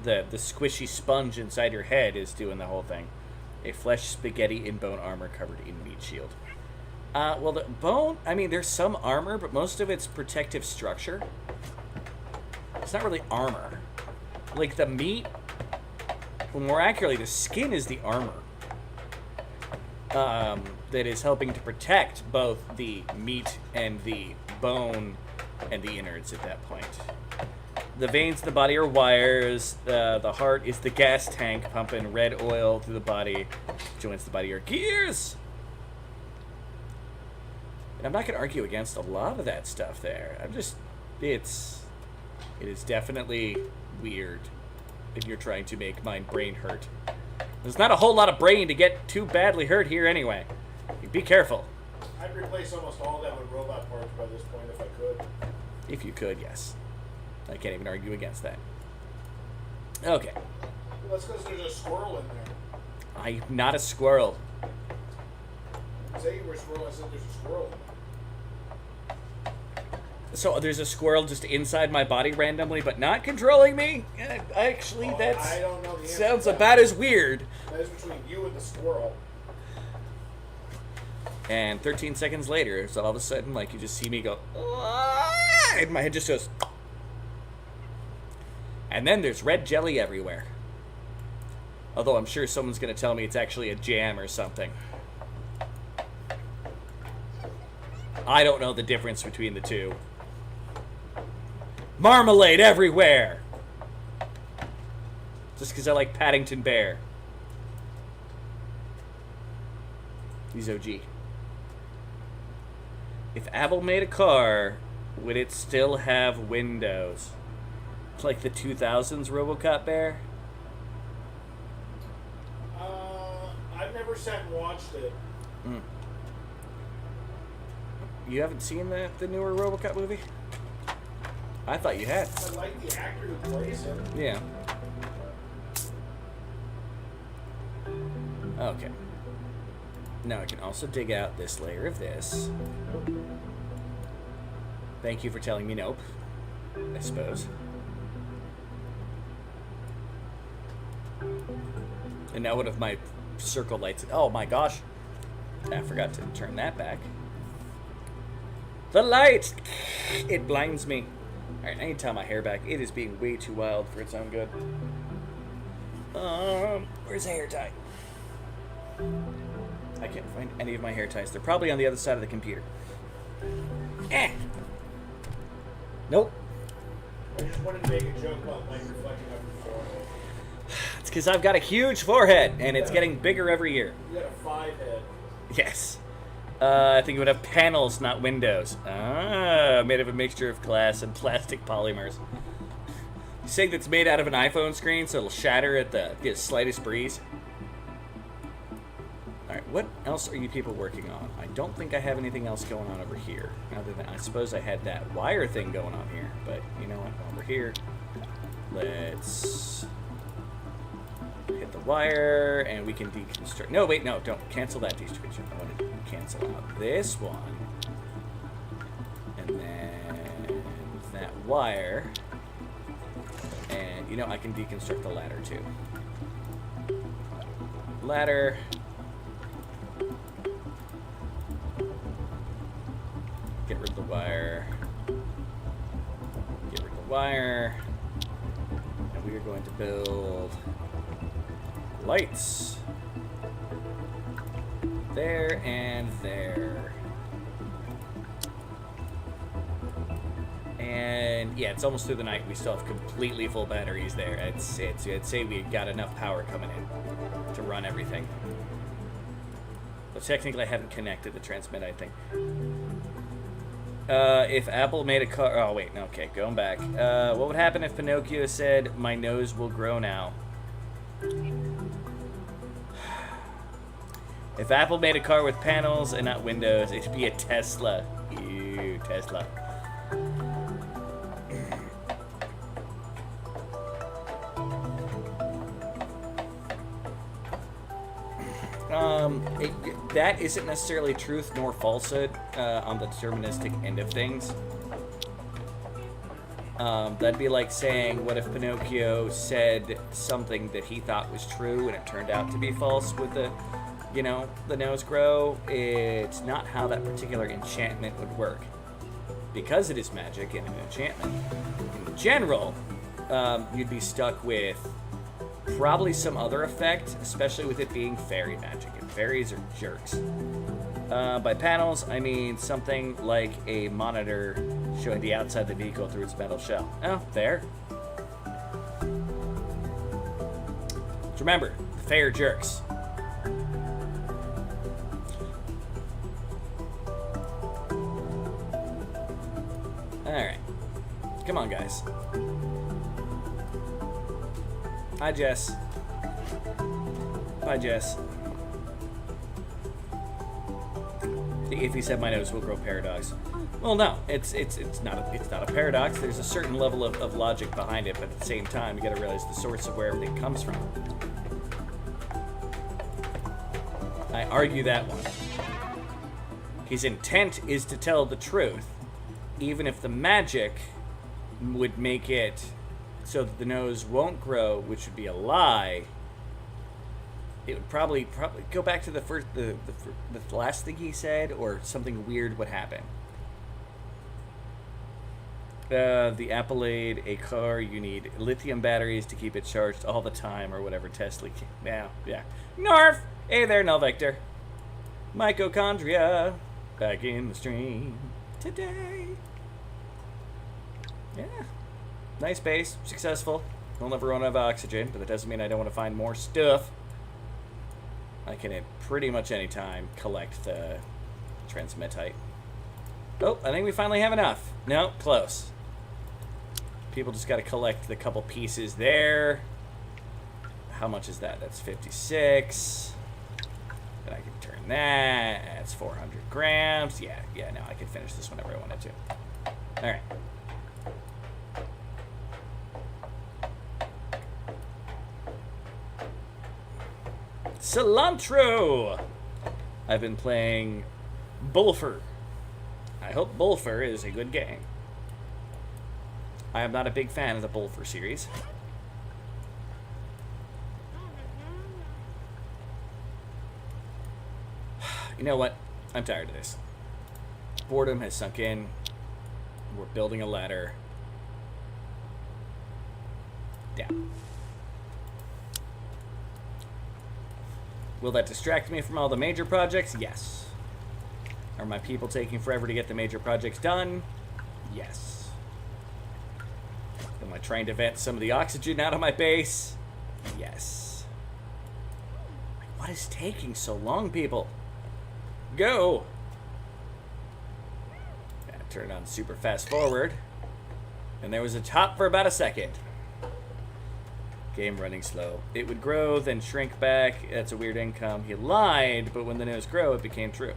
The squishy sponge inside your head is doing the whole thing. A flesh spaghetti in bone armor covered in meat shield. Well, the bone, I mean, there's some armor, but most of it's protective structure. It's not really armor. Like the meat, well, more accurately, the skin is the armor. That is helping to protect both the meat and the bone and the innards at that point. The veins in the body are wires. The heart is the gas tank pumping red oil through the body. Joints the body are gears. And I'm not going to argue against a lot of that stuff there. It is definitely weird if you're trying to make my brain hurt. There's not a whole lot of brain to get too badly hurt here anyway. Be careful. I'd replace almost all of that with robot parts by this point if I could. If you could, yes. I can't even argue against that. Okay. Well, that's because there's a squirrel in there. I'm not a squirrel. You say you were a squirrel, I said there's a squirrel in there. So there's a squirrel just inside my body randomly, but not controlling me? Actually, I don't know the answer sounds to that. about as weird. That is between you and the squirrel. And 13 seconds later, it's all of a sudden, like, you just see me go, "Ah!" and my head just goes, and then there's red jelly everywhere. Although I'm sure someone's going to tell me it's actually a jam or something. I don't know the difference between the two. Marmalade everywhere! Just because I like Paddington Bear. He's OG. If Apple made a car, would it still have windows? Like the 2000s RoboCop Bear? I've never sat and watched it. You haven't seen the newer RoboCop movie? I thought you had. I like the actor who plays him. Yeah. Okay. Now I can also dig out this layer of this. Thank you for telling me nope, I suppose. And now one of my circle lights... Oh my gosh. I forgot to turn that back. The light! It blinds me. Alright, I need to tie my hair back. It is being way too wild for its own good. Where's the hair tie? I can't find any of my hair ties. They're probably on the other side of the computer. Nope. I just wanted to make a joke about light reflecting off your forehead. It's because I've got a huge forehead, and it's getting bigger every year. You got a 5 head. Yes. I think it would have panels, not windows. Made of a mixture of glass and plastic polymers. You say that's made out of an iPhone screen, so it'll shatter at the slightest breeze? Alright, what else are you people working on? I don't think I have anything else going on over here. Other than, I suppose I had that wire thing going on here. But, you know what, over here, let's hit the wire, and we can deconstruct. No, wait, no, don't. Cancel that deconstruction. I want to cancel out this one. And then that wire. And, you know, I can deconstruct the ladder, too. Ladder. Get rid of the wire. Get rid of the wire. And we are going to build lights. There and there. And yeah, it's almost through the night. We still have completely full batteries there. I'd say we got enough power coming in to run everything. But technically I haven't connected the transmit, I think. If Apple made a car... Oh, wait. Okay, going back. What would happen if Pinocchio said, "My nose will grow now"? If Apple made a car with panels and not windows, it'd be a Tesla. Ew, Tesla. That isn't necessarily truth nor falsehood on the deterministic end of things. That'd be like saying, what if Pinocchio said something that he thought was true and it turned out to be false with the, you know, the nose grow? It's not how that particular enchantment would work. Because it is magic and an enchantment, in general, you'd be stuck with probably some other effect, especially with it being fairy magic, and fairies are jerks. By panels, I mean something like a monitor showing the outside of the vehicle through its metal shell. Oh, there. Just remember, the Fae are jerks. Alright. Come on, guys. Hi, Jess. Bye, Jess. The iffy said my nose will grow paradox. Well, no, it's not a paradox. There's a certain level of logic behind it, but at the same time, you got to realize the source of where everything comes from. I argue that one. His intent is to tell the truth, even if the magic would make it so that the nose won't grow, which would be a lie. It would probably go back to the last thing he said, or something weird would happen. The Appellade, a car, you need lithium batteries to keep it charged all the time, or whatever Tesla. Yeah. Narf! Hey there, Null Vector. Mitochondria, back in the stream today. Yeah. Nice base, successful. We'll never run out of oxygen, but that doesn't mean I don't want to find more stuff. I can at pretty much any time collect the transmetite. Oh, I think we finally have enough. No, close. People just got to collect the couple pieces there. How much is that? That's 56. Then I can turn that. That's 400 grams. Yeah, no, I can finish this whenever I wanted to. All right. Cilantro! I've been playing Bulfer. I hope Bulfer is a good game. I am not a big fan of the Bulfer series. You know what? I'm tired of this. Boredom has sunk in. We're building a ladder. Down. Will that distract me from all the major projects? Yes. Are my people taking forever to get the major projects done? Yes. Am I trying to vent some of the oxygen out of my base? Yes. What is taking so long, people? Go! Yeah, turn on super fast forward. And there was a top for about a second. Game running slow. It would grow, then shrink back. That's a weird income. He lied, but when the nose grew, it became true.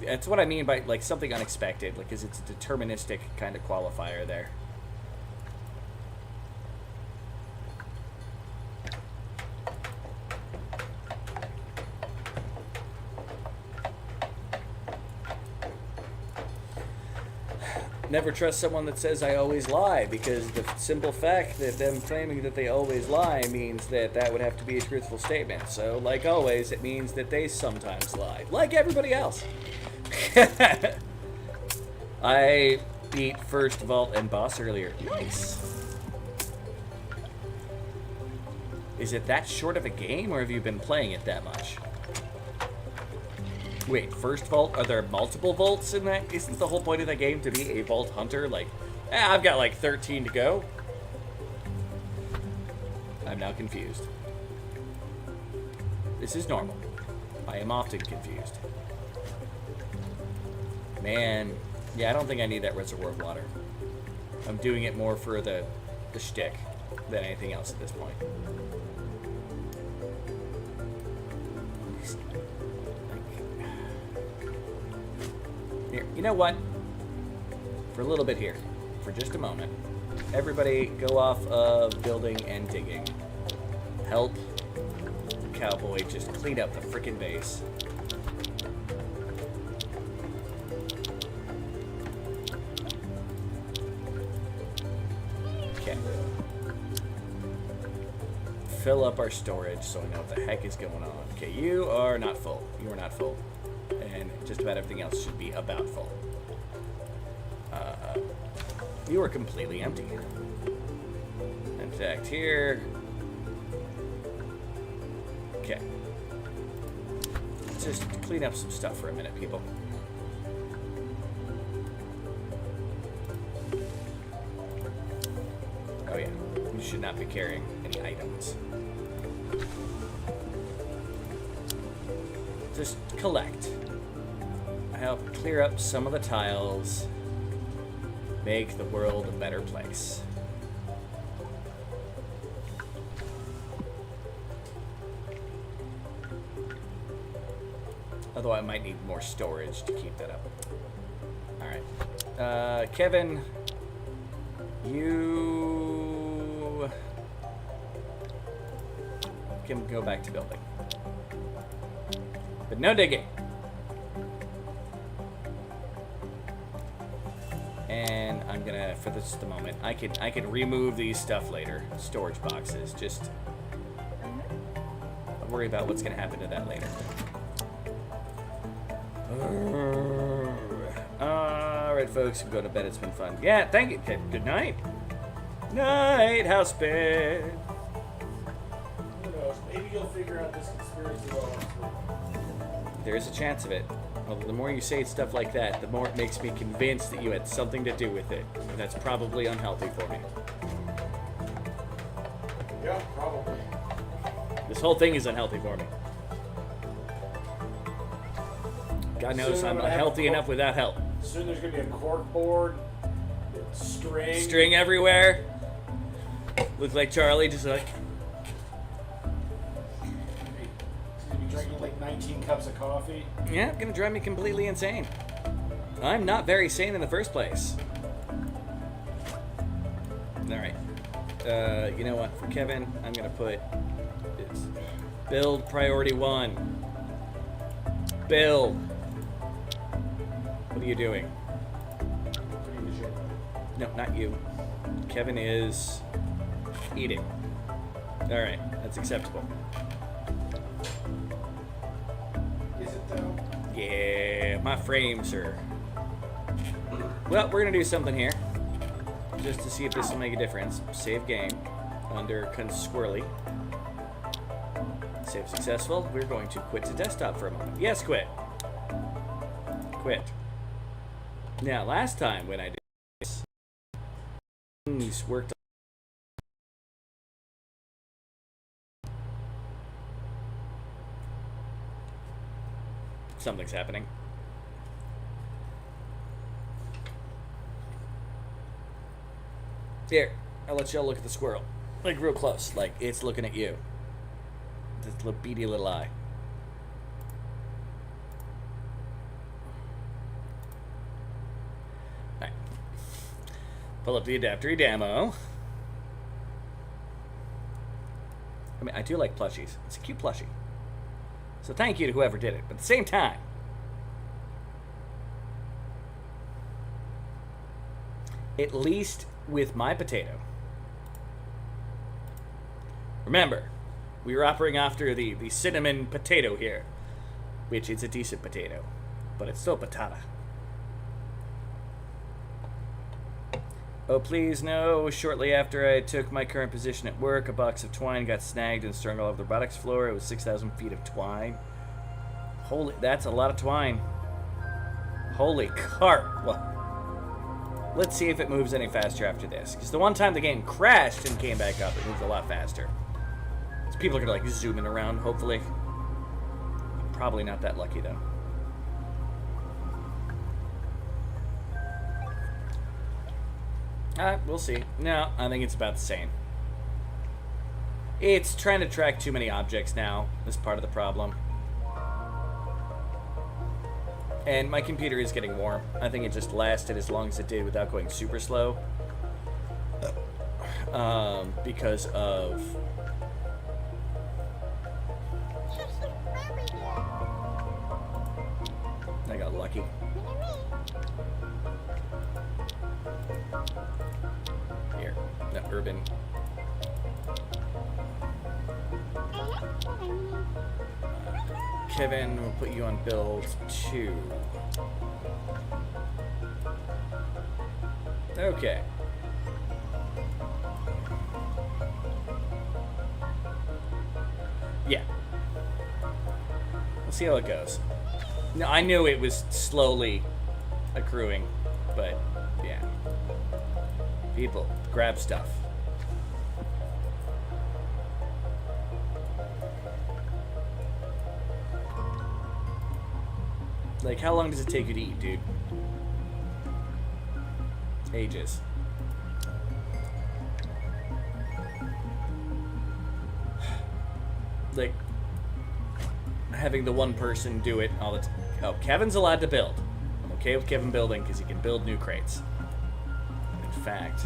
That's what I mean by like something unexpected, like, because it's a deterministic kind of qualifier there. Never trust someone that says I always lie, because the simple fact that them claiming that they always lie means that that would have to be a truthful statement. So, like always, it means that they sometimes lie. Like everybody else. I beat first vault and boss earlier. Nice. Is it that short of a game, or have you been playing it that much? Wait, first vault? Are there multiple vaults in that? Isn't the whole point of that game to be a vault hunter? Like, I've got like 13 to go. I'm now confused. This is normal. I am often confused. Man, yeah, I don't think I need that reservoir of water. I'm doing it more for the shtick than anything else at this point. Here, you know what? For a little bit here, for just a moment, everybody go off of building and digging. Help Cowboy just clean up the frickin' base. Okay. Fill up our storage so I know what the heck is going on. Okay, you are not full. You are not full. And just about everything else should be about full. You are completely empty. In fact, here... Okay. Let's just clean up some stuff for a minute, people. should not be carrying any items. Just collect. Help clear up some of the tiles. Make the world a better place. Although I might need more storage to keep that up. Alright. Kevin, you can go back to building. But no digging. And I'm gonna, for this the moment, I can remove these stuff later. Storage boxes. Just I'll worry about what's gonna happen to that later. Alright, folks, go to bed. It's been fun. Yeah, thank you. Okay, good night. Night, house bed. Who knows? Maybe you'll figure out this conspiracy well enough. There's a chance of it. Well, the more you say stuff like that, the more it makes me convinced that you had something to do with it. And that's probably unhealthy for me. Yeah, probably. This whole thing is unhealthy for me. God knows Soon I'm I'm gonna unhealthy have a enough without help. Soon there's gonna be a cork board, string. String everywhere. Look like Charlie, just like... He's gonna be drinking like 19 cups of coffee. Yeah, gonna drive me completely insane. I'm not very sane in the first place. Alright. You know what? For Kevin, I'm gonna put... It's build priority 1. Build. What are you doing? Putting the shit. No, not you. Kevin is eating. Alright, that's acceptable. Is it though? Yeah, my frames are... Well, we're gonna do something here. Just to see if this will make a difference. Save game. Under Squirrely. Save successful. We're going to quit to desktop for a moment. Yes, quit. Quit. Now, last time when I did this, things worked. Something's happening. Here, I'll let y'all look at the squirrel. Like, real close. Like, it's looking at you. This little beady little eye. Alright. Pull up the Adaptory demo. I mean, I do like plushies. It's a cute plushie. So thank you to whoever did it. But at the same time, at least with my potato. Remember, we were operating after the cinnamon potato here, which is a decent potato, but it's still patata. Oh, please, no. Shortly after I took my current position at work, a box of twine got snagged and strung all over the robotics floor. It was 6,000 feet of twine. Holy, that's a lot of twine. Holy carp. Well, let's see if it moves any faster after this. Because the one time the game crashed and came back up, it moved a lot faster. So people are going to, like, zoom in around, hopefully. Probably not that lucky, though. We'll see. No, I think it's about the same. It's trying to track too many objects now. That's part of the problem. And my computer is getting warm. I think it just lasted as long as it did without going super slow. Because of... I got lucky. Here, no, urban. Kevin, we'll put you on build 2. Okay. Yeah. We'll see how it goes. No, I knew it was slowly accruing, but yeah. People, grab stuff. Like, how long does it take you to eat, dude? Ages. Like, having the one person do it all the time. Oh, Kevin's allowed to build. I'm okay with Kevin building because he can build new crates. In fact,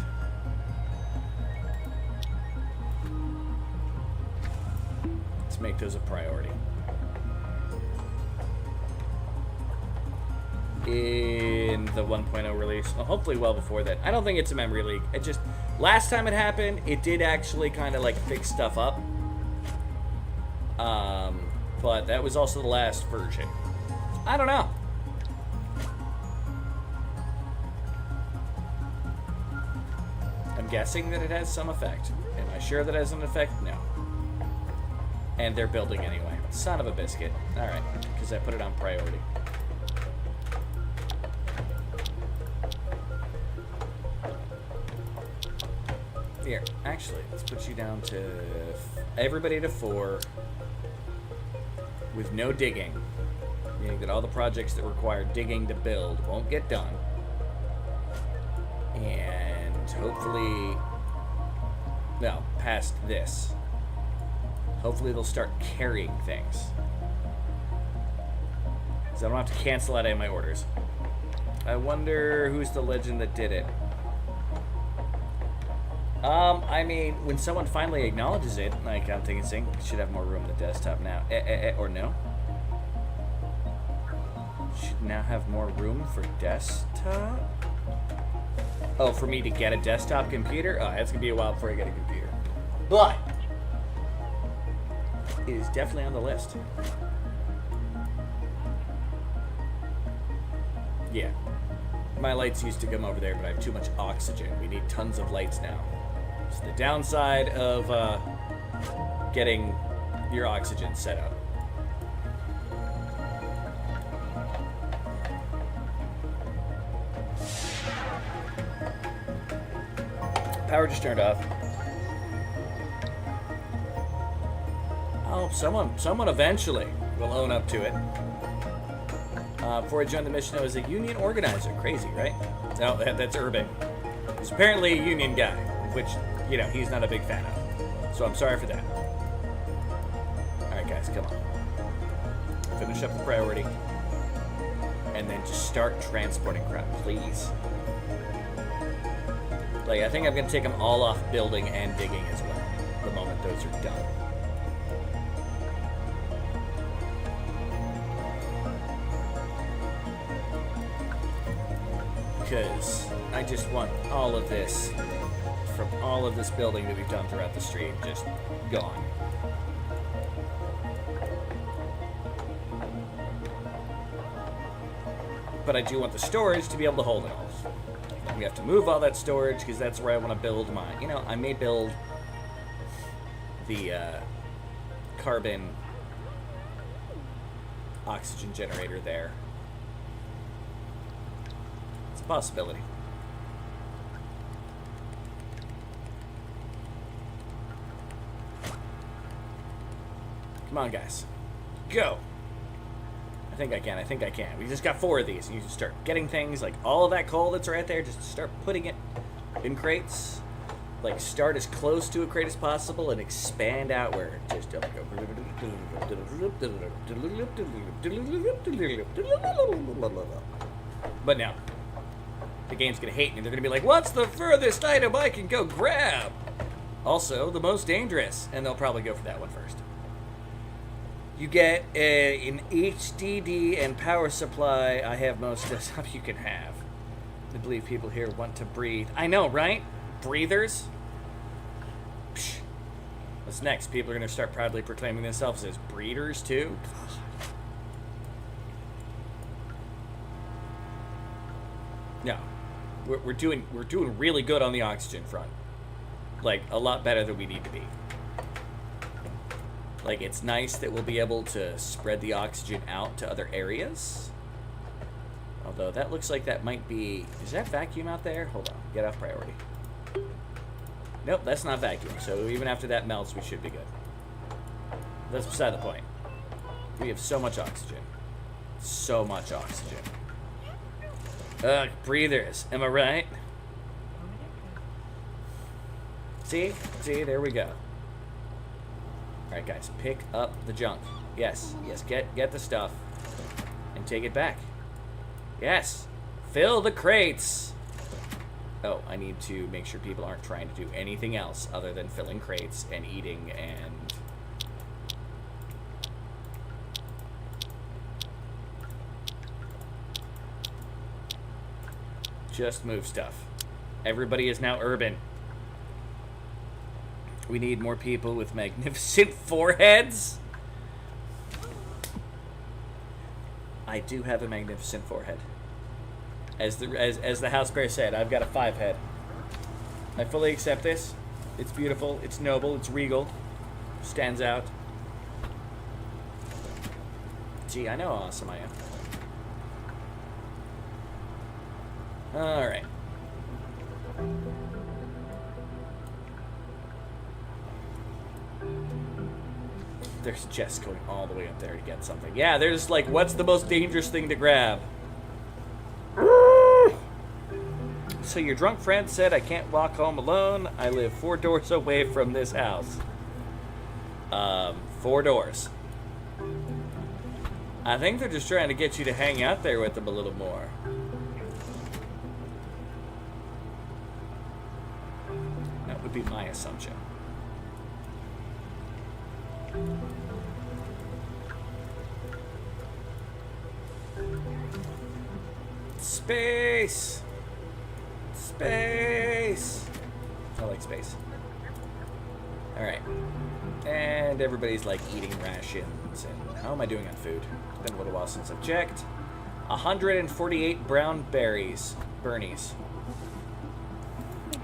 let's make those a priority. In the 1.0 release. Well, hopefully well before that. I don't think it's a memory leak. It just, last time it happened, it did actually kind of like fix stuff up. But that was also the last version. I don't know. I'm guessing that it has some effect. Am I sure that it has an effect? No. And they're building anyway. Son of a biscuit. Alright, because I put it on priority. Here, actually, let's put you down to everybody to 4 with no digging. Meaning that all the projects that require digging to build won't get done. And hopefully, well, past this. Hopefully they'll start carrying things. Because I don't have to cancel out any of my orders. I wonder who's the legend that did it. I mean, when someone finally acknowledges it, like I'm thinking, should have more room on the desktop now. Or no? Should now have more room for desktop? Oh, for me to get a desktop computer? Oh, that's gonna be a while before I get a computer. But it is definitely on the list. Yeah. My lights used to come over there, but I have too much oxygen. We need tons of lights now. It's the downside of getting your oxygen set up. Power just turned off. Oh, someone eventually will own up to it. Before I joined the mission, I was a union organizer. Crazy, right? No, that's Urban. He's apparently a union guy, which, you know, he's not a big fan of. So I'm sorry for that. Alright, guys, come on. Finish up the priority. And then just start transporting crap, please. Like, I think I'm going to take them all off building and digging as well, the moment those are done. Because I just want all of this, from all of this building that we've done throughout the stream, just gone. But I do want the storage to be able to hold it all. We have to move all that storage because that's where I want to build my, you know, I may build the carbon oxygen generator there. It's a possibility. Come on, guys. Go! I think I can. We just got 4 of these. And you can start getting things, like all of that coal that's right there, just start putting it in crates. Like, start as close to a crate as possible and expand outward. Just don't go. But no. The game's gonna hate me. They're gonna be like, what's the furthest item I can go grab? Also, the most dangerous. And they'll probably go for that one first. You get an HDD and power supply. I have most desktop you can have. I believe people here want to breathe. I know, right? Breathers? Psh. What's next? People are going to start proudly proclaiming themselves as breeders, too? No. We're doing really good on the oxygen front. Like, a lot better than we need to be. Like, it's nice that we'll be able to spread the oxygen out to other areas. Although, that looks like that might be... Is that vacuum out there? Hold on. Get off priority. Nope, that's not vacuum. So, even after that melts, we should be good. That's beside the point. We have so much oxygen. So much oxygen. Ugh, breathers. Am I right? See? See, there we go. Alright, guys, pick up the junk. Yes, yes, get the stuff. And take it back. Yes! Fill the crates! Oh, I need to make sure people aren't trying to do anything else other than filling crates and eating and... just move stuff. Everybody is now urban. We need more people with magnificent foreheads. I do have a magnificent forehead. As the house bear said, I've got a 5 head. I fully accept this. It's beautiful, it's noble, it's regal. Stands out. Gee, I know how awesome I am. Alright. There's Jess going all the way up there to get something. Yeah, there's like, what's the most dangerous thing to grab? So your drunk friend said I can't walk home alone. I live 4 doors away from this house. 4 doors. I think they're just trying to get you to hang out there with them a little more. That would be my assumption. Space! Space! I like space. Alright. And everybody's like eating rations. And how am I doing on food? It's been a little while since I've checked. 148 brown berries. Bernies.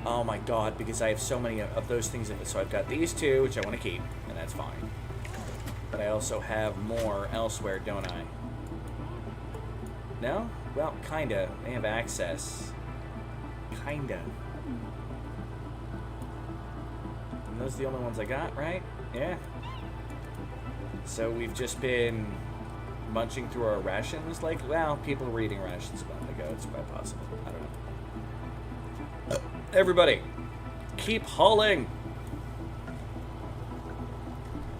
Oh my god, because I have so many of those things in it. So I've got these 2, which I want to keep, and that's fine. But I also have more elsewhere, don't I? No? Well, kinda. They have access. Kinda. And those are the only ones I got, right? Yeah. So we've just been munching through our rations. Like, well, people were eating rations a moment ago. It's quite possible. I don't know. Everybody, keep hauling.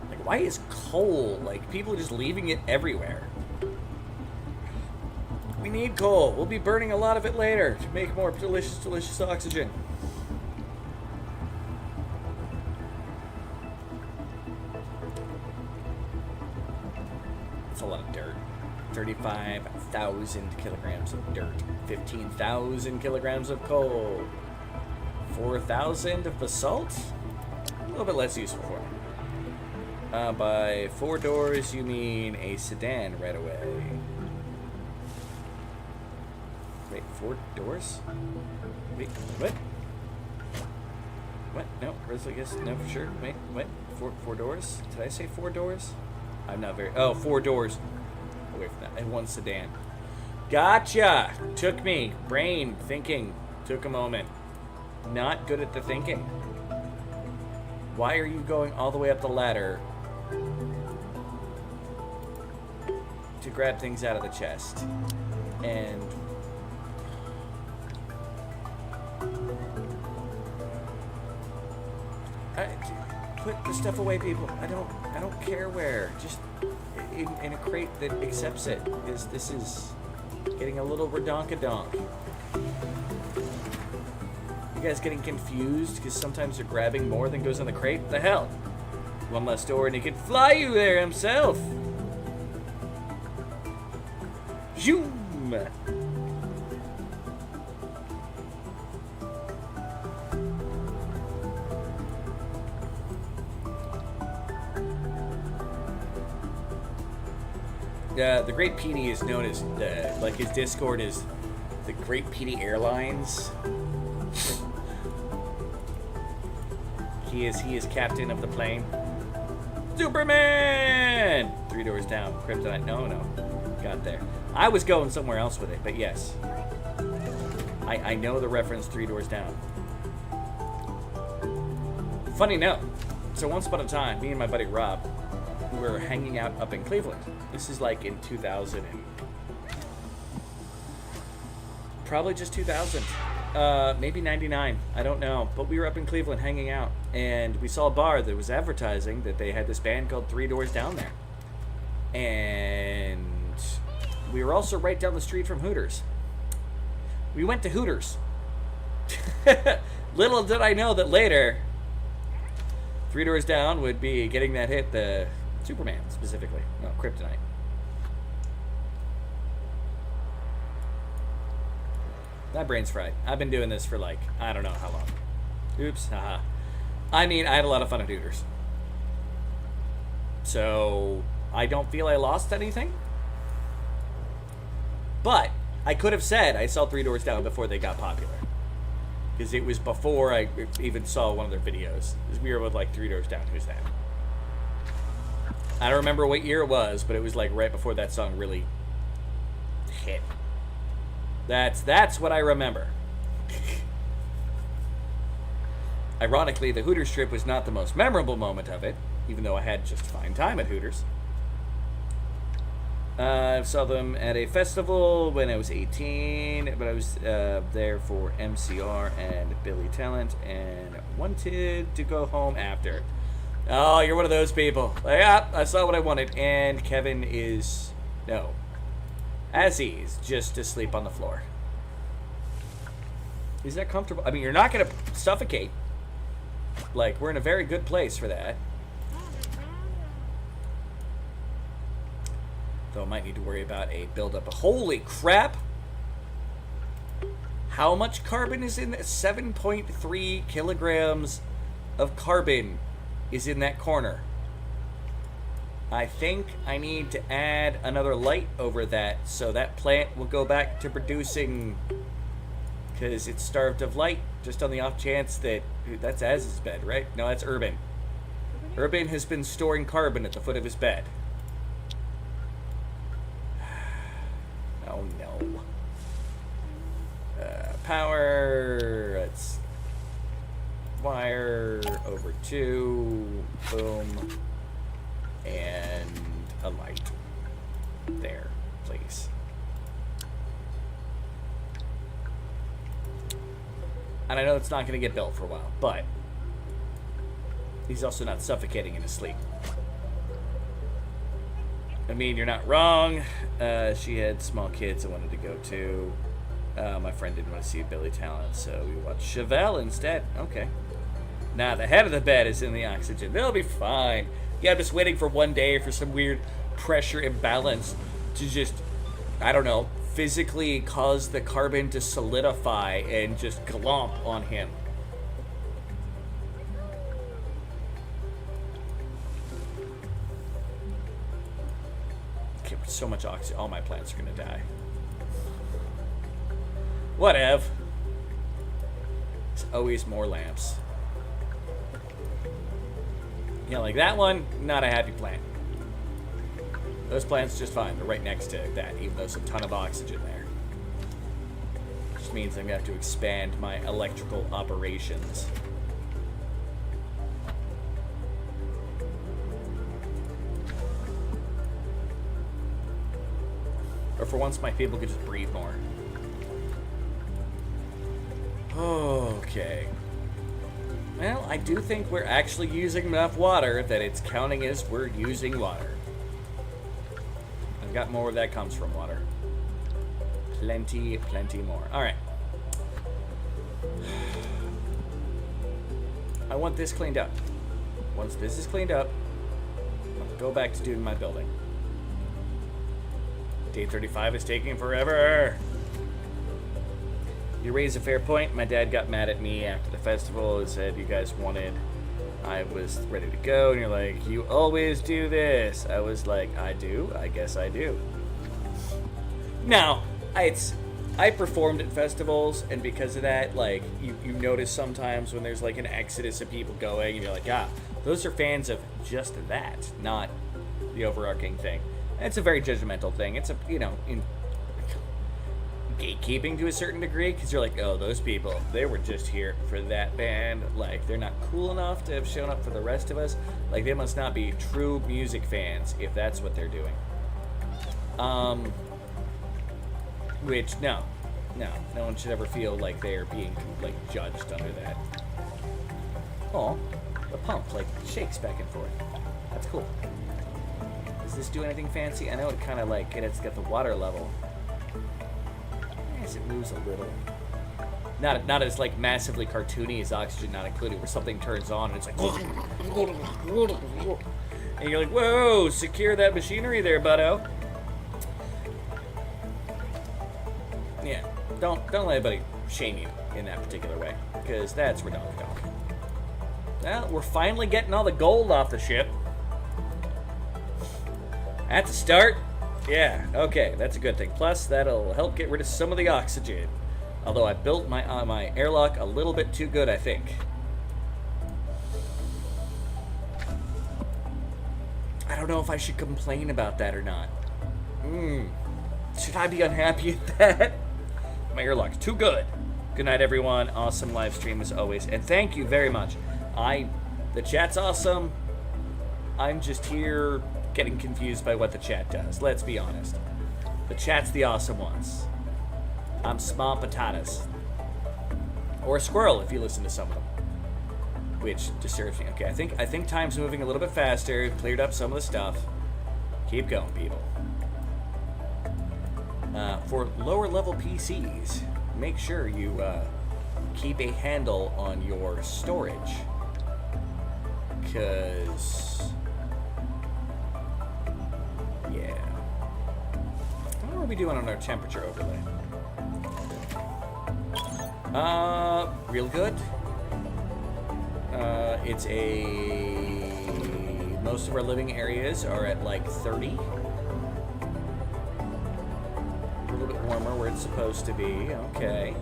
Like, why is coal, like, people are just leaving it everywhere? We need coal. We'll be burning a lot of it later to make more delicious, delicious oxygen. That's a lot of dirt. 35,000 kilograms of dirt. 15,000 kilograms of coal. 4,000 of basalt? A little bit less useful for me. By 4 doors, you mean a sedan right away. Wait, 4 doors? Wait, what? What? No, I guess, no, for sure. Wait, what? 4 doors? Did I say 4 doors? I'm not very, oh, 4 doors. Away from that, and 1 sedan. Gotcha! Took me, brain, thinking, took a moment. Not good at the thinking. Why are you going all the way up the ladder to grab things out of the chest? And put the stuff away, people. I don't care where. Just in a crate that accepts it. This is getting a little redonkadonk. You guys getting confused because sometimes you're grabbing more than goes in the crate? What the hell? 1 less door and he can fly you there himself. Zoom. The Great Petey is known as, like his Discord is the Great Petey Airlines. He is captain of the plane. Superman! 3 doors down. Kryptonite. No. Got there. I was going somewhere else with it, but yes. I know the reference 3 doors down. Funny note. So once upon a time, me and my buddy Rob, were hanging out up in Cleveland. This is like in 2000 and probably just 2000, maybe 99. I don't know, but we were up in Cleveland hanging out, and we saw a bar that was advertising that they had this band called Three Doors Down there, and we were also right down the street from Hooters. We went to Hooters. Little did I know that later, Three Doors Down would be getting that hit, the Superman specifically. No, Kryptonite. That brain's fried. I've been doing this for like, I don't know how long. Oops, haha. I mean, I had a lot of fun at Hooters. So, I don't feel I lost anything. But, I could have said I saw Three Doors Down before they got popular. Because it was before I even saw one of their videos. We were with like Three Doors Down, who's that? I don't remember what year it was, but it was like right before that song really hit. That's what I remember. Ironically, the Hooters trip was not the most memorable moment of it, even though I had just fine time at Hooters. I saw them at a festival when I was 18, but I was there for MCR and Billy Talent, and wanted to go home after. Oh, you're one of those people. Like, yeah, I saw what I wanted, and Kevin is... no. As he's just asleep on the floor. Is that comfortable? I mean, you're not going to suffocate. Like, we're in a very good place for that. Though I might need to worry about a buildup of... holy crap! How much carbon is in that? 7.3 kilograms of carbon is in that corner. I think I need to add another light over that so that plant will go back to producing, because it's starved of light, just on the off chance that... that's Az's bed, right? No, that's Urban. Urban has been storing carbon at the foot of his bed. Oh no. Power, let's wire over 2, boom. And a light. There, please. And I know it's not going to get built for a while, but he's also not suffocating in his sleep. I mean, you're not wrong. She had small kids I wanted to go to. My friend didn't want to see Billy Talent, so we watched Chevelle instead. Okay. Now, the head of the bed is in the oxygen. They'll be fine. Yeah, I'm just waiting for one day for some weird pressure imbalance to just, I don't know, physically cause the carbon to solidify and just glomp on him. Okay, so much oxygen. All my plants are going to die. Whatever. There's always more lamps. You know, like that one, not a happy plant. Those plants just fine. They're right next to that, even though there's a ton of oxygen there. Which means I'm going to have to expand my electrical operations. Or for once, my people could just breathe more. Okay. Well, I do think we're actually using enough water that it's counting as we're using water. I've got more where that comes from, water. Plenty, plenty more. Alright. I want this cleaned up. Once this is cleaned up, I'll go back to doing my building. Day 35 is taking forever. You raise a fair point. My dad got mad at me after the festival and said, you guys wanted... I was ready to go, and you're like, you always do this. I was like, I do? I guess I do. Now, I performed at festivals, and because of that, like, you notice sometimes when there's like an exodus of people going, and you're like, ah, those are fans of just that, not the overarching thing. And it's a very judgmental thing. It's a, you know, gatekeeping to a certain degree, because you're like, oh, those people, they were just here for that band. Like, they're not cool enough to have shown up for the rest of us. Like, they must not be true music fans if that's what they're doing. Which, no one should ever feel like they're being, like, judged under that. Oh, the pump, like, shakes back and forth. That's cool. Does this do anything fancy? I know it kind of, like, it's got the water level. Yes, it moves a little. Not as, like, massively cartoony as Oxygen Not Included, where something turns on and it's like... And you're like, whoa, secure that machinery there, buddo. Yeah, don't let anybody shame you in that particular way, because that's redonkulous. Well, we're finally getting all the gold off the ship. That's a start. Yeah, okay, that's a good thing. Plus, that'll help get rid of some of the oxygen. Although I built my airlock a little bit too good, I think. I don't know if I should complain about that or not. Should I be unhappy at that? My airlock's too good. Good night, everyone. Awesome live stream as always. And thank you very much. The chat's awesome. I'm just here getting confused by what the chat does. Let's be honest. The chat's the awesome ones. I'm small potatoes. Or a squirrel if you listen to some of them. Which disturbs me. Okay, I think time's moving a little bit faster. Cleared up some of the stuff. Keep going, people. For lower level PCs, make sure you keep a handle on your storage. Because... yeah. What are we doing on our temperature overlay? Real good. It's most of our living areas are at like 30. A little bit warmer where it's supposed to be. Okay.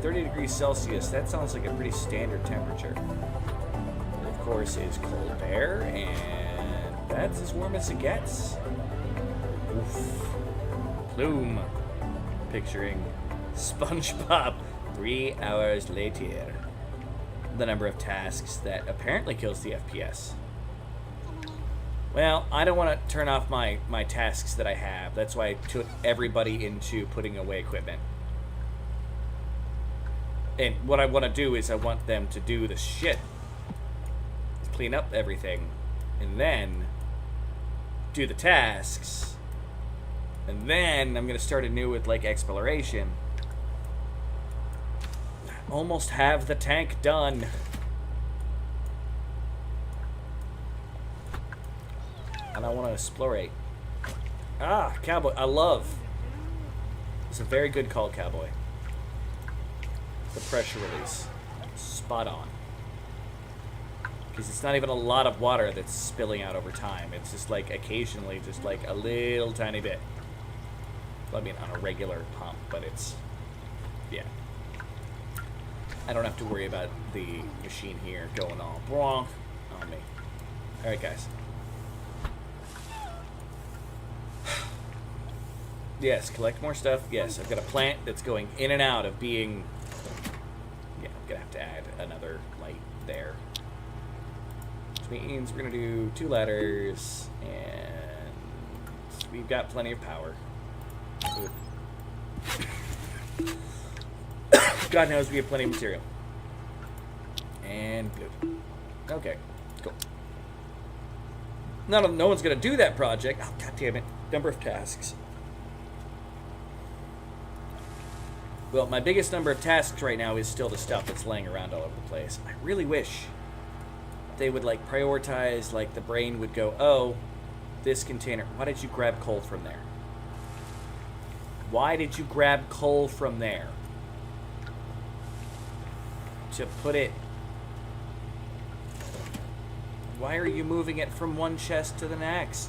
30 degrees Celsius. That sounds like a pretty standard temperature. It, of course, is cold air, and that's as warm as it gets. Oof. Plume. Picturing SpongeBob 3 hours later. The number of tasks that apparently kills the FPS. Well, I don't want to turn off my tasks that I have. That's why I took everybody into putting away equipment. And what I want to do is I want them to do the shit. Clean up everything. And then do the tasks. And then I'm going to start anew with, like, exploration. Almost have the tank done. And I want to explorate. Ah, cowboy. I love. It's a very good call, cowboy. The pressure release. Spot on. Because it's not even a lot of water that's spilling out over time. It's just like occasionally just like a little tiny bit. I mean, on a regular pump, but it's... yeah. I don't have to worry about the machine here going all bronk on me. Alright, guys. Yes, collect more stuff. Yes, I've got a plant that's going in and out of being... yeah, I'm going to have to add another light there. Which means we're going to do 2 ladders, and we've got plenty of power. God knows we have plenty of material. And good. Okay, cool. No one's going to do that project. Oh, God damn it. Number of tasks. Well, my biggest number of tasks right now is still the stuff that's laying around all over the place. I really wish they would, like, prioritize, like, the brain would go, oh, this container. Why did you grab coal from there? Why did you grab coal from there? To put it... why are you moving it from one chest to the next?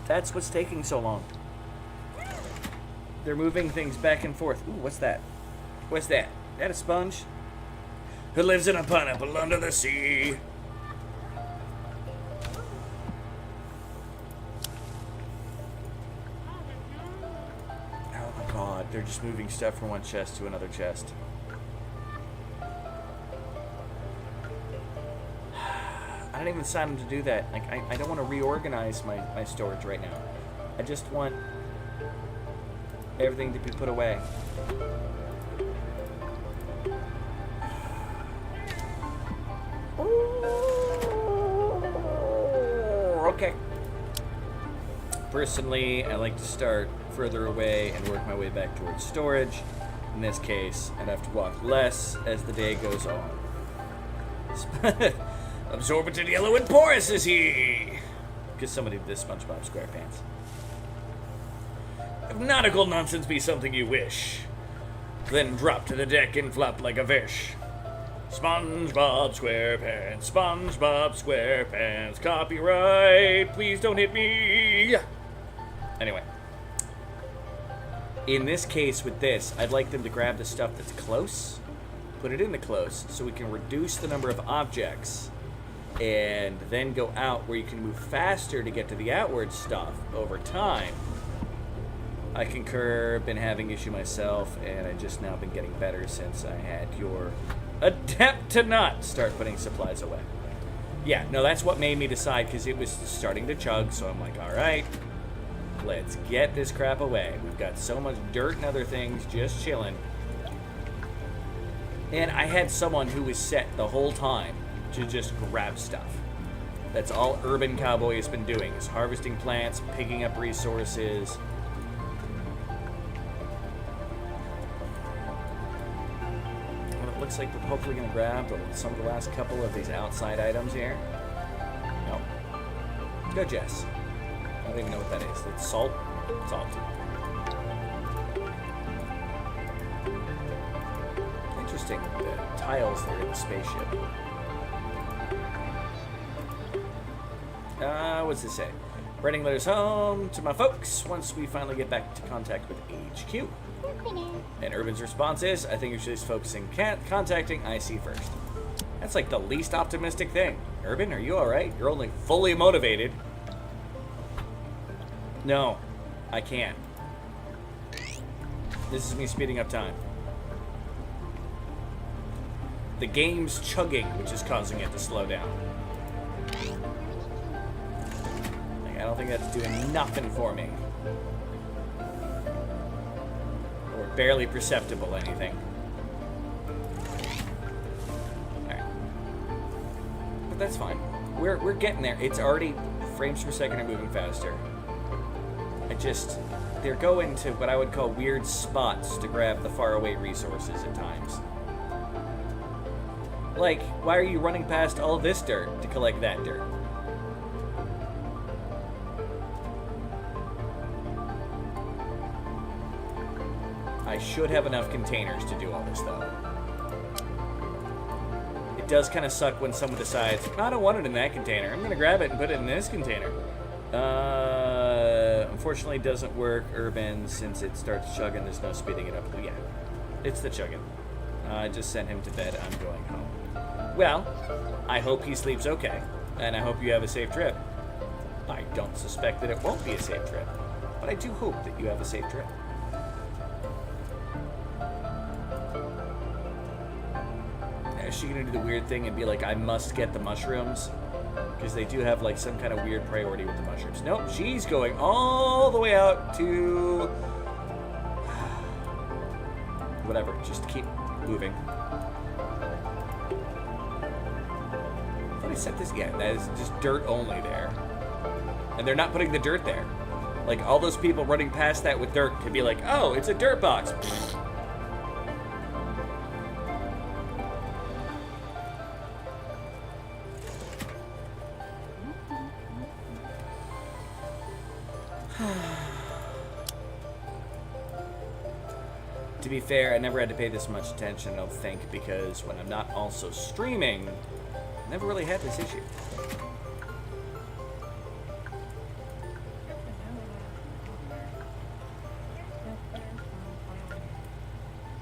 That's what's taking so long. They're moving things back and forth. Ooh, what's that? What's that? Is that a sponge? who lives in a pineapple under the sea. Oh my god, they're just moving stuff from one chest to another chest. I don't even sign them to do that. Like, I don't want to reorganize my storage right now. I just want everything to be put away. Okay. Personally, I like to start further away and work my way back towards storage. In this case, I'd have to walk less as the day goes on. Absorbent and yellow and porous is he! Because somebody did this SpongeBob SquarePants. If nautical nonsense be something you wish, then drop to the deck and flop like a fish. SpongeBob SquarePants, SpongeBob SquarePants, copyright, please don't hit me! Anyway. In this case, with this, I'd like them to grab the stuff that's close, put it in the close, so we can reduce the number of objects, and then go out where you can move faster to get to the outward stuff over time. I concur, been having issue myself, and I just now been getting better since I had your adept to not start putting supplies away. Yeah, no, that's what made me decide, because it was starting to chug, so I'm like, alright, let's get this crap away. We've got so much dirt and other things just chilling. And I had someone who was set the whole time to just grab stuff. That's all Urban Cowboy has been doing, is harvesting plants, picking up resources. Well, it looks like we're hopefully going to grab some of the last couple of these outside items here. Nope. Go, Jess. I don't even know what that is. It's salt? Salt. Interesting, the tiles that are in the spaceship. What's this say? Writing letters home to my folks once we finally get back to contact with HQ. And Urban's response is, I think you're just focusing contacting IC first. That's like the least optimistic thing. Urban, are you alright? You're only fully motivated. No, I can't. This is me speeding up time. The game's chugging, which is causing it to slow down. I don't think that's doing nothing for me. Or barely perceptible anything. Alright. But that's fine. We're getting there. It's already frames per second are moving faster. They're going to what I would call weird spots to grab the faraway resources at times. Like, why are you running past all this dirt to collect that dirt? I should have enough containers to do all this, though. It does kind of suck when someone decides, I don't want it in that container. I'm going to grab it and put it in this container. Unfortunately, it doesn't work, Urban, since it starts chugging. There's no speeding it up. But yeah, it's the chugging. I just sent him to bed. I'm going home. Well, I hope he sleeps okay, and I hope you have a safe trip. I don't suspect that it won't be a safe trip, but I do hope that you have a safe trip. Is she gonna do the weird thing and be like, I must get the mushrooms? Because they do have like some kind of weird priority with the mushrooms. Nope, she's going all the way out to... whatever, just keep moving. I thought I said this, yeah, that is just dirt only there. And they're not putting the dirt there. Like, all those people running past that with dirt could be like, oh, it's a dirt box. To be fair, I never had to pay this much attention, I don't think, because when I'm not also streaming, I never really had this issue.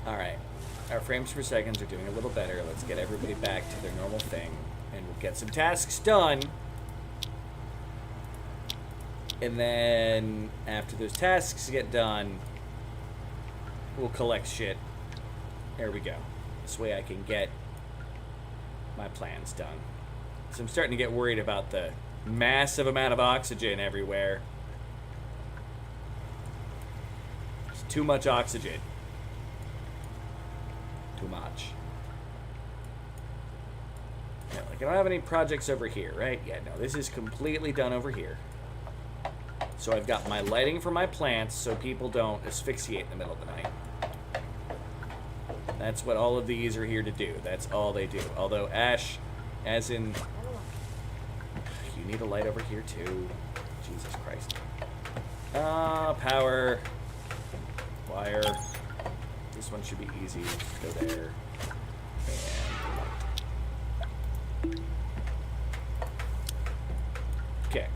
Alright. Our frames per second are doing a little better. Let's get everybody back to their normal thing. And we'll get some tasks done. And then, after those tasks get done, we'll collect shit. There we go. This way I can get my plans done. So I'm starting to get worried about the massive amount of oxygen everywhere. There's too much oxygen. Too much. Yeah, like I don't have any projects over here, right? Yeah, no, this is completely done over here. So I've got my lighting for my plants so people don't asphyxiate in the middle of the night. That's what all of these are here to do. That's all they do. Although Ash, as in... You need a light over here too. Jesus Christ. Power. Wire. This one should be easy. Just go there. And light. Okay.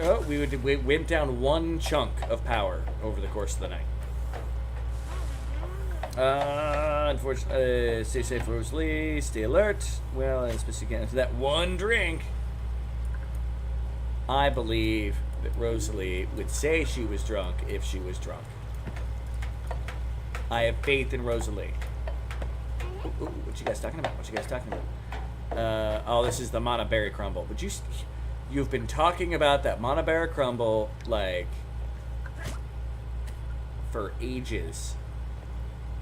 Oh, we went down one chunk of power over the course of the night. Unfortunately, stay safe, Rosalie. Stay alert. Well, and especially again, that one drink. I believe that Rosalie would say she was drunk if she was drunk. I have faith in Rosalie. Ooh, what you guys talking about? What you guys talking about? Oh, this is the Mana Berry Crumble. Would you? You've been talking about that Mana Berry Crumble like for ages.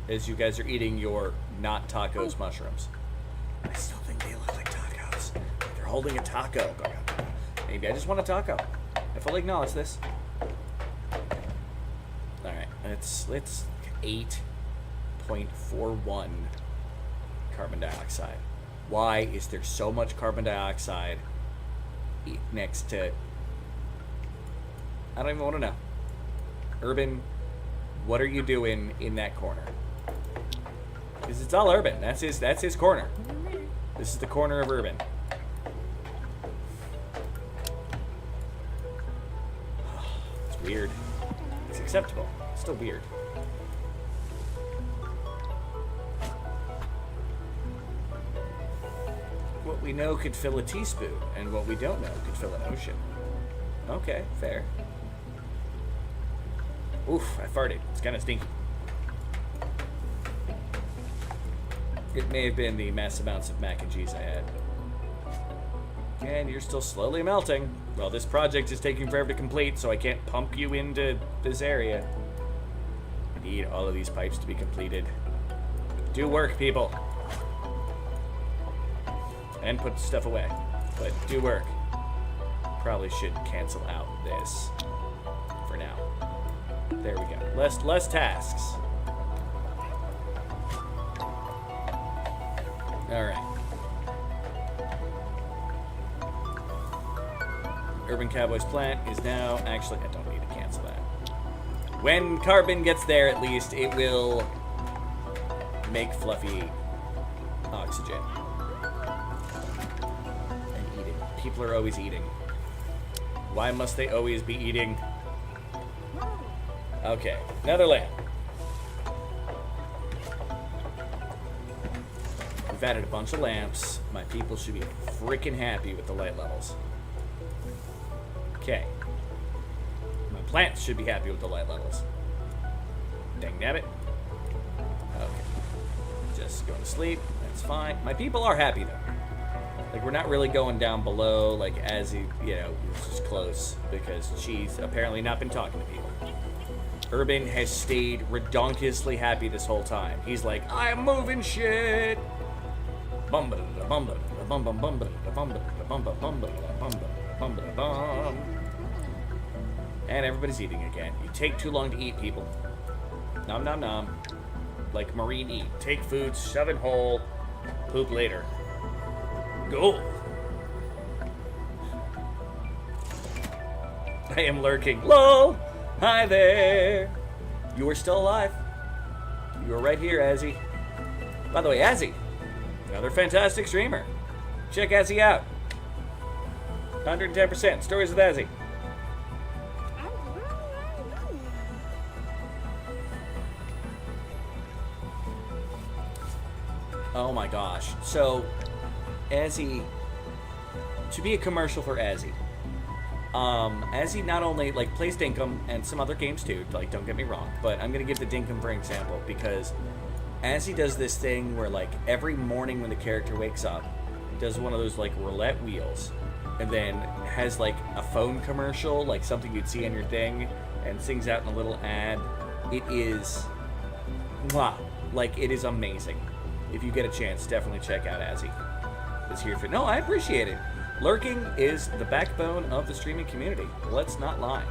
As you guys are eating your not tacos mushrooms. I still think they look like tacos. They're holding a taco. Maybe I just want a taco. I fully acknowledge this. Alright, it's 8.41 carbon dioxide. Why is there so much carbon dioxide next to... I don't even want to know. Urban, what are you doing in that corner? Because it's all Urban. That's his corner. This is the corner of Urban. It's weird. It's acceptable. It's still weird. What we know could fill a teaspoon, and what we don't know could fill an ocean. Okay, fair. Oof, I farted. It's kind of stinky. It may have been the mass amounts of mac and cheese I had. And you're still slowly melting. Well, this project is taking forever to complete, so I can't pump you into this area. I need all of these pipes to be completed. Do work, people. And put stuff away. But do work. Probably should cancel out this for now. There we go. Less tasks. Alright. Urban Cowboy's plant is now... Actually, I don't need to cancel that. When carbon gets there, at least, it will make fluffy oxygen. And eating. People are always eating. Why must they always be eating? Okay, another lamp. We've added a bunch of lamps. My people should be freaking happy with the light levels. Okay. My plants should be happy with the light levels. Dang nabbit. Okay. Just going to sleep. That's fine. My people are happy, though. Like, we're not really going down below, like, as he, you know, it's just close, because she's apparently not been talking to people. Urban has stayed redonkulously happy this whole time. He's like, I'm moving shit. And everybody's eating again. You take too long to eat, people. Nom nom nom. Like marine eat. Take food, shove it whole, poop later. Go. I am lurking. LOL. Hi there. You are still alive. You are right here, Azzy. By the way, Azzy, another fantastic streamer. Check Azzy out. 110%. Stories with Azzy. Oh my gosh. So, Azzy, to be a commercial for Azzy, Azzy not only like plays Dinkum and some other games too, like don't get me wrong, but I'm gonna give the Dinkum for example because Azzy does this thing where like every morning when the character wakes up, does one of those like roulette wheels, and then has like a phone commercial, like something you'd see on your thing, and sings out in a little ad. It is, wow, like it is amazing. If you get a chance, definitely check out Azzy. It's here for no, I appreciate it. Lurking is the backbone of the streaming community. Let's not lie.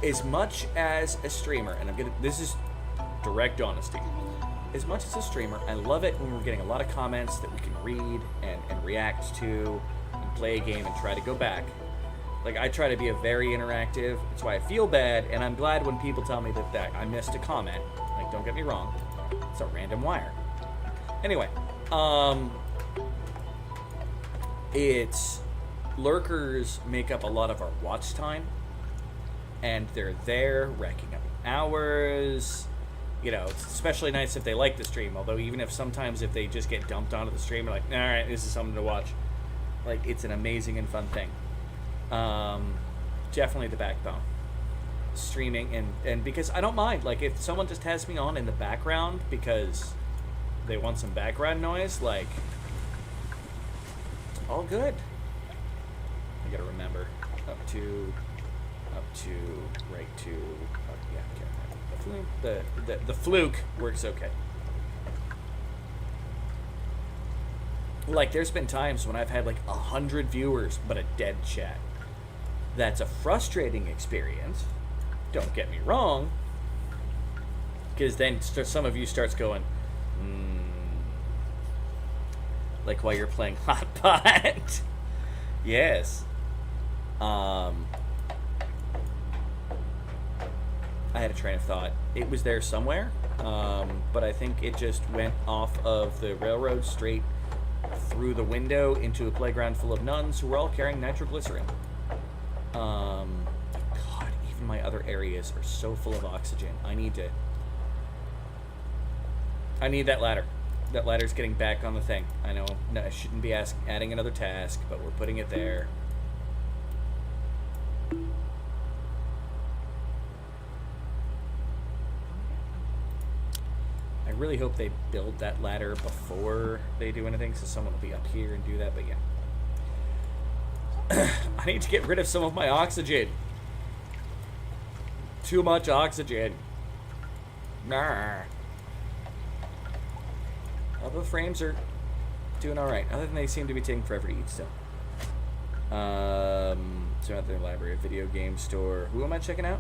As much as a streamer, and this is direct honesty. As much as a streamer, I love it when we're getting a lot of comments that we can read and react to and play a game and try to go back. Like, I try to be a very interactive. That's why I feel bad, and I'm glad when people tell me that I missed a comment. Like, don't get me wrong. It's a random wire. Anyway, it's lurkers make up a lot of our watch time, and they're there racking up hours. You know, it's especially nice if they like the stream, although even if sometimes if they just get dumped onto the stream, like, all right, this is something to watch. Like, it's an amazing and fun thing. Definitely the backbone. Streaming, and because I don't mind, like, if someone just has me on in the background because they want some background noise, like, all good. I gotta remember. Up to, right to, yeah, okay. The fluke works okay. Like, there's been times when I've had like 100 viewers but a dead chat. That's a frustrating experience. Don't get me wrong. Because then some of you starts going, like while you're playing Hot Pot. Yes. I had a train of thought. It was there somewhere, but I think it just went off of the railroad straight through the window into a playground full of nuns who were all carrying nitroglycerin. God, even my other areas are so full of oxygen. I need that ladder. That ladder's getting back on the thing. I know I shouldn't be adding another task, but we're putting it there. I really hope they build that ladder before they do anything, so someone will be up here and do that, but yeah. I need to get rid of some of my oxygen. Too much oxygen. Nah. All the frames are doing alright, other than they seem to be taking forever to eat still. So at their library, video game store. Who am I checking out?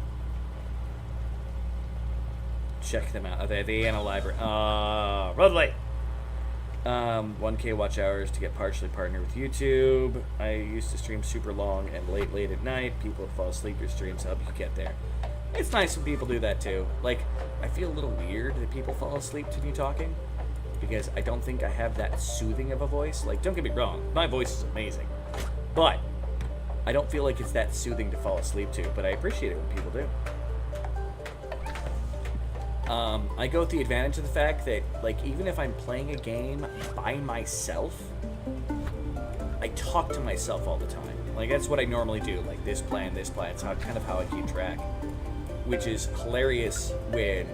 Check them out. Are they in a library? Lovely. 1K watch hours to get partially partnered with YouTube. I used to stream super long and late at night. People would fall asleep your streams help you get there. It's nice when people do that too. Like, I feel a little weird that people fall asleep to me talking, because I don't think I have that soothing of a voice. Like, don't get me wrong, my voice is amazing, but I don't feel like it's that soothing to fall asleep to, but I appreciate it when people do. I go with the advantage of the fact that, like, even if I'm playing a game by myself, I talk to myself all the time. Like, that's what I normally do. Like, this plan. It's kind of how I keep track. Which is hilarious when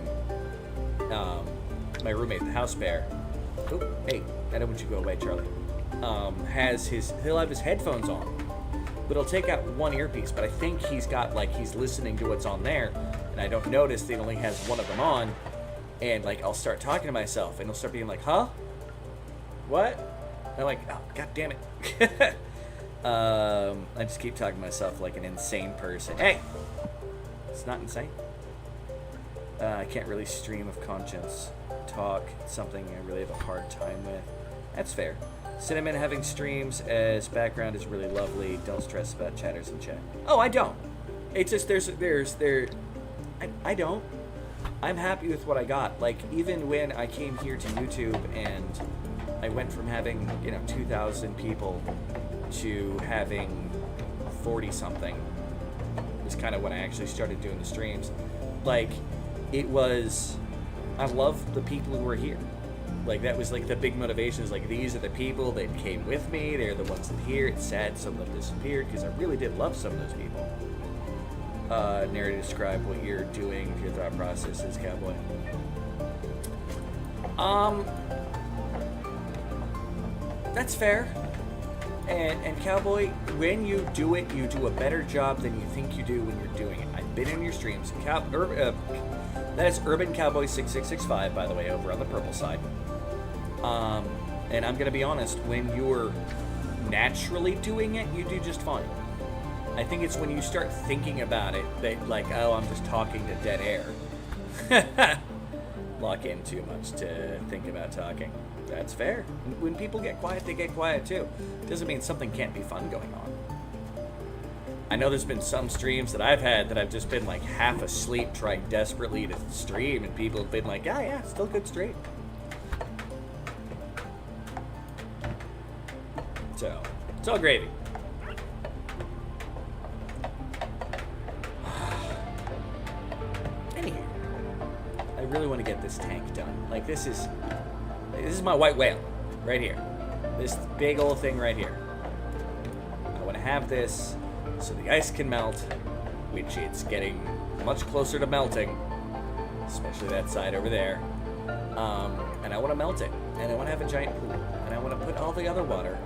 my roommate, the house bear, oh, hey, I don't want you to go away, Charlie, he'll have his headphones on, but he'll take out one earpiece, but I think he's listening to what's on there, and I don't notice that he only has one of them on, and, like, I'll start talking to myself, and he'll start being like, huh? What? And I'm like, oh, god damn it. I just keep talking to myself like an insane person. Hey! It's not insane. I can't really stream of conscience. Talk, something I really have a hard time with. That's fair. Cinnamon having streams as background is really lovely. Don't stress about chatters in chat. Oh, I don't. It's just I don't. I'm happy with what I got. Like, even when I came here to YouTube and I went from having, 2,000 people to having 40 something, is kind of when I actually started doing the streams. Like, it was I love the people who are here. Like, that was like the big motivation, is like, these are the people that came with me, they're the ones that are here. It's sad some of them disappeared, because I really did love some of those people. Narrative, describe what you're doing, your thought process is, Cowboy. That's fair. And Cowboy, when you do it, you do a better job than you think you do when you're doing it. I've been in your streams. That is Urban Cowboy 6665, by the way, over on the purple side. And I'm gonna be honest, when you're naturally doing it, you do just fine. I think it's when you start thinking about it that, like, oh, I'm just talking to dead air. Lock in too much to think about talking. That's fair. When people get quiet, they get quiet too. Doesn't mean something can't be fun going on. I know there's been some streams that I've had that I've just been like half asleep trying desperately to stream, and people have been like, yeah, still good stream. So, it's all gravy. Anywho, I really want to get this tank done. Like, this is my white whale right here. This big old thing right here. I want to have this so the ice can melt, which it's getting much closer to melting, especially that side over there. And I want to melt it, and I want to have a giant pool, and I want to put all the other water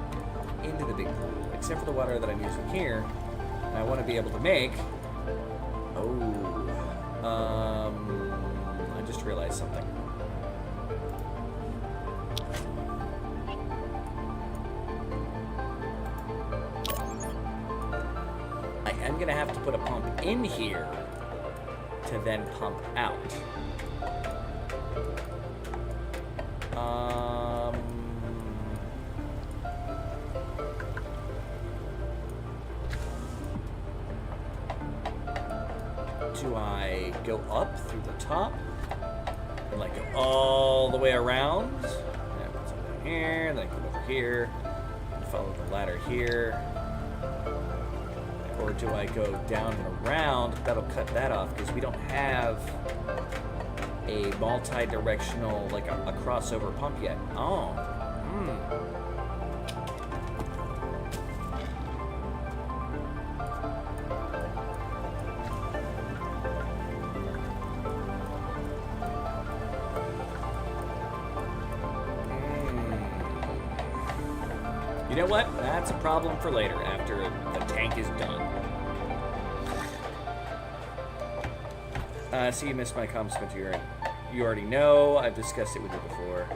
into the big pool, except for the water that I'm using here. And I want to be able to make. I just realized something. I am going to have to put a pump in here to then pump out. Do I go up through the top and like go all the way around? Yeah, put something down here, and then I come over here and follow the ladder here. Or do I go down and around? That'll cut that off because we don't have a multi-directional, like a crossover pump yet. Oh. You know what? That's a problem for later, after the tank is done. See, you missed my comments, but you already know. I've discussed it with you before.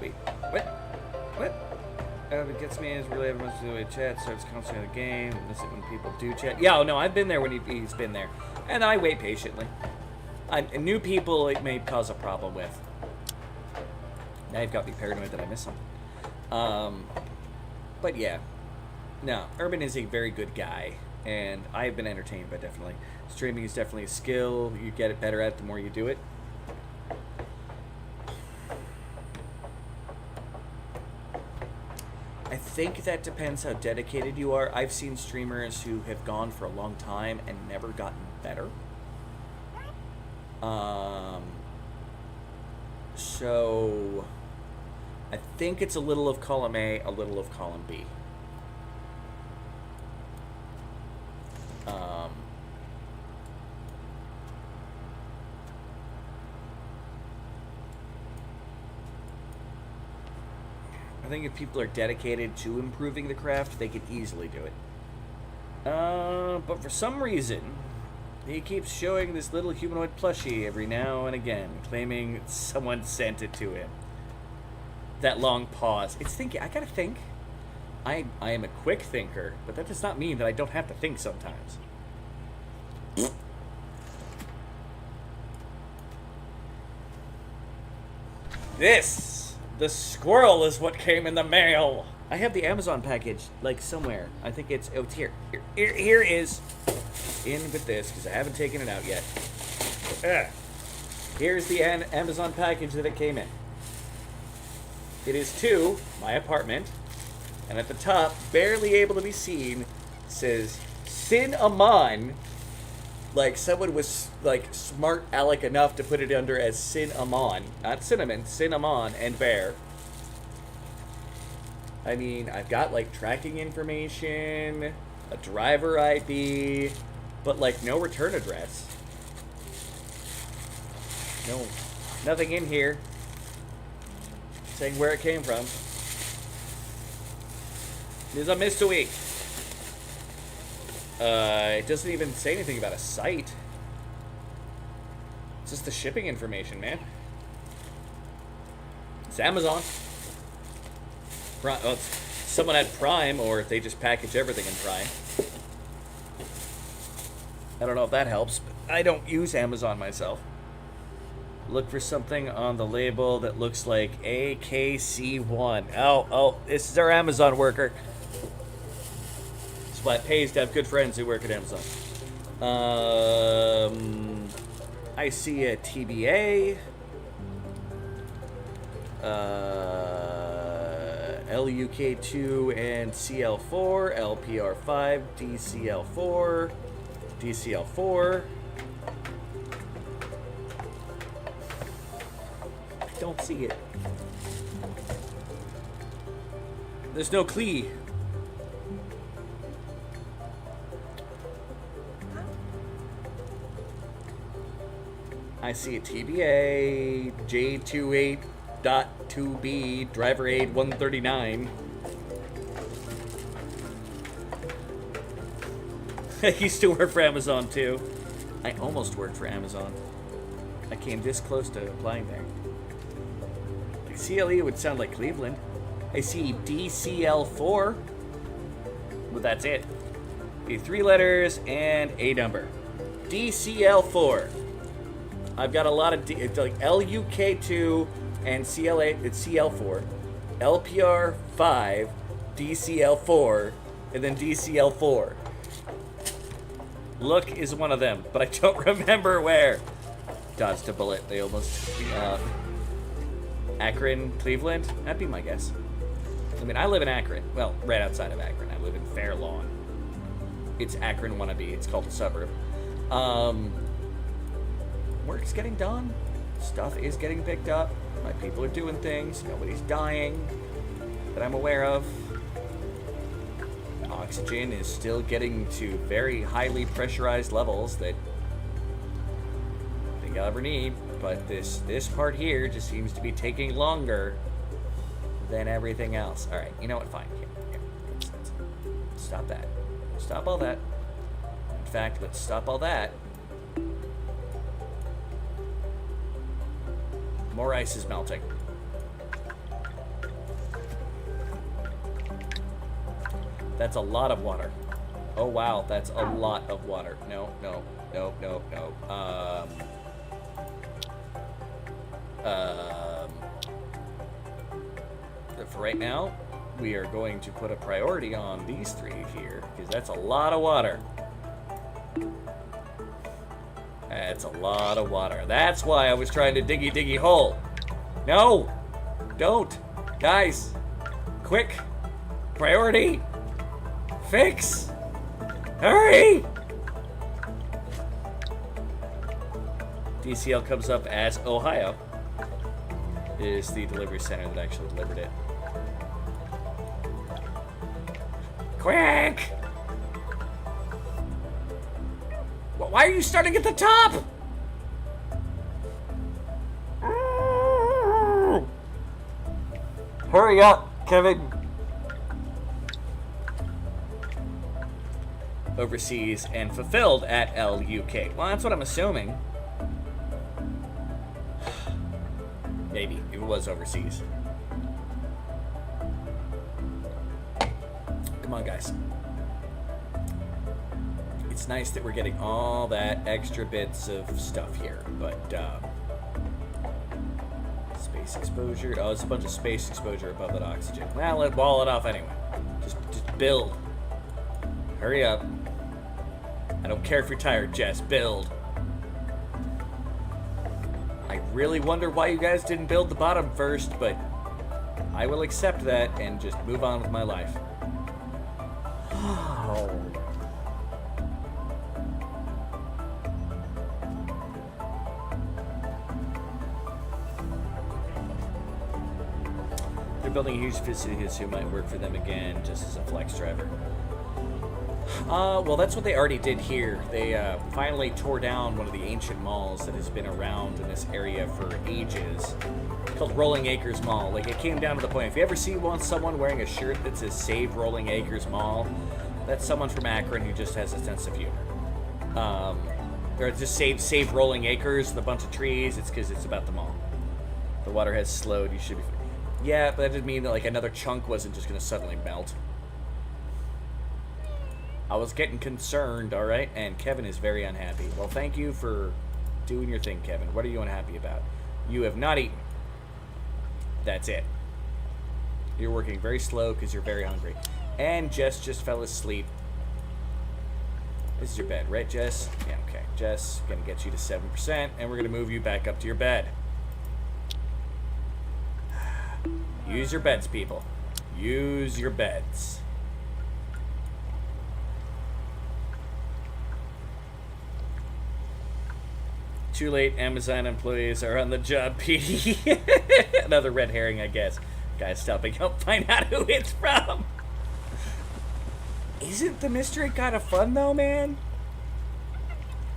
Wait, what? What gets me is really everyone's doing chat, starts constantly the game, miss it when people do chat. Yeah, oh, no, I've been there when he's been there. And I wait patiently. New people it may cause a problem with. Now you've got me paranoid that I missed something. But yeah. No, Urban is a very good guy, and I've been entertained by definitely. Streaming is definitely a skill. You get it better at it the more you do it. I think that depends how dedicated you are. I've seen streamers who have gone for a long time and never gotten better. So I think it's a little of column A, a little of column B. I think if people are dedicated to improving the craft, they can easily do it. But for some reason, he keeps showing this little humanoid plushie every now and again, claiming someone sent it to him. That long pause. It's thinking. I gotta think. I am a quick thinker, but that does not mean that I don't have to think sometimes. The squirrel is what came in the mail. I have the Amazon package, like, somewhere. I think it's here. Here is in with this, because I haven't taken it out yet. Here's the Amazon package that it came in. It is to my apartment, and at the top, barely able to be seen, says Sin Aman like someone was like smart aleck enough to put it under as cinnamon, not cinnamon, cinnamon and bear. I mean, I've got like tracking information, a driver ID, but like no return address. No, nothing in here saying where it came from. There's a mystery. It doesn't even say anything about a site. It's just the shipping information, man. It's Amazon. Well, someone had Prime, or they just package everything in Prime. I don't know if that helps, but I don't use Amazon myself. Look for something on the label that looks like AKC1. Oh, this is our Amazon worker. That's why it pays to have good friends who work at Amazon. I see a TBA. LUK2 and CL4, LPR5, DCL4, DCL4. I don't see it. There's no CLE. I see a TBA, J28.2B, driver aid 139. I used to work for Amazon too. I almost worked for Amazon. I came this close to applying there. Like CLE would sound like Cleveland. I see DCL4. But that's it. Be 3 letters and a number. DCL4. I've got a lot of it's like LUK2 and CL8, it's CL4, LPR5, DCL4, and then DCL4. Look is one of them, but I don't remember where. Dodged a bullet. They almost Akron, Cleveland. That'd be my guess. I mean, I live in Akron. Well, right outside of Akron. I live in Fair Lawn. It's Akron wannabe. It's called a suburb. Work's getting done. Stuff is getting picked up. My people are doing things. Nobody's dying that I'm aware of. Oxygen is still getting to very highly pressurized levels that I think I'll ever need. But this part here just seems to be taking longer than everything else. All right, you know what? Fine. Here. Let's stop that. Stop all that. In fact, let's stop all that. More ice is melting. That's a lot of water. Oh wow, that's a lot of water. No. For right now, we are going to put a priority on these 3 here, because that's a lot of water. That's a lot of water. That's why I was trying to diggy hole. No! Don't! Guys! Quick! Priority! Fix! Hurry! DCL comes up as Ohio. It is the delivery center that actually delivered it. Quick! Why are you starting at the top? Hurry up, Kevin. Overseas and fulfilled at LUK. Well, that's what I'm assuming. Maybe. It was overseas. Come on, guys. It's nice that we're getting all that extra bits of stuff here, but space exposure. Oh, it's a bunch of space exposure above that oxygen. Well, let wall it off anyway. Just build. Hurry up. I don't care if you're tired, Jess. Build. I really wonder why you guys didn't build the bottom first, but I will accept that and just move on with my life. Oh. They're building a huge facility who might work for them again, just as a flex driver. Well, that's what they already did here. They finally tore down one of the ancient malls that has been around in this area for ages. It's called Rolling Acres Mall. Like, it came down to the point, if you ever see someone wearing a shirt that says Save Rolling Acres Mall, that's someone from Akron who just has a sense of humor. Or just save Rolling Acres, the bunch of trees, it's because it's about the mall. The water has slowed, you should be... Yeah, but that didn't mean that, like, another chunk wasn't just going to suddenly melt. I was getting concerned, alright? And Kevin is very unhappy. Well, thank you for doing your thing, Kevin. What are you unhappy about? You have not eaten. That's it. You're working very slow because you're very hungry. And Jess just fell asleep. This is your bed, right, Jess? Yeah, okay. Jess, gonna get you to 7%, and we're gonna move you back up to your bed. Use your beds, people. Use your beds. Too late, Amazon employees are on the job, PD. Another red herring, I guess. Guys stopping up, find out who it's from. Isn't the mystery kind of fun, though, man?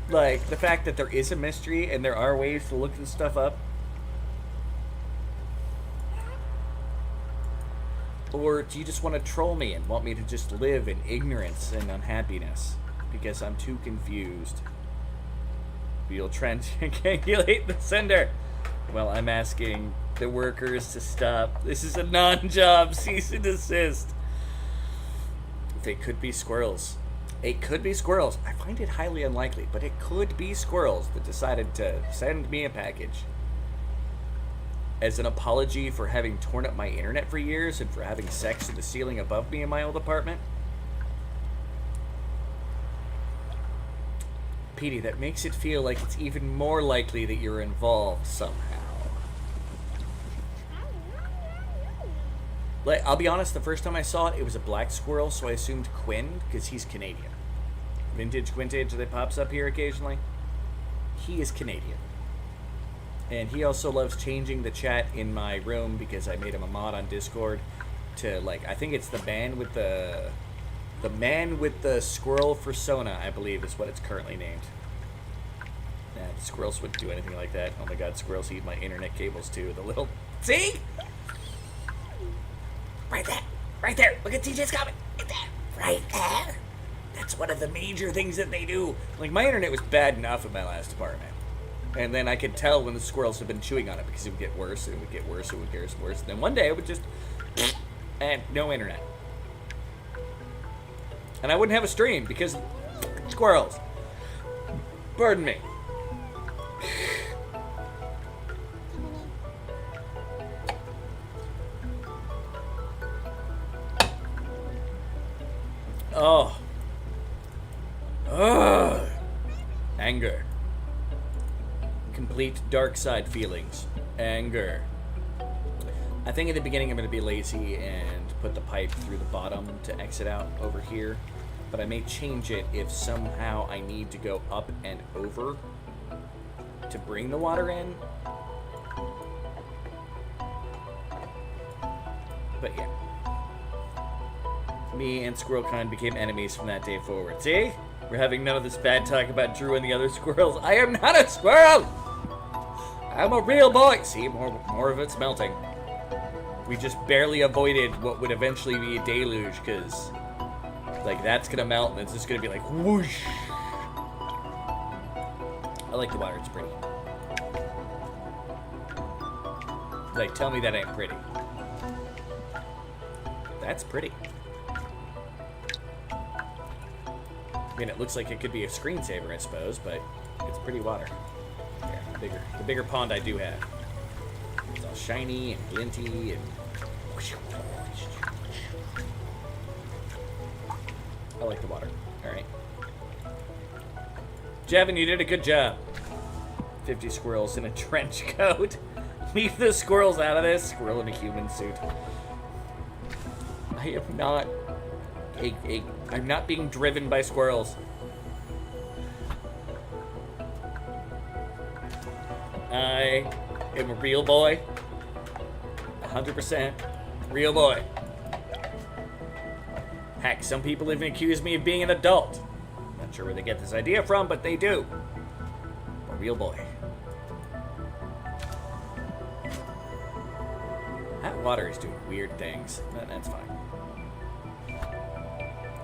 Like, the fact that there is a mystery and there are ways to look this stuff up. Or do you just want to troll me and want me to just live in ignorance and unhappiness? Because I'm too confused. You'll triangulate the sender. Well, I'm asking the workers to stop. This is a non-job. Cease and desist. They could be squirrels. It could be squirrels. I find it highly unlikely, but it could be squirrels that decided to send me a package as an apology for having torn up my internet for years and for having sex in the ceiling above me in my old apartment. Petey, that makes it feel like it's even more likely that you're involved somehow. Like, I'll be honest, the first time I saw it, it was a black squirrel, so I assumed Quinn, because he's Canadian. Vintage Quintage that pops up here occasionally. He is Canadian. And he also loves changing the chat in my room because I made him a mod on Discord to, like, I think it's the man with the squirrel persona, I believe, is what it's currently named. Nah, the squirrels wouldn't do anything like that. Oh my god, squirrels eat my internet cables too. The little... See? Right there. Right there. Look at TJ's comment. Right there. Right there. That's one of the major things that they do. Like, my internet was bad enough in my last apartment. And then I could tell when the squirrels had been chewing on it because it would get worse, and it would get worse, and it would get worse. And then one day it would just... and no internet. And I wouldn't have a stream because squirrels. Pardon me. Oh. Ugh. Anger. Complete dark side feelings. Anger. I think at the beginning I'm going to be lazy and put the pipe through the bottom to exit out over here. But I may change it if somehow I need to go up and over to bring the water in. But yeah. Me and SquirrelCon became enemies from that day forward. See? We're having none of this bad talk about Drew and the other squirrels. I am not a squirrel! I'm a real boy! See, more of it's melting. We just barely avoided what would eventually be a deluge, because, like, that's gonna melt and it's just gonna be like, whoosh! I like the water, it's pretty. Like, tell me that ain't pretty. That's pretty. I mean, it looks like it could be a screensaver, I suppose, but it's pretty water. Yeah, the bigger pond I do have. It's all shiny and glinty and... I like the water. Alright. Javin, you did a good job. 50 squirrels in a trench coat. Leave the squirrels out of this. Squirrel in a human suit. I am not... I'm not being driven by squirrels. I am a real boy. 100%. Real boy. Heck, some people even accuse me of being an adult. Not sure where they get this idea from, but they do. A real boy. That water is doing weird things. That's fine.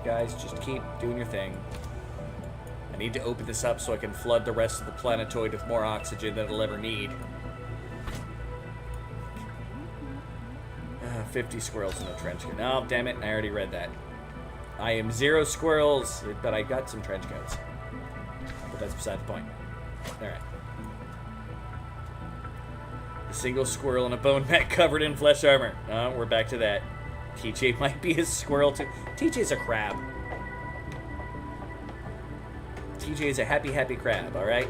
Guys, just keep doing your thing. I need to open this up so I can flood the rest of the planetoid with more oxygen than it'll ever need. 50 squirrels in a trench coat. No, damn it, I already read that. I am 0 squirrels, but I got some trench coats. But that's beside the point. Alright. A single squirrel in a bone mat covered in flesh armor. Oh, we're back to that. TJ might be a squirrel too. TJ's a crab. TJ's a happy, happy crab, alright?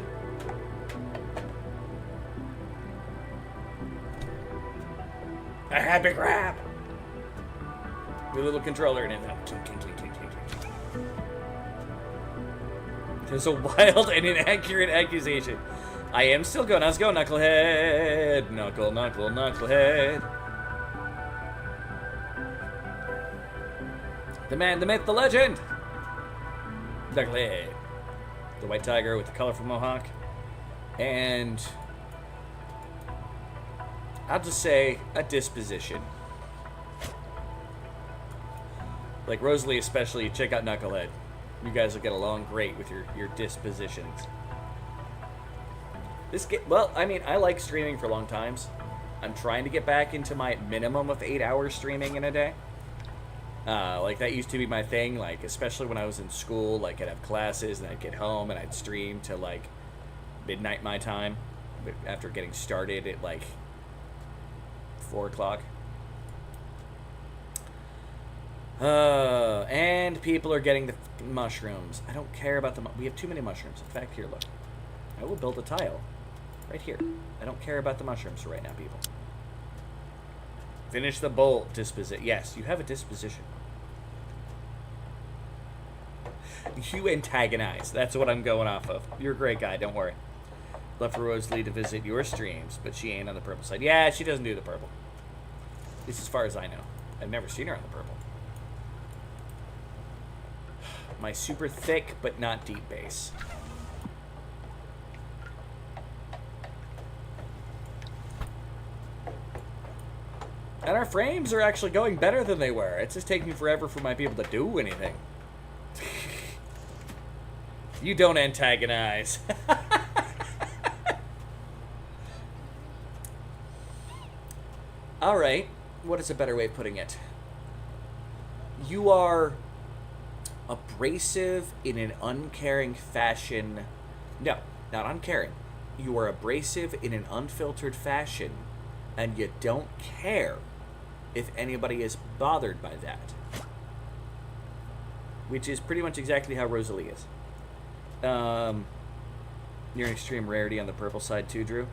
A happy crab! With a little controller in it. There's a wild and inaccurate accusation. I am still going. Let's go, knucklehead. Knucklehead. The man, the myth, the legend. Knucklehead. The white tiger with the colorful mohawk. And I'll just say a disposition. Like Rosalie especially, check out Knucklehead. You guys will get along great with your dispositions. Well, I mean, I like streaming for long times. I'm trying to get back into my minimum of 8 hours streaming in a day. Like, that used to be my thing, like, especially when I was in school. Like, I'd have classes, and I'd get home, and I'd stream till, like, midnight my time. But after getting started at, like, 4 o'clock. And people are getting the mushrooms. I don't care about we have too many mushrooms. In fact, here, look. I will build a tile. Right here. I don't care about the mushrooms right now, people. Finish the bowl. Disposition. Yes, you have a disposition. You antagonize. That's what I'm going off of. You're a great guy. Don't worry. Left for Rosalie to visit your streams, but she ain't on the purple side. Yeah, she doesn't do the purple. At least as far as I know. I've never seen her on the purple. My super thick but not deep base. And our frames are actually going better than they were. It's just taking forever for my people to do anything. You don't antagonize. Alright. What is a better way of putting it? You are abrasive in an uncaring fashion. No, not uncaring. You are abrasive in an unfiltered fashion, and you don't care if anybody is bothered by that. Which is pretty much exactly how Rosalie is. You're an extreme rarity on the purple side too, Drew.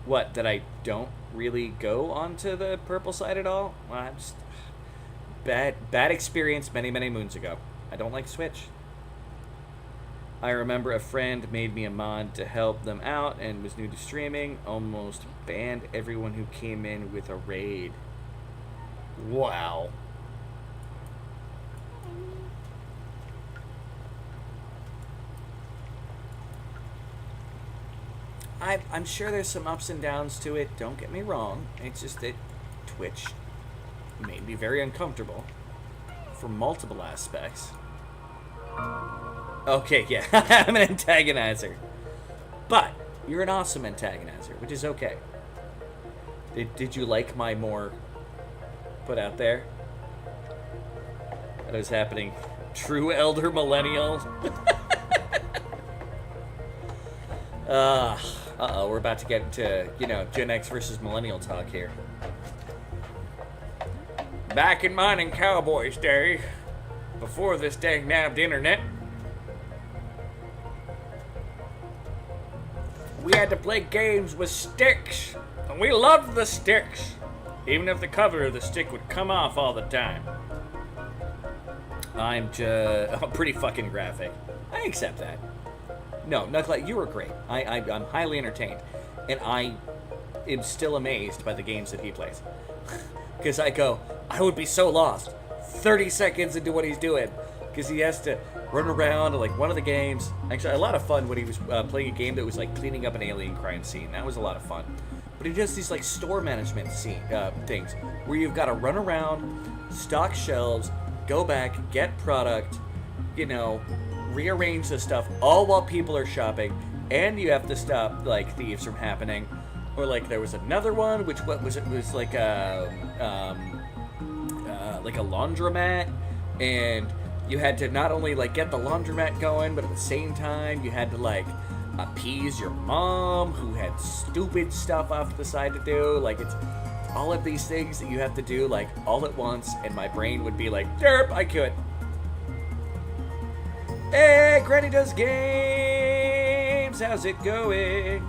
What, that I don't really go onto the purple side at all? Well, I'm just... Bad experience many, many moons ago. I don't like Switch. I remember a friend made me a mod to help them out and was new to streaming. Almost banned everyone who came in with a raid. Wow. I'm sure there's some ups and downs to it. Don't get me wrong. It's just that Twitch made me very uncomfortable for multiple aspects. Okay, yeah, I'm an antagonizer. But you're an awesome antagonizer, which is okay. Did you like my more put out there? That was happening. True elder millennial. Uh-oh, we're about to get into, Gen X versus millennial talk here. Back in mining cowboys' day, before this dang nabbed internet, we had to play games with sticks, and we loved the sticks, even if the cover of the stick would come off all the time. I'm pretty fucking graphic. I accept that. No, Knucklehead, you were great. I'm highly entertained, and I am still amazed by the games that he plays. Because I go, I would be so lost 30 seconds into what he's doing. Because he has to run around like one of the games. Actually, a lot of fun when he was playing a game that was like cleaning up an alien crime scene. That was a lot of fun. But he does these like store management things where you've got to run around, stock shelves, go back, get product, you know, rearrange the stuff, all while people are shopping, and you have to stop like thieves from happening. Or like there was another one, which what was it? Was like a laundromat, and you had to not only like get the laundromat going, but at the same time you had to like appease your mom who had stupid stuff off to the side to do. Like it's all of these things that you have to do like all at once, and my brain would be like, derp, I could. Hey, Granny Does Games! How's it going?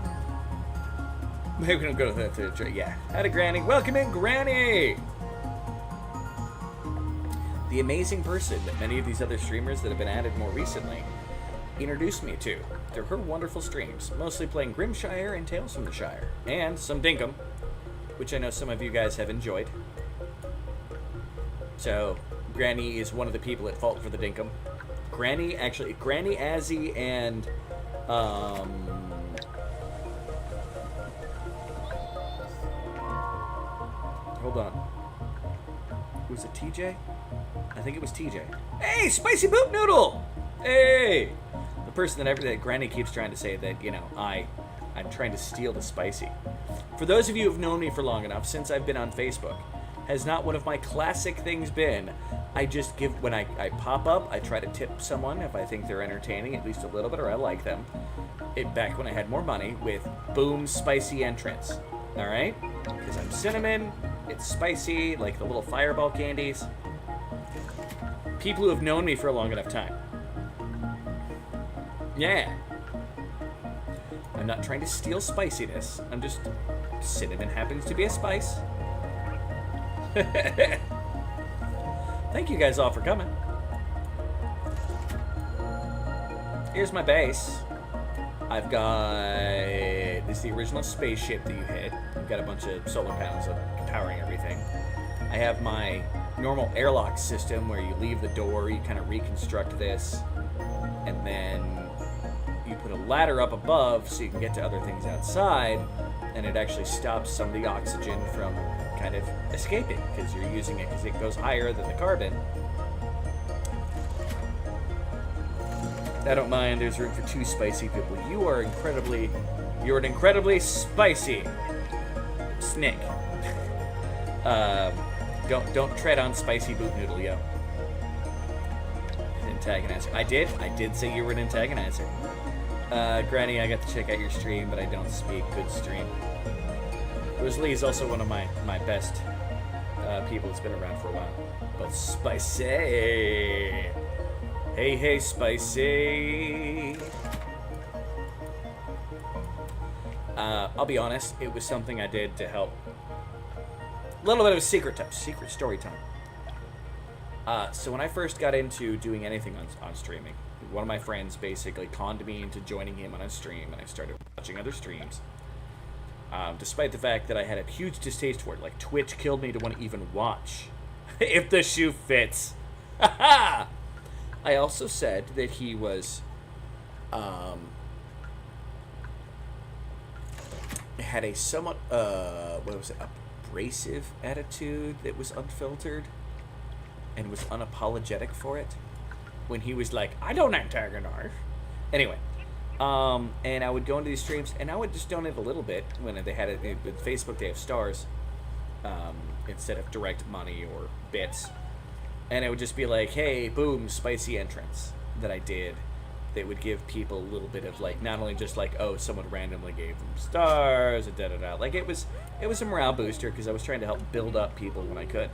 Maybe we don't go to the yeah. Howdy, Granny. Welcome in, Granny! The amazing person that many of these other streamers that have been added more recently introduced me to through her wonderful streams, mostly playing Grimshire and Tales from the Shire, and some Dinkum, which I know some of you guys have enjoyed. So, Granny is one of the people at fault for the Dinkum. Granny, Azzy, and, hold on. Was it TJ? I think it was TJ. Hey, Spicy Boot Noodle! Hey! The person that Granny keeps trying to say that, you know, I'm trying to steal the spicy. For those of you who've known me for long enough, since I've been on Facebook, has not one of my classic things been, I just give, when I pop up, I try to tip someone if I think they're entertaining, at least a little bit, or I like them. Back when I had more money, with boom, spicy entrance. Alright? Because I'm cinnamon, it's spicy, like the little fireball candies. People who have known me for a long enough time. Yeah. I'm not trying to steal spiciness. I'm just... cinnamon happens to be a spice. Thank you guys all for coming. Here's my base. I've got... this is the original spaceship that you hit. I've got a bunch of solar panels powering everything. I have my normal airlock system where you leave the door, you kind of reconstruct this, and then you put a ladder up above so you can get to other things outside, and it actually stops some of the oxygen from kind of escaping because you're using it because it goes higher than the carbon. I don't mind, there's room for 2 spicy people. You're an incredibly spicy snake. Don't tread on Spicy Boot Noodle, yo. Antagonizer. I did say you were an antagonizer. Granny, I got to check out your stream, but I don't speak good stream. Rosalie is also one of my best people that's been around for a while. But Spicy! Hey, Spicy! I'll be honest, it was something I did to help. A little bit of a secret story time. So when I first got into doing anything on streaming, one of my friends basically conned me into joining him on a stream, and I started watching other streams. Despite the fact that I had a huge distaste for it, like Twitch killed me to want to even watch. If the shoe fits. I also said that he was, had a somewhat, abrasive attitude that was unfiltered and was unapologetic for it when he was like, I don't antagonize. Anyway, and I would go into these streams and I would just donate a little bit when they had it with Facebook. They have stars instead of direct money or bits, and it would just be like, hey, boom, spicy entrance that I did that would give people a little bit of like, not only just like, oh, someone randomly gave them stars, and da-da-da. Like it was a morale booster because I was trying to help build up people when I could.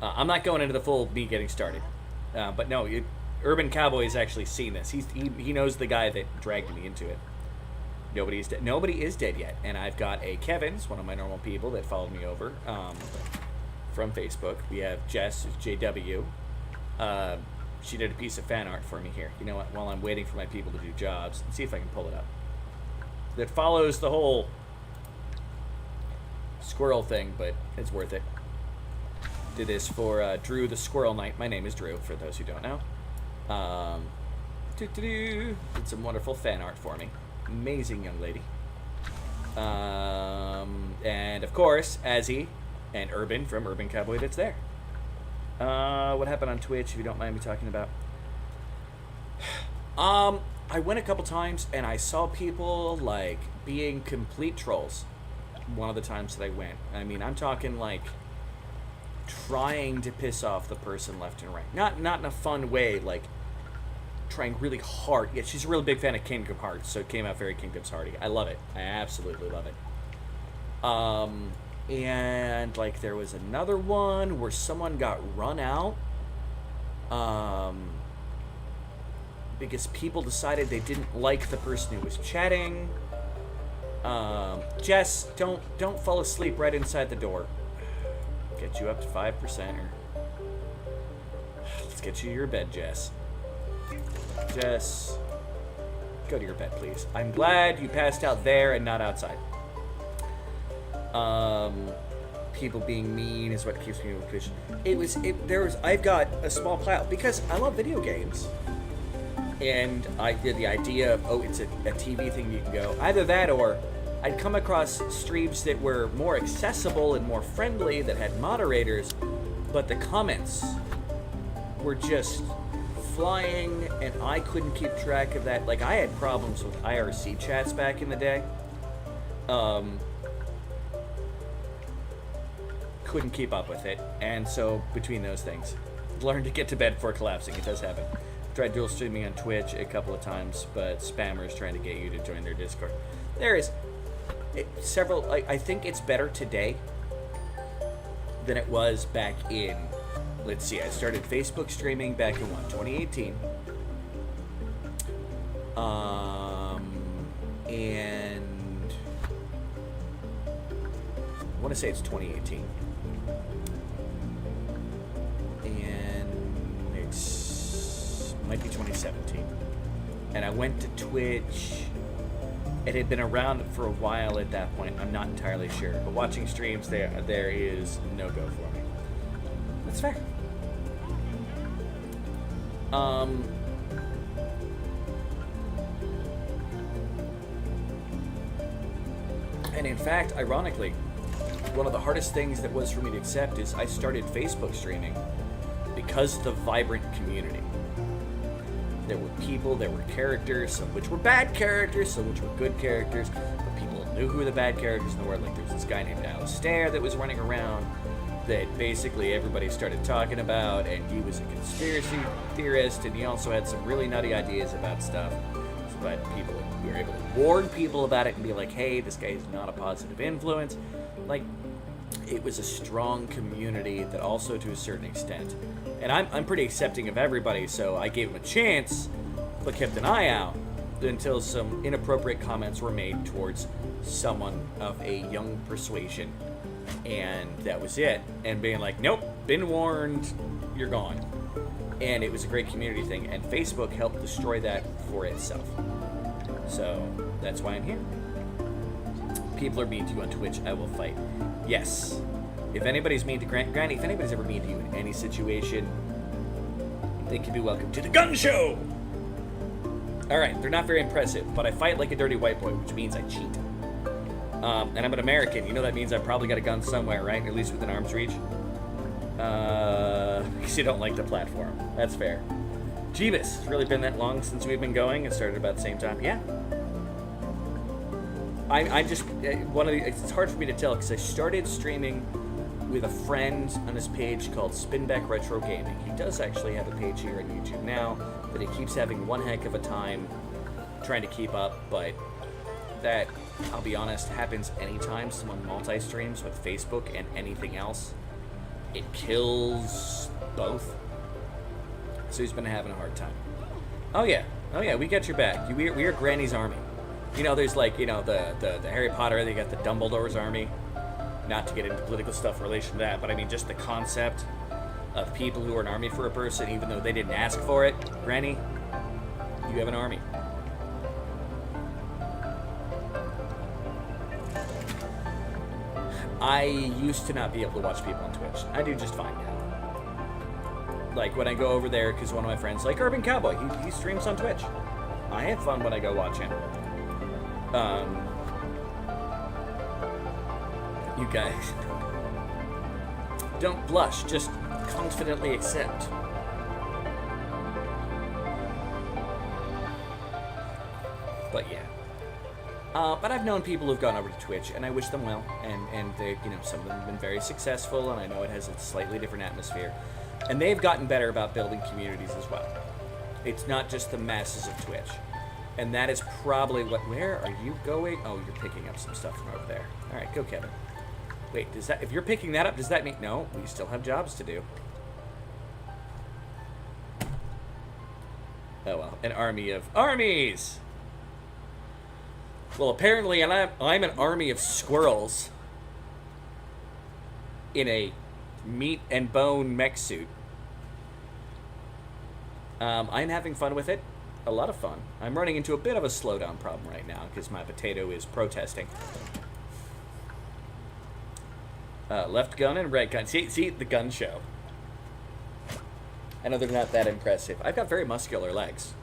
I'm not going into the full me getting started, but no, Urban Cowboy has actually seen this. He knows the guy that dragged me into it. Nobody is dead yet, and I've got a Kevin's, one of my normal people that followed me over from Facebook. We have Jess, JW. She did a piece of fan art for me here. You know what? While I'm waiting for my people to do jobs, let's see if I can pull it up. That follows the whole squirrel thing, but it's worth it. Did this for Drew the Squirrel Knight. My name is Drew, for those who don't know. Did some wonderful fan art for me. Amazing young lady. And of course, Azzy and Urban from Urban Cowboy that's there. What happened on Twitch, if you don't mind me talking about? I went a couple times and I saw people like being complete trolls. One of the times that I went. I mean, I'm talking like trying to piss off the person left and right. Not in a fun way, like trying really hard. Yeah, she's a really big fan of Kingdom Hearts, so it came out very Kingdom Hearty. I love it. I absolutely love it. And like there was another one where someone got run out because people decided they didn't like the person who was chatting. Jess, don't fall asleep right inside the door. Get you up to 5%, or let's get you to your bed, Jess. Jess, go to your bed, please. I'm glad you passed out there and not outside. People being mean is what keeps me with Twitch. I've got a small pile because I love video games. And I did the idea of, it's a TV thing you can go. Either that or I'd come across streams that were more accessible and more friendly, that had moderators, but the comments were just flying and I couldn't keep track of that. Like, I had problems with IRC chats back in the day. Couldn't keep up with it. And so, between those things, learned to get to bed before collapsing. It does happen. Tried dual streaming on Twitch a couple of times, but spammers trying to get you to join their Discord. There is several. I think it's better today than it was back in. Let's see. I started Facebook streaming back in 2018. And I want to say it's 2018. And it's might be 2017. And I went to Twitch. It had been around for a while at that point. I'm not entirely sure. But watching streams, there is no go for me. That's fair. And in fact, ironically, one of the hardest things that was for me to accept is I started Facebook streaming because of the vibrant community. There were people, there were characters, some which were bad characters, some which were good characters, but people knew who were the bad characters in the world. Like, there was this guy named Alistair that was running around that basically everybody started talking about, and he was a conspiracy theorist, and he also had some really nutty ideas about stuff. But people, we were able to warn people about it and be like, hey, this guy is not a positive influence. Like, it was a strong community that also, to a certain extent, and I'm pretty accepting of everybody, so I gave him a chance, but kept an eye out until some inappropriate comments were made towards someone of a young persuasion, and that was it. And being like, nope, been warned, you're gone. And it was a great community thing, and Facebook helped destroy that for itself. So that's why I'm here. People are mean to you on Twitch, I will fight. Yes. If anybody's mean to Granny, if anybody's ever mean to you in any situation, they can be welcome to the gun show! Alright, they're not very impressive, but I fight like a dirty white boy, which means I cheat. And I'm an American. You know that means I've probably got a gun somewhere, right? At least within arm's reach. Because you don't like the platform. That's fair. Jeebus, it's really been that long since we've been going. It started about the same time. Yeah. I just, it's hard for me to tell because I started streaming with a friend on his page called Spinback Retro Gaming. He does actually have a page here on YouTube now, but he keeps having one heck of a time trying to keep up, but that, I'll be honest, happens anytime someone multi-streams with Facebook and anything else. It kills both. So he's been having a hard time. Oh yeah, we got your back. We are Granny's army. You know, there's like, you know, the Harry Potter, they got the Dumbledore's army. Not to get into political stuff in relation to that, but I mean just the concept of people who are an army for a person even though they didn't ask for it. Granny, you have an army. I used to not be able to watch people on Twitch. I do just fine now. Like, when I go over there, because one of my friends, like Urban Cowboy, he streams on Twitch. I have fun when I go watch him. You guys, don't blush, just confidently accept. But yeah. But I've known people who've gone over to Twitch, and I wish them well. And they, you know, some of them have been very successful, and I know it has a slightly different atmosphere. And they've gotten better about building communities as well. It's not just the masses of Twitch. And that is probably what... Where are you going? Oh, you're picking up some stuff from over there. All right, go, Kevin. Wait, does that... If you're picking that up, does that mean... No, we still have jobs to do. Oh, well. An army of... Armies! Well, apparently I'm an army of squirrels in a meat and bone mech suit. I'm having fun with it. A lot of fun. I'm running into a bit of a slowdown problem right now because my potato is protesting. Left gun and right gun. See the gun show. I know they're not that impressive. I've got very muscular legs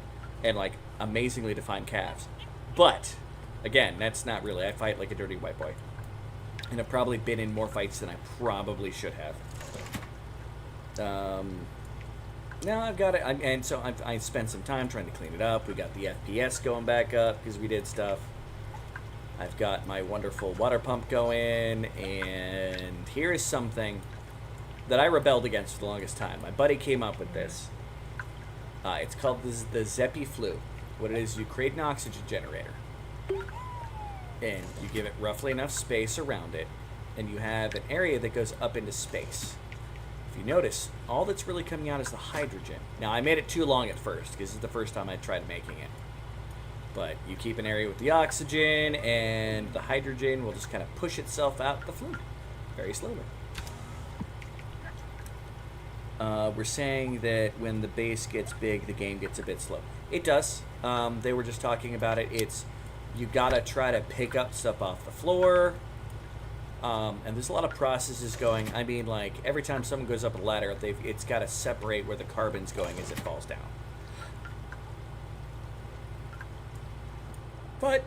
and like amazingly defined calves, but again, that's not really. I fight like a dirty white boy, and I've probably been in more fights than I probably should have. Now I've got it, and so I spent some time trying to clean it up. We got the FPS going back up because we did stuff. I've got my wonderful water pump going, and here is something that I rebelled against for the longest time. My buddy came up with this. It's called the Zeppi Flu. What it is, you create an oxygen generator, and you give it roughly enough space around it, and you have an area that goes up into space. If you notice, all that's really coming out is the hydrogen. Now, I made it too long at first, because this is the first time I tried making it. But you keep an area with the oxygen, and the hydrogen will just kind of push itself out the fluid very slowly. We're saying that when the base gets big, the game gets a bit slow. It does. They were just talking about it. It's, you gotta try to pick up stuff off the floor. And there's a lot of processes going. I mean, like, every time someone goes up a ladder, it's got to separate where the carbon's going as it falls down. But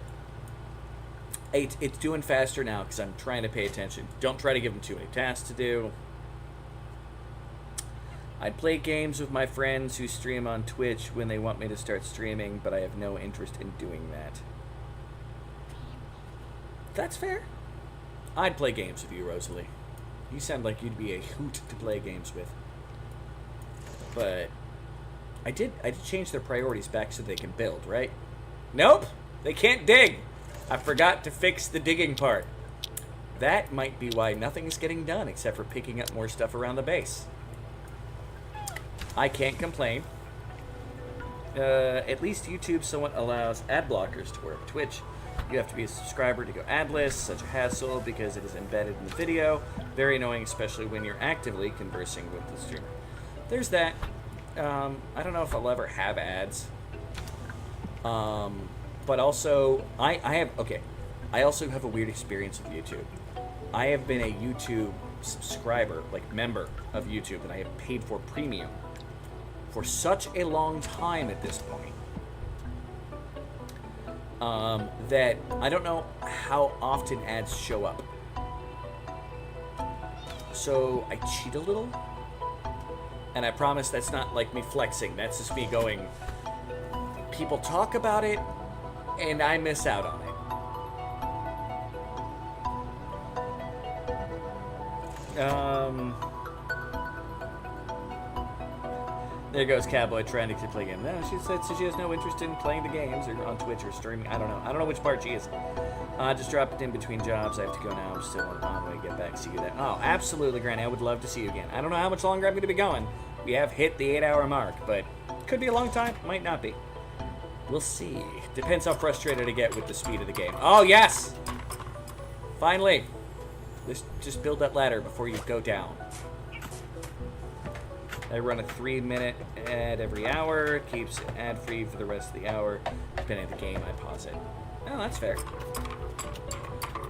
it's doing faster now because I'm trying to pay attention. Don't try to give them too many tasks to do. I'd play games with my friends who stream on Twitch when they want me to start streaming, but I have no interest in doing that. That's fair. I'd play games with you, Rosalie. You sound like you'd be a hoot to play games with. But I did change their priorities back so they can build, right? Nope, they can't dig. I forgot to fix the digging part. That might be why nothing's getting done except for picking up more stuff around the base. I can't complain. At least YouTube somewhat allows ad blockers to work. Twitch, you have to be a subscriber to go adless. Such a hassle because it is embedded in the video. Very annoying, especially when you're actively conversing with the streamer. There's that. I don't know if I'll ever have ads. But also, I also have a weird experience with YouTube. I have been a YouTube subscriber, like member of YouTube, and I have paid for premium for such a long time at this point. That I don't know how often ads show up. So I cheat a little. And I promise that's not like me flexing. That's just me going, people talk about it, and I miss out on it. There goes Cowboy trying to play a game. No, she said so she has no interest in playing the games or on Twitch or streaming. I don't know. I don't know which part she is. Just dropped in between jobs. I have to go now. I'm still on my way to get back. See you then. Oh, absolutely, Granny. I would love to see you again. I don't know how much longer I'm going to be going. We have hit the 8-hour mark, but could be a long time. Might not be. We'll see. Depends how frustrated I get with the speed of the game. Oh, yes! Finally. Let's just build that ladder before you go down. I run a 3-minute ad every hour. It keeps it ad-free for the rest of the hour. Depending on the game, I pause it. Oh, that's fair.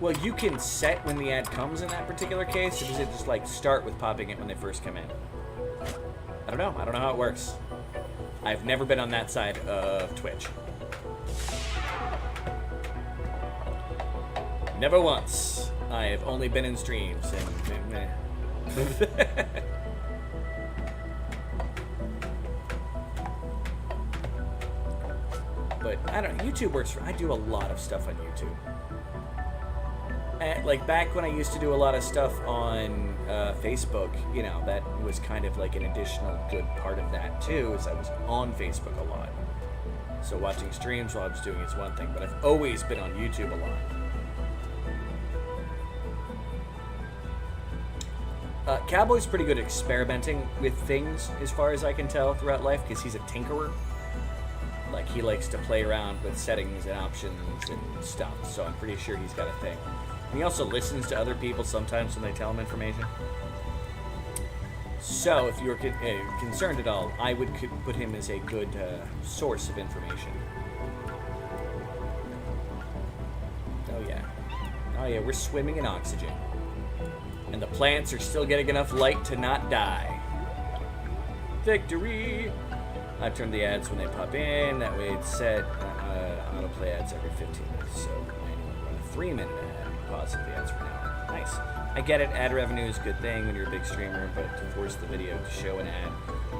Well, you can set when the ad comes in that particular case, or does it just like start with popping it when they first come in? I don't know. I don't know how it works. I've never been on that side of Twitch. Never once. I have only been in streams and but I don't know. YouTube works for. I do a lot of stuff on YouTube. Like back when I used to do a lot of stuff on Facebook, you know, that was kind of like an additional good part of that too, is I was on Facebook a lot. So watching streams while I was doing is one thing, but I've always been on YouTube a lot. Cowboy's pretty good at experimenting with things, as far as I can tell, throughout life, because he's a tinkerer. Like, he likes to play around with settings and options and stuff, so I'm pretty sure he's got a thing. And he also listens to other people sometimes when they tell him information. So, if you're concerned at all, I would put him as a good source of information. Oh, yeah. Oh, yeah, we're swimming in oxygen. And the plants are still getting enough light to not die. Victory! I turn the ads when they pop in. That way it's set. Autoplay ads every 15 minutes. So I only run a 3-minute ad. Pause the ads from now on. Nice. I get it. Ad revenue is a good thing when you're a big streamer, but to force the video to show an ad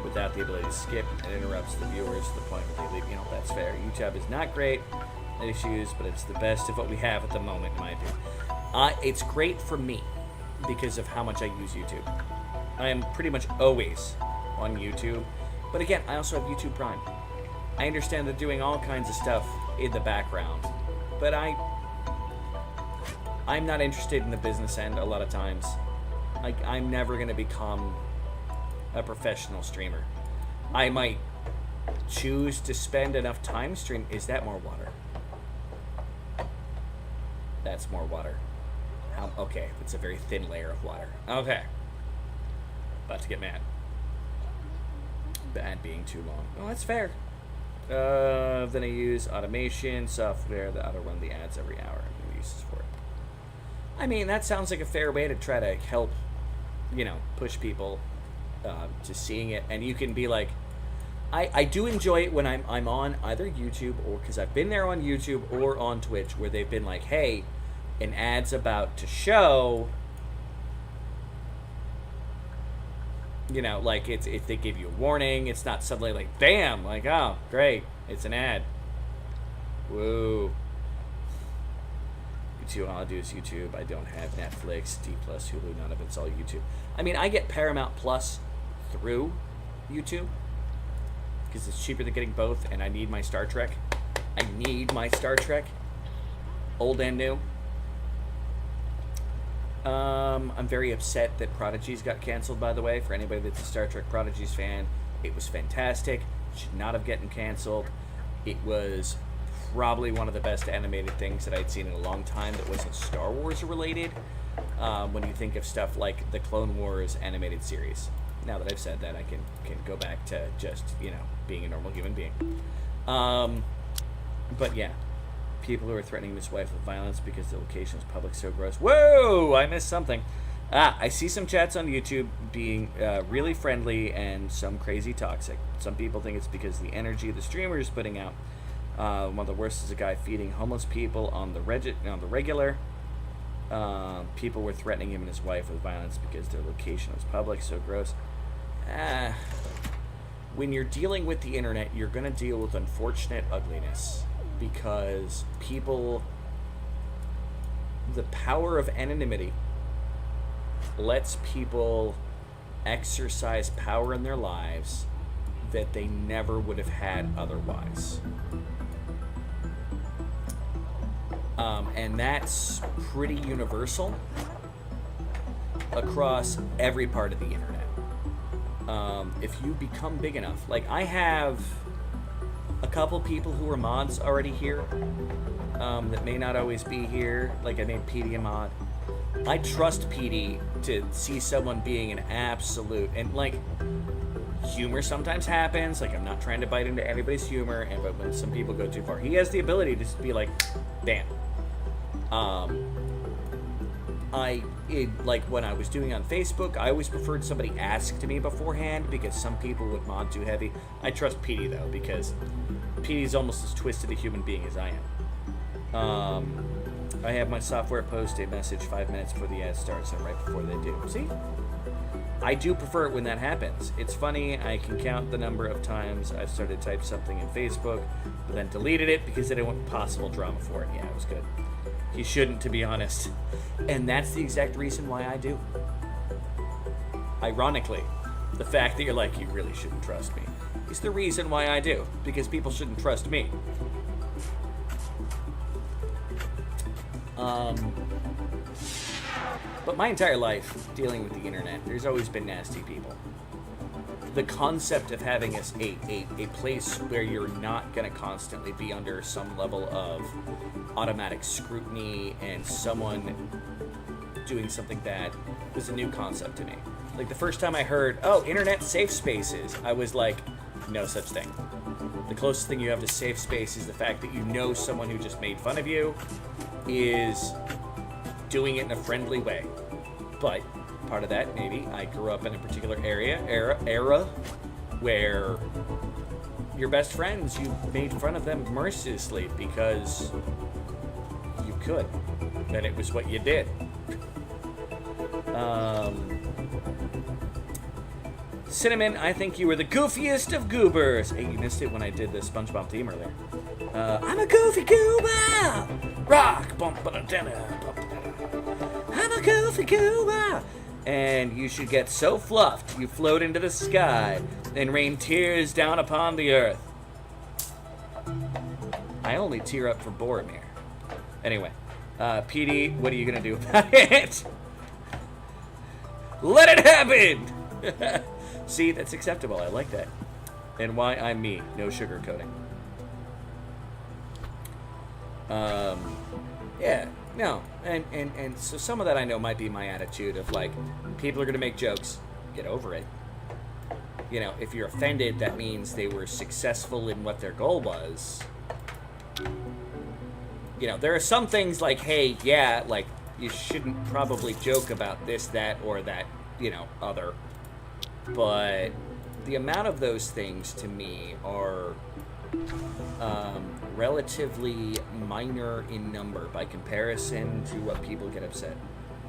without the ability to skip, it interrupts the viewers to the point where they leave. You know, that's fair. YouTube is not great issues, but it's the best of what we have at the moment, in my opinion. It's great for me because of how much I use YouTube. I am pretty much always on YouTube. But again, I also have YouTube Prime. I understand they're doing all kinds of stuff in the background. But I'm not interested in the business end a lot of times. I'm never going to become a professional streamer. I might choose to spend enough time stream. Is that more water? That's more water. Okay, it's a very thin layer of water. Okay. About to get mad. Bad being too long. Oh, that's fair. Then I use automation software that auto-run the ads every hour. No uses for it. I mean, that sounds like a fair way to try to help, you know, push people to seeing it. And you can be like, I do enjoy it when I'm on either YouTube, or because I've been there on YouTube or on Twitch, where they've been like, hey, an ad's about to show. You know, like, it's if they give you a warning, it's not suddenly like, bam, like, oh, great, it's an ad. Woo. YouTube, all I do is YouTube. I don't have Netflix, D+, Hulu, none of it's all YouTube. I mean, I get Paramount Plus through YouTube because it's cheaper than getting both, and I need my Star Trek. I need my Star Trek, old and new. I'm very upset that Prodigies got canceled, by the way. For anybody that's a Star Trek Prodigies fan, it was fantastic. It should not have gotten canceled. It was probably one of the best animated things that I'd seen in a long time that wasn't Star Wars related. When you think of stuff like the Clone Wars animated series. Now that I've said that, I can go back to just, you know, being a normal human being. But yeah. People who are threatening his wife with violence because the location is public so gross. Whoa! I missed something. I see some chats on YouTube being really friendly and some crazy toxic. Some people think it's because the energy the streamer is putting out. One of the worst is a guy feeding homeless people on the regular. People were threatening him and his wife with violence because their location was public so gross. When you're dealing with the internet, you're going to deal with unfortunate ugliness. Because people, the power of anonymity lets people exercise power in their lives that they never would have had otherwise. And that's pretty universal across every part of the internet. If you become big enough, like I have a couple people who are mods already here that may not always be here. Like I made PD a mod. I trust PD to see someone being an absolute, and like humor sometimes happens. Like I'm not trying to bite into anybody's humor, but when some people go too far, he has the ability to just be like, bam. like when I was doing on Facebook, I always preferred somebody ask to me beforehand because some people would mod too heavy. I trust Petey though because Petey's almost as twisted a human being as I am. I have my software post a message 5 minutes before the ad starts and right before they do. See? I do prefer it when that happens. It's funny, I can count the number of times I've started to type something in Facebook, but then deleted it because I didn't want possible drama for it. Yeah, it was good. You shouldn't, to be honest. And that's the exact reason why I do. Ironically, the fact that you're like, you really shouldn't trust me, is the reason why I do. Because people shouldn't trust me. But my entire life, dealing with the internet, there's always been nasty people. The concept of having a place where you're not going to constantly be under some level of automatic scrutiny and someone doing something bad was a new concept to me. Like the first time I heard, oh, internet safe spaces, I was like, no such thing. The closest thing you have to safe space is the fact that you know someone who just made fun of you is doing it in a friendly way. But part of that, maybe, I grew up in a particular era where your best friends, you made fun of them mercilessly because you could. And it was what you did. Cinnamon, I think you were the goofiest of goobers. Hey, you missed it when I did the SpongeBob theme earlier. I'm a goofy goober! Rock! I'm a goofy goober! And you should get so fluffed you float into the sky and rain tears down upon the earth. I only tear up for Boromir. Anyway, PD, what are you gonna do about it? Let it happen! See, that's acceptable. I like that. And why I'm me. No sugarcoating. Yeah, no. And so some of that I know might be my attitude of like, people are going to make jokes. Get over it. You know, if you're offended, that means they were successful in what their goal was. You know, there are some things like, hey, yeah, like, you shouldn't probably joke about this, that, or that, you know, other. But the amount of those things to me are relatively minor in number by comparison to what people get upset.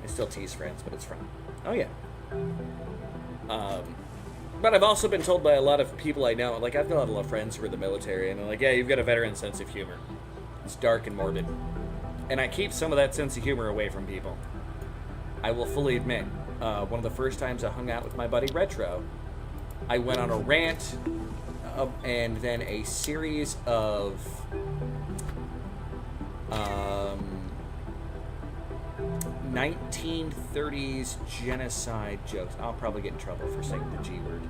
I still tease friends, but it's fun. Oh yeah. But I've also been told by a lot of people I know, like I've got a lot of friends who are in the military, and they're like, yeah, you've got a veteran sense of humor. It's dark and morbid. And I keep some of that sense of humor away from people. I will fully admit, one of the first times I hung out with my buddy Retro, I went on a rant and then a series of 1930s genocide jokes. I'll probably get in trouble for saying the G word.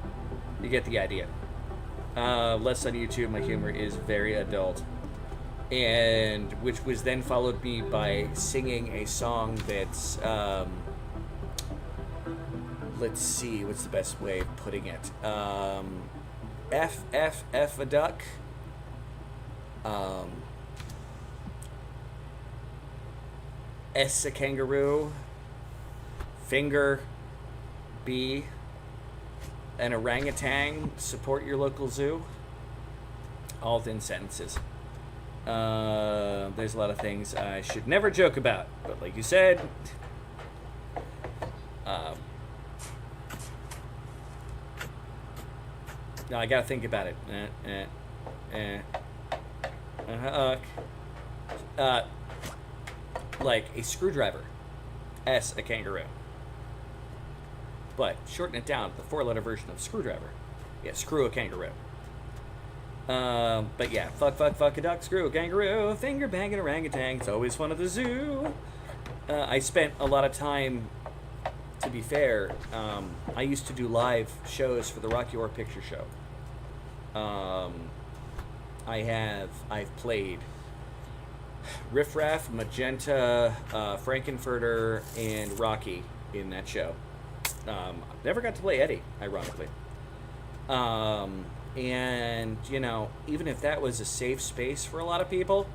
You get the idea. Less on YouTube, my humor is very adult. And which was then followed me by singing a song that's let's see, what's the best way of putting it? F a duck. S a kangaroo. Finger B an orangutan. Support your local zoo. All within sentences. There's a lot of things I should never joke about, but like you said, no, I gotta think about it. Like a screwdriver, S a kangaroo, but shorten it down to the 4-letter version of screwdriver. Yeah, screw a kangaroo. But yeah, fuck a duck, screw a kangaroo, finger banging orangutan, it's always fun at the zoo. I spent a lot of time, to be fair, I used to do live shows for the Rocky Horror Picture Show. I've played Riff Raff, Magenta, Frankenfurter, and Rocky in that show. Never got to play Eddie, ironically. And, you know, even if that was a safe space for a lot of people,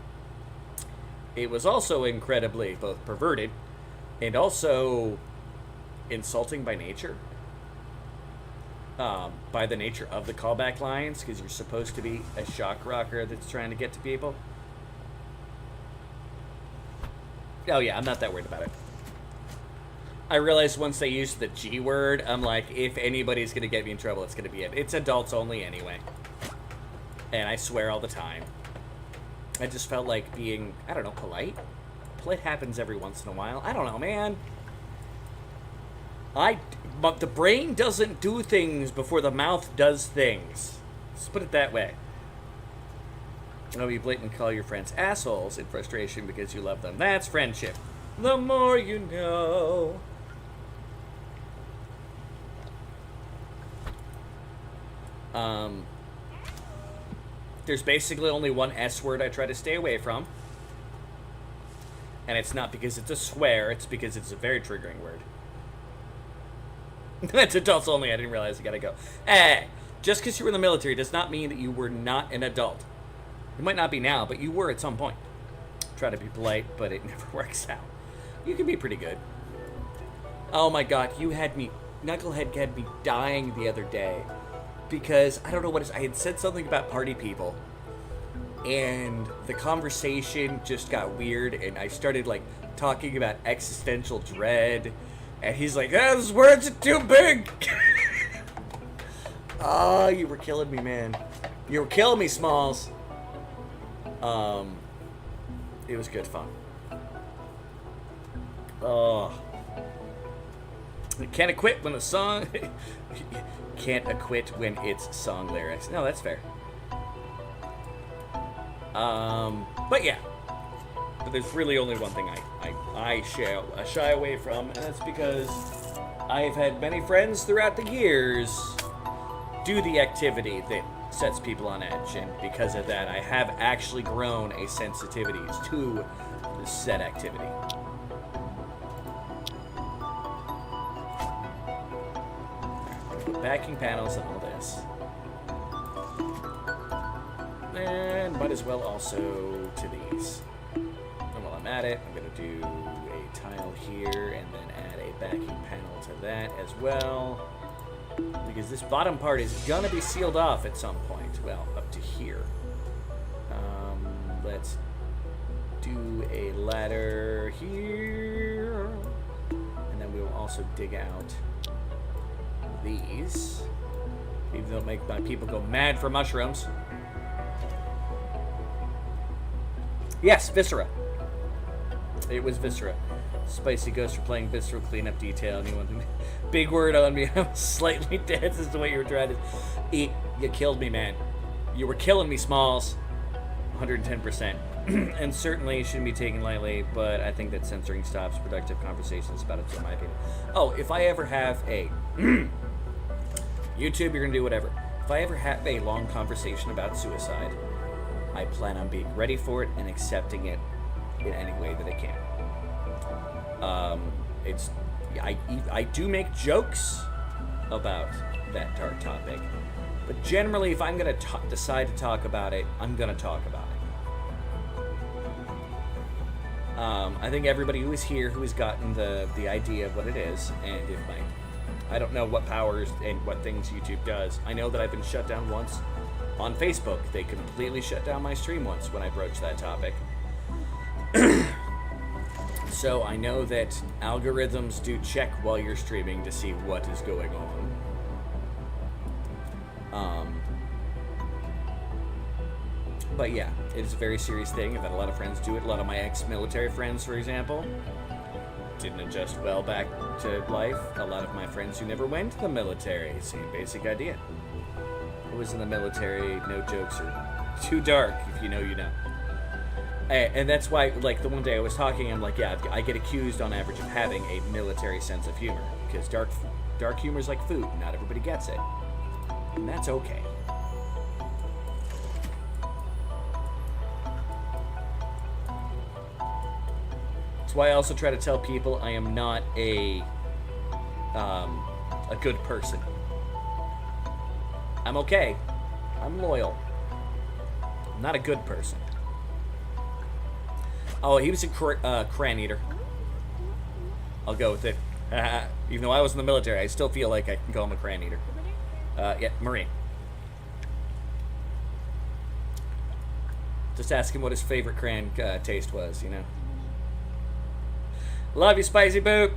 it was also incredibly both perverted And also insulting by nature. By the nature of the callback lines, because you're supposed to be a shock rocker that's trying to get to people. Oh yeah, I'm not that worried about it. I realized once they used the G word, I'm like, if anybody's going to get me in trouble, it's going to be it. It's adults only anyway. And I swear all the time. I just felt like being, I don't know, polite? Polite happens every once in a while. I don't know, man. But the brain doesn't do things before the mouth does things. Let's put it that way. No, you blatantly call your friends assholes in frustration because you love them. That's friendship. The more you know. There's basically only one S word I try to stay away from. And it's not because it's a swear, it's because it's a very triggering word. That's adults only, I didn't realize, I gotta go. Hey, just because you were in the military does not mean that you were not an adult. You might not be now, but you were at some point. Try to be polite, but it never works out. You can be pretty good. Oh my god, you had me, Knucklehead had me dying the other day. Because, I don't know what it is, I had said something about party people. And the conversation just got weird, and I started, like, talking about existential dread. And he's like, those words are too big! Oh, you were killing me, man. You were killing me, Smalls. It was good fun. Oh. Can't acquit when the song... Can't acquit when it's song lyrics. No, that's fair. But yeah. But there's really only one thing I shy away from, and that's because I've had many friends throughout the years do the activity that sets people on edge, and because of that, I have actually grown a sensitivity to the said activity. Put backing panels and all this. And might as well also to these. And while I'm at it, I'm going to do a tile here and then add a backing panel to that as well. Because this bottom part is going to be sealed off at some point. Well, up to here. Let's do a ladder here. And then we will also dig out these. Even though it'll make my people go mad for mushrooms. Yes, Viscera. It was Viscera. Spicy Ghost for playing Visceral Cleanup Detail. Anyone who... Big word on me. I'm slightly dense is the way you were trying to... You killed me, man. You were killing me, Smalls. 110%. And certainly shouldn't be taken lightly, but I think that censoring stops productive conversations about it, in my opinion. Oh, if I ever have a... YouTube, you're going to do whatever. If I ever have a long conversation about suicide, I plan on being ready for it and accepting it in any way that I can. I do make jokes about that dark topic, but generally, if I'm going to decide to talk about it, I'm going to talk about it. I think everybody who is here who has gotten the idea of what it is, and if I don't know what powers and what things YouTube does. I know that I've been shut down once on Facebook. They completely shut down my stream once when I broached that topic. So I know that algorithms do check while you're streaming to see what is going on. But yeah, it's a very serious thing. I've had a lot of friends do it. A lot of my ex-military friends, for example, didn't adjust well back to life. A lot of my friends who never went to the military, same basic idea. I was in the military, no jokes are too dark. If you know, you know. And that's why, like, the one day I was talking, I'm like, yeah, I get accused on average of having a military sense of humor. Because dark humor is like food. Not everybody gets it. And that's okay. That's why I also try to tell people I am not a good person. I'm okay. I'm loyal. I'm not a good person. Oh, he was a cran eater. I'll go with it. Even though I was in the military, I still feel like I can call him a crayon eater. Yeah, Marine. Just ask him what his favorite crayon taste was, you know. Love you, Spicy Boot.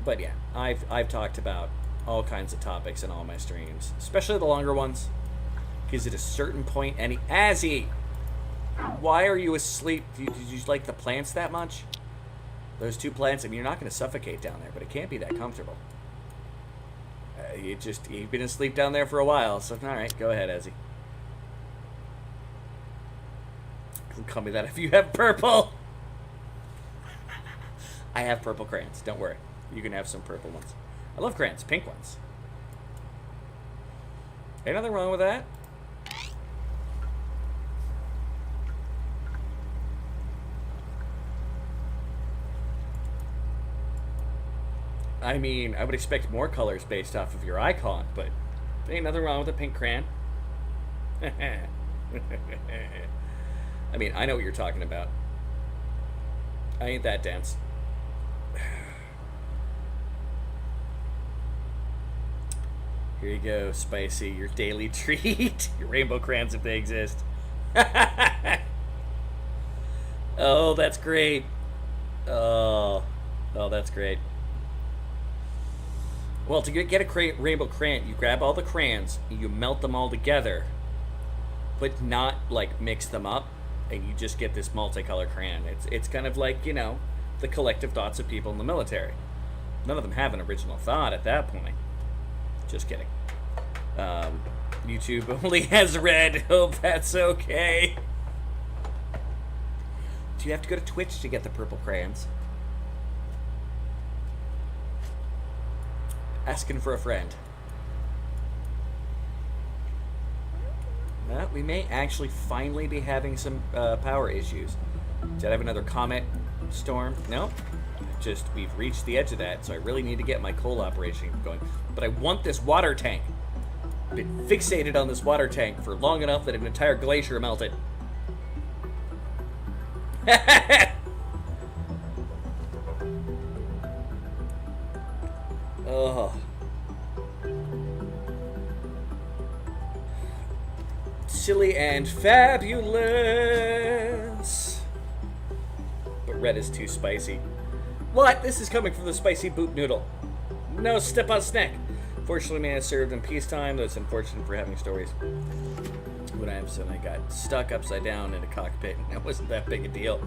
But yeah, I've talked about all kinds of topics in all my streams, especially the longer ones, because at a certain point, Azzy, why are you asleep? Did you like the plants that much? Those 2 plants. I mean, you're not going to suffocate down there, but it can't be that comfortable. You've been asleep down there for a while, so all right, go ahead, Azzy. Call me that if you have purple. I have purple crayons. Don't worry. You can have some purple ones. I love crayons. Pink ones. Ain't nothing wrong with that. I mean, I would expect more colors based off of your icon, but ain't nothing wrong with a pink crayon. I mean, I know what you're talking about. I ain't that dense. Here you go, Spicy, your daily treat. Your rainbow crayons, if they exist. Oh, that's great. Oh, that's great. Well, to get a rainbow crayon, you grab all the crayons, you melt them all together, but not, like, mix them up, and you just get this multicolored crayon. It's kind of like, you know, the collective thoughts of people in the military. None of them have an original thought at that point. Just kidding. YouTube only has red. Hope that's okay. Do you have to go to Twitch to get the purple crayons? Asking for a friend. We may actually finally be having some power issues. Did I have another comet storm? No. We've reached the edge of that, so I really need to get my coal operation going. But I want this water tank. I've been fixated on this water tank for long enough that an entire glacier melted. Oh. Silly and fabulous. But red is too spicy. What? This is coming from the Spicy Boot Noodle. No, step on snack. Fortunately, man, I served in peacetime, though it's unfortunate for having stories. When I got stuck upside down in a cockpit, and that wasn't that big a deal.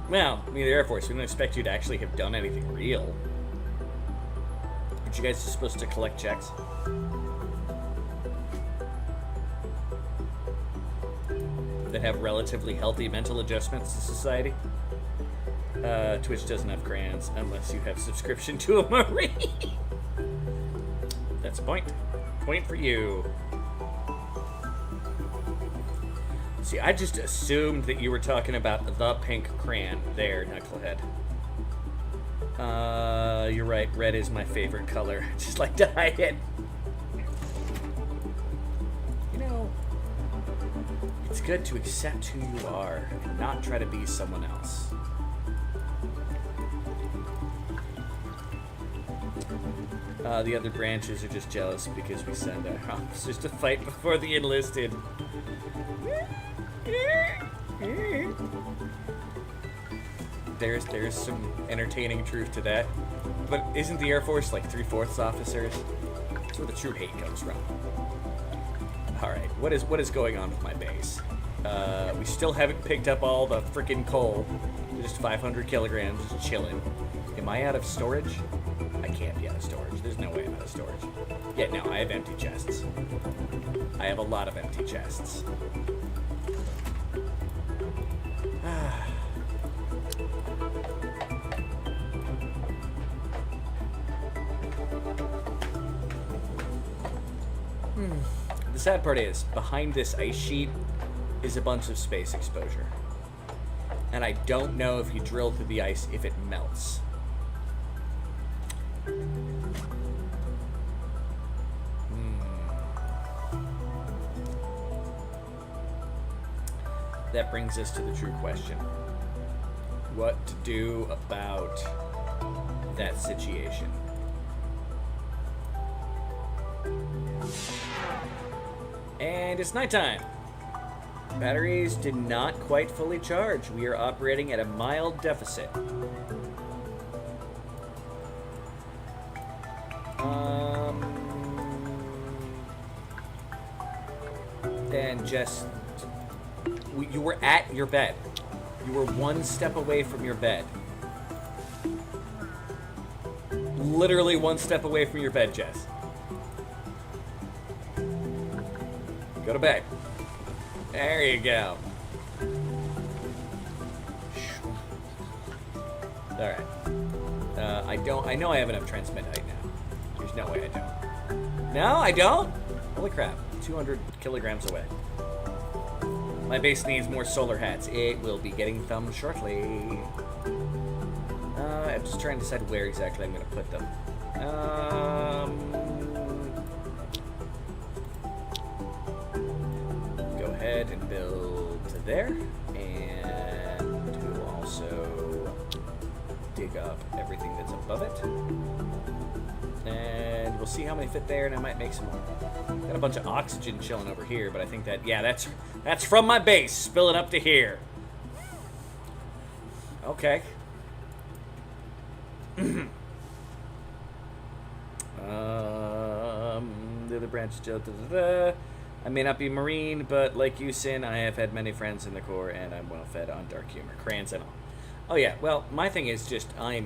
Well, I mean, the Air Force, we don't expect you to actually have done anything real. Aren't you guys just supposed to collect checks? That have relatively healthy mental adjustments to society? Twitch doesn't have crayons unless you have subscription to a Marine. That's a point. Point for you. See, I just assumed that you were talking about the pink crayon. There, Knucklehead. You're right. Red is my favorite color. I just like to hide it. You know, it's good to accept who you are and not try to be someone else. The other branches are just jealous because we send our officers to fight before the enlisted. There's some entertaining truth to that. But isn't the Air Force like 3/4 officers? That's where the true hate comes from. Alright, what is going on with my base? We still haven't picked up all the freaking coal. Just 500 kilograms, just chilling. Am I out of storage? I can't be out of storage. There's no way I'm out of storage. Yeah, no, I have empty chests. I have a lot of empty chests. The sad part is, behind this ice sheet is a bunch of space exposure. And I don't know if you drill through the ice if it melts. that brings us to the true question. What to do about that situation? And it's nighttime. Batteries did not quite fully charge. We are operating at a mild deficit. And just... You were at your bed. You were one step away from your bed. Literally one step away from your bed, Jess. Go to bed. There you go. Alright. I know I have enough transmendite now. There's no way I don't. No, I don't? Holy crap. 200 kilograms away. My base needs more solar hats. It will be getting them shortly. I'm just trying to decide where exactly I'm going to put them. Go ahead and build to there. And we will also dig up everything that's above it. And we'll see how many fit there, and I might make some more. Got a bunch of oxygen chilling over here, but I think that, yeah, that's from my base, spilling up to here. Okay. The other branch, I may not be Marine, but like you, Sin, I have had many friends in the Corps, and I'm well fed on dark humor, crayons and all. Oh yeah, well, my thing is just I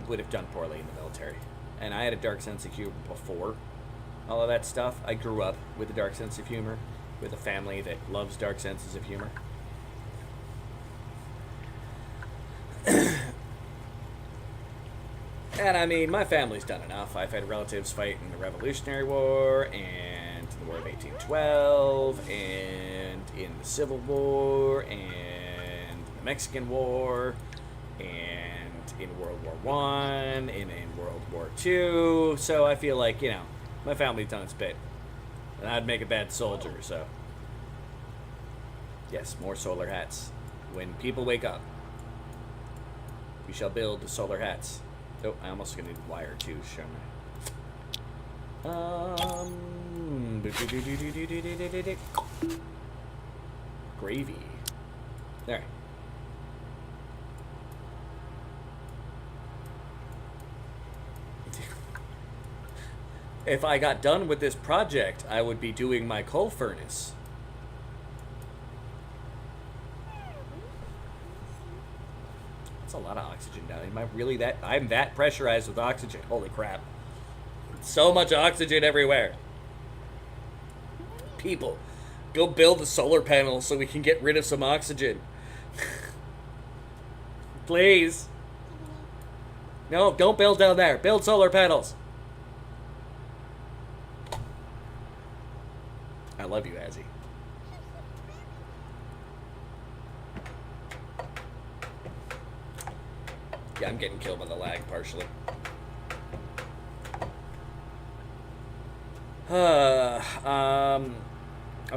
would have done poorly in the military, and I had a dark sense of humor before all of that stuff. I grew up with a dark sense of humor, with a family that loves dark senses of humor. And I mean, my family's done enough. I've had relatives fight in the Revolutionary War, and the War of 1812, and in the Civil War, and the Mexican War, and in World War I, and in World War II. So I feel like, you know, my family's done its bit. And I'd make a bad soldier, so. Yes, more solar hats. When people wake up, we shall build solar hats. Oh, I almost gonna need wire too, show me. Gravy. There. If I got done with this project, I would be doing my coal furnace. That's a lot of oxygen down. Am I really that? I'm that pressurized with oxygen. Holy crap. So much oxygen everywhere. People, go build a solar panel so we can get rid of some oxygen. Please. No, don't build down there. Build solar panels. I love you, Azzy. Yeah, I'm getting killed by the lag partially. I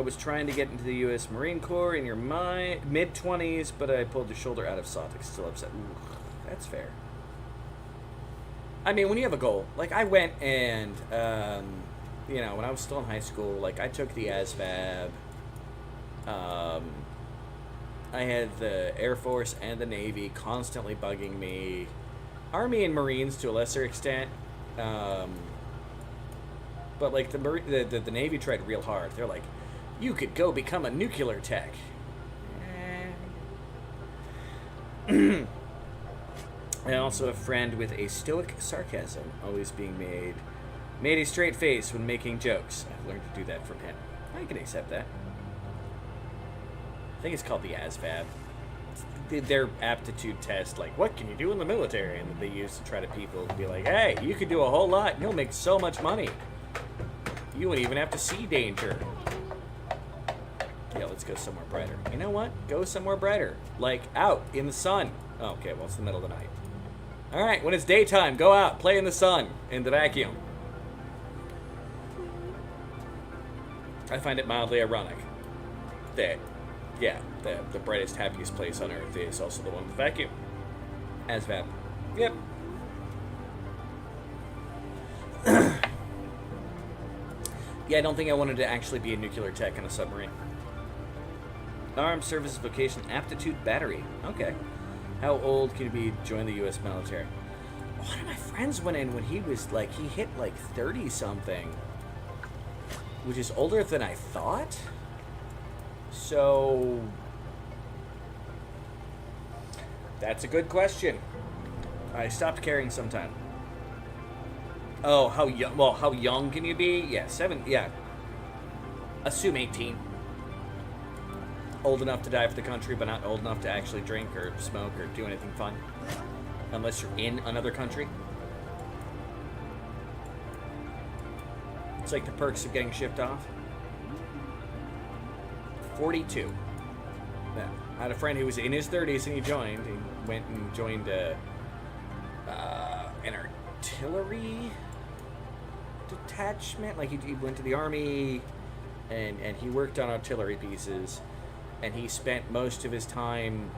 was trying to get into the U.S. Marine Corps in your mid-20s, but I pulled your shoulder out of socket. Still upset. Ooh, that's fair. I mean, when you have a goal, like I went and, you know, when I was still in high school, like I took the ASVAB. I had the Air Force and the Navy constantly bugging me. Army and Marines to a lesser extent. But like the Navy tried real hard. They're like, you could go become a nuclear tech. I also have a friend with a stoic sarcasm, always being made a straight face when making jokes. I've learned to do that from him. I can accept that. I think it's called the ASVAB. It's their aptitude test, like, what can you do in the military? And they use to try to people to be like, hey, you could do a whole lot and you'll make so much money. You wouldn't even have to see danger. Yeah, let's go somewhere brighter. You know what? Go somewhere brighter. Like, out, in the sun. Oh, okay, well, it's the middle of the night. Alright, when it's daytime, go out, play in the sun, in the vacuum. I find it mildly ironic that, yeah, the brightest, happiest place on Earth is also the one with vacuum. ASVAB. Yep. Yeah, I don't think I wanted to actually be a nuclear tech on a submarine. Armed Services Vocation Aptitude Battery. Okay. How old can you be to join the U.S. military? One of my friends went in when he was like, he hit like 30-something. Which is older than I thought. So... that's a good question. I stopped caring sometime. Oh, how young? Well, how young can you be? Yeah, 7. Yeah. Assume 18. Old enough to die for the country, but not old enough to actually drink or smoke or do anything fun. Unless you're in another country. It's like the perks of getting shipped off. 42. Yeah. I had a friend who was in his 30s and he joined. He went and joined an artillery detachment. Like he went to the army and he worked on artillery pieces. And he spent most of his time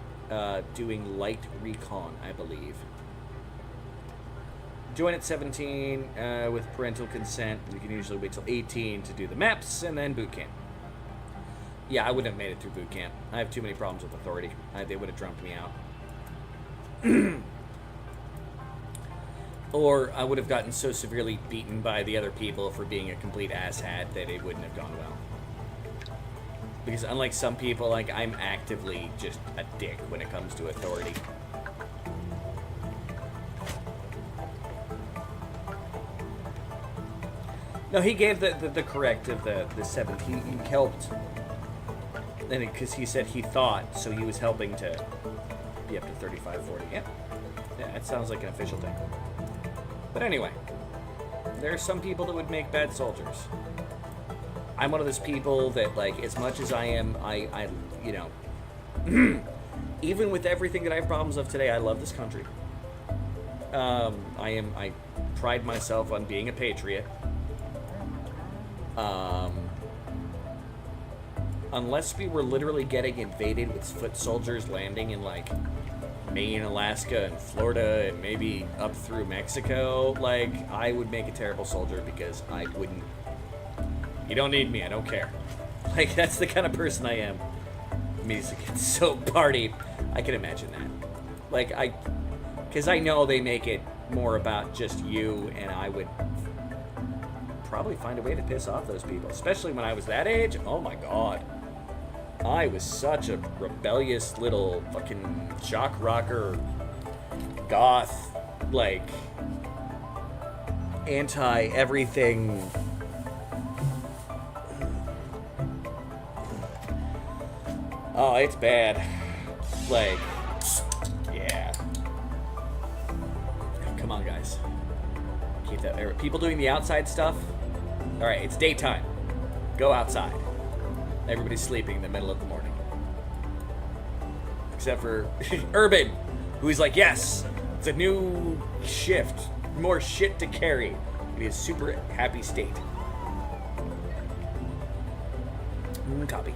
doing light recon, I believe. Join at 17 with parental consent. You can usually wait till 18 to do the maps and then boot camp. Yeah, I wouldn't have made it through boot camp. I have too many problems with authority. They would have drunked me out. Or I would have gotten so severely beaten by the other people for being a complete asshat that it wouldn't have gone well. Because unlike some people, like, I'm actively just a dick when it comes to authority. No, he gave the corrective, the 17. He helped. And because he said he thought, so he was helping to be up to 35, 40. Yeah, it sounds like an official thing. But anyway, there are some people that would make bad soldiers. I'm one of those people that, like, as much as I am, I you know, even with everything that I have problems of today, I love this country. I pride myself on being a patriot. Unless we were literally getting invaded with foot soldiers landing in, like, Maine, Alaska, and Florida, and maybe up through Mexico, like, I would make a terrible soldier because I wouldn't... You don't need me, I don't care. Like, that's the kind of person I am. Music gets so party. I can imagine that. Like, because I know they make it more about just you, and I would probably find a way to piss off those people. Especially when I was that age. Oh my god. I was such a rebellious little fucking shock rocker, goth, like, anti-everything. Oh, it's bad. Like, yeah. Come on, guys. Keep that. People doing the outside stuff. All right, it's daytime. Go outside. Everybody's sleeping in the middle of the morning. Except for Urban, who's like, yes, it's a new shift. More shit to carry. In his super happy state. Copy.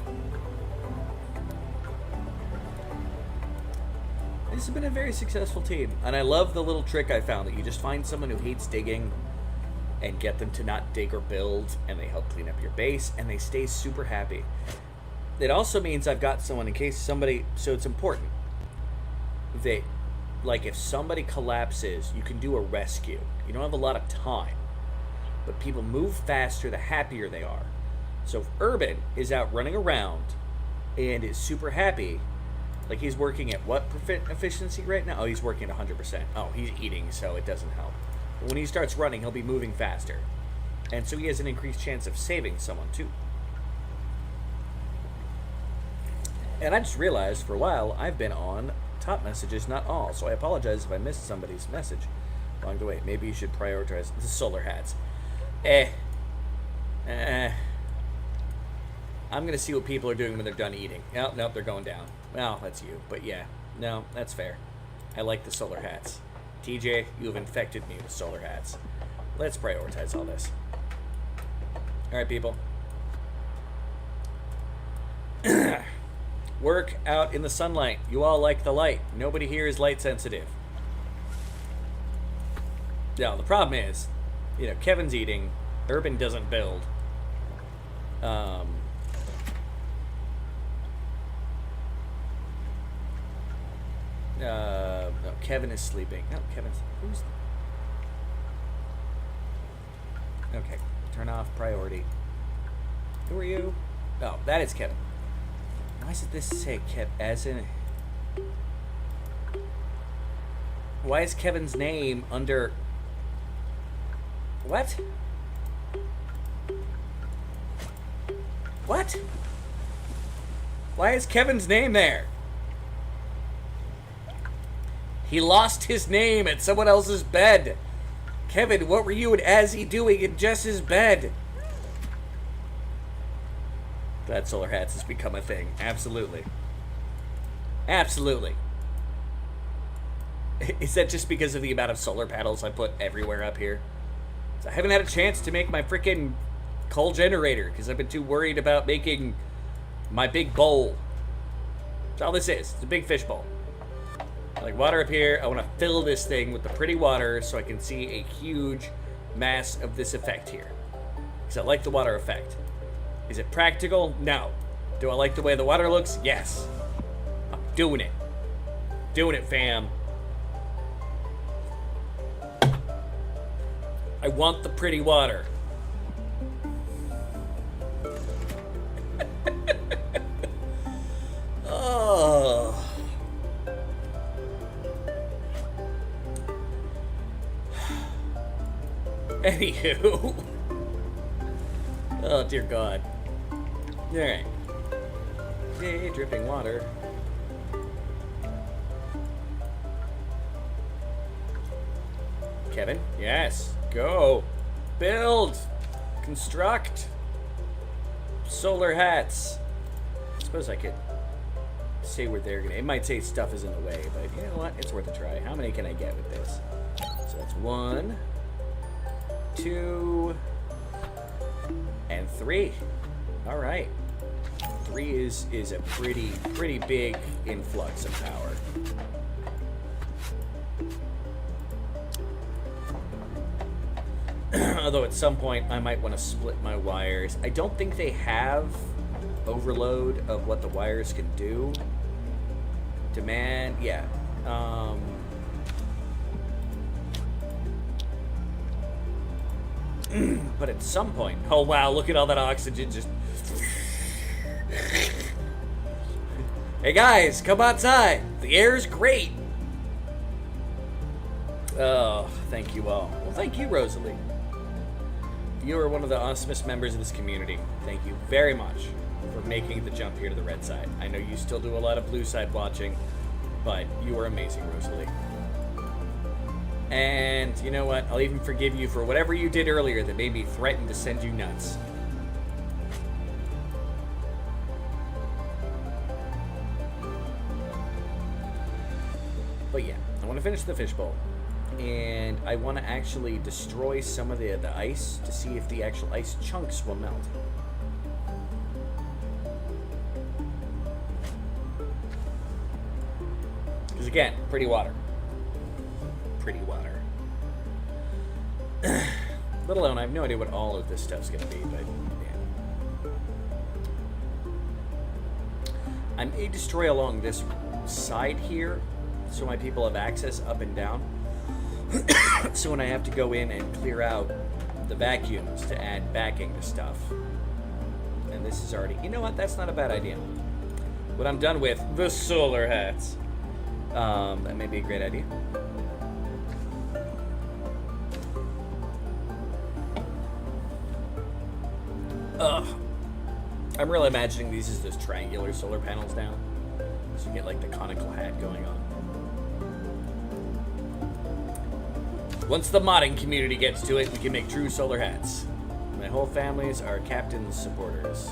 This has been a very successful team. And I love the little trick I found that you just find someone who hates digging and get them to not dig or build, and they help clean up your base, and they stay super happy. It also means I've got someone in case somebody... So it's important that, like, if somebody collapses, you can do a rescue. You don't have a lot of time. But people move faster the happier they are. So if Urban is out running around and is super happy... Like, he's working at what efficiency right now? Oh, he's working at 100%. Oh, he's eating, so it doesn't help. But when he starts running, he'll be moving faster. And so he has an increased chance of saving someone, too. And I just realized, for a while, I've been on top messages, not all. So I apologize if I missed somebody's message along the way. Maybe you should prioritize the solar hats. I'm going to see what people are doing when they're done eating. Oh, nope, they're going down. Well, that's you. But yeah, no, that's fair. I like the solar hats. TJ, you have infected me with solar hats. Let's prioritize all this. All right, people. Work out in the sunlight. You all like the light. Nobody here is light sensitive. Now, the problem is, Kevin's eating. Urban doesn't build. No, Kevin is sleeping. No, who's... Okay, turn off priority. Who are you? Oh, that is Kevin. Why does this say Kev as in... Why is Kevin's name under... What? What? Why is Kevin's name there? He lost his name at someone else's bed. Kevin, what were you and Azzy doing in Jess's bed? Glad solar hats has become a thing. Absolutely. Absolutely. Is that just because of the amount of solar panels I put everywhere up here? I haven't had a chance to make my freaking coal generator because I've been too worried about making my big bowl. That's all this is. It's a big fish bowl. Like water up here. I want to fill this thing with the pretty water so I can see a huge mass of this effect here. Because I like the water effect. Is it practical? No. Do I like the way the water looks? Yes. I'm doing it. Doing it, fam. I want the pretty water. Oh. Anywho. Oh, dear God. Alright. Yay, dripping water. Kevin? Yes. Go. Build. Construct. Solar hats. I suppose I could say where they're gonna... It might say stuff is in the way, but you know what? It's worth a try. How many can I get with this? So that's 1, 2, and 3. All right. 3 is a pretty big influx of power. Although at some point I might want to split my wires. I don't think they have overload of what the wires can do. Demand, yeah. But at some point, oh wow, look at all that oxygen just... Hey guys, come outside. The air is great. Oh, thank you all. Well, thank you, Rosalie. You are one of the awesomest members of this community. Thank you very much for making the jump here to the red side. I know you still do a lot of blue side watching, but you are amazing, Rosalie. And you know what? I'll even forgive you for whatever you did earlier that made me threaten to send you nuts. But yeah, I want to finish the fishbowl. And I want to actually destroy some of the ice to see if the actual ice chunks will melt. Because again, pretty water. Pretty water. Let alone, I have no idea what all of this stuff's going to be, but yeah. I may destroy along this side here so my people have access up and down. So when I have to go in and clear out the vacuums to add backing to stuff. And this is already... You know what? That's not a bad idea. When I'm done with the solar hats, that may be a great idea. Ugh. I'm really imagining these as those triangular solar panels now. So you get like the conical hat going on. Once the modding community gets to it, we can make true solar hats. My whole families are Captain's supporters.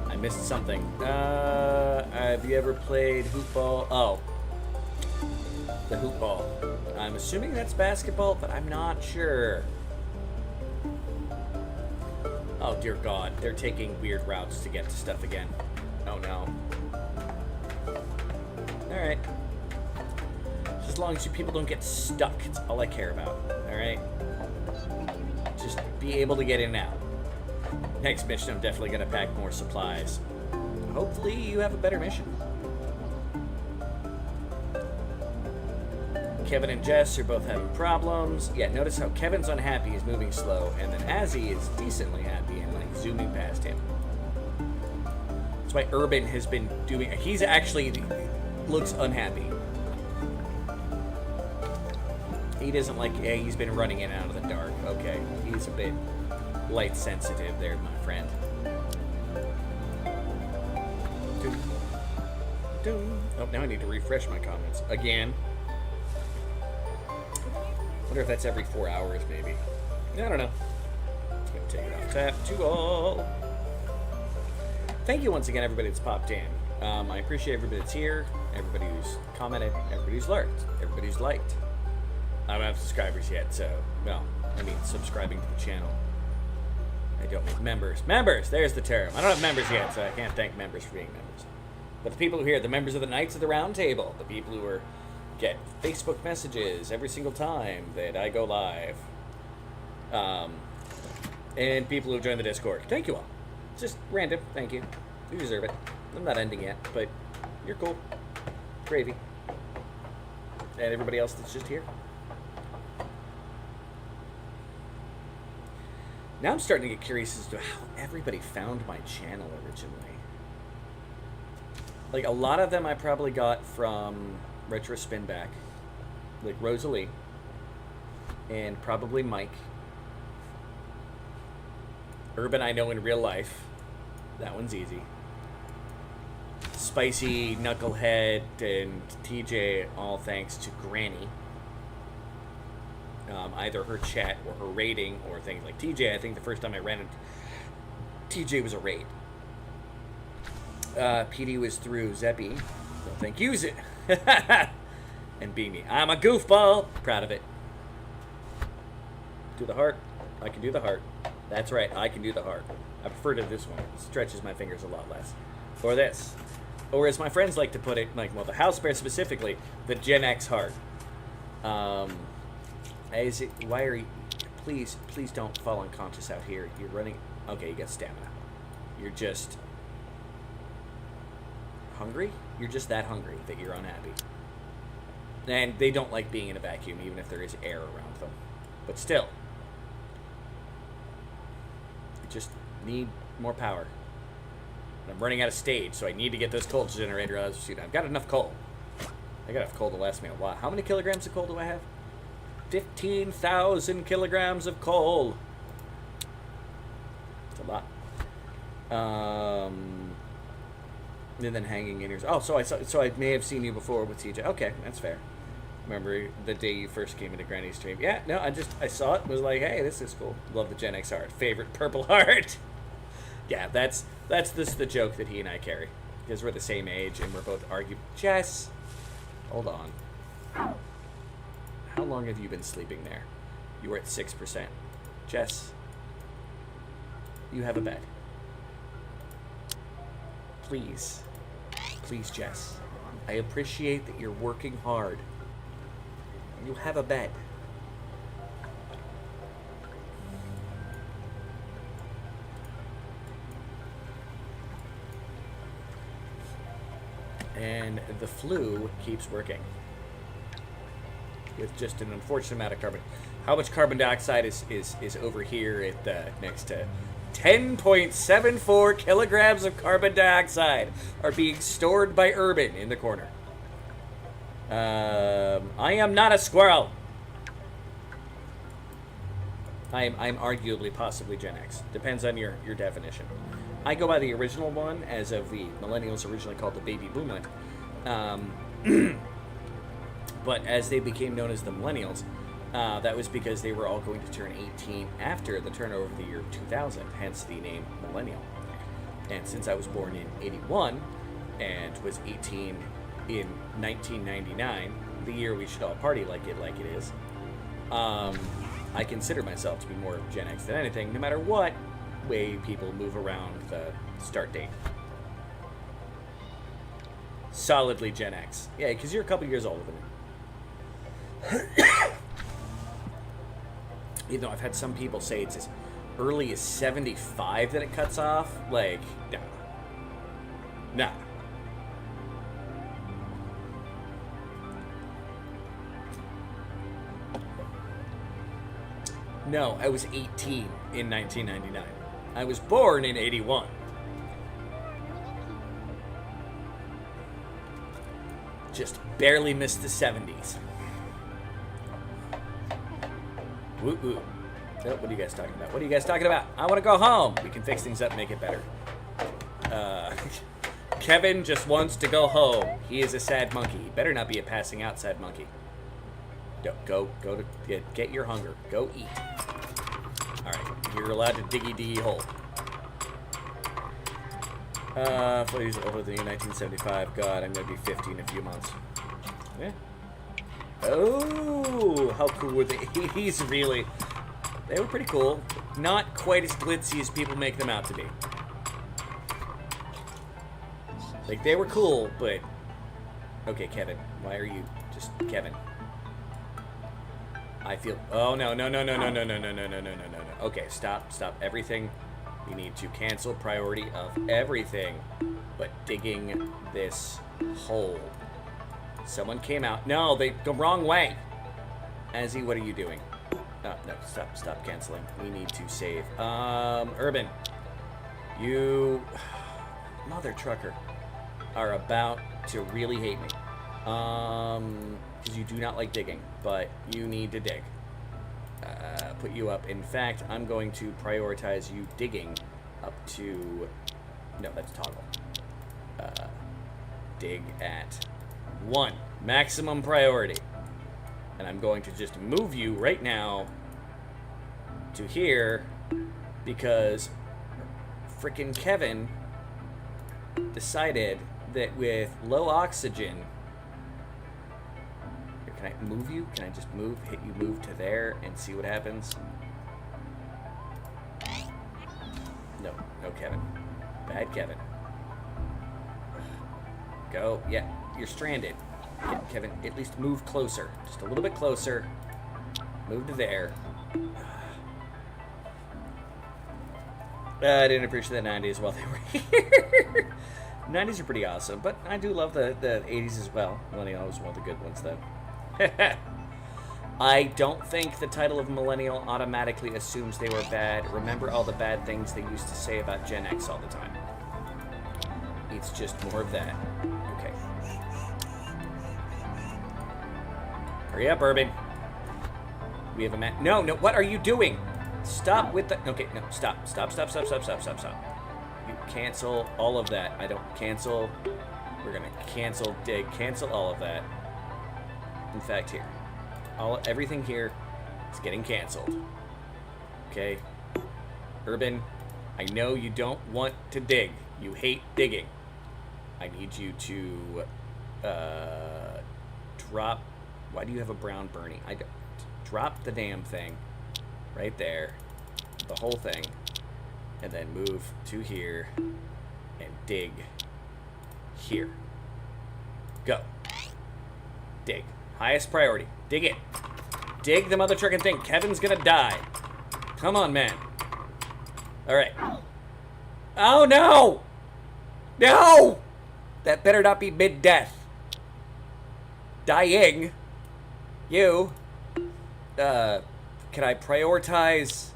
I missed something. Have you ever played hoopball? Oh. The hoopball. I'm assuming that's basketball, but I'm not sure. Oh, dear God. They're taking weird routes to get to stuff again. Oh no. Alright. As long as you people don't get stuck, it's all I care about. Alright? Just be able to get in and out. Next mission, I'm definitely going to pack more supplies. Hopefully you have a better mission. Kevin and Jess are both having problems. Yeah, notice how Kevin's unhappy, he's moving slow, and then Azzy is decently happy and like zooming past him. That's why Urban has been doing. He's actually looks unhappy. He doesn't like. Yeah, he's been running in and out of the dark. Okay, he's a bit light sensitive there, my friend. Oh, now I need to refresh my comments again. Wonder if that's every 4 hours, maybe. I don't know. Just gonna take it off tap to all. Thank you once again, everybody that's popped in. I appreciate everybody that's here, everybody who's commented, everybody who's lurked, everybody who's liked. I don't have subscribers yet, so, well, I mean subscribing to the channel. I don't make members. Members! There's the term. I don't have members yet, so I can't thank members for being members. But the people who are here, the members of the Knights of the Round Table, the people who get Facebook messages every single time that I go live, and people who join the Discord. Thank you all. It's just random. Thank you. You deserve it. I'm not ending yet, but you're cool. Gravy. And everybody else that's just here. Now I'm starting to get curious as to how everybody found my channel originally. Like, a lot of them I probably got from Retro Spinback, like Rosalie, and probably Mike. Urban I know in real life. That one's easy. Spicy, Knucklehead, and TJ, all thanks to Granny. Either her chat or her rating or things like TJ. I think the first time I ran it, TJ was a raid. PD was through Zeppy. So thank you, and Beamy. I'm a goofball. Proud of it. Do the heart. I can do the heart. That's right. I can do the heart. I prefer to this one. It stretches my fingers a lot less. Or this. Or as my friends like to put it, like, well, the house bear specifically, the Gen X heart. Is it? Why are you? Please don't fall unconscious out here. You're running. Okay, you got stamina. You're just hungry. You're just that hungry that you're unhappy. And they don't like being in a vacuum, even if there is air around them. But still, you just need more power. And I'm running out of stage, so I need to get those coal generators. Shoot, I've got enough coal. I got enough coal to last me a while. How many kilograms of coal do I have? 15,000 kilograms of coal. It's a lot. And then hanging in yours. Oh, so I may have seen you before with TJ. Okay, that's fair. Remember the day you first came into Granny's stream? Yeah, no, I saw it. Was like, hey, this is cool. Love the Gen X heart. Favorite purple heart. Yeah, that's the joke that he and I carry, because we're the same age and we're both arguing. Jess, hold on. How long have you been sleeping there? You were at 6%. Jess, you have a bed. Please, Jess. I appreciate that you're working hard. You have a bed. And the flu keeps working. With just an unfortunate amount of carbon. How much carbon dioxide is over here at next to 10.74 kilograms of carbon dioxide are being stored by Urban in the corner. I am not a squirrel. I'm arguably possibly Gen X. Depends on your definition. I go by the original one, as of the millennials originally called the baby boomer. But as they became known as the millennials, that was because they were all going to turn 18 after the turnover of the year 2000, hence the name millennial. And since I was born in 81 and was 18 in 1999, the year we should all party like it is, I consider myself to be more Gen X than anything, no matter what way people move around the start date. Solidly Gen X. Yeah, because you're a couple years older than me. Even though I've had some people say it's as early as 75 that it cuts off. Like, no. Nah. No, I was 18 in 1999. I was born in 81. Just barely missed the 70s. Woo woo. Oh, what are you guys talking about? What are you guys talking about? I want to go home. We can fix things up, make it better. Kevin just wants to go home. He is a sad monkey. He better not be a passing out sad monkey. Go to get your hunger. Go eat. All right, you're allowed to diggy hole. He's older than you, 1975. God, I'm gonna be 50 in a few months. Yeah. Oh, how cool were the 80s? Really, they were pretty cool. Not quite as glitzy as people make them out to be. Like, they were cool, but okay, Kevin, why are you just Kevin? I feel. Oh no. Okay, stop everything. We need to cancel priority of everything but digging this hole. Someone came out. No, they the wrong way. Azzy, what are you doing? No, stop canceling. We need to save. Urban, you mother trucker are about to really hate me. Because you do not like digging, but you need to dig. Put you up. In fact, I'm going to prioritize you digging up to... No, that's toggle. Dig at 1. Maximum priority. And I'm going to just move you right now to here because frickin' Kevin decided that with low oxygen... Can I move you? Can I just hit you move to there and see what happens? No, Kevin. Bad Kevin. Go. Yeah, you're stranded. Yeah, Kevin, at least move closer. Just a little bit closer. Move to there. I didn't appreciate the 90s while they were here. 90s are pretty awesome, but I do love the 80s as well. Millennial was one of the good ones, though. I don't think the title of Millennial automatically assumes they were bad. Remember all the bad things they used to say about Gen X all the time. It's just more of that. Okay. Hurry up, Urban. We have a man. No, what are you doing? Stop with the... Okay, no, stop. You cancel all of that. I don't cancel. We're gonna cancel dig. Cancel all of that. In fact, here. Everything here is getting canceled. Okay? Urban, I know you don't want to dig. You hate digging. I need you to drop... Why do you have a brown Bernie? Drop the damn thing right there. The whole thing. And then move to here and dig here. Go. Dig. Highest priority. Dig it. Dig the mother trucking thing. Kevin's gonna die. Come on, man. Alright. Oh, no! No! That better not be mid-death. Dying. You. Can I prioritize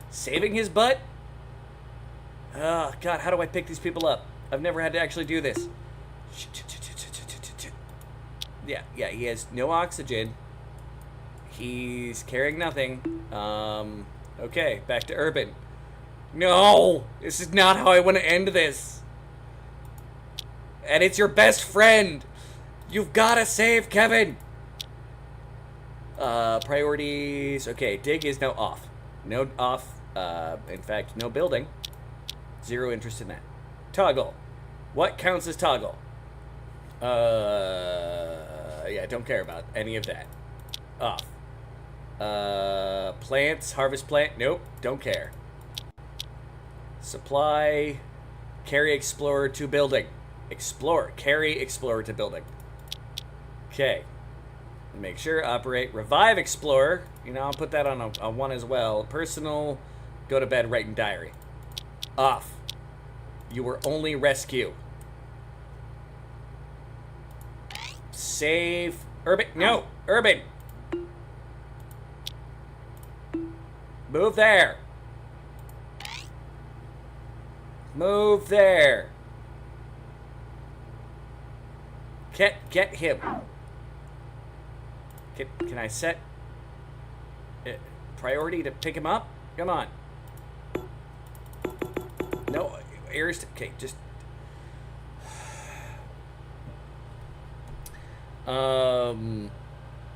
saving his butt? Oh, God, how do I pick these people up? I've never had to actually do this. Yeah, he has no oxygen. He's carrying nothing. Okay, back to Urban. No! This is not how I want to end this. And it's your best friend. You've got to save Kevin. Priorities. Okay, dig is now off. No off. In fact, no building. Zero interest in that. Toggle. What counts as toggle? Yeah, don't care about any of that. Off. Plants, harvest plant. Nope, don't care. Supply, carry explorer to building. Explore. Carry Explorer to building. Okay. Make sure. Operate. Revive Explorer. You know, I'll put that on a 1 as well. Personal. Go to bed. Write in diary. Off. You were only rescue. Save. Urban. No. Urban. Move there. Move there. Get him. Can I set priority to pick him up? Come on. No, areas. Okay, just.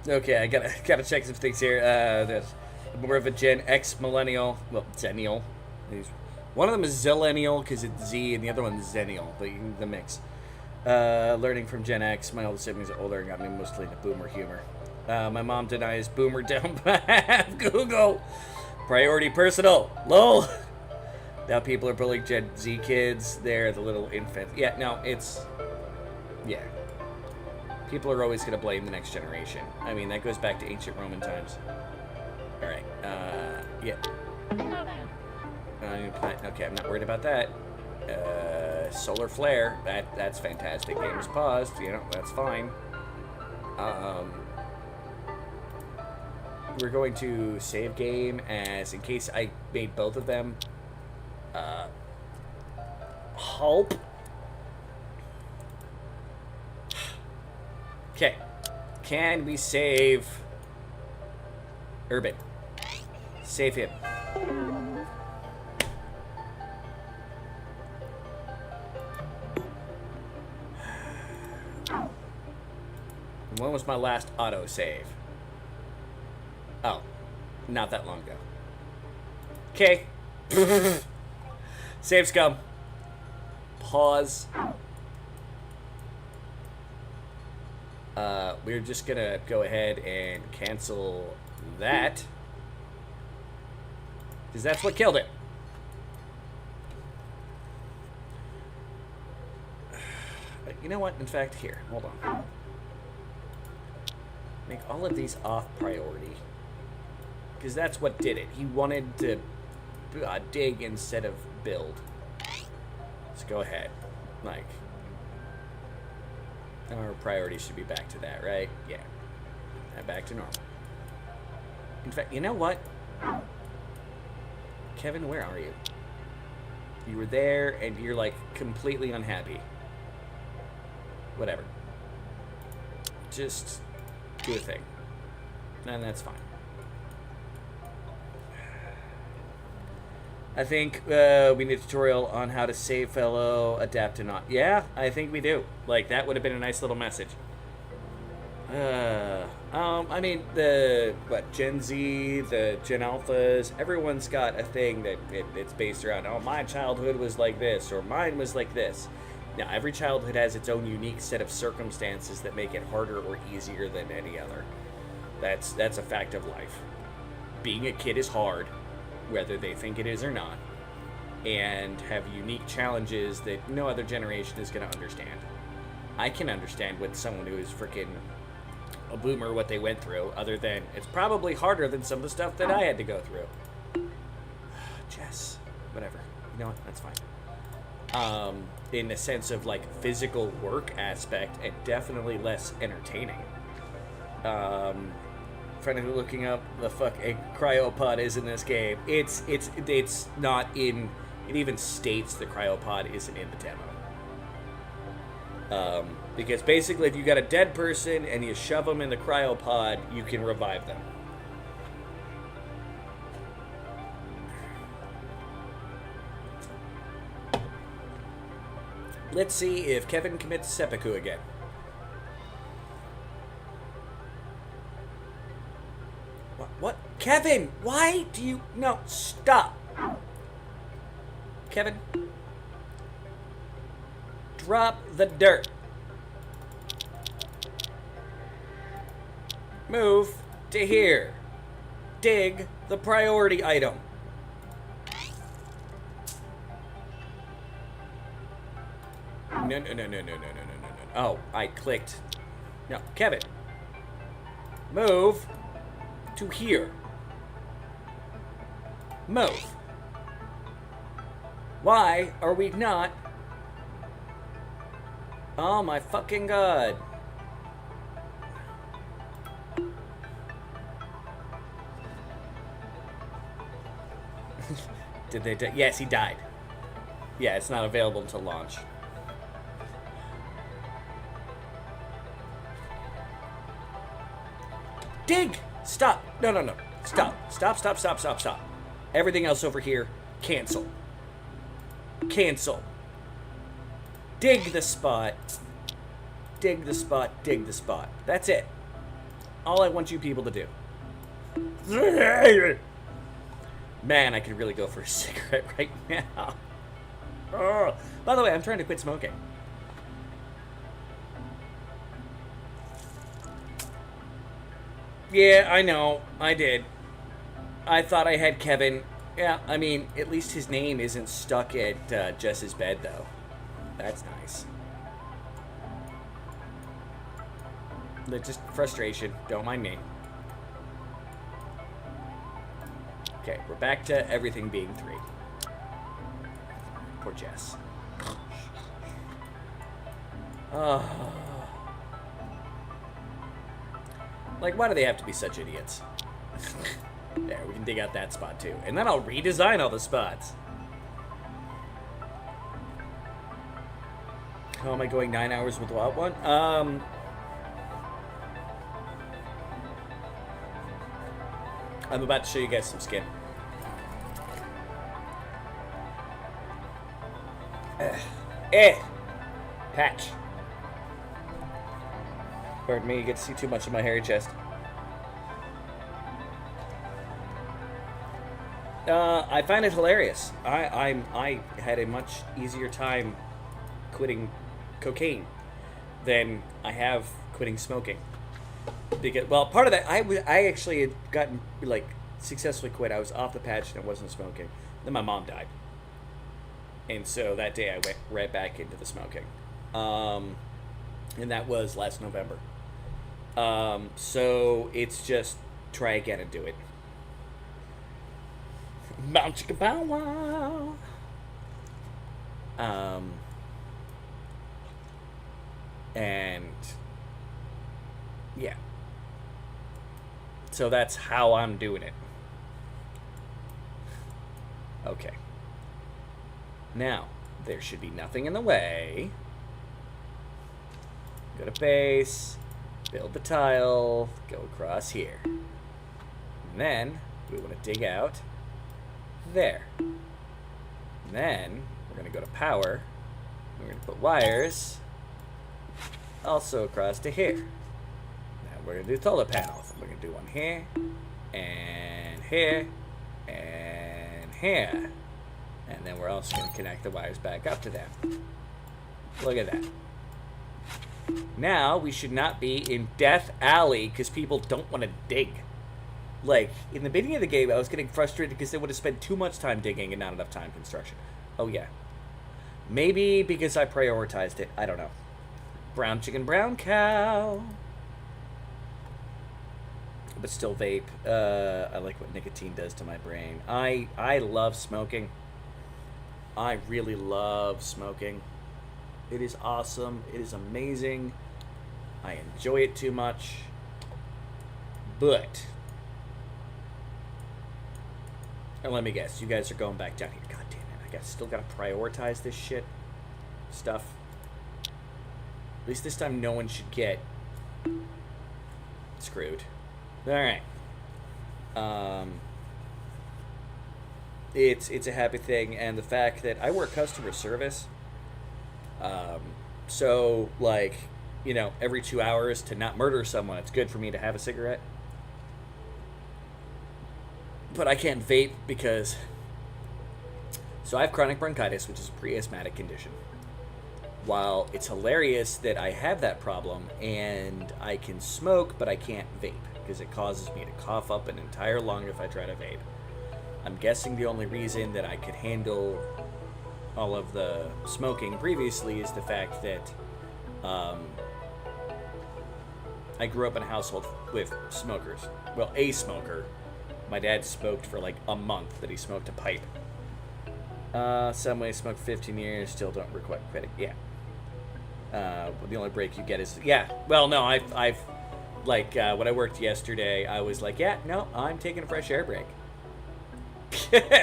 Okay, I gotta check some things here. There's more of a Gen X millennial. Well, Zennial. One of them is Zillennial because it's Z, and the other one is Zennial. The mix. Learning from Gen X. My older siblings are older and got me mostly into boomer humor. My mom denies boomer down path. Google. Priority personal. Lol. Now people are bullying Gen Z kids. They're the little infants. Yeah, no, it's. Yeah. People are always going to blame the next generation. I mean, that goes back to ancient Roman times. Alright. Yeah. Okay, I'm not worried about that. Solar flare. That's fantastic. Game is paused. You know, that's fine. We're going to save game as in case I made both of them. Hulp. Okay. Can we save Urban? Save him. When was my last auto save? Oh, not that long ago. Okay. Save scum. Pause. We're just gonna go ahead and cancel that. Because that's what killed it. You know what? In fact, here. Hold on. Make all of these off priority. Because that's what did it. He wanted to dig instead of build. Let's go ahead. Like, our priority should be back to that, right? Yeah. And back to normal. In fact, you know what? Kevin, where are you? You were there, and you're, like, completely unhappy. Whatever. Just do a thing. And that's fine. I think we need a tutorial on how to save fellow, adapt to not. Yeah, I think we do. Like, that would have been a nice little message. I mean, Gen Z, the Gen Alphas, everyone's got a thing that it's based around. Oh, my childhood was like this, or mine was like this. Now, every childhood has its own unique set of circumstances that make it harder or easier than any other. That's a fact of life. Being a kid is hard, whether they think it is or not, and have unique challenges that no other generation is going to understand. I can understand what someone who is freaking a boomer, what they went through, other than it's probably harder than some of the stuff that I had to go through. Jess, whatever. You know what? That's fine. In the sense of, like, physical work aspect, and definitely less entertaining. Frantically looking up the fuck a cryopod is in this game. It's not in. It even states the cryopod isn't in the demo. Because basically, if you got a dead person and you shove them in the cryopod, you can revive them. Let's see if Kevin commits seppuku again. What? Kevin, why do you... No, stop. Kevin. Drop the dirt. Move to here. Dig the priority item. no, no, no, no, no, no, no, no, no. Oh, I clicked. No, Kevin. Move to here. Move. Why are we not? Oh my fucking god. Did they die? Yes, he died. Yeah, it's not available until launch. Dig! Stop! No, no, no. Stop. Stop, stop, stop, stop, stop. Everything else over here, cancel. Cancel. Dig the spot. Dig the spot, dig the spot. That's it. All I want you people to do. Man, I could really go for a cigarette right now. Oh. By the way, I'm trying to quit smoking. Yeah, I know. I did. I thought I had Kevin. Yeah, I mean, at least his name isn't stuck at Jess's bed, though. That's nice. Just frustration. Don't mind me. Okay, we're back to everything being 3. Poor Jess. Oh. Like, why do they have to be such idiots? There, we can dig out that spot too. And then I'll redesign all the spots. How am I going 9 hours without one? I'm about to show you guys some skin. Patch. Pardon me, you get to see too much of my hairy chest. I find it hilarious. I had a much easier time quitting cocaine than I have quitting smoking. Because, well, part of that, I actually had gotten, like, successfully quit. I was off the patch and I wasn't smoking. Then my mom died. And so that day I went right back into the smoking. And that was last November. So it's just try again and do it. Bow chicka bow wow. And yeah. So that's how I'm doing it. Okay. Now, there should be nothing in the way. Go to base, build the tile, go across here. And then we want to dig out there. And then we're going to go to power. We're going to put wires also across to here. Now we're going to do solar panels. We're going to do one here, and here, and here. And then we're also going to connect the wires back up to them. Look at that. Now we should not be in Death Alley because people don't want to dig. Like, in the beginning of the game, I was getting frustrated because they would have spent too much time digging and not enough time construction. Oh, yeah. Maybe because I prioritized it. I don't know. Brown chicken, brown cow. But still vape. I like what nicotine does to my brain. I love smoking. I really love smoking. It is awesome. It is amazing. I enjoy it too much. But, and let me guess, you guys are going back down here. God damn it. Still gotta prioritize this shit stuff. At least this time no one should get screwed. Alright. It's a happy thing, and the fact that I work customer service, so, like, you know, every 2 hours to not murder someone, it's good for me to have a cigarette. But I can't vape because, so I have chronic bronchitis, which is a pre-asthmatic condition. While it's hilarious that I have that problem and I can smoke, but I can't vape because it causes me to cough up an entire lung if I try to vape. I'm guessing the only reason that I could handle all of the smoking previously is the fact that I grew up in a household with smokers. Well, a smoker. My dad smoked for like a month that he smoked a pipe. Some way smoked 15 years, still don't require credit. Yeah. The only break you get is, yeah. Well, no, I've like, when I worked yesterday, I was like, yeah, no, I'm taking a fresh air break.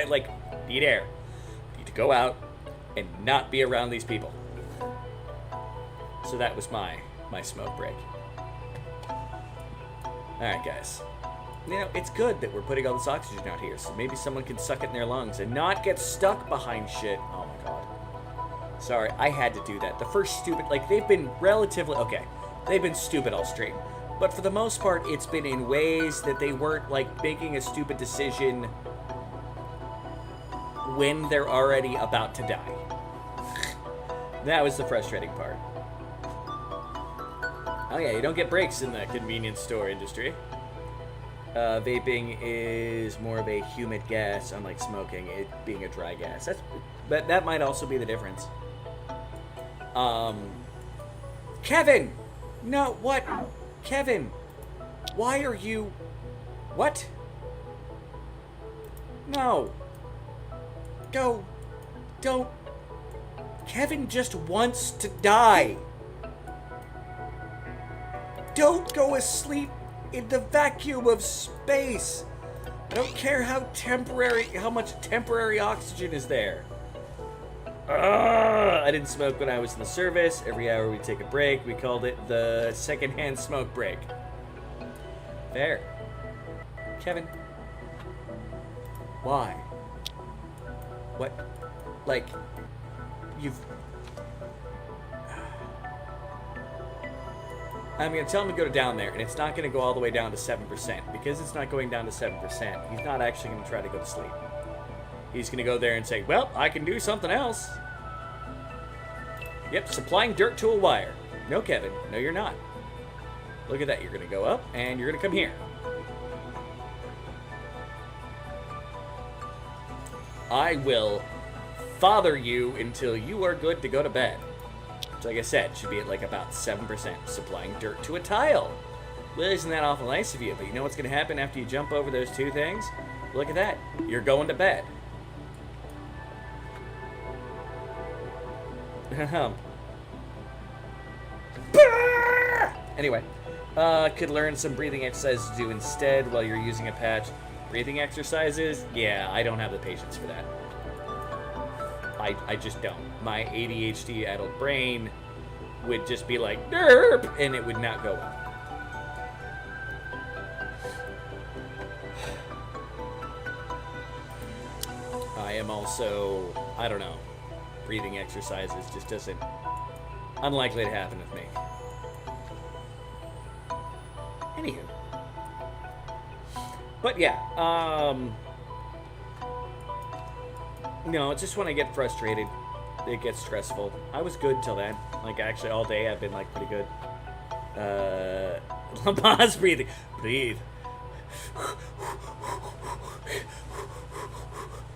Like, need air. Need to go out and not be around these people. So that was my smoke break. Alright, guys. You know, it's good that we're putting all this oxygen out here, so maybe someone can suck it in their lungs and not get stuck behind shit. Oh my god. Sorry, I had to do that. The first stupid, like, they've been relatively, okay, they've been stupid all straight. But for the most part, it's been in ways that they weren't, like, making a stupid decision when they're already about to die. That was the frustrating part. Oh yeah, you don't get breaks in the convenience store industry. Vaping is more of a humid gas, unlike smoking, it being a dry gas. But that might also be the difference. Kevin! No, what? Kevin! Why are you... What? No. Go. Don't. Kevin just wants to die. Don't go asleep in the vacuum of space. I don't care how much temporary oxygen is there. I didn't smoke when I was in the service. Every hour we take a break. We called it the secondhand smoke break. Fair. Kevin. Why? What? Like, you've... I'm going to tell him to go down there, and it's not going to go all the way down to 7%. Because it's not going down to 7%, he's not actually going to try to go to sleep. He's going to go there and say, well, I can do something else. Yep, supplying dirt to a wire. No, Kevin. No, you're not. Look at that. You're going to go up, and you're going to come here. I will father you until you are good to go to bed. Which, like I said, should be at like about 7%, supplying dirt to a tile. Well, isn't that awful nice of you? But you know what's going to happen after you jump over those two things? Look at that. You're going to bed. Anyway, could learn some breathing exercises to do instead while you're using a patch. Breathing exercises? Yeah, I don't have the patience for that. I just don't. My ADHD adult brain would just be like, derp, and it would not go well. I am also, I don't know, breathing exercises just doesn't, unlikely to happen with me. Anywho. But yeah, no, it's just when I get frustrated, it gets stressful. I was good till then. Like, actually, all day I've been, like, pretty good. Lamaze breathing. Breathe.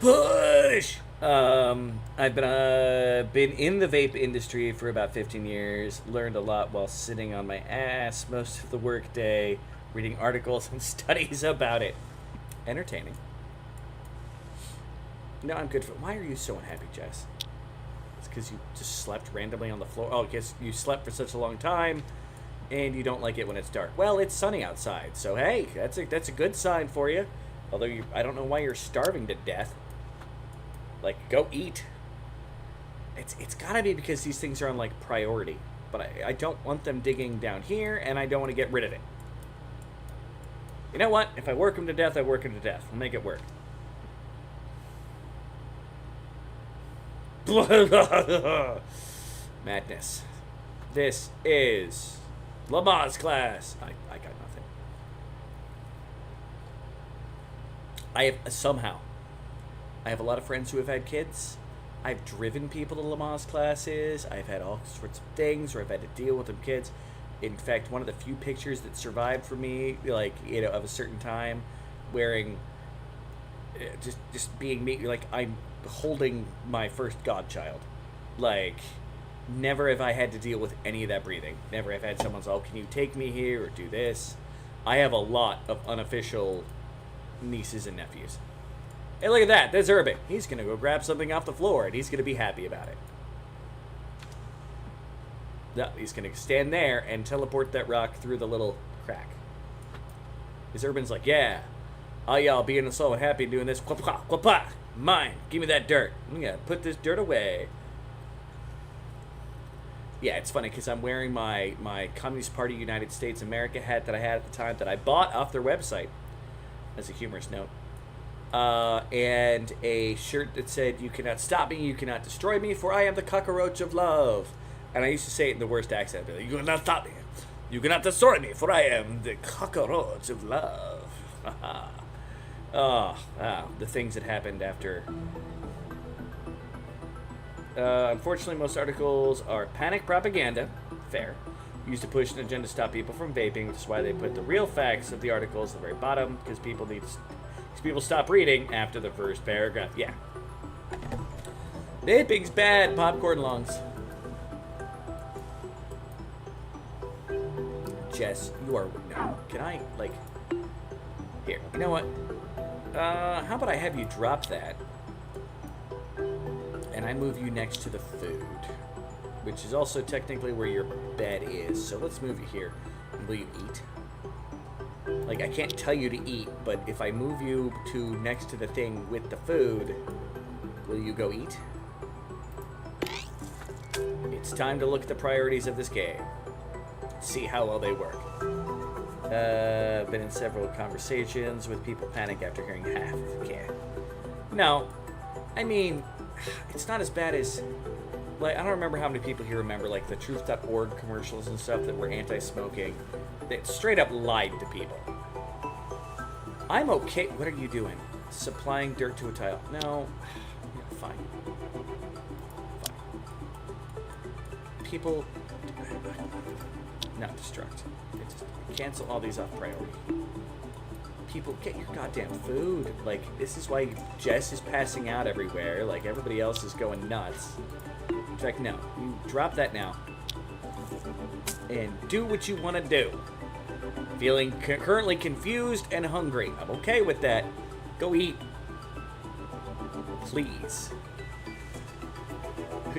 Push! I've been in the vape industry for about 15 years. Learned a lot while sitting on my ass most of the workday, reading articles and studies about it. Entertaining. No, I'm good for... Why are you so unhappy, Jess? It's because you just slept randomly on the floor. Oh, because you slept for such a long time, and you don't like it when it's dark. Well, it's sunny outside, so hey, that's a good sign for you. Although I don't know why you're starving to death. Like, go eat. It's gotta be because these things are on, like, priority. But I don't want them digging down here, and I don't want to get rid of it. You know what? If I work them to death, I work them to death. I'll make it work. Madness. This is Lamaze class. I got nothing. I have a lot of friends who have had kids. I've driven people to Lamaze classes. I've had all sorts of things where I've had to deal with them kids. In fact, one of the few pictures that survived for me, like, you know, of a certain time, wearing just being me, like I'm holding my first godchild. Like, never have I had to deal with any of that breathing. Never have had someone's, oh, can you take me here or do this? I have a lot of unofficial nieces and nephews. Hey, look at that. There's Urban. He's going to go grab something off the floor, and he's going to be happy about it. No, he's going to stand there and teleport that rock through the little crack. Because Urban's like, yeah, all y'all being so happy doing this. Quapa, quapa, mine. Give me that dirt. I'm going to put this dirt away. Yeah, it's funny because I'm wearing my Communist Party United States America hat that I had at the time that I bought off their website, as a humorous note. And a shirt that said, you cannot stop me, you cannot destroy me, for I am the cockroach of love. And I used to say it in the worst accent. I'd be like, you cannot stop me, you cannot destroy me, for I am the cockroach of love. The things that happened after. Unfortunately, most articles are panic propaganda. Fair. Used to push an agenda to stop people from vaping, which is why they put the real facts of the articles at the very bottom, because people stop reading after the first paragraph. Yeah. Vaping's bad. Popcorn lungs. Jess, you are... No. Can I, like... Here. You know what? How about I have you drop that? And I move you next to the food. Which is also technically where your bed is. So let's move you here. Will you eat? Like, I can't tell you to eat, but if I move you to next to the thing with the food, will you go eat? It's time to look at the priorities of this game. See how well they work. I've been in several conversations with people panic after hearing half of the can. No. I mean, it's not as bad as... Like, I don't remember how many people here remember, like, the truth.org commercials and stuff that were anti-smoking. That straight up lied to people. I'm okay. What are you doing? Supplying dirt to a tile. No. Yeah, fine. People... Not destruct. Just cancel all these off priority. People, get your goddamn food. Like, this is why Jess is passing out everywhere. Like, everybody else is going nuts. In fact, no. You drop that now. And do what you want to do. Feeling currently confused and hungry. I'm okay with that. Go eat. Please.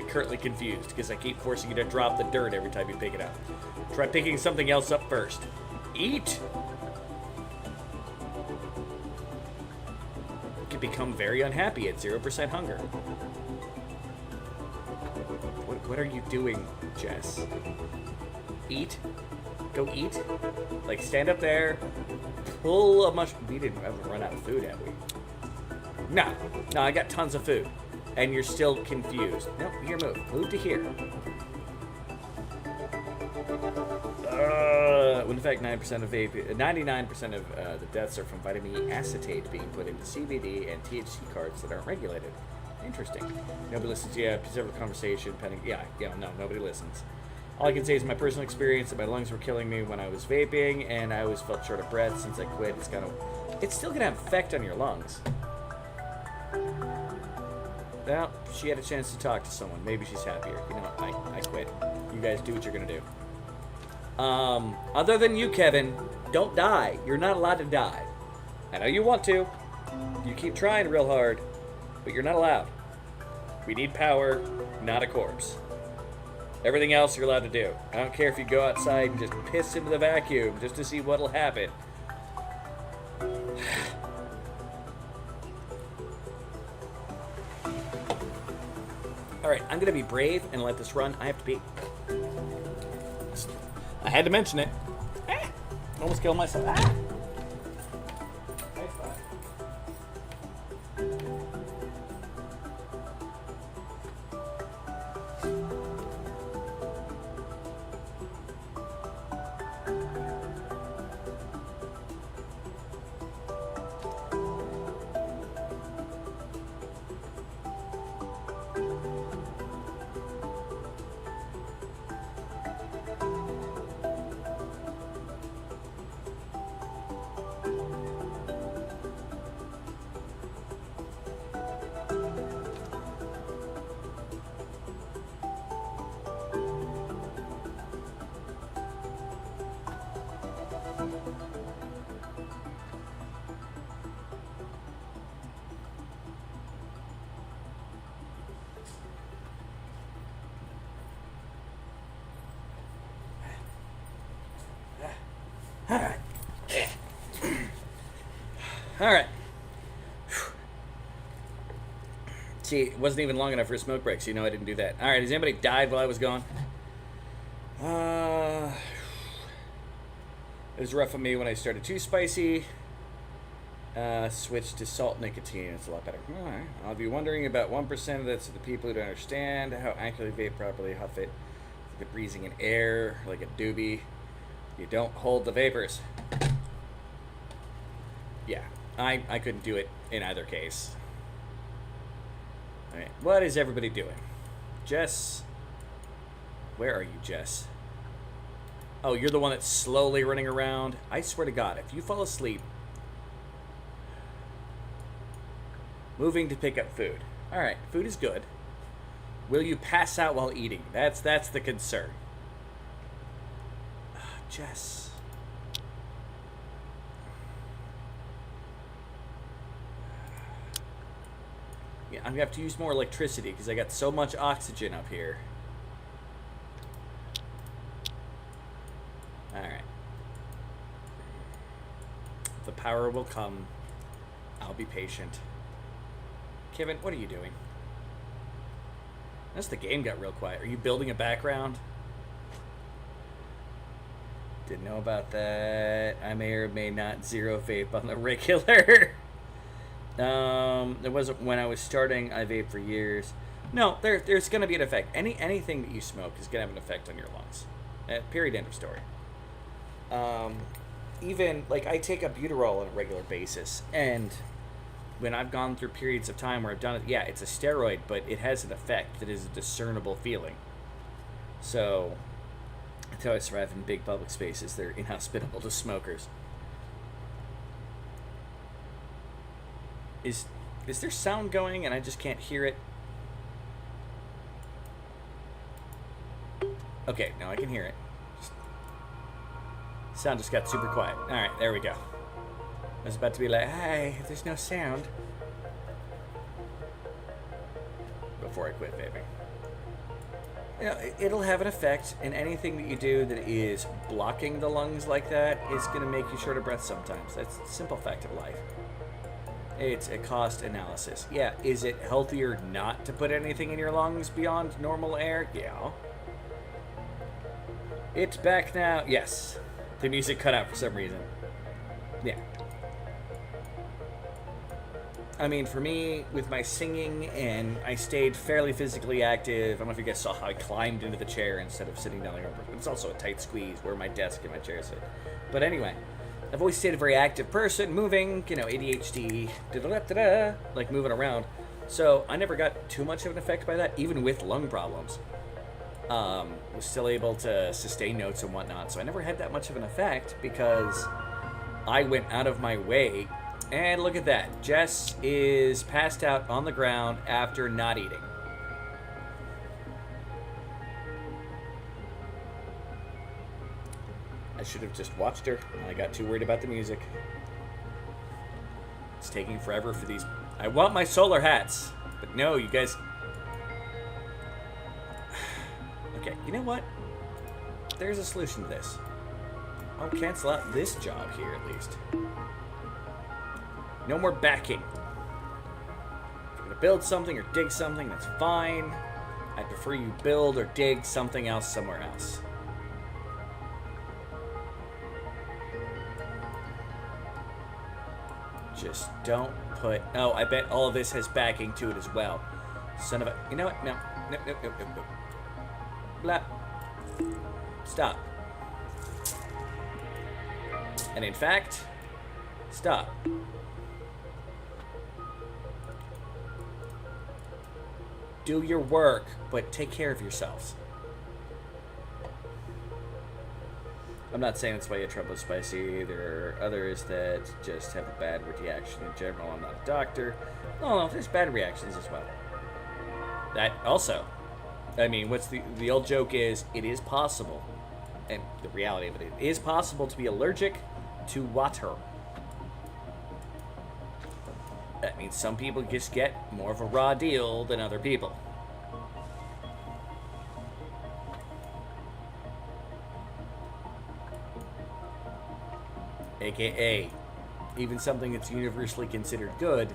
Currently confused because I keep forcing you to drop the dirt every time you pick it up. Try picking something else up first. Eat! You can become very unhappy at 0% hunger. What are you doing, Jess? Eat? Go eat? Like, stand up there, pull a mushroom. We didn't ever run out of food, have we? No, I got tons of food. And you're still confused. No, here, move. Move to here. When in fact, 99% of the deaths are from vitamin E acetate being put into CBD and THC cards that aren't regulated. Interesting. Nobody listens. Yeah, several conversation pending. Yeah, no, nobody listens. All I can say is my personal experience that my lungs were killing me when I was vaping, and I always felt short of breath since I quit. It's still gonna have effect on your lungs. Well, she had a chance to talk to someone. Maybe she's happier. You know what? I quit. You guys do what you're gonna do. Other than you, Kevin, don't die. You're not allowed to die. I know you want to. You keep trying real hard, but you're not allowed. We need power, not a corpse. Everything else you're allowed to do. I don't care if you go outside and just piss into the vacuum just to see what'll happen. Alright, I'm gonna be brave and let this run. I have to pee. I had to mention it. Almost killed myself. Alright. Alright. See, it wasn't even long enough for a smoke break, so you know I didn't do that. Alright, has anybody died while I was gone? It was rough on me when I started too spicy. Switched to salt nicotine. It's a lot better. Alright. I'll be wondering about 1% of that's the people who don't understand how accurately vape properly, huff it. Like breathing in air, like a doobie. You don't hold the vapors. Yeah, I couldn't do it in either case. Alright, what is everybody doing? Jess? Where are you, Jess? Oh, you're the one that's slowly running around? I swear to God, if you fall asleep... Moving to pick up food. Alright, food is good. Will you pass out while eating? That's the concern. Jess. Yeah, I'm gonna have to use more electricity because I got so much oxygen up here. Alright. The power will come. I'll be patient. Kevin, what are you doing? Unless the game got real quiet. Are you building a background? Didn't know about that. I may or may not zero vape on the regular. It wasn't when I was starting. I vaped for years. No, there's going to be an effect. Anything that you smoke is going to have an effect on your lungs. Period. End of story. Even, like, I take albuterol on a regular basis, and when I've gone through periods of time where I've done it, yeah, it's a steroid, but it has an effect that is a discernible feeling. So, that's how I survive in big public spaces. They're inhospitable to smokers. Is there sound going and I just can't hear it? Okay, now I can hear it. Sound just got super quiet. Alright, there we go. I was about to be like, hey, there's no sound. Before I quit vaping. You know, it'll have an effect, and anything that you do that is blocking the lungs like that is going to make you short of breath sometimes. That's the simple fact of life. It's a cost analysis. Yeah, is it healthier not to put anything in your lungs beyond normal air? Yeah. It's back now. Yes. The music cut out for some reason. Yeah. I mean, for me, with my singing, and I stayed fairly physically active. I don't know if you guys saw how I climbed into the chair instead of sitting down like over. But it's also a tight squeeze where my desk and my chair sit. But anyway, I've always stayed a very active person, moving, you know, ADHD, like moving around. So I never got too much of an effect by that, even with lung problems. Was still able to sustain notes and whatnot. So I never had that much of an effect because I went out of my way. And look at that. Jess is passed out on the ground after not eating. I should have just watched her. I got too worried about the music. It's taking forever for these. I want my solar hats. But no, you guys. Okay, you know what? There's a solution to this. I'll cancel out this job here at least. No more backing. If you're gonna build something or dig something, that's fine. I prefer you build or dig something else somewhere else. Just don't put... Oh, I bet all of this has backing to it as well. Son of a... You know what? No. Nope. Blah. Stop. And in fact, stop. Do your work, but take care of yourselves. I'm not saying that's why you have trouble with spicy. There are others that just have a bad reaction in general. I'm not a doctor. No, there's bad reactions as well. That also, I mean, what's the old joke is, it is possible, and the reality of it is possible to be allergic to water. That means some people just get more of a raw deal than other people. AKA, even something that's universally considered good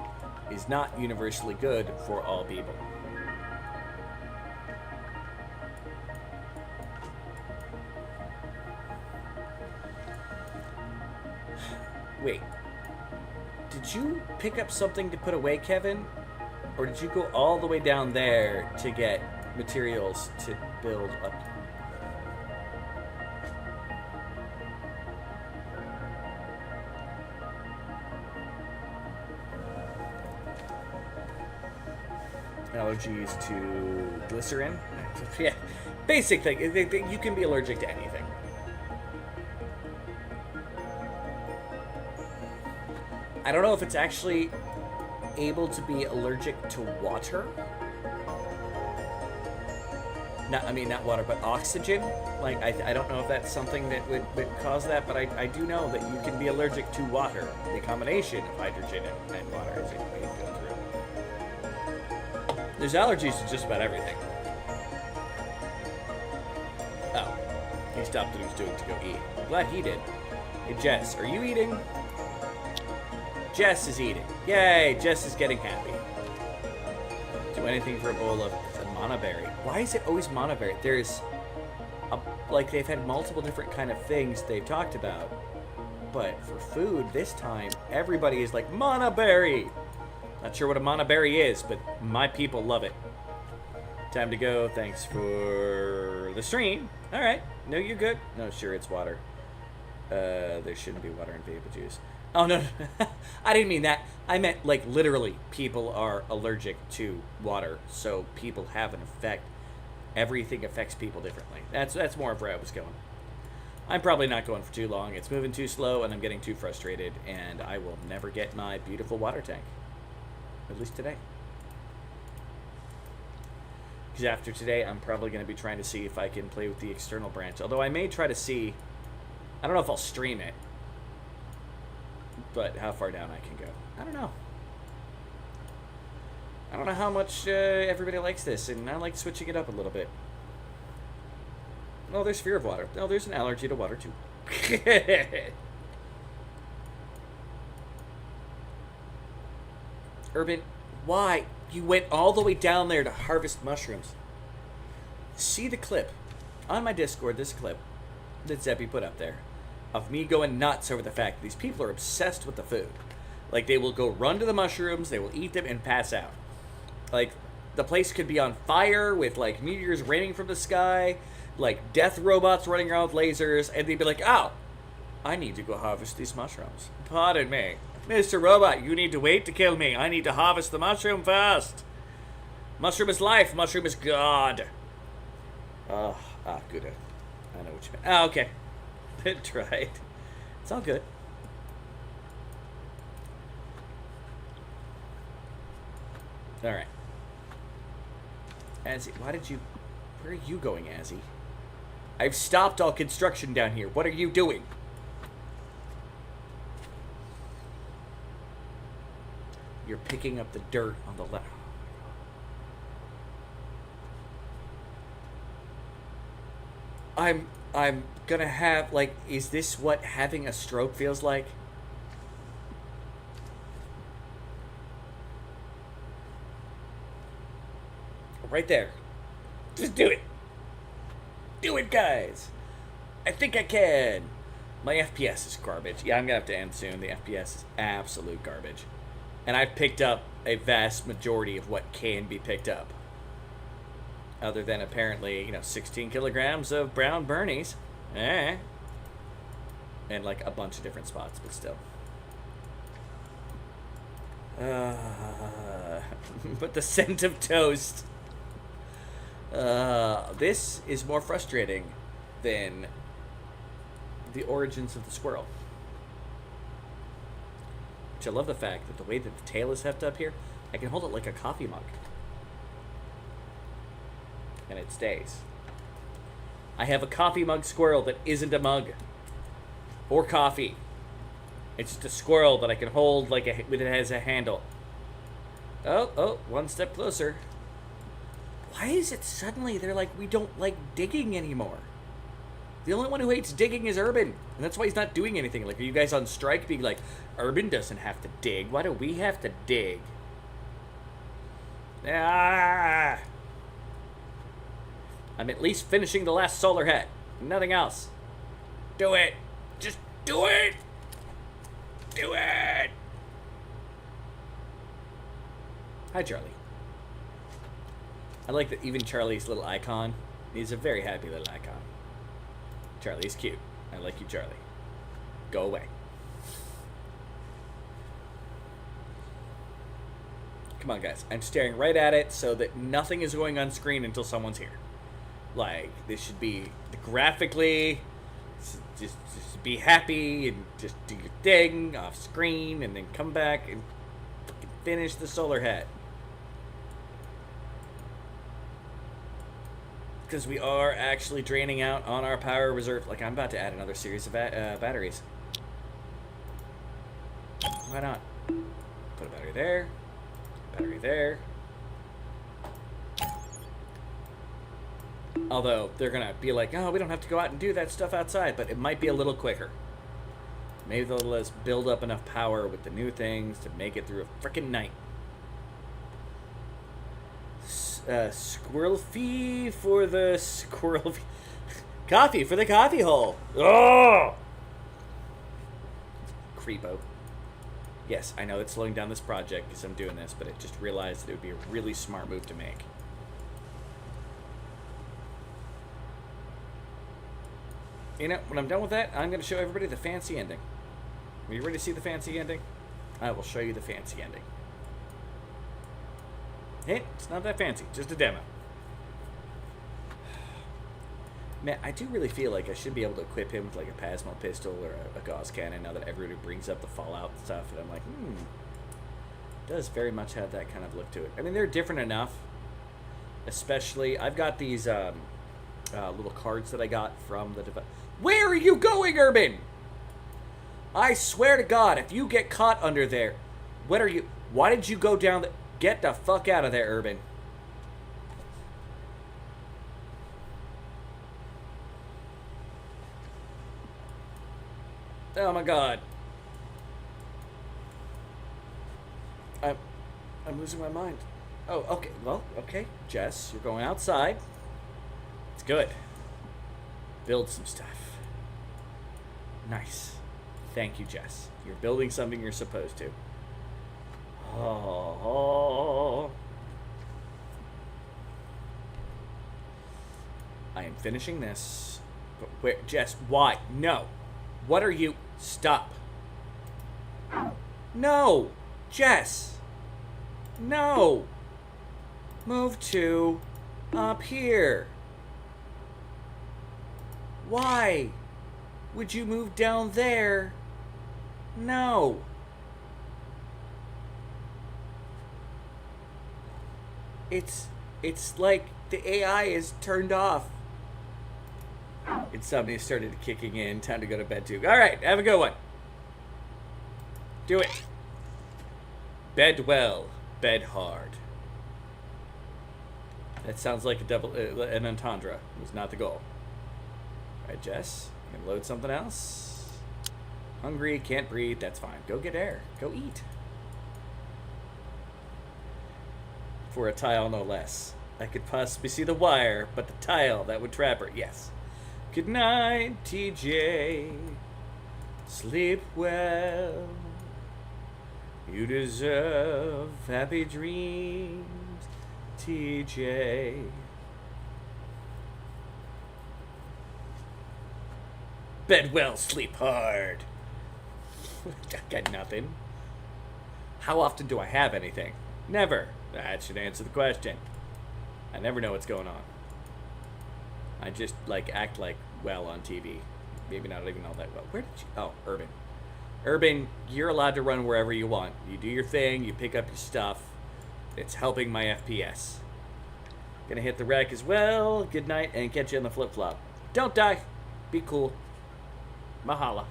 is not universally good for all people. Wait. Did you pick up something to put away, Kevin? Or did you go all the way down there to get materials to build up? Allergies to glycerin? Yeah, basic thing. You can be allergic to anything. I don't know if it's actually able to be allergic to water. Not water, but oxygen. Like, I don't know if that's something that would cause that, but I do know that you can be allergic to water. The combination of hydrogen and water is a way to go through. There's allergies to just about everything. Oh, he stopped what he was doing to go eat. I'm glad he did. Hey, Jess, are you eating? Jess is eating. Yay, Jess is getting happy. Do anything for a bowl of monaberry. Why is it always monaberry? There's, they've had multiple different kind of things they've talked about. But for food, this time, everybody is like, monaberry! Not sure what a monaberry is, but my people love it. Time to go. Thanks for the stream. All right. No, you're good. No, sure, it's water. There shouldn't be water in vapor juice. Oh, no. I didn't mean that. I meant, literally, people are allergic to water, so people have an effect. Everything affects people differently. That's more of where I was going. I'm probably not going for too long. It's moving too slow, and I'm getting too frustrated, and I will never get my beautiful water tank. At least today. Because after today, I'm probably going to be trying to see if I can play with the external branch. Although I may try to see... I don't know if I'll stream it. But how far down I can go. I don't know. I don't know how much everybody likes this, and I like switching it up a little bit. Oh, there's fear of water. Oh, there's an allergy to water, too. Urban, why? You went all the way down there to harvest mushrooms. See the clip. On my Discord, this clip that Zeppy put up there of me going nuts over the fact that these people are obsessed with the food. Like, they will go run to the mushrooms, they will eat them, and pass out. Like, the place could be on fire with, meteors raining from the sky, death robots running around with lasers, and they'd be like, oh, I need to go harvest these mushrooms. Pardon me. Mr. Robot, you need to wait to kill me. I need to harvest the mushroom first. Mushroom is life. Mushroom is God. Good. I know what you meant. Oh, okay. Tried. It's all good. All right. Azzy, why did you... Where are you going, Azzy? I've stopped all construction down here. What are you doing? You're picking up the dirt on the left. I'm gonna have, is this what having a stroke feels like? Right there. Just do it. Do it, guys. I think I can. My FPS is garbage. Yeah, I'm gonna have to end soon. The FPS is absolute garbage. And I've picked up a vast majority of what can be picked up. Other than apparently, 16 kilograms of brown Bernies. And a bunch of different spots, but still. But the scent of toast. This is more frustrating than the origins of the squirrel. Which I love the fact that the way that the tail is heft up here, I can hold it like a coffee mug. And it stays. I have a coffee mug squirrel that isn't a mug. Or coffee. It's just a squirrel that I can hold with it has a handle. Oh, one step closer. Why is it suddenly they're like, we don't like digging anymore? The only one who hates digging is Urban. And that's why he's not doing anything. Like, are you guys on strike being like, Urban doesn't have to dig. Why do we have to dig? Ah! I'm at least finishing the last solar head. Nothing else. Do it. Just do it. Do it. Hi, Charlie. I like that even Charlie's little icon. He's a very happy little icon. Charlie's cute. I like you, Charlie. Go away. Come on, guys. I'm staring right at it so that nothing is going on screen until someone's here. Like, this should be graphically, just be happy and just do your thing off screen and then come back and finish the solar head. Because we are actually draining out on our power reserve. Like, I'm about to add another series of batteries. Why not? Put a battery there. Battery there. Although, they're going to be like, oh, we don't have to go out and do that stuff outside. But it might be a little quicker. Maybe they'll let us build up enough power with the new things to make it through a frickin' night. Squirrel fee for the squirrel fee. Coffee for the coffee hole. Oh! Creepo. Yes, I know it's slowing down this project because I'm doing this, but I just realized that it would be a really smart move to make. You know, when I'm done with that, I'm going to show everybody the fancy ending. Are you ready to see the fancy ending? I will show you the fancy ending. Hey, it's not that fancy, just a demo. Man, I do really feel like I should be able to equip him with like a Pasmo pistol or a Gauss cannon now that everybody brings up the Fallout stuff, and I'm like, it does very much have that kind of look to it. I mean, they're different enough, especially, I've got these little cards that I got from the device. Where are you going, Urban? I swear to God, if you get caught under there, what are you, why did you go down the... Get the fuck out of there, Urban. Oh my God. I'm losing my mind. Oh, okay. Well, okay. Jess, you're going outside. It's good. Build some stuff. Nice. Thank you, Jess. You're building something you're supposed to. Oh. I am finishing this. But where, Jess, why? No. What are you? Stop. No. Jess. No. Move to up here. Why would you move down there? No. It's like the AI is turned off. Insomnia started kicking in. Time to go to bed too. All right, have a good one. Do it. Bed well, bed hard. That sounds like a double, an entendre. It was not the goal. All right, Jess, you gonna load something else? Hungry, can't breathe. That's fine. Go get air. Go eat. For a tile, no less. I could possibly see the wire, but the tile, that would trap her. Yes. Good night, TJ. Sleep well. You deserve happy dreams, TJ. Bed well, sleep hard. I got nothing. How often do I have anything? Never. That should answer the question. I never know what's going on. I just, like, act like well on TV. Maybe not even all that well. Where did you... Oh, Urban. Urban, you're allowed to run wherever you want. You do your thing, you pick up your stuff. It's helping my FPS. Gonna hit the wreck as well. Good night, and catch you on the flip-flop. Don't die. Be cool. Mahala.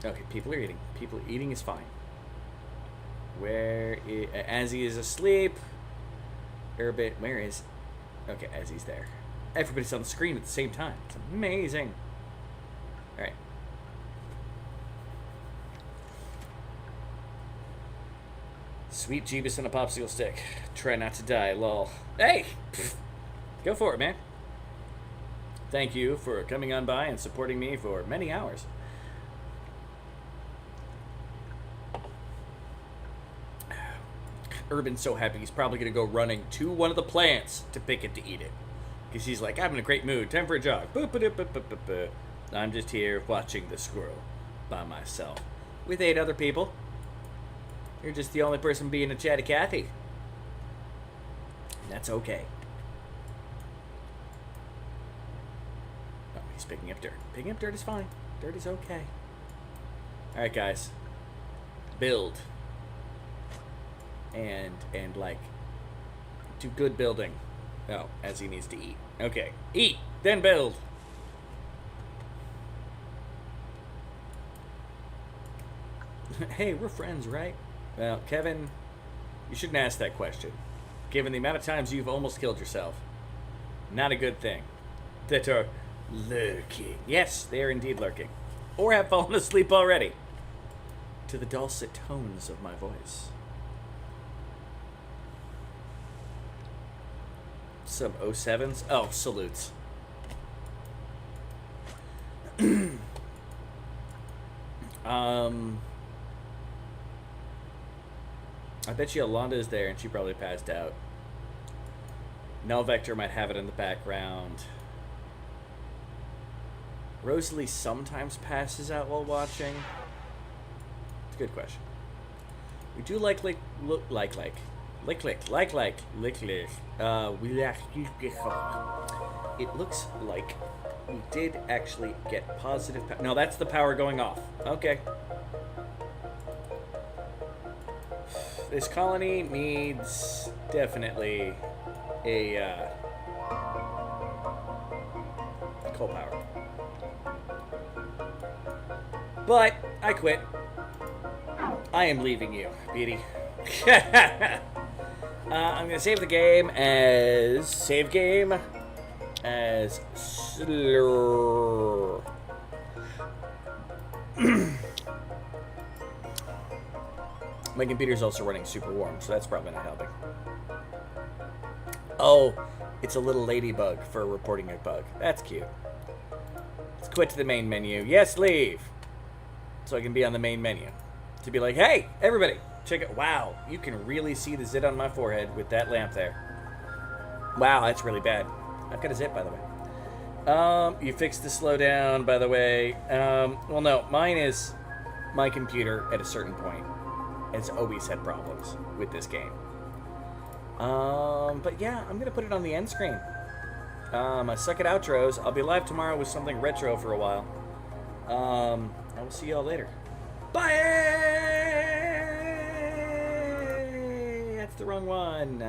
Okay, people are eating. People eating is fine. Where is... Azzy is asleep. Urban... Where is... Okay, as he's there. Everybody's on the screen at the same time. It's amazing. Alright. Sweet Jeebus and a popsicle stick. Try not to die, lol. Hey! Pfft. Go for it, man. Thank you for coming on by and supporting me for many hours. Urban's so happy he's probably going to go running to one of the plants to pick it to eat it. Because he's like, I'm in a great mood. Time for a jog. Boop, boop, boop, boop, boop, boop. I'm just here watching the squirrel by myself. With 8 other people. You're just the only person being a chatty Cathy. That's okay. Oh, he's picking up dirt. Picking up dirt is fine. Dirt is okay. Alright, guys. Build. And like, do good building. Oh, as he needs to eat. Okay. Eat, then build. Hey, we're friends, right? Well, Kevin, you shouldn't ask that question. Given the amount of times you've almost killed yourself. Not a good thing. That are lurking. Yes, they are indeed lurking. Or have fallen asleep already. To the dulcet tones of my voice. Some 07s. Oh, salutes. I bet you Yolanda is there and she probably passed out. Null Vector might have it in the background. Rosalie sometimes passes out while watching. It's a good question. We do like. We like. It looks like we did actually get positive. No, that's the power going off. Okay. This colony needs definitely a coal power. But I quit. I am leaving you, Beatty. I'm gonna save the game as slur. My computer's also running super warm, so that's probably not helping. Oh, it's a little ladybug for reporting a bug. That's cute. Let's quit to the main menu. Yes, leave. So I can be on the main menu. To be like, hey, everybody, check it. Wow, you can really see the zit on my forehead with that lamp there. Wow, that's really bad. I've got a zit, by the way. You fixed the slowdown, by the way. Well, no, mine is my computer at a certain point has always had problems with this game. But yeah, I'm gonna put it on the end screen. I suck at outros. I'll be live tomorrow with something retro for a while. I will see y'all later. Bye! That's the wrong one.